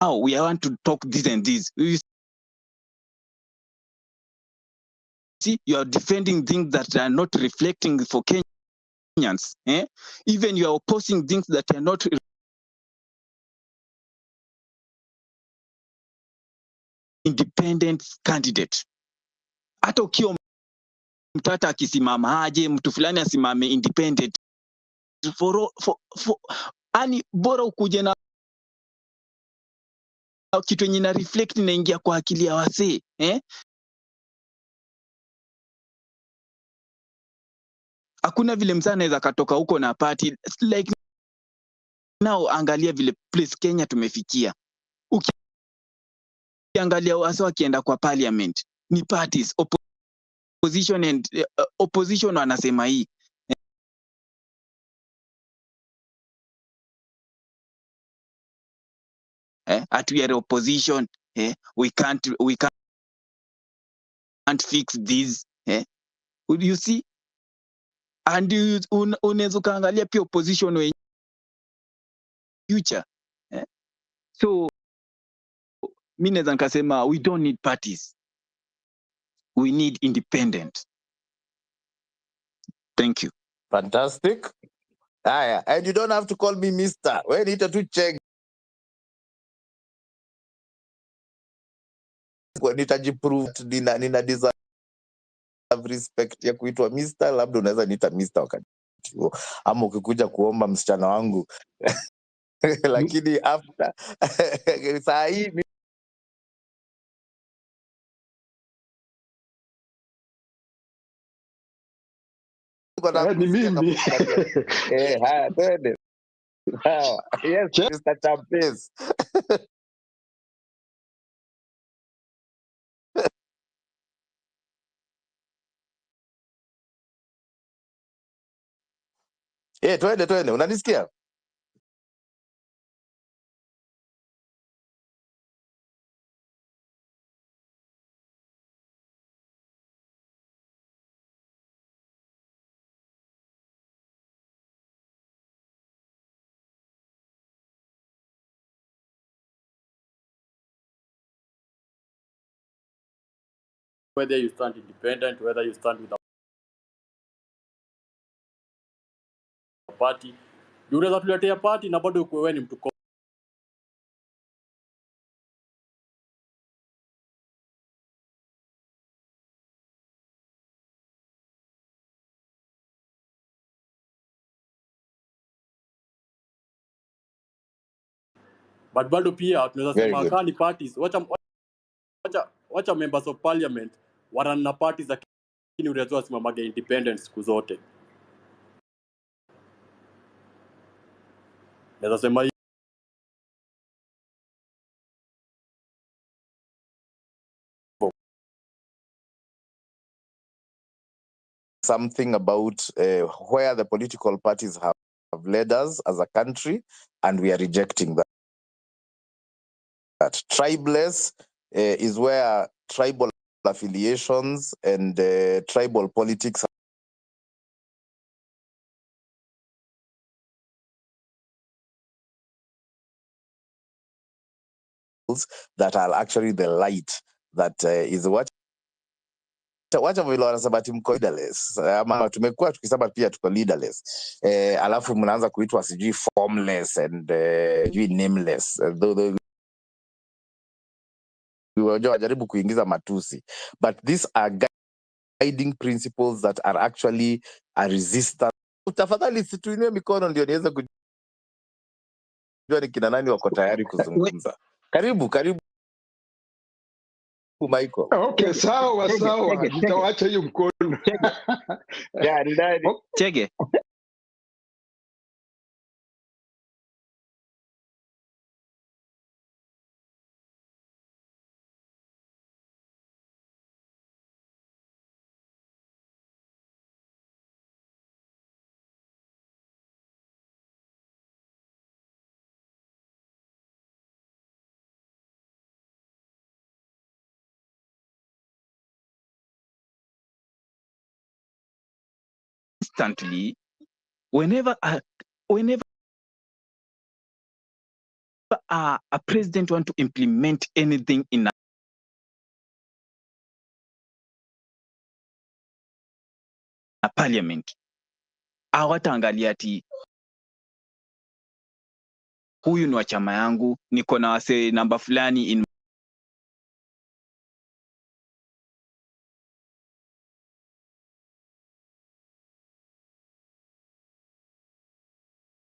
Speaker 17: now we want to talk this and this. You see, you are defending things that are not reflecting for Kenyans. Even you are opposing things that are not independent candidate. Hata ukiwa mtata akisimama aje, mtu fulani asimame independent. Ani bora ukuje na kitu yenye na reflect na ingia kwa akili ya wasee. Hakuna vile msana anaweza katoka huko na party like now. Angalia vile place Kenya tumefikia. Ukiangalia wasa wakienda kwa parliament ni parties, opposition and opposition wanasema hii at we are opposition, we can't fix this. You see, and unaweza kaangalia pia opposition we future. So mimi naweza nikasema we don't need parties, we need independent. Thank you.
Speaker 19: Fantastic. And you don't have to call me Mr. We need to check nitajiprove nina deserve respect ya kuitwa Mr. Labda unaweza niita Mr. wakati huo, ama ukikuja kuomba msichana wangu lakini after saa hii
Speaker 5: ni mimi.
Speaker 19: Haya, twende. Sawa. Yes, Mr. Champes. Twende, unanisikia?
Speaker 21: Whether you stand independent, whether you stand with a party, unaweza tuletea party na bado wewe ni mtu but bado pia tunaweza sema kama ni parties, wacha members of parliament warun na parties, lakini unaweza simamaga independence siku zote. Naweza sema
Speaker 19: something about where the political parties have led us as a country, and we are rejecting that. Tribeless is where tribal affiliations and tribal politics that are actually the light that is what wacha vile wanasema ati mko leaderless, ama tumekuwa tukisema pia tuko leaderless, alafu mnaanza kuitwa sijui formless and sijui nameless, wajaribu kuingiza matusi, but these are guiding principles that are actually a resistance. Tafadhali situinue mikono ndio niweze kujua ni kina nani wako tayari kuzungumza. Karibu Michael.
Speaker 5: Okay, sawa, nitawacha hiyo mkono.
Speaker 19: Ya, ni nani?
Speaker 17: Chege. Instantly, whenever a president want to implement anything in a parliament, hawataangalia ati huyu ni wa chama yangu, niko na wase namba fulani in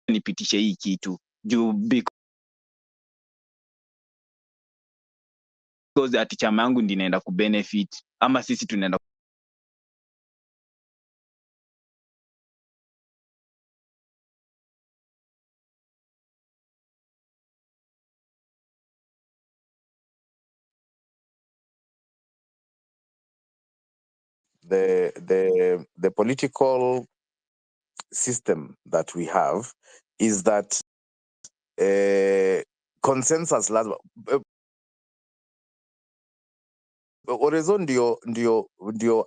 Speaker 17: nipitishe hii kitu juu because ati chama yangu ndi naenda kubenefit ama sisi tunaenda
Speaker 19: the political system that we have is that consensus lazima Orezo ndio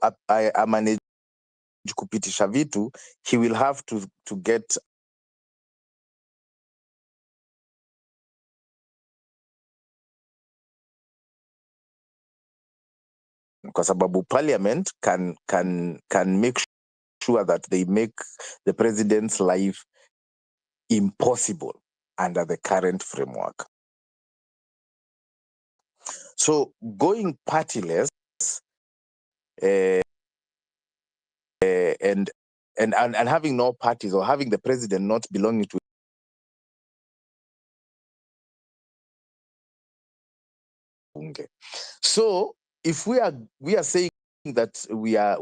Speaker 19: amanage kupitisha vitu, he will have to get kwa sababu parliament can make sure that they make the president's life impossible under the current framework.
Speaker 6: So going partyless uh, and having no parties, or having the president not belonging to Bunge. So if we are saying that we are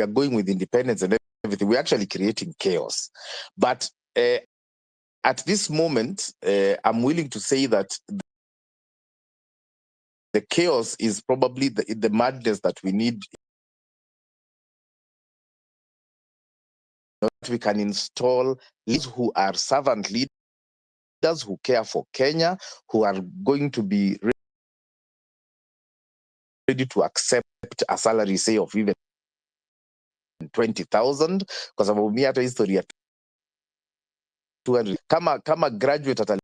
Speaker 6: going with independence and everything, we're actually creating chaos. But at this moment, I'm willing to say that the chaos is probably the madness that we need. We can install leaders who are servant leaders, who care for Kenya, who are going to be ready to accept a salary, say, of even 20,000, kwa sababu mimi hata history ya 200 kama graduate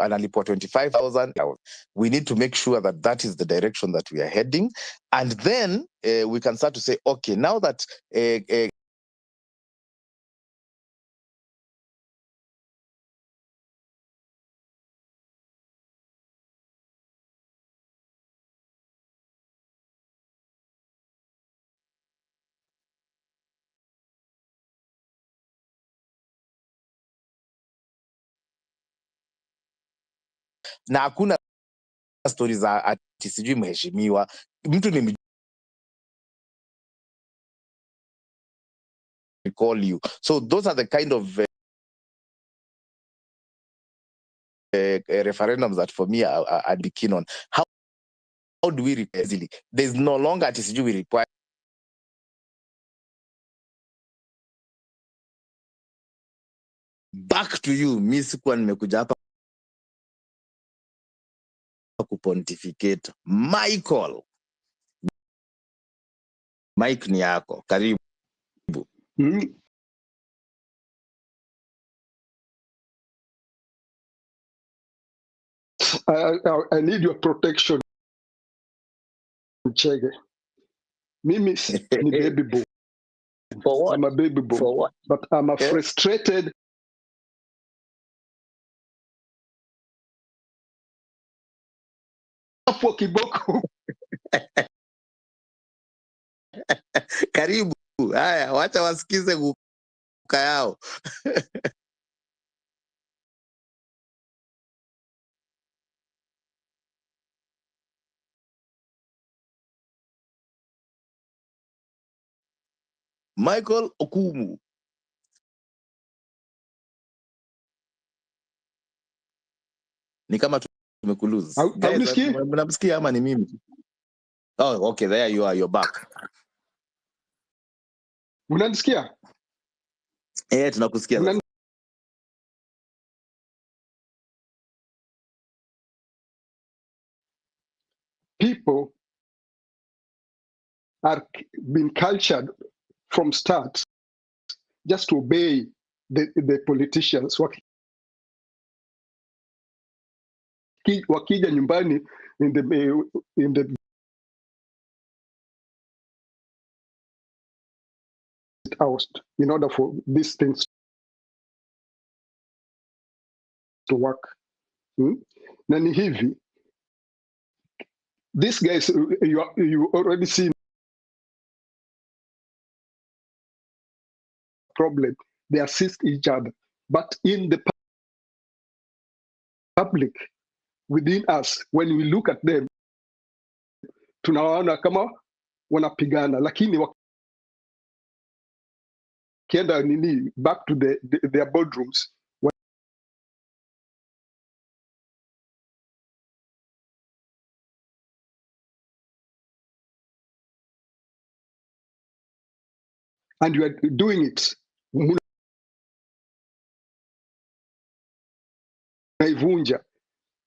Speaker 6: analipwa 25,000. We need to make sure that that is the direction that we are heading, and then we can start to say, okay, now that na hakuna stories za ati sijui mheshimiwa mtu ni call you. So those are the kind of referendums that for me I'd be keen on. How do we require easily? There's no longer ati sijui we require back to you. Mi sikuwa nimekuja hapa kupontificate. Michael, Mike ni yako, karibu.
Speaker 5: I need your protection, Chege. Mimi ni baby boom.
Speaker 16: For what?
Speaker 5: I'm a baby boom.
Speaker 16: For what?
Speaker 5: But I'm a frustrated hapo kiboko.
Speaker 6: Karibu. Haya, wacha wasikize kuka yao. Michael Okumu. Ni kama tumekuluzi. Guys, mnamsikia ama ni mimi? Oh, okay, there you are, you're back.
Speaker 5: Unanisikia?
Speaker 6: Tunakusikia sasa.
Speaker 5: People are being cultured from start just to obey the politicians. Wakija nyumbani in the house in order for these things to work. Na ni hivi, these guys you already seen problem. They assist each other, but in the public, within us, when we look at them, tunawaona kama wanapigana, lakini wakienda nini back to their boardrooms, and you are doing it, mnaivunja,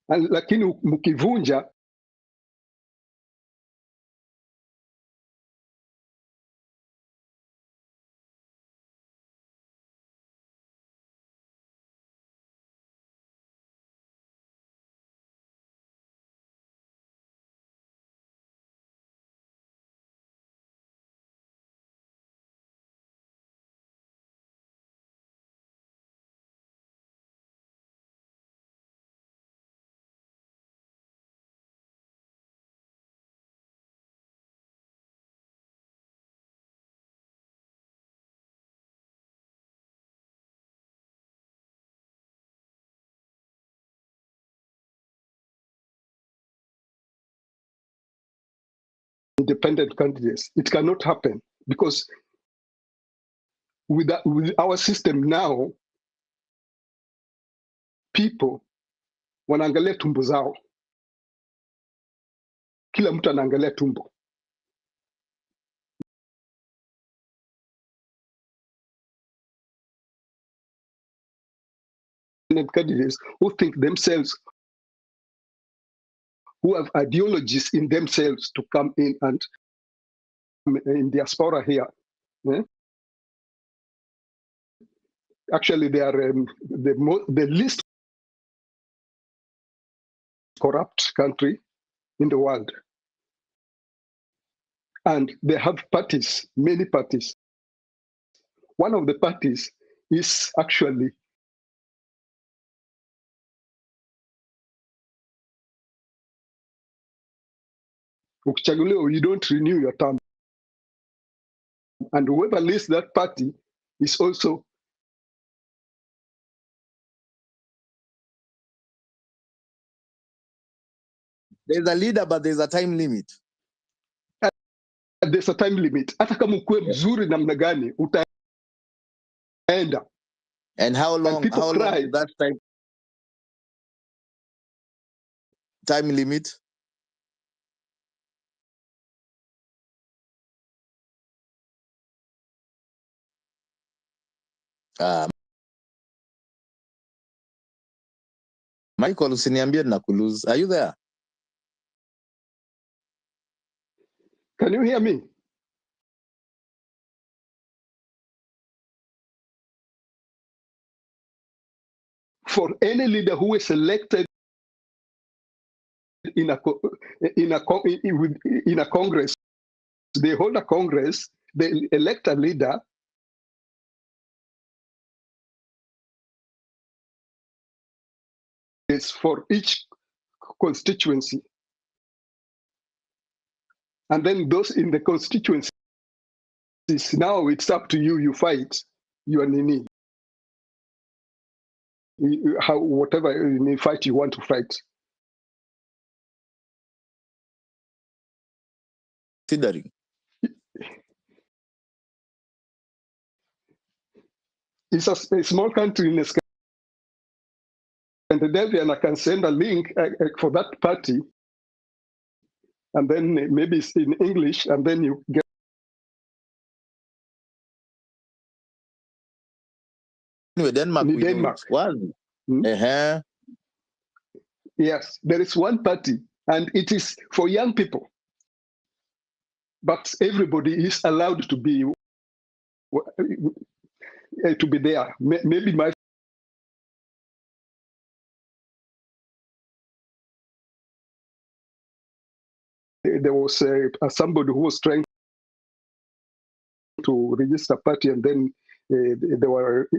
Speaker 5: lakini mkivunja independent candidates. It cannot happen because with our system now, people wanaangalia tumbo zao, kila mtu anaangalia tumbo. Candidates who think themselves, who have ideologies in themselves to come in and in diaspora here. Actually, they are the least corrupt country in the world. And they have parties, many parties. One of the parties is actually ukichaguliwa, you don't renew your term. And whoever leads that party is also
Speaker 6: There's a leader, but there's a time limit.
Speaker 5: There's a time limit. Hata kama ukuwe mzuri namna gani, utaenda.
Speaker 6: And how long?
Speaker 5: And
Speaker 6: how long is that time limit? Michael, usiniambie na kulose. Are you there?
Speaker 5: Can you hear me? For any leader who is elected in a Congress, they hold a Congress, they elect a leader. It's for each constituency. And then those in the constituencies, now it's up to you, you fight your nini. Whatever fight you want to fight.
Speaker 6: Considering.
Speaker 5: It's a small country in Scandinavia, and I can send a link for that party, and then maybe it's in English, and then you get
Speaker 6: Denmark.
Speaker 5: In Denmark. Yes, there is one party, and it is for young people. But everybody is allowed to be there. Maybe my there was somebody who was trying to register a party, and then they were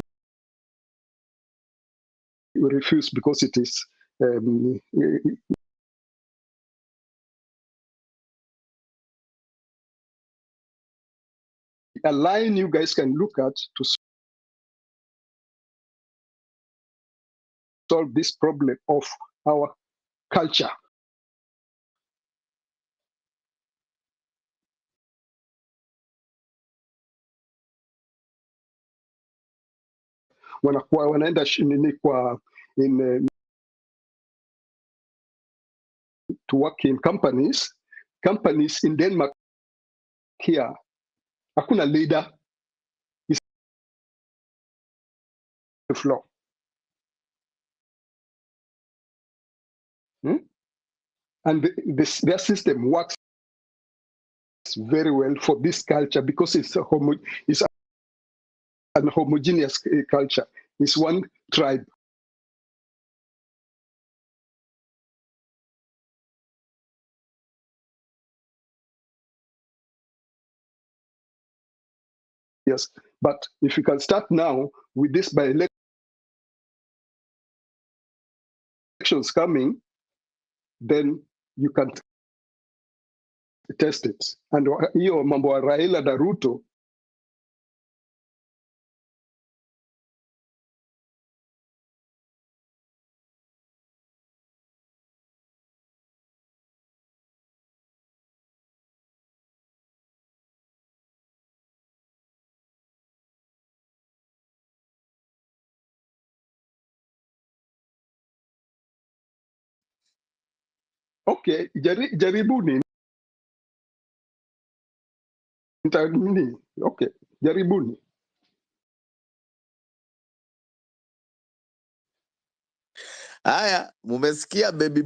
Speaker 5: refused because it is a line you guys can look at to solve this problem of our culture. Wanaenda to work in companies in Denmark here. Hakuna leader, is the floor. And their system works very well for this culture because it's an homogeneous culture. It's one tribe. Yes, but if you can start now with this by-elections coming, then you can test it. And hiyo mambo ya Raila na Ruto Okay, jaribuni. Nini? Okay, jaribuni.
Speaker 6: Haya, mumesikia baby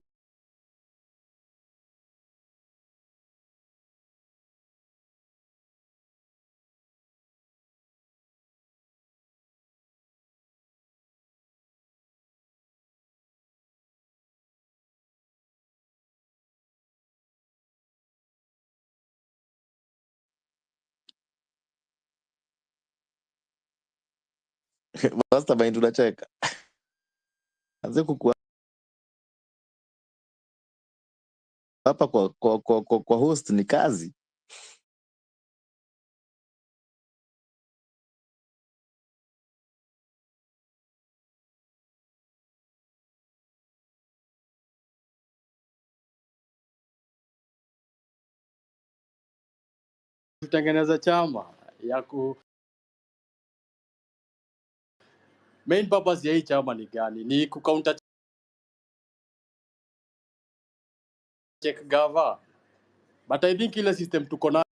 Speaker 6: Mastermind tunacheka. Anze kukua hapa kwa host ni kazi.
Speaker 21: Tutengeneza chama ya main purpose ya hii chama ni gani? Ni ku counter check gava. But I think ile system tuko nayo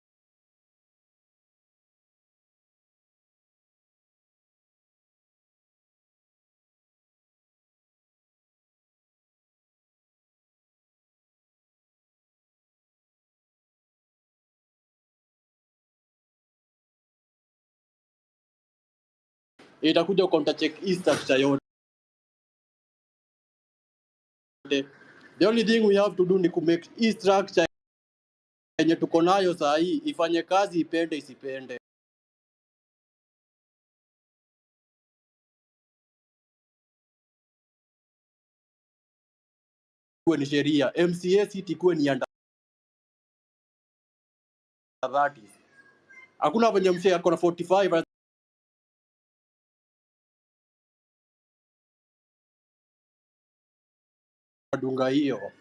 Speaker 21: itakuja counter check hii structure yote. The only thing we have to do ni ku make hii structure yenye tuko nayo saa hii ifanye kazi, ipende isipende. Kuwe ni sheria, MCA seat ikuwe ni under 30. Hakuna venye msee ako na 45 tunadunga hiyo.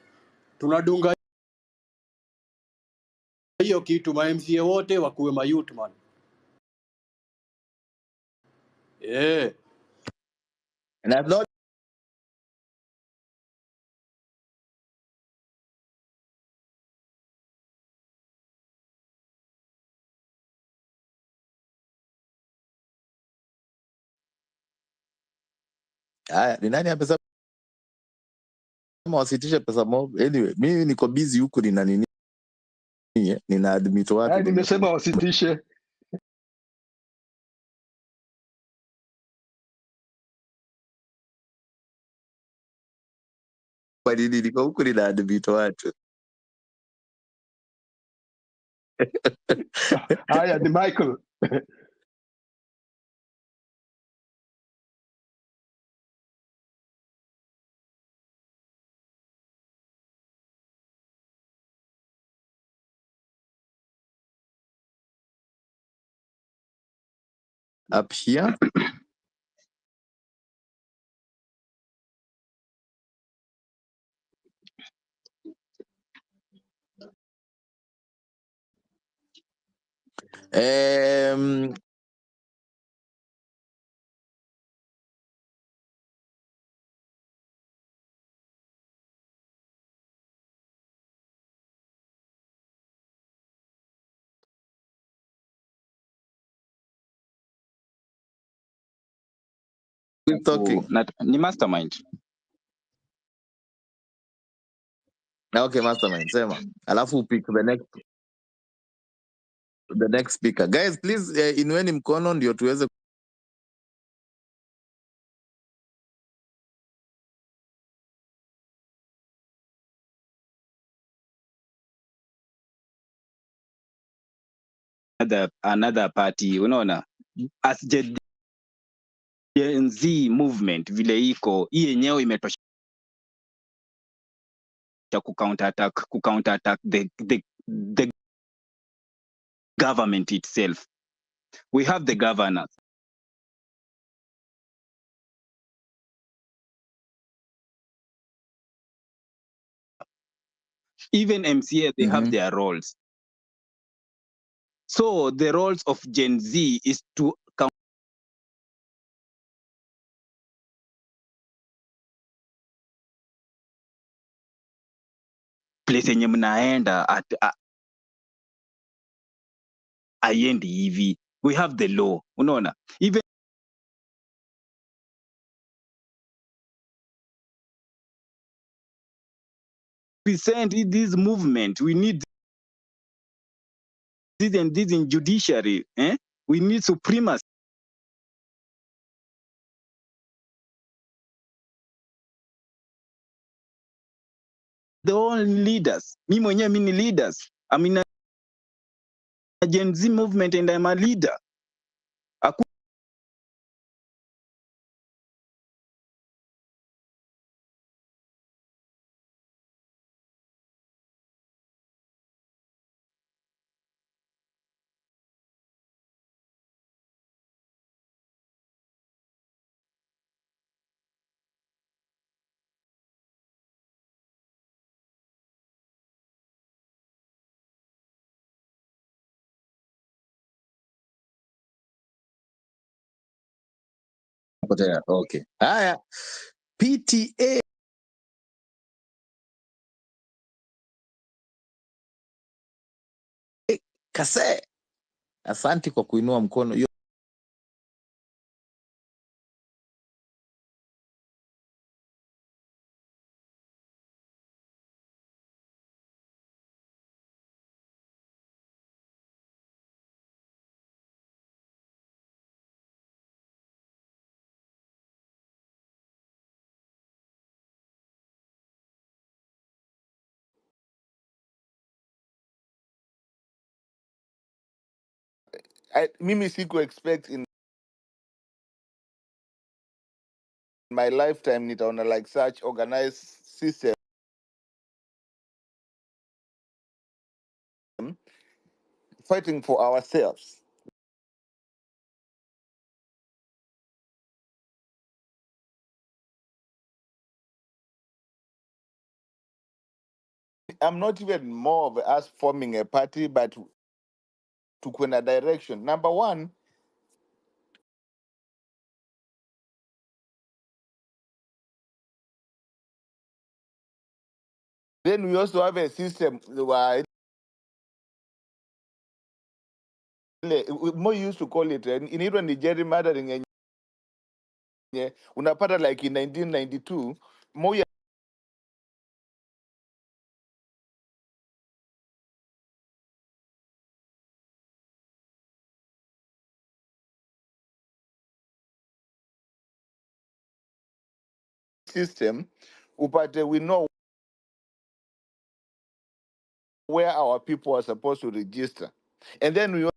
Speaker 21: Tunadunga hiyo kitu, ma MCA wote wakuwe ma youth man.
Speaker 6: And I've not Haya, ni nani amesema wasitishe pesa mob? Anyway, mimi niko busy huku nina nini? Nina admit watu.
Speaker 5: Nimesema wasitishe.
Speaker 6: Kwa nini niko huku nina admit watu?
Speaker 5: Haya, ni Michael.
Speaker 6: Up here.
Speaker 17: Who's talking? Ni mastermind.
Speaker 6: Okay, mastermind, sema. Alafu pick the next speaker. Guys, please inueni mkono ndio tuweze
Speaker 17: another party, unaona, as Gen Z movement vile iko hii yenyewe imetosha ku counter attack the government itself. We have the governors. Even MCA, they have their roles. So the roles of Gen Z is to place yenye mnaenda haiendi hivi. We have the law, unaona, even present this movement, we need this and this in judiciary, we need supremacy. The all leaders, mi mwenyewe mi ni leaders, I'm in a Gen Z movement and I'm a leader.
Speaker 16: Potea. Okay. Haya. PTA Kase. Asante kwa kuinua mkono.
Speaker 6: Mimi siku expect in my lifetime nitaona like such organized system fighting for ourselves. I'm not even more of us forming a party, but to a direction. Number one, then we also have a system where more used to call it in even the gerrymandering. Unapata like in 1992 more system upate we know where our people are supposed to register, and then we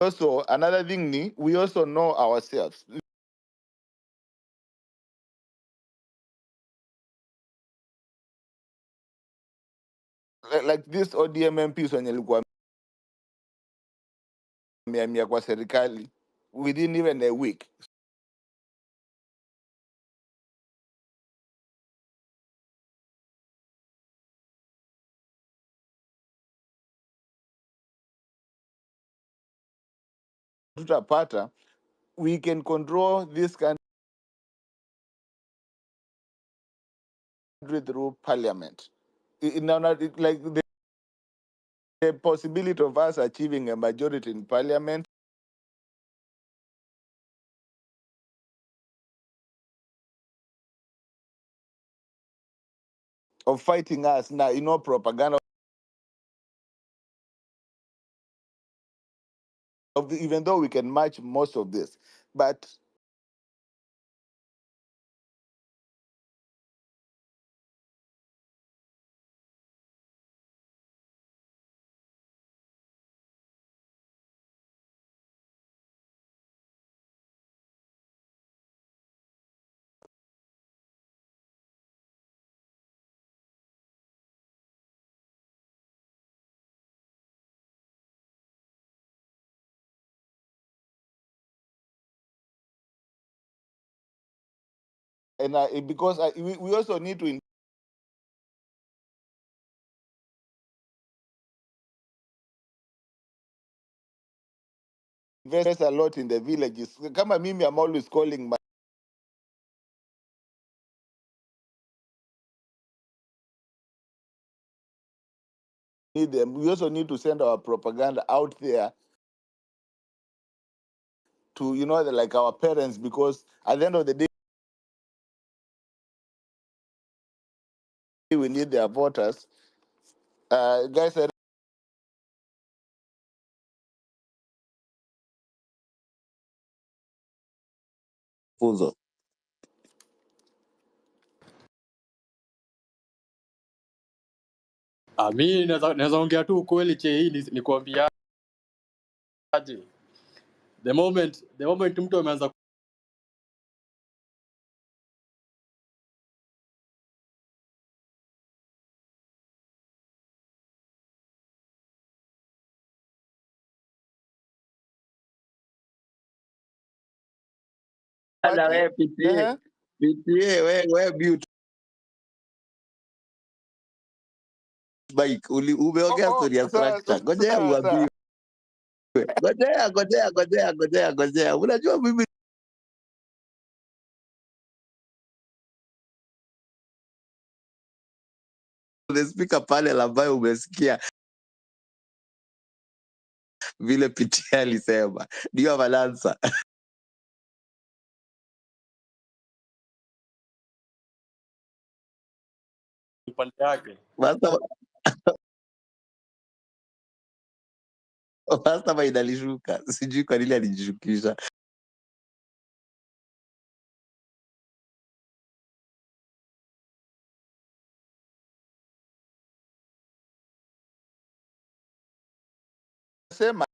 Speaker 6: also another thing we also know ourselves. Like this ODM MPs wenye likuwa mia kwa serikali within even a week. Tutapata we can control this country through parliament. Like the possibility of us achieving a majority in parliament of fighting us now, propaganda of even though we can match most of this, but because we also need to invest a lot in the villages. Kama mimi, I'm always calling my need them. We also need to send our propaganda out there to, like our parents, because at the end of the day, we need their voters. Guys,
Speaker 16: Fuzo.
Speaker 21: Mi naweza ongea tu ukweli hii ni kuambiaje. The moment mtu ameanza
Speaker 16: Ala wewe PTA. PTA wewe mute bike. Umeongea story ya structure. Ngojea uambiwe. Ngojea. Unajua mimi the speaker panel ambayo umesikia vile PTA alisema. Ndio balansa.
Speaker 21: pande yake.
Speaker 16: Basta inalishuka. Sijui kwa nini alijishukisha.
Speaker 6: Sema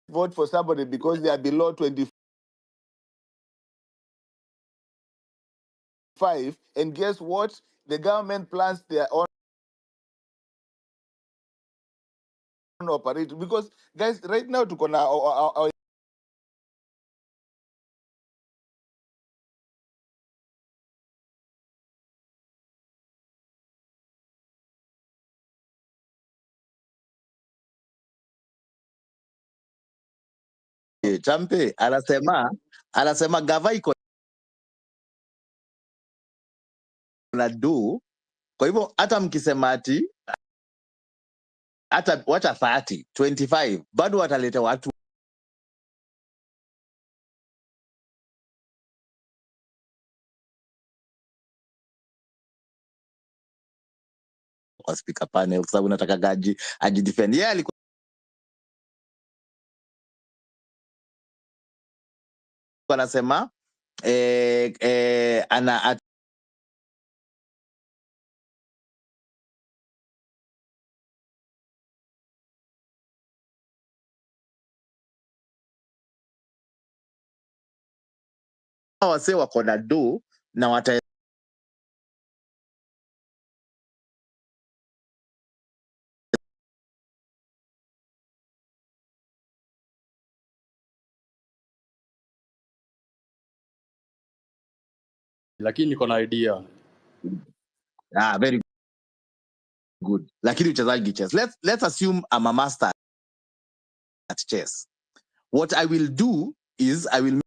Speaker 6: vote for somebody because they are below 25, and guess what? The government plans their own operation, because guys, right now tuko na our
Speaker 16: Champe anasema gava iko na do. Kwa hivyo hata mkisema ati hata wacha 30, 25 bado wataleta watu kwa speaker panel, kwa sababu nataka gaji ajidefend. Yeye alikuwa anasema ana wase wako na do na wata
Speaker 21: Lakini niko na idea.
Speaker 16: very good. Lakini uchezaji chess. Let's assume I'm a master at chess. What I will do is I will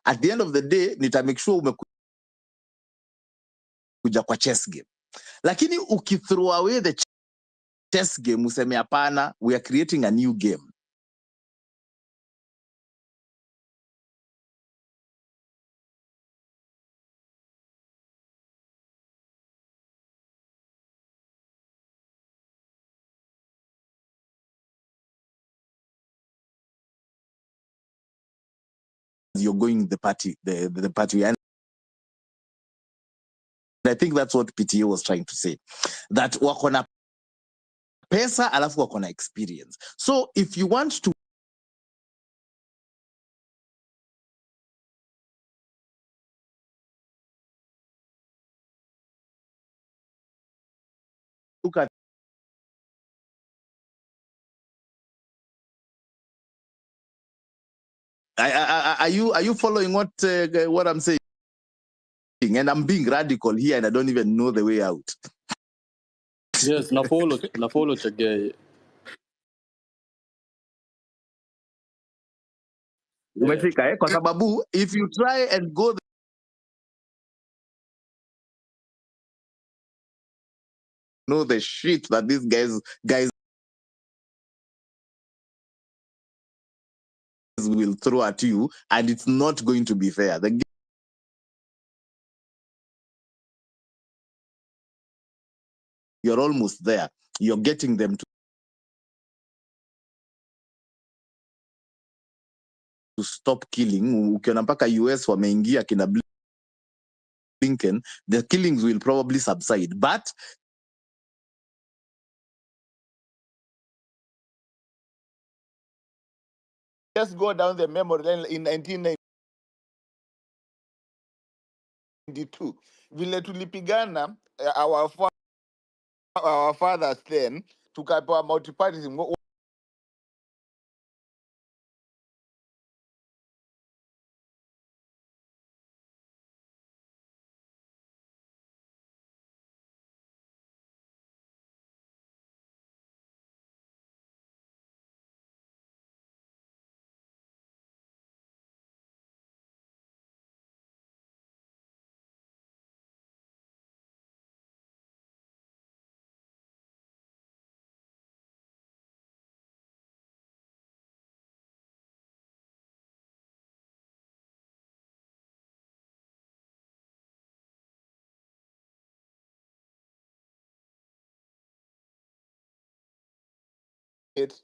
Speaker 16: at the end of the day nita make sure umekuja kwa chess game. Lakini ukithrow away the chess game useme hapana, we are creating a new game. You're going the party and I think that's what PTA was trying to say, that wako na pesa alafu wako na experience. So if you want to look at are you following what I'm saying? And I'm being radical here and I don't even know the way out.
Speaker 21: Yes, na follow Chege.
Speaker 16: Umefika kwa sababu if you try and go know the shit that these guys will throw at you, and it's not going to be fair. You're almost there. You're getting them to stop killing. Ukiona mpaka US wameingia kina Blinken, the killings will probably subside. But just go down the memory lane in 1992. Vile tulipigana our fathers then tukapewa multipartyism.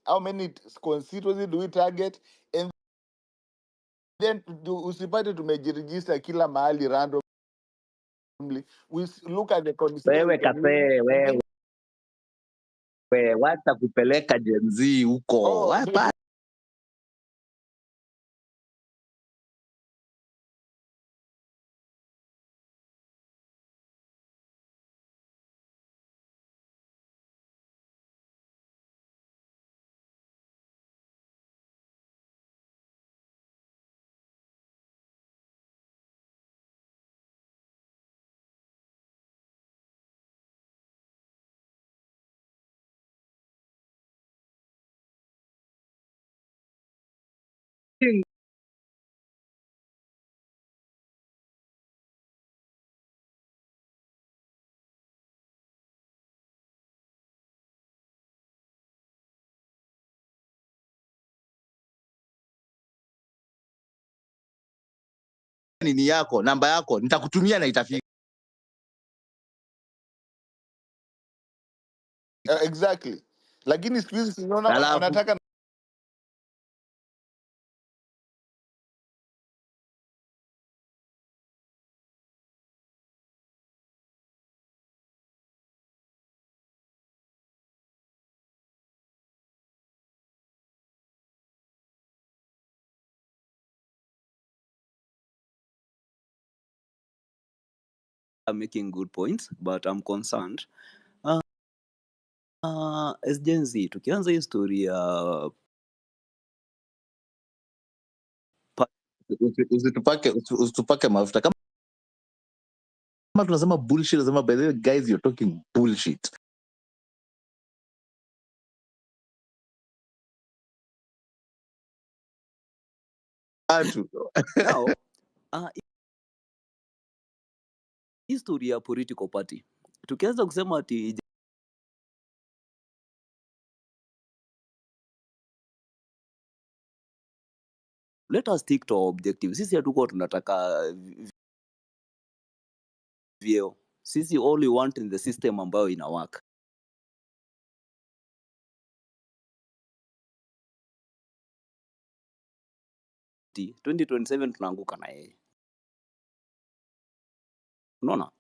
Speaker 16: How many constituencies do we target? And then usipate tumejiregister kila mahali randomly. We look at the wewe constituency. kasee, wewe wacha kupeleka Gen Z huko. Hapa nini yako, namba yako nitakutumia na itafika.
Speaker 6: Exactly. Lakini siku hizi tunaona wanataka
Speaker 13: making good points, but I'm concerned. As Gen Z, tukianza hii story ya
Speaker 16: usitupake mafuta kama tunasema bullshit, nasema by the way guys you're talking bullshit.
Speaker 13: Now, history ya political party, tukianza kusema ati let us stick to our objective. Sisi hatuko tunataka vyeo. Sisi all we want in the system ambayo ina work. T 2027 tunaanguka na yeye. Unaona?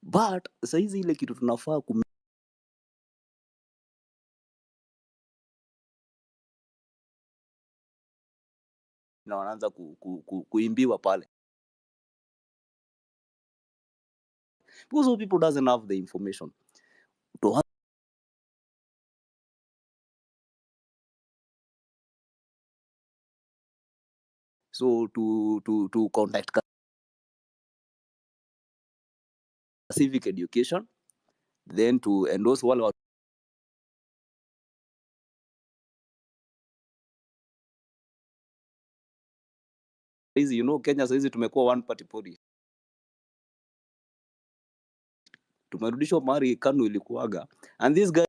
Speaker 13: But saizi ile kitu tunafaa na wanaanza kuimbiwa pale. Because people doesn't have the information. So to contact civic education, then to endorse wale hizi, you know, Kenya saizi tumekuwa one party policy. Tumerudishwa mahali KANU ilikuwaga. And this guy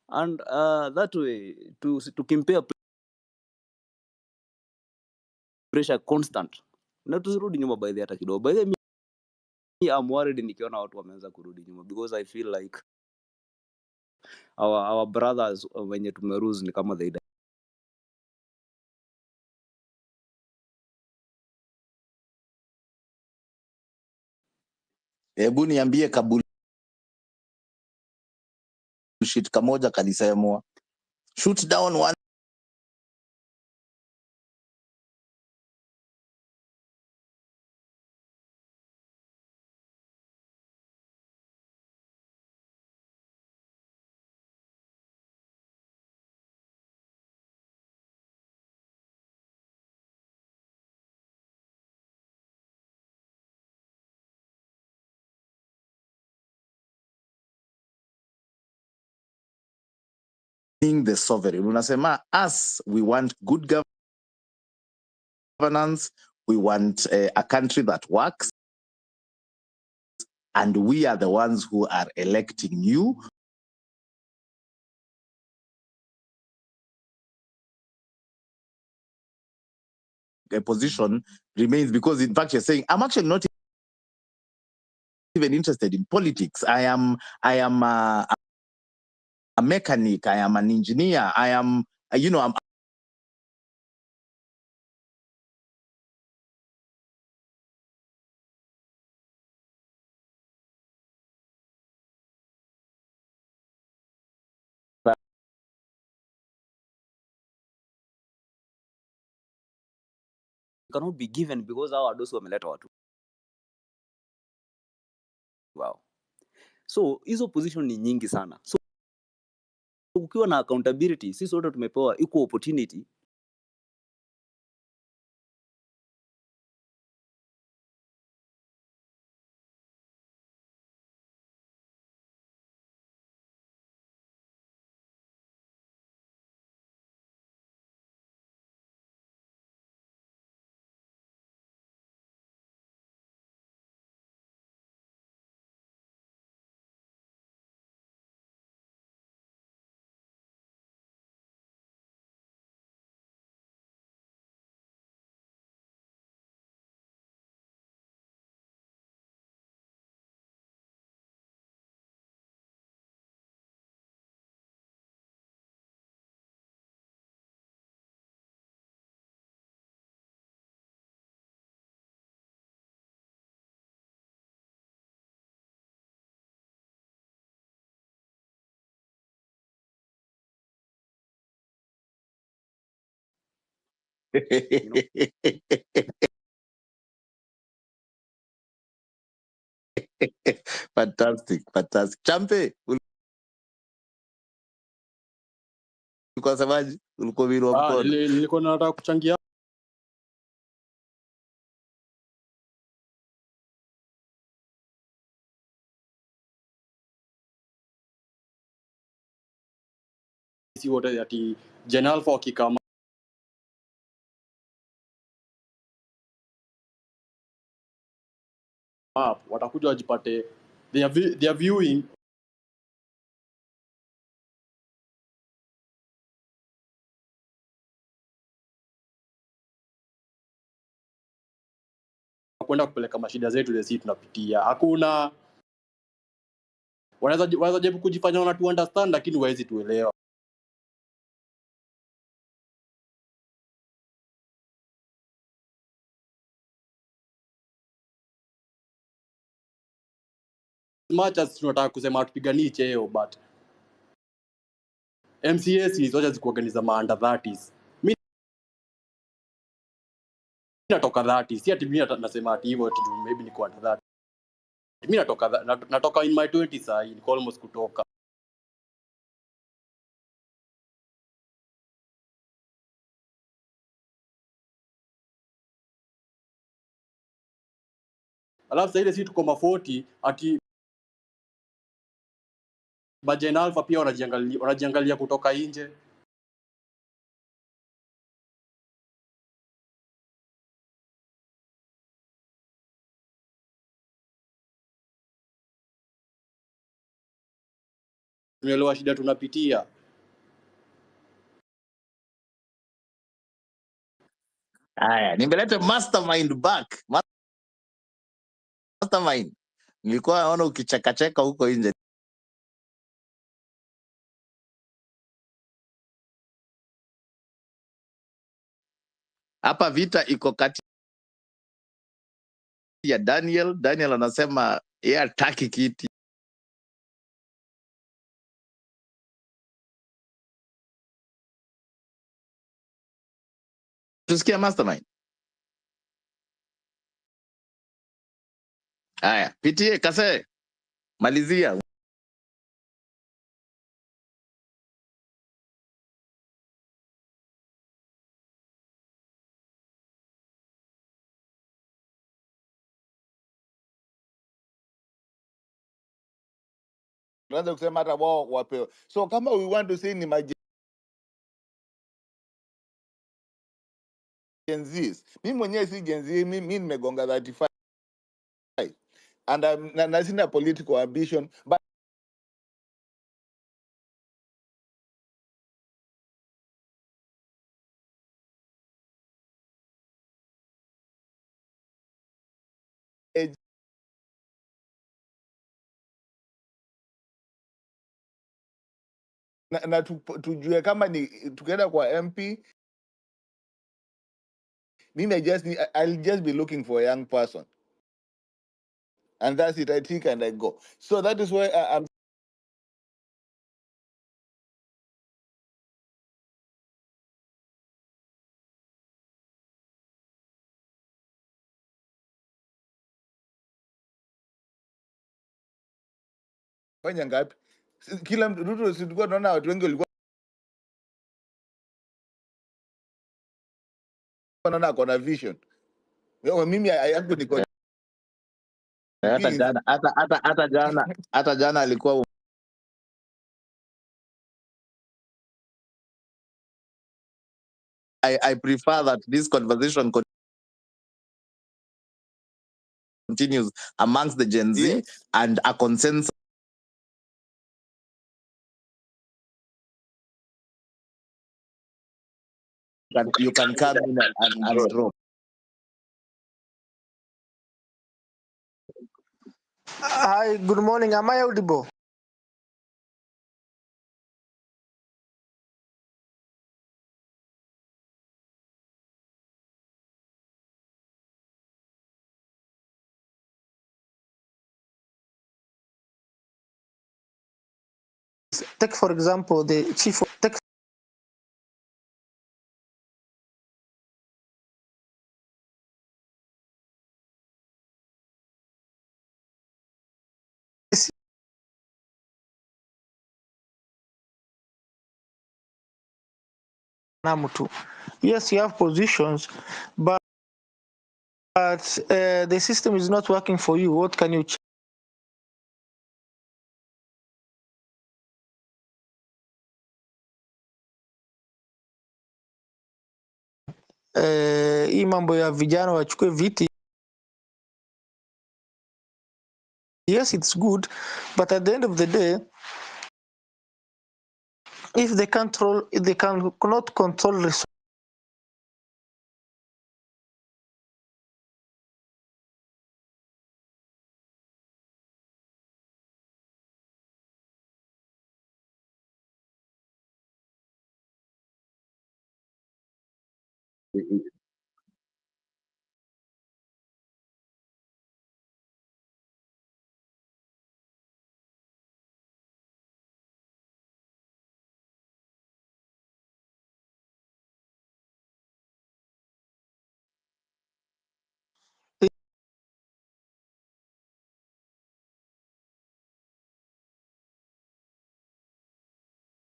Speaker 13: and that way to compare pressure constant. Na tusirudi nyuma by the hata kidogo. By the me I'm worried nikiona watu wameanza kurudi nyuma because I feel like our brothers wenye tumeruse ni kama they
Speaker 6: Hebu niambie kabuli shit kamoja kalisemwa. Shoot down one the sovereign. Unasema us, we want good governance, we want a country that works, and we are the ones who are electing you. A position remains because in fact you're saying, I'm actually not even interested in politics. I am a mechanic, I am an engineer, I am, you know, I'm
Speaker 13: cannot be given because our those wameleta watu. Wow. So hizo position ni nyingi sana. So ukiwa na accountability, sisi wote tumepewa equal opportunity.
Speaker 6: fantastic. Champe, ulikuwa semaji? Ulikuwa virwa mkono.
Speaker 21: Nilikuwa nataka kuchangia si wote ati Gen Alpha wakikama up watakuja wajipate they are viewing kwenda kupeleka mashida zetu ile sisi tunapitia. Hakuna wanaweza jaribu kujifanya wana tu understand lakini hawezi tuelewa. Much as tunataka kusema tupiganie cheo but MCAs zote zikuorganize under 30s. Mimi natoka 30, si ati mimi nasema ati hivyo ati maybe niko under 30. Mimi natoka in my 20s sasa, niko almost kutoka. alafu sasa ile si tuko ma 40 ati Gen Alpha pia wanajiangalia kutoka nje. Tunaelewa shida tunapitia.
Speaker 6: Haya, nimeleta mastermind back. Mastermind. Nilikuwa naona ukichekacheka huko nje. Hapa vita iko kati ya Daniel. Daniel anasema yeye hataki kiti. Tusikia mastermind. Haya, pitie Kase. Malizia.
Speaker 16: Tuanze kusema hata wao wapewe. So kama we want to say ni Gen Zs, mimi mwenyewe si Gen Z, mimi nimegonga 35 and na sina political ambition, but na tujue kama ni tukienda kwa MP, mimi I'll just be looking for a young person, and that's it. I take and I go. So that is why I'm fanya ngapi kila mtu. Ruto, tulikuwa tunaona watu wengi walikuwa wanaona ako na vision. Mimi yangu niko
Speaker 6: hata jana alikuwa I prefer that this conversation continues amongst the Gen Z, yes, and a consensus. That you can come in and drop.
Speaker 1: Hi, good morning. Am I audible? Take for example the chief of take yes, you have positions, but the system is not working for you. What can you change? Hii mambo ya vijana wachukue viti, yes, it's good, but at the end of the day, if they cannot control resources,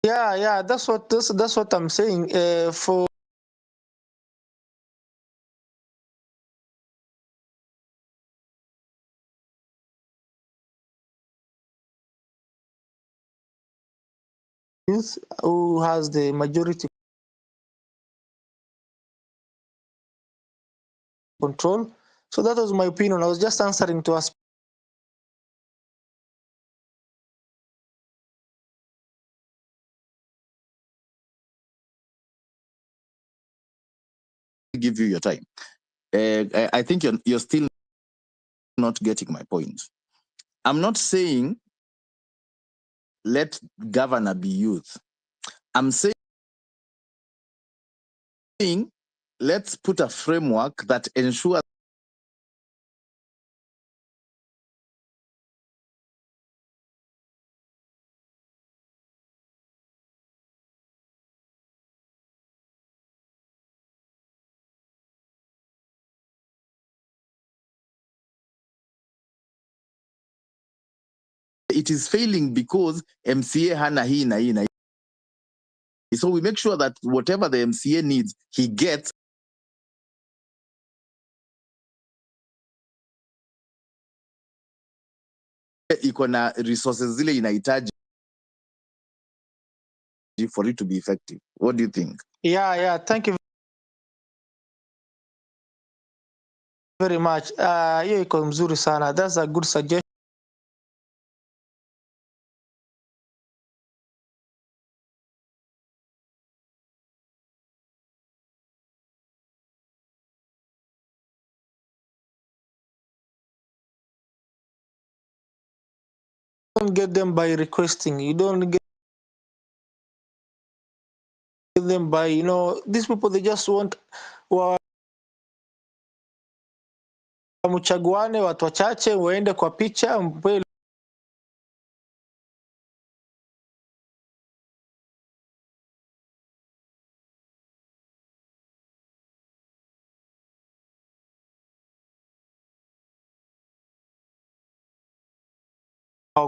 Speaker 1: yeah, that's what I'm saying. For youth who has the majority control. So that was my opinion. I was just answering to us.
Speaker 19: Give you your time. I think you're still not getting my point. I'm not saying let governor be youth. I'm saying let's put a framework that ensures it is failing because MCA hana hii na hii na hii. So we make sure that whatever the MCA needs, he gets. Iko na resources zile inahitaji for it to be effective. What do you think?
Speaker 1: Yeah, thank you very much. Hiyo iko mzuri sana. That's a good suggestion. Don't get them by requesting. You don't get them by, these people, they just want mchaguane watu wachache waende kwa picha mpe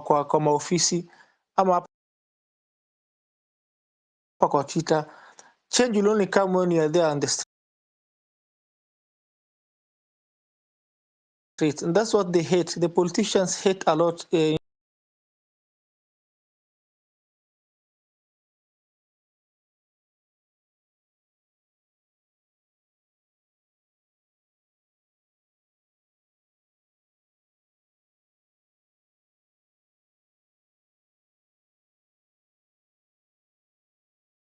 Speaker 1: kwa maofisi ama hapa kwa Twitter. Change will only come when you are there on the street. And that's what they hate. The politicians hate a lot.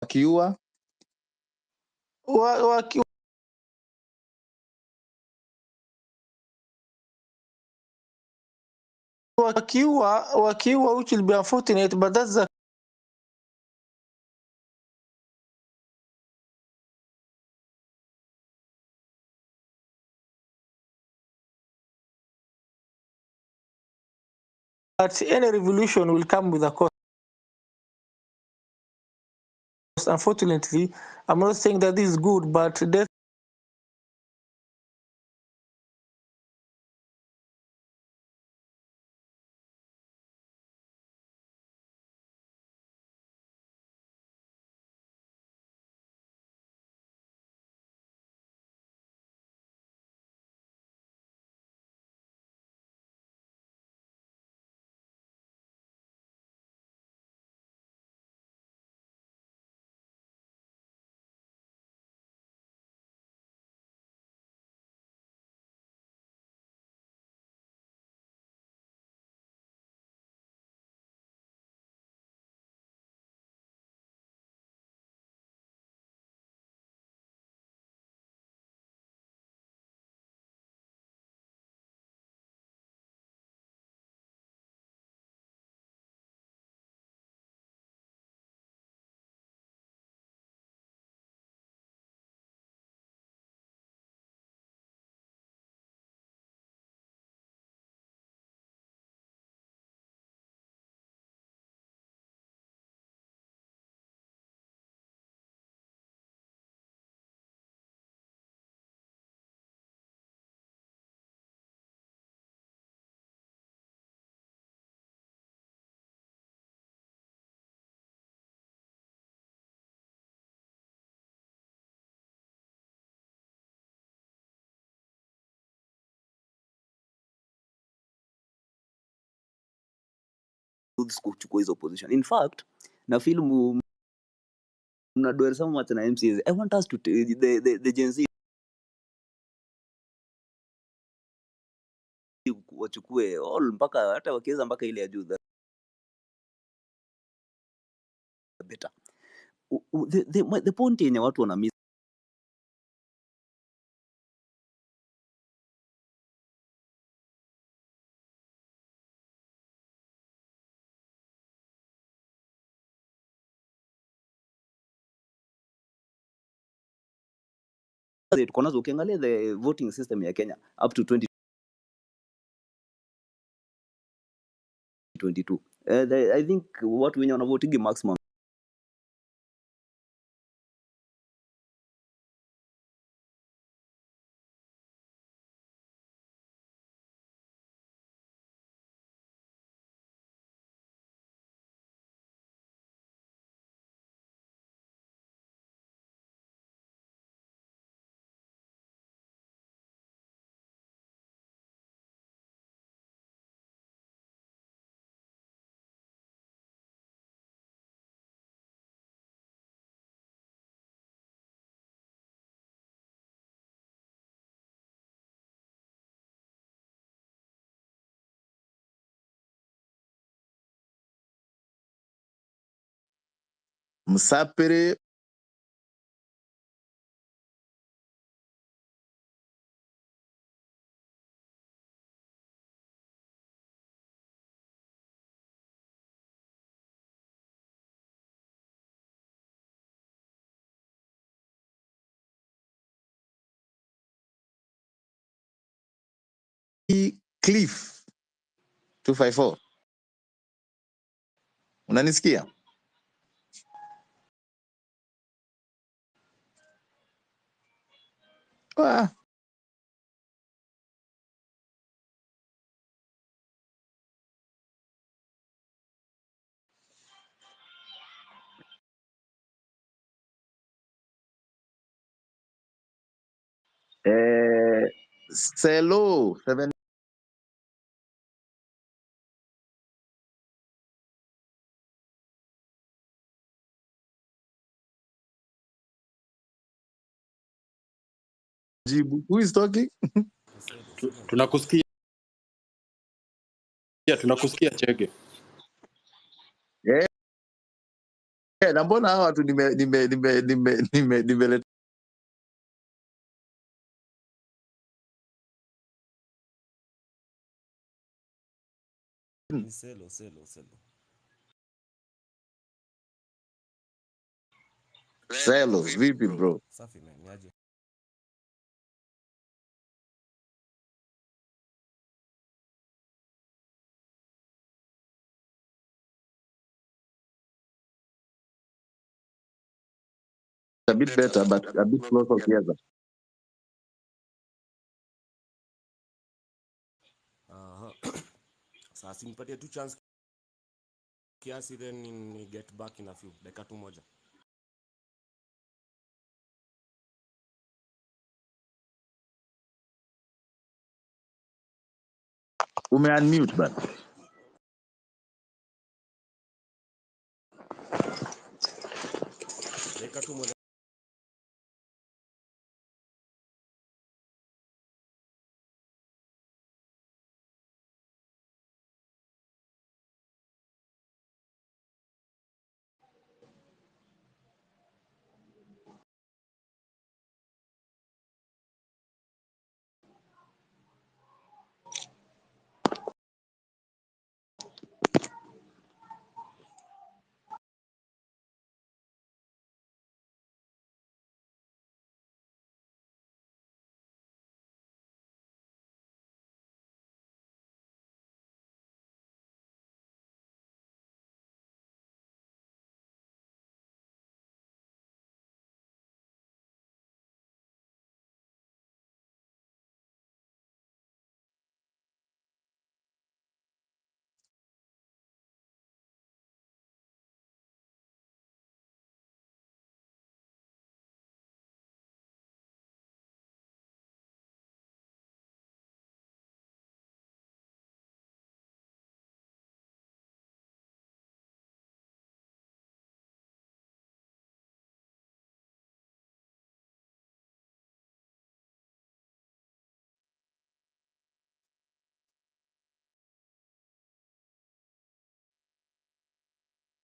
Speaker 19: Wakiua
Speaker 1: wakiua, which will be unfortunate, but that's the but any revolution will come with a cost. Unfortunately, I'm not saying that this is good, but death
Speaker 13: kuchukua hizo position. In fact, na feel mnadwell so much na MCs. I want us to the Gen Z wachukue all mpaka hata wakiweza mpaka ile ya juu better. The point yenye watu wana miss tuko nazo. Ukiangalia the voting system ya Kenya up to 2022, I think watu wenye wanavotigi maximum
Speaker 6: Msapere Cliff 254. Unanisikia? Selo 7 jibu. Who is talking?
Speaker 21: Tunakusikia Chege.
Speaker 6: Na mbona hawa watu nimeleta
Speaker 10: Selo.
Speaker 6: Selo vipi bro?
Speaker 10: Safi man, niaje?
Speaker 6: A bit better but a bit closer together.
Speaker 10: Sasa nipatie tu chance kiasi then ni get back in a few. Dakika tu moja.
Speaker 6: Unmute bana.
Speaker 10: Dakika tu moja.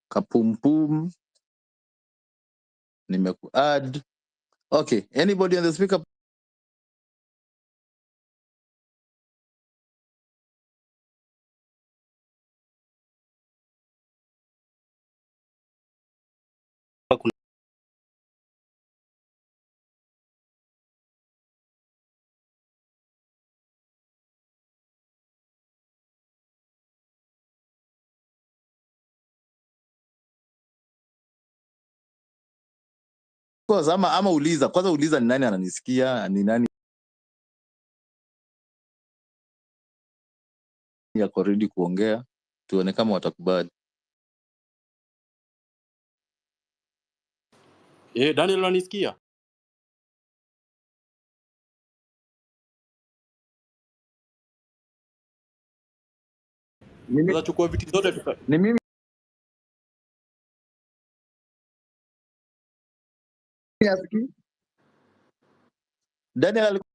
Speaker 19: Kapumpum. Nimeku-add. Okay, anybody on the speaker? Course, ama uliza kwanza, uliza ni nani ananisikia, ni nani yako ready kuongea, tuone kama watakubali.
Speaker 21: Daniel unanisikia? Sasa chukua viti zote
Speaker 19: Ni mimi asikii. Daniel alikuwa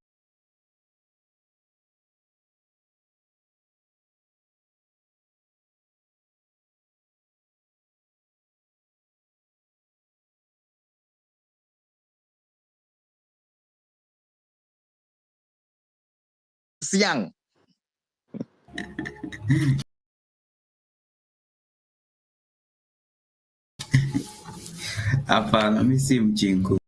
Speaker 19: siang.
Speaker 15: Hapana, mimi si mchinku.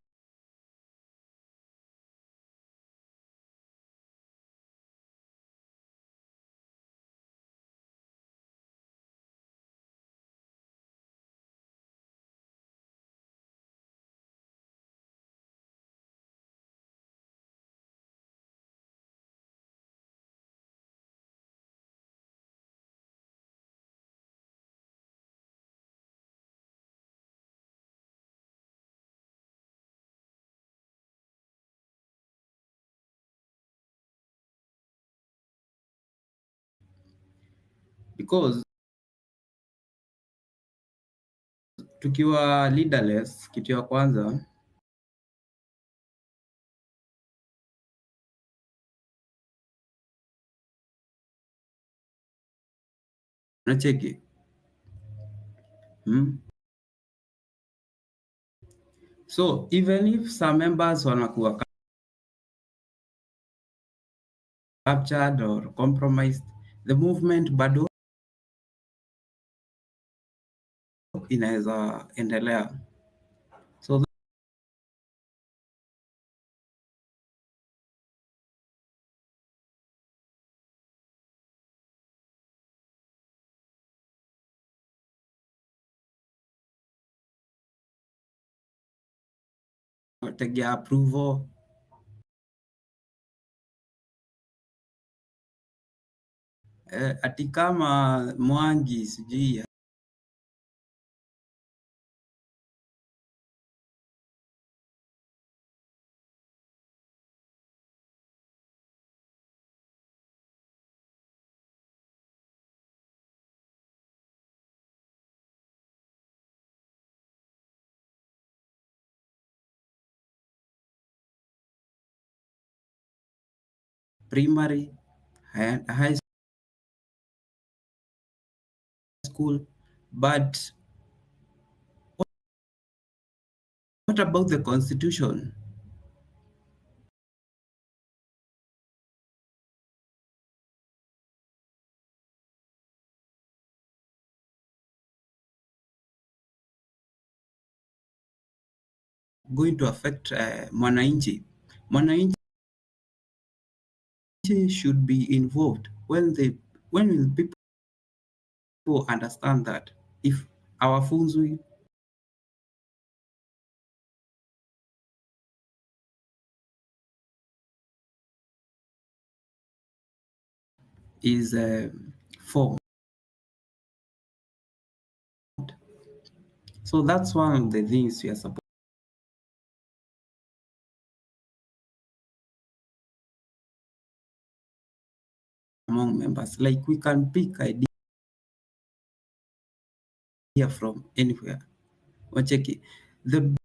Speaker 15: Because tukiwa leaderless, kitu ya kwanza unacheki. So even if some members wanakuwa captured or compromised, the movement bado inaweza endelea. So wategea approval ati kama Mwangi sijui primary, high school, but what about the constitution? Going to affect mwananchi. Mwananchi should be involved. When will people understand that if our funzui is formed? So that's one of the things we are supposed among members. Like we can pick idea from anywhere. Wacheki. The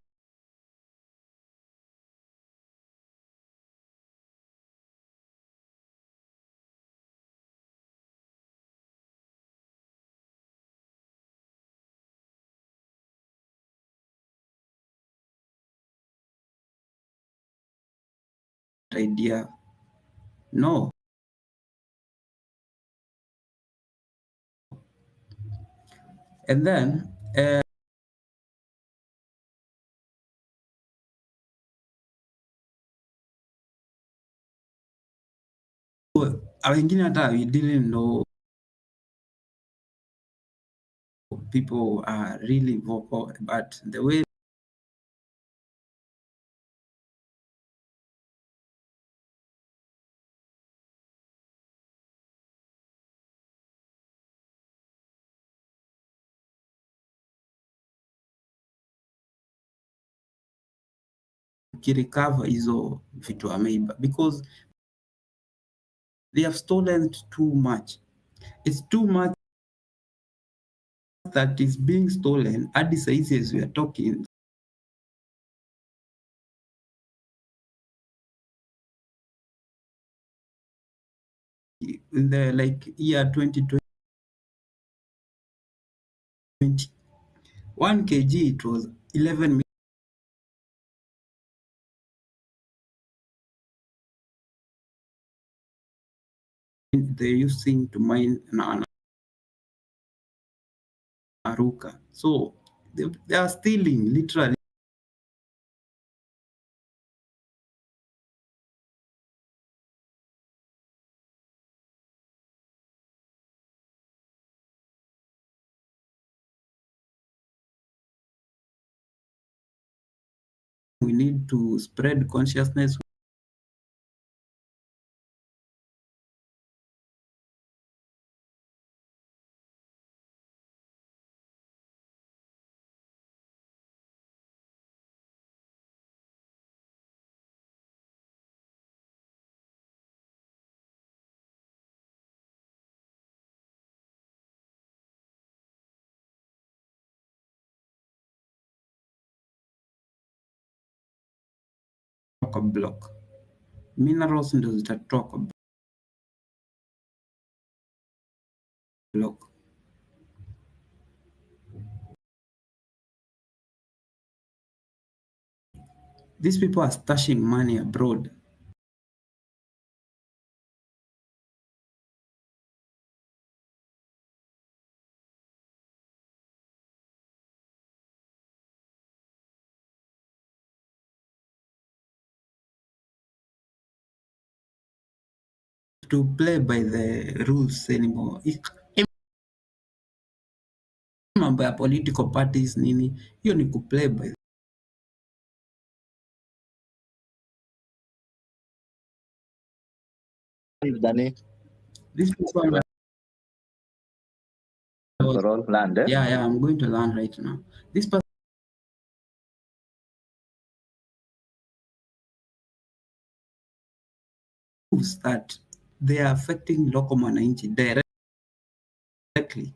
Speaker 15: idea. No. And then wengine hata we didn't know people are really vocal, but the way recover hizo vitu wameiba, because they have stolen too much. It's too much that is being stolen. Hadi saizi as we are talking, in the year 2020, 1 kg it was 11 million. They're using to mine Aruka. So they are stealing, literally. We need to spread consciousness. Block minerals ndo zitatoka block. These people are stashing money abroad. To play by the rules anymore. Mambo ya political parties nini, hiyo ni kuplay by these people.
Speaker 4: Land, eh?
Speaker 15: Yeah, I'm going to land right now. This person proves that they are affecting local mwananchi directly.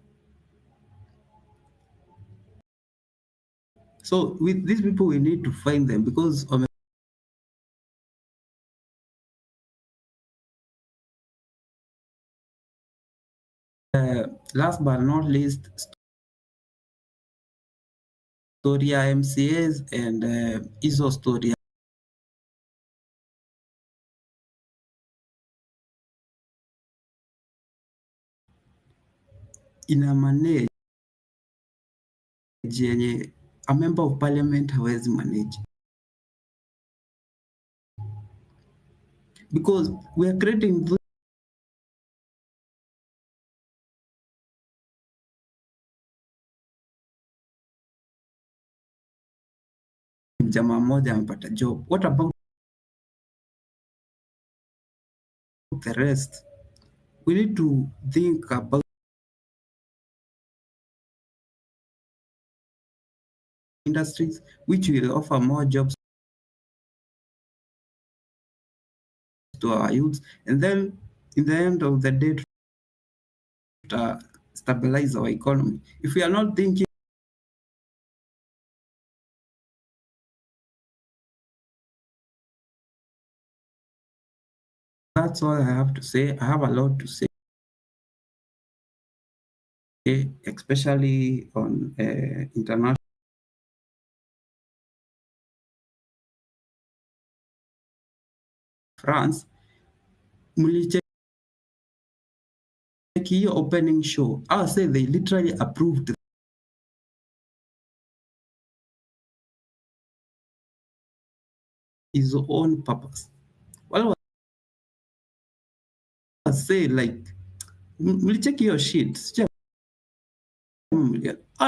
Speaker 15: So with these people, we need to find them, because last but not least, Storia MCAs and ISO Storia. Ina manage yenye a member of parliament hawezi manage, because we are creating jamaa moja amepata job. What about the rest? We need to think about industries which will offer more jobs to our youths, and then in the end of the day to stabilize our economy. If we are not thinking, that's all I have to say. I have a lot to say, especially on international France, mlicheki hiyo opening show. I say they literally approved his own purpose. Wale say like mlicheki hiyo shit. Sija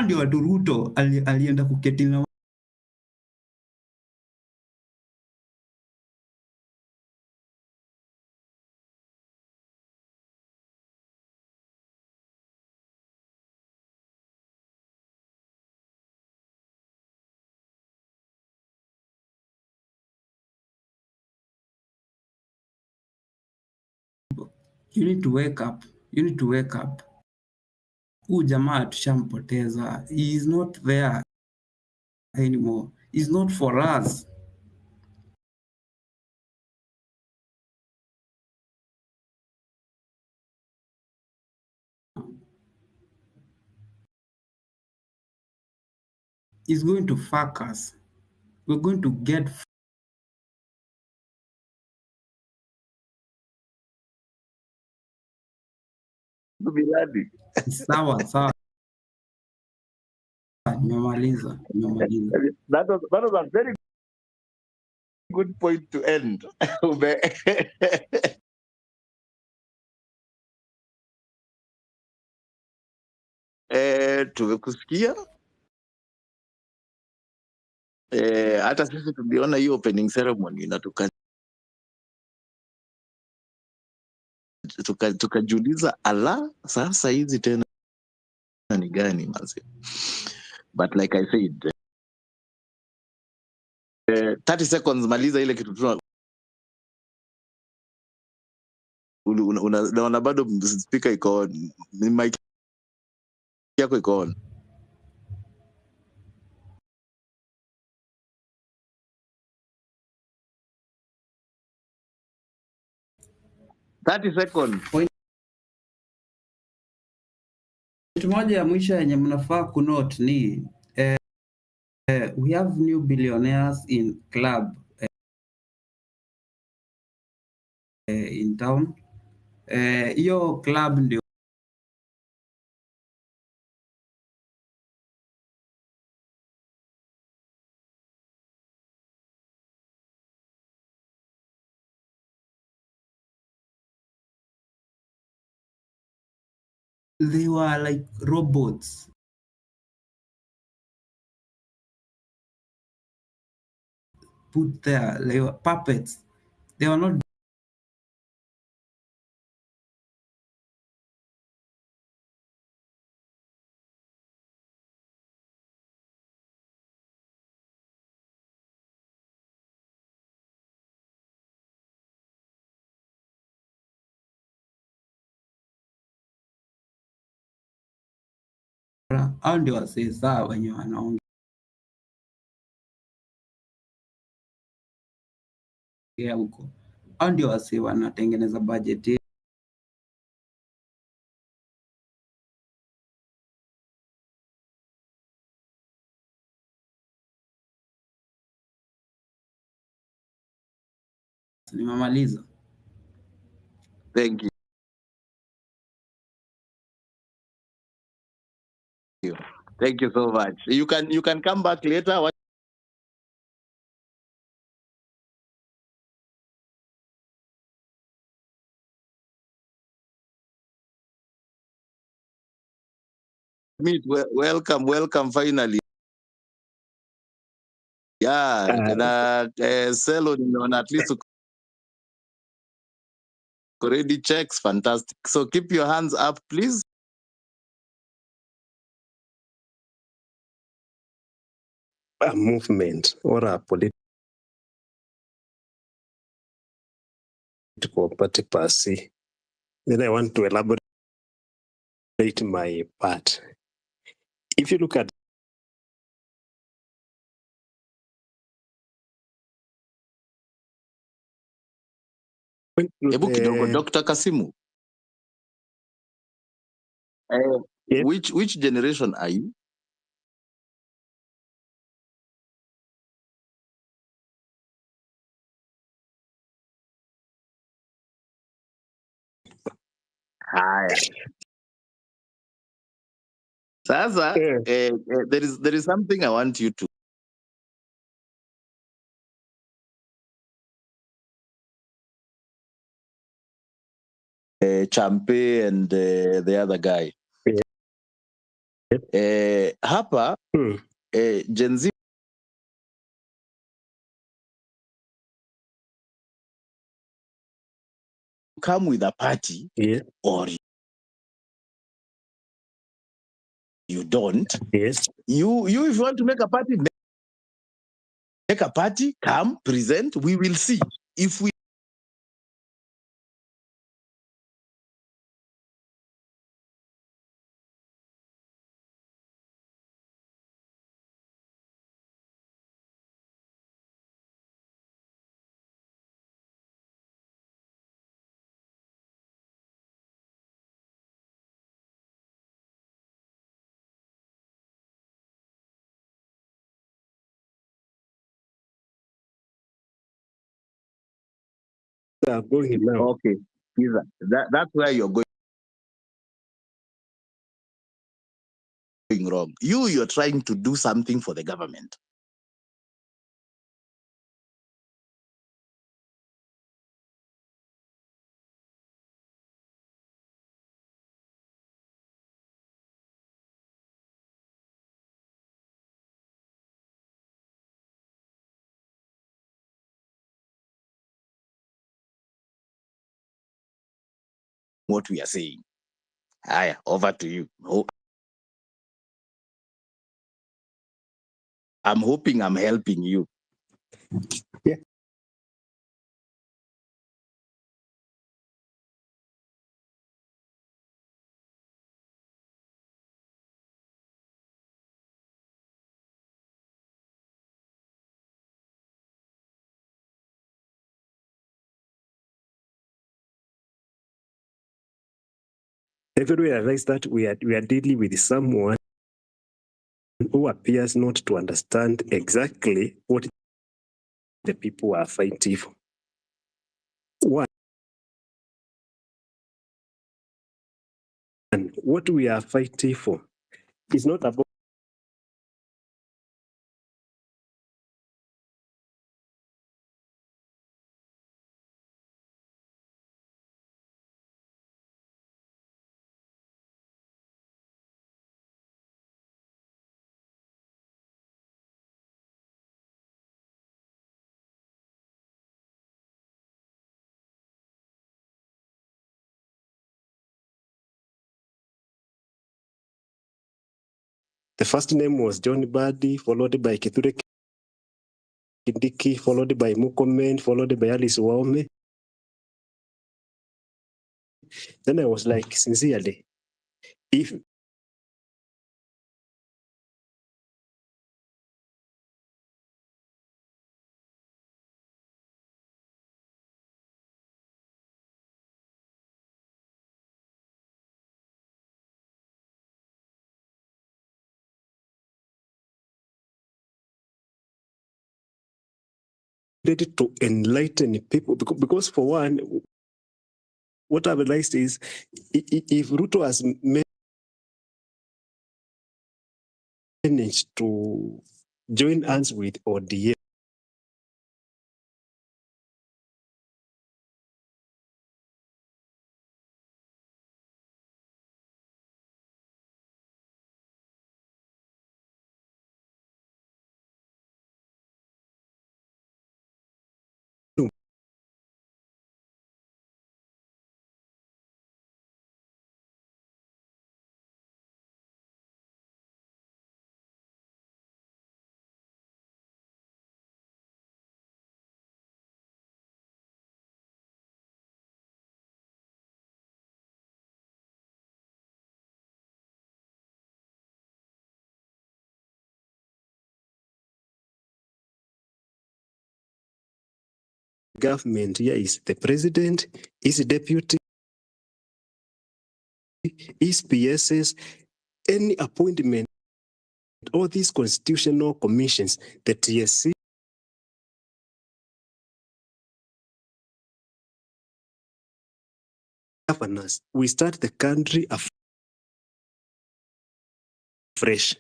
Speaker 15: ndio watu Ruto alienda kuketi na you need to wake up. You need to wake up. Huyu jamaa tushampoteza. He is not there anymore. He's not for us. He's going to fuck us. We're going to get
Speaker 6: Biladi.
Speaker 15: sawa sawa. Nimemaliza.
Speaker 6: That was a very good point to end. Tumekusikia. Hata sisi tuliona hiyo opening ceremony na tukajiuliza ala, sasa hizi tena ni gani mazi? But like I said, 30 seconds maliza ile kitu tu unaona bado speaker iko on, mic yako iko on. Point moja ya mwisho yenye mnafaa kunote ni we have new billionaires in club in town. Hiyo club ndio they were like robots. Put there, they were puppets. They were not hao ndio wasee sawa wenye wanaongea huko. Hao ndio wasee wanatengeneza budget. Nimemaliza. Thank you. Thank you so much. You can come back later. Welcome finally. Yeah, na Selo nimeona at least already checks. Fantastic. So keep your hands up, please.
Speaker 18: A movement or a political party per se. Then I want to elaborate my part. If you look at
Speaker 6: Hebu kidogo, Dr. Kasimu.
Speaker 18: Yes.
Speaker 6: Which generation are you?
Speaker 19: Haya. Sasa, there is something I want you to Champe and the other guy. Hapa Gen Z come with a party or you don't. You if you want to make a party, make a party, come, present, we will see. If we
Speaker 18: are going now.
Speaker 19: Okay, that's where you're going wrong. You're trying to do something for the government. What we are saying. Aya, over to you. I'm hoping I'm helping you.
Speaker 18: Yeah. Everybody realize that we are dealing with someone who appears not to understand exactly what the people are fighting for. One, and what we are fighting for is not about the first name was John Badi, followed by Kithure Kindiki, followed by Murkomen, followed by Alice Waume. Then I was like, sincerely, if ready to enlighten people, because for one, what I've realized is if Ruto has managed to join hands with ODM, government here is the president, is deputy, is PSS, any appointment, all these constitutional commissions, the TSC, governance, we start the country afresh.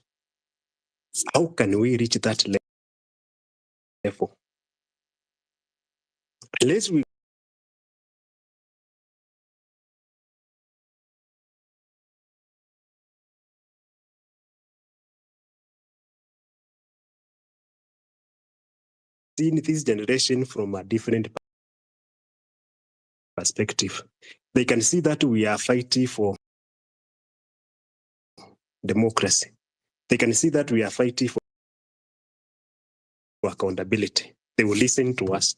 Speaker 18: How can we reach that level? Unless we see this generation from a different perspective. They can see that we are fighting for democracy. They can see that we are fighting for accountability. They will listen to us.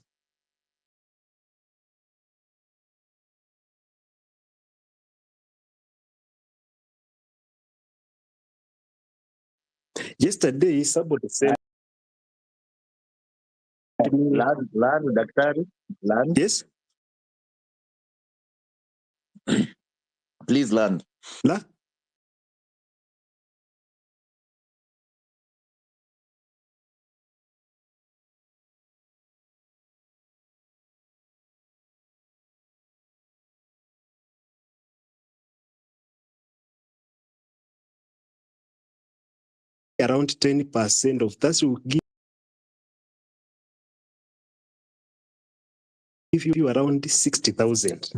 Speaker 18: Yesterday, somebody said,
Speaker 19: Land, Daktari, land.
Speaker 18: Yes.
Speaker 19: Please land.
Speaker 18: Around 10% of that will give you around 60,000.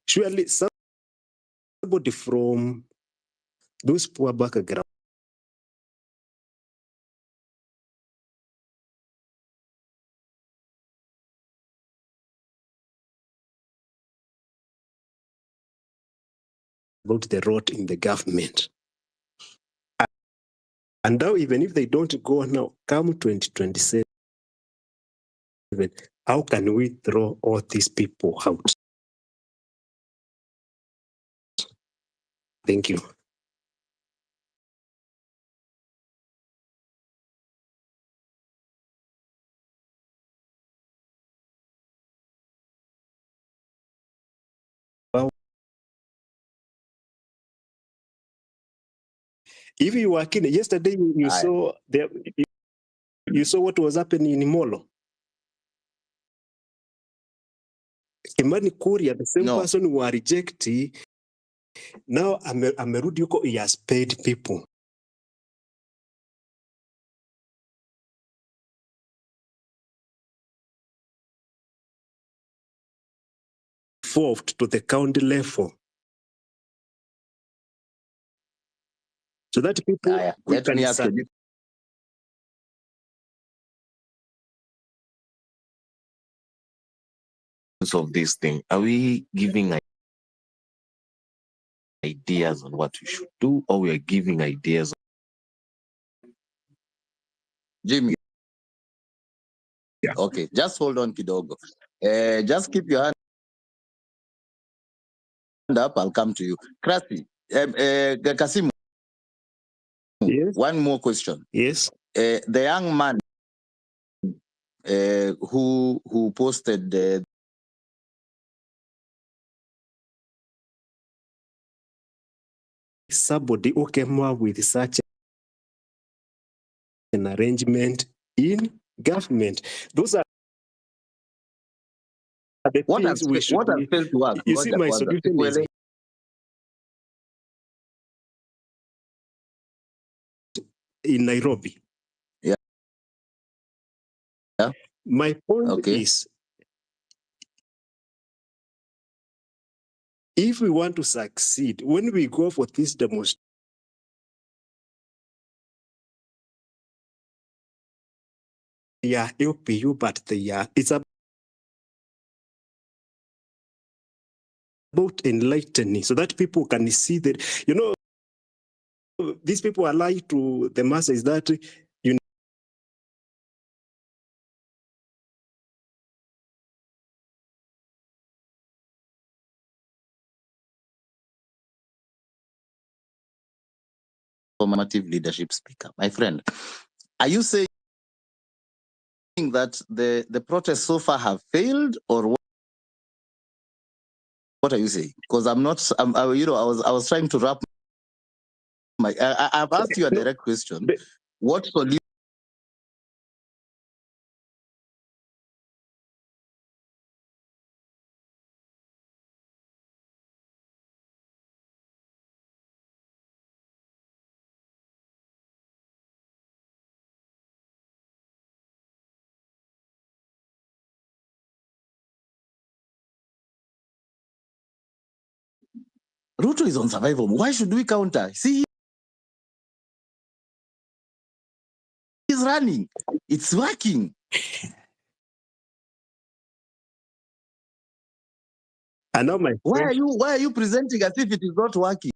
Speaker 18: Surely somebody from those poor backgrounds about the rot in the government. And now, even if they don't go now, come 2027, how can we throw all these people out? Thank you. If you were keen, yesterday you saw you saw what was happening in Molo. Kimani Kuria, the same person who are rejecting, now amerudi huko, he has paid people. Forward to the county level. So that people
Speaker 19: Let me ask you of this thing. Are we giving ideas on what we should do, or we are giving ideas? Jimmy. Yeah. Okay, just hold on, kidogo. Just keep your hand up. I'll come to you. Krasi, Kasimu.
Speaker 18: Yes.
Speaker 19: One more question.
Speaker 18: Yes.
Speaker 19: The young man who posted
Speaker 18: somebody who came up with such an arrangement in government. Those are the things we should
Speaker 19: what has failed to us.
Speaker 18: You see, my solution is in Nairobi.
Speaker 19: Yeah. Yeah.
Speaker 18: My point is, if we want to succeed, when we go for this demonstration, they are helping you, but it's about enlightening so that people can see that, these people are lying to the masses that
Speaker 19: formative leadership speaker. My friend, are you saying that the protests so far have failed, or what are you saying? Because I was trying to wrap my. I've asked you a direct question. What solution? Ruto is on survival. Why should we counter? See, he's running. It's working.
Speaker 18: I know my
Speaker 19: Why are you presenting as if it is not working?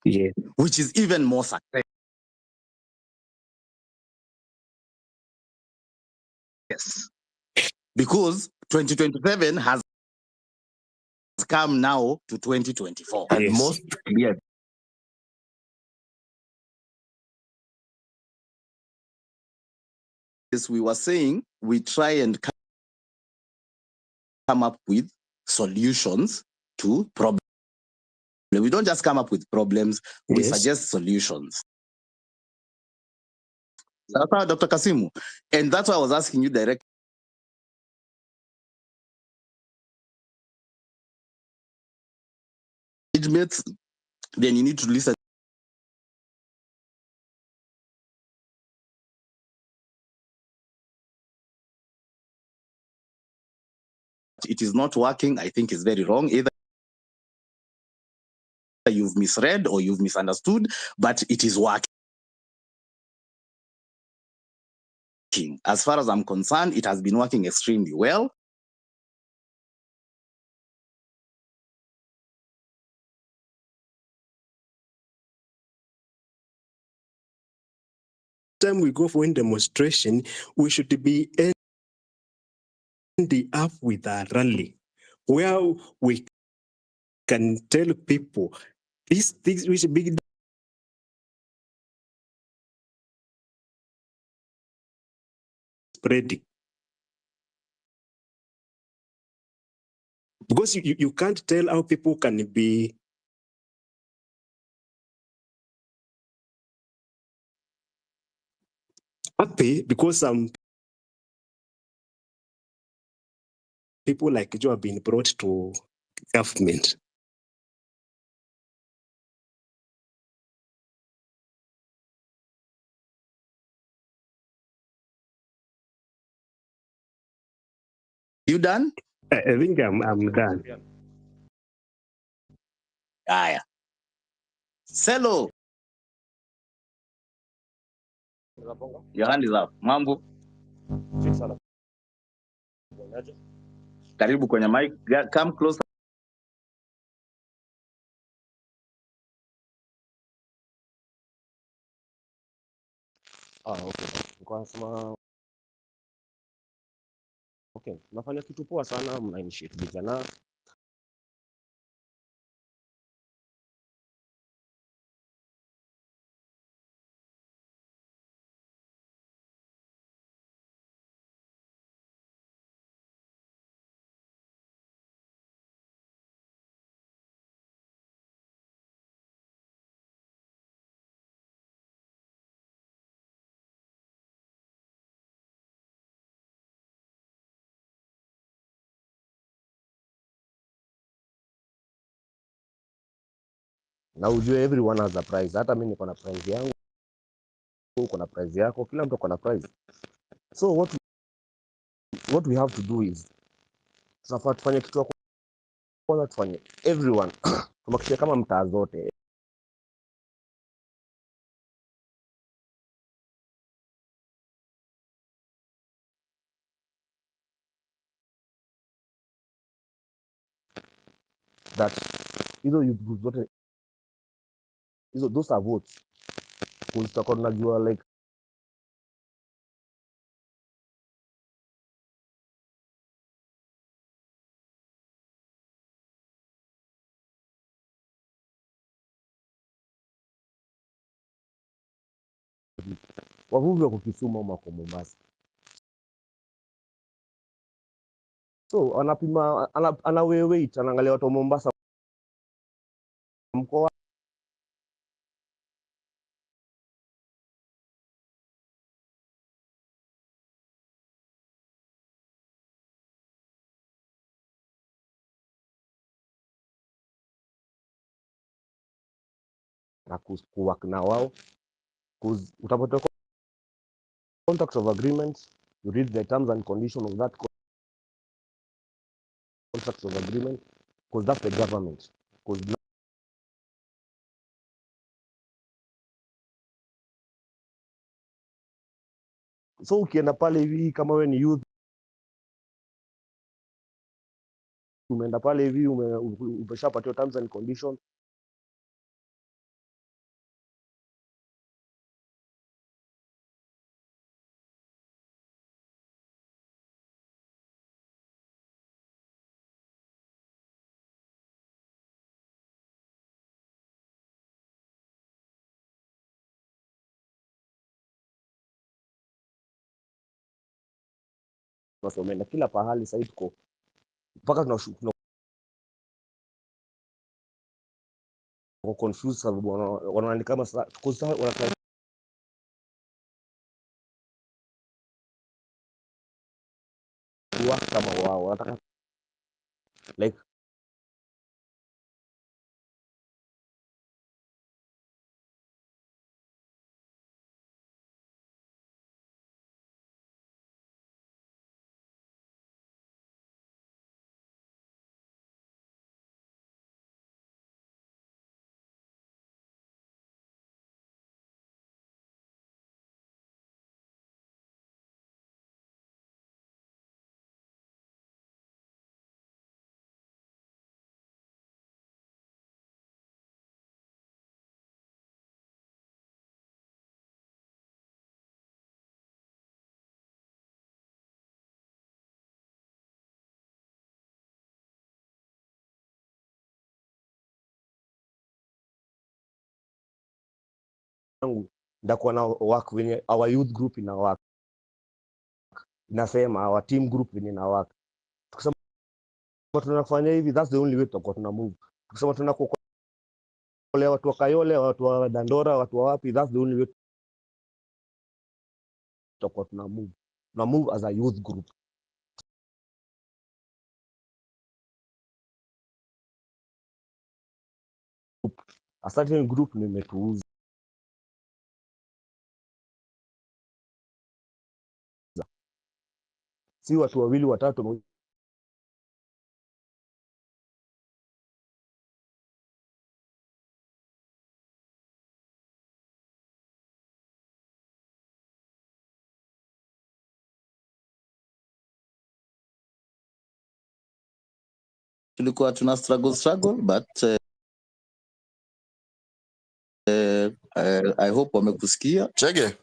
Speaker 18: Yeah.
Speaker 19: Which is even more success. Yes. Because 2027 has come now to 2024. And
Speaker 18: Yes.
Speaker 19: most clear. As we were saying, we try and come up with solutions to problems. We don't just come up with problems, we
Speaker 18: Yes.
Speaker 19: suggest solutions. That's how Dr. Kasimu. And that's why I was asking you directly. Then you need to listen. It is not working, I think is very wrong. Either you've misread or you've misunderstood, but it is working. As far as I'm concerned, it has been working extremely well.
Speaker 18: Time we go for a demonstration, we should be ending up with a rally where we can tell people these things which big spreading. Because you can't tell how people can be happy because some people like Joe have been brought to government.
Speaker 19: You done?
Speaker 18: I think I'm done.
Speaker 19: Yeah. Selo. Your hand is up. Mambo. Karibu kwenye mic. Come closer.
Speaker 10: Okay. Nilikuwa nasema okay, nafanya kitu poa sana, mna initiate vijana. Na ujue everyone has a prize. Hata mimi niko na prize yangu, uko na prize yako, kila mtu ako na prize. So what we have to do is tunafaa tufanye kitu ya kwanza, tufanye everyone tumakishia kama mtaa zote that hizo youth group zote hizo, those are votes, tutakuwa tunajua like wavuvi wako Kisumu ama wako Mombasa, so anapima weight, anaangalia watu wa Mombasa mkoa na kuwork na wao, utapata contract of agreement, you read the terms and conditions of that contract of agreement, because that's the government. Because so ukienda pale hivi kama wewe ni youth, umeenda pale hivi umeshapatiwa terms and conditions, basi umeenda kila pahali. Sasa tuko mpaka tuna confused sababu wanaona kama tuko sasa wanataka kama wao wanataka like ndakuwa na work wenye our youth group ina work, inasema our team group wenye na work. Tukisema tunafanya hivi, that's the only way tutakuwa tuna move. Tukisema tunakuwa watu wa Kayole, watu wa Dandora, watu wa wapi, that's the only way tutakuwa tuna move as a youth group. A certain group nimetuuza, si watu wawili watatu.
Speaker 19: Tulikuwa tuna struggle but I hope wamekusikia. Chege.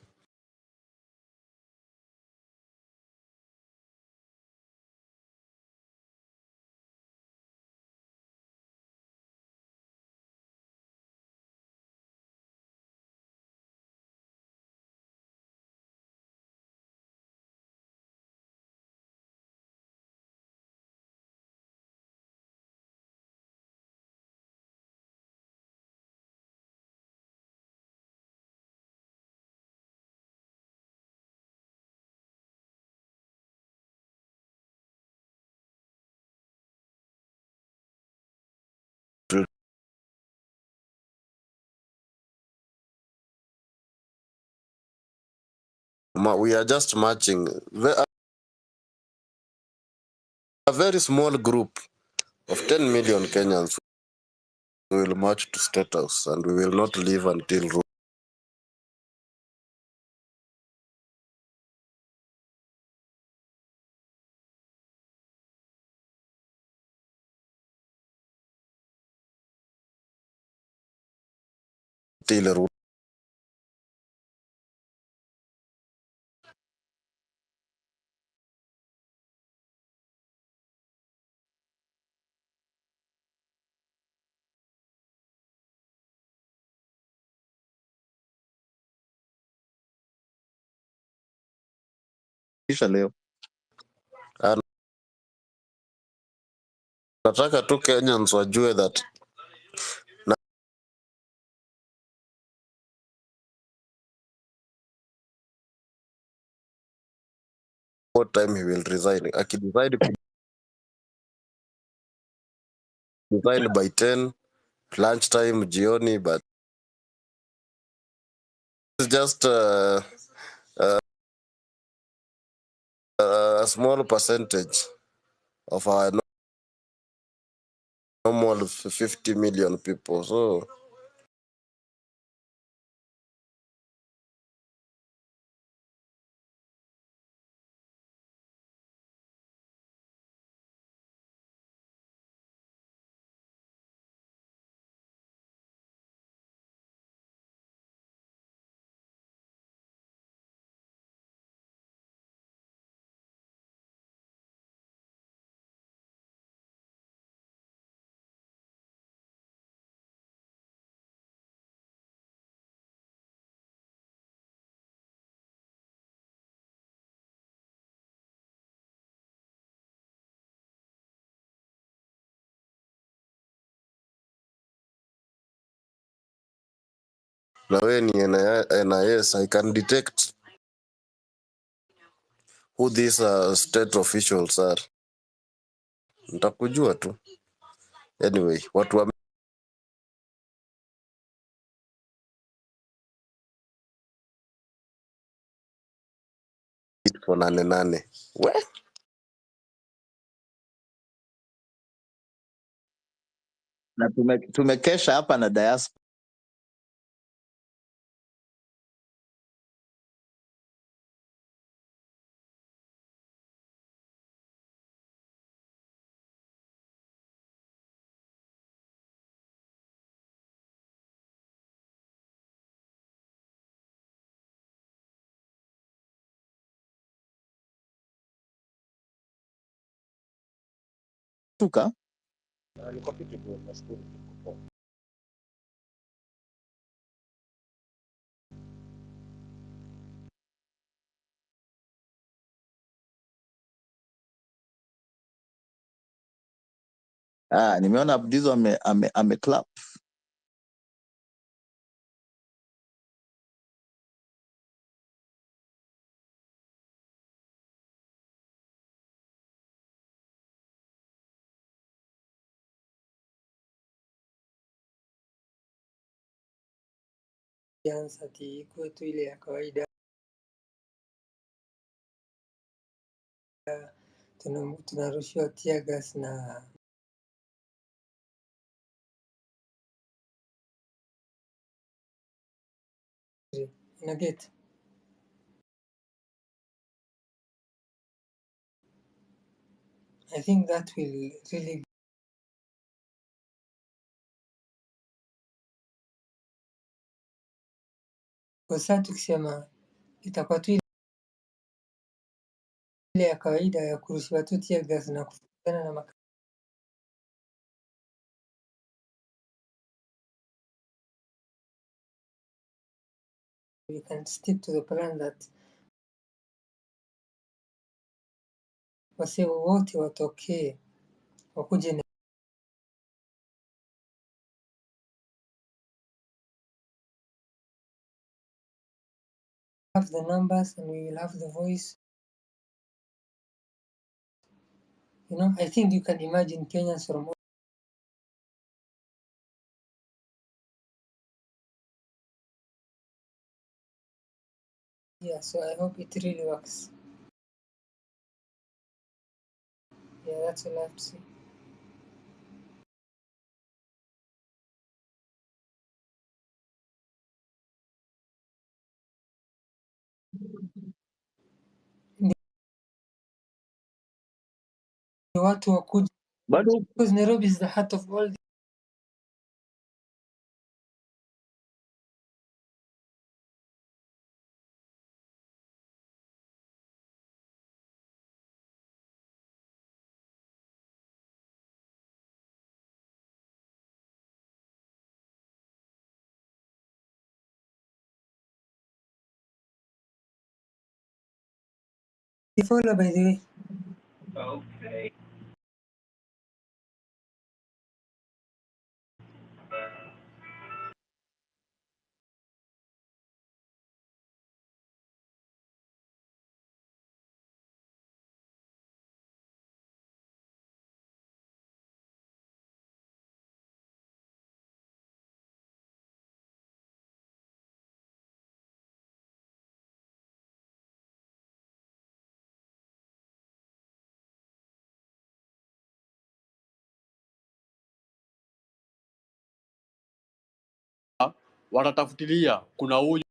Speaker 19: We are just marching. A very small group of 10 million Kenyans will march to State House, and we will not leave until leo. Nataka tu Kenyans wajue that what time he will resign. Akidecide resign by 10 lunchtime jioni, but
Speaker 20: It's just a small percentage of our normal 50 million people. So na we ni NIS, I can detect who these state officials are. Nitakujua tu. Anyway, watu wa for 88. We?
Speaker 19: Na tumekesha hapa na diaspora. Tuka? Nimeona Abdizo ame clap.
Speaker 22: Ati ikuwe tu ile ya kawaida, tunarushiwa tear gas na na get. I think that will really kwa sasa tukisema itakuwa tu ile ya kawaida ya kurushiwa tu tear gas na kufukuzana na we can stick to the plan that wase wote watokee wakuje na have the numbers and we will have the voice. You know, I think you can imagine Kenyans from all. Yeah, so I hope it really works. Yeah, that's all I have to say. Ni watu wakuje because Nairobi is the heart of all follow by the way. Okay.
Speaker 21: watatafutilia kuna huyu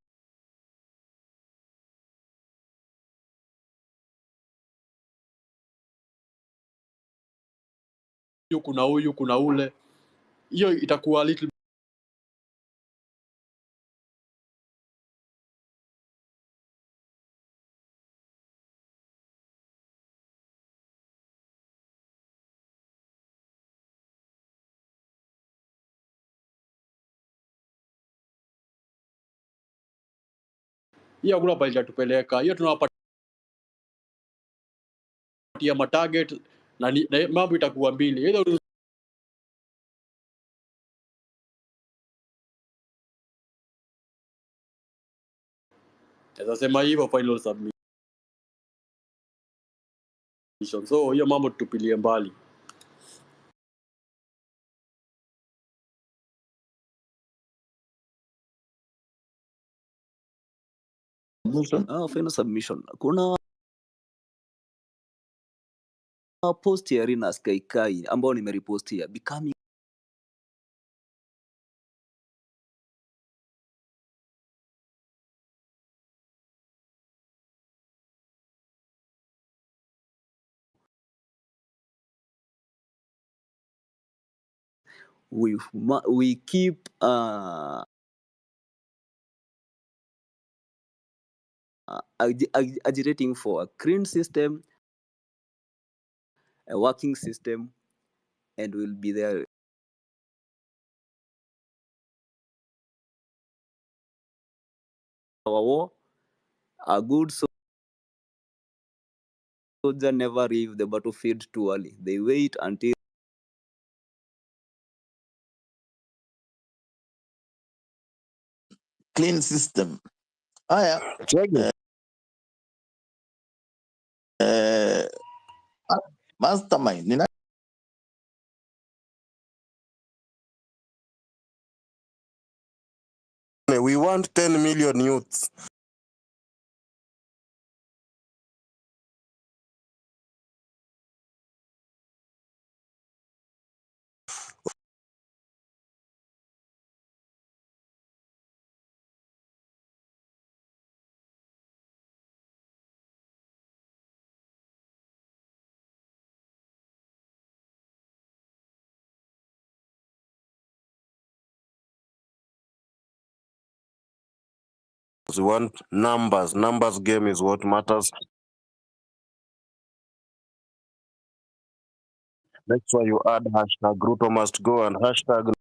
Speaker 21: kuna huyu kuna ule, hiyo itakuwa little hiyo hakuna pale itatupeleka. Hiyo tunawapatia matarget na mambo itakuwa mbili. Either naweza sema hivyo final submission. So hiyo mambo tutupilie mbali.
Speaker 13: Final submission. Kuna post ya Rina Skaikai ambao nimerepost ya becoming we keep agitating for a clean system, a working system, and we'll be there. Our war, a good soldier never leave the battlefield too early. They wait until
Speaker 6: Clean system. Haya. Mastermind.
Speaker 20: We want 10 million youths. We want numbers. Numbers game is what matters. That's why you add hashtag Ruto must go and hashtag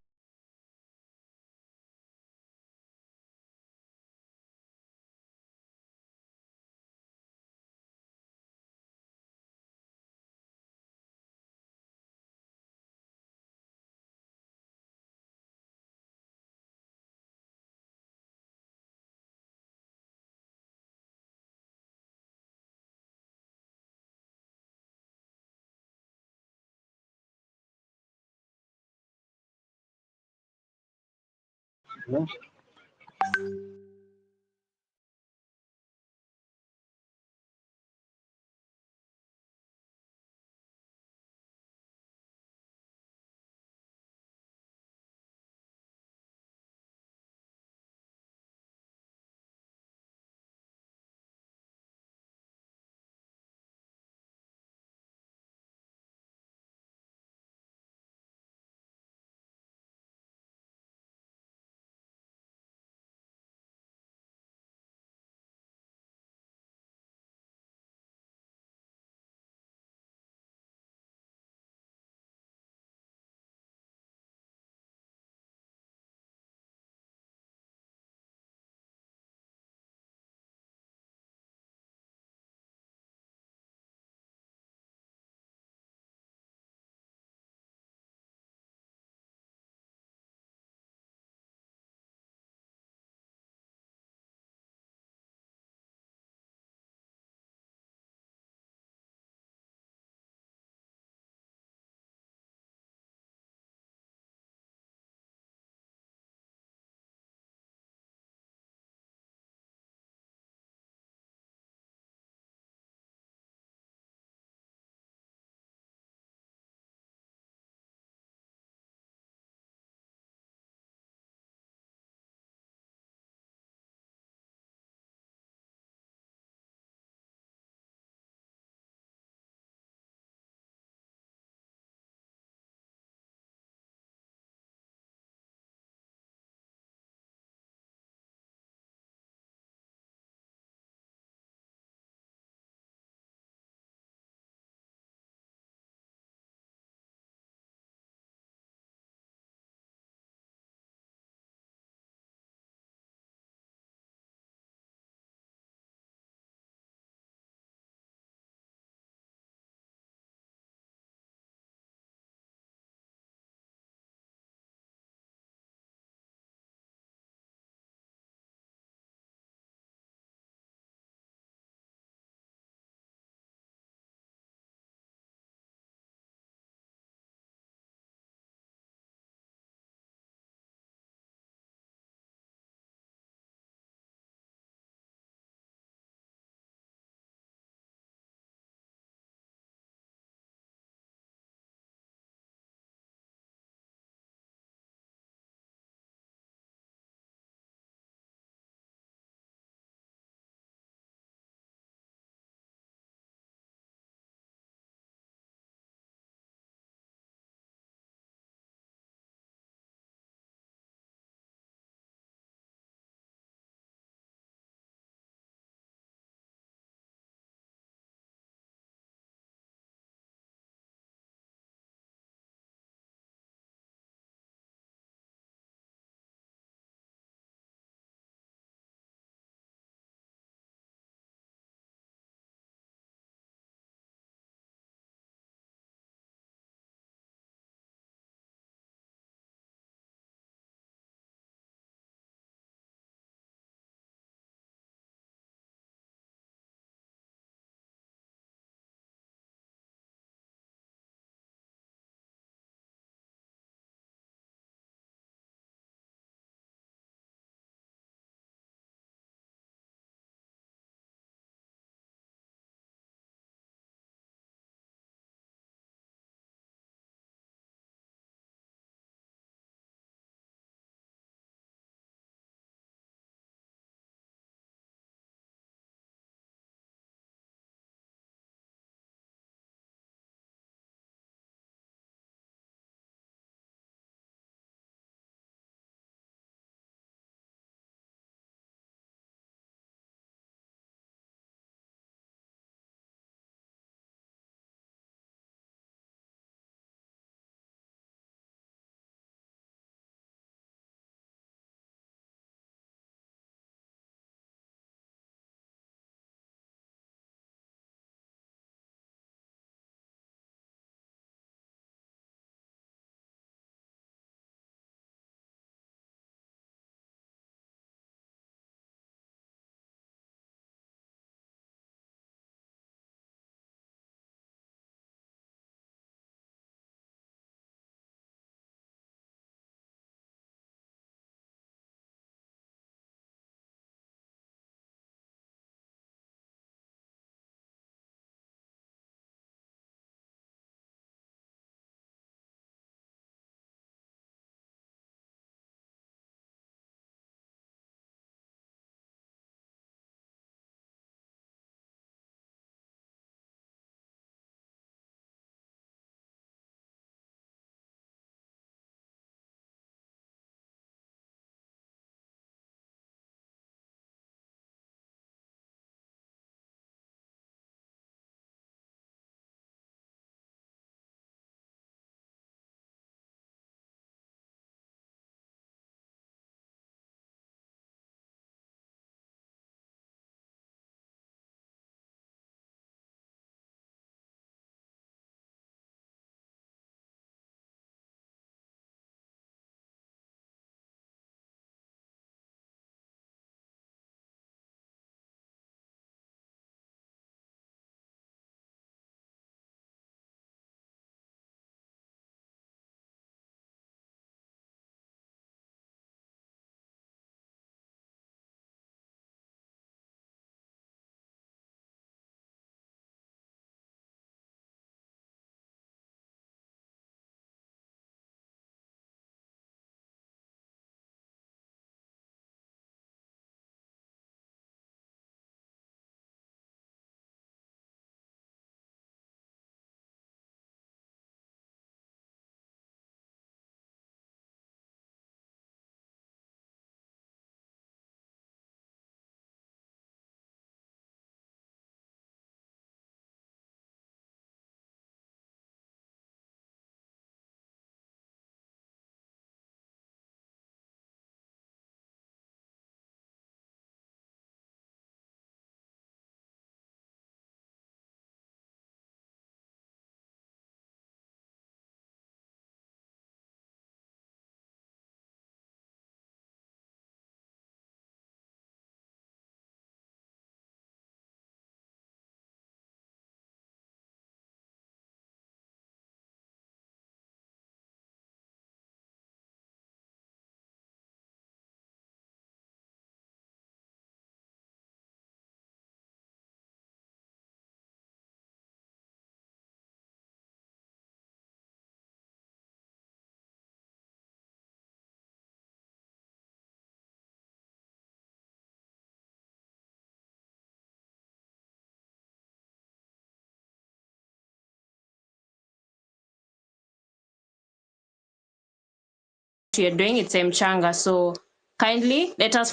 Speaker 8: you're doing, it's Mchanga. So kindly let us